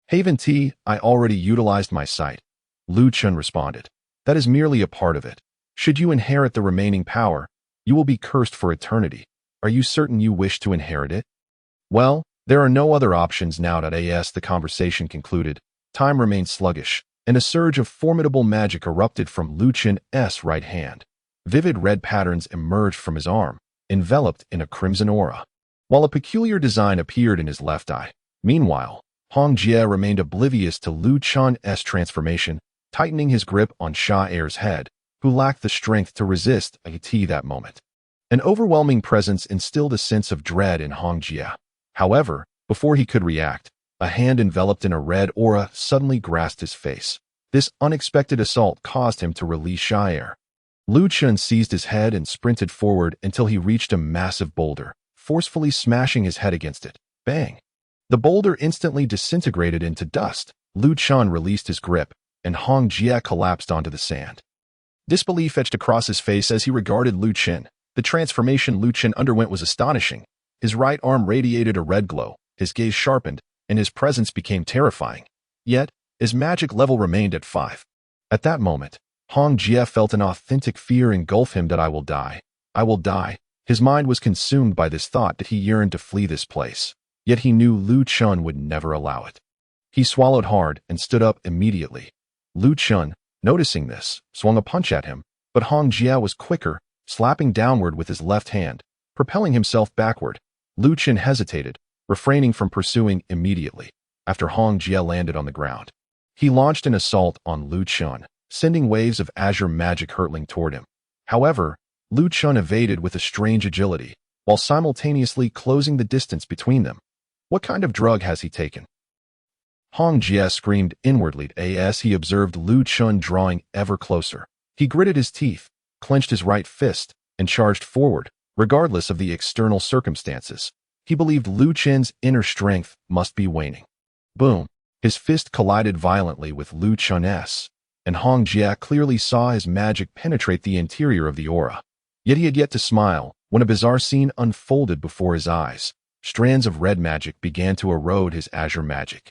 Haven T, I already utilized my sight. Lu Chen responded. That is merely a part of it. Should you inherit the remaining power, you will be cursed for eternity. Are you certain you wish to inherit it? Well, there are no other options now. As the conversation concluded, time remained sluggish, and a surge of formidable magic erupted from Lu Chen's right hand. Vivid red patterns emerged from his arm, enveloped in a crimson aura, while a peculiar design appeared in his left eye. Meanwhile, Hong Jie remained oblivious to Lu Chen's transformation, tightening his grip on Sha Er's head, who lacked the strength to resist that moment. An overwhelming presence instilled a sense of dread in Hong Jie. However, before he could react, a hand enveloped in a red aura suddenly grasped his face. This unexpected assault caused him to release Sha Er. Lu Chun seized his head and sprinted forward until he reached a massive boulder, forcefully smashing his head against it. Bang! The boulder instantly disintegrated into dust. Lu Chun released his grip, and Hong Jie collapsed onto the sand. Disbelief etched across his face as he regarded Lu Chun. The transformation Lu Chun underwent was astonishing. His right arm radiated a red glow, his gaze sharpened, and his presence became terrifying. Yet, his magic level remained at 5. At that moment, Hong Jie felt an authentic fear engulf him that I will die. I will die. His mind was consumed by this thought that he yearned to flee this place. Yet he knew Lu Chun would never allow it. He swallowed hard and stood up immediately. Lu Chun, noticing this, swung a punch at him, but Hong Jie was quicker, slapping downward with his left hand, propelling himself backward. Lu Chun hesitated, refraining from pursuing immediately. After Hong Jie landed on the ground, he launched an assault on Lu Chun, sending waves of azure magic hurtling toward him. However, Lu Chun evaded with a strange agility, while simultaneously closing the distance between them. What kind of drug has he taken? Hong Jie screamed inwardly as he observed Lu Chun drawing ever closer. He gritted his teeth, clenched his right fist, and charged forward, regardless of the external circumstances. He believed Lu Chun's inner strength must be waning. Boom! His fist collided violently with Lu Chun's, and Hong Jie clearly saw his magic penetrate the interior of the aura. Yet he had yet to smile when a bizarre scene unfolded before his eyes. Strands of red magic began to erode his azure magic.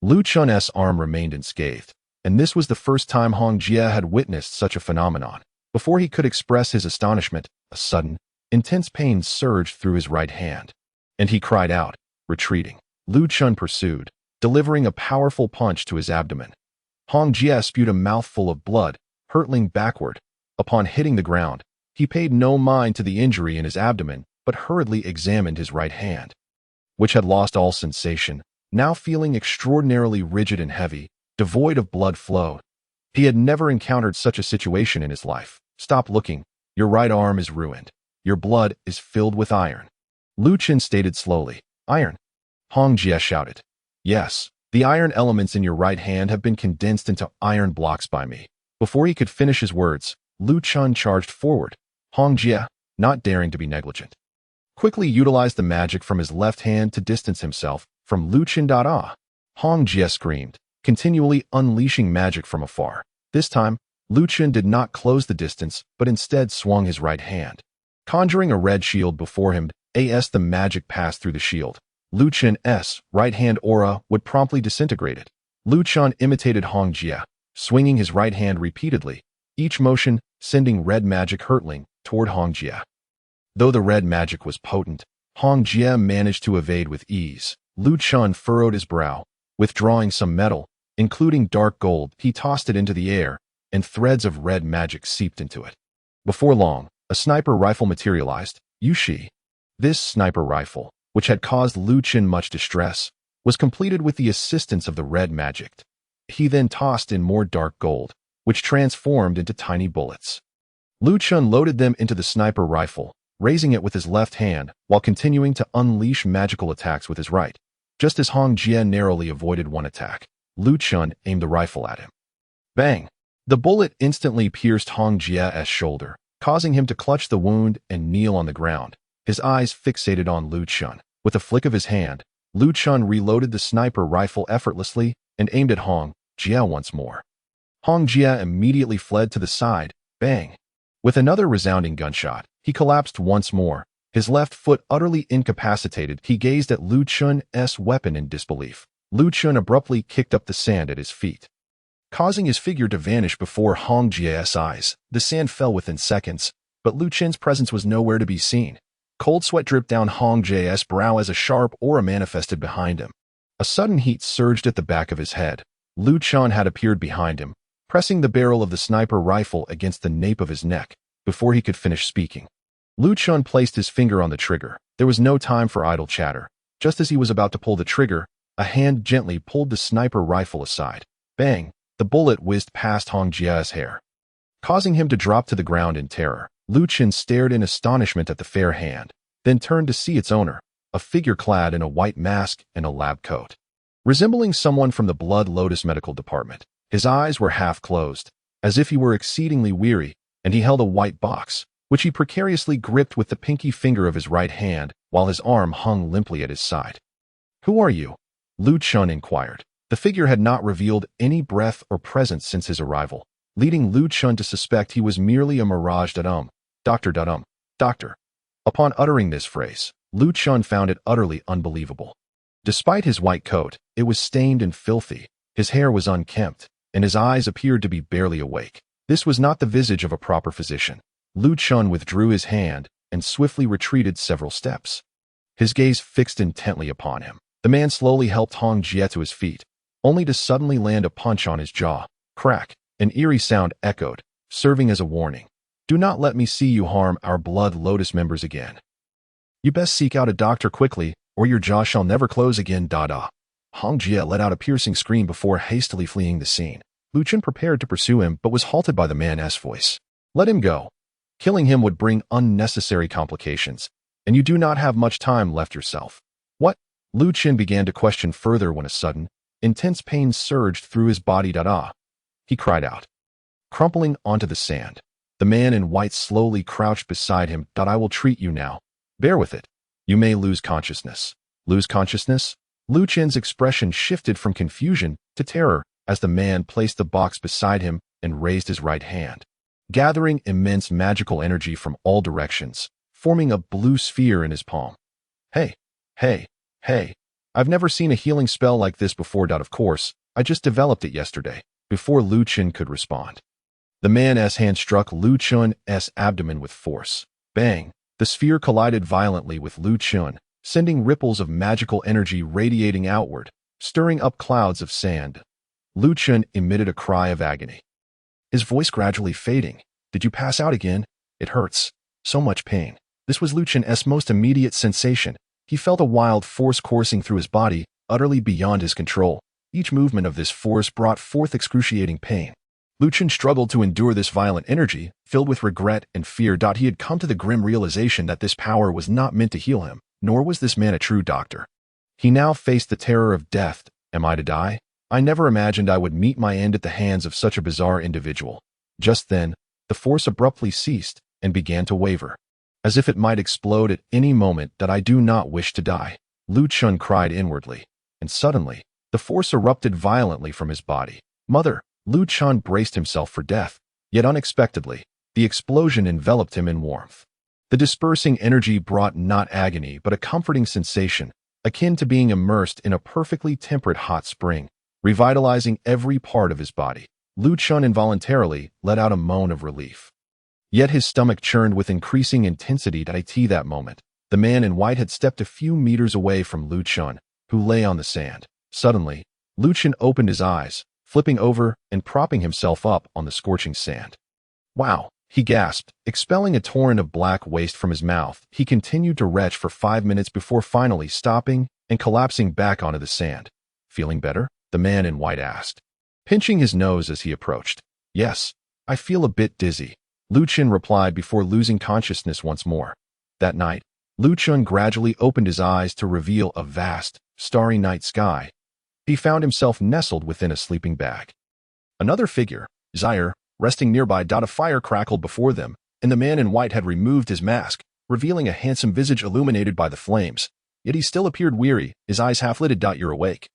Lu Chun's arm remained unscathed, and this was the first time Hong Jie had witnessed such a phenomenon. Before he could express his astonishment, a sudden, intense pain surged through his right hand, and he cried out, retreating. Lu Chun pursued, delivering a powerful punch to his abdomen. Hong Jie spewed a mouthful of blood, hurtling backward. Upon hitting the ground, he paid no mind to the injury in his abdomen, but hurriedly examined his right hand, which had lost all sensation, now feeling extraordinarily rigid and heavy, devoid of blood flow. He had never encountered such a situation in his life. Stop looking. Your right arm is ruined. Your blood is filled with iron. Lu Chun stated slowly. Iron? Hong Jie shouted. Yes, the iron elements in your right hand have been condensed into iron blocks by me. Before he could finish his words, Lu Chun charged forward. Hong Jie, not daring to be negligent, quickly utilized the magic from his left hand to distance himself from Lu Chun. Hong Jie screamed, continually unleashing magic from afar. This time, Lu Chun did not close the distance, but instead swung his right hand, conjuring a red shield before him. As the magic passed through the shield, Lu Chun's right hand aura would promptly disintegrate it. Lu Chun imitated Hong Jie, swinging his right hand repeatedly, each motion sending red magic hurtling toward Hong Jie. Though the red magic was potent, Hong Jie managed to evade with ease. Lu Chun furrowed his brow, withdrawing some metal, including dark gold. He tossed it into the air, and threads of red magic seeped into it. Before long, a sniper rifle materialized. Yushi. This sniper rifle, which had caused Lu Chun much distress, was completed with the assistance of the red magic. He then tossed in more dark gold, which transformed into tiny bullets. Lu Chun loaded them into the sniper rifle, raising it with his left hand while continuing to unleash magical attacks with his right. Just as Hong Jie narrowly avoided one attack, Lu Chun aimed the rifle at him. Bang! The bullet instantly pierced Hong Jie's shoulder, causing him to clutch the wound and kneel on the ground, his eyes fixated on Lu Chun. With a flick of his hand, Lu Chun reloaded the sniper rifle effortlessly and aimed at Hong Jie once more. Hong Jie immediately fled to the side. Bang! With another resounding gunshot, he collapsed once more, his left foot utterly incapacitated. He gazed at Lu Chun's weapon in disbelief. Lu Chun abruptly kicked up the sand at his feet, causing his figure to vanish before Hong Jie's eyes. The sand fell within seconds, but Lu Chun's presence was nowhere to be seen. Cold sweat dripped down Hong Jie's brow as a sharp aura manifested behind him. A sudden heat surged at the back of his head. Lu Chun had appeared behind him, pressing the barrel of the sniper rifle against the nape of his neck. Before he could finish speaking, Lu Chun placed his finger on the trigger. There was no time for idle chatter. Just as he was about to pull the trigger, a hand gently pulled the sniper rifle aside. Bang! The bullet whizzed past Hong Jie's hair, causing him to drop to the ground in terror. Lu Chun stared in astonishment at the fair hand, then turned to see its owner, a figure clad in a white mask and a lab coat, resembling someone from the Blood Lotus Medical Department. His eyes were half closed, as if he were exceedingly weary. and he held a white box, which he precariously gripped with the pinky finger of his right hand while his arm hung limply at his side. "Who are you?" Lu Chun inquired. The figure had not revealed any breath or presence since his arrival, leading Lu Chun to suspect he was merely a mirage. Doctor. Upon uttering this phrase, Lu Chun found it utterly unbelievable. Despite his white coat, it was stained and filthy, his hair was unkempt, and his eyes appeared to be barely awake. This was not the visage of a proper physician. Lu Chun withdrew his hand and swiftly retreated several steps. His gaze fixed intently upon him. The man slowly helped Hong Jie to his feet, only to suddenly land a punch on his jaw. Crack! An eerie sound echoed, serving as a warning. "Do not let me see you harm our Blood Lotus members again. You best seek out a doctor quickly, or your jaw shall never close again." Hong Jie let out a piercing scream before hastily fleeing the scene. Lu Chun prepared to pursue him but was halted by the man's voice. "Let him go. Killing him would bring unnecessary complications, and you do not have much time left yourself." "What?" Lu Chun began to question further when a sudden, intense pain surged through his body. He cried out, crumpling onto the sand. The man in white slowly crouched beside him. "I will treat you now. Bear with it. You may lose consciousness." Lose consciousness? Lu Chun's expression shifted from confusion to terror as the man placed the box beside him and raised his right hand, gathering immense magical energy from all directions, forming a blue sphere in his palm. Hey, I've never seen a healing spell like this before. Of course, I just developed it yesterday. Before Lu Chun could respond, the man's hand struck Lu Chun's abdomen with force. Bang! The sphere collided violently with Lu Chun, sending ripples of magical energy radiating outward, stirring up clouds of sand. Lu Chun emitted a cry of agony, his voice gradually fading. "Did you pass out again? It hurts. So much pain." This was Lu Chun's most immediate sensation. He felt a wild force coursing through his body, utterly beyond his control. Each movement of this force brought forth excruciating pain. Lu Chun struggled to endure this violent energy, filled with regret and fear. He had come to the grim realization that this power was not meant to heal him, nor was this man a true doctor. He now faced the terror of death. Am I to die? I never imagined I would meet my end at the hands of such a bizarre individual. Just then, the force abruptly ceased and began to waver, as if it might explode at any moment. "I do not wish to die," Lu Chun cried inwardly, and suddenly, the force erupted violently from his body. "Mother!" Lu Chun braced himself for death, yet unexpectedly, the explosion enveloped him in warmth. The dispersing energy brought not agony but a comforting sensation, akin to being immersed in a perfectly temperate hot spring, revitalizing every part of his body. Lu Chun involuntarily let out a moan of relief. Yet his stomach churned with increasing intensity. At that moment, the man in white had stepped a few meters away from Lu Chun, who lay on the sand. Suddenly, Lu Chun opened his eyes, flipping over and propping himself up on the scorching sand. "Wow," he gasped, expelling a torrent of black waste from his mouth. He continued to retch for 5 minutes before finally stopping and collapsing back onto the sand. "Feeling better?" the man in white asked, pinching his nose as he approached. "Yes, I feel a bit dizzy," Lu Chun replied before losing consciousness once more. That night, Lu Chun gradually opened his eyes to reveal a vast, starry night sky. He found himself nestled within a sleeping bag. Another figure, Zaire, resting nearby. A fire crackled before them, and the man in white had removed his mask, revealing a handsome visage illuminated by the flames. Yet he still appeared weary, his eyes half-lidded. "You're awake,"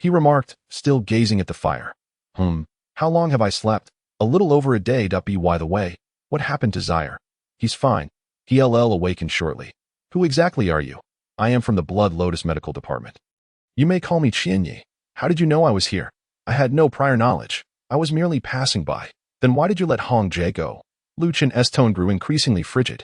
he remarked, still gazing at the fire. How long have I slept?" "A little over a day. By the way, what happened to Zaire?" "He's fine. He'll awaken shortly." "Who exactly are you?" "I am from the Blood Lotus Medical Department." "You may call me Qianyi. How did you know I was here?" "I had no prior knowledge. I was merely passing by." "Then why did you let Hong Jie go?" Lu Chun's tone grew increasingly frigid.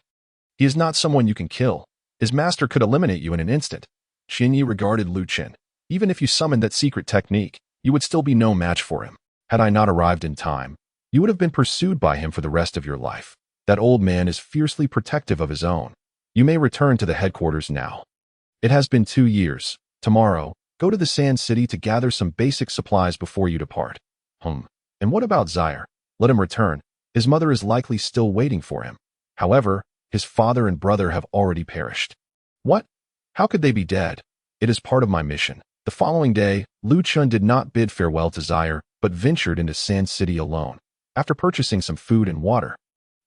"He is not someone you can kill. His master could eliminate you in an instant." Qianyi regarded Lu Chun. "Even if you summoned that secret technique, you would still be no match for him. Had I not arrived in time, you would have been pursued by him for the rest of your life. That old man is fiercely protective of his own. You may return to the headquarters now. It has been 2 years. Tomorrow, go to the Sand City to gather some basic supplies before you depart." And what about Zaire?" "Let him return. His mother is likely still waiting for him. However, his father and brother have already perished." "What? How could they be dead?" "It is part of my mission." The following day, Lu Chun did not bid farewell to Zaire, but ventured into Sand City alone. After purchasing some food and water,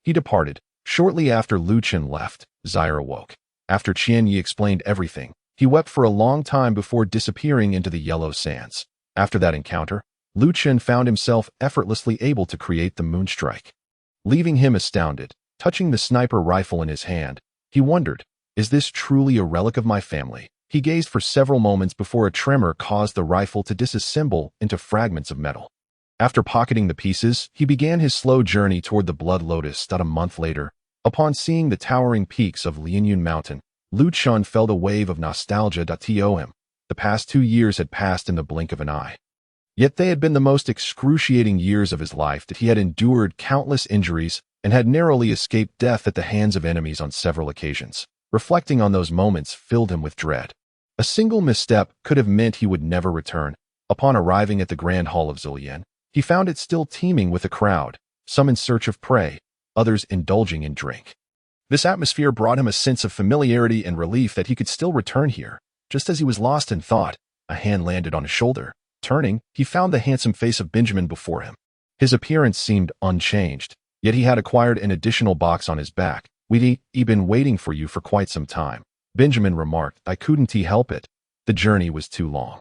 He departed. Shortly after Lu Chen left, Zaire awoke. After Qian Yi explained everything, he wept for a long time before disappearing into the yellow sands. After that encounter, Lu Chen found himself effortlessly able to create the moonstrike. Leaving him astounded, touching the sniper rifle in his hand, he wondered, is this truly a relic of my family? He gazed for several moments before a tremor caused the rifle to disassemble into fragments of metal. After pocketing the pieces, he began his slow journey toward the Blood Lotus. A month later, upon seeing the towering peaks of Lianyun Mountain, Lu Chen felt a wave of nostalgia. To him, the past 2 years had passed in the blink of an eye. Yet they had been the most excruciating years of his life. That he had endured countless injuries and had narrowly escaped death at the hands of enemies on several occasions. Reflecting on those moments filled him with dread. A single misstep could have meant he would never return. Upon arriving at the Grand Hall of Zilian, he found it still teeming with a crowd, some in search of prey, others indulging in drink. This atmosphere brought him a sense of familiarity and relief that he could still return here. Just as he was lost in thought, a hand landed on his shoulder. Turning, he found the handsome face of Benjamin before him. His appearance seemed unchanged, yet he had acquired an additional box on his back. "We've been waiting for you for quite some time," Benjamin remarked. "I couldn't help it. The journey was too long."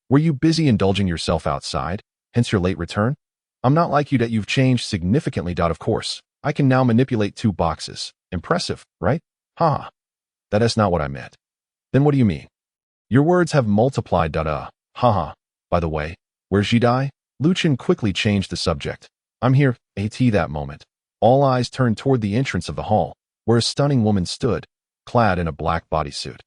"Were you busy indulging yourself outside? Hence your late return? I'm not like you that you've changed significantly. Of course, I can now manipulate 2 boxes. Impressive, right? Haha. That is not what I meant." "Then what do you mean?" "Your words have multiplied. Haha. By the way, where's Jidai?" Lu Chen quickly changed the subject. "I'm here." That moment, all eyes turned toward the entrance of the hall, where a stunning woman stood, clad in a black bodysuit.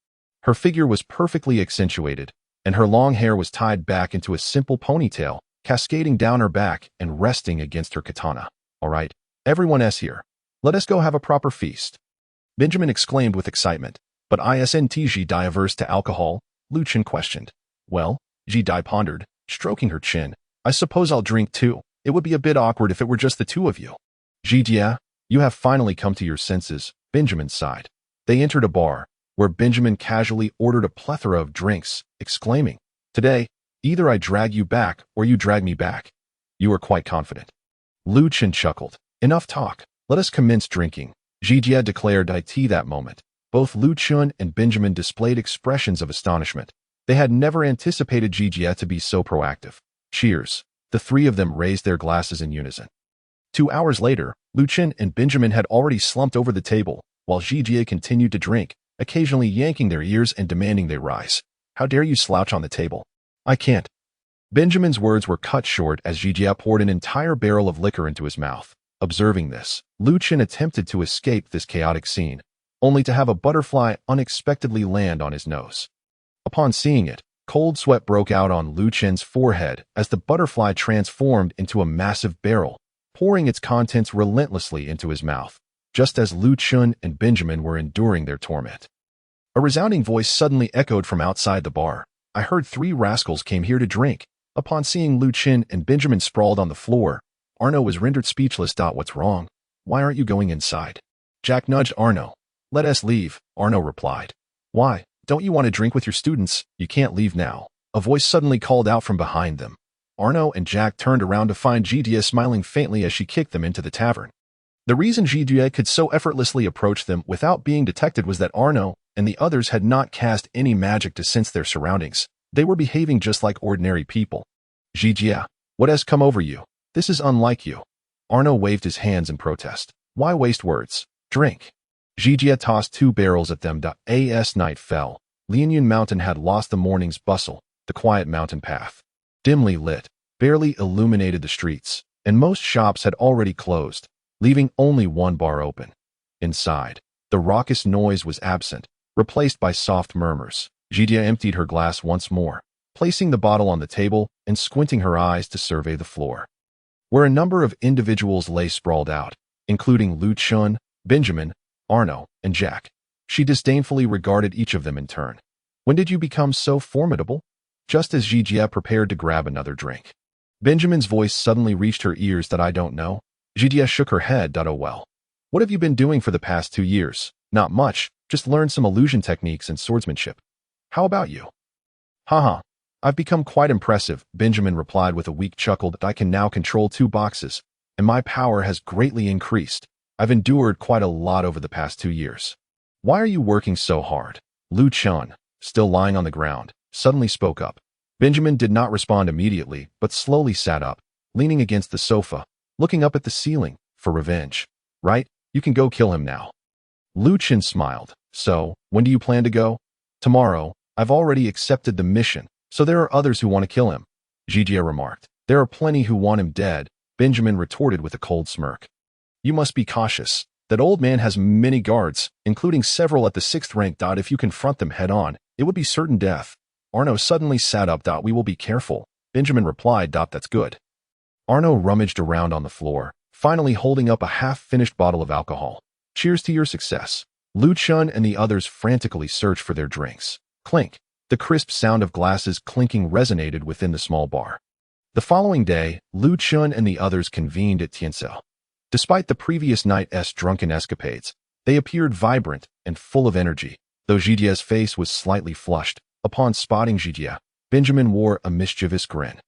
Her figure was perfectly accentuated, and her long hair was tied back into a simple ponytail, cascading down her back and resting against her katana. "All right, everyone's here. Let us go have a proper feast," Benjamin exclaimed with excitement. "But isn't Jidai averse to alcohol?" Lu Chen questioned. "Well," Jidai pondered, stroking her chin, "I suppose I'll drink too. It would be a bit awkward if it were just the 2 of you." "Jidai, you have finally come to your senses," Benjamin sighed. They entered a bar, where Benjamin casually ordered a plethora of drinks, exclaiming, "Today, either I drag you back or you drag me back." "You are quite confident." Lu Chen chuckled. "Enough talk. Let us commence drinking," Jidai declared. That moment, both Lu Chen and Benjamin displayed expressions of astonishment. They had never anticipated Jidai to be so proactive. "Cheers." The 3 of them raised their glasses in unison. 2 hours later, Lu Chen and Benjamin had already slumped over the table, while Jidai continued to drink, occasionally yanking their ears and demanding they rise. "How dare you slouch on the table?" "I can't." Benjamin's words were cut short as Jidai poured an entire barrel of liquor into his mouth. Observing this, Lu Chen attempted to escape this chaotic scene, only to have a butterfly unexpectedly land on his nose. Upon seeing it, cold sweat broke out on Lu Chen's forehead as the butterfly transformed into a massive barrel, pouring its contents relentlessly into his mouth, just as Lu Chen and Benjamin were enduring their torment. A resounding voice suddenly echoed from outside the bar. "I heard 3 rascals came here to drink." Upon seeing Lu Chen and Benjamin sprawled on the floor, Arno was rendered speechless. "What's wrong? Why aren't you going inside?" Jack nudged Arno. "Let us leave," Arno replied. "Why? Don't you want to drink with your students? You can't leave now." A voice suddenly called out from behind them. Arno and Jack turned around to find Jidai smiling faintly as she kicked them into the tavern. The reason Jidai could so effortlessly approach them without being detected was that Arno and the others had not cast any magic to sense their surroundings. They were behaving just like ordinary people. "Jidai, what has come over you? This is unlike you." Arno waved his hands in protest. "Why waste words? Drink." Jidai tossed 2 barrels at them. As night fell, Lianyun Mountain had lost the morning's bustle. The quiet mountain path, dimly lit, barely illuminated the streets, and most shops had already closed, leaving only one bar open. Inside, the raucous noise was absent, replaced by soft murmurs. Jidai emptied her glass once more, placing the bottle on the table and squinting her eyes to survey the floor, where a number of individuals lay sprawled out, including Lu Chen, Benjamin, Arno, and Jack. She disdainfully regarded each of them in turn. "When did you become so formidable?" Just as Jidai prepared to grab another drink, Benjamin's voice suddenly reached her ears. "I don't know." Jidai shook her head. "Oh well. What have you been doing for the past 2 years?" "Not much, just learned some illusion techniques and swordsmanship." "How about you?" "Haha. I've become quite impressive," Benjamin replied with a weak chuckle. "I can now control 2 boxes, and my power has greatly increased." I've endured quite a lot over the past 2 years. Why are you working so hard? Lu Chun, still lying on the ground, suddenly spoke up. Benjamin did not respond immediately, but slowly sat up, leaning against the sofa, looking up at the ceiling, for revenge. Right? You can go kill him now. Lu Chun smiled. So, when do you plan to go? Tomorrow. I've already accepted the mission, so there are others who want to kill him. Jijia remarked. There are plenty who want him dead, Benjamin retorted with a cold smirk. You must be cautious. That old man has many guards, including several at the 6th rank. If you confront them head-on, it would be certain death. Arno suddenly sat up. We will be careful, Benjamin replied. That's good. Arno rummaged around on the floor, finally holding up a half-finished bottle of alcohol. Cheers to your success. Lu Chun and the others frantically searched for their drinks. Clink. The crisp sound of glasses clinking resonated within the small bar. The following day, Lu Chun and the others convened at Tianzhou. Despite the previous night's drunken escapades, they appeared vibrant and full of energy. Though Jijia's face was slightly flushed, upon spotting Jijia, Benjamin wore a mischievous grin.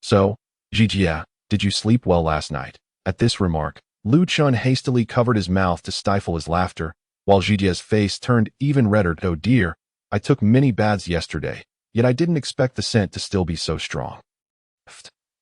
So, Jijia, did you sleep well last night? At this remark, Lu Chun hastily covered his mouth to stifle his laughter, while Jijia's face turned even redder. Oh dear, I took many baths yesterday, yet I didn't expect the scent to still be so strong.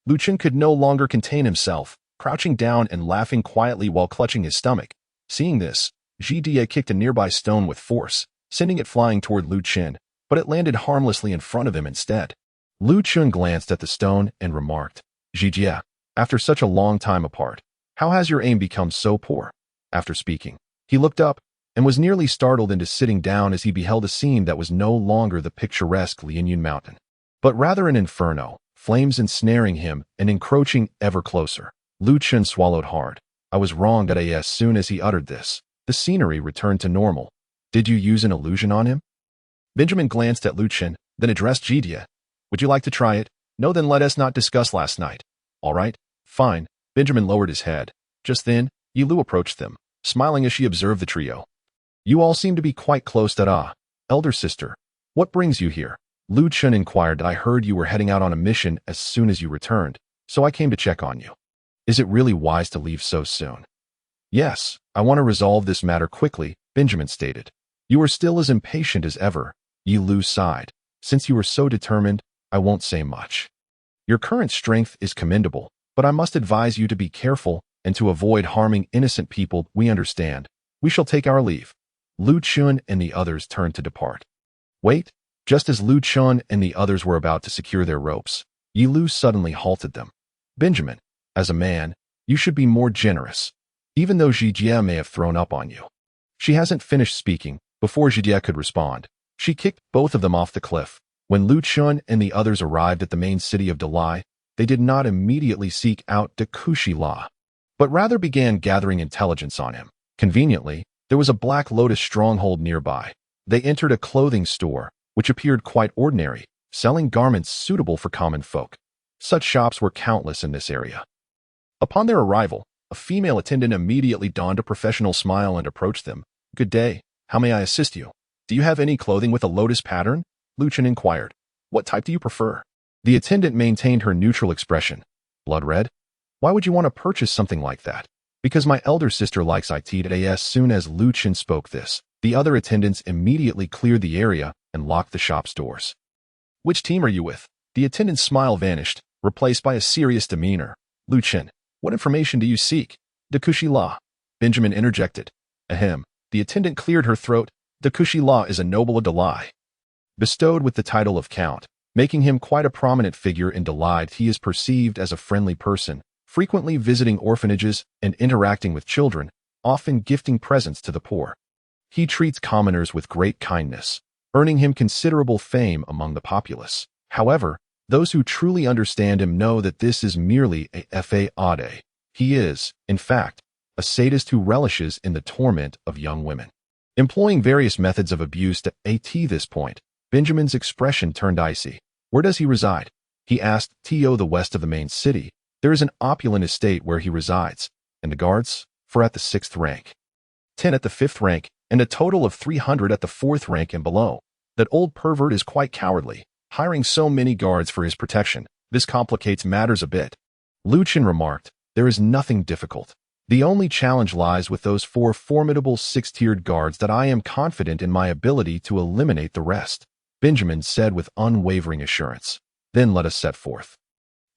Lu Chun could no longer contain himself, crouching down and laughing quietly while clutching his stomach. Seeing this, Jijia kicked a nearby stone with force, sending it flying toward Lu Chun, but it landed harmlessly in front of him instead. Lu Chun glanced at the stone and remarked, Jijia, after such a long time apart, how has your aim become so poor? After speaking, he looked up and was nearly startled into sitting down as he beheld a scene that was no longer the picturesque Lianyun Mountain, but rather an inferno, flames ensnaring him and encroaching ever closer. Lu Chun swallowed hard. I was wrong. As soon as he uttered this, the scenery returned to normal. Did you use an illusion on him? Benjamin glanced at Lu Chun, then addressed Jijia. Would you like to try it? No, then let us not discuss last night. All right, fine. Benjamin lowered his head. Just then, Yi Lu approached them, smiling as she observed the trio. You all seem to be quite close. Elder sister, what brings you here? Lu Chun inquired. I heard you were heading out on a mission as soon as you returned, so I came to check on you. Is it really wise to leave so soon? Yes, I want to resolve this matter quickly, Benjamin stated. You are still as impatient as ever, Yi Lu sighed. Since you are so determined, I won't say much. Your current strength is commendable, but I must advise you to be careful and to avoid harming innocent people. We understand. We shall take our leave. Lu Chun and the others turned to depart. Wait, just as Lu Chun and the others were about to secure their ropes, Yi Lu suddenly halted them. Benjamin, as a man, you should be more generous, even though Jijia may have thrown up on you. She hasn't finished speaking before Jijia could respond. She kicked both of them off the cliff. When Lu Chun and the others arrived at the main city of Dalai, they did not immediately seek out Dakushi La, but rather began gathering intelligence on him. Conveniently, there was a Black Lotus stronghold nearby. They entered a clothing store, which appeared quite ordinary, selling garments suitable for common folk. Such shops were countless in this area. Upon their arrival, a female attendant immediately donned a professional smile and approached them. Good day. How may I assist you? Do you have any clothing with a lotus pattern? Lu Chun inquired. What type do you prefer? The attendant maintained her neutral expression. Blood red? Why would you want to purchase something like that? Because my elder sister likes it. As soon as Lu Chun spoke this, the other attendants immediately cleared the area and locked the shop's doors. Which team are you with? The attendant's smile vanished, replaced by a serious demeanor. Lu Chun, what information do you seek? Dakushi La. Benjamin interjected. Ahem. The attendant cleared her throat. Dakushi La is a noble of Dalai. Bestowed with the title of Count, making him quite a prominent figure in Dalai. He is perceived as a friendly person, frequently visiting orphanages and interacting with children, often gifting presents to the poor. He treats commoners with great kindness, earning him considerable fame among the populace. However, those who truly understand him know that this is merely a fade. He is, in fact, a sadist who relishes in the torment of young women. Employing various methods of abuse to this point, Benjamin's expression turned icy. Where does he reside? He asked. The west of the main city. There is an opulent estate where he resides, and the guards, 4 at the 6th rank, 10 at the 5th rank, and a total of 300 at the 4th rank and below. That old pervert is quite cowardly, hiring so many guards for his protection. This complicates matters a bit. Lu Chun remarked, there is nothing difficult. The only challenge lies with those 4 formidable 6-tiered guards that I am confident in my ability to eliminate the rest, Benjamin said with unwavering assurance. Then let us set forth.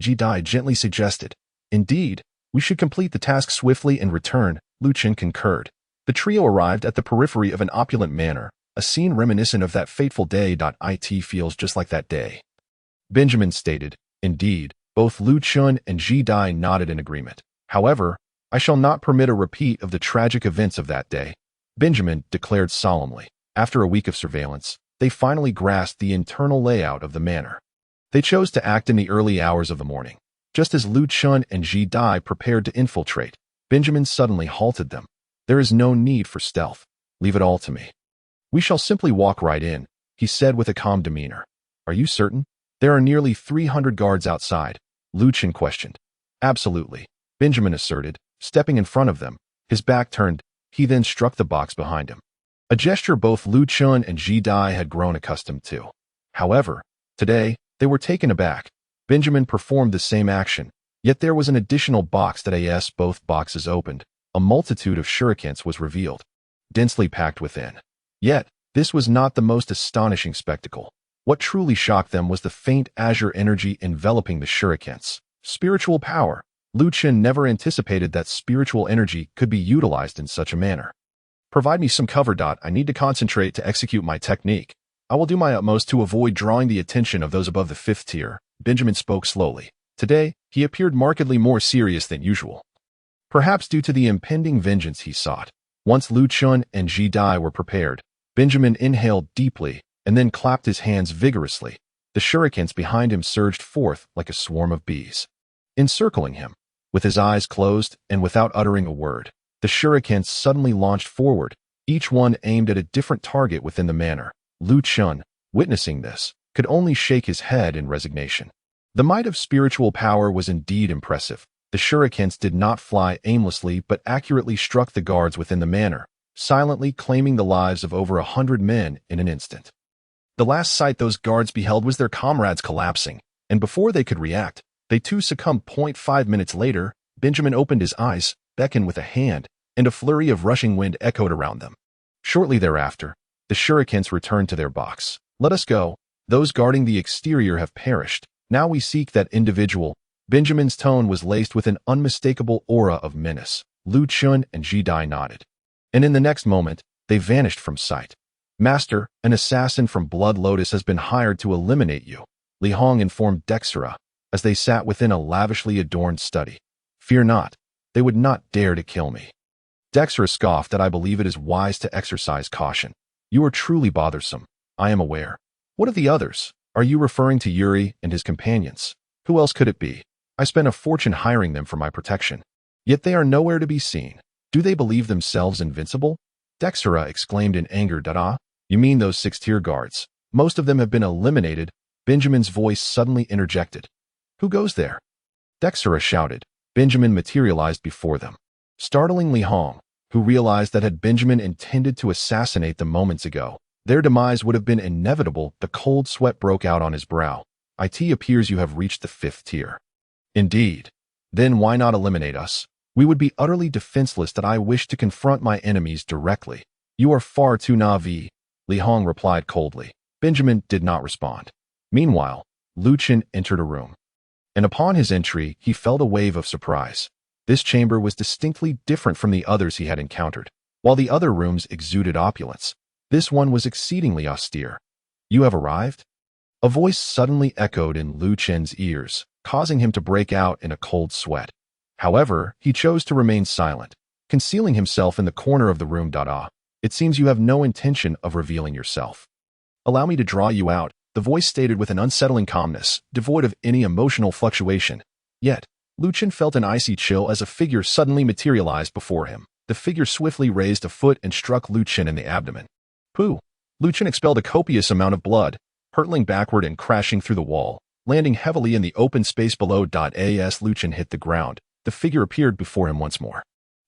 Ji Dai gently suggested. Indeed, we should complete the task swiftly and return, Lu Chen concurred. The trio arrived at the periphery of an opulent manor, a scene reminiscent of that fateful day. It feels just like that day. Benjamin stated. Indeed, both Lu Chen and Ji Dai nodded in agreement. However, I shall not permit a repeat of the tragic events of that day, Benjamin declared solemnly. After a week of surveillance, they finally grasped the internal layout of the manor. They chose to act in the early hours of the morning. Just as Lu Chen and Ji Dai prepared to infiltrate, Benjamin suddenly halted them. There is no need for stealth. Leave it all to me. We shall simply walk right in, he said with a calm demeanor. Are you certain? There are nearly 300 guards outside, Lu Chen questioned. Absolutely, Benjamin asserted, stepping in front of them. His back turned, he then struck the box behind him. A gesture both Lu Chen and Ji Dai had grown accustomed to. However, today, they were taken aback. Benjamin performed the same action, yet there was an additional box that as both boxes opened, a multitude of shurikens was revealed, densely packed within. Yet, this was not the most astonishing spectacle. What truly shocked them was the faint azure energy enveloping the shurikens. Spiritual power. Lu Chen never anticipated that spiritual energy could be utilized in such a manner. Provide me some cover. I need to concentrate to execute my technique. I will do my utmost to avoid drawing the attention of those above the 5th tier, Benjamin spoke slowly. Today, he appeared markedly more serious than usual. Perhaps due to the impending vengeance he sought. Once Lu Chen and Ji Dai were prepared, Benjamin inhaled deeply and then clapped his hands vigorously. The shurikens behind him surged forth like a swarm of bees, encircling him. With his eyes closed and without uttering a word, the shurikens suddenly launched forward, each one aimed at a different target within the manor. Lu Chen, witnessing this, could only shake his head in resignation. The might of spiritual power was indeed impressive. The shurikens did not fly aimlessly but accurately struck the guards within the manor, silently claiming the lives of over 100 men in an instant. The last sight those guards beheld was their comrades collapsing, and before they could react, they too succumbed. 5 minutes later, Benjamin opened his eyes, beckoned with a hand, and a flurry of rushing wind echoed around them. Shortly thereafter, the shurikens returned to their box. Let us go. Those guarding the exterior have perished. Now we seek that individual. Benjamin's tone was laced with an unmistakable aura of menace. Lu Chen and Ji Dai nodded. And in the next moment, they vanished from sight. Master, an assassin from Blood Lotus has been hired to eliminate you, Li Hong informed Dexera, as they sat within a lavishly adorned study. Fear not, they would not dare to kill me. Dexera scoffed that I believe it is wise to exercise caution. You are truly bothersome, I am aware. What of the others? Are you referring to Yuri and his companions? Who else could it be? I spent a fortune hiring them for my protection. Yet they are nowhere to be seen. Do they believe themselves invincible? Dexera exclaimed in anger. You mean those 6-tier guards? Most of them have been eliminated. Benjamin's voice suddenly interjected. Who goes there? Dexera shouted. Benjamin materialized before them. Startling Li Hong, who realized that had Benjamin intended to assassinate them moments ago, their demise would have been inevitable. The cold sweat broke out on his brow. It appears you have reached the 5th tier. Indeed. Then why not eliminate us? We would be utterly defenseless. That I wish to confront my enemies directly. You are far too naive, Li Hong replied coldly. Benjamin did not respond. Meanwhile, Lu Chen entered a room. And upon his entry, he felt a wave of surprise. This chamber was distinctly different from the others he had encountered. While the other rooms exuded opulence, this one was exceedingly austere. You have arrived? A voice suddenly echoed in Lu Chen's ears, causing him to break out in a cold sweat. However, he chose to remain silent, concealing himself in the corner of the room. It seems you have no intention of revealing yourself. Allow me to draw you out, the voice stated with an unsettling calmness, devoid of any emotional fluctuation. Yet, Lu Chen felt an icy chill as a figure suddenly materialized before him. The figure swiftly raised a foot and struck Lu Chen in the abdomen. Pooh! Lu Chen expelled a copious amount of blood, hurtling backward and crashing through the wall, landing heavily in the open space below. As Lu Chen hit the ground, the figure appeared before him once more.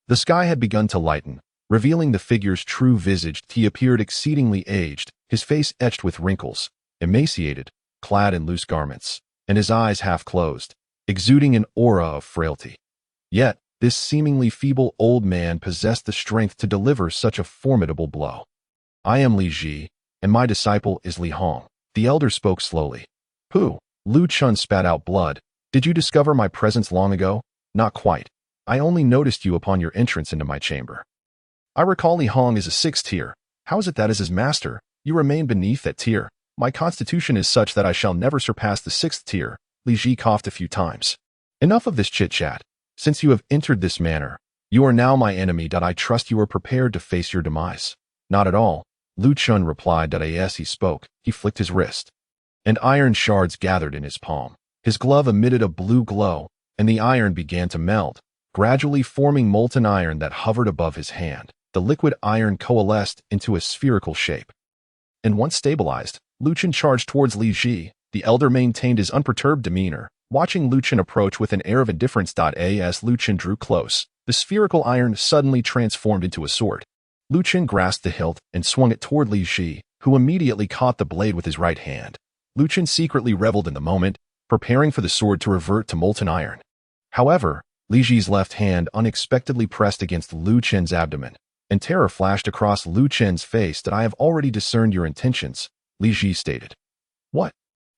The sky had begun to lighten, revealing the figure's true visage. He appeared exceedingly aged, his face etched with wrinkles, emaciated, clad in loose garments, and his eyes half closed, exuding an aura of frailty. Yet, This seemingly feeble old man possessed the strength to deliver such a formidable blow. I am Li Ji, and my disciple is Li Hong. The elder spoke slowly. Who? Lu Chun spat out blood. Did you discover my presence long ago? Not quite. I only noticed you upon your entrance into my chamber. I recall Li Hong is a 6th tier. How is it that as his master, you remain beneath that tier? My constitution is such that I shall never surpass the 6th tier. Li Ji coughed a few times. Enough of this chit-chat. Since you have entered this manor, you are now my enemy. I trust you are prepared to face your demise. Not at all. Lu Chun replied. As he spoke, he flicked his wrist, and iron shards gathered in his palm. His glove emitted a blue glow, and the iron began to melt, gradually forming molten iron that hovered above his hand. The liquid iron coalesced into a spherical shape. And once stabilized, Lu Chun charged towards Li Ji. The elder maintained his unperturbed demeanor, watching Lu Chun approach with an air of indifference. As Lu Chun drew close, the spherical iron suddenly transformed into a sword. Lu Chun grasped the hilt and swung it toward Li Ji, who immediately caught the blade with his right hand. Lu Chun secretly reveled in the moment, preparing for the sword to revert to molten iron. However, Li Ji's left hand unexpectedly pressed against Lu Chun's abdomen, and terror flashed across Lu Chun's face. I have already discerned your intentions, Li Ji stated. What?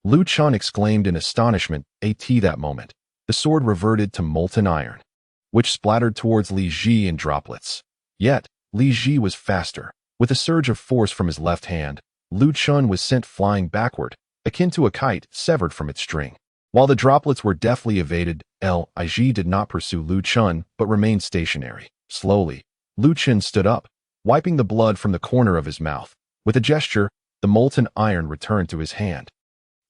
Lu Chun exclaimed in astonishment. At that moment, the sword reverted to molten iron, which splattered towards Li Ji in droplets. Yet, Li Ji was faster. With a surge of force from his left hand, Lu Chun was sent flying backward, akin to a kite severed from its string. While the droplets were deftly evaded, Li Ji did not pursue Lu Chun but remained stationary. Slowly, Lu Chun stood up, wiping the blood from the corner of his mouth. With a gesture, the molten iron returned to his hand,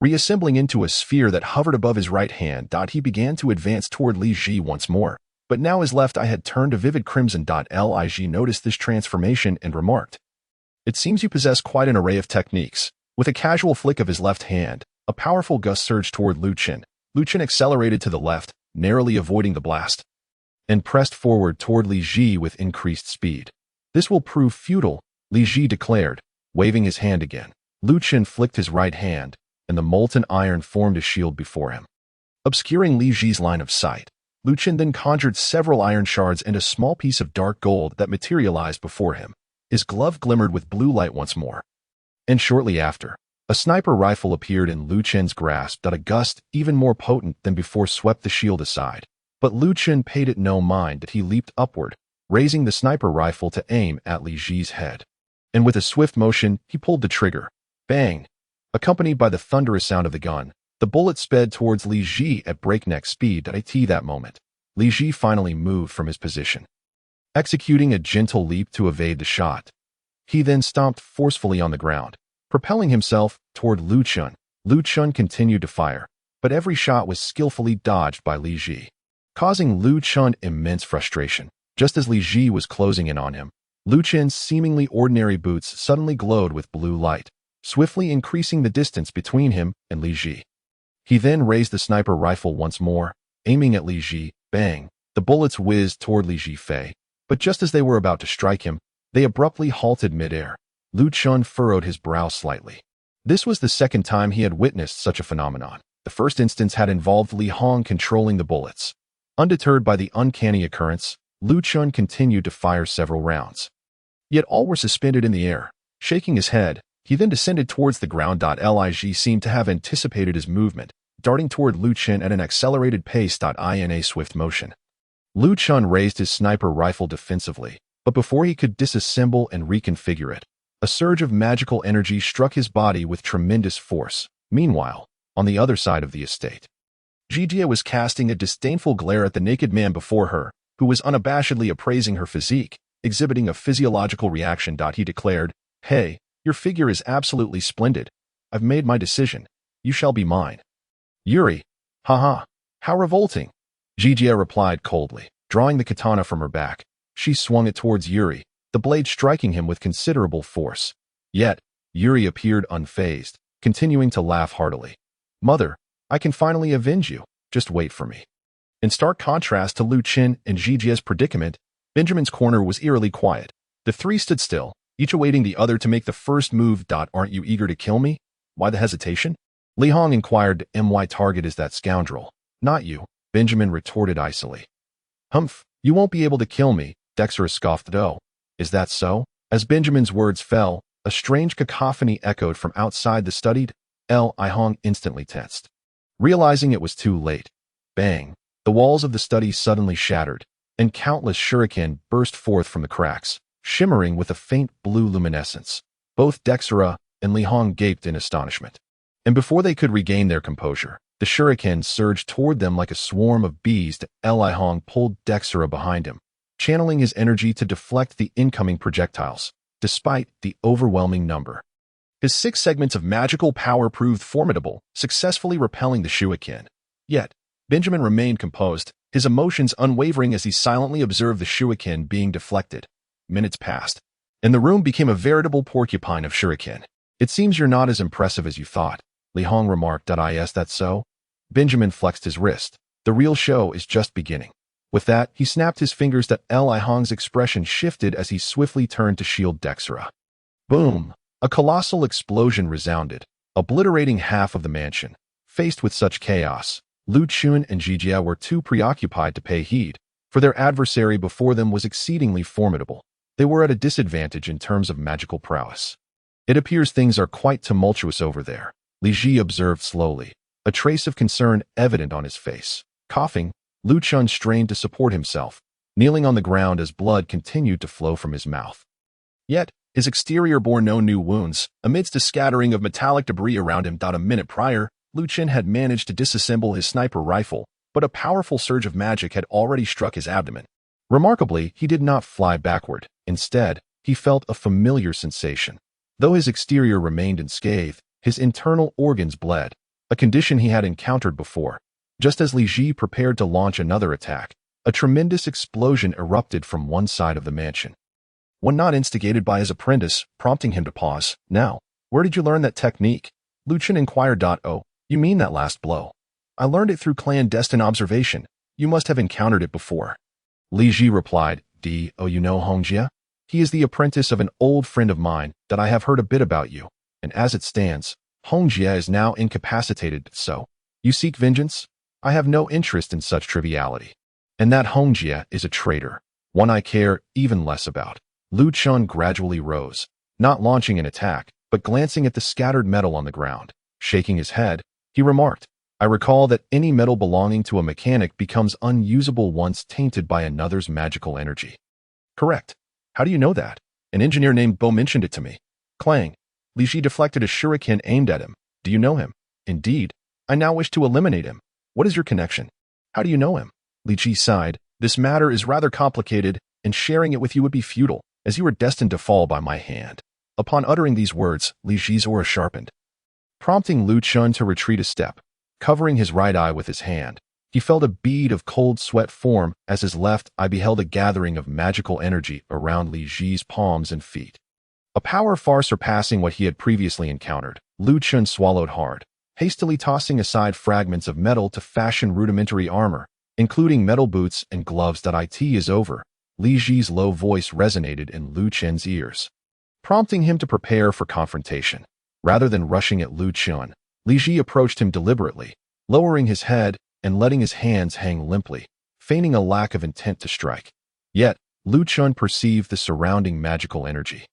reassembling into a sphere that hovered above his right hand. He began to advance toward Li Ji once more, but now his left eye had turned a vivid crimson. Li Ji noticed this transformation and remarked, "It seems you possess quite an array of techniques." With a casual flick of his left hand, a powerful gust surged toward Lu Chun. Lu Chun accelerated to the left, narrowly avoiding the blast, and pressed forward toward Li Ji with increased speed. "This will prove futile," Li Ji declared, waving his hand again. Lu Chun flicked his right hand, and the molten iron formed a shield before him, obscuring Li Ji's line of sight. Lu Chun then conjured several iron shards and a small piece of dark gold that materialized before him. His glove glimmered with blue light once more. And shortly after, a sniper rifle appeared in Lu Chun's grasp. A gust, even more potent than before, swept the shield aside. But Lu Chun paid it no mind. He leaped upward, raising the sniper rifle to aim at Li Ji's head. And with a swift motion, he pulled the trigger. Bang! Accompanied by the thunderous sound of the gun, the bullet sped towards Li Ji at breakneck speed. At that moment, Li Ji finally moved from his position, executing a gentle leap to evade the shot. He then stomped forcefully on the ground, propelling himself toward Lu Chun. Lu Chun continued to fire, but every shot was skillfully dodged by Li Ji, causing Lu Chun immense frustration. Just as Li Ji was closing in on him, Lu Chun's seemingly ordinary boots suddenly glowed with blue light, swiftly increasing the distance between him and Li Ji. He then raised the sniper rifle once more, aiming at Li Ji. Bang! The bullets whizzed toward Li Ji Fei, but just as they were about to strike him, they abruptly halted midair. Lu Chun furrowed his brow slightly. This was the second time he had witnessed such a phenomenon. The first instance had involved Li Hong controlling the bullets. Undeterred by the uncanny occurrence, Lu Chun continued to fire several rounds. Yet all were suspended in the air. Shaking his head, he then descended towards the ground. Li Ji seemed to have anticipated his movement, darting toward Lu Chun at an accelerated pace. In a swift motion, Lu Chun raised his sniper rifle defensively, but before he could disassemble and reconfigure it, a surge of magical energy struck his body with tremendous force. Meanwhile, on the other side of the estate, Jijie was casting a disdainful glare at the naked man before her, who was unabashedly appraising her physique, exhibiting a physiological reaction. He declared, "Hey, your figure is absolutely splendid. I've made my decision. You shall be mine." "Yuri, haha, how revolting," Jijie replied coldly. Drawing the katana from her back, she swung it towards Yuri, the blade striking him with considerable force. Yet, Yuri appeared unfazed, continuing to laugh heartily. "Mother, I can finally avenge you. Just wait for me." In stark contrast to Lu Chun and Jijie's predicament, Benjamin's corner was eerily quiet. The three stood still, each awaiting the other to make the first move. "Aren't you eager to kill me? Why the hesitation?" Li Hong inquired. "My target is that scoundrel, not you," Benjamin retorted icily. "Humph, You won't be able to kill me, Dexter scoffed though. Is that so? As Benjamin's words fell, a strange cacophony echoed from outside the studied. Li Hong instantly tensed. Realizing it was too late. Bang! The walls of the study suddenly shattered, and countless shuriken burst forth from the cracks, shimmering with a faint blue luminescence. Both Dexter and Li Hong gaped in astonishment. And before they could regain their composure, the shuriken surged toward them like a swarm of bees. Li Hong pulled Dexter behind him, channeling his energy to deflect the incoming projectiles, despite the overwhelming number. His 6 segments of magical power proved formidable, successfully repelling the shuriken. Yet, Benjamin remained composed, his emotions unwavering as he silently observed the shuriken being deflected. Minutes passed, and the room became a veritable porcupine of shuriken. It seems you're not as impressive as you thought, Li Hong remarked. Is that so? Benjamin flexed his wrist. The real show is just beginning. With that, he snapped his fingers. Li Hong's expression shifted as he swiftly turned to shield Dexter. Boom! A colossal explosion resounded, obliterating half of the mansion. Faced with such chaos, Lu Chun and Jijia were too preoccupied to pay heed, for their adversary before them was exceedingly formidable. They were at a disadvantage in terms of magical prowess. It appears things are quite tumultuous over there, Li Ji observed slowly, a trace of concern evident on his face. Coughing, Lu Chun strained to support himself, kneeling on the ground as blood continued to flow from his mouth. Yet, his exterior bore no new wounds, amidst a scattering of metallic debris around him. A minute prior, Lu Chun had managed to disassemble his sniper rifle, but a powerful surge of magic had already struck his abdomen. Remarkably, he did not fly backward. Instead, he felt a familiar sensation. Though his exterior remained unscathed, his internal organs bled, a condition he had encountered before. Just as Li Ji prepared to launch another attack, a tremendous explosion erupted from one side of the mansion. One not instigated by his apprentice, prompting him to pause. Now, where did you learn that technique? Lu Chun inquired. Oh, you mean that last blow? I learned it through clandestine observation. You must have encountered it before. Li Ji replied. Oh, you know Hong Jia? He is the apprentice of an old friend of mine. That I have heard a bit about you. And as it stands, Hong Jia is now incapacitated. So, you seek vengeance? I have no interest in such triviality. And that Hong Jia is a traitor, one I care even less about. Lu Chun gradually rose, not launching an attack, but glancing at the scattered metal on the ground. Shaking his head, he remarked, I recall that any metal belonging to a mechanic becomes unusable once tainted by another's magical energy. Correct. How do you know that? An engineer named Bo mentioned it to me. Clang. Li Ji deflected a shuriken aimed at him. Do you know him? Indeed. I now wish to eliminate him. What is your connection? How do you know him? Li Ji sighed. This matter is rather complicated, and sharing it with you would be futile, as you are destined to fall by my hand. Upon uttering these words, Li Ji's aura sharpened, prompting Lu Chun to retreat a step. Covering his right eye with his hand, he felt a bead of cold sweat form as his left eye beheld a gathering of magical energy around Li Ji's palms and feet. A power far surpassing what he had previously encountered. Lu Chun swallowed hard, hastily tossing aside fragments of metal to fashion rudimentary armor, including metal boots and gloves. It is over. Li Ji's low voice resonated in Lu Chun's ears, prompting him to prepare for confrontation. Rather than rushing at Lu Chun, Li Ji approached him deliberately, lowering his head and letting his hands hang limply, feigning a lack of intent to strike. Yet, Lu Chun perceived the surrounding magical energy.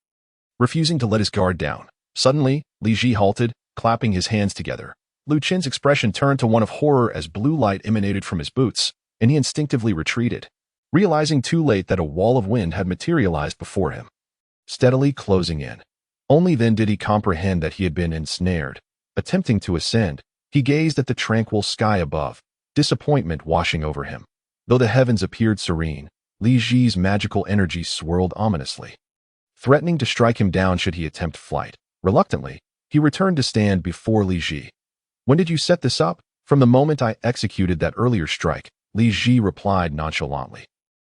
Refusing to let his guard down, suddenly, Li Ji halted, clapping his hands together. Lu Chun's expression turned to one of horror as blue light emanated from his boots, and he instinctively retreated, realizing too late that a wall of wind had materialized before him, steadily closing in. Only then did he comprehend that he had been ensnared. Attempting to ascend, he gazed at the tranquil sky above, disappointment washing over him. Though the heavens appeared serene, Li Ji's magical energy swirled ominously, threatening to strike him down should he attempt flight. Reluctantly, he returned to stand before Li Ji. When did you set this up? From the moment I executed that earlier strike, Li Ji replied nonchalantly.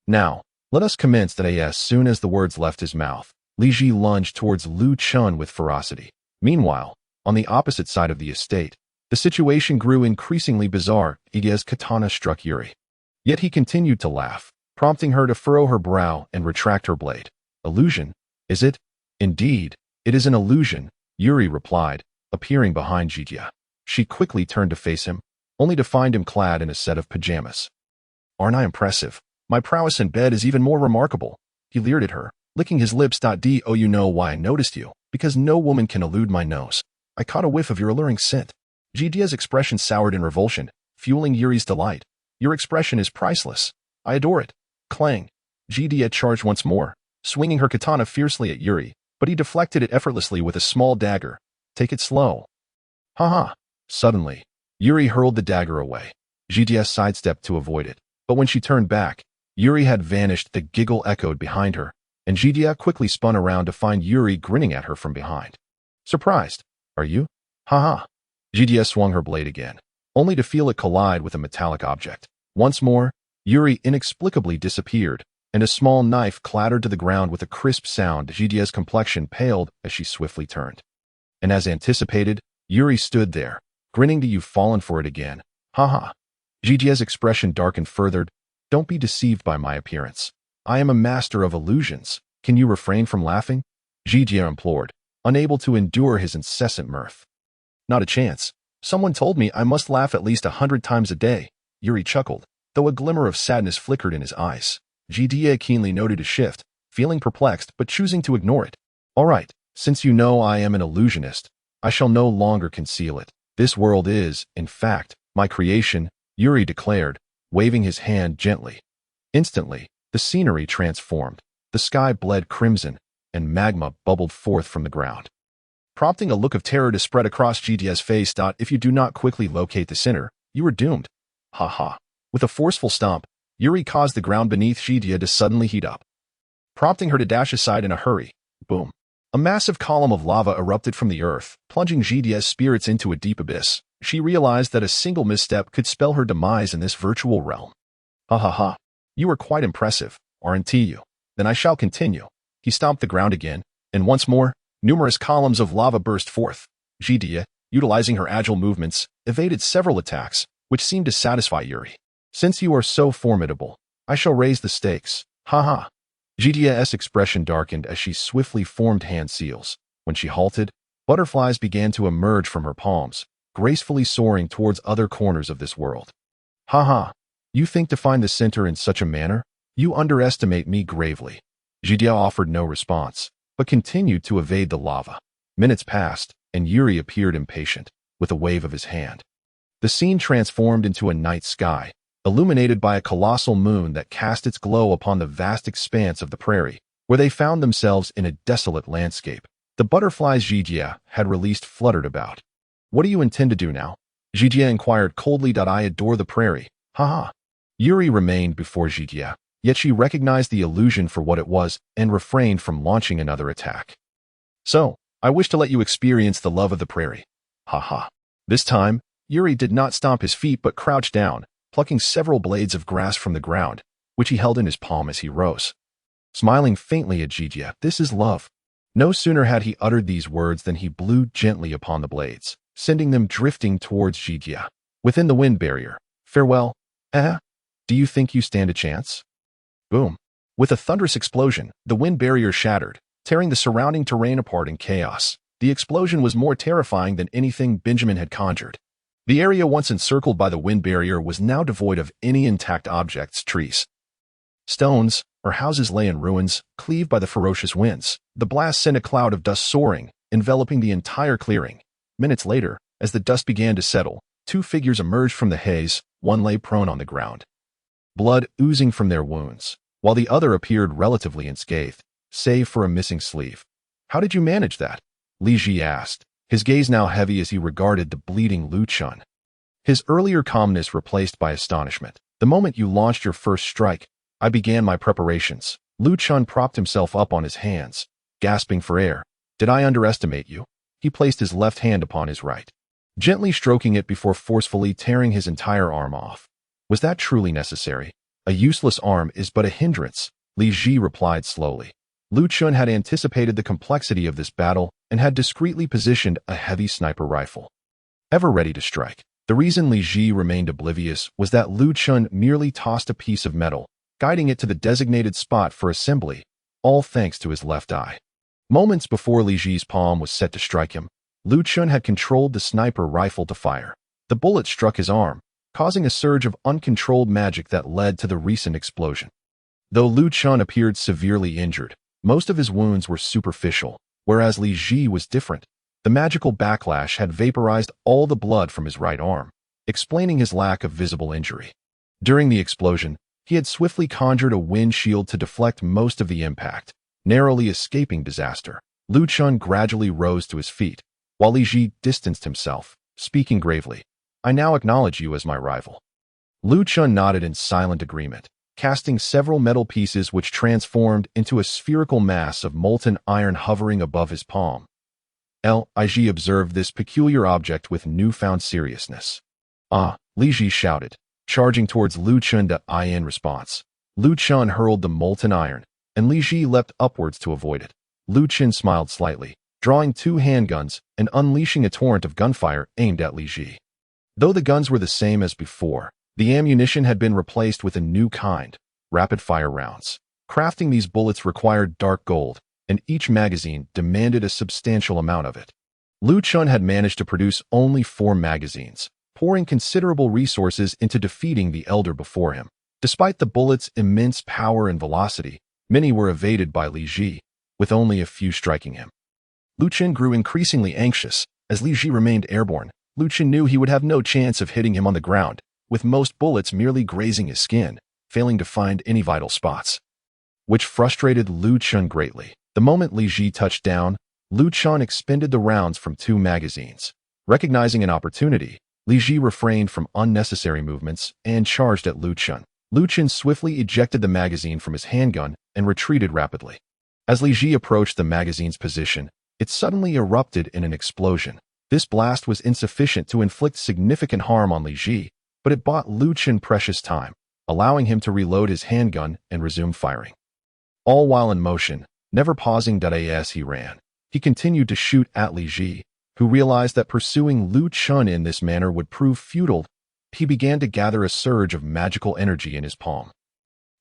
Now, let us commence. As soon as the words left his mouth, Li Ji lunged towards Lu Chun with ferocity. Meanwhile, on the opposite side of the estate, the situation grew increasingly bizarre. Jijia's katana struck Yuri. Yet he continued to laugh, prompting her to furrow her brow and retract her blade. Illusion, is it? Indeed, it is an illusion, Yuri replied, appearing behind Jijia. She quickly turned to face him, only to find him clad in a set of pajamas. Aren't I impressive? My prowess in bed is even more remarkable. He leered at her, licking his lips. Do you know why I noticed you? Because no woman can elude my nose. I caught a whiff of your alluring scent. Jidia's expression soured in revulsion, fueling Yuri's delight. Your expression is priceless. I adore it. Clang. Jidia charged once more, swinging her katana fiercely at Yuri, but he deflected it effortlessly with a small dagger. Take it slow. Haha. Suddenly, Yuri hurled the dagger away. Jidia sidestepped to avoid it, but when she turned back, Yuri had vanished. The giggle echoed behind her, and Jidia quickly spun around to find Yuri grinning at her from behind. Surprised, are you? Haha. Jidia swung her blade again, only to feel it collide with a metallic object. Once more, Yuri inexplicably disappeared, and a small knife clattered to the ground with a crisp sound. Jidia's complexion paled as she swiftly turned. And as anticipated, Yuri stood there, grinning. You've fallen for it again. Haha. Jidia's expression darkened further. Don't be deceived by my appearance. I am a master of illusions. Can you refrain from laughing? Jidia implored, unable to endure his incessant mirth. Not a chance. Someone told me I must laugh at least 100 times a day. Yuri chuckled, though a glimmer of sadness flickered in his eyes. Jidia keenly noted his shift, feeling perplexed but choosing to ignore it. All right, since you know I am an illusionist, I shall no longer conceal it. This world is, in fact, my creation, Yuri declared, waving his hand gently. Instantly, the scenery transformed. The sky bled crimson, and magma bubbled forth from the ground, prompting a look of terror to spread across Jidia's face. If you do not quickly locate the center, you are doomed. Ha ha. With a forceful stomp, Yuri caused the ground beneath Jidia to suddenly heat up, prompting her to dash aside in a hurry. Boom. A massive column of lava erupted from the earth, plunging Jidia's spirits into a deep abyss. She realized that a single misstep could spell her demise in this virtual realm. Ha ha ha. You are quite impressive, aren't you? Then I shall continue. He stomped the ground again, and once more, numerous columns of lava burst forth. Jidia, utilizing her agile movements, evaded several attacks, which seemed to satisfy Yuri. Since you are so formidable, I shall raise the stakes. Ha ha. Jidia's expression darkened as she swiftly formed hand seals. When she halted, butterflies began to emerge from her palms, gracefully soaring towards other corners of this world. Ha ha. You think to find the center in such a manner? You underestimate me gravely. Jidia offered no response, but continued to evade the lava. Minutes passed, and Yuri appeared impatient, with a wave of his hand. The scene transformed into a night sky, illuminated by a colossal moon that cast its glow upon the vast expanse of the prairie, where they found themselves in a desolate landscape. The butterflies Jidia had released fluttered about. What do you intend to do now? Jidia inquired coldly. I adore the prairie. Haha. Yuri remained before Jidia, yet she recognized the illusion for what it was and refrained from launching another attack. So, I wish to let you experience the love of the prairie. Haha. This time, Yuri did not stomp his feet but crouched down, plucking several blades of grass from the ground, which he held in his palm as he rose. Smiling faintly at Jidia, this is love. No sooner had he uttered these words than he blew gently upon the blades, sending them drifting towards Jidia. Within the wind barrier. Farewell. Do you think you stand a chance? Boom. With a thunderous explosion, the wind barrier shattered, tearing the surrounding terrain apart in chaos. The explosion was more terrifying than anything Benjamin had conjured. The area once encircled by the wind barrier was now devoid of any intact objects. Trees, stones, or houses lay in ruins, cleaved by the ferocious winds. The blast sent a cloud of dust soaring, enveloping the entire clearing. Minutes later, as the dust began to settle, two figures emerged from the haze. One lay prone on the ground, blood oozing from their wounds, while the other appeared relatively unscathed, save for a missing sleeve. How did you manage that? Li Ji asked, his gaze now heavy as he regarded the bleeding Lu Chun. His earlier calmness replaced by astonishment. The moment you launched your first strike, I began my preparations. Lu Chun propped himself up on his hands, gasping for air. Did I underestimate you? He placed his left hand upon his right, gently stroking it before forcefully tearing his entire arm off. Was that truly necessary? A useless arm is but a hindrance, Li Ji replied slowly. Lu Chun had anticipated the complexity of this battle and had discreetly positioned a heavy sniper rifle, ever ready to strike. The reason Li Ji remained oblivious was that Lu Chun merely tossed a piece of metal, guiding it to the designated spot for assembly, all thanks to his left eye. Moments before Li Ji's palm was set to strike him, Lu Chun had controlled the sniper rifle to fire. The bullet struck his arm, causing a surge of uncontrolled magic that led to the recent explosion. Though Lu Chun appeared severely injured, most of his wounds were superficial, whereas Li Ji was different. The magical backlash had vaporized all the blood from his right arm, explaining his lack of visible injury. During the explosion, he had swiftly conjured a wind shield to deflect most of the impact, narrowly escaping disaster. Lu Chun gradually rose to his feet, while Li Ji distanced himself, speaking gravely. "I now acknowledge you as my rival." Lu Chun nodded in silent agreement, casting several metal pieces which transformed into a spherical mass of molten iron hovering above his palm. Li Ji observed this peculiar object with newfound seriousness. "Ah!" Li Ji shouted, charging towards Lu Chun in response. Lu Chun hurled the molten iron, and Li Ji leapt upwards to avoid it. Lu Chun smiled slightly, drawing 2 handguns and unleashing a torrent of gunfire aimed at Li Ji. Though the guns were the same as before, the ammunition had been replaced with a new kind, rapid-fire rounds. Crafting these bullets required dark gold, and each magazine demanded a substantial amount of it. Lu Chun had managed to produce only 4 magazines, pouring considerable resources into defeating the elder before him. Despite the bullets' immense power and velocity, many were evaded by Li Ji, with only a few striking him. Lu Chun grew increasingly anxious. As Li Ji remained airborne, Lu Chun knew he would have no chance of hitting him on the ground, with most bullets merely grazing his skin, failing to find any vital spots, which frustrated Lu Chun greatly. The moment Li Ji touched down, Lu Chun expended the rounds from 2 magazines. Recognizing an opportunity, Li Ji refrained from unnecessary movements and charged at Lu Chun. Lu Chun swiftly ejected the magazine from his handgun and retreated rapidly. As Li Ji approached the magazine's position, it suddenly erupted in an explosion. This blast was insufficient to inflict significant harm on Li Ji, but it bought Lu Chun precious time, allowing him to reload his handgun and resume firing. All while in motion, never pausing as he ran, he continued to shoot at Li Ji, who realized that pursuing Lu Chun in this manner would prove futile. He began to gather a surge of magical energy in his palm,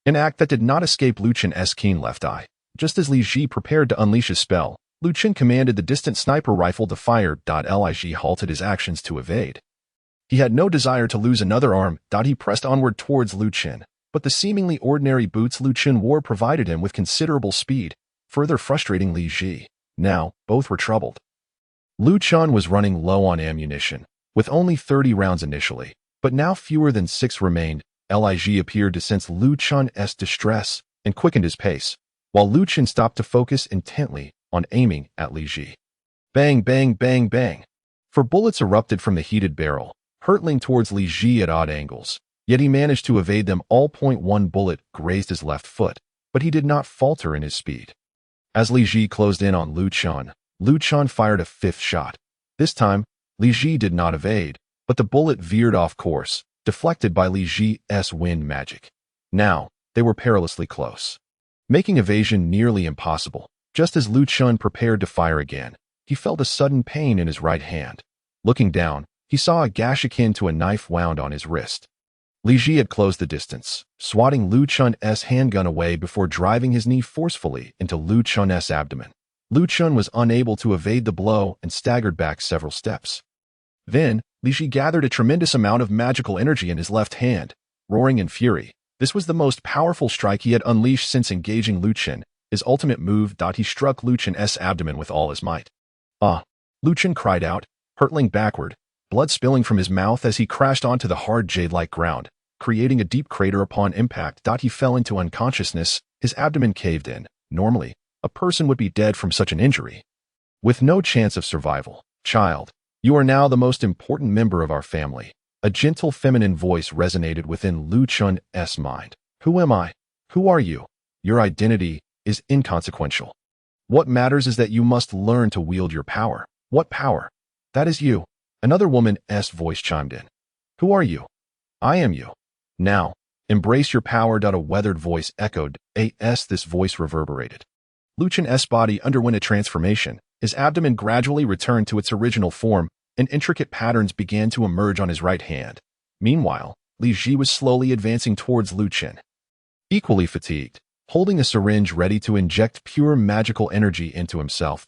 an act that did not escape Lu Chun's keen left eye. Just as Li Ji prepared to unleash his spell, Lu Chun commanded the distant sniper rifle to fire. Li Ji halted his actions to evade. He had no desire to lose another arm. He pressed onward towards Lu Chun, but the seemingly ordinary boots Lu Chun wore provided him with considerable speed, further frustrating Li Ji. Now, both were troubled. Lu Chun was running low on ammunition, with only 30 rounds initially, but now fewer than 6 remained. Li Ji appeared to sense Lu Chun's distress and quickened his pace, while Lu Chun stopped to focus intently on aiming at Li Ji. Bang, bang, bang, bang. 4 bullets erupted from the heated barrel, hurtling towards Li Ji at odd angles, yet he managed to evade them all. 1 bullet grazed his left foot, but he did not falter in his speed. As Li Ji closed in on Lu Chun fired a 5th shot. This time, Li Ji did not evade, but the bullet veered off course, deflected by Li Ji's wind magic. Now, they were perilously close, making evasion nearly impossible. Just as Lu Chun prepared to fire again, he felt a sudden pain in his right hand. Looking down, he saw a gash akin to a knife wound on his wrist. Li Ji had closed the distance, swatting Lu Chun's handgun away before driving his knee forcefully into Lu Chun's abdomen. Lu Chun was unable to evade the blow and staggered back several steps. Then, Li Ji gathered a tremendous amount of magical energy in his left hand, roaring in fury. This was the most powerful strike he had unleashed since engaging Lu Chun. His ultimate move. He struck Lu Chun's abdomen with all his might. "Ah!" Lu Chun cried out, hurtling backward, blood spilling from his mouth as he crashed onto the hard jade-like ground, creating a deep crater upon impact. He fell into unconsciousness, his abdomen caved in. Normally, a person would be dead from such an injury, with no chance of survival. "Child, you are now the most important member of our family." A gentle feminine voice resonated within Lu Chun's mind. "Who am I? Who are you? Your identity is inconsequential. What matters is that you must learn to wield your power." "What power?" "That is you." Another woman's voice chimed in. "Who are you?" "I am you. Now, embrace your power." A weathered voice echoed. This voice reverberated. Lu Chun's body underwent a transformation. His abdomen gradually returned to its original form, and intricate patterns began to emerge on his right hand. Meanwhile, Li Ji was slowly advancing towards Lu Chun, equally fatigued, holding a syringe ready to inject pure magical energy into himself.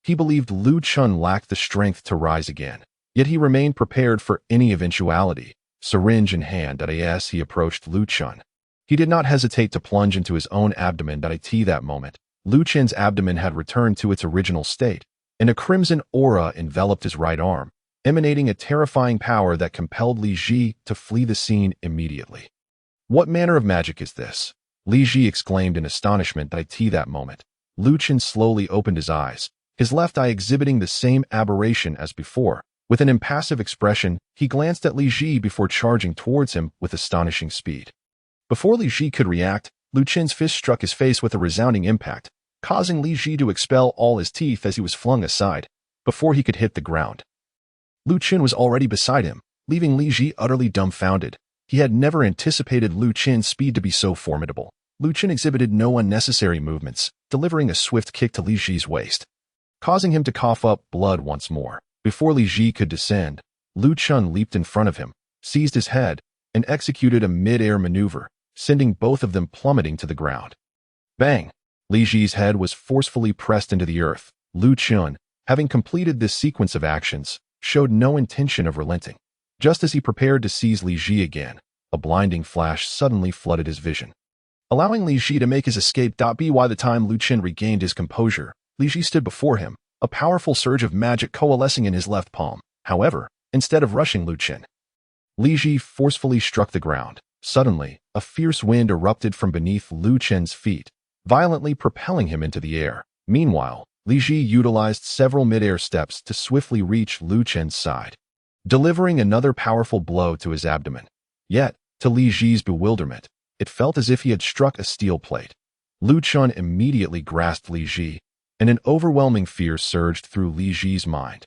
He believed Lu Chun lacked the strength to rise again, yet he remained prepared for any eventuality. Syringe in hand, as he approached Lu Chun. He did not hesitate to plunge into his own abdomen. That moment, Lu Chun's abdomen had returned to its original state, and a crimson aura enveloped his right arm, emanating a terrifying power that compelled Li Ji to flee the scene immediately. What manner of magic is this? Li Ji exclaimed in astonishment. That moment, Lu Chun slowly opened his eyes, his left eye exhibiting the same aberration as before. With an impassive expression, he glanced at Li Ji before charging towards him with astonishing speed. Before Li Ji could react, Lu Chun's fist struck his face with a resounding impact, causing Li Ji to expel all his teeth as he was flung aside, before he could hit the ground. Lu Chun was already beside him, leaving Li Ji utterly dumbfounded. He had never anticipated Lu Chun's speed to be so formidable. Lu Chun exhibited no unnecessary movements, delivering a swift kick to Li Ji's waist, causing him to cough up blood once more. Before Li Ji could descend, Lu Chun leaped in front of him, seized his head, and executed a mid-air maneuver, sending both of them plummeting to the ground. Bang! Li Ji's head was forcefully pressed into the earth. Lu Chun, having completed this sequence of actions, showed no intention of relenting. Just as he prepared to seize Li Ji again, a blinding flash suddenly flooded his vision, allowing Li Ji to make his escape. By the time Lu Chun regained his composure, Li Ji stood before him, a powerful surge of magic coalescing in his left palm. However, instead of rushing Lu Chun, Li Ji forcefully struck the ground. Suddenly, a fierce wind erupted from beneath Lu Chun's feet, violently propelling him into the air. Meanwhile, Li Ji utilized several mid-air steps to swiftly reach Lu Chun's side, delivering another powerful blow to his abdomen. Yet, to Li Ji's bewilderment, it felt as if he had struck a steel plate. Lu Chun immediately grasped Li Ji, and an overwhelming fear surged through Li Ji's mind.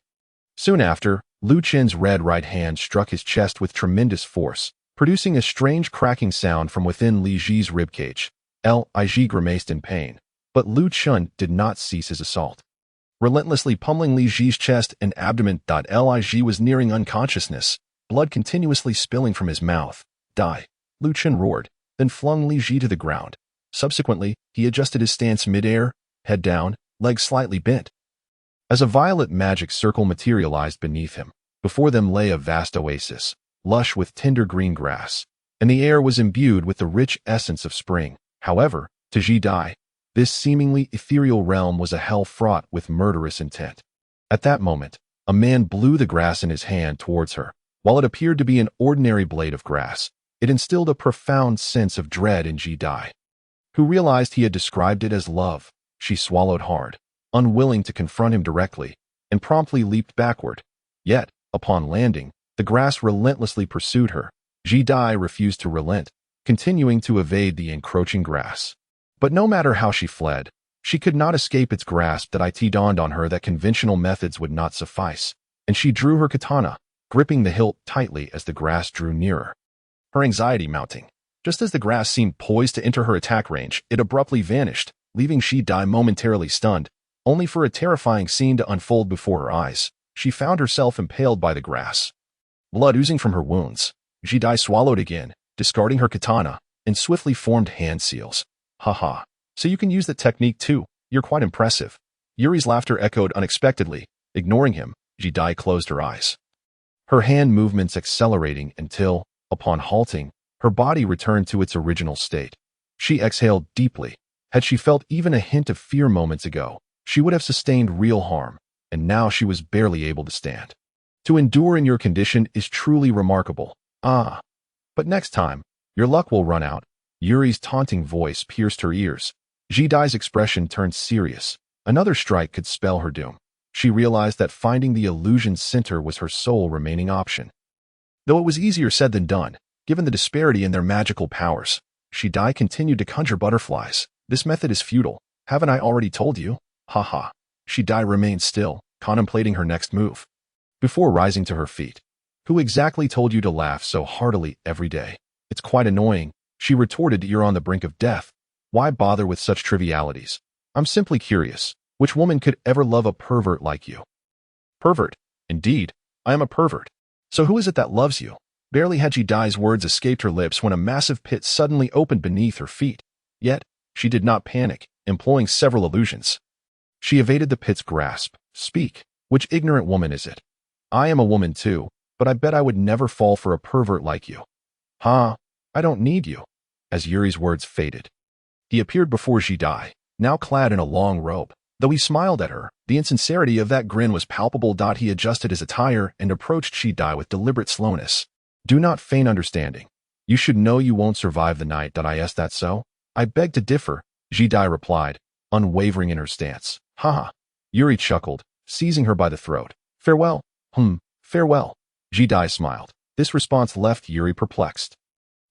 Soon after, Lu Chun's red right hand struck his chest with tremendous force, producing a strange cracking sound from within Li Ji's ribcage. Li Ji grimaced in pain, but Lu Chun did not cease his assault, relentlessly pummeling Li Ji's chest and abdomen. Li Ji was nearing unconsciousness, blood continuously spilling from his mouth. Die! Lu Chun roared, then flung Li Ji to the ground. Subsequently, he adjusted his stance mid-air, head down, legs slightly bent, as a violet magic circle materialized beneath him. Before them lay a vast oasis, lush with tender green grass, and the air was imbued with the rich essence of spring. However, to Ji Dai, this seemingly ethereal realm was a hell fraught with murderous intent. At that moment, a man blew the grass in his hand towards her. While it appeared to be an ordinary blade of grass, it instilled a profound sense of dread in Ji Dai, who realized he had described it as love. She swallowed hard, unwilling to confront him directly, and promptly leaped backward. Yet, upon landing, the grass relentlessly pursued her. Ji Dai refused to relent, continuing to evade the encroaching grass. But no matter how she fled, she could not escape its grasp. It dawned on her that conventional methods would not suffice, and she drew her katana, gripping the hilt tightly as the grass drew nearer, her anxiety mounting. Just as the grass seemed poised to enter her attack range, it abruptly vanished, leaving Ji Dai momentarily stunned, only for a terrifying scene to unfold before her eyes. She found herself impaled by the grass, blood oozing from her wounds. Ji Dai swallowed again, discarding her katana, and swiftly formed hand seals. Haha, so you can use that technique too. You're quite impressive. Yuri's laughter echoed unexpectedly. Ignoring him, Ji Dai closed her eyes, her hand movements accelerating until, upon halting, her body returned to its original state. She exhaled deeply. Had she felt even a hint of fear moments ago, she would have sustained real harm, and now she was barely able to stand. To endure in your condition is truly remarkable. Ah, but next time, your luck will run out. Yuri's taunting voice pierced her ears. Ji Dai's expression turned serious. Another strike could spell her doom. She realized that finding the illusion's center was her sole remaining option. Though it was easier said than done, given the disparity in their magical powers, Ji Dai continued to conjure butterflies. This method is futile. Haven't I already told you? Haha. Ji Dai remained still, contemplating her next move, before rising to her feet. Who exactly told you to laugh so heartily every day? It's quite annoying, she retorted. You're on the brink of death. Why bother with such trivialities? I'm simply curious. Which woman could ever love a pervert like you? Pervert? Indeed, I am a pervert. So who is it that loves you? Barely had Ji Dai's words escaped her lips when a massive pit suddenly opened beneath her feet. Yet, she did not panic, employing several illusions. She evaded the pit's grasp. Speak. Which ignorant woman is it? I am a woman too. but I bet I would never fall for a pervert like you. Ha, I don't need you. As Yuri's words faded, he appeared before Jidai, now clad in a long robe. Though he smiled at her, the insincerity of that grin was palpable. He adjusted his attire and approached Jidai with deliberate slowness. Do not feign understanding. You should know you won't survive the night. Is that so? I beg to differ, Jidai replied, unwavering in her stance. Haha. Yuri chuckled, seizing her by the throat. Farewell. Farewell. Jidai smiled. This response left Yuri perplexed,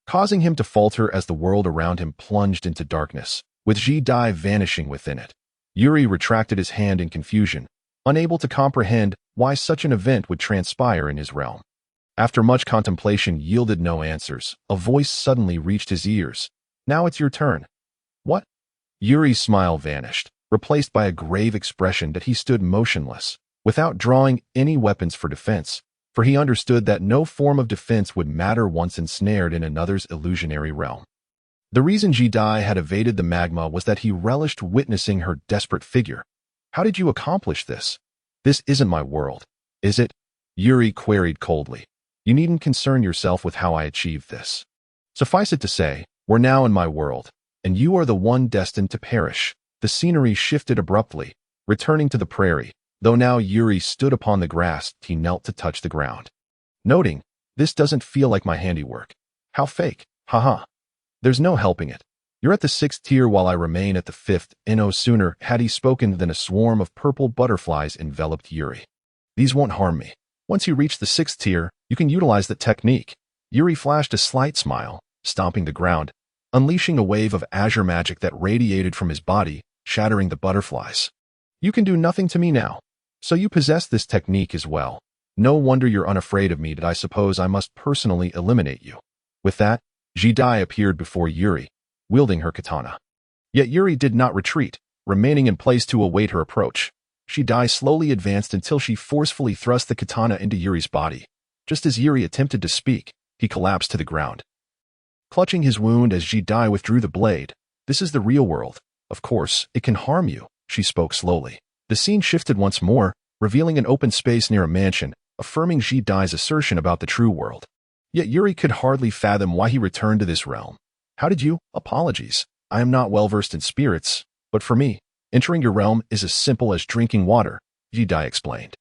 causing him to falter as the world around him plunged into darkness, with Jidai vanishing within it. Yuri retracted his hand in confusion, unable to comprehend why such an event would transpire in his realm. After much contemplation yielded no answers, a voice suddenly reached his ears. Now it's your turn. What? Yuri's smile vanished, replaced by a grave expression that he stood motionless, without drawing any weapons for defense, for he understood that no form of defense would matter once ensnared in another's illusionary realm. The reason Jidai had evaded the magma was that he relished witnessing her desperate figure. How did you accomplish this? This isn't my world, is it? Yuri queried coldly. You needn't concern yourself with how I achieved this. Suffice it to say, we're now in my world, and you are the one destined to perish. The scenery shifted abruptly, returning to the prairie. Though now Yuri stood upon the grass, he knelt to touch the ground, noting, this doesn't feel like my handiwork. How fake, haha. There's no helping it. You're at the 6th tier while I remain at the 5th. No sooner had he spoken than a swarm of purple butterflies enveloped Yuri. These won't harm me. Once you reach the 6th tier, you can utilize that technique. Yuri flashed a slight smile, stomping the ground, unleashing a wave of azure magic that radiated from his body, shattering the butterflies. You can do nothing to me now. So you possess this technique as well. No wonder you're unafraid of me. I suppose I must personally eliminate you. With that, Jidai appeared before Yuri, wielding her katana. Yet Yuri did not retreat, remaining in place to await her approach. Jidai slowly advanced until she forcefully thrust the katana into Yuri's body. Just as Yuri attempted to speak, he collapsed to the ground, clutching his wound as Jidai withdrew the blade. This is the real world. Of course, it can harm you, she spoke slowly. The scene shifted once more, revealing an open space near a mansion, affirming Jidai's assertion about the true world. Yet Yuri could hardly fathom why he returned to this realm. How did you? Apologies. I am not well versed in spirits, but for me, entering your realm is as simple as drinking water, Jidai explained.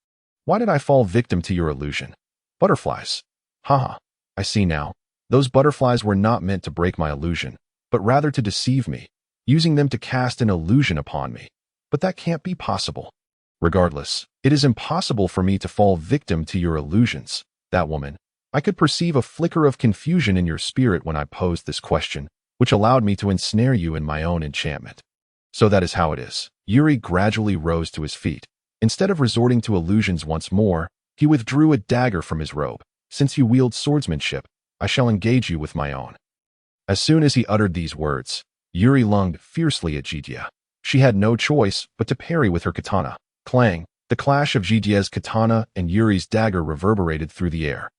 Why did I fall victim to your illusion? Butterflies. Haha, I see now. Those butterflies were not meant to break my illusion, but rather to deceive me, using them to cast an illusion upon me. But that can't be possible. Regardless, it is impossible for me to fall victim to your illusions. That woman, I could perceive a flicker of confusion in your spirit when I posed this question, which allowed me to ensnare you in my own enchantment. So that is how it is. Yuri gradually rose to his feet. Instead of resorting to illusions once more, he withdrew a dagger from his robe. Since you wield swordsmanship, I shall engage you with my own. As soon as he uttered these words, Yuri lunged fiercely at Jidai. She had no choice but to parry with her katana. Clang! The clash of Jidai's katana and Yuri's dagger reverberated through the air.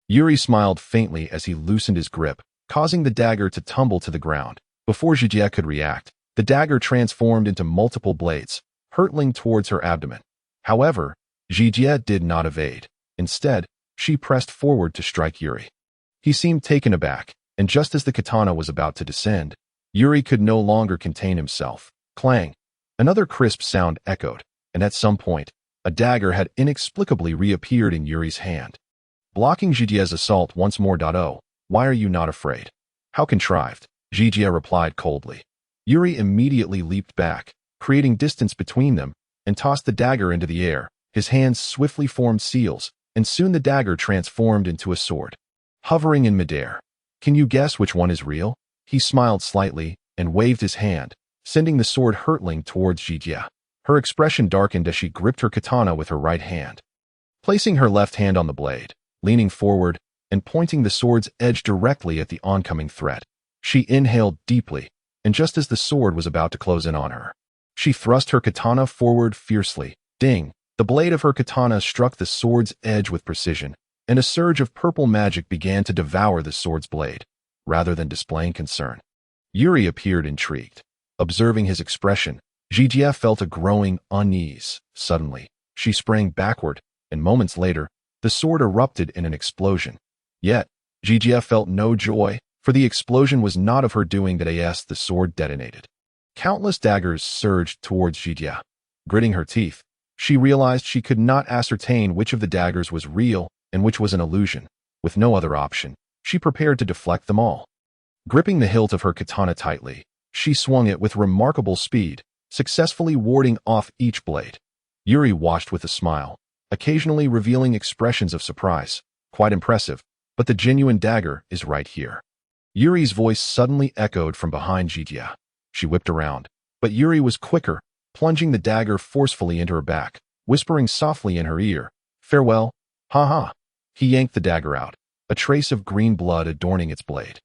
Yuri smiled faintly as he loosened his grip, causing the dagger to tumble to the ground. Before Jidai could react, the dagger transformed into multiple blades, hurtling towards her abdomen. However, Jidai did not evade. Instead, she pressed forward to strike Yuri. He seemed taken aback, and just as the katana was about to descend, Yuri could no longer contain himself. Clang! Another crisp sound echoed, and at some point, a dagger had inexplicably reappeared in Yuri's hand, blocking Jidai's assault once more. Oh, why are you not afraid? How contrived? Jidai replied coldly. Yuri immediately leaped back, creating distance between them, and tossed the dagger into the air. His hands swiftly formed seals, and soon the dagger transformed into a sword, hovering in midair. Can you guess which one is real? He smiled slightly and waved his hand, sending the sword hurtling towards Jidai. Her expression darkened as she gripped her katana with her right hand, placing her left hand on the blade, leaning forward, and pointing the sword's edge directly at the oncoming threat. She inhaled deeply, and just as the sword was about to close in on her, she thrust her katana forward fiercely. Ding! The blade of her katana struck the sword's edge with precision, and a surge of purple magic began to devour the sword's blade. Rather than displaying concern, Yuri appeared intrigued. Observing his expression, Jidai felt a growing unease. Suddenly, she sprang backward, and moments later, The sword erupted in an explosion. Yet, Jijia felt no joy, for the explosion was not of her doing that as the sword detonated. Countless daggers surged towards Jijia. Gritting her teeth, she realized she could not ascertain which of the daggers was real and which was an illusion. With no other option, she prepared to deflect them all. Gripping the hilt of her katana tightly, she swung it with remarkable speed, successfully warding off each blade. Yuri watched with a smile, occasionally revealing expressions of surprise. Quite impressive, but the genuine dagger is right here. Yuri's voice suddenly echoed from behind Jijia. She whipped around, but Yuri was quicker, plunging the dagger forcefully into her back, whispering softly in her ear, "Farewell, ha." He yanked the dagger out, a trace of green blood adorning its blade.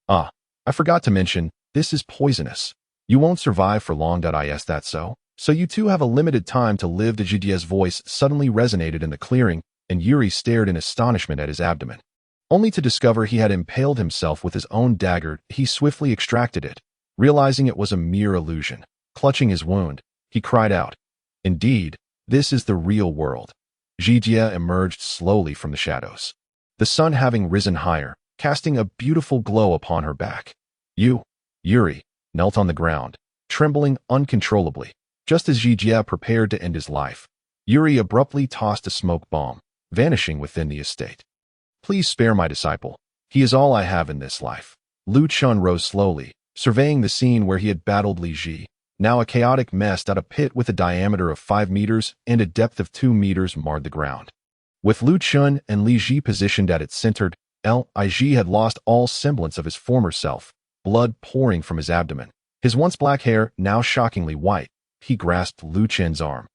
"Ah, I forgot to mention, this is poisonous. You won't survive for long. Is that so? So you two have a limited time to live." The Jijia's voice suddenly resonated in the clearing, and Yuri stared in astonishment at his abdomen. Only to discover he had impaled himself with his own dagger, he swiftly extracted it, realizing it was a mere illusion. Clutching his wound, he cried out, "Indeed, this is the real world." Jijia emerged slowly from the shadows, the sun having risen higher, casting a beautiful glow upon her back. Yuri knelt on the ground, trembling uncontrollably. Just as Jijia prepared to end his life, Yuri abruptly tossed a smoke bomb, vanishing within the estate. "Please spare my disciple. He is all I have in this life." Lu Chun rose slowly, surveying the scene where he had battled Li Ji, now a chaotic mess that a pit with a diameter of 5 meters and a depth of 2 meters marred the ground. With Lu Chun and Li Ji positioned at its center, Li Ji had lost all semblance of his former self, blood pouring from his abdomen. His once black hair now shockingly white. He grasped Lu Chun's arm,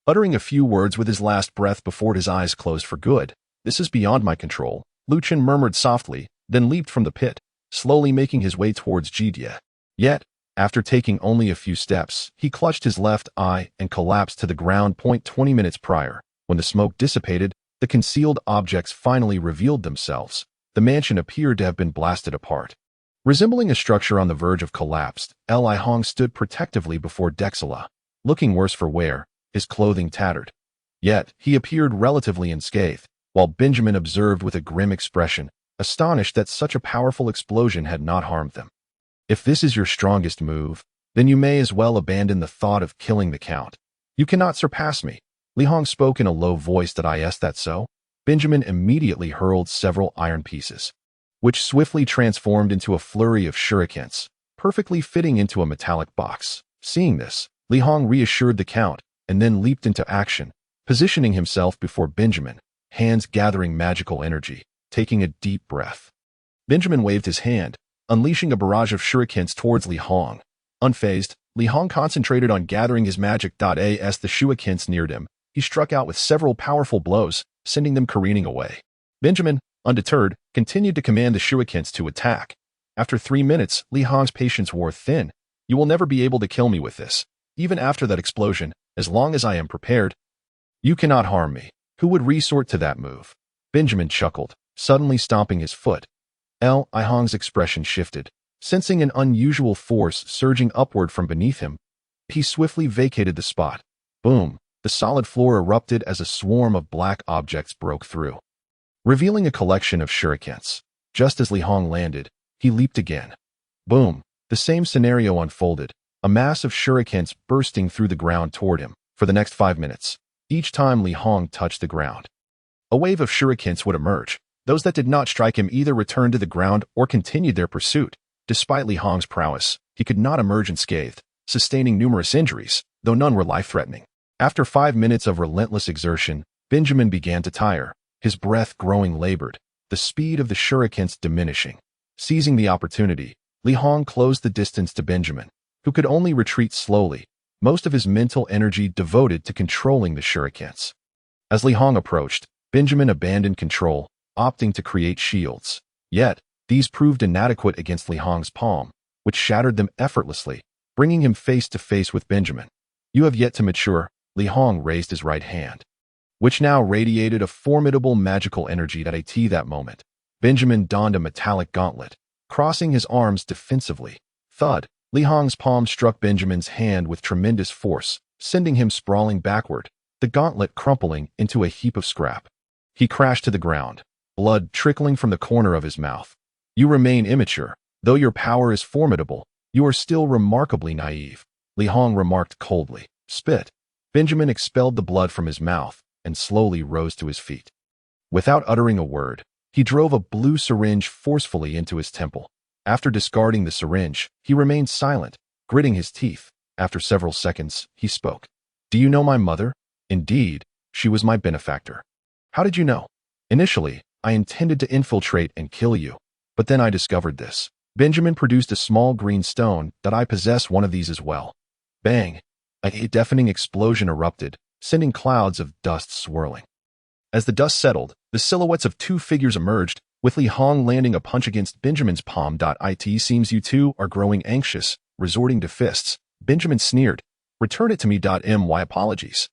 uttering a few words with his last breath before his eyes closed for good. "This is beyond my control," Lu Chun murmured softly, then leaped from the pit, slowly making his way towards Jijia. Yet, after taking only a few steps, he clutched his left eye and collapsed to the ground. 20 minutes prior, when the smoke dissipated, the concealed objects finally revealed themselves. The mansion appeared to have been blasted apart. Resembling a structure on the verge of collapse, Li Hong stood protectively before Dexala, looking worse for wear, his clothing tattered. Yet, he appeared relatively unscathed, while Benjamin observed with a grim expression, astonished that such a powerful explosion had not harmed them. "If this is your strongest move, then you may as well abandon the thought of killing the Count. You cannot surpass me." Li Hong spoke in a low voice. "Is that so?" Benjamin immediately hurled several iron pieces, which swiftly transformed into a flurry of shurikens, perfectly fitting into a metallic box. Seeing this, Li Hong reassured the Count, and then leaped into action, positioning himself before Benjamin, hands gathering magical energy, taking a deep breath. Benjamin waved his hand, unleashing a barrage of shurikens towards Li Hong. Unfazed, Li Hong concentrated on gathering his magic. As the shurikens neared him, he struck out with several powerful blows, sending them careening away. Benjamin, undeterred, continued to command the shurikens to attack. After 3 minutes, Li Hong's patience wore thin. "You will never be able to kill me with this. Even after that explosion, as long as I am prepared, you cannot harm me." "Who would resort to that move?" Benjamin chuckled, suddenly stomping his foot. Li Hong's expression shifted. Sensing an unusual force surging upward from beneath him, he swiftly vacated the spot. Boom! The solid floor erupted as a swarm of black objects broke through, revealing a collection of shurikens. Just as Li Hong landed, he leaped again. Boom! The same scenario unfolded, a mass of shurikens bursting through the ground toward him. For the next 5 minutes, each time Li Hong touched the ground, a wave of shurikens would emerge. Those that did not strike him either returned to the ground or continued their pursuit. Despite Li Hong's prowess, he could not emerge unscathed, sustaining numerous injuries, though none were life-threatening. After 5 minutes of relentless exertion, Benjamin began to tire, his breath growing labored, the speed of the shurikens diminishing. Seizing the opportunity, Li Hong closed the distance to Benjamin, who could only retreat slowly, most of his mental energy devoted to controlling the shurikens. As Li Hong approached, Benjamin abandoned control, opting to create shields. Yet, these proved inadequate against Li Hong's palm, which shattered them effortlessly, bringing him face to face with Benjamin. "You have yet to mature." Li Hong raised his right hand, which now radiated a formidable magical energy. At that moment, Benjamin donned a metallic gauntlet, crossing his arms defensively. Thud! Li Hong's palm struck Benjamin's hand with tremendous force, sending him sprawling backward, the gauntlet crumpling into a heap of scrap. He crashed to the ground, blood trickling from the corner of his mouth. You remain immature. Though your power is formidable, you are still remarkably naive, Li Hong remarked coldly. Spit. Benjamin expelled the blood from his mouth and slowly rose to his feet. Without uttering a word, he drove a blue syringe forcefully into his temple. After discarding the syringe, he remained silent, gritting his teeth. After several seconds, he spoke. Do you know my mother? Indeed, she was my benefactor. How did you know? Initially, I intended to infiltrate and kill you, but then I discovered this. Benjamin produced a small green stone that I possess one of these as well. Bang! A deafening explosion erupted, sending clouds of dust swirling. As the dust settled, the silhouettes of two figures emerged, with Li Hong landing a punch against Benjamin's palm. It seems you two are growing anxious, resorting to fists. Benjamin sneered. Return it to me. My apologies.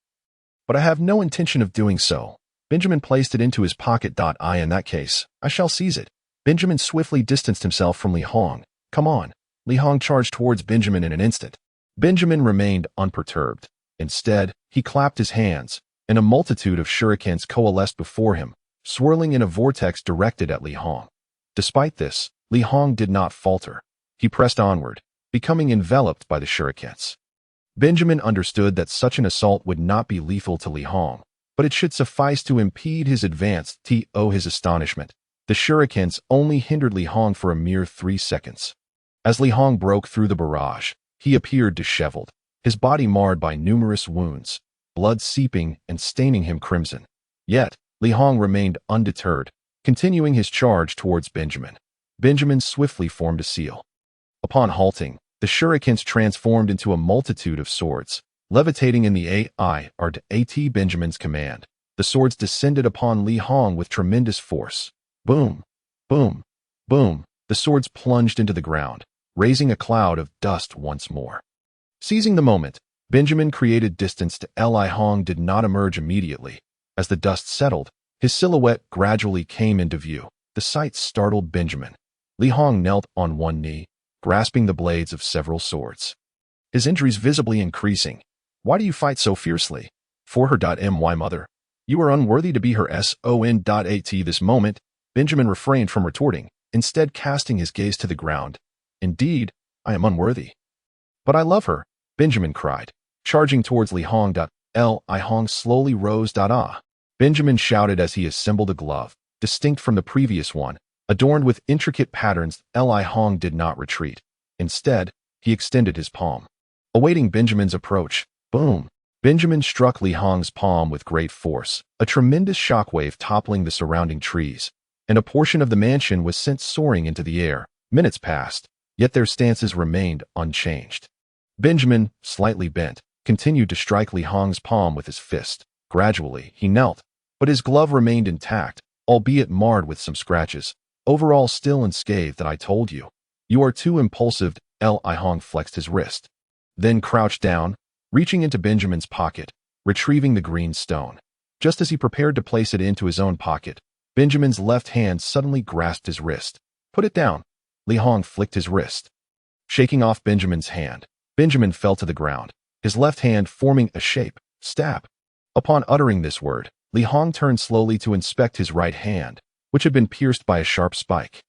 But I have no intention of doing so. Benjamin placed it into his pocket. In that case, I shall seize it. Benjamin swiftly distanced himself from Li Hong. Come on. Li Hong charged towards Benjamin in an instant. Benjamin remained unperturbed. Instead, he clapped his hands, and a multitude of shurikens coalesced before him, swirling in a vortex directed at Li Hong. Despite this, Li Hong did not falter. He pressed onward, becoming enveloped by the shurikens. Benjamin understood that such an assault would not be lethal to Li Hong, but it should suffice to impede his advance. To his astonishment, the shurikens only hindered Li Hong for a mere 3 seconds. As Li Hong broke through the barrage, he appeared disheveled, his body marred by numerous wounds, blood seeping and staining him crimson. Yet, Li Hong remained undeterred, continuing his charge towards Benjamin. Benjamin swiftly formed a seal. Upon halting, the shurikens transformed into a multitude of swords, levitating in the at Benjamin's command. The swords descended upon Li Hong with tremendous force. Boom, boom, boom. The swords plunged into the ground, raising a cloud of dust once more. Seizing the moment, Benjamin created distance to Li Hong did not emerge immediately. As the dust settled, his silhouette gradually came into view. The sight startled Benjamin. Li Hong knelt on one knee, grasping the blades of several swords. His injuries visibly increasing. Why do you fight so fiercely? For her. My mother. You are unworthy to be her son. At this moment, Benjamin refrained from retorting, instead casting his gaze to the ground. Indeed, I am unworthy. But I love her, Benjamin cried, charging towards Li Hong. Li Hong slowly rose. Benjamin shouted as he assembled a glove, distinct from the previous one, adorned with intricate patterns. Li Hong did not retreat. Instead, he extended his palm. Awaiting Benjamin's approach, boom! Benjamin struck Li Hong's palm with great force, a tremendous shockwave toppling the surrounding trees, and a portion of the mansion was sent soaring into the air. Minutes passed, yet their stances remained unchanged. Benjamin, slightly bent, continued to strike Li Hong's palm with his fist. Gradually, he knelt, but his glove remained intact, albeit marred with some scratches. Overall still unscathed. I told you. You are too impulsive. Li Hong flexed his wrist, then crouched down, reaching into Benjamin's pocket, retrieving the green stone. Just as he prepared to place it into his own pocket, Benjamin's left hand suddenly grasped his wrist. Put it down. Li Hong flicked his wrist. Shaking off Benjamin's hand, Benjamin fell to the ground, his left hand forming a shape, stab. Upon uttering this word, Li Hong turned slowly to inspect his right hand, which had been pierced by a sharp spike.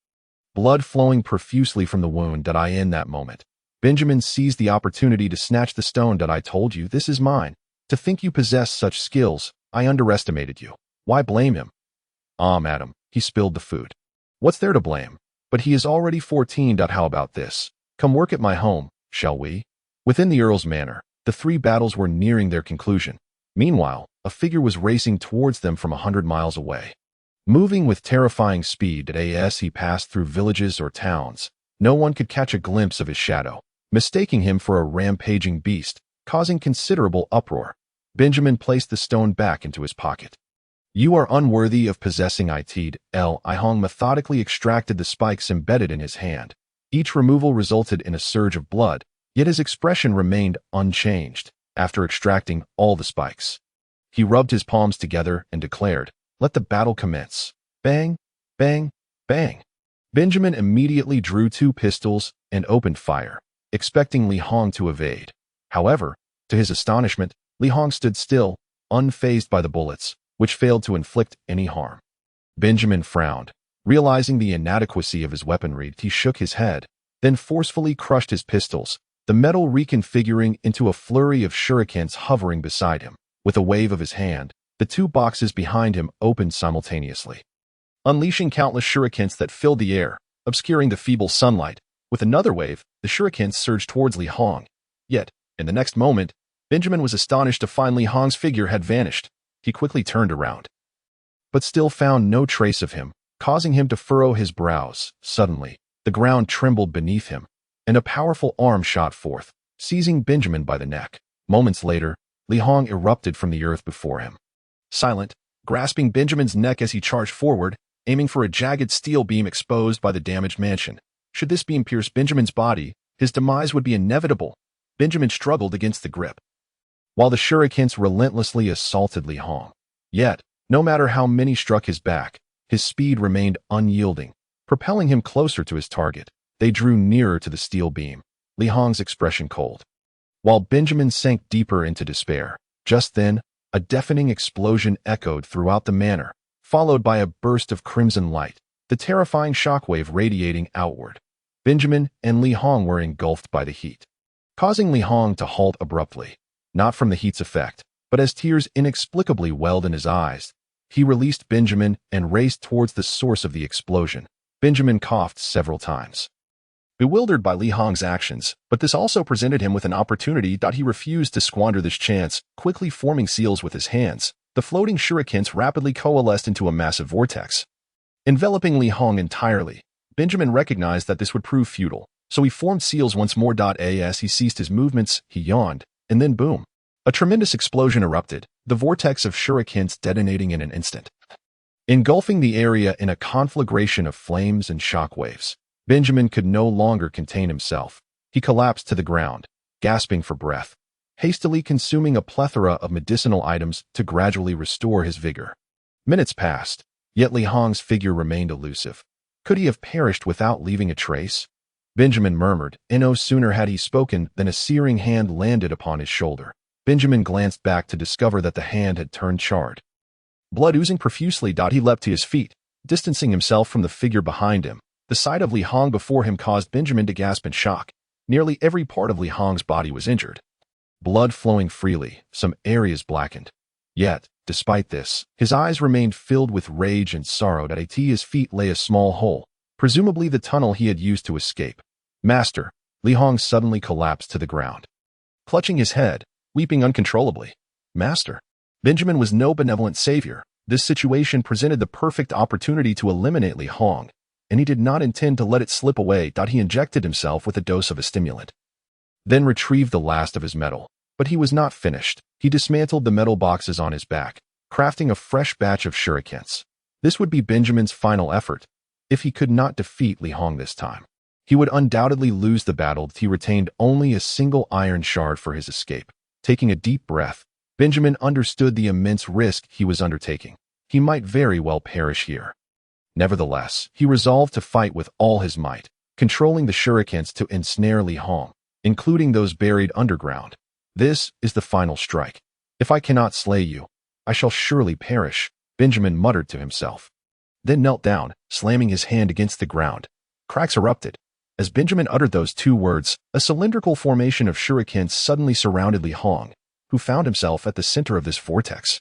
Blood flowing profusely from the wound. In that moment, Benjamin seized the opportunity to snatch the stone. I told you, this is mine. To think you possess such skills, I underestimated you. Why blame him? Madam, he spilled the food. What's there to blame? But he is already 14. How about this? Come work at my home, shall we? Within the Earl's manor, the 3 battles were nearing their conclusion. Meanwhile, a figure was racing towards them from 100 miles away. Moving with terrifying speed. As he passed through villages or towns, no one could catch a glimpse of his shadow, mistaking him for a rampaging beast, causing considerable uproar. Benjamin placed the stone back into his pocket. You are unworthy of possessing it. Li Hong methodically extracted the spikes embedded in his hand. Each removal resulted in a surge of blood, yet his expression remained unchanged. After extracting all the spikes, he rubbed his palms together and declared, "Let the battle commence." Bang, bang, bang. Benjamin immediately drew 2 pistols and opened fire, expecting Li Hong to evade. However, to his astonishment, Li Hong stood still, unfazed by the bullets, which failed to inflict any harm. Benjamin frowned. Realizing the inadequacy of his weaponry, he shook his head, then forcefully crushed his pistols, the metal reconfiguring into a flurry of shurikens hovering beside him. With a wave of his hand, the two boxes behind him opened simultaneously, unleashing countless shurikens that filled the air, obscuring the feeble sunlight. With another wave, the shurikens surged towards Li Hong. Yet, in the next moment, Benjamin was astonished to find Li Hong's figure had vanished. He quickly turned around, but still found no trace of him, causing him to furrow his brows. Suddenly, the ground trembled beneath him, and a powerful arm shot forth, seizing Benjamin by the neck. Moments later, Li Hong erupted from the earth before him, silent, grasping Benjamin's neck as he charged forward, aiming for a jagged steel beam exposed by the damaged mansion. Should this beam pierce Benjamin's body, his demise would be inevitable. Benjamin struggled against the grip, while the shurikens relentlessly assaulted Li Hong. Yet, no matter how many struck his back, his speed remained unyielding, propelling him closer to his target. They drew nearer to the steel beam, Li Hong's expression cold, while Benjamin sank deeper into despair. Just then, a deafening explosion echoed throughout the manor, followed by a burst of crimson light, the terrifying shockwave radiating outward. Benjamin and Li Hong were engulfed by the heat, causing Li Hong to halt abruptly, not from the heat's effect, but as tears inexplicably welled in his eyes. He released Benjamin and raced towards the source of the explosion. Benjamin coughed several times, bewildered by Li Hong's actions, but this also presented him with an opportunity. He refused to squander this chance. Quickly forming seals with his hands, the floating shurikens rapidly coalesced into a massive vortex, enveloping Li Hong entirely. Benjamin recognized that this would prove futile, so he formed seals once more. As he ceased his movements, he yawned, and then boom! A tremendous explosion erupted, the vortex of shurikens detonating in an instant, engulfing the area in a conflagration of flames and shockwaves. Benjamin could no longer contain himself. He collapsed to the ground, gasping for breath, hastily consuming a plethora of medicinal items to gradually restore his vigor. Minutes passed, yet Li Hong's figure remained elusive. Could he have perished without leaving a trace? Benjamin murmured, and no sooner had he spoken than a searing hand landed upon his shoulder. Benjamin glanced back to discover that the hand had turned charred, blood oozing profusely. He leapt to his feet, distancing himself from the figure behind him. The sight of Li Hong before him caused Benjamin to gasp in shock. Nearly every part of Li Hong's body was injured, blood flowing freely, some areas blackened. Yet, despite this, his eyes remained filled with rage and sorrow. At his feet lay a small hole, presumably the tunnel he had used to escape. Master, Li Hong suddenly collapsed to the ground, clutching his head, weeping uncontrollably. Master, Benjamin was no benevolent savior. This situation presented the perfect opportunity to eliminate Li Hong, and he did not intend to let it slip away. He injected himself with a dose of a stimulant, then retrieved the last of his metal. But he was not finished. He dismantled the metal boxes on his back, crafting a fresh batch of shurikens. This would be Benjamin's final effort. If he could not defeat Li Hong this time, he would undoubtedly lose the battle. He retained only a single iron shard for his escape. Taking a deep breath, Benjamin understood the immense risk he was undertaking. He might very well perish here. Nevertheless, he resolved to fight with all his might, controlling the shurikens to ensnare Li Hong, including those buried underground. This is the final strike. If I cannot slay you, I shall surely perish, Benjamin muttered to himself, then knelt down, slamming his hand against the ground. Cracks erupted. As Benjamin uttered those two words, a cylindrical formation of shurikens suddenly surrounded Li Hong, who found himself at the center of this vortex.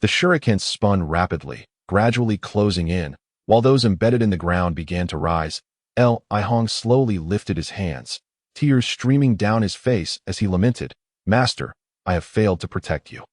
The shurikens spun rapidly, gradually closing in, while those embedded in the ground began to rise. Li Hong slowly lifted his hands, tears streaming down his face as he lamented, Master, I have failed to protect you.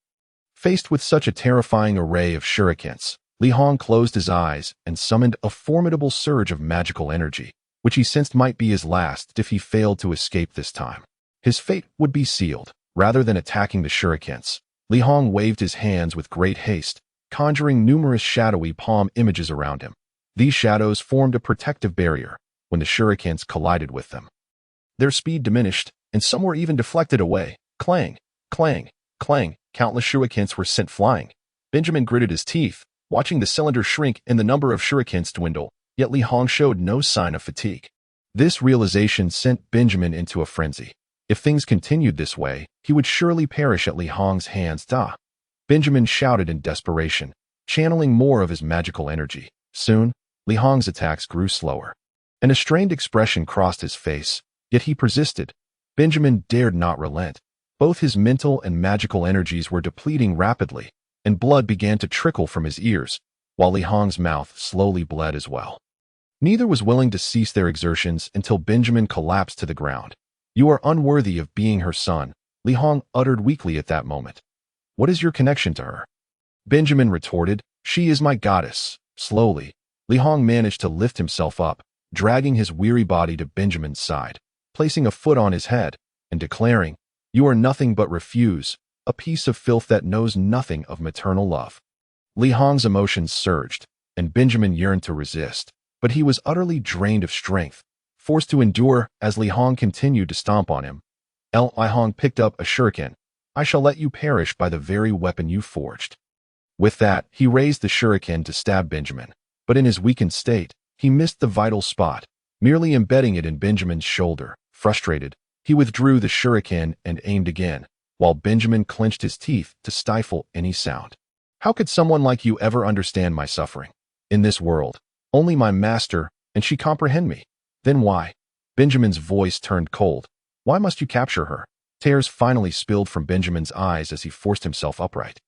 Faced with such a terrifying array of shurikens, Li Hong closed his eyes and summoned a formidable surge of magical energy, which he sensed might be his last if he failed to escape this time. His fate would be sealed. Rather than attacking the shurikens, Li Hong waved his hands with great haste, conjuring numerous shadowy palm images around him. These shadows formed a protective barrier when the shurikens collided with them. Their speed diminished, and some were even deflected away. Clang, clang, clang, countless shurikens were sent flying. Benjamin gritted his teeth, watching the cylinder shrink and the number of shurikens dwindle, yet Li Hong showed no sign of fatigue. This realization sent Benjamin into a frenzy. If things continued this way, he would surely perish at Li Hong's hands. Benjamin shouted in desperation, channeling more of his magical energy. Soon, Li Hong's attacks grew slower, and a strained expression crossed his face, yet he persisted. Benjamin dared not relent. Both his mental and magical energies were depleting rapidly, and blood began to trickle from his ears, while Li Hong's mouth slowly bled as well. Neither was willing to cease their exertions until Benjamin collapsed to the ground. "You are unworthy of being her son," Li Hong uttered weakly at that moment. "What is your connection to her?" Benjamin retorted, "She is my goddess." Slowly, Li Hong managed to lift himself up, dragging his weary body to Benjamin's side, placing a foot on his head, and declaring, "You are nothing but refuse, a piece of filth that knows nothing of maternal love." Li Hong's emotions surged, and Benjamin yearned to resist, but he was utterly drained of strength, forced to endure as Li Hong continued to stomp on him. Li Hong picked up a shuriken. "I shall let you perish by the very weapon you forged." With that, he raised the shuriken to stab Benjamin, but in his weakened state, he missed the vital spot, merely embedding it in Benjamin's shoulder. Frustrated, he withdrew the shuriken and aimed again, while Benjamin clenched his teeth to stifle any sound. "How could someone like you ever understand my suffering? In this world, only my master and she comprehend me. Then why?" Benjamin's voice turned cold. "Why must you capture her?" Tears finally spilled from Benjamin's eyes as he forced himself upright.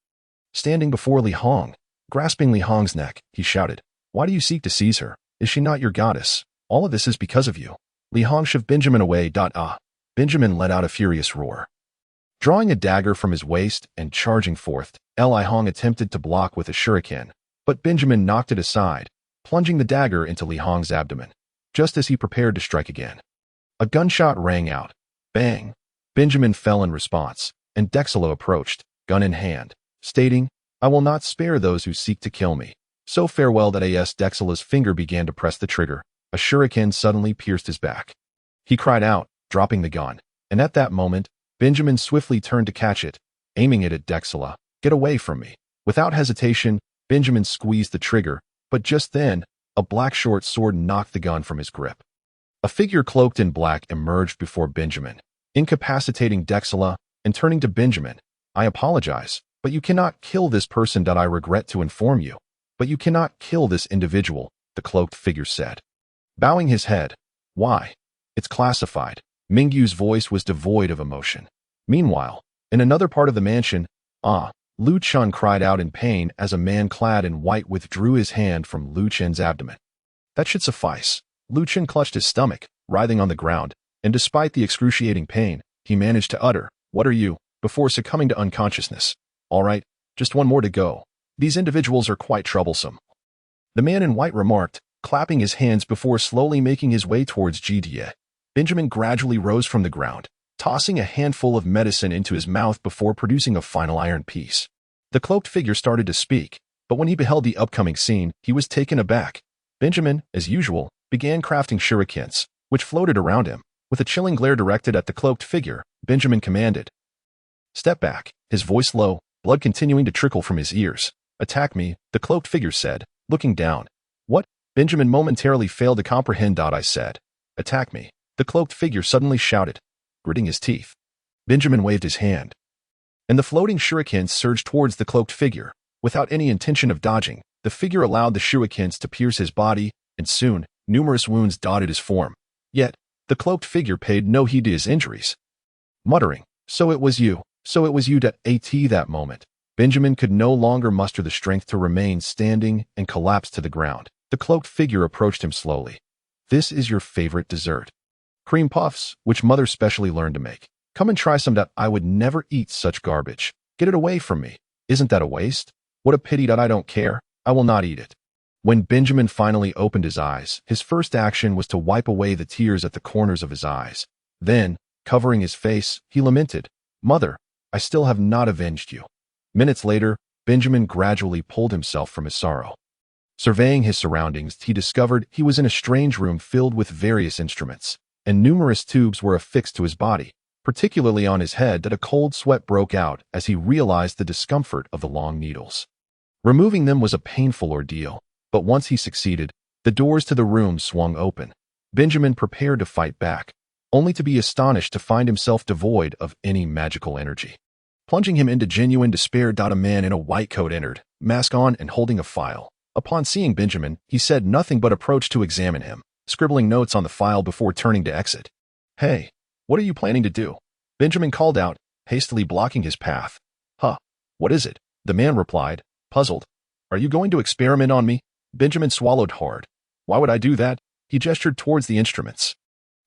Standing before Li Hong, grasping Li Hong's neck, he shouted, "Why do you seek to seize her? Is she not your goddess? All of this is because of you." Li Hong shoved Benjamin away. Benjamin let out a furious roar. Drawing a dagger from his waist and charging forth, Li Hong attempted to block with a shuriken, but Benjamin knocked it aside, plunging the dagger into Li Hong's abdomen, just as he prepared to strike again. A gunshot rang out. Bang! Benjamin fell in response, and Dexala approached, gun in hand, stating, "I will not spare those who seek to kill me." So farewell that Dexala's finger began to press the trigger. A shuriken suddenly pierced his back. He cried out, dropping the gun, and at that moment, Benjamin swiftly turned to catch it, aiming it at Dexala. "Get away from me." Without hesitation, Benjamin squeezed the trigger, but just then, a black short sword knocked the gun from his grip. A figure cloaked in black emerged before Benjamin, incapacitating Dexala, and turning to Benjamin, "I apologize, but you cannot kill this person. I regret to inform you, but you cannot kill this individual," the cloaked figure said. Bowing his head, "Why? It's classified." Mingyu's voice was devoid of emotion. Meanwhile, in another part of the mansion, Lu Chun cried out in pain as a man clad in white withdrew his hand from Lu Chen's abdomen. "That should suffice." Lu Chen clutched his stomach, writhing on the ground, and despite the excruciating pain, he managed to utter, "What are you?" before succumbing to unconsciousness. "All right, just one more to go. These individuals are quite troublesome," the man in white remarked, clapping his hands before slowly making his way towards Jidie. Benjamin gradually rose from the ground, tossing a handful of medicine into his mouth before producing a final iron piece. The cloaked figure started to speak, but when he beheld the upcoming scene, he was taken aback. Benjamin, as usual, began crafting shurikens, which floated around him. With a chilling glare directed at the cloaked figure, Benjamin commanded, "Step back," his voice low, blood continuing to trickle from his ears. "Attack me," the cloaked figure said, looking down. "What?" Benjamin momentarily failed to comprehend. "I said, attack me," the cloaked figure suddenly shouted, gritting his teeth. Benjamin waved his hand, and the floating shurikens surged towards the cloaked figure. Without any intention of dodging, the figure allowed the shurikens to pierce his body, and soon, numerous wounds dotted his form. Yet, the cloaked figure paid no heed to his injuries. Muttering, So it was you. That moment, Benjamin could no longer muster the strength to remain standing and collapsed to the ground. The cloaked figure approached him slowly. "This is your favorite dessert. Cream puffs, which mother specially learned to make. Come and try some. I would never eat such garbage. Get it away from me. Isn't that a waste? What a pity. I don't care. I will not eat it." When Benjamin finally opened his eyes, his first action was to wipe away the tears at the corners of his eyes. Then, covering his face, he lamented, "Mother, I still have not avenged you." Minutes later, Benjamin gradually pulled himself from his sorrow. Surveying his surroundings, he discovered he was in a strange room filled with various instruments, and numerous tubes were affixed to his body, particularly on his head. That a cold sweat broke out as he realized the discomfort of the long needles. Removing them was a painful ordeal, but once he succeeded, the doors to the room swung open. Benjamin prepared to fight back, only to be astonished to find himself devoid of any magical energy. Plunging him into genuine despair. A man in a white coat entered, mask on and holding a file. Upon seeing Benjamin, he said nothing but approached to examine him, scribbling notes on the file before turning to exit. "Hey, what are you planning to do?" Benjamin called out, hastily blocking his path. "Huh, what is it?" the man replied, puzzled. "Are you going to experiment on me?" Benjamin swallowed hard. "Why would I do that?" He gestured towards the instruments.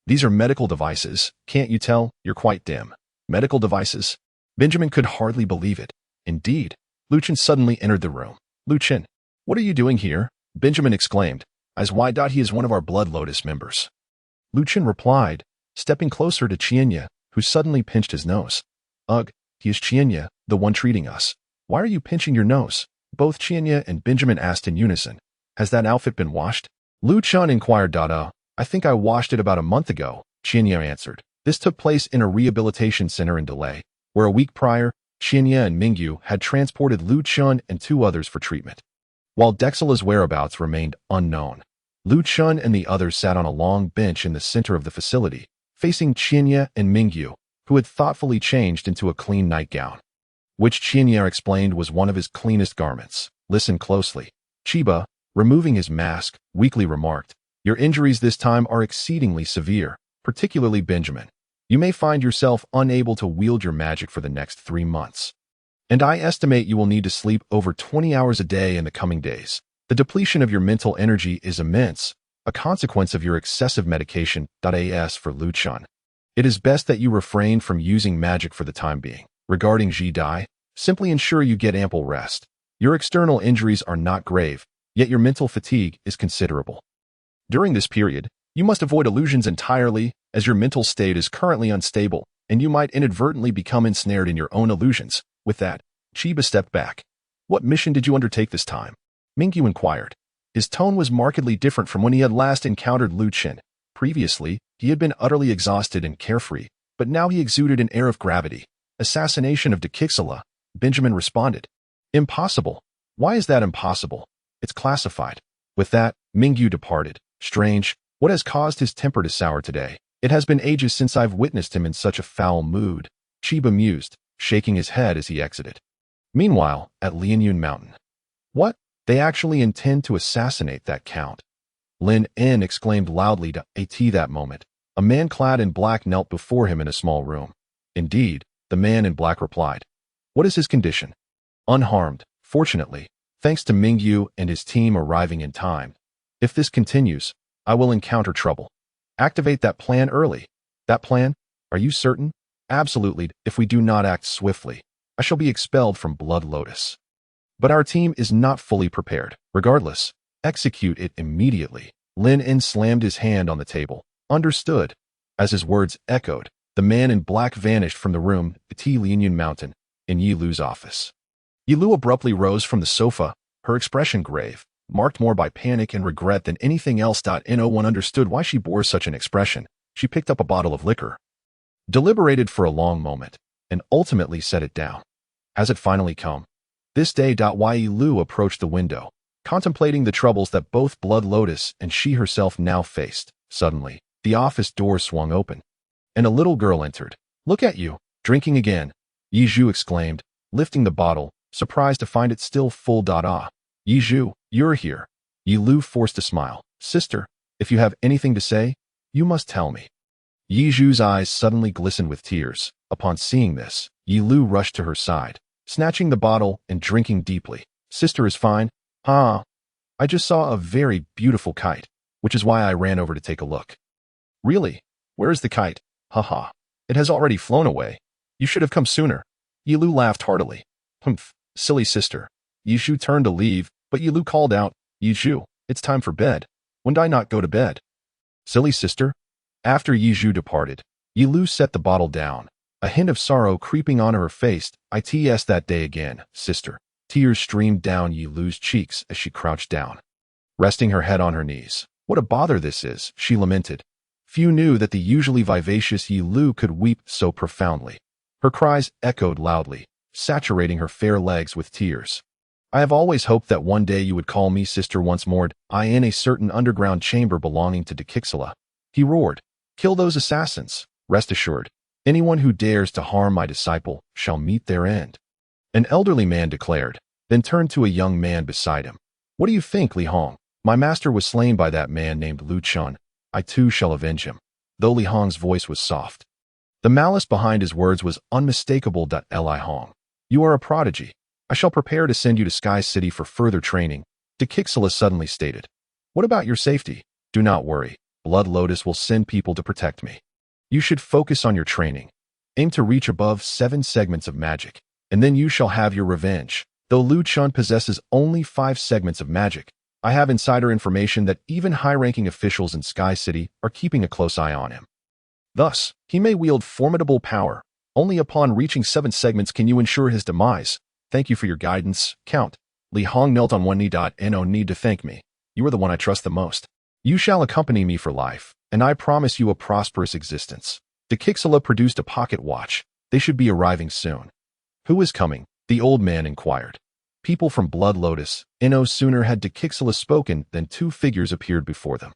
"These are medical devices. Can't you tell? You're quite dim." Medical devices? Benjamin could hardly believe it. Indeed, Lu Chen suddenly entered the room. "Lu Chen, what are you doing here?" Benjamin exclaimed, as why he is one of our Blood Lotus members. Lu Chen replied, stepping closer to Qianye, who suddenly pinched his nose. "Ugh, he is Qianye, the one treating us. Why are you pinching your nose?" Both Qianye and Benjamin asked in unison. "Has that outfit been washed?" Lu Chen inquired. "I think I washed it about a month ago," Qianye answered. This took place in a rehabilitation center in Delay, where a week prior, Qianye and Mingyu had transported Lu Chen and 2 others for treatment. While Dexila's whereabouts remained unknown, Lu Chen and the others sat on a long bench in the center of the facility, facing Qianye and Mingyu, who had thoughtfully changed into a clean nightgown, which Qianye explained was one of his cleanest garments. "Listen closely." Chiba, removing his mask, weakly remarked, "Your injuries this time are exceedingly severe, particularly Benjamin. You may find yourself unable to wield your magic for the next 3 months. And I estimate you will need to sleep over 20 hours a day in the coming days. The depletion of your mental energy is immense, a consequence of your excessive medication. As for Lu Chen, it is best that you refrain from using magic for the time being. Regarding Ji Dai, simply ensure you get ample rest. Your external injuries are not grave, yet your mental fatigue is considerable. During this period, you must avoid illusions entirely, as your mental state is currently unstable, and you might inadvertently become ensnared in your own illusions." With that, Chiba stepped back. "What mission did you undertake this time?" Mingyu inquired. His tone was markedly different from when he had last encountered Lu Chen. Previously, he had been utterly exhausted and carefree, but now he exuded an air of gravity. "Assassination of Dekixala," Benjamin responded. "Impossible. Why is that impossible? It's classified." With that, Mingyu departed. "Strange. What has caused his temper to sour today? It has been ages since I've witnessed him in such a foul mood," Chiba mused, shaking his head as he exited. Meanwhile, at Lianyun Mountain. "What? They actually intend to assassinate that count?" Lin En exclaimed loudly to At that moment. A man clad in black knelt before him in a small room. "Indeed," the man in black replied. "What is his condition?" "Unharmed, fortunately, thanks to Mingyu and his team arriving in time. If this continues, I will encounter trouble. Activate that plan early." "That plan? Are you certain?" "Absolutely. If we do not act swiftly, I shall be expelled from Blood Lotus. But our team is not fully prepared. Regardless, execute it immediately." Lin En slammed his hand on the table. "Understood." As his words echoed, the man in black vanished from the room at Lianyun Mountain, in Yi Lu's office. Yi Lu abruptly rose from the sofa, her expression grave, marked more by panic and regret than anything else. No one understood why she bore such an expression. She picked up a bottle of liquor, deliberated for a long moment, and ultimately set it down. Has it finally come? This day. Yi Lu approached the window, contemplating the troubles that both Blood Lotus and she herself now faced. Suddenly, the office door swung open, and a little girl entered. "Look at you, drinking again," Yi Zhu exclaimed, lifting the bottle, surprised to find it still full. "Yi Zhu, you're here." Yi Lu forced a smile. "Sister, if you have anything to say, you must tell me." Yi Zhu's eyes suddenly glistened with tears. Upon seeing this, Yi Lu rushed to her side, snatching the bottle and drinking deeply. "Sister is fine. I just saw a very beautiful kite, which is why I ran over to take a look." "Really? Where is the kite?" "Haha. It has already flown away. You should have come sooner." Yi Lu laughed heartily. "Humph, silly sister." Yi Zhu turned to leave, but Yi Lu called out, "Yi Zhu, it's time for bed. When did I not go to bed?" "Silly sister." After Yi Zhu departed, Yi Lu set the bottle down, a hint of sorrow creeping on her face. "It's that day again, sister." Tears streamed down Yi Lu's cheeks as she crouched down, resting her head on her knees. "What a bother this is," she lamented. Few knew that the usually vivacious Yi Lu could weep so profoundly. Her cries echoed loudly, saturating her fair legs with tears. "I have always hoped that one day you would call me sister once more. I in a certain underground chamber belonging to Dekixala." He roared, "Kill those assassins. Rest assured, Anyone who dares to harm my disciple shall meet their end. An elderly man declared, then turned to a young man beside him. What do you think, Li Hong? My master was slain by that man named Lu Chun. I too shall avenge him. Though Li Hong's voice was soft, the malice behind his words was unmistakable. Li Hong, you are a prodigy. I shall prepare to send you to Sky City for further training, De Kixela suddenly stated. What about your safety? Do not worry. Blood Lotus will send people to protect me. You should focus on your training. Aim to reach above 7 segments of magic, and then you shall have your revenge. Though Lu Chun possesses only 5 segments of magic, I have insider information that even high-ranking officials in Sky City are keeping a close eye on him. Thus, he may wield formidable power. Only upon reaching 7 segments can you ensure his demise. Thank you for your guidance, Count. Li Hong knelt on one knee. No need to thank me. You are the one I trust the most. You shall accompany me for life, and I promise you a prosperous existence. De Kixela produced a pocket watch. They should be arriving soon. Who is coming? The old man inquired. People from Blood Lotus. No sooner had De Kixela spoken than 2 figures appeared before them.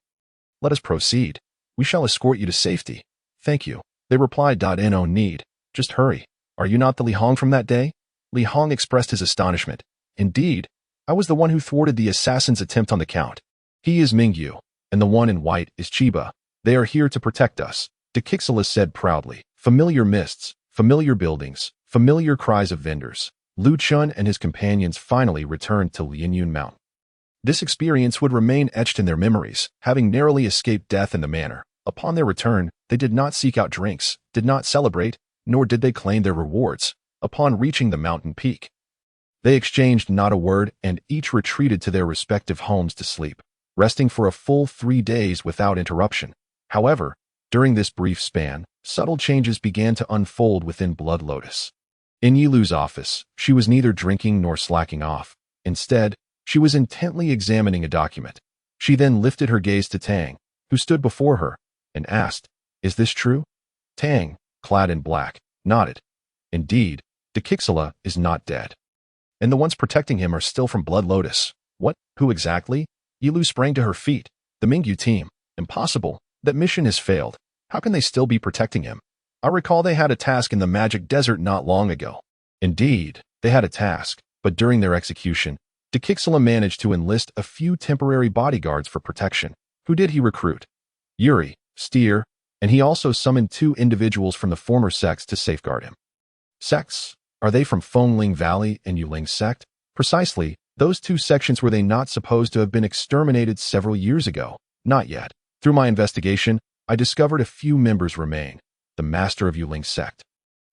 Let us proceed. We shall escort you to safety. Thank you. They replied. No need. Just hurry. Are you not the Li Hong from that day? Li Hong expressed his astonishment. Indeed, I was the one who thwarted the assassin's attempt on the Count. He is Mingyu, and the one in white is Chiba. They are here to protect us, De Kixela said proudly. Familiar mists, familiar buildings, familiar cries of vendors. Lu Chun and his companions finally returned to Lianyun Mountain. This experience would remain etched in their memories, having narrowly escaped death in the manor. Upon their return, they did not seek out drinks, did not celebrate, nor did they claim their rewards. Upon reaching the mountain peak, they exchanged not a word and each retreated to their respective homes to sleep, resting for a full 3 days without interruption. However, during this brief span, subtle changes began to unfold within Blood Lotus. In Yilu's office, she was neither drinking nor slacking off. Instead, she was intently examining a document. She then lifted her gaze to Tang, who stood before her, and asked, "Is this true?" Tang, clad in black, nodded. Indeed, De Kixela is not dead. And the ones protecting him are still from Blood Lotus. What? Who exactly? Yilu sprang to her feet. The Mingyu team. Impossible. That mission has failed. How can they still be protecting him? I recall they had a task in the Magic Desert not long ago. Indeed, they had a task, but during their execution, De Kixela managed to enlist a few temporary bodyguards for protection. Who did he recruit? Yuri, Steer, and he also summoned 2 individuals from the former sects to safeguard him. Sects? Are they from Fengling Valley and Yuling sect? Precisely, those 2 sections were they not supposed to have been exterminated several years ago? Not yet. Through my investigation, I discovered a few members remain. The master of Yuling sect,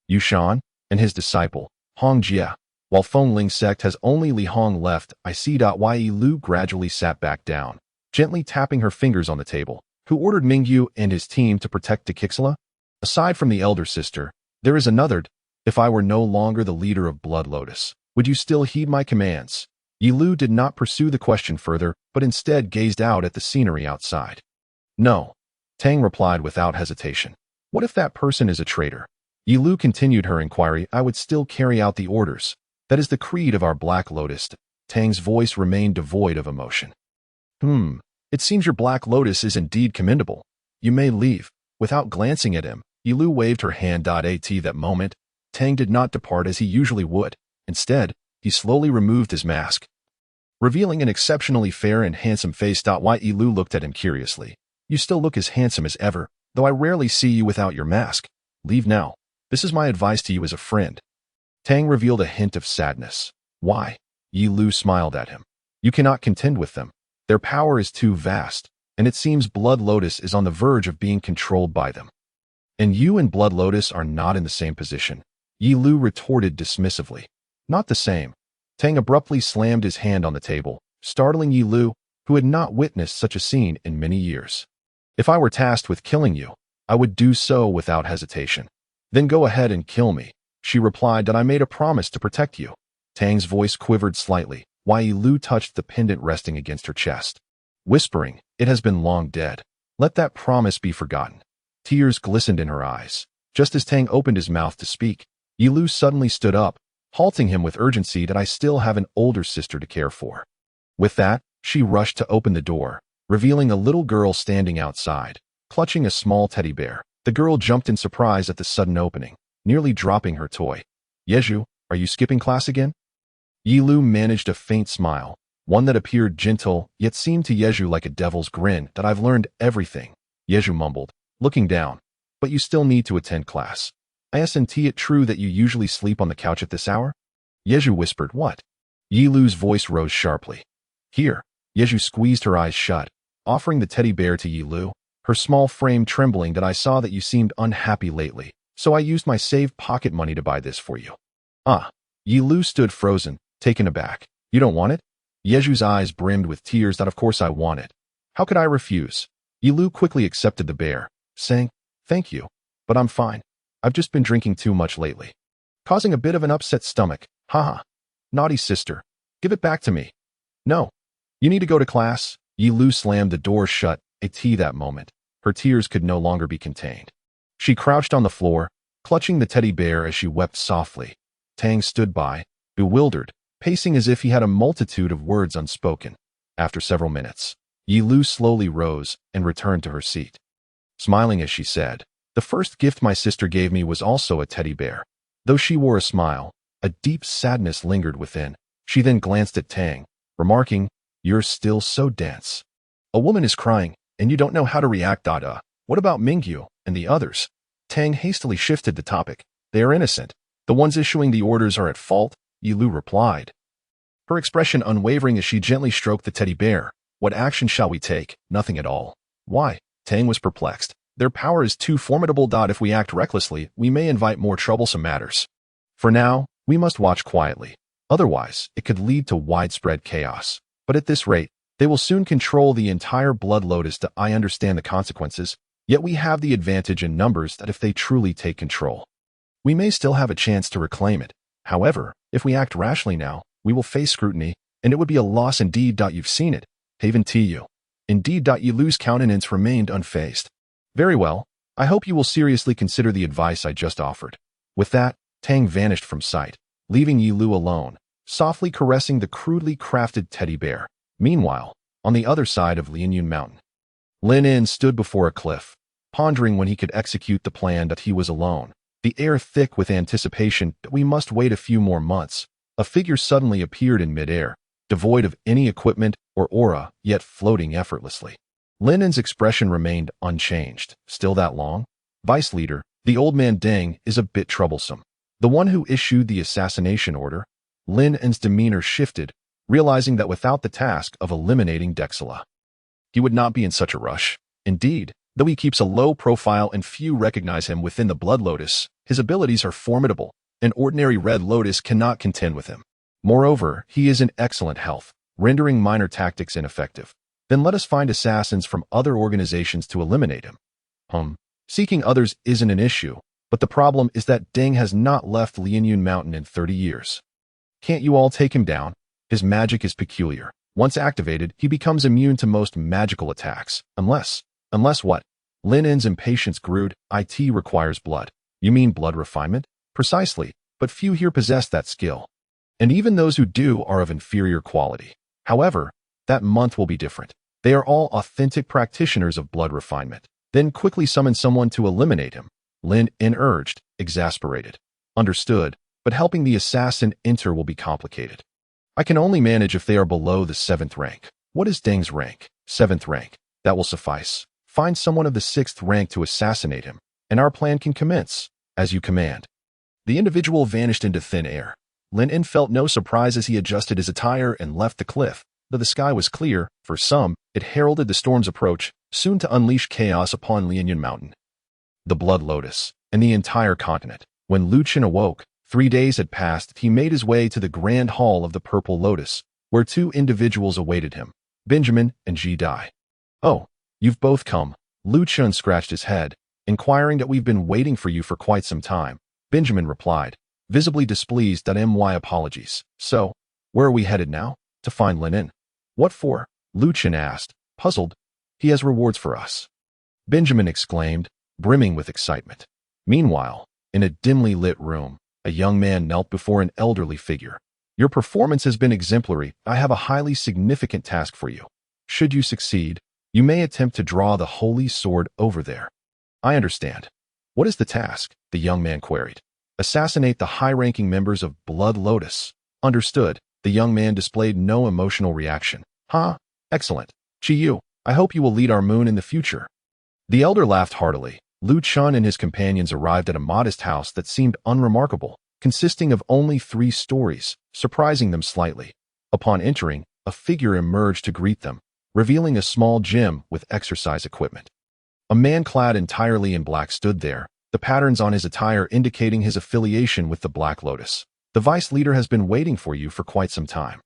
Yushan, and his disciple, Hong Jia. While Fengling sect has only Li Hong left, I see. Yi Lu gradually sat back down, gently tapping her fingers on the table. Who ordered Mingyu and his team to protect De Kixela? Aside from the elder sister, there is another. If I were no longer the leader of Blood Lotus, would you still heed my commands? Yilu did not pursue the question further, but instead gazed out at the scenery outside. No, Tang replied without hesitation. What if that person is a traitor? Yilu continued her inquiry. I would still carry out the orders. That is the creed of our Black Lotus. Tang's voice remained devoid of emotion. It seems your Black Lotus is indeed commendable. You may leave. Without glancing at him, Yilu waved her hand. At that moment, Tang did not depart as he usually would. Instead, he slowly removed his mask, revealing an exceptionally fair and handsome face. Yilu looked at him curiously. You still look as handsome as ever, though I rarely see you without your mask. Leave now. This is my advice to you as a friend. Tang revealed a hint of sadness. Why? Yilu smiled at him. You cannot contend with them. Their power is too vast, and it seems Blood Lotus is on the verge of being controlled by them. And you and Blood Lotus are not in the same position. Yilu retorted dismissively. Not the same. Tang abruptly slammed his hand on the table, startling Yilu, who had not witnessed such a scene in many years. If I were tasked with killing you, I would do so without hesitation. Then go ahead and kill me. She replied that I made a promise to protect you. Tang's voice quivered slightly, while Yilu touched the pendant resting against her chest, whispering, "It has been long dead. Let that promise be forgotten." Tears glistened in her eyes. Just as Tang opened his mouth to speak, Yilu suddenly stood up, halting him with urgency. That I still have an older sister to care for. With that, she rushed to open the door, revealing a little girl standing outside, clutching a small teddy bear. The girl jumped in surprise at the sudden opening, nearly dropping her toy. Yeju, are you skipping class again? Yi Lu managed a faint smile, one that appeared gentle, yet seemed to Yeju like a devil's grin. That I've learned everything, Yeju mumbled, looking down. But you still need to attend class. Isn't it true that you usually sleep on the couch at this hour? Yeju whispered, what? Yi Lu's voice rose sharply. Here. Yeju squeezed her eyes shut, offering the teddy bear to Yi Lu, her small frame trembling. That I saw that you seemed unhappy lately, so I used my saved pocket money to buy this for you. Ah. Yi Lu stood frozen, taken aback. You don't want it? Yeju's eyes brimmed with tears. That of course I want it. How could I refuse? Yi Lu quickly accepted the bear, saying, thank you, but I'm fine. I've just been drinking too much lately, causing a bit of an upset stomach. Haha. Naughty sister. Give it back to me. No. You need to go to class. Yi Lu slammed the door shut. That moment, her tears could no longer be contained. She crouched on the floor, clutching the teddy bear as she wept softly. Tang stood by, bewildered, pacing as if he had a multitude of words unspoken. After several minutes, Yi Lu slowly rose and returned to her seat. Smiling as she said, the first gift my sister gave me was also a teddy bear. Though she wore a smile, a deep sadness lingered within. She then glanced at Tang, remarking, you're still so dense. A woman is crying, and you don't know how to react. What about Mingyu and the others? Tang hastily shifted the topic. They are innocent. The ones issuing the orders are at fault, Yi Lu replied, her expression unwavering as she gently stroked the teddy bear. What action shall we take? Nothing at all. Why? Tang was perplexed. Their power is too formidable. If we act recklessly, we may invite more troublesome matters. For now, we must watch quietly. Otherwise, it could lead to widespread chaos. But at this rate, they will soon control the entire Blood Lotus. I understand the consequences, yet we have the advantage in numbers. That if they truly take control, we may still have a chance to reclaim it. However, if we act rashly now, we will face scrutiny, and it would be a loss indeed. You've seen it. Haven Tu. Indeed. Yi Lu's countenance remained unfazed. Very well. I hope you will seriously consider the advice I just offered. With that, Tang vanished from sight, leaving Yi Lu alone, softly caressing the crudely crafted teddy bear. Meanwhile, on the other side of Lianyun Mountain, Lin En stood before a cliff, pondering when he could execute the plan. That he was alone, the air thick with anticipation. That we must wait a few more months. A figure suddenly appeared in midair, devoid of any equipment or aura, yet floating effortlessly. Lin En's expression remained unchanged. Still that long? Vice leader, the old man Deng, is a bit troublesome. The one who issued the assassination order. Lin En's demeanor shifted, realizing that without the task of eliminating Dexala, he would not be in such a rush. Indeed, though he keeps a low profile and few recognize him within the Blood Lotus, his abilities are formidable. An ordinary Red Lotus cannot contend with him. Moreover, he is in excellent health, rendering minor tactics ineffective. Then let us find assassins from other organizations to eliminate him. Seeking others isn't an issue, but the problem is that Deng has not left Lianyun Mountain in 30 years. Can't you all take him down? His magic is peculiar. Once activated, he becomes immune to most magical attacks. Unless what? Lin En's impatience grew. It requires blood. You mean blood refinement? Precisely, but few here possess that skill. And even those who do are of inferior quality. However, that month will be different. They are all authentic practitioners of blood refinement. Then quickly summon someone to eliminate him. Lin En urged, exasperated. Understood, but helping the assassin enter will be complicated. I can only manage if they are below the 7th rank. What is Deng's rank? 7th rank. That will suffice. Find someone of the 6th rank to assassinate him, and our plan can commence, as you command. The individual vanished into thin air. Lin En felt no surprise as he adjusted his attire and left the cliff. Though the sky was clear, for some, it heralded the storm's approach, soon to unleash chaos upon Lianyun Mountain, the Blood Lotus, and the entire continent. When Lu Chen awoke, 3 days had passed. He made his way to the Grand Hall of the Purple Lotus, where 2 individuals awaited him, Benjamin and Ji Dai. Oh, you've both come. Lu Chen scratched his head, inquiring that we've been waiting for you for quite some time. Benjamin replied, visibly displeased. My apologies. So, where are we headed now? To find Lin En. What for? Lu Chen asked, puzzled. He has rewards for us, Benjamin exclaimed, brimming with excitement. Meanwhile, in a dimly lit room, a young man knelt before an elderly figure. Your performance has been exemplary. I have a highly significant task for you. Should you succeed, you may attempt to draw the holy sword over there. I understand. What is the task? The young man queried. Assassinate the high-ranking members of Blood Lotus. Understood. The young man displayed no emotional reaction. Huh? Excellent. Chi Yu, I hope you will lead our moon in the future. The elder laughed heartily. Lu Chun and his companions arrived at a modest house that seemed unremarkable, consisting of only 3 stories, surprising them slightly. Upon entering, a figure emerged to greet them, revealing a small gym with exercise equipment. A man clad entirely in black stood there, the patterns on his attire indicating his affiliation with the Black Lotus. The vice leader has been waiting for you for quite some time.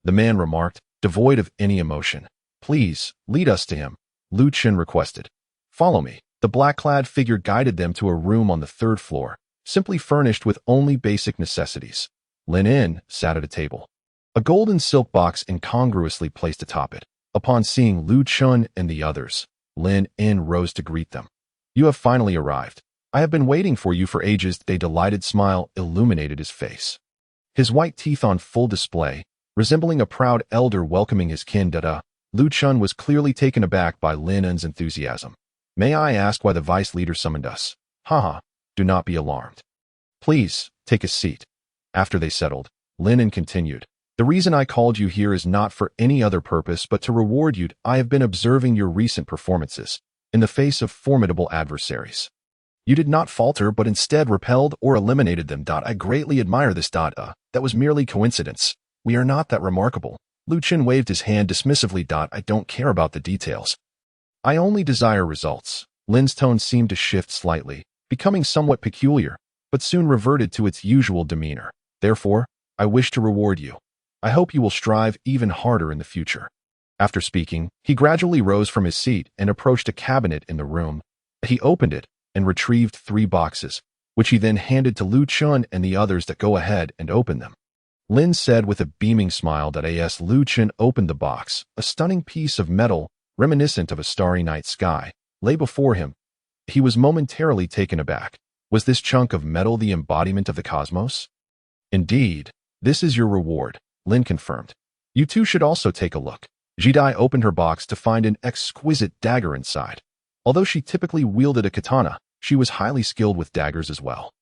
The man remarked, devoid of any emotion. Please, lead us to him, Lu Chun requested. Follow me. The black-clad figure guided them to a room on the 3rd floor, simply furnished with only basic necessities. Lin In sat at a table. A golden silk box incongruously placed atop it. Upon seeing Lu Chun and the others, Lin In rose to greet them. You have finally arrived. I have been waiting for you for ages. A delighted smile illuminated his face. His white teeth on full display, resembling a proud elder welcoming his kin. Lu Chun was clearly taken aback by Lin In's enthusiasm. May I ask why the vice leader summoned us? Haha, do not be alarmed. Please, take a seat. After they settled, Lin In continued. The reason I called you here is not for any other purpose but to reward you. I have been observing your recent performances in the face of formidable adversaries. You did not falter but instead repelled or eliminated them. I greatly admire this. That was merely coincidence. We are not that remarkable. Lu Chun waved his hand dismissively. I don't care about the details. I only desire results. Lin's tone seemed to shift slightly, becoming somewhat peculiar, but soon reverted to its usual demeanor. Therefore, I wish to reward you. I hope you will strive even harder in the future. After speaking, he gradually rose from his seat and approached a cabinet in the room. He opened it and retrieved 3 boxes, which he then handed to Lu Chun and the others. Go ahead and open them. Lin said with a beaming smile. As Lu Chun opened the box, a stunning piece of metal, reminiscent of a starry night sky, lay before him. He was momentarily taken aback. Was this chunk of metal the embodiment of the cosmos? Indeed, this is your reward, Lin confirmed. You two should also take a look. Jidai opened her box to find an exquisite dagger inside. Although she typically wielded a katana, she was highly skilled with daggers as well.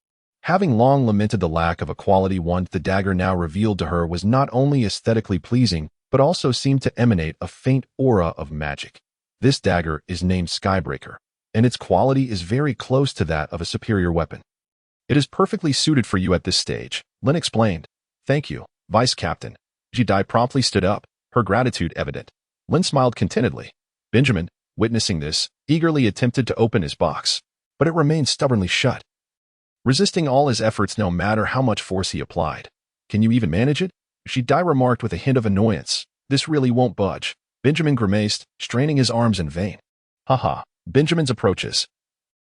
Having long lamented the lack of a quality one, the dagger now revealed to her was not only aesthetically pleasing, but also seemed to emanate a faint aura of magic. This dagger is named Skybreaker, and its quality is very close to that of a superior weapon. It is perfectly suited for you at this stage, Lin explained. Thank you, Vice Captain. Jidai promptly stood up, her gratitude evident. Lin smiled contentedly. Benjamin, witnessing this, eagerly attempted to open his box, but it remained stubbornly shut, resisting all his efforts no matter how much force he applied. Can you even manage it? Jidai remarked with a hint of annoyance. This really won't budge. Benjamin grimaced, straining his arms in vain. Haha, Benjamin's approaches.